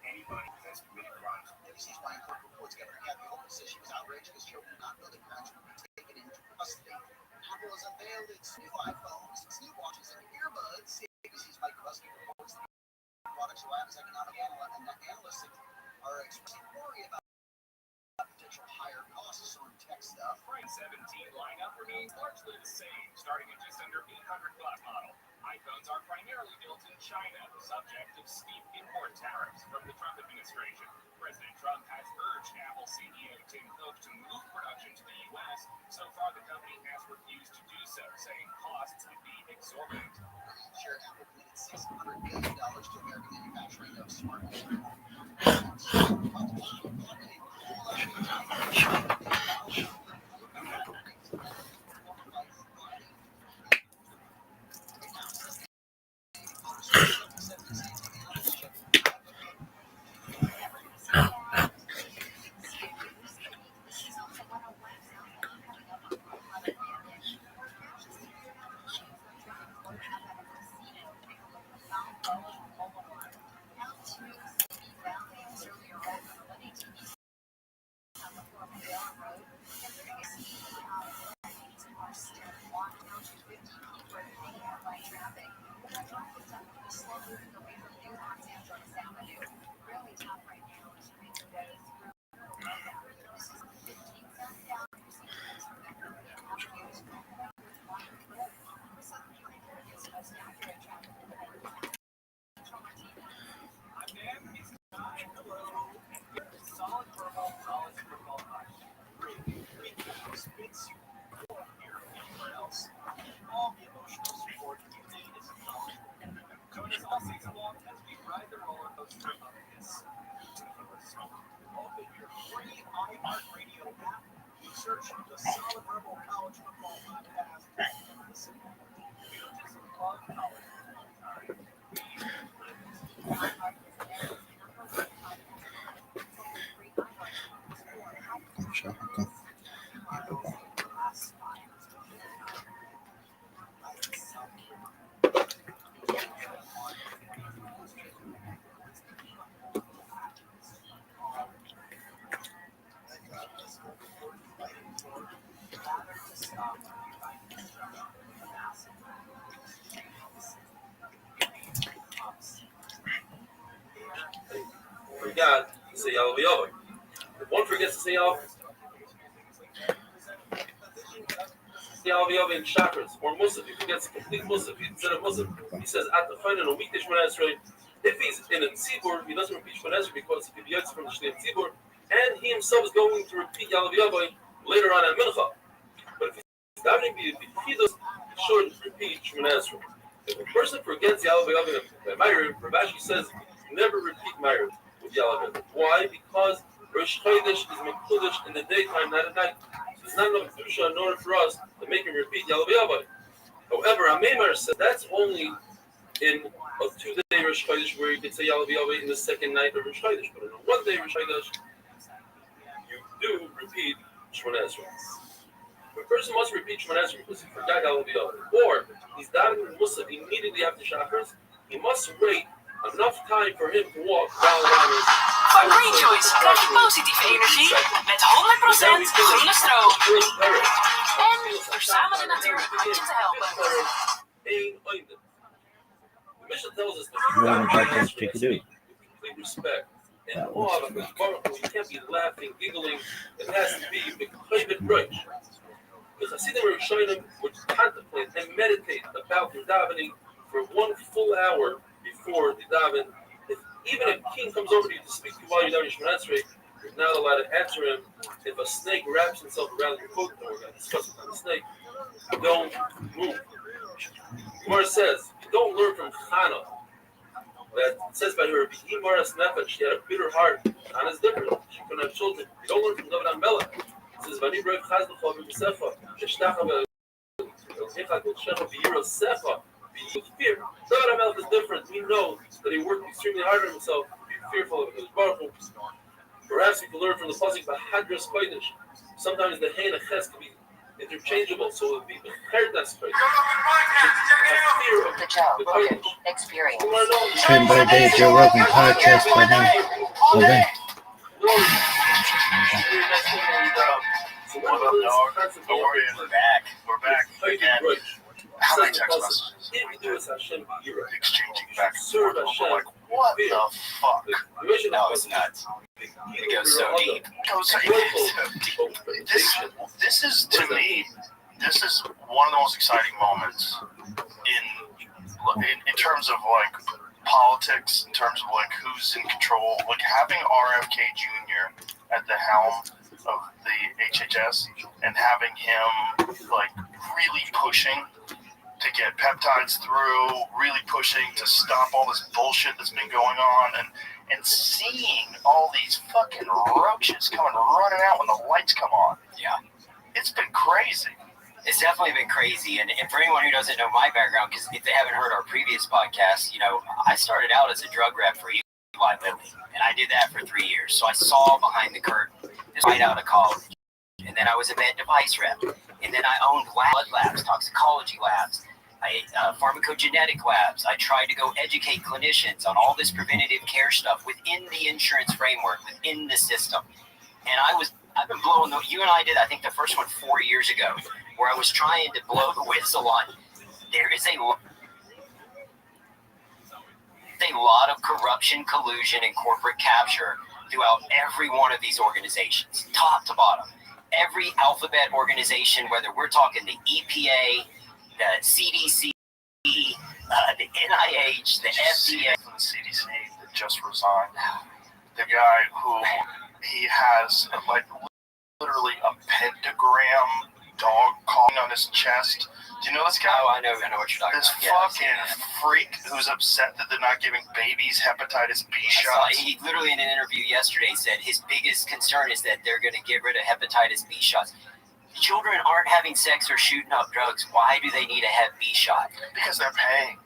anybody that's committed crimes. ABC's Ryan Clark reports Governor Kathy Hochul says she was outraged because children did not know the parents would be taken into custody. Apple has unveiled its new iPhones, its new watches, and earbuds. ABC's Mike Kusky reports the products arrive as economic analysts are expressing worry about potential higher costs on tech stuff. Prime 17 lineup remains largely the same, starting at just under $800 model. iPhones are primarily built in China, the subject of steep import tariffs from the Trump administration. President Trump has urged Apple CEO Tim Cook to move production to the U.S. So far, the company has refused to do so, saying costs would be exorbitant. Sure, Apple committed $600 billion to American manufacturing of smartphones. Join us all season long as we ride the roller coaster of this. Open your free iHeartRadio app. Search the Solid Rebel College Football Podcast and listen. We don't just love college Forgot to say Yahweh Yahweh. If one forgets to say Yahweh in chakras or Musaf, he forgets complete Musaf instead of Musaf. He says at the final a weekday Shemona Esrei. If he's in a tzibur, he doesn't repeat Shemona Esrei because he gets from the Shnei tzibur, and he himself is going to repeat Yahweh Yahweh later on at Mincha. But if he's davening b'Yidus, he should repeat Shemona Esrei. If a person forgets Yahweh Yahweh by Ma'ariv, Rabashi says never repeat Ma'ariv with Yahweh. Why? Because Rosh Chodesh is Mekudesh in the daytime, not at night. So it's not enough Kedusha in order for us to make him repeat Yahweh Yahweh. However, Amemar says that's only in a 2-day Rosh Chodesh where you can say Yahweh Yahweh in the second night of Rosh Chodesh. But in a 1-day Rosh Chodesh, you do repeat Shemona Esrei. A person must repeat Shemona Esrei because he forgot Yahweh Yahweh. Or he's davening in Musaf immediately after Shacharis. He must wait enough time for him to walk down the Van Green Choice krijg je positieve energie met 100% groene stroom. En door samen de natuur een handje te helpen. The mission tells us to complete respect and awe of His Baruch Hu. You can't be laughing, giggling. It has to be b'chayvet rosh. The Hasidim Rishonim would contemplate and meditate about their davening for 1 full hour before the daven. If even a king comes over to you to speak to you while you're davening Shemona Esrei, you're not allowed to answer him. If a snake wraps himself around your coat, and we're going to discuss it on the snake, don't move. Gemara says, you don't learn from Chana. That says by her, she had a bitter heart. Chana is different. She couldn't have children. You don't learn from David HaMelech. It says, Vani Brev Chazlecha V'Sefa, Sheshtacha V'Echa V'Shecha V'Yirossefa. Fear. David HaMelech is different. We know that he worked extremely hard on himself. Be fearful of his Baruch Hu. Perhaps you can learn from the pasuk Bahadras Kodesh. Sometimes the Hein Ches can be interchangeable. So we heard that space. The Joe Rogan Experience. Written by the Joe Rogan podcast by him. Okay. What up, dog? Don't worry, we're back. We're back again. How many text messages? Exchanging back and forth. We're like, what the fuck? No, it's nuts. It goes so deep. This is, to me, this is one of the most exciting moments in terms of like politics, in terms of like who's in control. Like having RFK Jr. at the helm of the HHS and having him like really pushing to get peptides through, really pushing to stop all this bullshit that's been going on, and seeing all these fucking roaches coming running out when the lights come on. Yeah. It's been crazy. It's definitely been crazy. And for anyone who doesn't know my background, because if they haven't heard our previous podcast, you know, I started out as a drug rep for Eli Lilly, and I did that for 3 years. So I saw behind the curtain right out of college. And then I was a med device rep. And then I owned blood labs, toxicology labs, pharmacogenetic labs. I tried to go educate clinicians on all this preventative care stuff within the insurance framework, within the system. And I've been blowing you and I did, I think, the first one 4 years ago, where I was trying to blow the whistle on. There is a lot of corruption, collusion, and corporate capture throughout every one of these organizations, top to bottom. Every alphabet organization, whether we're talking the EPA, the CDC, the NIH, the FDA. From the CDC that just resigned. The guy who he has like literally a pentagram dog calling on his chest. Do you know this guy? Oh, I know what you're talking this about. This fucking freak who's upset that they're not giving babies hepatitis B shots. He literally in an interview yesterday said his biggest concern is that they're going to get rid of hepatitis B shots. Children aren't having sex or shooting up drugs. Why do they need a Hep B shot? Because they're paying.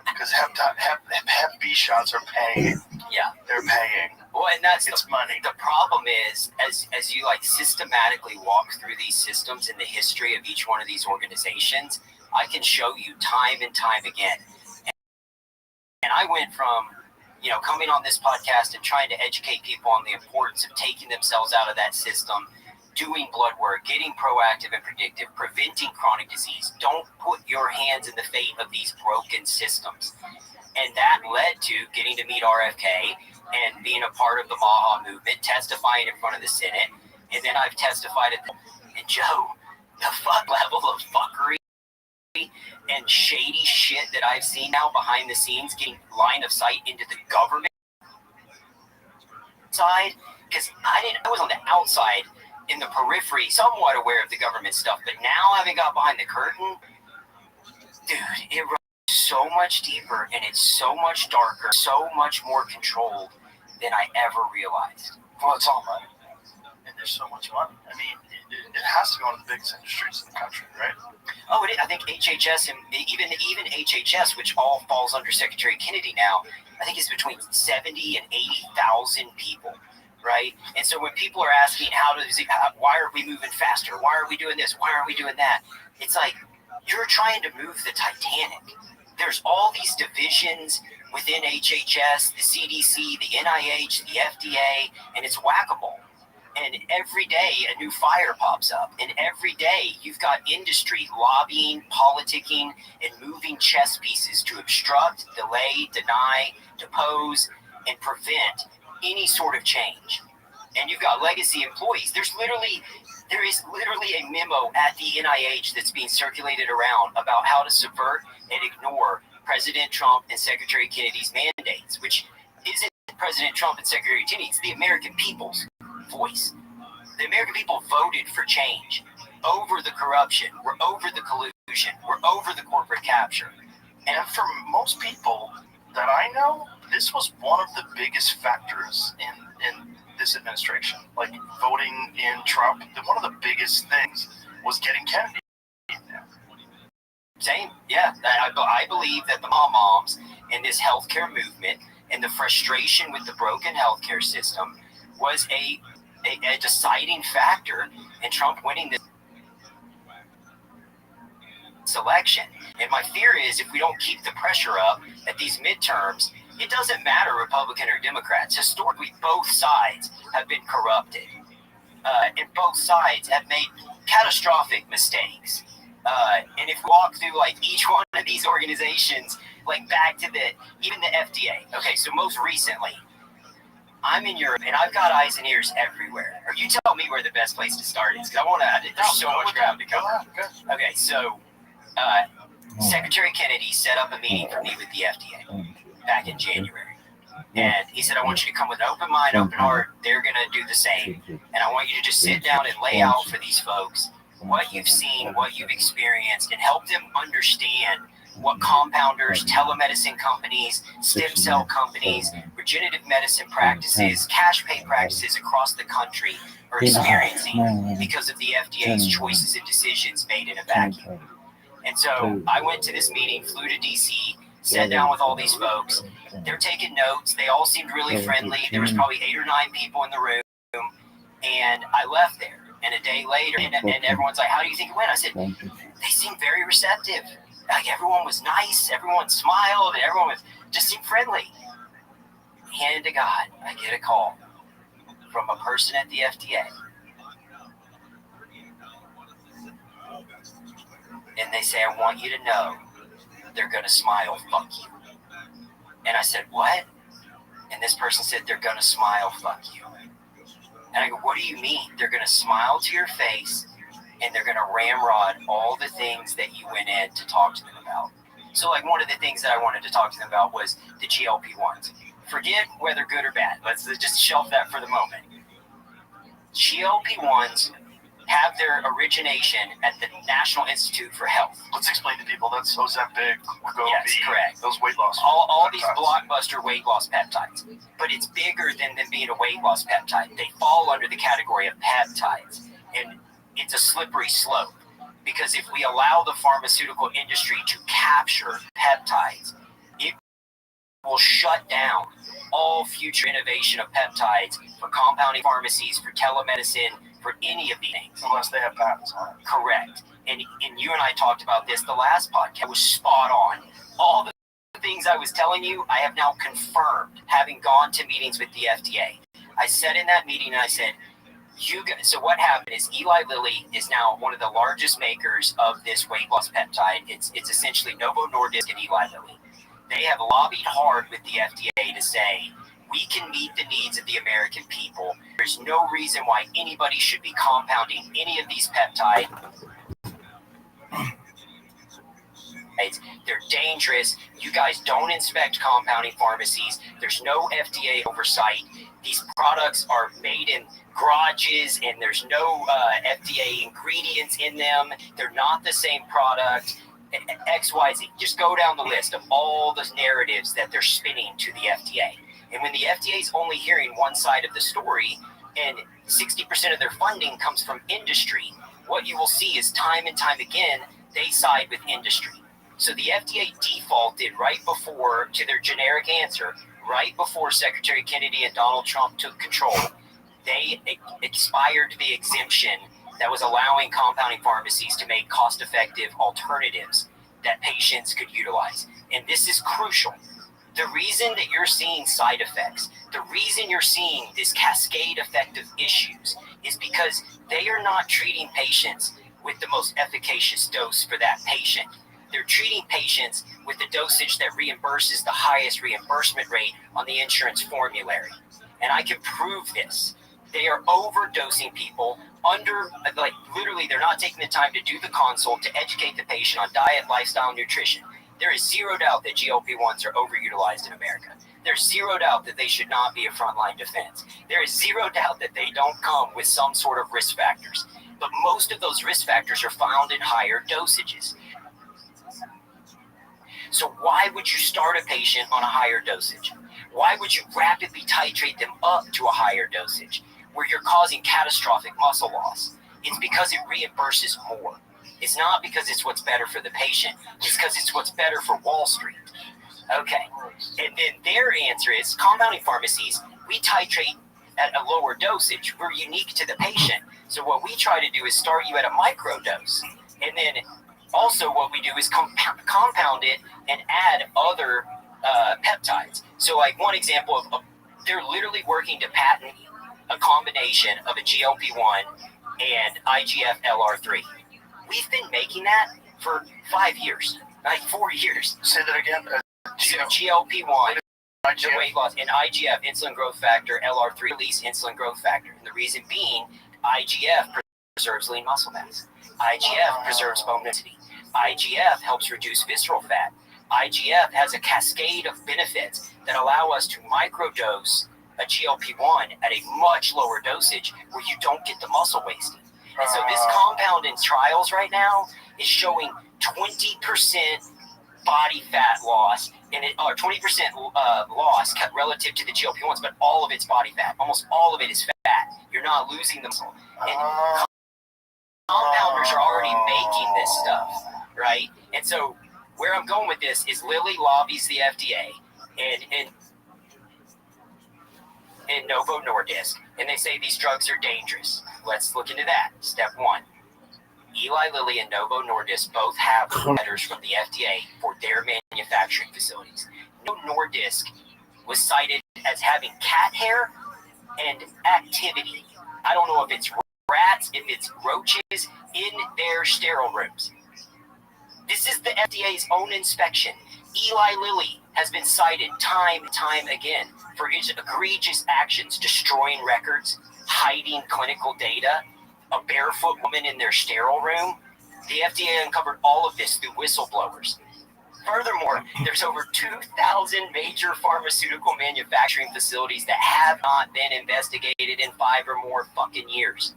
Because Hep B shots are paying. Yeah. They're paying. Well, and that's it's money. The problem is, as you like systematically walk through these systems in the history of each one of these organizations, I can show you time and time again. And I went from, coming on this podcast and trying to educate people on the importance of taking themselves out of that system, doing blood work, getting proactive and predictive, preventing chronic disease. Don't put your hands in the fate of these broken systems. And that led to getting to meet RFK and being a part of the Maha movement, testifying in front of the Senate. And then I've testified and Joe, the level of fuckery and shady shit that I've seen now behind the scenes, getting line of sight into the government side, because I was on the outside in the periphery, somewhat aware of the government stuff, but now having got behind the curtain, dude, it runs so much deeper and it's so much darker, so much more controlled than I ever realized. Well, it's all money, and there's so much money. I mean, it has to be one of the biggest industries in the country, right? Oh, I think HHS and even HHS, which all falls under Secretary Kennedy now, I think is between 70 and 80,000 people. Right? And so when people are asking, why are we moving faster? Why are we doing this? Why are we doing that? It's like, you're trying to move the Titanic. There's all these divisions within HHS, the CDC, the NIH, the FDA, and it's whack-a-mole. And every day a new fire pops up. And every day you've got industry lobbying, politicking, and moving chess pieces to obstruct, delay, deny, depose, and prevent any sort of change. And you've got legacy employees. There is literally a memo at the NIH that's being circulated around about how to subvert and ignore President Trump and Secretary Kennedy's mandates, which isn't President Trump and Secretary Kennedy, it's the American people's voice. The American people voted for change over the corruption. We're over the collusion. We're over the corporate capture. And for most people that I know, this was one of the biggest factors in this administration. Like voting in Trump, one of the biggest things was getting Kennedy in there. Same, yeah. I believe that the moms and this healthcare movement and the frustration with the broken healthcare system was a deciding factor in Trump winning this. selection. And my fear is if we don't keep the pressure up at these midterms, it doesn't matter Republican or Democrats. Historically, both sides have been corrupted. And both sides have made catastrophic mistakes. And if we walk through like each one of these organizations, like back to even the FDA. Okay, so most recently, I'm in Europe and I've got eyes and ears everywhere. Or you tell me where the best place to start is, because I want to. There's so much ground to cover. Okay, so Secretary Kennedy set up a meeting for me with the FDA back in January. And he said, I want you to come with an open mind, open heart. They're going to do the same. And I want you to just sit down and lay out for these folks what you've seen, what you've experienced, and help them understand what compounders, telemedicine companies, stem cell companies, regenerative medicine practices, cash pay practices across the country are experiencing because of the FDA's choices and decisions made in a vacuum. And so I went to this meeting, flew to DC, sat down with all these folks. They're taking notes. They all seemed really friendly. There was probably 8 or 9 people in the room. And I left there. And a day later, and everyone's like, how do you think it went? I said, they seemed very receptive. Like everyone was nice. Everyone smiled. And everyone just seemed friendly. Hand to God, I get a call from a person at the FDA. And they say, I want you to know they're going to smile, fuck you. And I said, what? And this person said, they're going to smile, fuck you. And I go, what do you mean? They're going to smile to your face and they're going to ramrod all the things that you went in to talk to them about. So like one of the things that I wanted to talk to them about was the GLP-1s. Forget whether good or bad. Let's just shelf that for the moment. GLP-1s have their origination at the National Institute for Health. Let's explain to people. That's Ozempic, Wegovy, yes, correct. Those weight loss. All these blockbuster weight loss peptides. But it's bigger than them being a weight loss peptide. They fall under the category of peptides. And it's a slippery slope. Because if we allow the pharmaceutical industry to capture peptides, it will shut down all future innovation of peptides for compounding pharmacies, for telemedicine, for any of these things. Unless they have patents on it. Correct. And you and I talked about this the last podcast. It was spot on. All the things I was telling you, I have now confirmed, having gone to meetings with the FDA. I said in that meeting, and I said, so what happened is Eli Lilly is now one of the largest makers of this weight loss peptide. It's essentially Novo Nordisk and Eli Lilly. They have lobbied hard with the FDA to say, we can meet the needs of the American people. There's no reason why anybody should be compounding any of these peptides. They're dangerous. You guys don't inspect compounding pharmacies. There's no FDA oversight. These products are made in garages and there's no FDA ingredients in them. They're not the same product. XYZ. Just go down the list of all the narratives that they're spinning to the FDA. And when the FDA is only hearing one side of the story and 60% of their funding comes from industry, what you will see is time and time again, they side with industry. So the FDA defaulted right before to their generic answer, right before Secretary Kennedy and Donald Trump took control. They expired the exemption that was allowing compounding pharmacies to make cost-effective alternatives that patients could utilize. And this is crucial. The reason that you're seeing side effects, the reason you're seeing this cascade effect of issues is because they are not treating patients with the most efficacious dose for that patient. They're treating patients with the dosage that reimburses the highest reimbursement rate on the insurance formulary. And I can prove this. They are overdosing people literally, they're not taking the time to do the consult to educate the patient on diet, lifestyle, nutrition. There is zero doubt that GLP-1s are overutilized in America. There's zero doubt that they should not be a frontline defense. There is zero doubt that they don't come with some sort of risk factors. But most of those risk factors are found in higher dosages. So why would you start a patient on a higher dosage? Why would you rapidly titrate them up to a higher dosage where you're causing catastrophic muscle loss? It's because it reimburses more. It's not because it's what's better for the patient. It's because it's what's better for Wall Street. Okay. And then their answer is compounding pharmacies, we titrate at a lower dosage. We're unique to the patient. So what we try to do is start you at a micro dose. And then Also, what we do is compound it and add other peptides. So, like one example of they're literally working to patent a combination of a GLP-1 and IGF-LR3. We've been making that for 5 years, like 4 years. Say that again. So GLP-1, the weight loss, and IGF, insulin growth factor, LR3, release insulin growth factor. And the reason being, IGF preserves lean muscle mass. IGF preserves bone density. IGF helps reduce visceral fat. IGF has a cascade of benefits that allow us to microdose a GLP-1 at a much lower dosage where you don't get the muscle wasting. And so this compound in trials right now is showing 20% body fat loss, and 20% loss relative to the GLP-1s, but all of it's body fat. Almost all of it is fat. You're not losing the muscle. And compounders are already making this stuff, right? And so where I'm going with this is Lilly lobbies the FDA and Novo Nordisk, and they say these drugs are dangerous. Let's look into that. Step one. Eli Lilly and Novo Nordisk both have letters from the FDA for their manufacturing facilities. Novo Nordisk was cited as having cat hair and activity. I don't know if it's rats, if it's roaches in their sterile rooms. This is the FDA's own inspection. Eli Lilly has been cited time and time again for its egregious actions, destroying records, hiding clinical data, a barefoot woman in their sterile room. The FDA uncovered all of this through whistleblowers. Furthermore, there's over 2,000 major pharmaceutical manufacturing facilities that have not been investigated in 5 or more fucking years.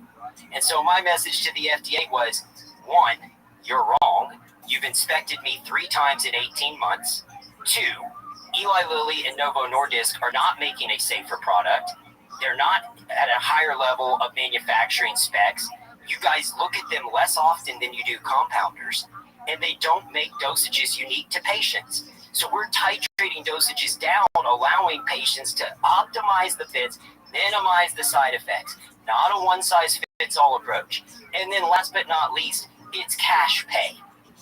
And so my message to the FDA was, 1, you're wrong. You've inspected me 3 times in 18 months. 2, Eli Lilly and Novo Nordisk are not making a safer product. They're not at a higher level of manufacturing specs. You guys look at them less often than you do compounders, and they don't make dosages unique to patients. So we're titrating dosages down, allowing patients to optimize the fits, minimize the side effects, not a one-size-fits-all approach. And then last but not least, it's cash pay.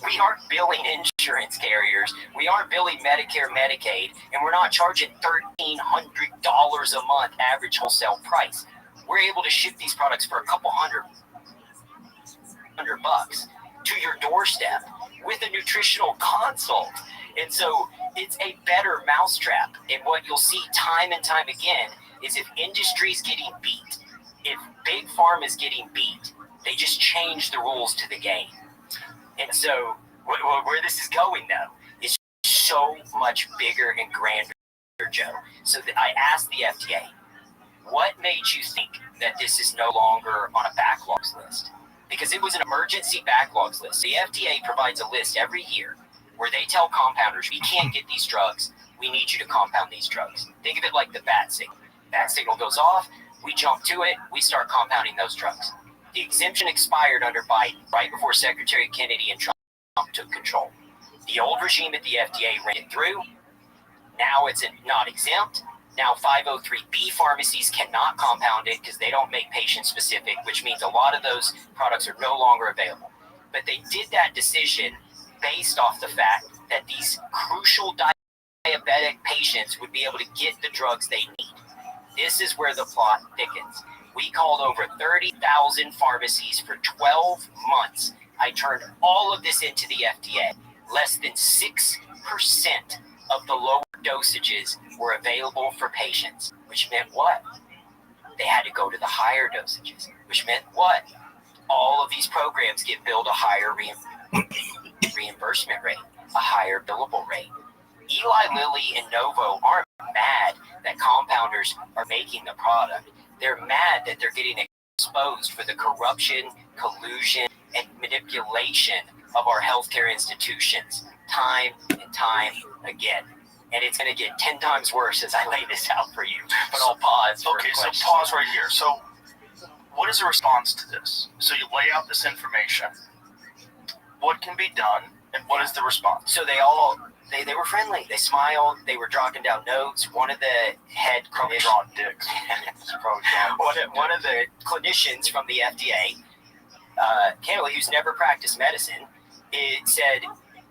We aren't billing insurance carriers. We aren't billing Medicare, Medicaid, and we're not charging $1,300 a month average wholesale price. We're able to ship these products for a couple $100 to your doorstep with a nutritional consult. And so it's a better mousetrap. And what you'll see time and time again is if industry's getting beat, if big pharma is getting beat, they just change the rules to the game. And so where this is going, though, is so much bigger and grander, Joe. So I asked the FDA, what made you think that this is no longer on a backlogs list? Because it was an emergency backlogs list. The FDA provides a list every year where they tell compounders, we can't get these drugs. We need you to compound these drugs. Think of it like the bat signal. Bat signal goes off, we jump to it, we start compounding those drugs. The exemption expired under Biden right before Secretary Kennedy and Trump took control. The old regime at the FDA ran it through. Now it's not exempt. Now 503B pharmacies cannot compound it because they don't make patient specific, which means a lot of those products are no longer available. But they did that decision based off the fact that these crucial diabetic patients would be able to get the drugs they need. This is where the plot thickens. We called over 30,000 pharmacies for 12 months. I turned all of this into the FDA. Less than 6% of the lower dosages were available for patients, which meant what? They had to go to the higher dosages, which meant what? All of these programs get billed a higher reimbursement rate, a higher billable rate. Eli Lilly and Novo aren't mad that compounders are making the product. They're mad that they're getting exposed for the corruption, collusion, and manipulation of our healthcare institutions time and time again. And it's going to get 10 times worse as I lay this out for you. But I'll pause. Okay, so pause right here. So what is the response to this? So you lay out this information. What can be done, and what is the response? So they were friendly. They smiled. They were jotting down notes. One of the head clinicians, one of the clinicians from the FDA, Kaylee, who's never practiced medicine, it said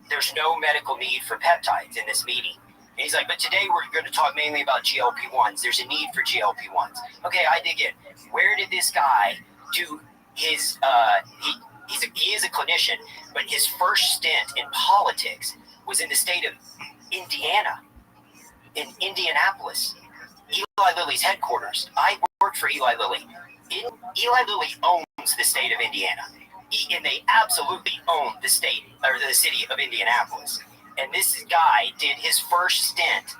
there's no medical need for peptides in this meeting. And he's like, but today we're going to talk mainly about GLP-1s. There's a need for GLP-1s. Okay, I dig in. Where did this guy do his, he is a clinician, but his first stint in politics was in the state of Indiana, in Indianapolis, Eli Lilly's headquarters. I worked for Eli Lilly. Eli Lilly owns the state of Indiana, and they absolutely own the state or the city of Indianapolis. And this guy did his first stint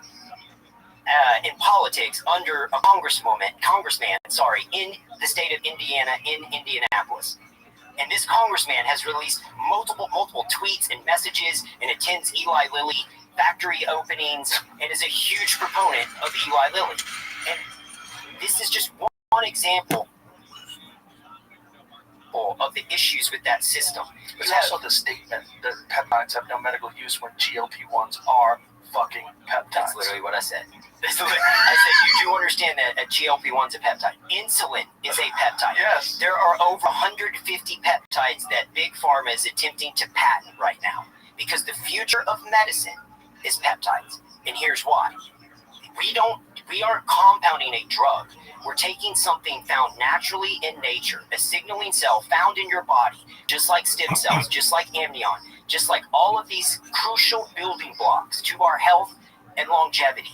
in politics under a congressman, in the state of Indiana, in Indianapolis. And this congressman has released multiple tweets and messages and attends Eli Lilly factory openings and is a huge proponent of Eli Lilly. And this is just one example of the issues with that system. There's also the statement that peptides have no medical use when GLP-1s are fucking peptides. That's literally what I said. I said, you do understand that a GLP-1 is a peptide. Insulin is a peptide. Yes. There are over 150 peptides that Big Pharma is attempting to patent right now because the future of medicine is peptides. And here's why. We aren't compounding a drug. We're taking something found naturally in nature, a signaling cell found in your body, just like stem cells, just like amnion, just like all of these crucial building blocks to our health and longevity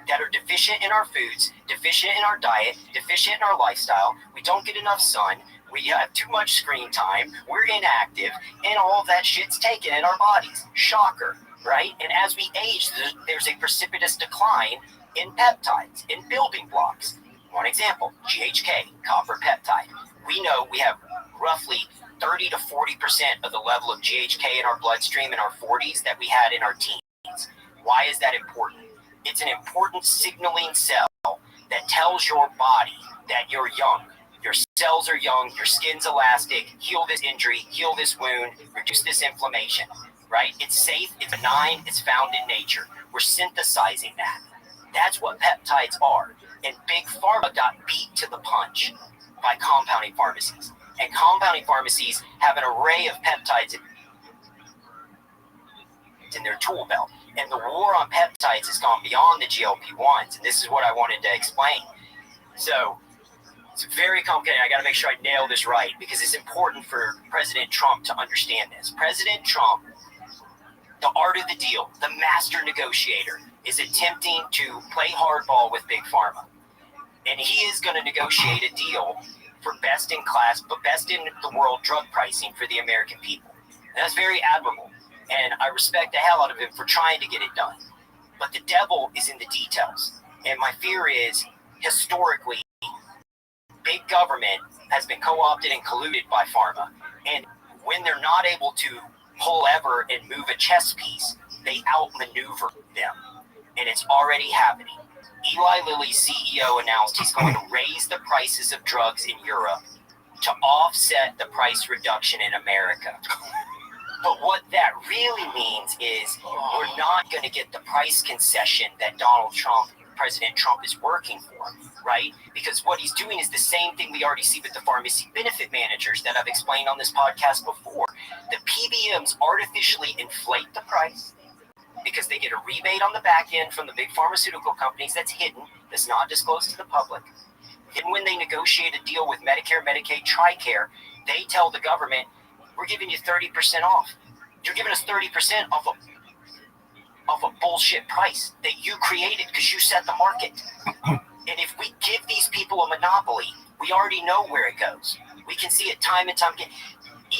that are deficient in our foods, deficient in our diet, deficient in our lifestyle. We don't get enough sun. We have too much screen time. We're inactive, and all of that shit's taken in our bodies. Shocker, right? And as we age, there's a precipitous decline in peptides, in building blocks. One example, GHK, copper peptide. We know we have roughly 30 to 40% of the level of GHK in our bloodstream in our 40s that we had in our teens. Why is that important? It's an important signaling cell that tells your body that you're young. Your cells are young, your skin's elastic, heal this injury, heal this wound, reduce this inflammation, right? It's safe, it's benign, it's found in nature. We're synthesizing that. That's what peptides are. And Big Pharma got beat to the punch by compounding pharmacies. And compounding pharmacies have an array of peptides in their tool belt. And the war on peptides has gone beyond the GLP-1s. And this is what I wanted to explain. So it's very complicated. I got to make sure I nail this right because it's important for President Trump to understand this. President Trump, the art of the deal, the master negotiator, is attempting to play hardball with Big Pharma. And he is going to negotiate a deal for best in class, but best in the world drug pricing for the American people. And that's very admirable. And I respect the hell out of him for trying to get it done. But the devil is in the details. And my fear is, historically, big government has been co-opted and colluded by pharma. And when they're not able to pull lever and move a chess piece, they outmaneuver them. And it's already happening. Eli Lilly's CEO announced he's going to raise the prices of drugs in Europe to offset the price reduction in America. But what that really means is we're not going to get the price concession that President Trump is working for, right? Because what he's doing is the same thing we already see with the pharmacy benefit managers that I've explained on this podcast before. The PBMs artificially inflate the price because they get a rebate on the back end from the big pharmaceutical companies that's hidden, that's not disclosed to the public. Then when they negotiate a deal with Medicare, Medicaid, TRICARE, they tell the government, we're giving you 30% off. You're giving us 30% off a bullshit price that you created because you set the market. And if we give these people a monopoly, we already know where it goes. We can see it time and time again.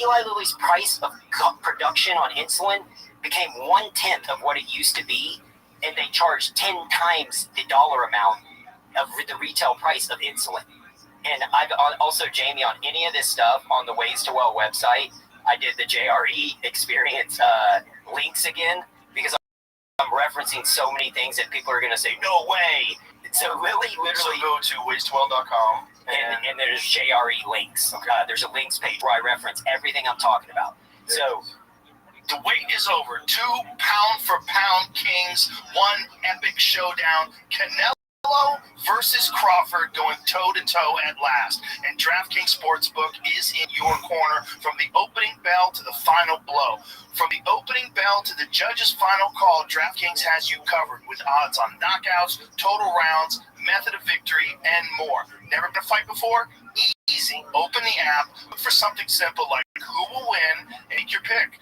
Eli Lilly's price of production on insulin became 1/10 of what it used to be, and they charged 10 times the dollar amount of the retail price of insulin. And I've also, Jamie, on any of this stuff on the Ways to Well website, I did the JRE experience links again because I'm referencing so many things that people are going to say, no way. So Lilly literally... So go to wastewell.com. And there's JRE links. Okay. There's a links page where I reference everything I'm talking about. So... the wait is over. 2 pound-for-pound kings, one epic showdown. Canelo Canelo versus Crawford going toe-to-toe at last. And DraftKings Sportsbook is in your corner from the opening bell to the final blow. From the opening bell to the judge's final call, DraftKings has you covered with odds on knockouts, total rounds, method of victory, and more. Never been a fight before? Easy. Open the app, look for something simple like who will win, and make your pick.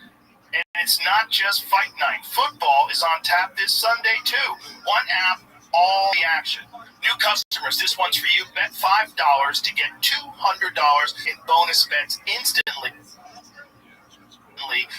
And it's not just fight night. Football is on tap this Sunday, too. One app, all the action. New customers, this one's for you. Bet $5 to get $200 in bonus bets instantly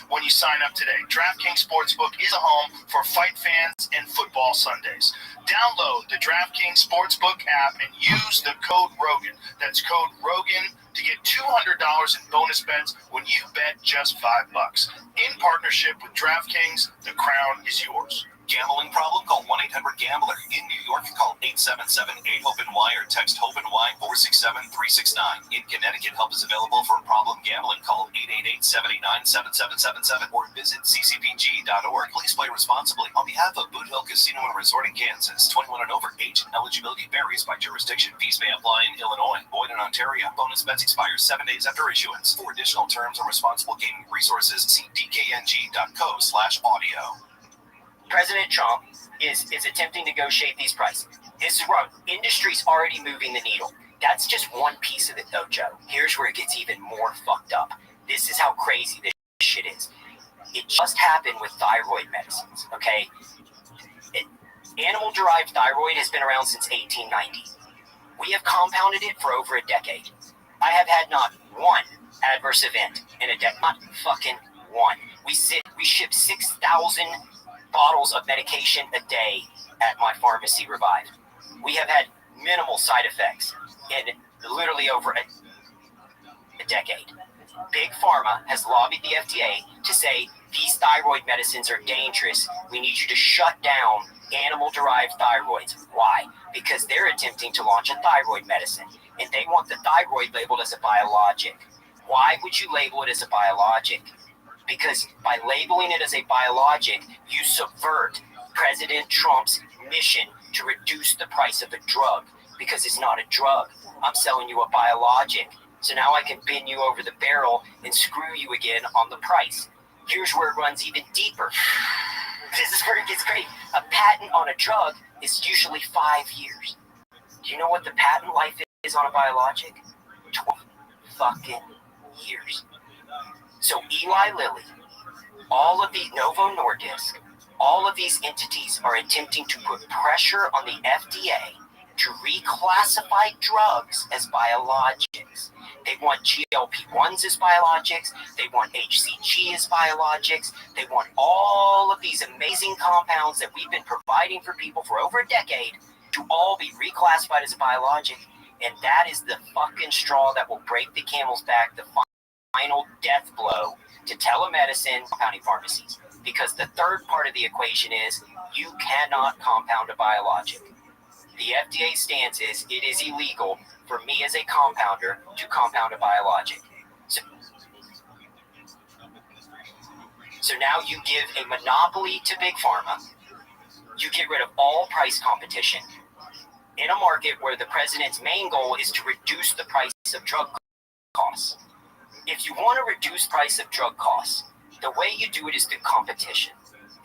when you sign up today. DraftKings Sportsbook is a home for fight fans and football Sundays. Download the DraftKings Sportsbook app and use the code ROGAN. That's code ROGAN to get $200 in bonus bets when you bet just $5. In partnership with DraftKings, the crown is yours. Gambling problem? Call 1-800-GAMBLER. In New York, call 877-8-HOPE-NY or text HOPE-NY 467-369. In Connecticut, help is available for problem gambling. Call 888-789-7777 or visit ccpg.org. Please play responsibly. On behalf of Boot Hill Casino and Resort in Kansas, 21 and over, age and eligibility varies by jurisdiction. Fees may apply in Illinois, void in Ontario. Bonus bets expire 7 days after issuance. For additional terms or responsible gaming resources, see dkng.co/audio. President Trump is attempting to negotiate these prices. This is wrong. Industry's already moving the needle. That's just one piece of it, though, Joe. Here's where it gets even more fucked up. This is how crazy this shit is. It just happened with thyroid medicines, okay? Animal-derived thyroid has been around since 1890. We have compounded it for over a decade. I have had not one adverse event in a decade. Not fucking one. We ship 6,000 bottles of medication a day at my pharmacy, Revive. We have had minimal side effects in literally over a decade. Big Pharma has lobbied the FDA to say these thyroid medicines are dangerous. We need you to shut down animal-derived thyroids. Why? Because they're attempting to launch a thyroid medicine, and they want the thyroid labeled as a biologic. Why would you label it as a biologic? Because by labeling it as a biologic, you subvert President Trump's mission to reduce the price of a drug, because it's not a drug. I'm selling you a biologic. So now I can bend you over the barrel and screw you again on the price. Here's where it runs even deeper. This is where it gets great. A patent on a drug is usually 5 years. Do you know what the patent life is on a biologic? 12 fucking years. So Eli Lilly, all of the Novo Nordisk, all of these entities are attempting to put pressure on the FDA to reclassify drugs as biologics. They want GLP-1s as biologics. They want HCG as biologics. They want all of these amazing compounds that we've been providing for people for over a decade to all be reclassified as a biologic. And that is the fucking straw that will break the camel's back, the final death blow to telemedicine compounding pharmacies. Because the third part of the equation is you cannot compound a biologic. The FDA stance is it is illegal for me as a compounder to compound a biologic. So now you give a monopoly to Big Pharma. You get rid of all price competition in a market where the president's main goal is to reduce the price of drug costs. If you want to reduce price of drug costs, the way you do it is through competition.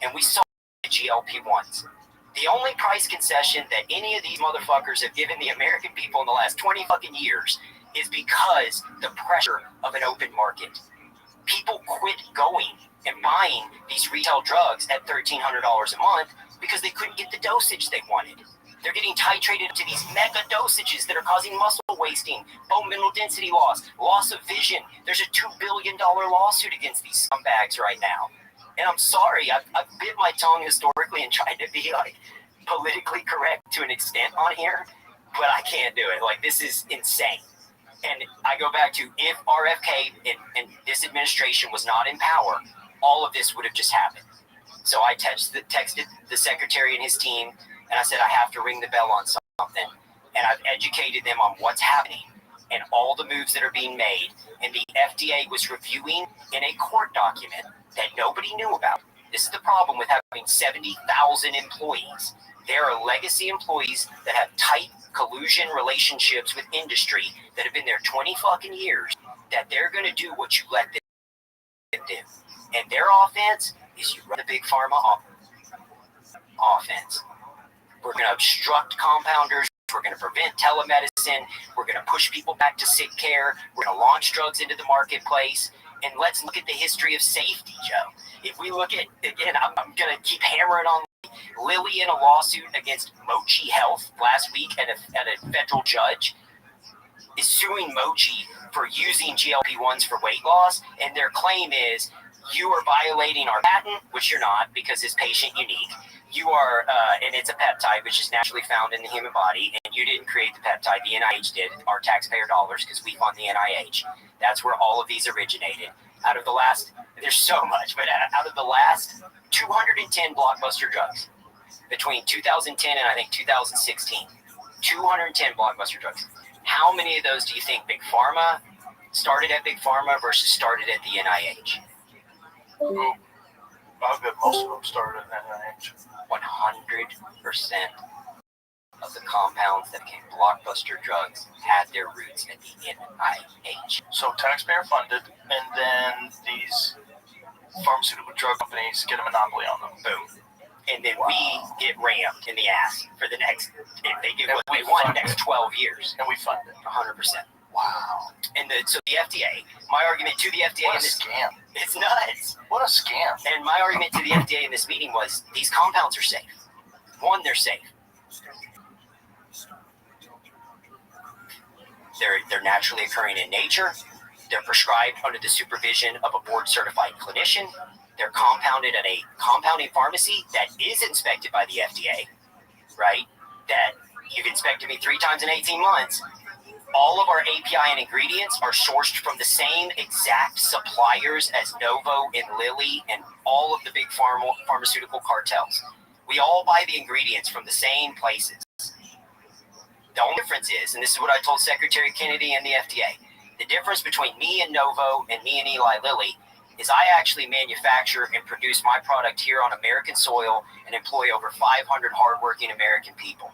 And we saw the GLP-1s. The only price concession that any of these motherfuckers have given the American people in the last 20 fucking years is because the pressure of an open market. People quit going and buying these retail drugs at $1,300 a month because they couldn't get the dosage they wanted. They're getting titrated to these mega dosages that are causing muscle wasting, bone mineral density loss of vision. There's a $2 billion lawsuit against these scumbags right now. And I'm sorry, I've bit my tongue historically and tried to be like politically correct to an extent on here, but I can't do it. Like, this is insane. And I go back to if RFK and this administration was not in power, all of this would have just happened. So I texted the secretary and his team, and I said, I have to ring the bell on something. And I've educated them on what's happening and all the moves that are being made. And the FDA was reviewing in a court document that nobody knew about. This is the problem with having 70,000 employees. There are legacy employees that have tight collusion relationships with industry that have been there 20 fucking years, that they're going to do what you let them do. And their offense is you run the big pharma offense. We're going to obstruct compounders. We're going to prevent telemedicine. We're going to push people back to sick care. We're going to launch drugs into the marketplace. And let's look at the history of safety, Joe. If we look at, again, I'm going to keep hammering on Lilly in a lawsuit against Mochi Health last week, and a federal judge is suing Mochi for using GLP-1s for weight loss. And their claim is, you are violating our patent, which you're not, because it's patient unique. You are, and it's a peptide, which is naturally found in the human body, and you didn't create the peptide. The NIH did, our taxpayer dollars, because we fund the NIH. That's where all of these originated. Out of the last, there's so much, but out of the last 210 blockbuster drugs between 2010 and I think 2016, 210 blockbuster drugs. How many of those do you think Big Pharma started at Big Pharma versus started at the NIH? Ooh, I bet most of them started at NIH. 100% of the compounds that became blockbuster drugs had their roots at the NIH. So taxpayer funded, and then these pharmaceutical drug companies get a monopoly on them. Boom. And then we get rammed in the ass for the next, if they do what they want, next 12 years. And we fund it. 100%. Wow. And so the FDA, my argument to the FDA what in this scam. It's nuts. What a scam. And my argument to the FDA in this meeting was these compounds are safe. One, they're safe. They're naturally occurring in nature. They're prescribed under the supervision of a board-certified clinician. They're compounded at a compounding pharmacy that is inspected by the FDA, right? That you've inspected me 3 times in 18 months. All of our API and ingredients are sourced from the same exact suppliers as Novo and Lilly and all of the big pharmaceutical cartels. We all buy the ingredients from the same places. The only difference is, and this is what I told Secretary Kennedy and the FDA, the difference between me and Novo and me and Eli Lilly is I actually manufacture and produce my product here on American soil and employ over 500 hardworking American people.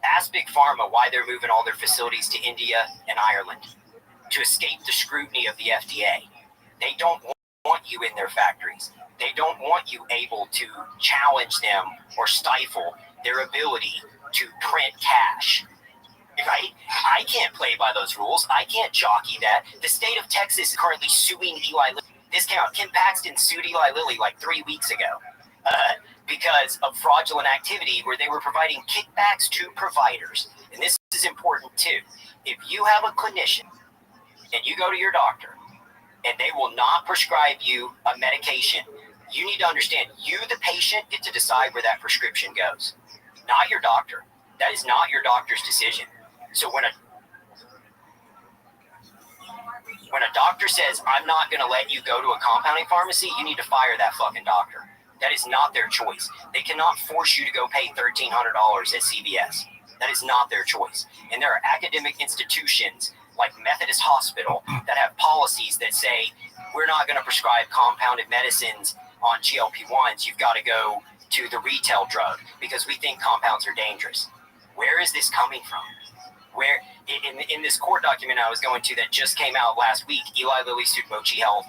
Ask Big Pharma why they're moving all their facilities to India and Ireland to escape the scrutiny of the FDA. They don't want you in their factories. They don't want you able to challenge them or stifle their ability to print cash. Right? I can't play by those rules. I can't jockey that. The state of Texas is currently suing Eli Lilly. This came out. Kim Paxton sued Eli Lilly like 3 weeks ago because of fraudulent activity where they were providing kickbacks to providers. And this is important too. If you have a clinician and you go to your doctor and they will not prescribe you a medication, you need to understand you, the patient, get to decide where that prescription goes. Not your doctor. That is not your doctor's decision. So when a doctor says, I'm not going to let you go to a compounding pharmacy, you need to fire that fucking doctor. That is not their choice. They cannot force you to go pay $1,300 at CVS. That is not their choice. And there are academic institutions like Methodist Hospital that have policies that say, we're not going to prescribe compounded medicines on GLP-1s. You've got to go to the retail drug because we think compounds are dangerous. Where is this coming from? Where in this court document I was going to that just came out last week, Eli Lilly sued Mochi Health,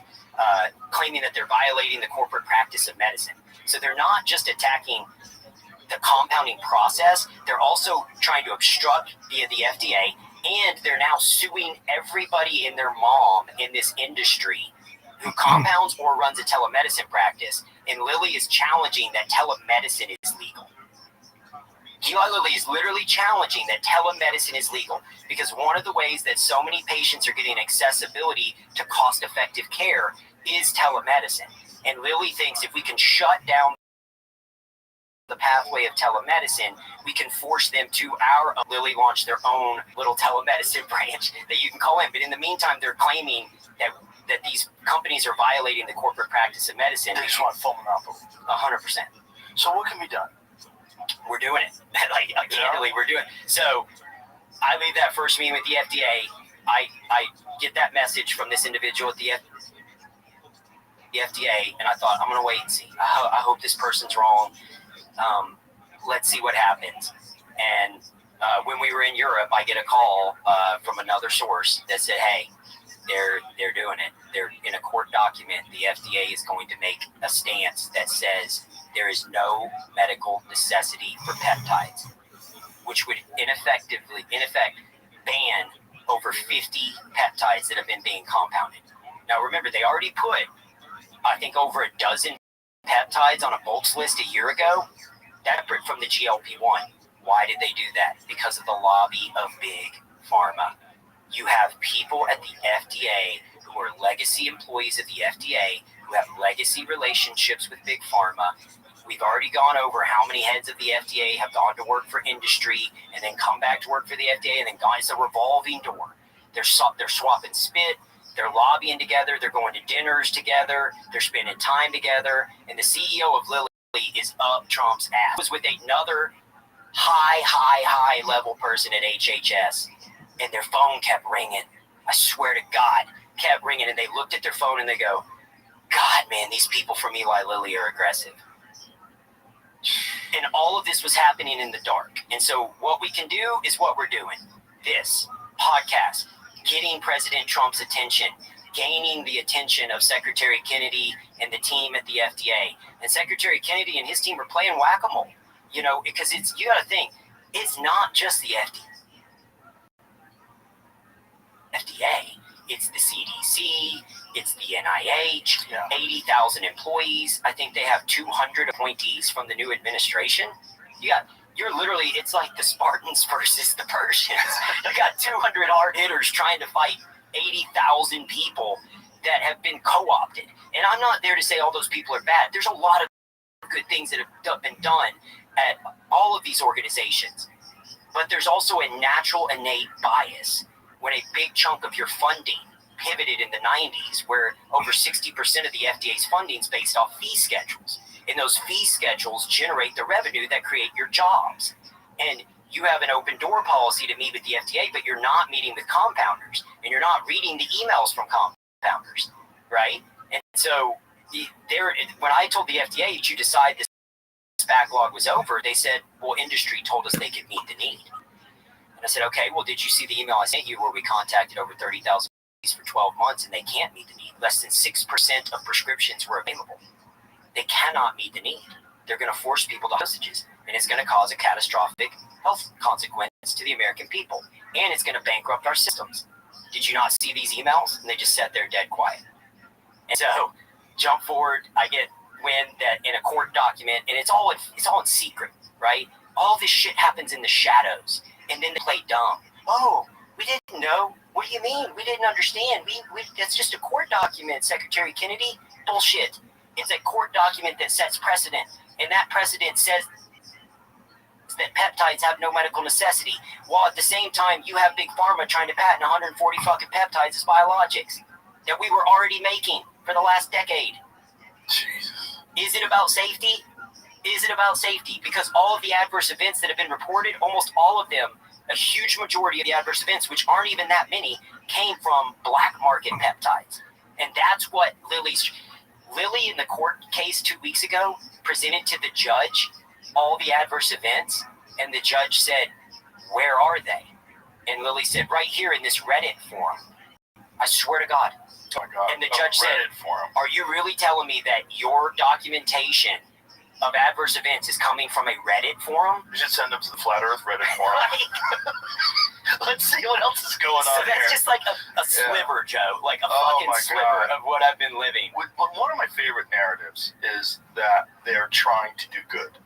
claiming that they're violating the corporate practice of medicine. So they're not just attacking the compounding process, they're also trying to obstruct via the FDA, and they're now suing everybody and their mom in this industry who compounds or runs a telemedicine practice. And Lilly is challenging that telemedicine is legal. Eli Lilly is literally challenging that telemedicine is legal because one of the ways that so many patients are getting accessibility to cost-effective care is telemedicine. And Lilly thinks if we can shut down the pathway of telemedicine, we can force them to our own. Lilly launched their own little telemedicine branch that you can call in. But in the meantime, they're claiming that these companies are violating the corporate practice of medicine. They just want full monopoly. 100%. So what can be done? We're doing it. Like, candidly, we're doing it. So I leave that first meeting with the FDA. I get that message from this individual at the FDA, and I thought, I'm going to wait and see. I hope this person's wrong. let's see what happens. And when we were in Europe, I get a call from another source that said, hey, they're doing it. They're in a court document. The FDA is going to make a stance that says there is no medical necessity for peptides, which would in effect ban over 50 peptides that have been being compounded. Now remember, they already put, I think, over a dozen peptides on a bulks list a year ago. That from the GLP-1. Why did they do that? Because of the lobby of big pharma. You have people at the FDA who are legacy employees of the FDA who have legacy relationships with big pharma. We've already gone over how many heads of the FDA have gone to work for industry and then come back to work for the FDA and then gone. It's a revolving door. They're swapping spit. They're lobbying together. They're going to dinners together. They're spending time together. And the CEO of Lilly is up Trump's ass. I was with another high level person at HHS, and their phone kept ringing. I swear to God, kept ringing, and they looked at their phone and they go, God, man, these people from Eli Lilly are aggressive. And all of this was happening in the dark. And so what we can do is what we're doing. This podcast, getting President Trump's attention, gaining the attention of Secretary Kennedy and the team at the FDA. And Secretary Kennedy and his team are playing whack-a-mole, you know, because you got to think, it's not just the FDA. It's the CDC, it's the NIH, 80,000 employees. I think they have 200 appointees from the new administration. You're literally, it's like the Spartans versus the Persians. You got 200 hard hitters trying to fight 80,000 people that have been co-opted. And I'm not there to say all those people are bad. There's a lot of good things that have been done at all of these organizations. But there's also a natural innate bias when a big chunk of your funding pivoted in the 90s, where over 60% of the FDA's funding is based off fee schedules. And those fee schedules generate the revenue that create your jobs. And you have an open door policy to meet with the FDA, but you're not meeting with compounders, and you're not reading the emails from compounders, right? And so when I told the FDA that you decide this backlog was over, they said, well, industry told us they could meet the need. And I said, okay, well, did you see the email I sent you where we contacted over 30,000 for 12 months and they can't meet the need? Less than 6% of prescriptions were available. They cannot meet the need. They're going to force people to dosages, and it's going to cause a catastrophic health consequence to the American people, and it's going to bankrupt our systems. Did you not see these emails? And they just sat there dead quiet. And so, jump forward, I get wind that in a court document, and it's all in secret, right? All this shit happens in the shadows, and then they play dumb. Oh, we didn't know. What do you mean? We didn't understand. That's just a court document, Secretary Kennedy. Bullshit. It's a court document that sets precedent, and that precedent says that peptides have no medical necessity, while at the same time you have big pharma trying to patent 140 fucking peptides as biologics that we were already making for the last decade. Jesus. Is it about safety? Is it about safety? Because all of the adverse events that have been reported, almost all of them, a huge majority of the adverse events, which aren't even that many, came from black market peptides. And that's what Lilly in the court case 2 weeks ago presented to the judge all the adverse events, and the judge said, where are they? And Lilly said, right here in this Reddit forum. I swear to God. Oh my God. And the judge said, are you really telling me that your documentation of adverse events is coming from a Reddit forum? You should send them to the Flat Earth Reddit forum. Let's see what else is going on here. That's just like a sliver, Joe. Like a fucking sliver of what I've been living. One of my favorite narratives is that they're trying to do good.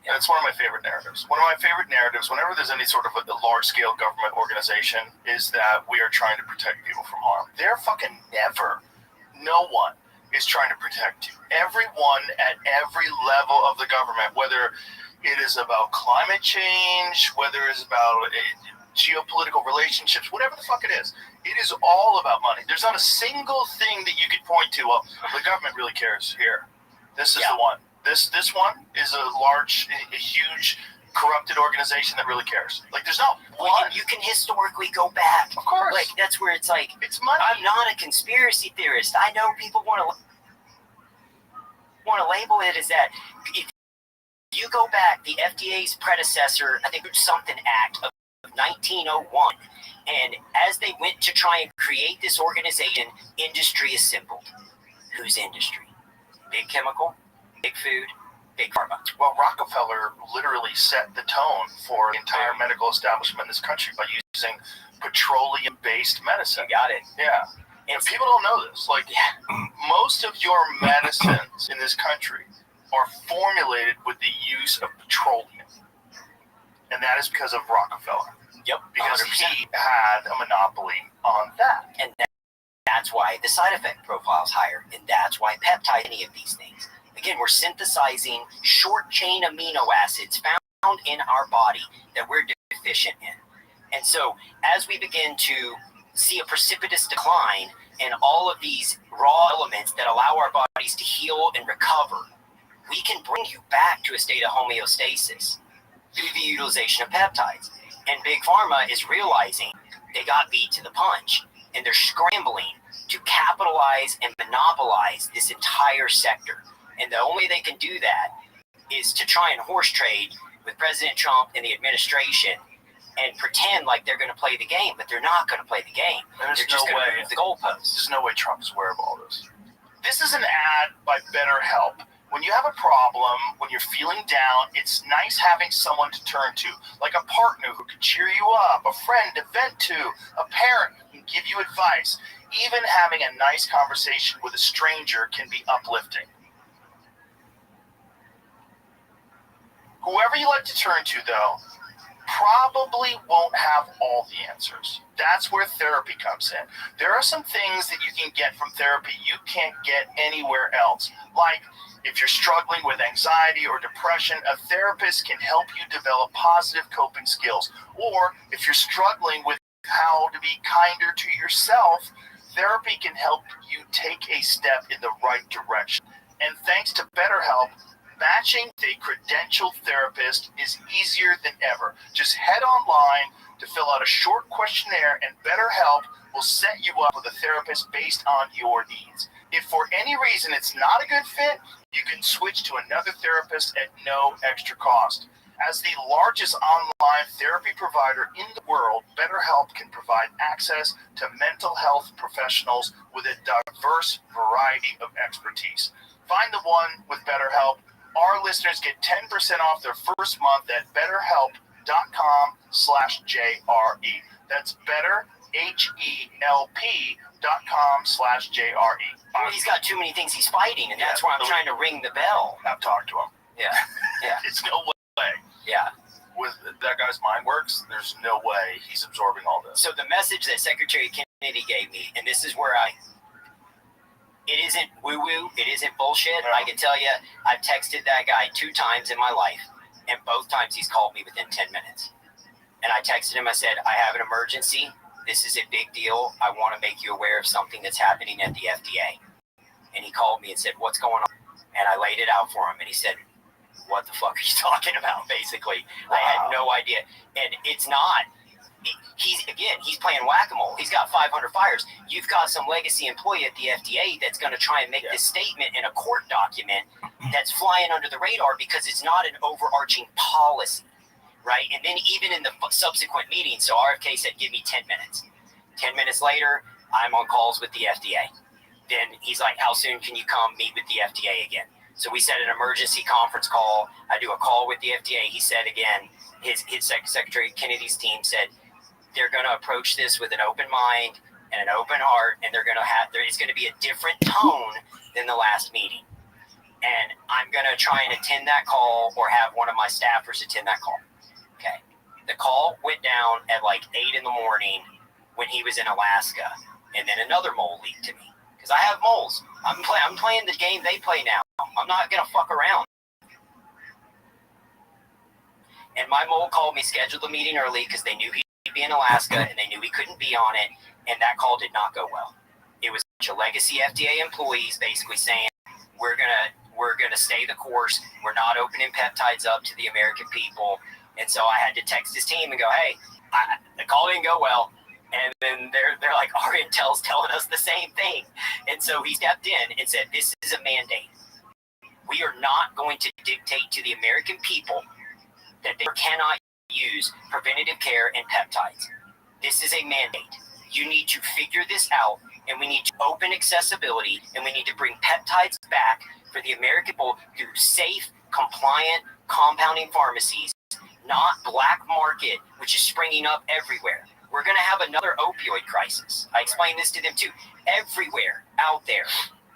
That's one of my favorite narratives. One of my favorite narratives, whenever there's any sort of a large-scale government organization, is that we are trying to protect people from harm. They're fucking never. No one is trying to protect you. Everyone at every level of the government, whether it is about climate change, whether it's about geopolitical relationships, whatever the fuck it is all about money. There's not a single thing that you could point to, well, the government really cares here. This is the one. This one is a huge corrupted organization that really cares. Like, there's not one. You can historically go back. Of course. Like, that's where it's like, it's money. I'm not a conspiracy theorist. I know people want to label it as that. If you go back, the FDA's predecessor, I think, something Act of 1901, and as they went to try and create this organization, industry assembled. Whose industry? Big chemical, big food, big pharma. Well, Rockefeller literally set the tone for the entire medical establishment in this country by using petroleum-based medicine. You got it. Yeah. And people don't know this. Like, most of your medicines in this country are formulated with the use of petroleum. And that is because of Rockefeller. Yep. Because 100%. he had a monopoly on that. And that's why the side effect profile is higher. And that's why peptide, any of these things. Again, we're synthesizing short-chain amino acids found in our body that we're deficient in. And so as we begin to see a precipitous decline in all of these raw elements that allow our bodies to heal and recover, we can bring you back to a state of homeostasis through the utilization of peptides. And Big Pharma is realizing they got beat to the punch, and they're scrambling to capitalize and monopolize this entire sector. And the only way they can do that is to try and horse trade with President Trump and the administration and pretend like they're going to play the game, but they're not going to play the game. They're just going to move the goalposts. There's no way Trump is aware of all this. This is an ad by BetterHelp. When you have a problem, when you're feeling down, it's nice having someone to turn to, like a partner who can cheer you up, a friend to vent to, a parent who can give you advice. Even having a nice conversation with a stranger can be uplifting. Whoever you like to turn to, though, probably won't have all the answers. That's where therapy comes in. There are some things that you can get from therapy you can't get anywhere else. Like, if you're struggling with anxiety or depression, a therapist can help you develop positive coping skills. Or if you're struggling with how to be kinder to yourself, therapy can help you take a step in the right direction. And thanks to BetterHelp, matching a credentialed therapist is easier than ever. Just head online to fill out a short questionnaire, and BetterHelp will set you up with a therapist based on your needs. If for any reason it's not a good fit, you can switch to another therapist at no extra cost. As the largest online therapy provider in the world, BetterHelp can provide access to mental health professionals with a diverse variety of expertise. Find the one with BetterHelp. Our listeners get 10% off their first month at betterhelp.com/JRE. That's betterhelp.com/JRE. He's got too many things he's fighting, and that's why I'm trying to ring the bell. I've talked to him. Yeah. It's no way. Yeah. With that guy's mind works, there's no way he's absorbing all this. So the message that Secretary Kennedy gave me, and this is where it isn't woo-woo, it isn't bullshit. I can tell you, I've texted that guy 2 times in my life, and both times he's called me within 10 minutes. And I texted him, I said, I have an emergency. This is a big deal. I want to make you aware of something that's happening at the FDA. And he called me and said, what's going on? And I laid it out for him, and he said, what the fuck are you talking about, basically? Wow. I had no idea. And it's not. He's playing whack-a-mole. He's got 500 fires. You've got some legacy employee at the FDA that's going to try and make this statement in a court document that's flying under the radar because it's not an overarching policy, right? And then even in the subsequent meeting, so RFK said, give me 10 minutes. 10 minutes later, I'm on calls with the FDA. Then he's like, how soon can you come meet with the FDA again? So we set an emergency conference call. I do a call with the FDA. He said again, his Secretary Kennedy's team said, they're going to approach this with an open mind and an open heart, and it's going to be a different tone than the last meeting. And I'm going to try and attend that call or have one of my staffers attend that call. Okay. The call went down at like 8 in the morning when he was in Alaska, and then another mole leaked to me. Because I have moles. I'm playing the game they play now. I'm not going to fuck around. And my mole called me, scheduled the meeting early because they knew he'd be in Alaska and they knew he couldn't be on it, and that call did not go well. It was a bunch of legacy FDA employees basically saying, we're gonna stay the course. We're not opening peptides up to the American people. And so I had to text his team and go, hey, the call didn't go well. And then they're like, our intel's telling us the same thing. And so he stepped in and said, this is a mandate. We are not going to dictate to the American people that they cannot use preventative care and peptides. This is a mandate. You need to figure this out, and we need to open accessibility, and we need to bring peptides back for the American people through safe, compliant compounding pharmacies, not black market, which is springing up everywhere. We're going to have another opioid crisis. I explained this to them too. Everywhere out there,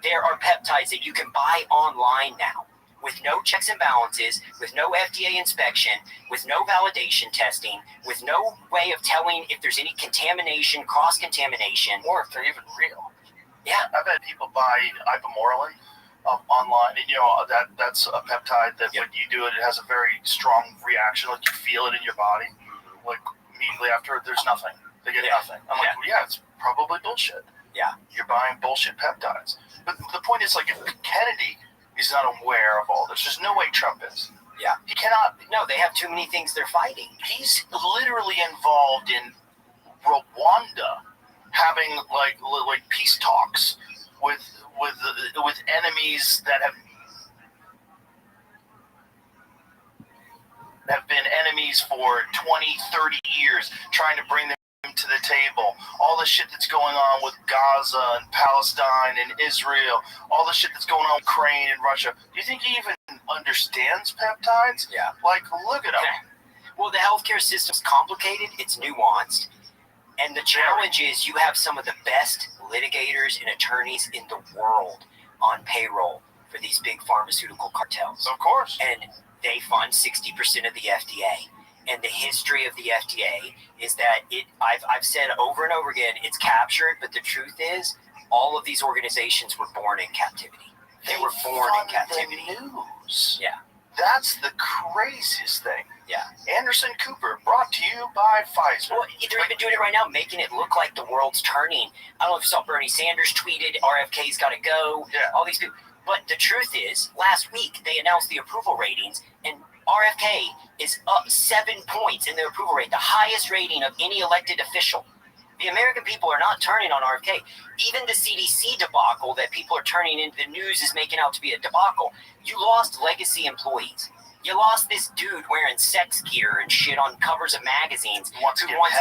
there are peptides that you can buy online now with no checks and balances, with no FDA inspection, with no validation testing, with no way of telling if there's any contamination, cross-contamination. Or if they're even real. Yeah. I've had people buy ipamorelin online, and that's a peptide that when you do it, it has a very strong reaction. Like you feel it in your body. Like immediately after, there's nothing. They get nothing. I'm like, it's probably bullshit. Yeah. You're buying bullshit peptides. But the point is, like, if Kennedy is not aware of all this, there's no way Trump is. Yeah. He cannot. No, they have too many things they're fighting. He's literally involved in Rwanda having like peace talks with enemies that have been enemies for 20, 30 years, trying to bring them to the table. All the shit that's going on with Gaza and Palestine and Israel, all the shit that's going on with Ukraine and Russia. Do you think he even understands peptides? Yeah. Like, look at him. Well, the healthcare system's complicated. It's nuanced. And the challenge is you have some of the best litigators and attorneys in the world on payroll for these big pharmaceutical cartels. Of course. And they fund 60% of the FDA. And the history of the FDA is that I've said over and over again, it's captured, but the truth is all of these organizations were born in captivity. They were born in captivity. The news. Yeah. That's the craziest thing. Yeah. Anderson Cooper, brought to you by Pfizer. Well, they're even doing it right now, making it look like the world's turning. I don't know if you saw Bernie Sanders tweeted, RFK's got to go. Yeah. All these people. But the truth is, last week they announced the approval ratings, and RFK is up 7 points in their approval rate, the highest rating of any elected official. The American people are not turning on RFK. Even the CDC debacle that people are turning into the news is making out to be a debacle. You lost legacy employees. You lost this dude wearing sex gear and shit on covers of magazines who wants everyone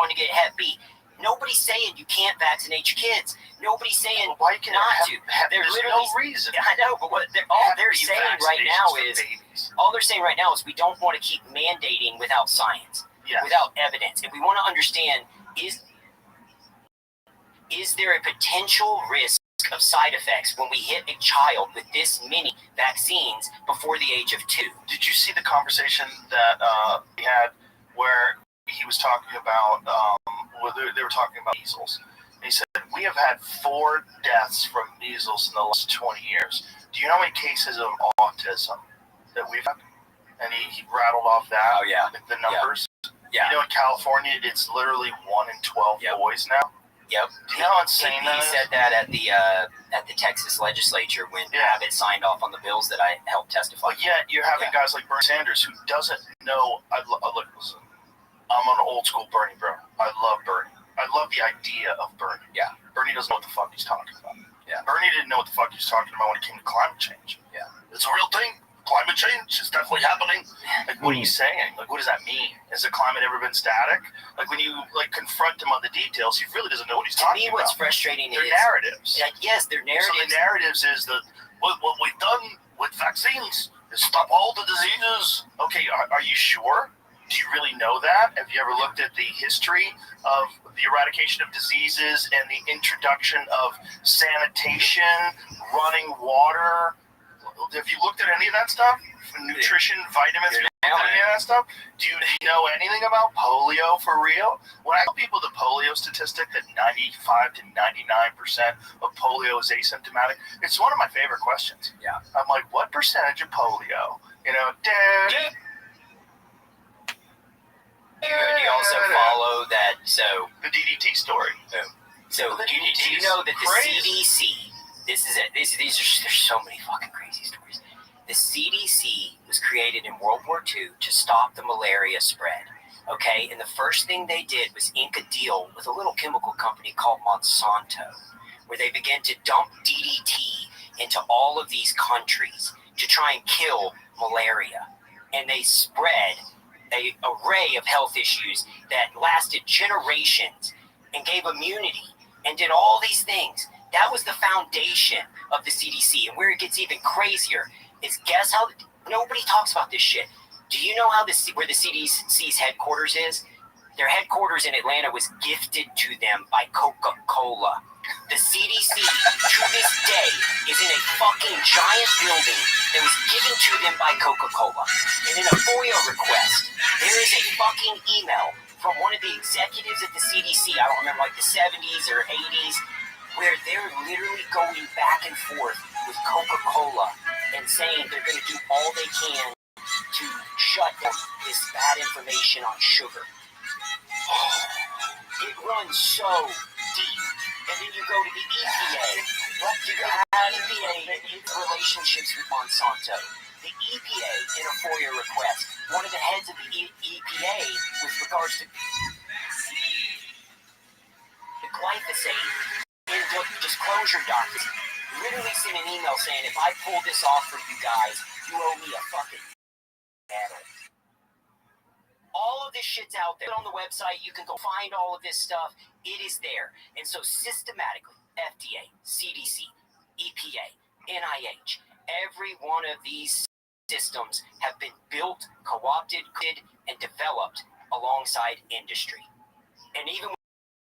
to get Hep B. Nobody's saying you can't vaccinate your kids. Nobody's saying why you not to. There's no reason. I know, but all they're saying right now is we don't want to keep mandating without science, without evidence. And we want to understand, is there a potential risk of side effects when we hit a child with this many vaccines before the age of 2? Did you see the conversation that we had where he was talking about, they were talking about measles? And he said, we have had 4 deaths from measles in the last 20 years. Do you know how many cases of autism that we've had? And he rattled off that. Oh, yeah. The numbers. Yeah. You know, in California, it's literally 1 in 12 boys now. Yep. Do you know how insane that is? He said that at the Texas legislature when Abbott signed off on the bills that I helped testify. But yet, you're having guys like Bernie Sanders who doesn't know. Listen, I'm an old school Bernie bro. I love Bernie. I love the idea of Bernie. Yeah. Bernie doesn't know what the fuck he's talking about. Yeah. Bernie didn't know what the fuck he was talking about when it came to climate change. Yeah. It's a real thing. Climate change is definitely happening. Like, what are you saying? Like, what does that mean? Has the climate ever been static? Like, when you confront him on the details, he really doesn't know what he's talking about. To me, what's frustrating is narratives. Yes, they're narratives. So the narratives is that what we've done with vaccines is stop all the diseases. Okay, are you sure? Do you really know that? Have you ever looked at the history of the eradication of diseases and the introduction of sanitation, running water? Have you looked at any of that stuff? Nutrition, vitamins, any of that stuff? Do you know anything about polio for real? When I tell people the polio statistic that 95 to 99% of polio is asymptomatic, it's one of my favorite questions. Yeah. I'm like, what percentage of polio? You know, You also follow that, so... The DDT story. So, do you know that the CDC... This is it. There's so many fucking crazy stories. The CDC was created in World War II to stop the malaria spread. Okay? And the first thing they did was ink a deal with a little chemical company called Monsanto, where they began to dump DDT into all of these countries to try and kill malaria. And they spread an array of health issues that lasted generations and gave immunity and did all these things. That was the foundation of the CDC. And where it gets even crazier is, guess how nobody talks about this shit. Do you know where the CDC's headquarters is? Their headquarters in Atlanta was gifted to them by Coca-Cola. The CDC, to this day, is in a fucking giant building that was given to them by Coca-Cola. And in a FOIA request, there is a fucking email from one of the executives at the CDC, I don't remember, like the 70s or 80s, where they're literally going back and forth with Coca-Cola and saying they're going to do all they can to shut down this bad information on sugar. It runs so deep. And then you go to the EPA. You have EPA in relationships with Monsanto. The EPA, in a FOIA request, one of the heads of the EPA with regards to the glyphosate in the disclosure documents, literally sent an email saying, if I pull this off for you guys, you owe me a fucking medal. All of this shit's out there on the website. You can go find all of this stuff. It is there. And so systematically, FDA, CDC, EPA, NIH, every one of these systems have been built, co-opted, and developed alongside industry. And even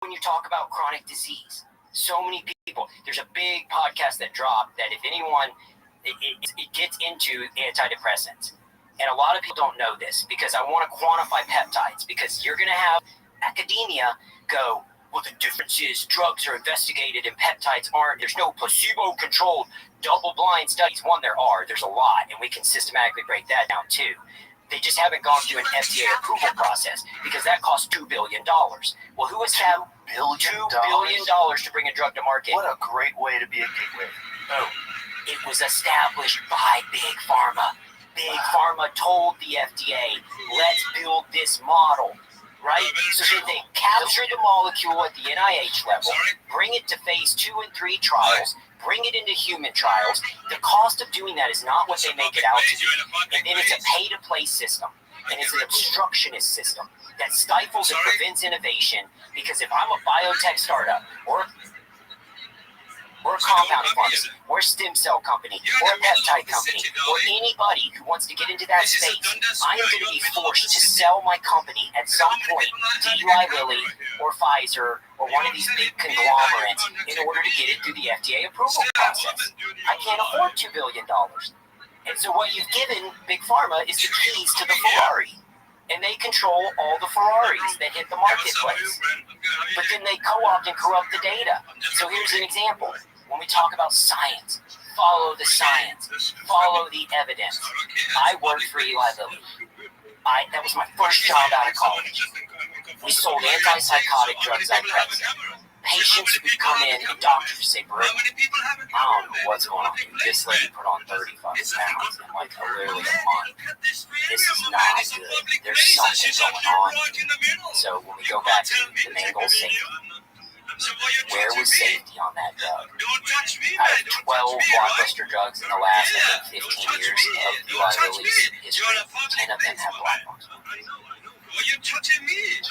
when you talk about chronic disease, so many people, there's a big podcast that dropped that if anyone, it gets into antidepressants. And a lot of people don't know this because I want to quantify peptides, because you're going to have academia go, well, the difference is drugs are investigated and peptides aren't. There's no placebo-controlled double-blind studies. One, there's a lot, and we can systematically break that down too. They just haven't gone through an FDA approval process because that costs $2 billion. Well, who has had $2 billion to bring a drug to market? What a great way to be a gateway. Oh, it was established by Big Pharma. Big Pharma told the FDA, let's build this model, right? So that they capture the molecule at the NIH level, bring it to phase 2 and 3 trials, bring it into human trials. The cost of doing that is not what they make it out to be. And then it's a pay-to-play system. And it's an obstructionist system that stifles and prevents innovation, because if I'm a biotech startup or a compounding pharmacy, or a stem cell company, or a peptide company, or anybody who wants to get into that space, I am going to be forced to sell my company at some point to Eli Lilly or Pfizer or one of these big conglomerates in order to get it through the FDA approval process. I can't afford $2 billion. And so what you've given Big Pharma is the keys to the Ferrari. And they control all the Ferraris that hit the marketplace. But then they co-opt and corrupt the data. So here's an example. When we talk about science, follow the science, follow the evidence. I worked for Eli Lilly. That was my first job out of college. We sold antipsychotic drugs like Prevacid. Patients would come in and doctors would say, "Bro, I don't know what's going on. This lady put on 35 pounds in like literally a month. This is not good. There's something going on." So when we go back to the main goal, safety. Where was safety on that drug? Out of 12 blockbuster drugs in the last, 15 years of Eli Lilly's history, 10 of them have black box.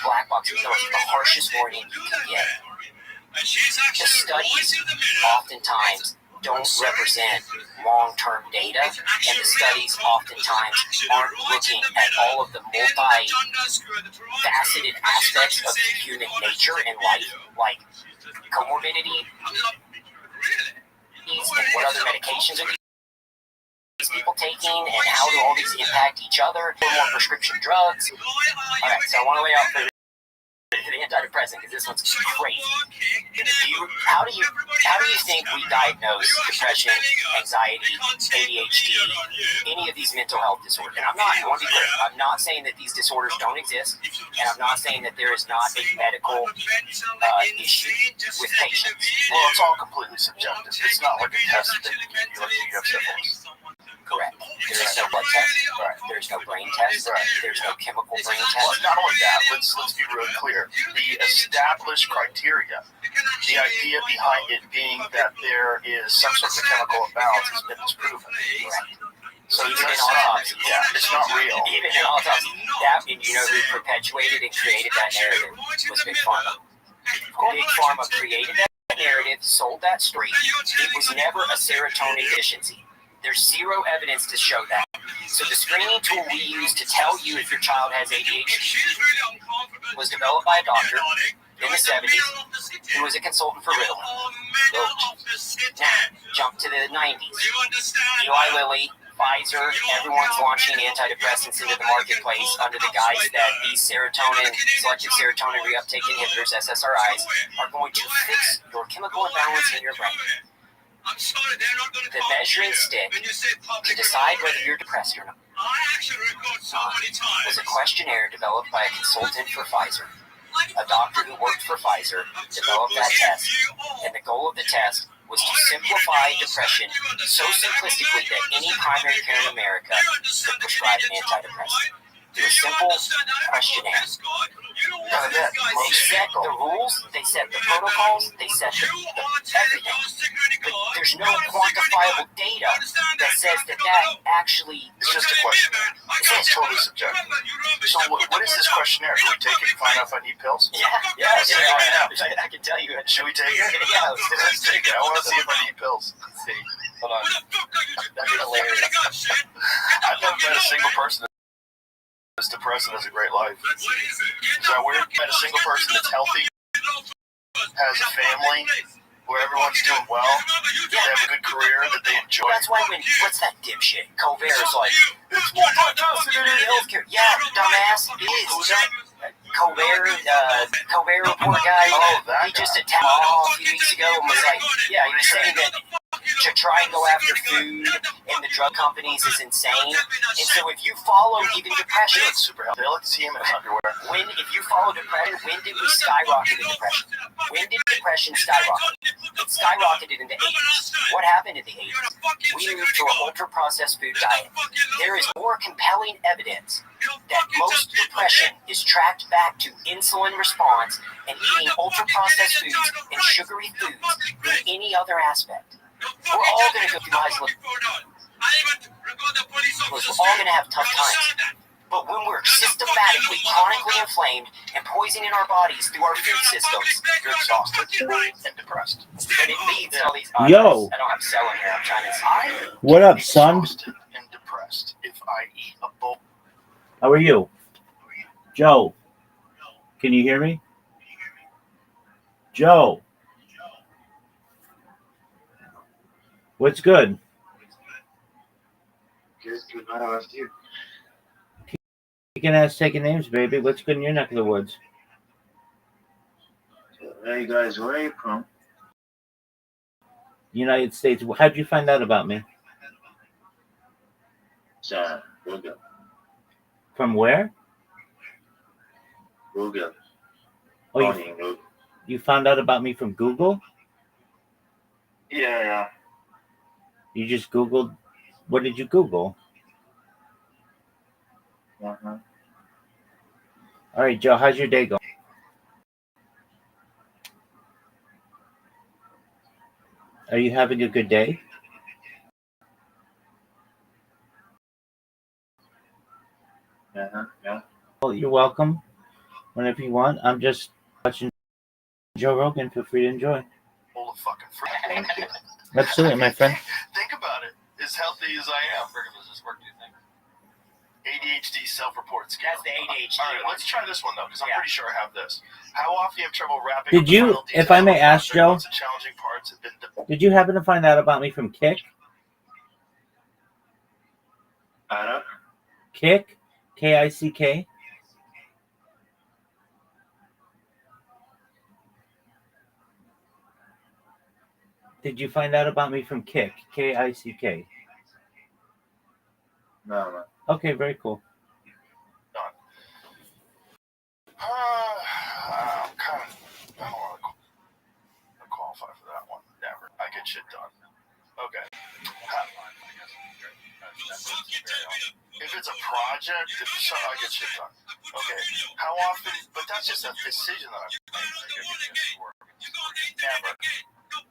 Black box is the harshest warning you can get. The studies oftentimes don't represent long-term data, and the studies oftentimes aren't looking at all of the multi-faceted aspects of human nature and life, like comorbidity, and what other medications are these people taking, and how do all these impact each other, more prescription drugs. All right, so I want to lay out for the antidepressant, because this one's crazy. How do you think we diagnose depression, anxiety, ADHD, any of these mental health disorders? And I want to be clear, I'm not saying that these disorders don't exist, and I'm not saying that there is not a medical issue with patients. Well, it's all completely subjective. It's not like a test that you give you like you have syphilis. Correct. There is no blood test. Right. There's no brain test. Right. There's no chemical brain test. Well, not only that, let's be really clear. The established criteria, the idea behind it being that there is some sort of chemical imbalance has been disproven. Correct. So even in autopsy, it's not real. Even in autopsy, and you know who perpetuated and created that narrative was Big Pharma. Big Pharma created that narrative, sold that story. It was never a serotonin deficiency. There's zero evidence to show that. So the screening tool we use to tell you if your child has ADHD was developed by a doctor in the 70s who was a consultant for Ritalin. Now, jump to the 90s. Eli Lilly, Pfizer, everyone's launching antidepressants into the marketplace under the guise that these selective serotonin reuptake inhibitors, SSRIs, are going to fix your chemical imbalance in your brain. The measuring stick to decide whether you're depressed or not was a questionnaire developed by a consultant for Pfizer. A doctor who worked for Pfizer developed that test, and the goal of the test was to simplify depression so simplistically that any primary care in America could prescribe an antidepressant. Through a simple questionnaire. They set the rules, they set the protocols, they set everything. But there's no quantifiable data that says that actually... It's just a questionnaire. It's totally subjective. So what is this questionnaire? Can we take it and find out if I need pills? Yeah, I can tell you. Should we take it? Yeah, let's take it. I want to see if I need pills. Let's see. Hold on. That'd be hilarious. I've never met a single person that's depressed and has a great life. Is that weird? Met a single person that's healthy, has a family, where everyone's doing well, they have a good career that they enjoy. That's why what's that dipshit? Colbert's like, it's multifaceted healthcare. Yeah, dumbass, it is. Colbert report guy, he just attacked a few weeks ago and was like, he was saying that to try and go after food and the drug companies is insane. And so if you follow even depression, it's super healthy. Let's see him in his underwear. If you follow depression, when did we skyrocket in depression? When did depression skyrocket? It skyrocketed in the 80s. What happened in the 80s? We moved to an ultra-processed food diet. There is more compelling evidence that most depression is tracked back to insulin response and eating ultra-processed foods and sugary foods than any other aspect. We're all going to go through highs and lows. We're all going to have tough times. But when we're systematically, chronically inflamed and poisoning our bodies through our food systems, you're exhausted and depressed. And it leads to all these Yo. I don't have cell in here. I'm trying to... What up, son? Exhausted and depressed if I eat a bowl. How are you? Joe. Can you hear me? Joe. What's good? Good night, I asked you. Kicking ass, taking names, baby. What's good in your neck of the woods? Hey guys, where are you from? United States. How'd you find out about me? Google. From where? Google. Oh, you found out about me from Google? Yeah. You just Googled. What did you Google? Uh-huh. All right, Joe, how's your day going? Are you having a good day? Uh-huh. Yeah. Well, you're welcome. Whenever you want. I'm just watching Joe Rogan. Feel free to enjoy. Full of fucking fruit. Thank you. Absolutely, my friend. Think about it. As healthy as I am. Where does this work, do you think? ADHD self-report scale. That's the ADHD. All right, let's try this one, though, because I'm pretty sure I have this. How often do you have trouble wrapping Did up the you, final if I may details ask, Joe, once the challenging parts have been did you happen to find out about me from Kick? Anna? Kick? K-I-C-K? Did you find out about me from Kick? K-I-C-K? No. Okay, very cool. I'm kind of, I don't want to qualify for that one. Never. I get shit done. Okay. If it's a project, I get shit done. Okay. How often? But that's just a decision that I'm making. Never.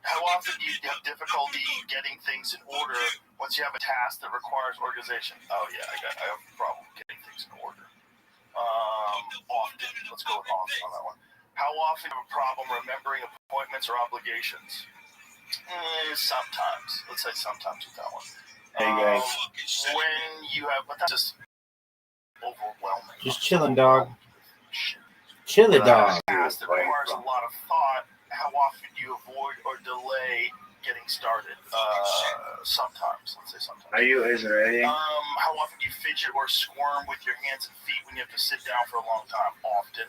How often do you have difficulty getting things in order when once you have a task that requires organization. Oh yeah, I have a problem getting things in order. Often. Let's go with often on that one. How often do you have a problem remembering appointments or obligations? Sometimes. Let's say sometimes with that one. When you have, but that's just overwhelming. Just chilling, dog. Chilling, dog. Task that requires a lot of thought. How often do you avoid or delay getting started? Sometimes. Let's say sometimes. Is there any? How often do you fidget or squirm with your hands and feet when you have to sit down for a long time? Often.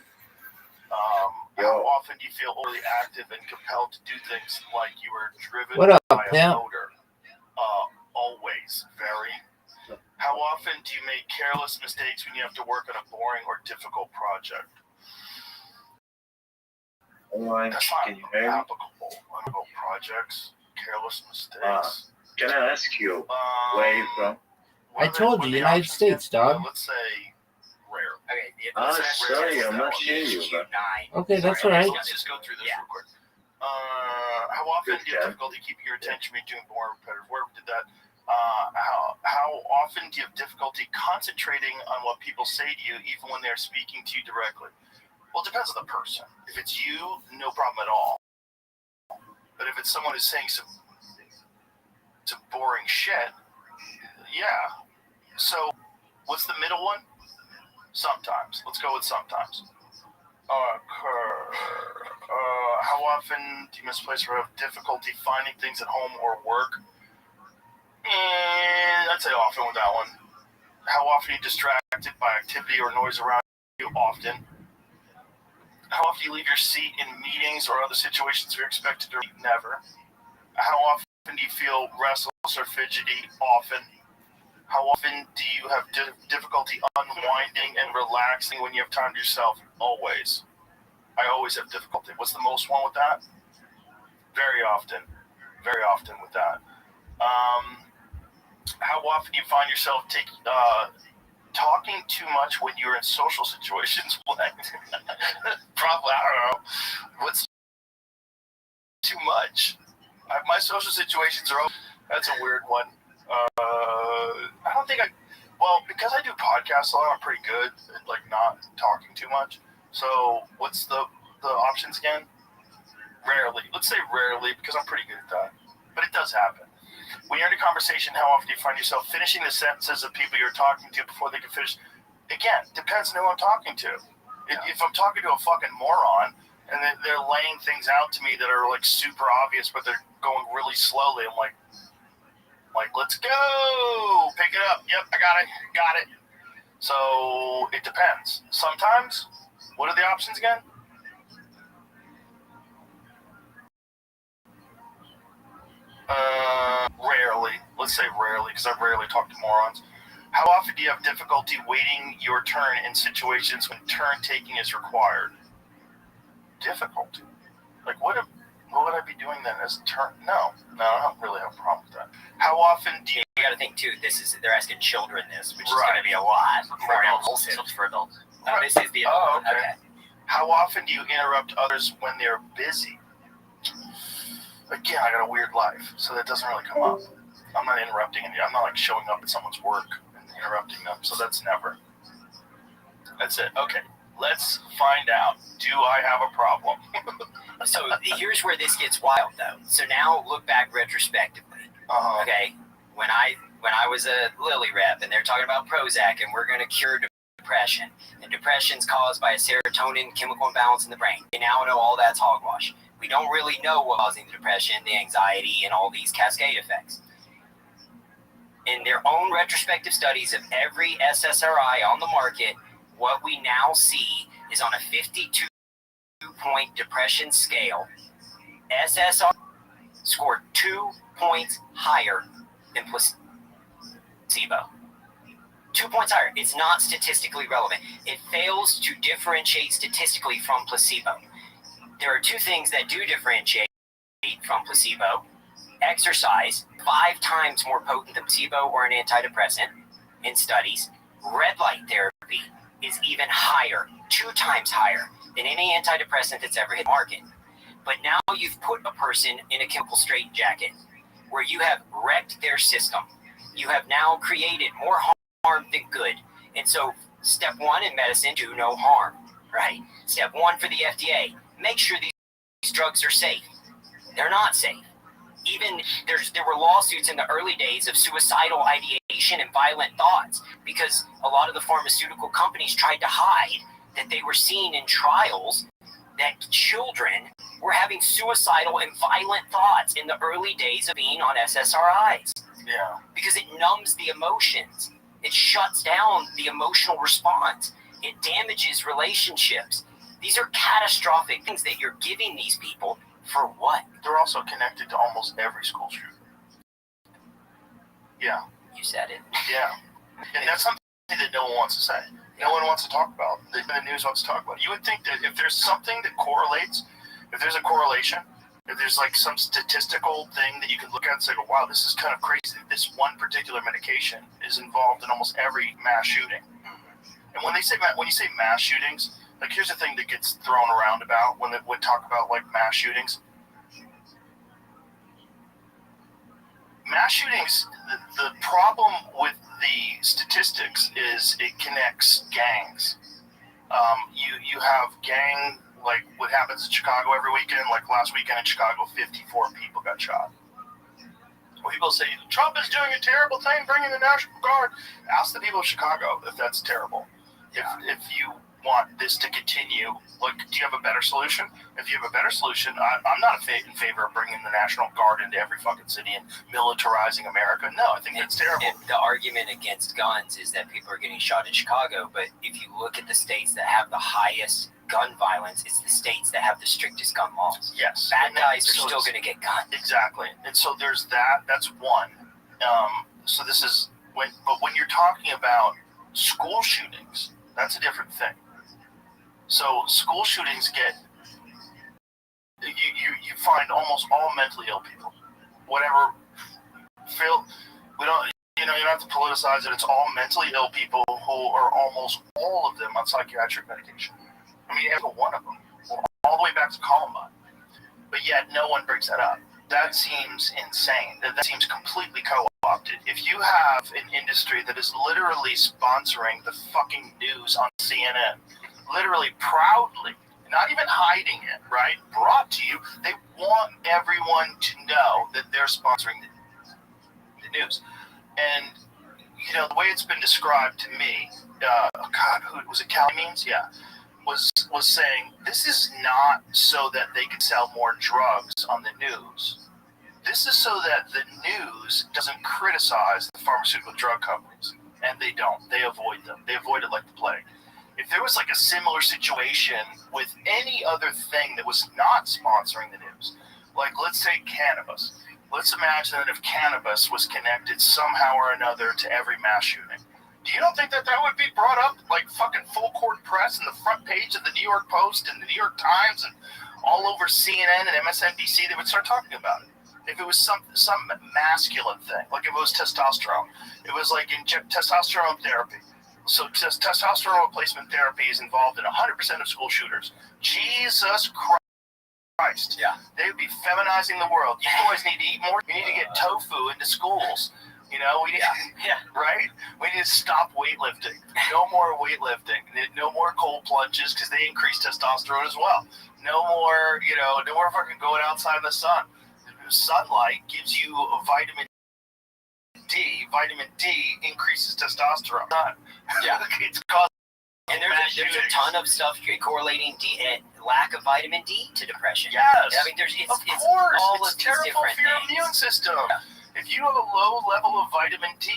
How often do you feel overly active and compelled to do things like you were driven by a motor? Always. Very. How often do you make careless mistakes when you have to work on a boring or difficult project? That's not applicable on projects. Careless mistakes. Can I ask you where you from? I told you, United States, dog. Let's say rare. Okay. Sorry, I'm not hearing you. Okay, that's all right. Let's just go through this real quick. How often do you have difficulty keeping your attention when you're doing boring repetitive work? We did that. How often do you have difficulty concentrating on what people say to you, even when they're speaking to you directly? Well, it depends on the person. If it's you, no problem at all. But if it's someone who's saying some boring shit, yeah. So, what's the middle one? Sometimes. Let's go with sometimes. How often do you misplace or have difficulty finding things at home or work? I'd say often with that one. How often are you distracted by activity or noise around you? Often. How often do you leave your seat in meetings or other situations you're expected to read? Never. How often do you feel restless or fidgety? Often. How often do you have difficulty unwinding and relaxing when you have time to yourself? Always. I always have difficulty. What's the most one with that? Very often. Very often with that. How often do you find yourself talking too much when you're in social situations? Probably, I don't know. What's too much? My social situations are. That's a weird one. I don't think because I do podcasts a lot, I'm pretty good at not talking too much. So what's the options again? Rarely. Let's say rarely because I'm pretty good at that. But it does happen. When you're in a conversation, how often do you find yourself finishing the sentences of people you're talking to before they can finish? Again, depends on who I'm talking to. If I'm talking to a fucking moron and they're laying things out to me that are super obvious, but they're going really slowly, I'm like, let's go, pick it up. Yep, I got it. So it depends. Sometimes, what are the options again? Rarely. Let's say rarely, because I rarely talk to morons. How often do you have difficulty waiting your turn in situations when turn taking is required? Difficulty. What would I be doing then as a turn? No, I don't really have a problem with that. How often do you... You got to think too. They're asking children this, which is going to be a lot for adults. For adults. This is the adult. Okay. How often do you interrupt others when they're busy? Again, I got a weird life, so that doesn't really come up. I'm not interrupting any. I'm not showing up at someone's work and interrupting them, so that's never. That's it. Okay, let's find out. Do I have a problem? So here's where this gets wild, though. So now look back retrospectively. Okay, when I was a Lilly rep, and they're talking about Prozac, and we're going to cure depression, and depression's caused by a serotonin chemical imbalance in the brain. We now know all that's hogwash. We don't really know what's causing the depression, the anxiety, and all these cascade effects. In their own retrospective studies of every SSRI on the market, what we now see is on a 52-point depression scale, SSRI scored 2 points higher than placebo. 2 points higher. It's not statistically relevant. It fails to differentiate statistically from placebo. There are two things that do differentiate from placebo. Exercise, 5 times more potent than placebo or an antidepressant in studies. Red light therapy is even higher, 2 times higher than any antidepressant that's ever hit the market. But now you've put a person in a chemical straitjacket where you have wrecked their system. You have now created more harm than good. And so step one in medicine, do no harm, right? Step one for the FDA, make sure these drugs are safe. They're not safe. Even there were lawsuits in the early days of suicidal ideation and violent thoughts because a lot of the pharmaceutical companies tried to hide that they were seeing in trials that children were having suicidal and violent thoughts in the early days of being on SSRIs. Yeah. Because it numbs the emotions. It shuts down the emotional response. It damages relationships. These are catastrophic things that you're giving these people for what? They're also connected to almost every school shooting. Yeah. You said it. Yeah. And that's something that no one wants to say. No one wants to talk about. The news wants to talk about. You would think that if there's something that correlates, if there's a correlation, if there's like some statistical thing that you can look at and say, wow, this is kind of crazy. This one particular medication is involved in almost every mass shooting. And when you say mass shootings, like here's the thing that gets thrown around about when they would talk about like mass shootings. Mass shootings, the problem with the statistics is it connects gangs. You have gang, like what happens in Chicago every weekend, like last weekend in Chicago, 54 people got shot. Well, people say, Trump is doing a terrible thing, bringing the National Guard. Ask the people of Chicago if that's terrible. If you want this to continue, like, do you have a better solution? If you have a better solution, I'm not in favor of bringing the National Guard into every fucking city and militarizing America. No, I think that's terrible. The argument against guns is that people are getting shot in Chicago, but if you look at the states that have the highest gun violence, it's the states that have the strictest gun laws. Yes. Bad guys are still going to get guns. Exactly. And so there's that. That's one. So this is when you're talking about school shootings, that's a different thing. So school shootings you find almost all mentally ill people. Whatever you don't have to politicize it. It's all mentally ill people who are almost all of them on psychiatric medication. I mean, every one of them, all the way back to Columbine. But yet no one brings that up. That seems insane. That seems completely co-opted. If you have an industry that is literally sponsoring the fucking news on CNN, literally proudly, not even hiding it, right? Brought to you, they want everyone to know that they're sponsoring the news. And, you know, the way it's been described to me, who was it, Cali Means? Yeah. Was saying, this is not so that they can sell more drugs on the news. This is so that the news doesn't criticize the pharmaceutical drug companies. And they don't. They avoid them. They avoid it like the plague. If there was like a similar situation with any other thing that was not sponsoring the news, like let's say cannabis. Let's imagine that if cannabis was connected somehow or another to every mass shooting. Do you don't think that would be brought up like fucking full court press in the front page of the New York Post and the New York Times and all over CNN and MSNBC? They would start talking about it. If it was some masculine thing, like if it was testosterone, it was like in testosterone therapy. So testosterone replacement therapy is involved in 100% of school shooters. Jesus Christ. Yeah. They would be feminizing the world. You boys need to eat more. You need to get tofu into schools. You know, we need right? We need to stop weightlifting. No more weightlifting. No more cold plunges because they increase testosterone as well. No more, no more fucking going outside in the sun. Sunlight gives you a vitamin D. Vitamin D increases testosterone. Yeah. It's causing there's a ton of stuff correlating lack of vitamin D to depression. Yes. I mean, of course. It's terrible for your immune system. Yeah. If you have a low level of vitamin D,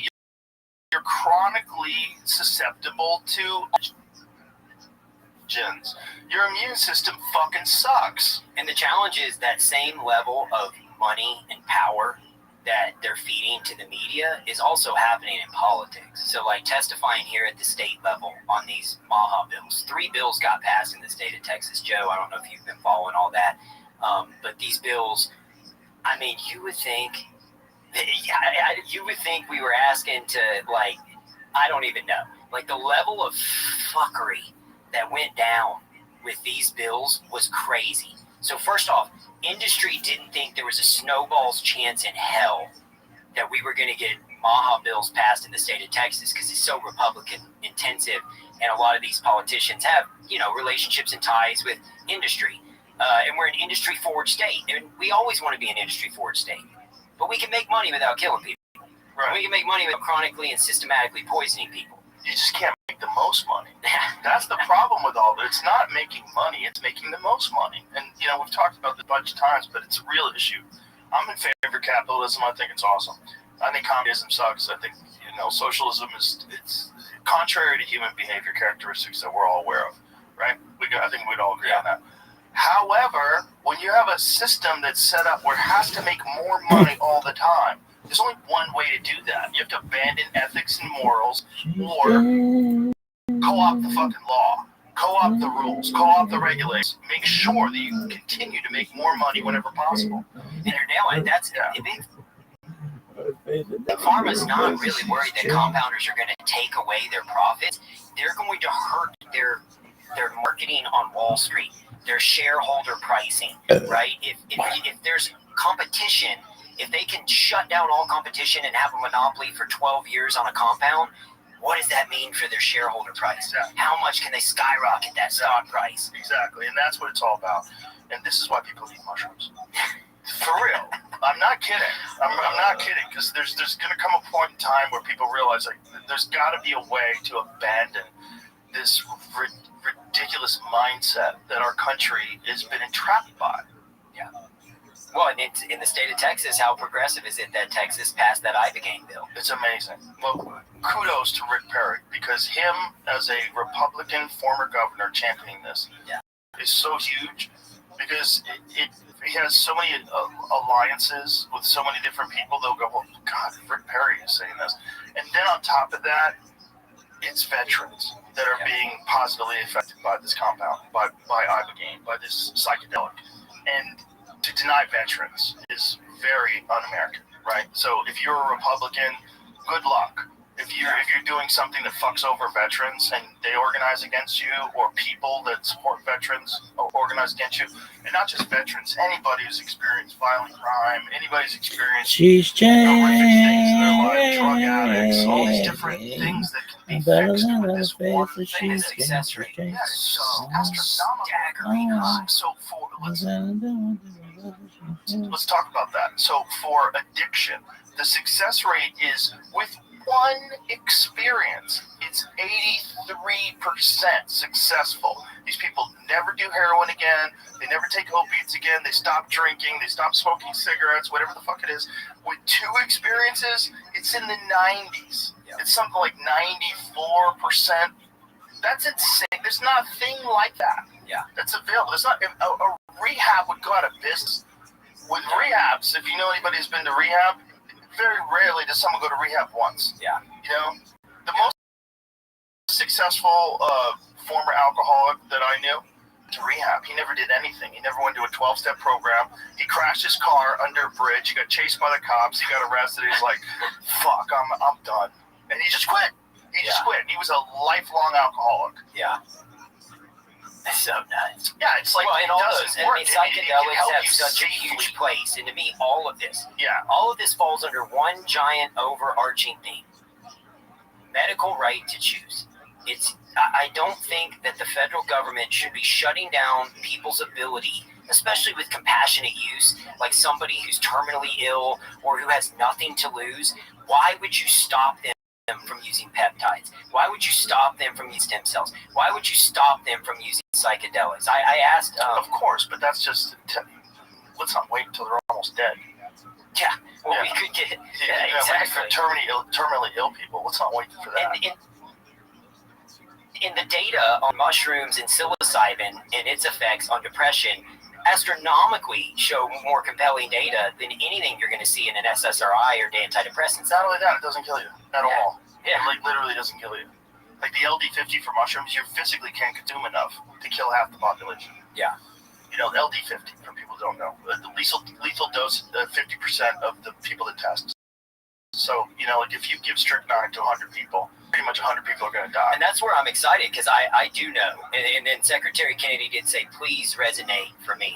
you're chronically susceptible to gens. Your immune system fucking sucks. And the challenge is that same level of money and power that they're feeding to the media is also happening in politics. So like testifying here at the state level on these MAHA bills. 3 bills got passed in the state of Texas. Joe, I don't know if you've been following all that. But these bills, I mean, you would think we were asking to, like, I don't even know. Like, the level of fuckery that went down with these bills was crazy. So first off, industry didn't think there was a snowball's chance in hell that we were going to get Maha bills passed in the state of Texas because it's so Republican intensive, and a lot of these politicians have, relationships and ties with industry. And we're an industry forward state, and we always want to be an industry forward state. But we can make money without killing people. Right. We can make money without chronically and systematically poisoning people. You just can't make the most money. That's the problem with all of it. It's not making money, it's making the most money. And, we've talked about this a bunch of times, but it's a real issue. I'm in favor of capitalism. I think it's awesome. I think communism sucks. I think, socialism it's contrary to human behavior characteristics that we're all aware of, right? I think we'd all agree on that. However, when you have a system that's set up where it has to make more money all the time, there's only one way to do that. You have to abandon ethics and morals, or co-opt the fucking law, co-opt the rules, co-opt the regulations. Make sure that you continue to make more money whenever possible. And you're nailing it. That's Pharma's not really worried that compounders are going to take away their profits. They're going to hurt their marketing on Wall Street, their shareholder pricing, right? If there's competition, if they can shut down all competition and have a monopoly for 12 years on a compound, what does that mean for their shareholder price? Exactly. How much can they skyrocket that stock price? Exactly, and that's what it's all about. And this is why people eat mushrooms. For real. I'm not kidding. I'm not kidding, because there's going to come a point in time where people realize there's got to be a way to abandon this ridiculous mindset that our country has been entrapped by. Yeah. Well, and it's in the state of Texas. How progressive is it that Texas passed that Ibogaine bill? It's amazing. Well, kudos to Rick Perry, because him as a Republican former governor championing this is so huge, because he has so many alliances with so many different people. They'll go, well, God, Rick Perry is saying this. And then on top of that, it's veterans that are being positively affected by this compound, by Ibogaine, by this psychedelic. And to deny veterans is very un-American, right? So if you're a Republican, good luck. If you're doing something that fucks over veterans and they organize against you, or people that support veterans organize against you, and not just veterans, anybody who's experienced violent crime, anybody who's experienced horrific things in their life, drug addicts, all these different things that can be fixed with this one thing. The success rate. Yeah, it's so astronomical. So let's talk about that. So for addiction, the success rate is, with one experience, it's 83% successful. These people never do heroin again. They never take opiates again. They stop drinking. They stop smoking cigarettes, whatever the fuck it is. With 2 experiences, it's in the 90s. Yeah. It's something like 94%. That's insane. There's not a thing like that. Yeah. That's available. It's not a rehab would go out of business. With rehabs, if you know anybody who's been to rehab, very rarely does someone go to rehab once. Yeah. The most successful former alcoholic that I knew to rehab, he never did anything. He never went to a 12-step program. He crashed his car under a bridge. He got chased by the cops. He got arrested. He's like, fuck, I'm done. And he just quit. He just quit. He was a lifelong alcoholic. Yeah. That's so nuts. Yeah, it's like, well, and all those, psychedelics have such a huge place. And to me, all of this falls under one giant overarching theme: medical right to choose. I don't think that the federal government should be shutting down people's ability, especially with compassionate use, like somebody who's terminally ill or who has nothing to lose. Why would you stop them from using peptides? Why would you stop them from using stem cells? Why would you stop them from using psychedelics? I asked. Of course, but that's just. Let's not wait until they're almost dead. Yeah, well, we could get. Yeah, exactly. For terminally ill people, let's not wait for that. In the data on mushrooms and psilocybin and its effects on depression, astronomically show more compelling data than anything you're going to see in an SSRI or antidepressants. Not only that, it doesn't kill you at all. Yeah. It literally doesn't kill you. Like the LD50 for mushrooms, you physically can't consume enough to kill half the population. Yeah. LD50, for people who don't know, the lethal dose, 50% of the people that test. So, like if you give strychnine to 100 people, pretty much 100 people are going to die. And that's where I'm excited, because I do know, and then Secretary Kennedy did say, please resonate for me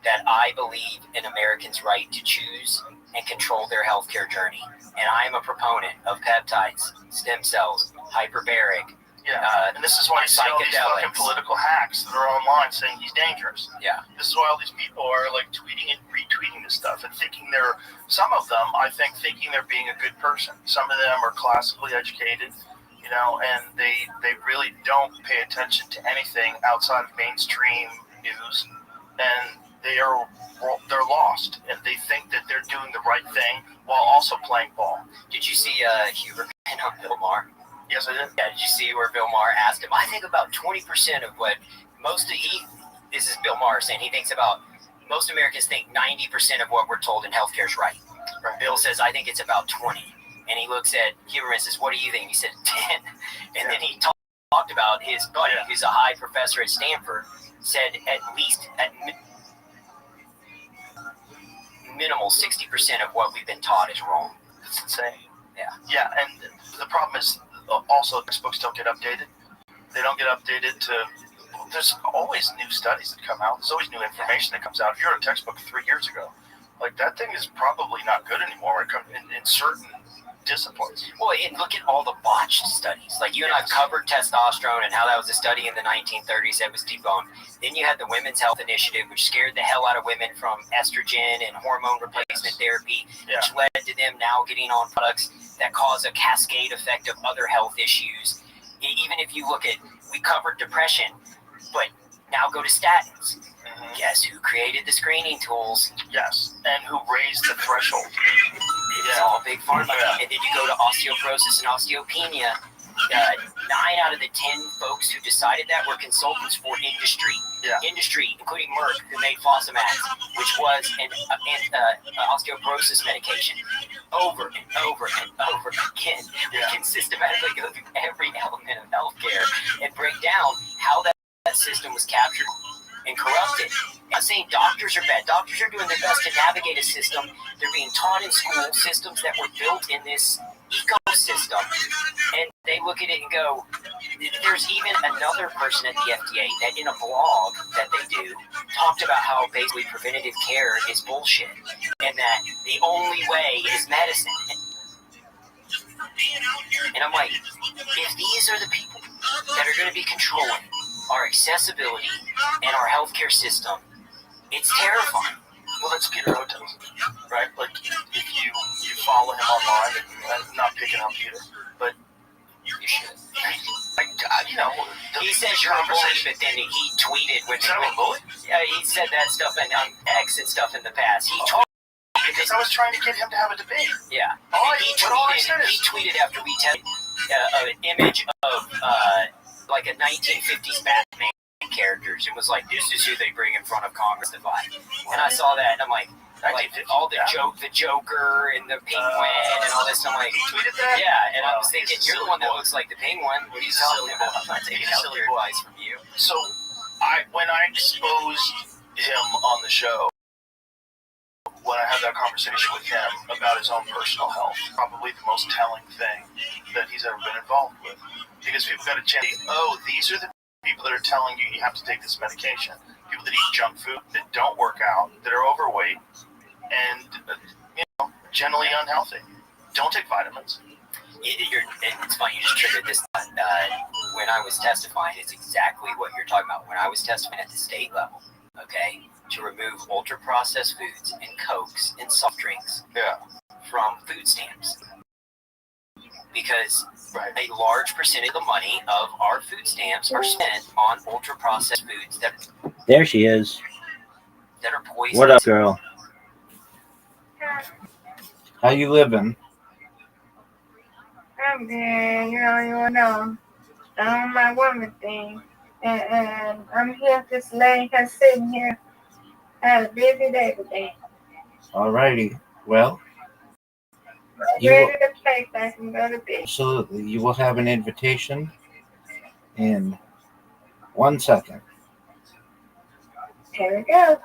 that I believe in Americans' right to choose and control their healthcare journey. And I am a proponent of peptides, stem cells, hyperbaric. Yeah, and this is why you see all these fucking political hacks that are online saying he's dangerous. Yeah. This is why all these people are like tweeting and retweeting this stuff and thinking they're, some of them, I think, thinking they're being a good person. Some of them are classically educated, you know, and they really don't pay attention to anything outside of mainstream news, and they're lost, and they think that they're doing the right thing while also playing ball. Did you see Huberman on Bill Maher? Yes, I did. Yeah, did you see where Bill Maher asked him? I think about 20% of what this is Bill Maher saying, he thinks about, most Americans think 90% of what we're told in healthcare is right. Bill says, I think it's about 20. And he looks at Huberman and says, what do you think? He said, 10. And then he talked about his buddy, who's a high professor at Stanford, said at least, at minimal, 60% of what we've been taught is wrong. It's insane. Yeah. Yeah, and the problem is, also, textbooks don't get updated. They don't get updated to. There's always new studies that come out. There's always new information that comes out. If you're in a textbook 3 years ago, like that thing is probably not good anymore in certain disciplines. Well, and look at all the botched studies. Like you and I covered testosterone and how that was a study in the 1930s that was debunked. Then you had the Women's Health Initiative, which scared the hell out of women from estrogen and hormone replacement therapy, which led to them now getting on products that cause a cascade effect of other health issues. Even if you look at, we covered depression, but now go to statins. Guess who created the screening tools? Yes, and who raised the threshold? It's all big pharma. And then you go to osteoporosis and osteopenia. 9 out of the 10 folks who decided that were consultants for industry. Industry, including Merck, who made Fosamax, which was an osteoporosis medication. Over and over and over again. We can systematically go through every element of healthcare and break down how that system was captured and corrupted. I'm not saying doctors are bad. Doctors are doing their best to navigate a system. They're being taught in school systems that were built in this ecosystem. And they look at it and go, there's even another person at the FDA that in a blog that they do talked about how basically preventative care is bullshit and that the only way is medicine. And I'm like, if these are the people that are going to be controlling our accessibility and our healthcare system, it's terrifying. Well, that's Peter Hotels, right? Like, if you follow him online, and I'm not picking on Peter, but you should. You know, he says you're a bully, but then he tweeted when he a bully? Yeah, he said that stuff on X and stuff in the past. He told because I was trying to get him to have a debate. Yeah. He tweeted after we tested an image of like a 1950s Batman characters. It was like, this is who they bring in front of Congress to fight. And I saw that, and I'm like all the Joker and the Penguin and all this. I'm like, you tweeted that? Yeah, and I was thinking, you're the one that looks like the Penguin. What are you talking about? I'm not taking healthcare advice from you. So, when I exposed him on the show, when I had that conversation with him about his own personal health, probably the most telling thing that he's ever been involved with. Because people got to check, these are the people that are telling you you have to take this medication. People that eat junk food, that don't work out, that are overweight, and generally unhealthy. Don't take vitamins. It's funny, you just triggered this. When I was testifying, it's exactly what you're talking about. When I was testifying at the state level, okay, to remove ultra-processed foods and Cokes and soft drinks from food stamps. Because a large percentage of the money of our food stamps are spent on ultra-processed foods that... There she is. ...that are poisonous. What up, girl? How you living? I'm good. You know, I'm my woman thing. And I'm here just laying here, sitting here. I had a busy day today. Alrighty. Well, ready to play so I can go to bed. Absolutely. You will have an invitation in 1 second. Here we go.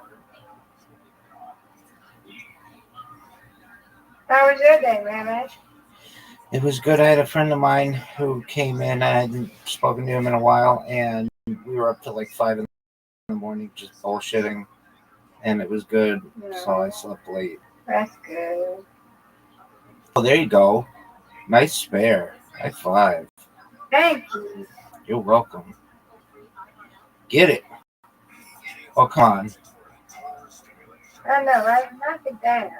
How was your day, Rabbi? It was good. I had a friend of mine who came in. I hadn't spoken to him in a while, and we were up till like 5 in the morning just bullshitting, and it was good. So I slept late. That's good. Oh, there you go. Nice spare. High five. Thank you. You're welcome. Get it. Oh, come on. I know, right? Knock it down.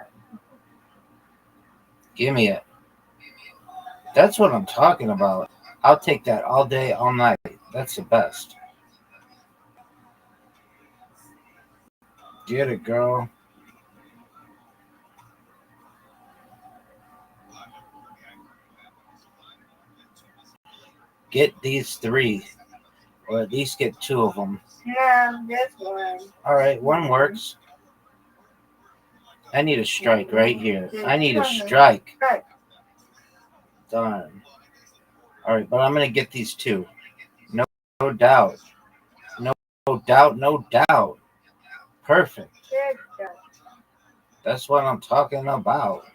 Give me it. That's what I'm talking about. I'll take that all day, all night. That's the best. Get it, girl. Get these 3, or at least get 2 of them. No, just one. All right, one works. I need a strike right here. I need a strike. Darn. All right, but I'm gonna get these 2. No doubt. No doubt. No doubt. Perfect. That's what I'm talking about.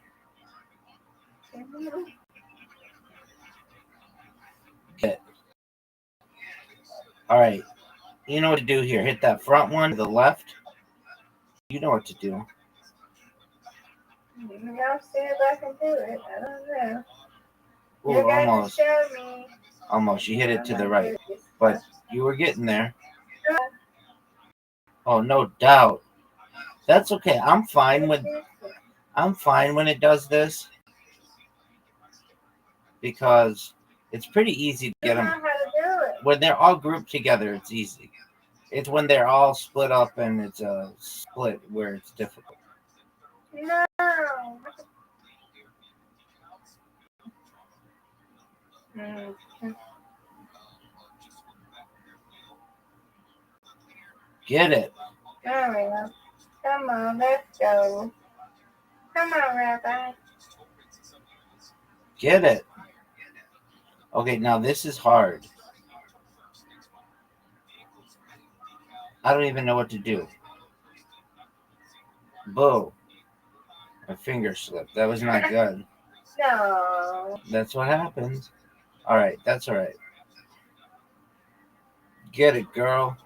Get. All right. You know what to do here. Hit that front one to the left. You know what to do. I'll see if I can do it. I don't know. Ooh, You got almost. to show me. Almost. You hit it to the right. But you were getting there. Oh, no doubt. That's okay. I'm fine when it does this, because it's pretty easy to get them. When they're all grouped together, it's easy. It's when they're all split up and it's a split where it's difficult. No. Get it. There we go. Come on, let's go. Come on, Rabbi. Get it. Okay, now this is hard. I don't even know what to do. Boo. My finger slipped. That was not good. No. That's what happens. All right, that's all right. Get it, girl.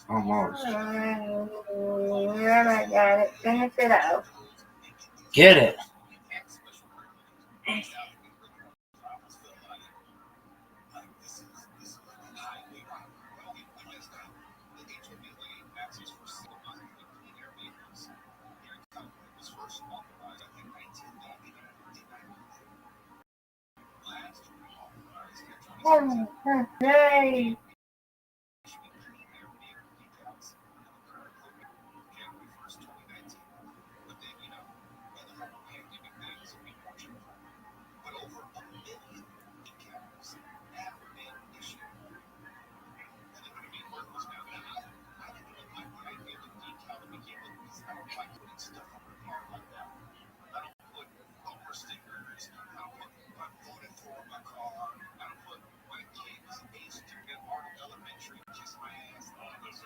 Almost. I got it. Finish it out. Get it. Yay.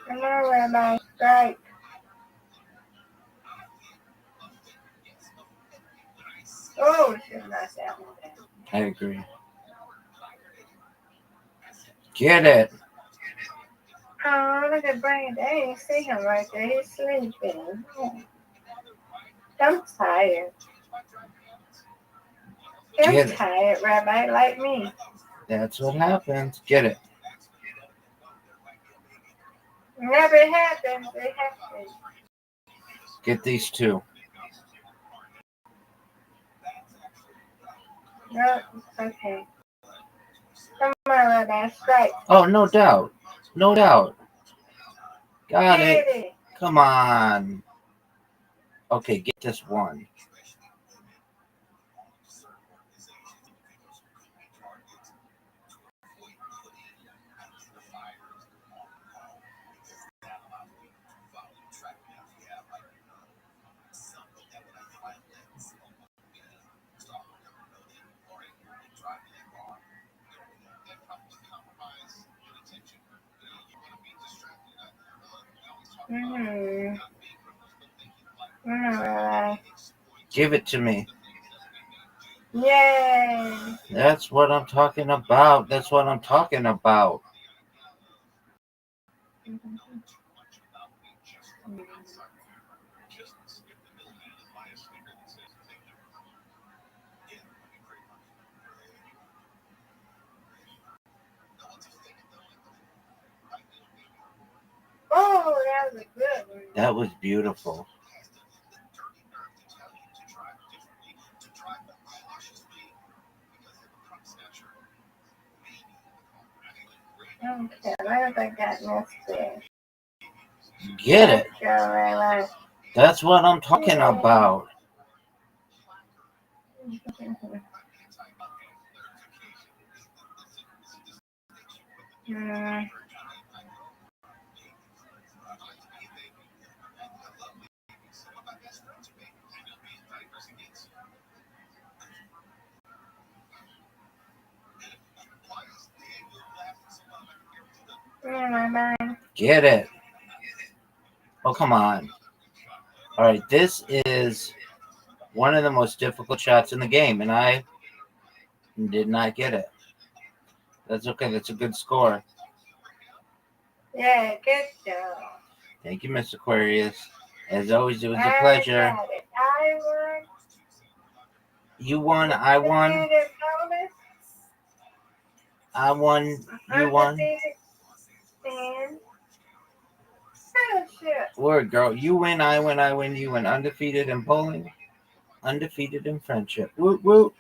Come on, Rabbi. Strike. Oh, should not that one. I agree. Get it. Oh, look at Brandon. I didn't see him right there. He's sleeping. I'm tired. I'm tired, Rabbi, like me. That's what happens. Get it. Never happens. It happens. Get these 2. No, okay. Come on, Rabbi. Strike. Oh, no doubt. No doubt. Got it. Come on. Okay, get this 1. Give it to me. Yay! That's what I'm talking about. That's what I'm talking about. Oh, that was a good one. That was beautiful. Okay, what if I got missed there? Get it. Let's go, Layla. That's what I'm talking about. My mind. Get it. Oh, come on. All right, this is one of the most difficult shots in the game, and I did not get it. That's okay. That's a good score. Yeah, good job. Thank you, Miss Aquarius. As always, it was a pleasure. I got it. I won. You won. I won. I won. You won. Word, girl. You win. I win. I win. You win. Undefeated in bowling. Undefeated in friendship. Woot woot.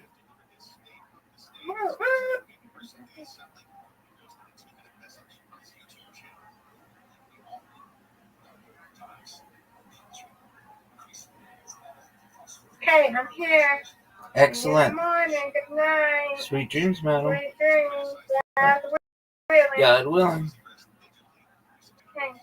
Okay, I'm here. Excellent. Good morning. Good night. Sweet dreams, madam. Sweet dreams. God willing. God willing. Okay.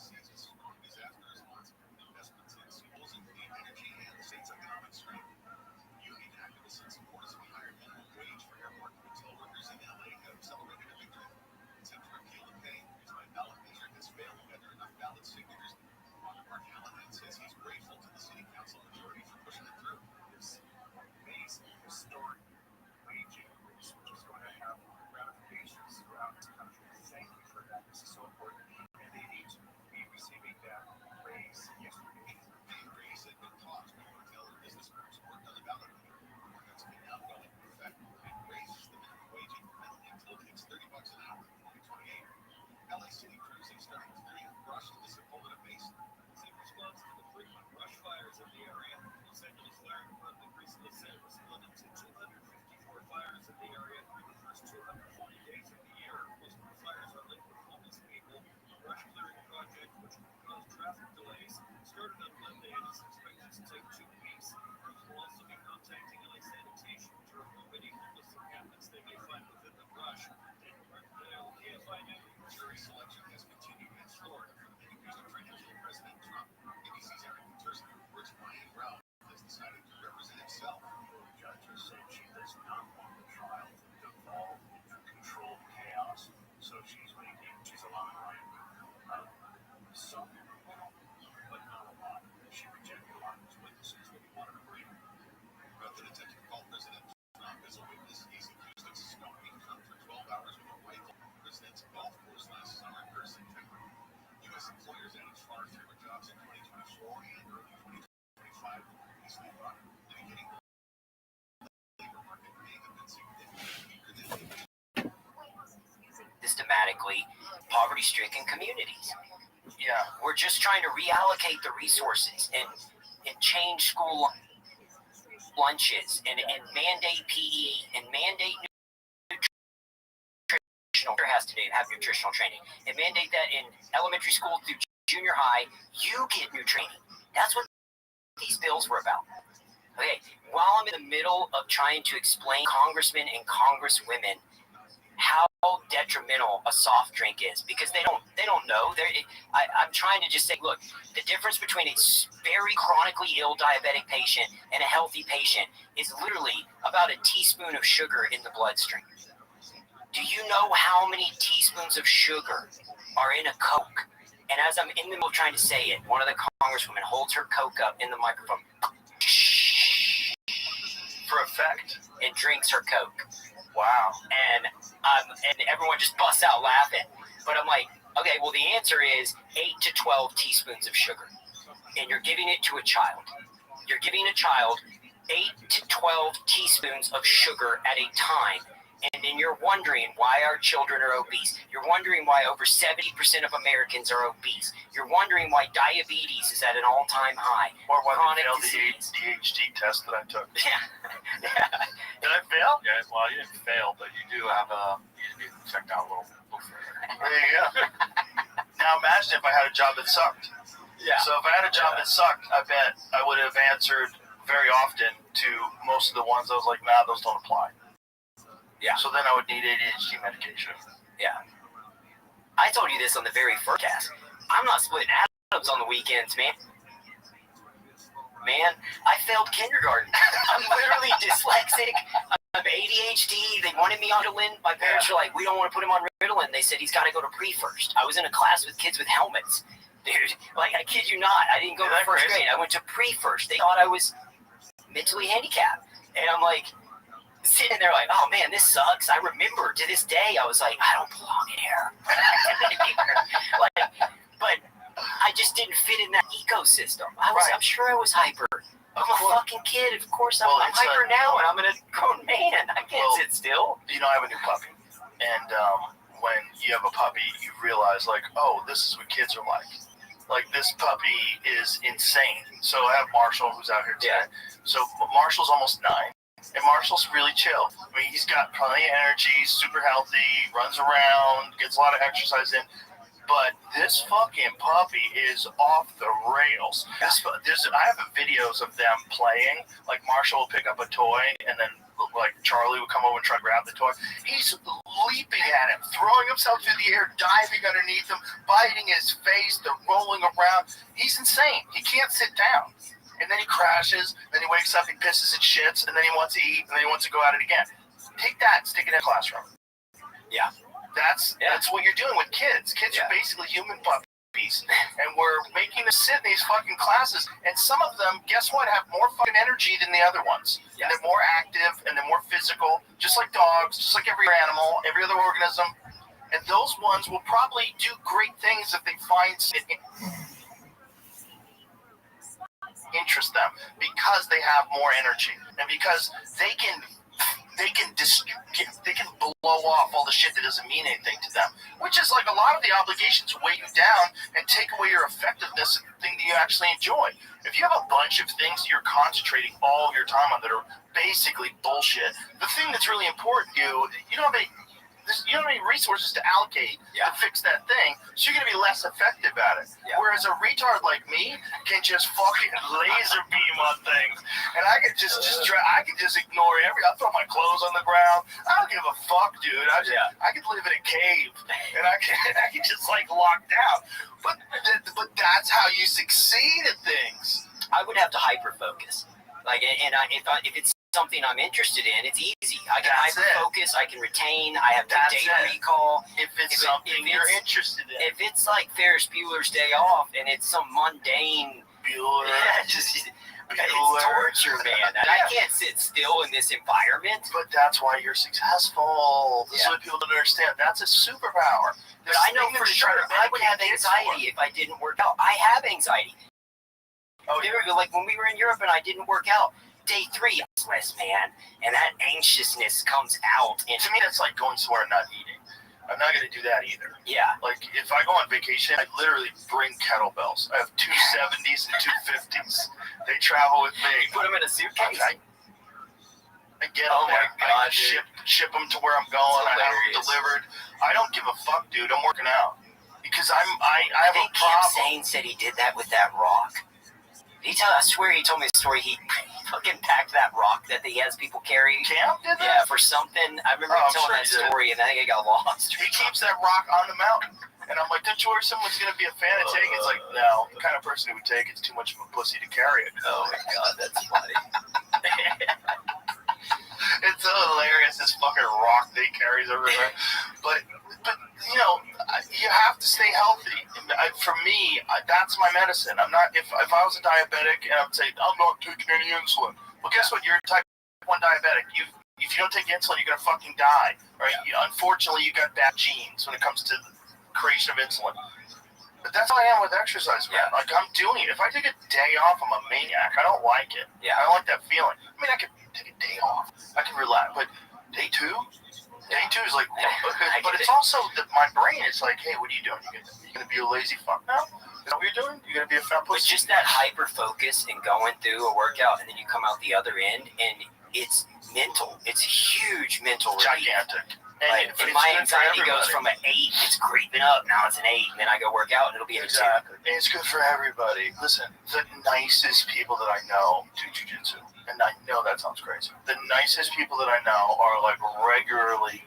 Systematically poverty-stricken communities. Yeah. We're just trying to reallocate the resources and change school lunches and mandate PE and mandate nutritional has to have nutritional training and mandate that in elementary school through junior high you get new training. That's what these bills were about. Okay, while I'm in the middle of trying to explain congressmen and congresswomen how detrimental a soft drink is, because they don't know. I'm trying to just say, look, the difference between a very chronically ill diabetic patient and a healthy patient is literally about a teaspoon of sugar in the bloodstream. Do you know how many teaspoons of sugar are in a Coke? And as I'm in the middle of trying to say it, one of the congresswomen holds her Coke up in the microphone For effect. And drinks her Coke. Wow. And everyone just busts out laughing. But I'm like, okay, well, the answer is 8 to 12 teaspoons of sugar. And you're giving it to a child. You're giving a child 8 to 12 teaspoons of sugar at a time. And then you're wondering why our children are obese. You're wondering why over 70% of Americans are obese. You're wondering why diabetes is at an all-time high. Or why chronic they failed disease. the ADHD test that I took. Yeah. Did I fail? Yeah, well, you didn't fail, but you do have you need to check out a little further. There you go. Now imagine if I had a job that sucked. Yeah. So if I had a job that sucked, I bet I would have answered very often to most of the ones I was like, nah, those don't apply. Yeah. So then I would need ADHD medication. Yeah. I told you this on the very first cast. I'm not splitting atoms on the weekends, man. Man, I failed kindergarten. I'm literally dyslexic. I'm ADHD. They wanted me on Ritalin. My parents were like, we don't want to put him on Ritalin. They said he's got to go to pre-first. I was in a class with kids with helmets. Dude, like, I kid you not. I didn't go to first grade. I went to pre-first. They thought I was mentally handicapped. And I'm like, sitting there like, oh man, this sucks. I remember to this day, I was like, I don't belong in here. But I just didn't fit in that ecosystem. I'm sure I was hyper. I'm a fucking kid. Of course, I'm hyper now, and I'm a grown man. I can't sit still. You know, I have a new puppy. And when you have a puppy, you realize, like, oh, this is what kids are like. Like, this puppy is insane. So I have Marshall, who's out here today. Yeah. So Marshall's almost 9. And Marshall's really chill. I mean, he's got plenty of energy, super healthy, runs around, gets a lot of exercise in. But this fucking puppy is off the rails. I have videos of them playing. Like, Marshall will pick up a toy, and then, like, Charlie would come over and try to grab the toy. He's leaping at him, throwing himself through the air, diving underneath him, biting his face, they're rolling around. He's insane. He can't sit down. And then he crashes, then he wakes up, he pisses and shits, and then he wants to eat, and then he wants to go at it again. Take that and stick it in a classroom. Yeah. That's what you're doing with kids. Kids are basically human puppies, and we're making them sit in these fucking classes, and some of them, guess what, have more fucking energy than the other ones. Yeah. And they're more active, and they're more physical, just like dogs, just like every animal, every other organism. And those ones will probably do great things if they find interest them, because they have more energy and because they can blow off all the shit that doesn't mean anything to them, which is like a lot of the obligations weigh you down and take away your effectiveness and the thing that you actually enjoy. If you have a bunch of things that you're concentrating all of your time on that are basically bullshit, the thing that's really important to you, you don't have any resources to allocate to fix that thing, so you're going to be less effective at it. Yeah. Whereas a retard like me can just fucking laser beam on things, and I can just ignore I'll throw my clothes on the ground. I don't give a fuck, dude. I could live in a cave, and I can just like lock down. But that's how you succeed at things. I would have to hyper focus, like, and if it's something I'm interested in, it's easy. I can hyper-focus, I can retain, I have data recall. If it's something you're interested in. If it's like Ferris Bueller's Day Off and it's some mundane Bueller, it's torture, man. And I can't sit still in this environment. But that's why you're successful. This is what people don't understand. That's a superpower. But I know for sure I would have anxiety if I didn't work out. I have anxiety. Like when we were in Europe and I didn't work out, Day 3, man, and that anxiousness comes out. And to me, that's like going somewhere and not eating. I'm not going to do that either. Yeah. Like, if I go on vacation, I literally bring kettlebells. I have 2 70s and 2 50s. They travel with me. You put them in a suitcase? I get them. I ship them to where I'm going. I have them delivered. I don't give a fuck, dude. I'm working out. Because I have a problem. Zane said he did that with that rock. I swear he told me a story. He fucking packed that rock that he has people carry. Camp did that? Yeah, for something. I remember him telling that story, and I think it got lost. He keeps that rock on the mountain. And I'm like, don't you worry, someone's going to be a fan of taking it? It's like, no, the kind of person who would take it's too much of a pussy to carry it. Oh, my God, that's funny. It's so hilarious, this fucking rock they carries everywhere. But you know, you have to stay healthy. For me, that's my medicine. I'm not. If I was a diabetic and I would say I'm not taking any insulin, well, guess what? You're type 1 diabetic. If you don't take insulin, you're gonna fucking die. Right? Unfortunately, you got bad genes when it comes to the creation of insulin. But that's how I am with exercise, man. Like, I'm doing it. If I take a day off, I'm a maniac. I don't like it. I don't like that feeling. I mean, I could take a day off. I can relax. But day two is like, but it's also that my brain is like, hey, what are you doing? You gonna be a lazy fuck now? Is that what you're doing? You're gonna be a fat pussy? It's just that hyper focus and going through a workout, and then you come out the other end, and it's mental. It's huge mental relief. Gigantic. Like, and my anxiety goes from an 8, it's creeping up, now it's an 8, and then I go work out, and it'll be a 2. And it's good for everybody. Listen, the nicest people that I know do jiu-jitsu. And I know that sounds crazy. The nicest people that I know are like regularly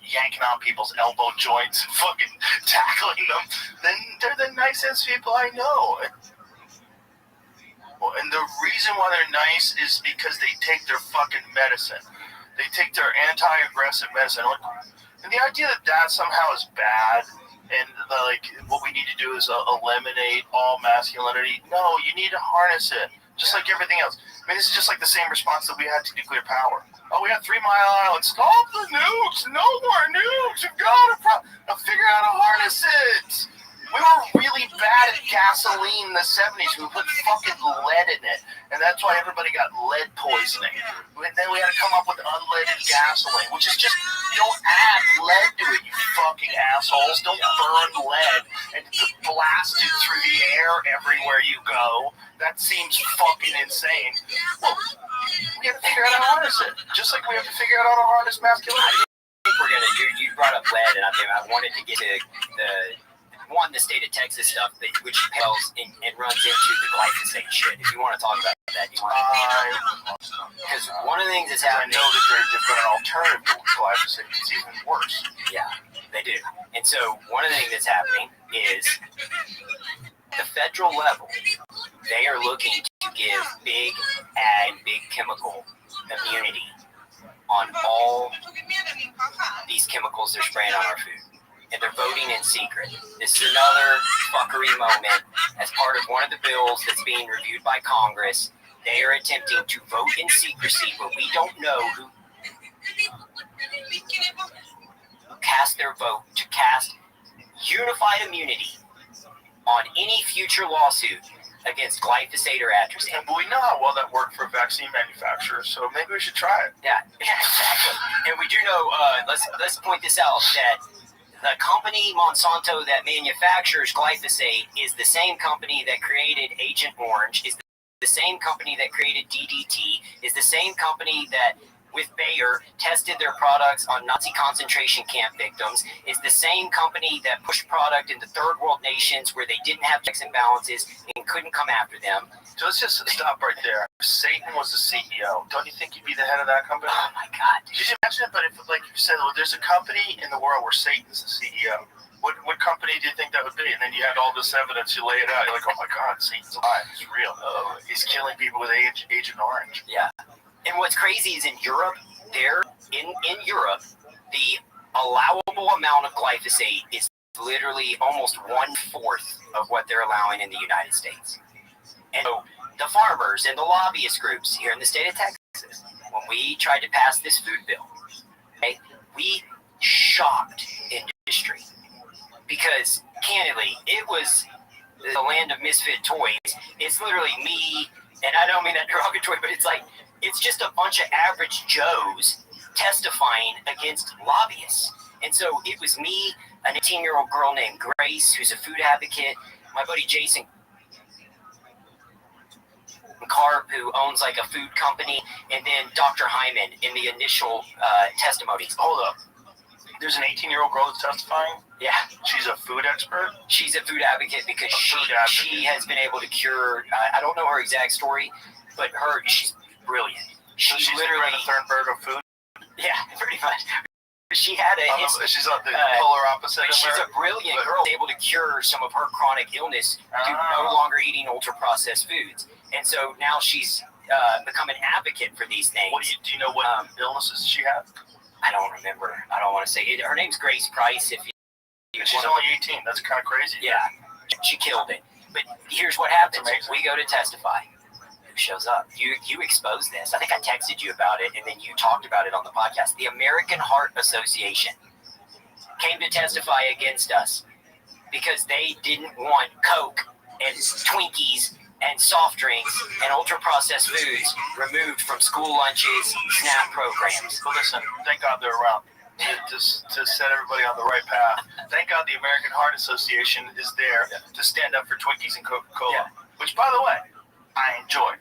yanking on people's elbow joints and fucking tackling them. Then they're the nicest people I know. And the reason why they're nice is because they take their fucking medicine. They take their anti-aggressive medicine. And the idea that somehow is bad and like what we need to do is eliminate all masculinity. No, you need to harness it, just like everything else. I mean, this is just like the same response that we had to nuclear power. Oh, we had 3 Mile Island. Stop the nukes. No more nukes. You've got to figure out how to harness it. We were really bad at gasoline in the 70s. We put fucking lead in it. And that's why everybody got lead poisoning. And then we had to come up with unleaded gasoline, which is just, don't add lead to it, you fucking assholes. Don't burn lead and blast it through the air everywhere you go. That seems fucking insane. Well, we have to figure out how to harness it. Just like we have to figure out how to harness masculinity. I think we're going to do, you brought up lead, and I wanted to get to the state of Texas stuff, which pales and runs into the glyphosate shit. If you want to talk about that, because one of the things that's happening. I know that they've got an alternative to glyphosate that's even worse. Yeah, they do. And so one of the things that's happening is the federal level, they are looking to give big ag, big chemical immunity on all these chemicals they're spraying on our food. And they're voting in secret. This is another fuckery moment as part of one of the bills that's being reviewed by Congress. They are attempting to vote in secrecy, but we don't know who cast their vote to cast unified immunity on any future lawsuit against glyphosate or atrazine. But we know how well that worked for vaccine manufacturers, so maybe we should try it. Yeah, exactly. And we do know, let's point this out, that the company Monsanto that manufactures glyphosate is the same company that created Agent Orange, is the same company that created DDT, is the same company that, with Bayer, tested their products on Nazi concentration camp victims, is the same company that pushed product into third world nations where they didn't have checks and balances and couldn't come after them. So let's just stop right there. Satan was the CEO. Don't you think he'd be the head of that company? Oh my God. Did you imagine it? But if, like you said, well, there's a company in the world where Satan's the CEO. What company do you think that would be? And then you had all this evidence, you lay it out, you're like, oh my God, Satan's alive. It's real. Oh, he's killing people with Agent Orange. Yeah. And what's crazy is in Europe, in Europe, the allowable amount of glyphosate is literally almost 1/4 of what they're allowing in the United States. And so the farmers and the lobbyist groups here in the state of Texas, when we tried to pass this food bill, okay, we shocked industry because, candidly, it was the land of misfit toys. It's literally me, and I don't mean that derogatory, but it's just a bunch of average Joes testifying against lobbyists. And so it was me, an 18-year-old girl named Grace, who's a food advocate, my buddy Jason Karp, who owns like a food company, and then Dr. Hyman in the initial testimonies. Hold up. There's an 18-year-old girl that's testifying? Yeah. She's a food expert? She's a food advocate because she has been able to cure, I don't know her exact story, but she's brilliant. She's literally the Thunberg of food? Yeah, pretty much. She had she's on the polar opposite of her. She's a brilliant girl, able to cure some of her chronic illness through no longer eating ultra-processed foods. And so now she's become an advocate for these things. Do you know what illnesses she had? I don't remember. I don't want to say it. Her name's Grace Price. She's only 18. That's kind of crazy. Yeah, she killed it. But here's what happens. We go to testify. who shows up. You exposed this. I think I texted you about it, and then you talked about it on the podcast. The American Heart Association came to testify against us because they didn't want Coke and Twinkies and soft drinks and ultra-processed foods removed from school lunches, SNAP programs. Well, listen, thank God they're around to set everybody on the right path. Thank God the American Heart Association is there to stand up for Twinkies and Coca-Cola, which, by the way, I enjoy.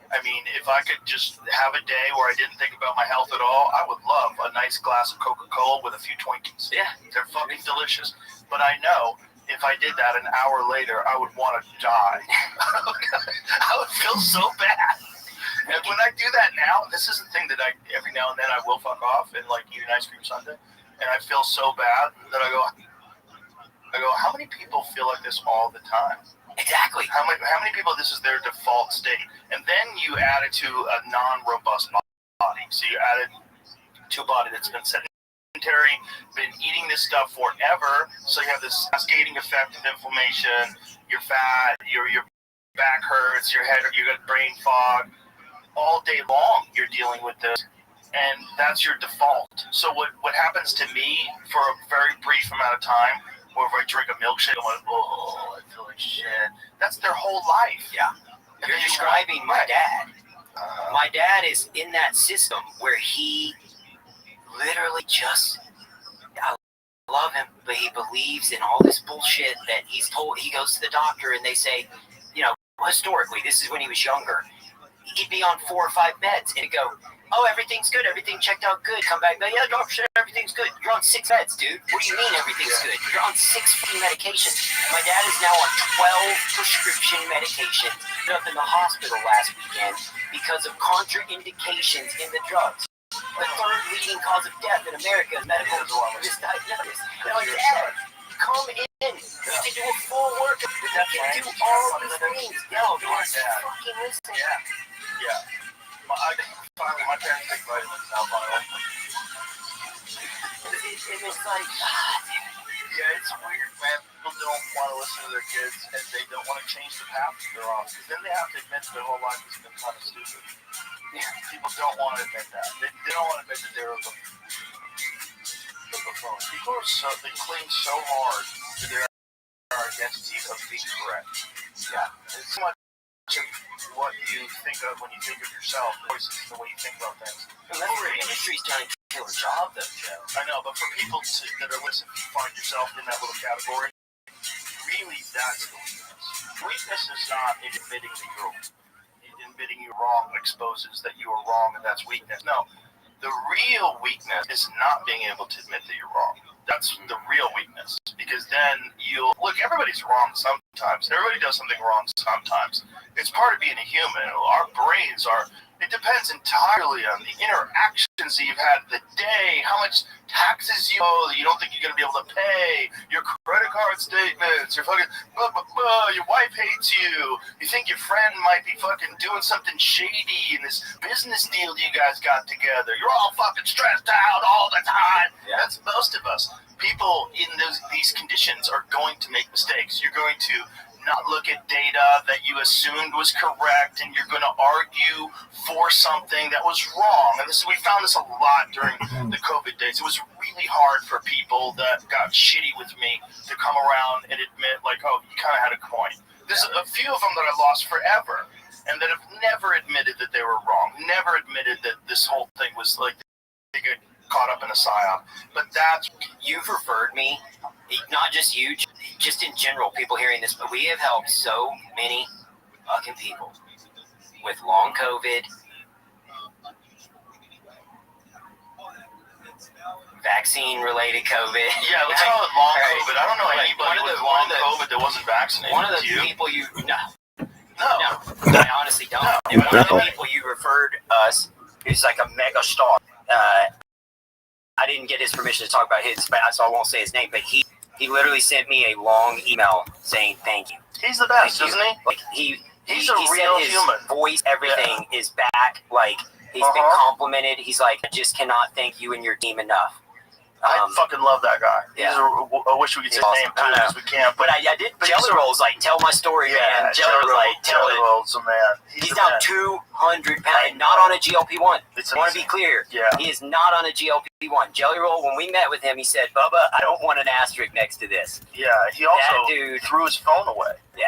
I mean, if I could just have a day where I didn't think about my health at all, I would love a nice glass of Coca-Cola with a few Twinkies. Yeah, they're fucking delicious. But I know if I did that an hour later, I would want to die. I would feel so bad. And when I do that now, this is the thing that every now and then I will fuck off and like eat an ice cream sundae, and I feel so bad that I go, how many people feel like this all the time? Exactly. How many people this is their default state? And then you add it to a non-robust body. So you add it to a body that's been sedentary, been eating this stuff forever. So you have this cascading effect of inflammation. You're fat. Your back hurts. Your head. You got brain fog. All day long, you're dealing with this, and that's your default. So what happens to me for a very brief amount of time, or if I drink a milkshake, I'm like, oh, I feel like shit. That's their whole life. Yeah. You're describing my dad. My dad is in that system where he literally just, I love him, but he believes in all this bullshit that he's told. He goes to the doctor and they say, historically, this is when he was younger, he'd be on 4 or 5 meds and he'd go, oh, everything's good, everything checked out good. Come back, yeah, doctor, everything's good. You're on 6 meds, dude. What do you mean everything's good? You're on 6 fucking medications. My dad is now on 12 prescription medications. Ended up in the hospital last weekend because of contraindications in the drugs. The 3rd leading cause of death in America is medical misdiagnosis. Now, Dad, come in. You can do a full workout. You can do all these things. No, fucking listen. Yeah. My parents take vitamins now, finally. It's like, yeah, it's weird, man. People don't want to listen to their kids, and they don't want to change the path they're on, because then they have to admit their whole life has been kind of stupid. Yeah, people don't want to admit that. They don't want to admit that they're a buffoon. People they cling so hard to their identity of being correct. Yeah, it's so much what you think of when you think of yourself, voices the way you think about things. Well, that's where industry's done a killer job, though, Joe. I know, but for people that are listening, you find yourself in that little category, really that's the weakness. Weakness is not admitting that you're wrong. Admitting you're wrong exposes that you are wrong, and that's weakness. No, the real weakness is not being able to admit that you're wrong. That's the real weakness, because then look, everybody's wrong sometimes. Everybody does something wrong sometimes. It's part of being a human. Our brains it depends entirely on the interactions that you've had the day, how much taxes you owe that you don't think you're going to be able to pay, your credit card statements, your fucking, your wife hates you, you think your friend might be fucking doing something shady in this business deal you guys got together. You're all fucking stressed out all the time. Yeah. That's most of us. People in these conditions are going to make mistakes. You're going to not look at data that you assumed was correct, and you're going to argue for something that was wrong. And we found this a lot during the COVID days. It was really hard for people that got shitty with me to come around and admit, like, oh, you kind of had a point. There's a few of them that I lost forever, and that have never admitted that they were wrong, never admitted that this whole thing was like, they get caught up in a psyop. But you've referred me, not just you, just in general, people hearing this, but we have helped so many fucking people with long COVID, vaccine-related COVID. Yeah, let's call it long COVID. I don't know anybody with long COVID that wasn't vaccinated. One of the people I honestly don't. No. And one of the people you referred us is like a mega star. I didn't get his permission to talk about his, so I won't say his name, but he literally sent me a long email saying thank you. He's the best, isn't he? Like he's a real human. Voice, everything is back. Like he's been complimented. He's like, I just cannot thank you and your team enough. I fucking love that guy. Yeah. I wish we could say his name too, because we can't. But I did. Jelly Roll's like, tell my story, man. Jelly Roll's a man. He's down 200 pounds, not on a GLP-1. I want to be clear. Yeah. He is not on a GLP-1. Jelly Roll, when we met with him, he said, Bubba, I don't want an asterisk next to this. Yeah, he also threw his phone away. Yeah.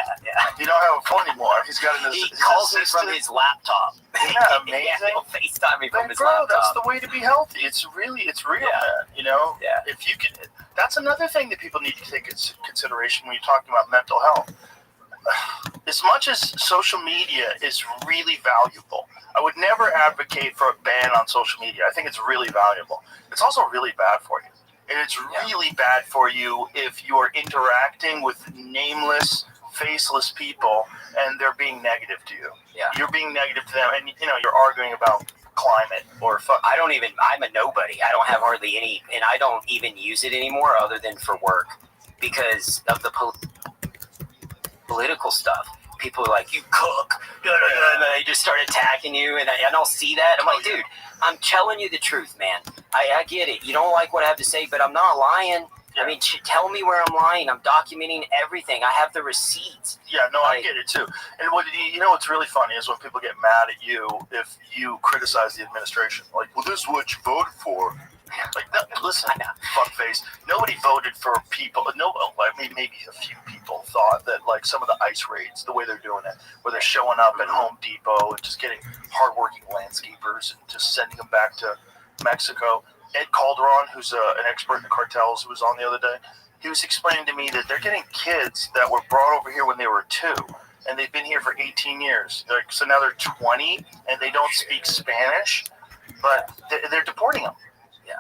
He don't have a phone anymore. He's got his He calls me from his laptop. Isn't that amazing? He'll FaceTime me from his laptop. laptop. That's the way to be healthy. It's real, man. You know? Yeah. If you can, that's another thing that people need to take into consideration when you're talking about mental health. As much as social media is really valuable, I would never advocate for a ban on social media. I think it's really valuable. It's also really bad for you. And it's really bad for you if you are interacting with nameless, faceless people and they're being negative to you. Yeah. You're being negative to them, and you're arguing about climate or I'm a nobody. I don't have hardly any, and I don't even use it anymore other than for work because of the political stuff. People are like, you cook, and they just start attacking you, and I don't see that. I'm like, dude, I'm telling you the truth, man. I get it. You don't like what I have to say, but I'm not lying. I mean, tell me where I'm lying. I'm documenting everything. I have the receipts. Yeah, no, I get it too. And what's really funny is when people get mad at you if you criticize the administration. Like, well, this is what you voted for. Like, no, listen, fuckface. Nobody voted for people. No, maybe a few people thought that, like, some of the ICE raids, the way they're doing it, where they're showing up at Home Depot and just getting hardworking landscapers and just sending them back to Mexico. Ed Calderon, who's an expert in the cartels, who was on the other day, he was explaining to me that they're getting kids that were brought over here when they were 2, and they've been here for 18 years. So now they're 20, and they don't speak Spanish, but they're deporting them. Yeah.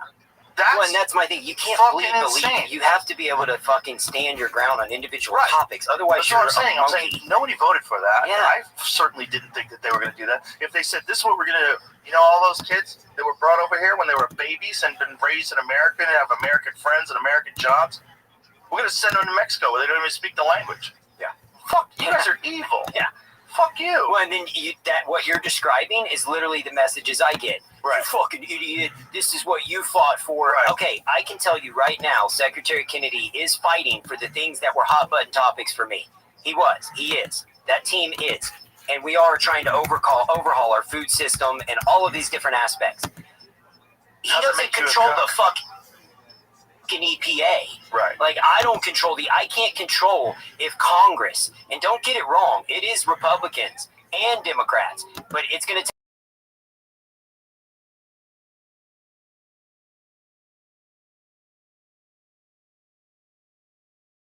Well, and that's my thing. You can't believe. You have to be able to fucking stand your ground on individual topics. Otherwise, that's what I'm saying. Nobody voted for that. Yeah. I certainly didn't think that they were going to do that. If they said, this is what we're going to do, all those kids that were brought over here when they were babies and been raised in America and have American friends and American jobs, we're going to send them to Mexico where they don't even speak the language. Yeah. Fuck, you guys are evil. Yeah. Fuck you. Well, and then what you're describing is literally the messages I get. Right. You fucking idiot. This is what you fought for. Right. Okay, I can tell you right now, Secretary Kennedy is fighting for the things that were hot button topics for me. He was. He is. That team is. And we are trying to overhaul our food system and all of these different aspects. He doesn't control the fucking EPA. Right. Like, I can't control if Congress, and don't get it wrong, it is Republicans and Democrats, but it's going to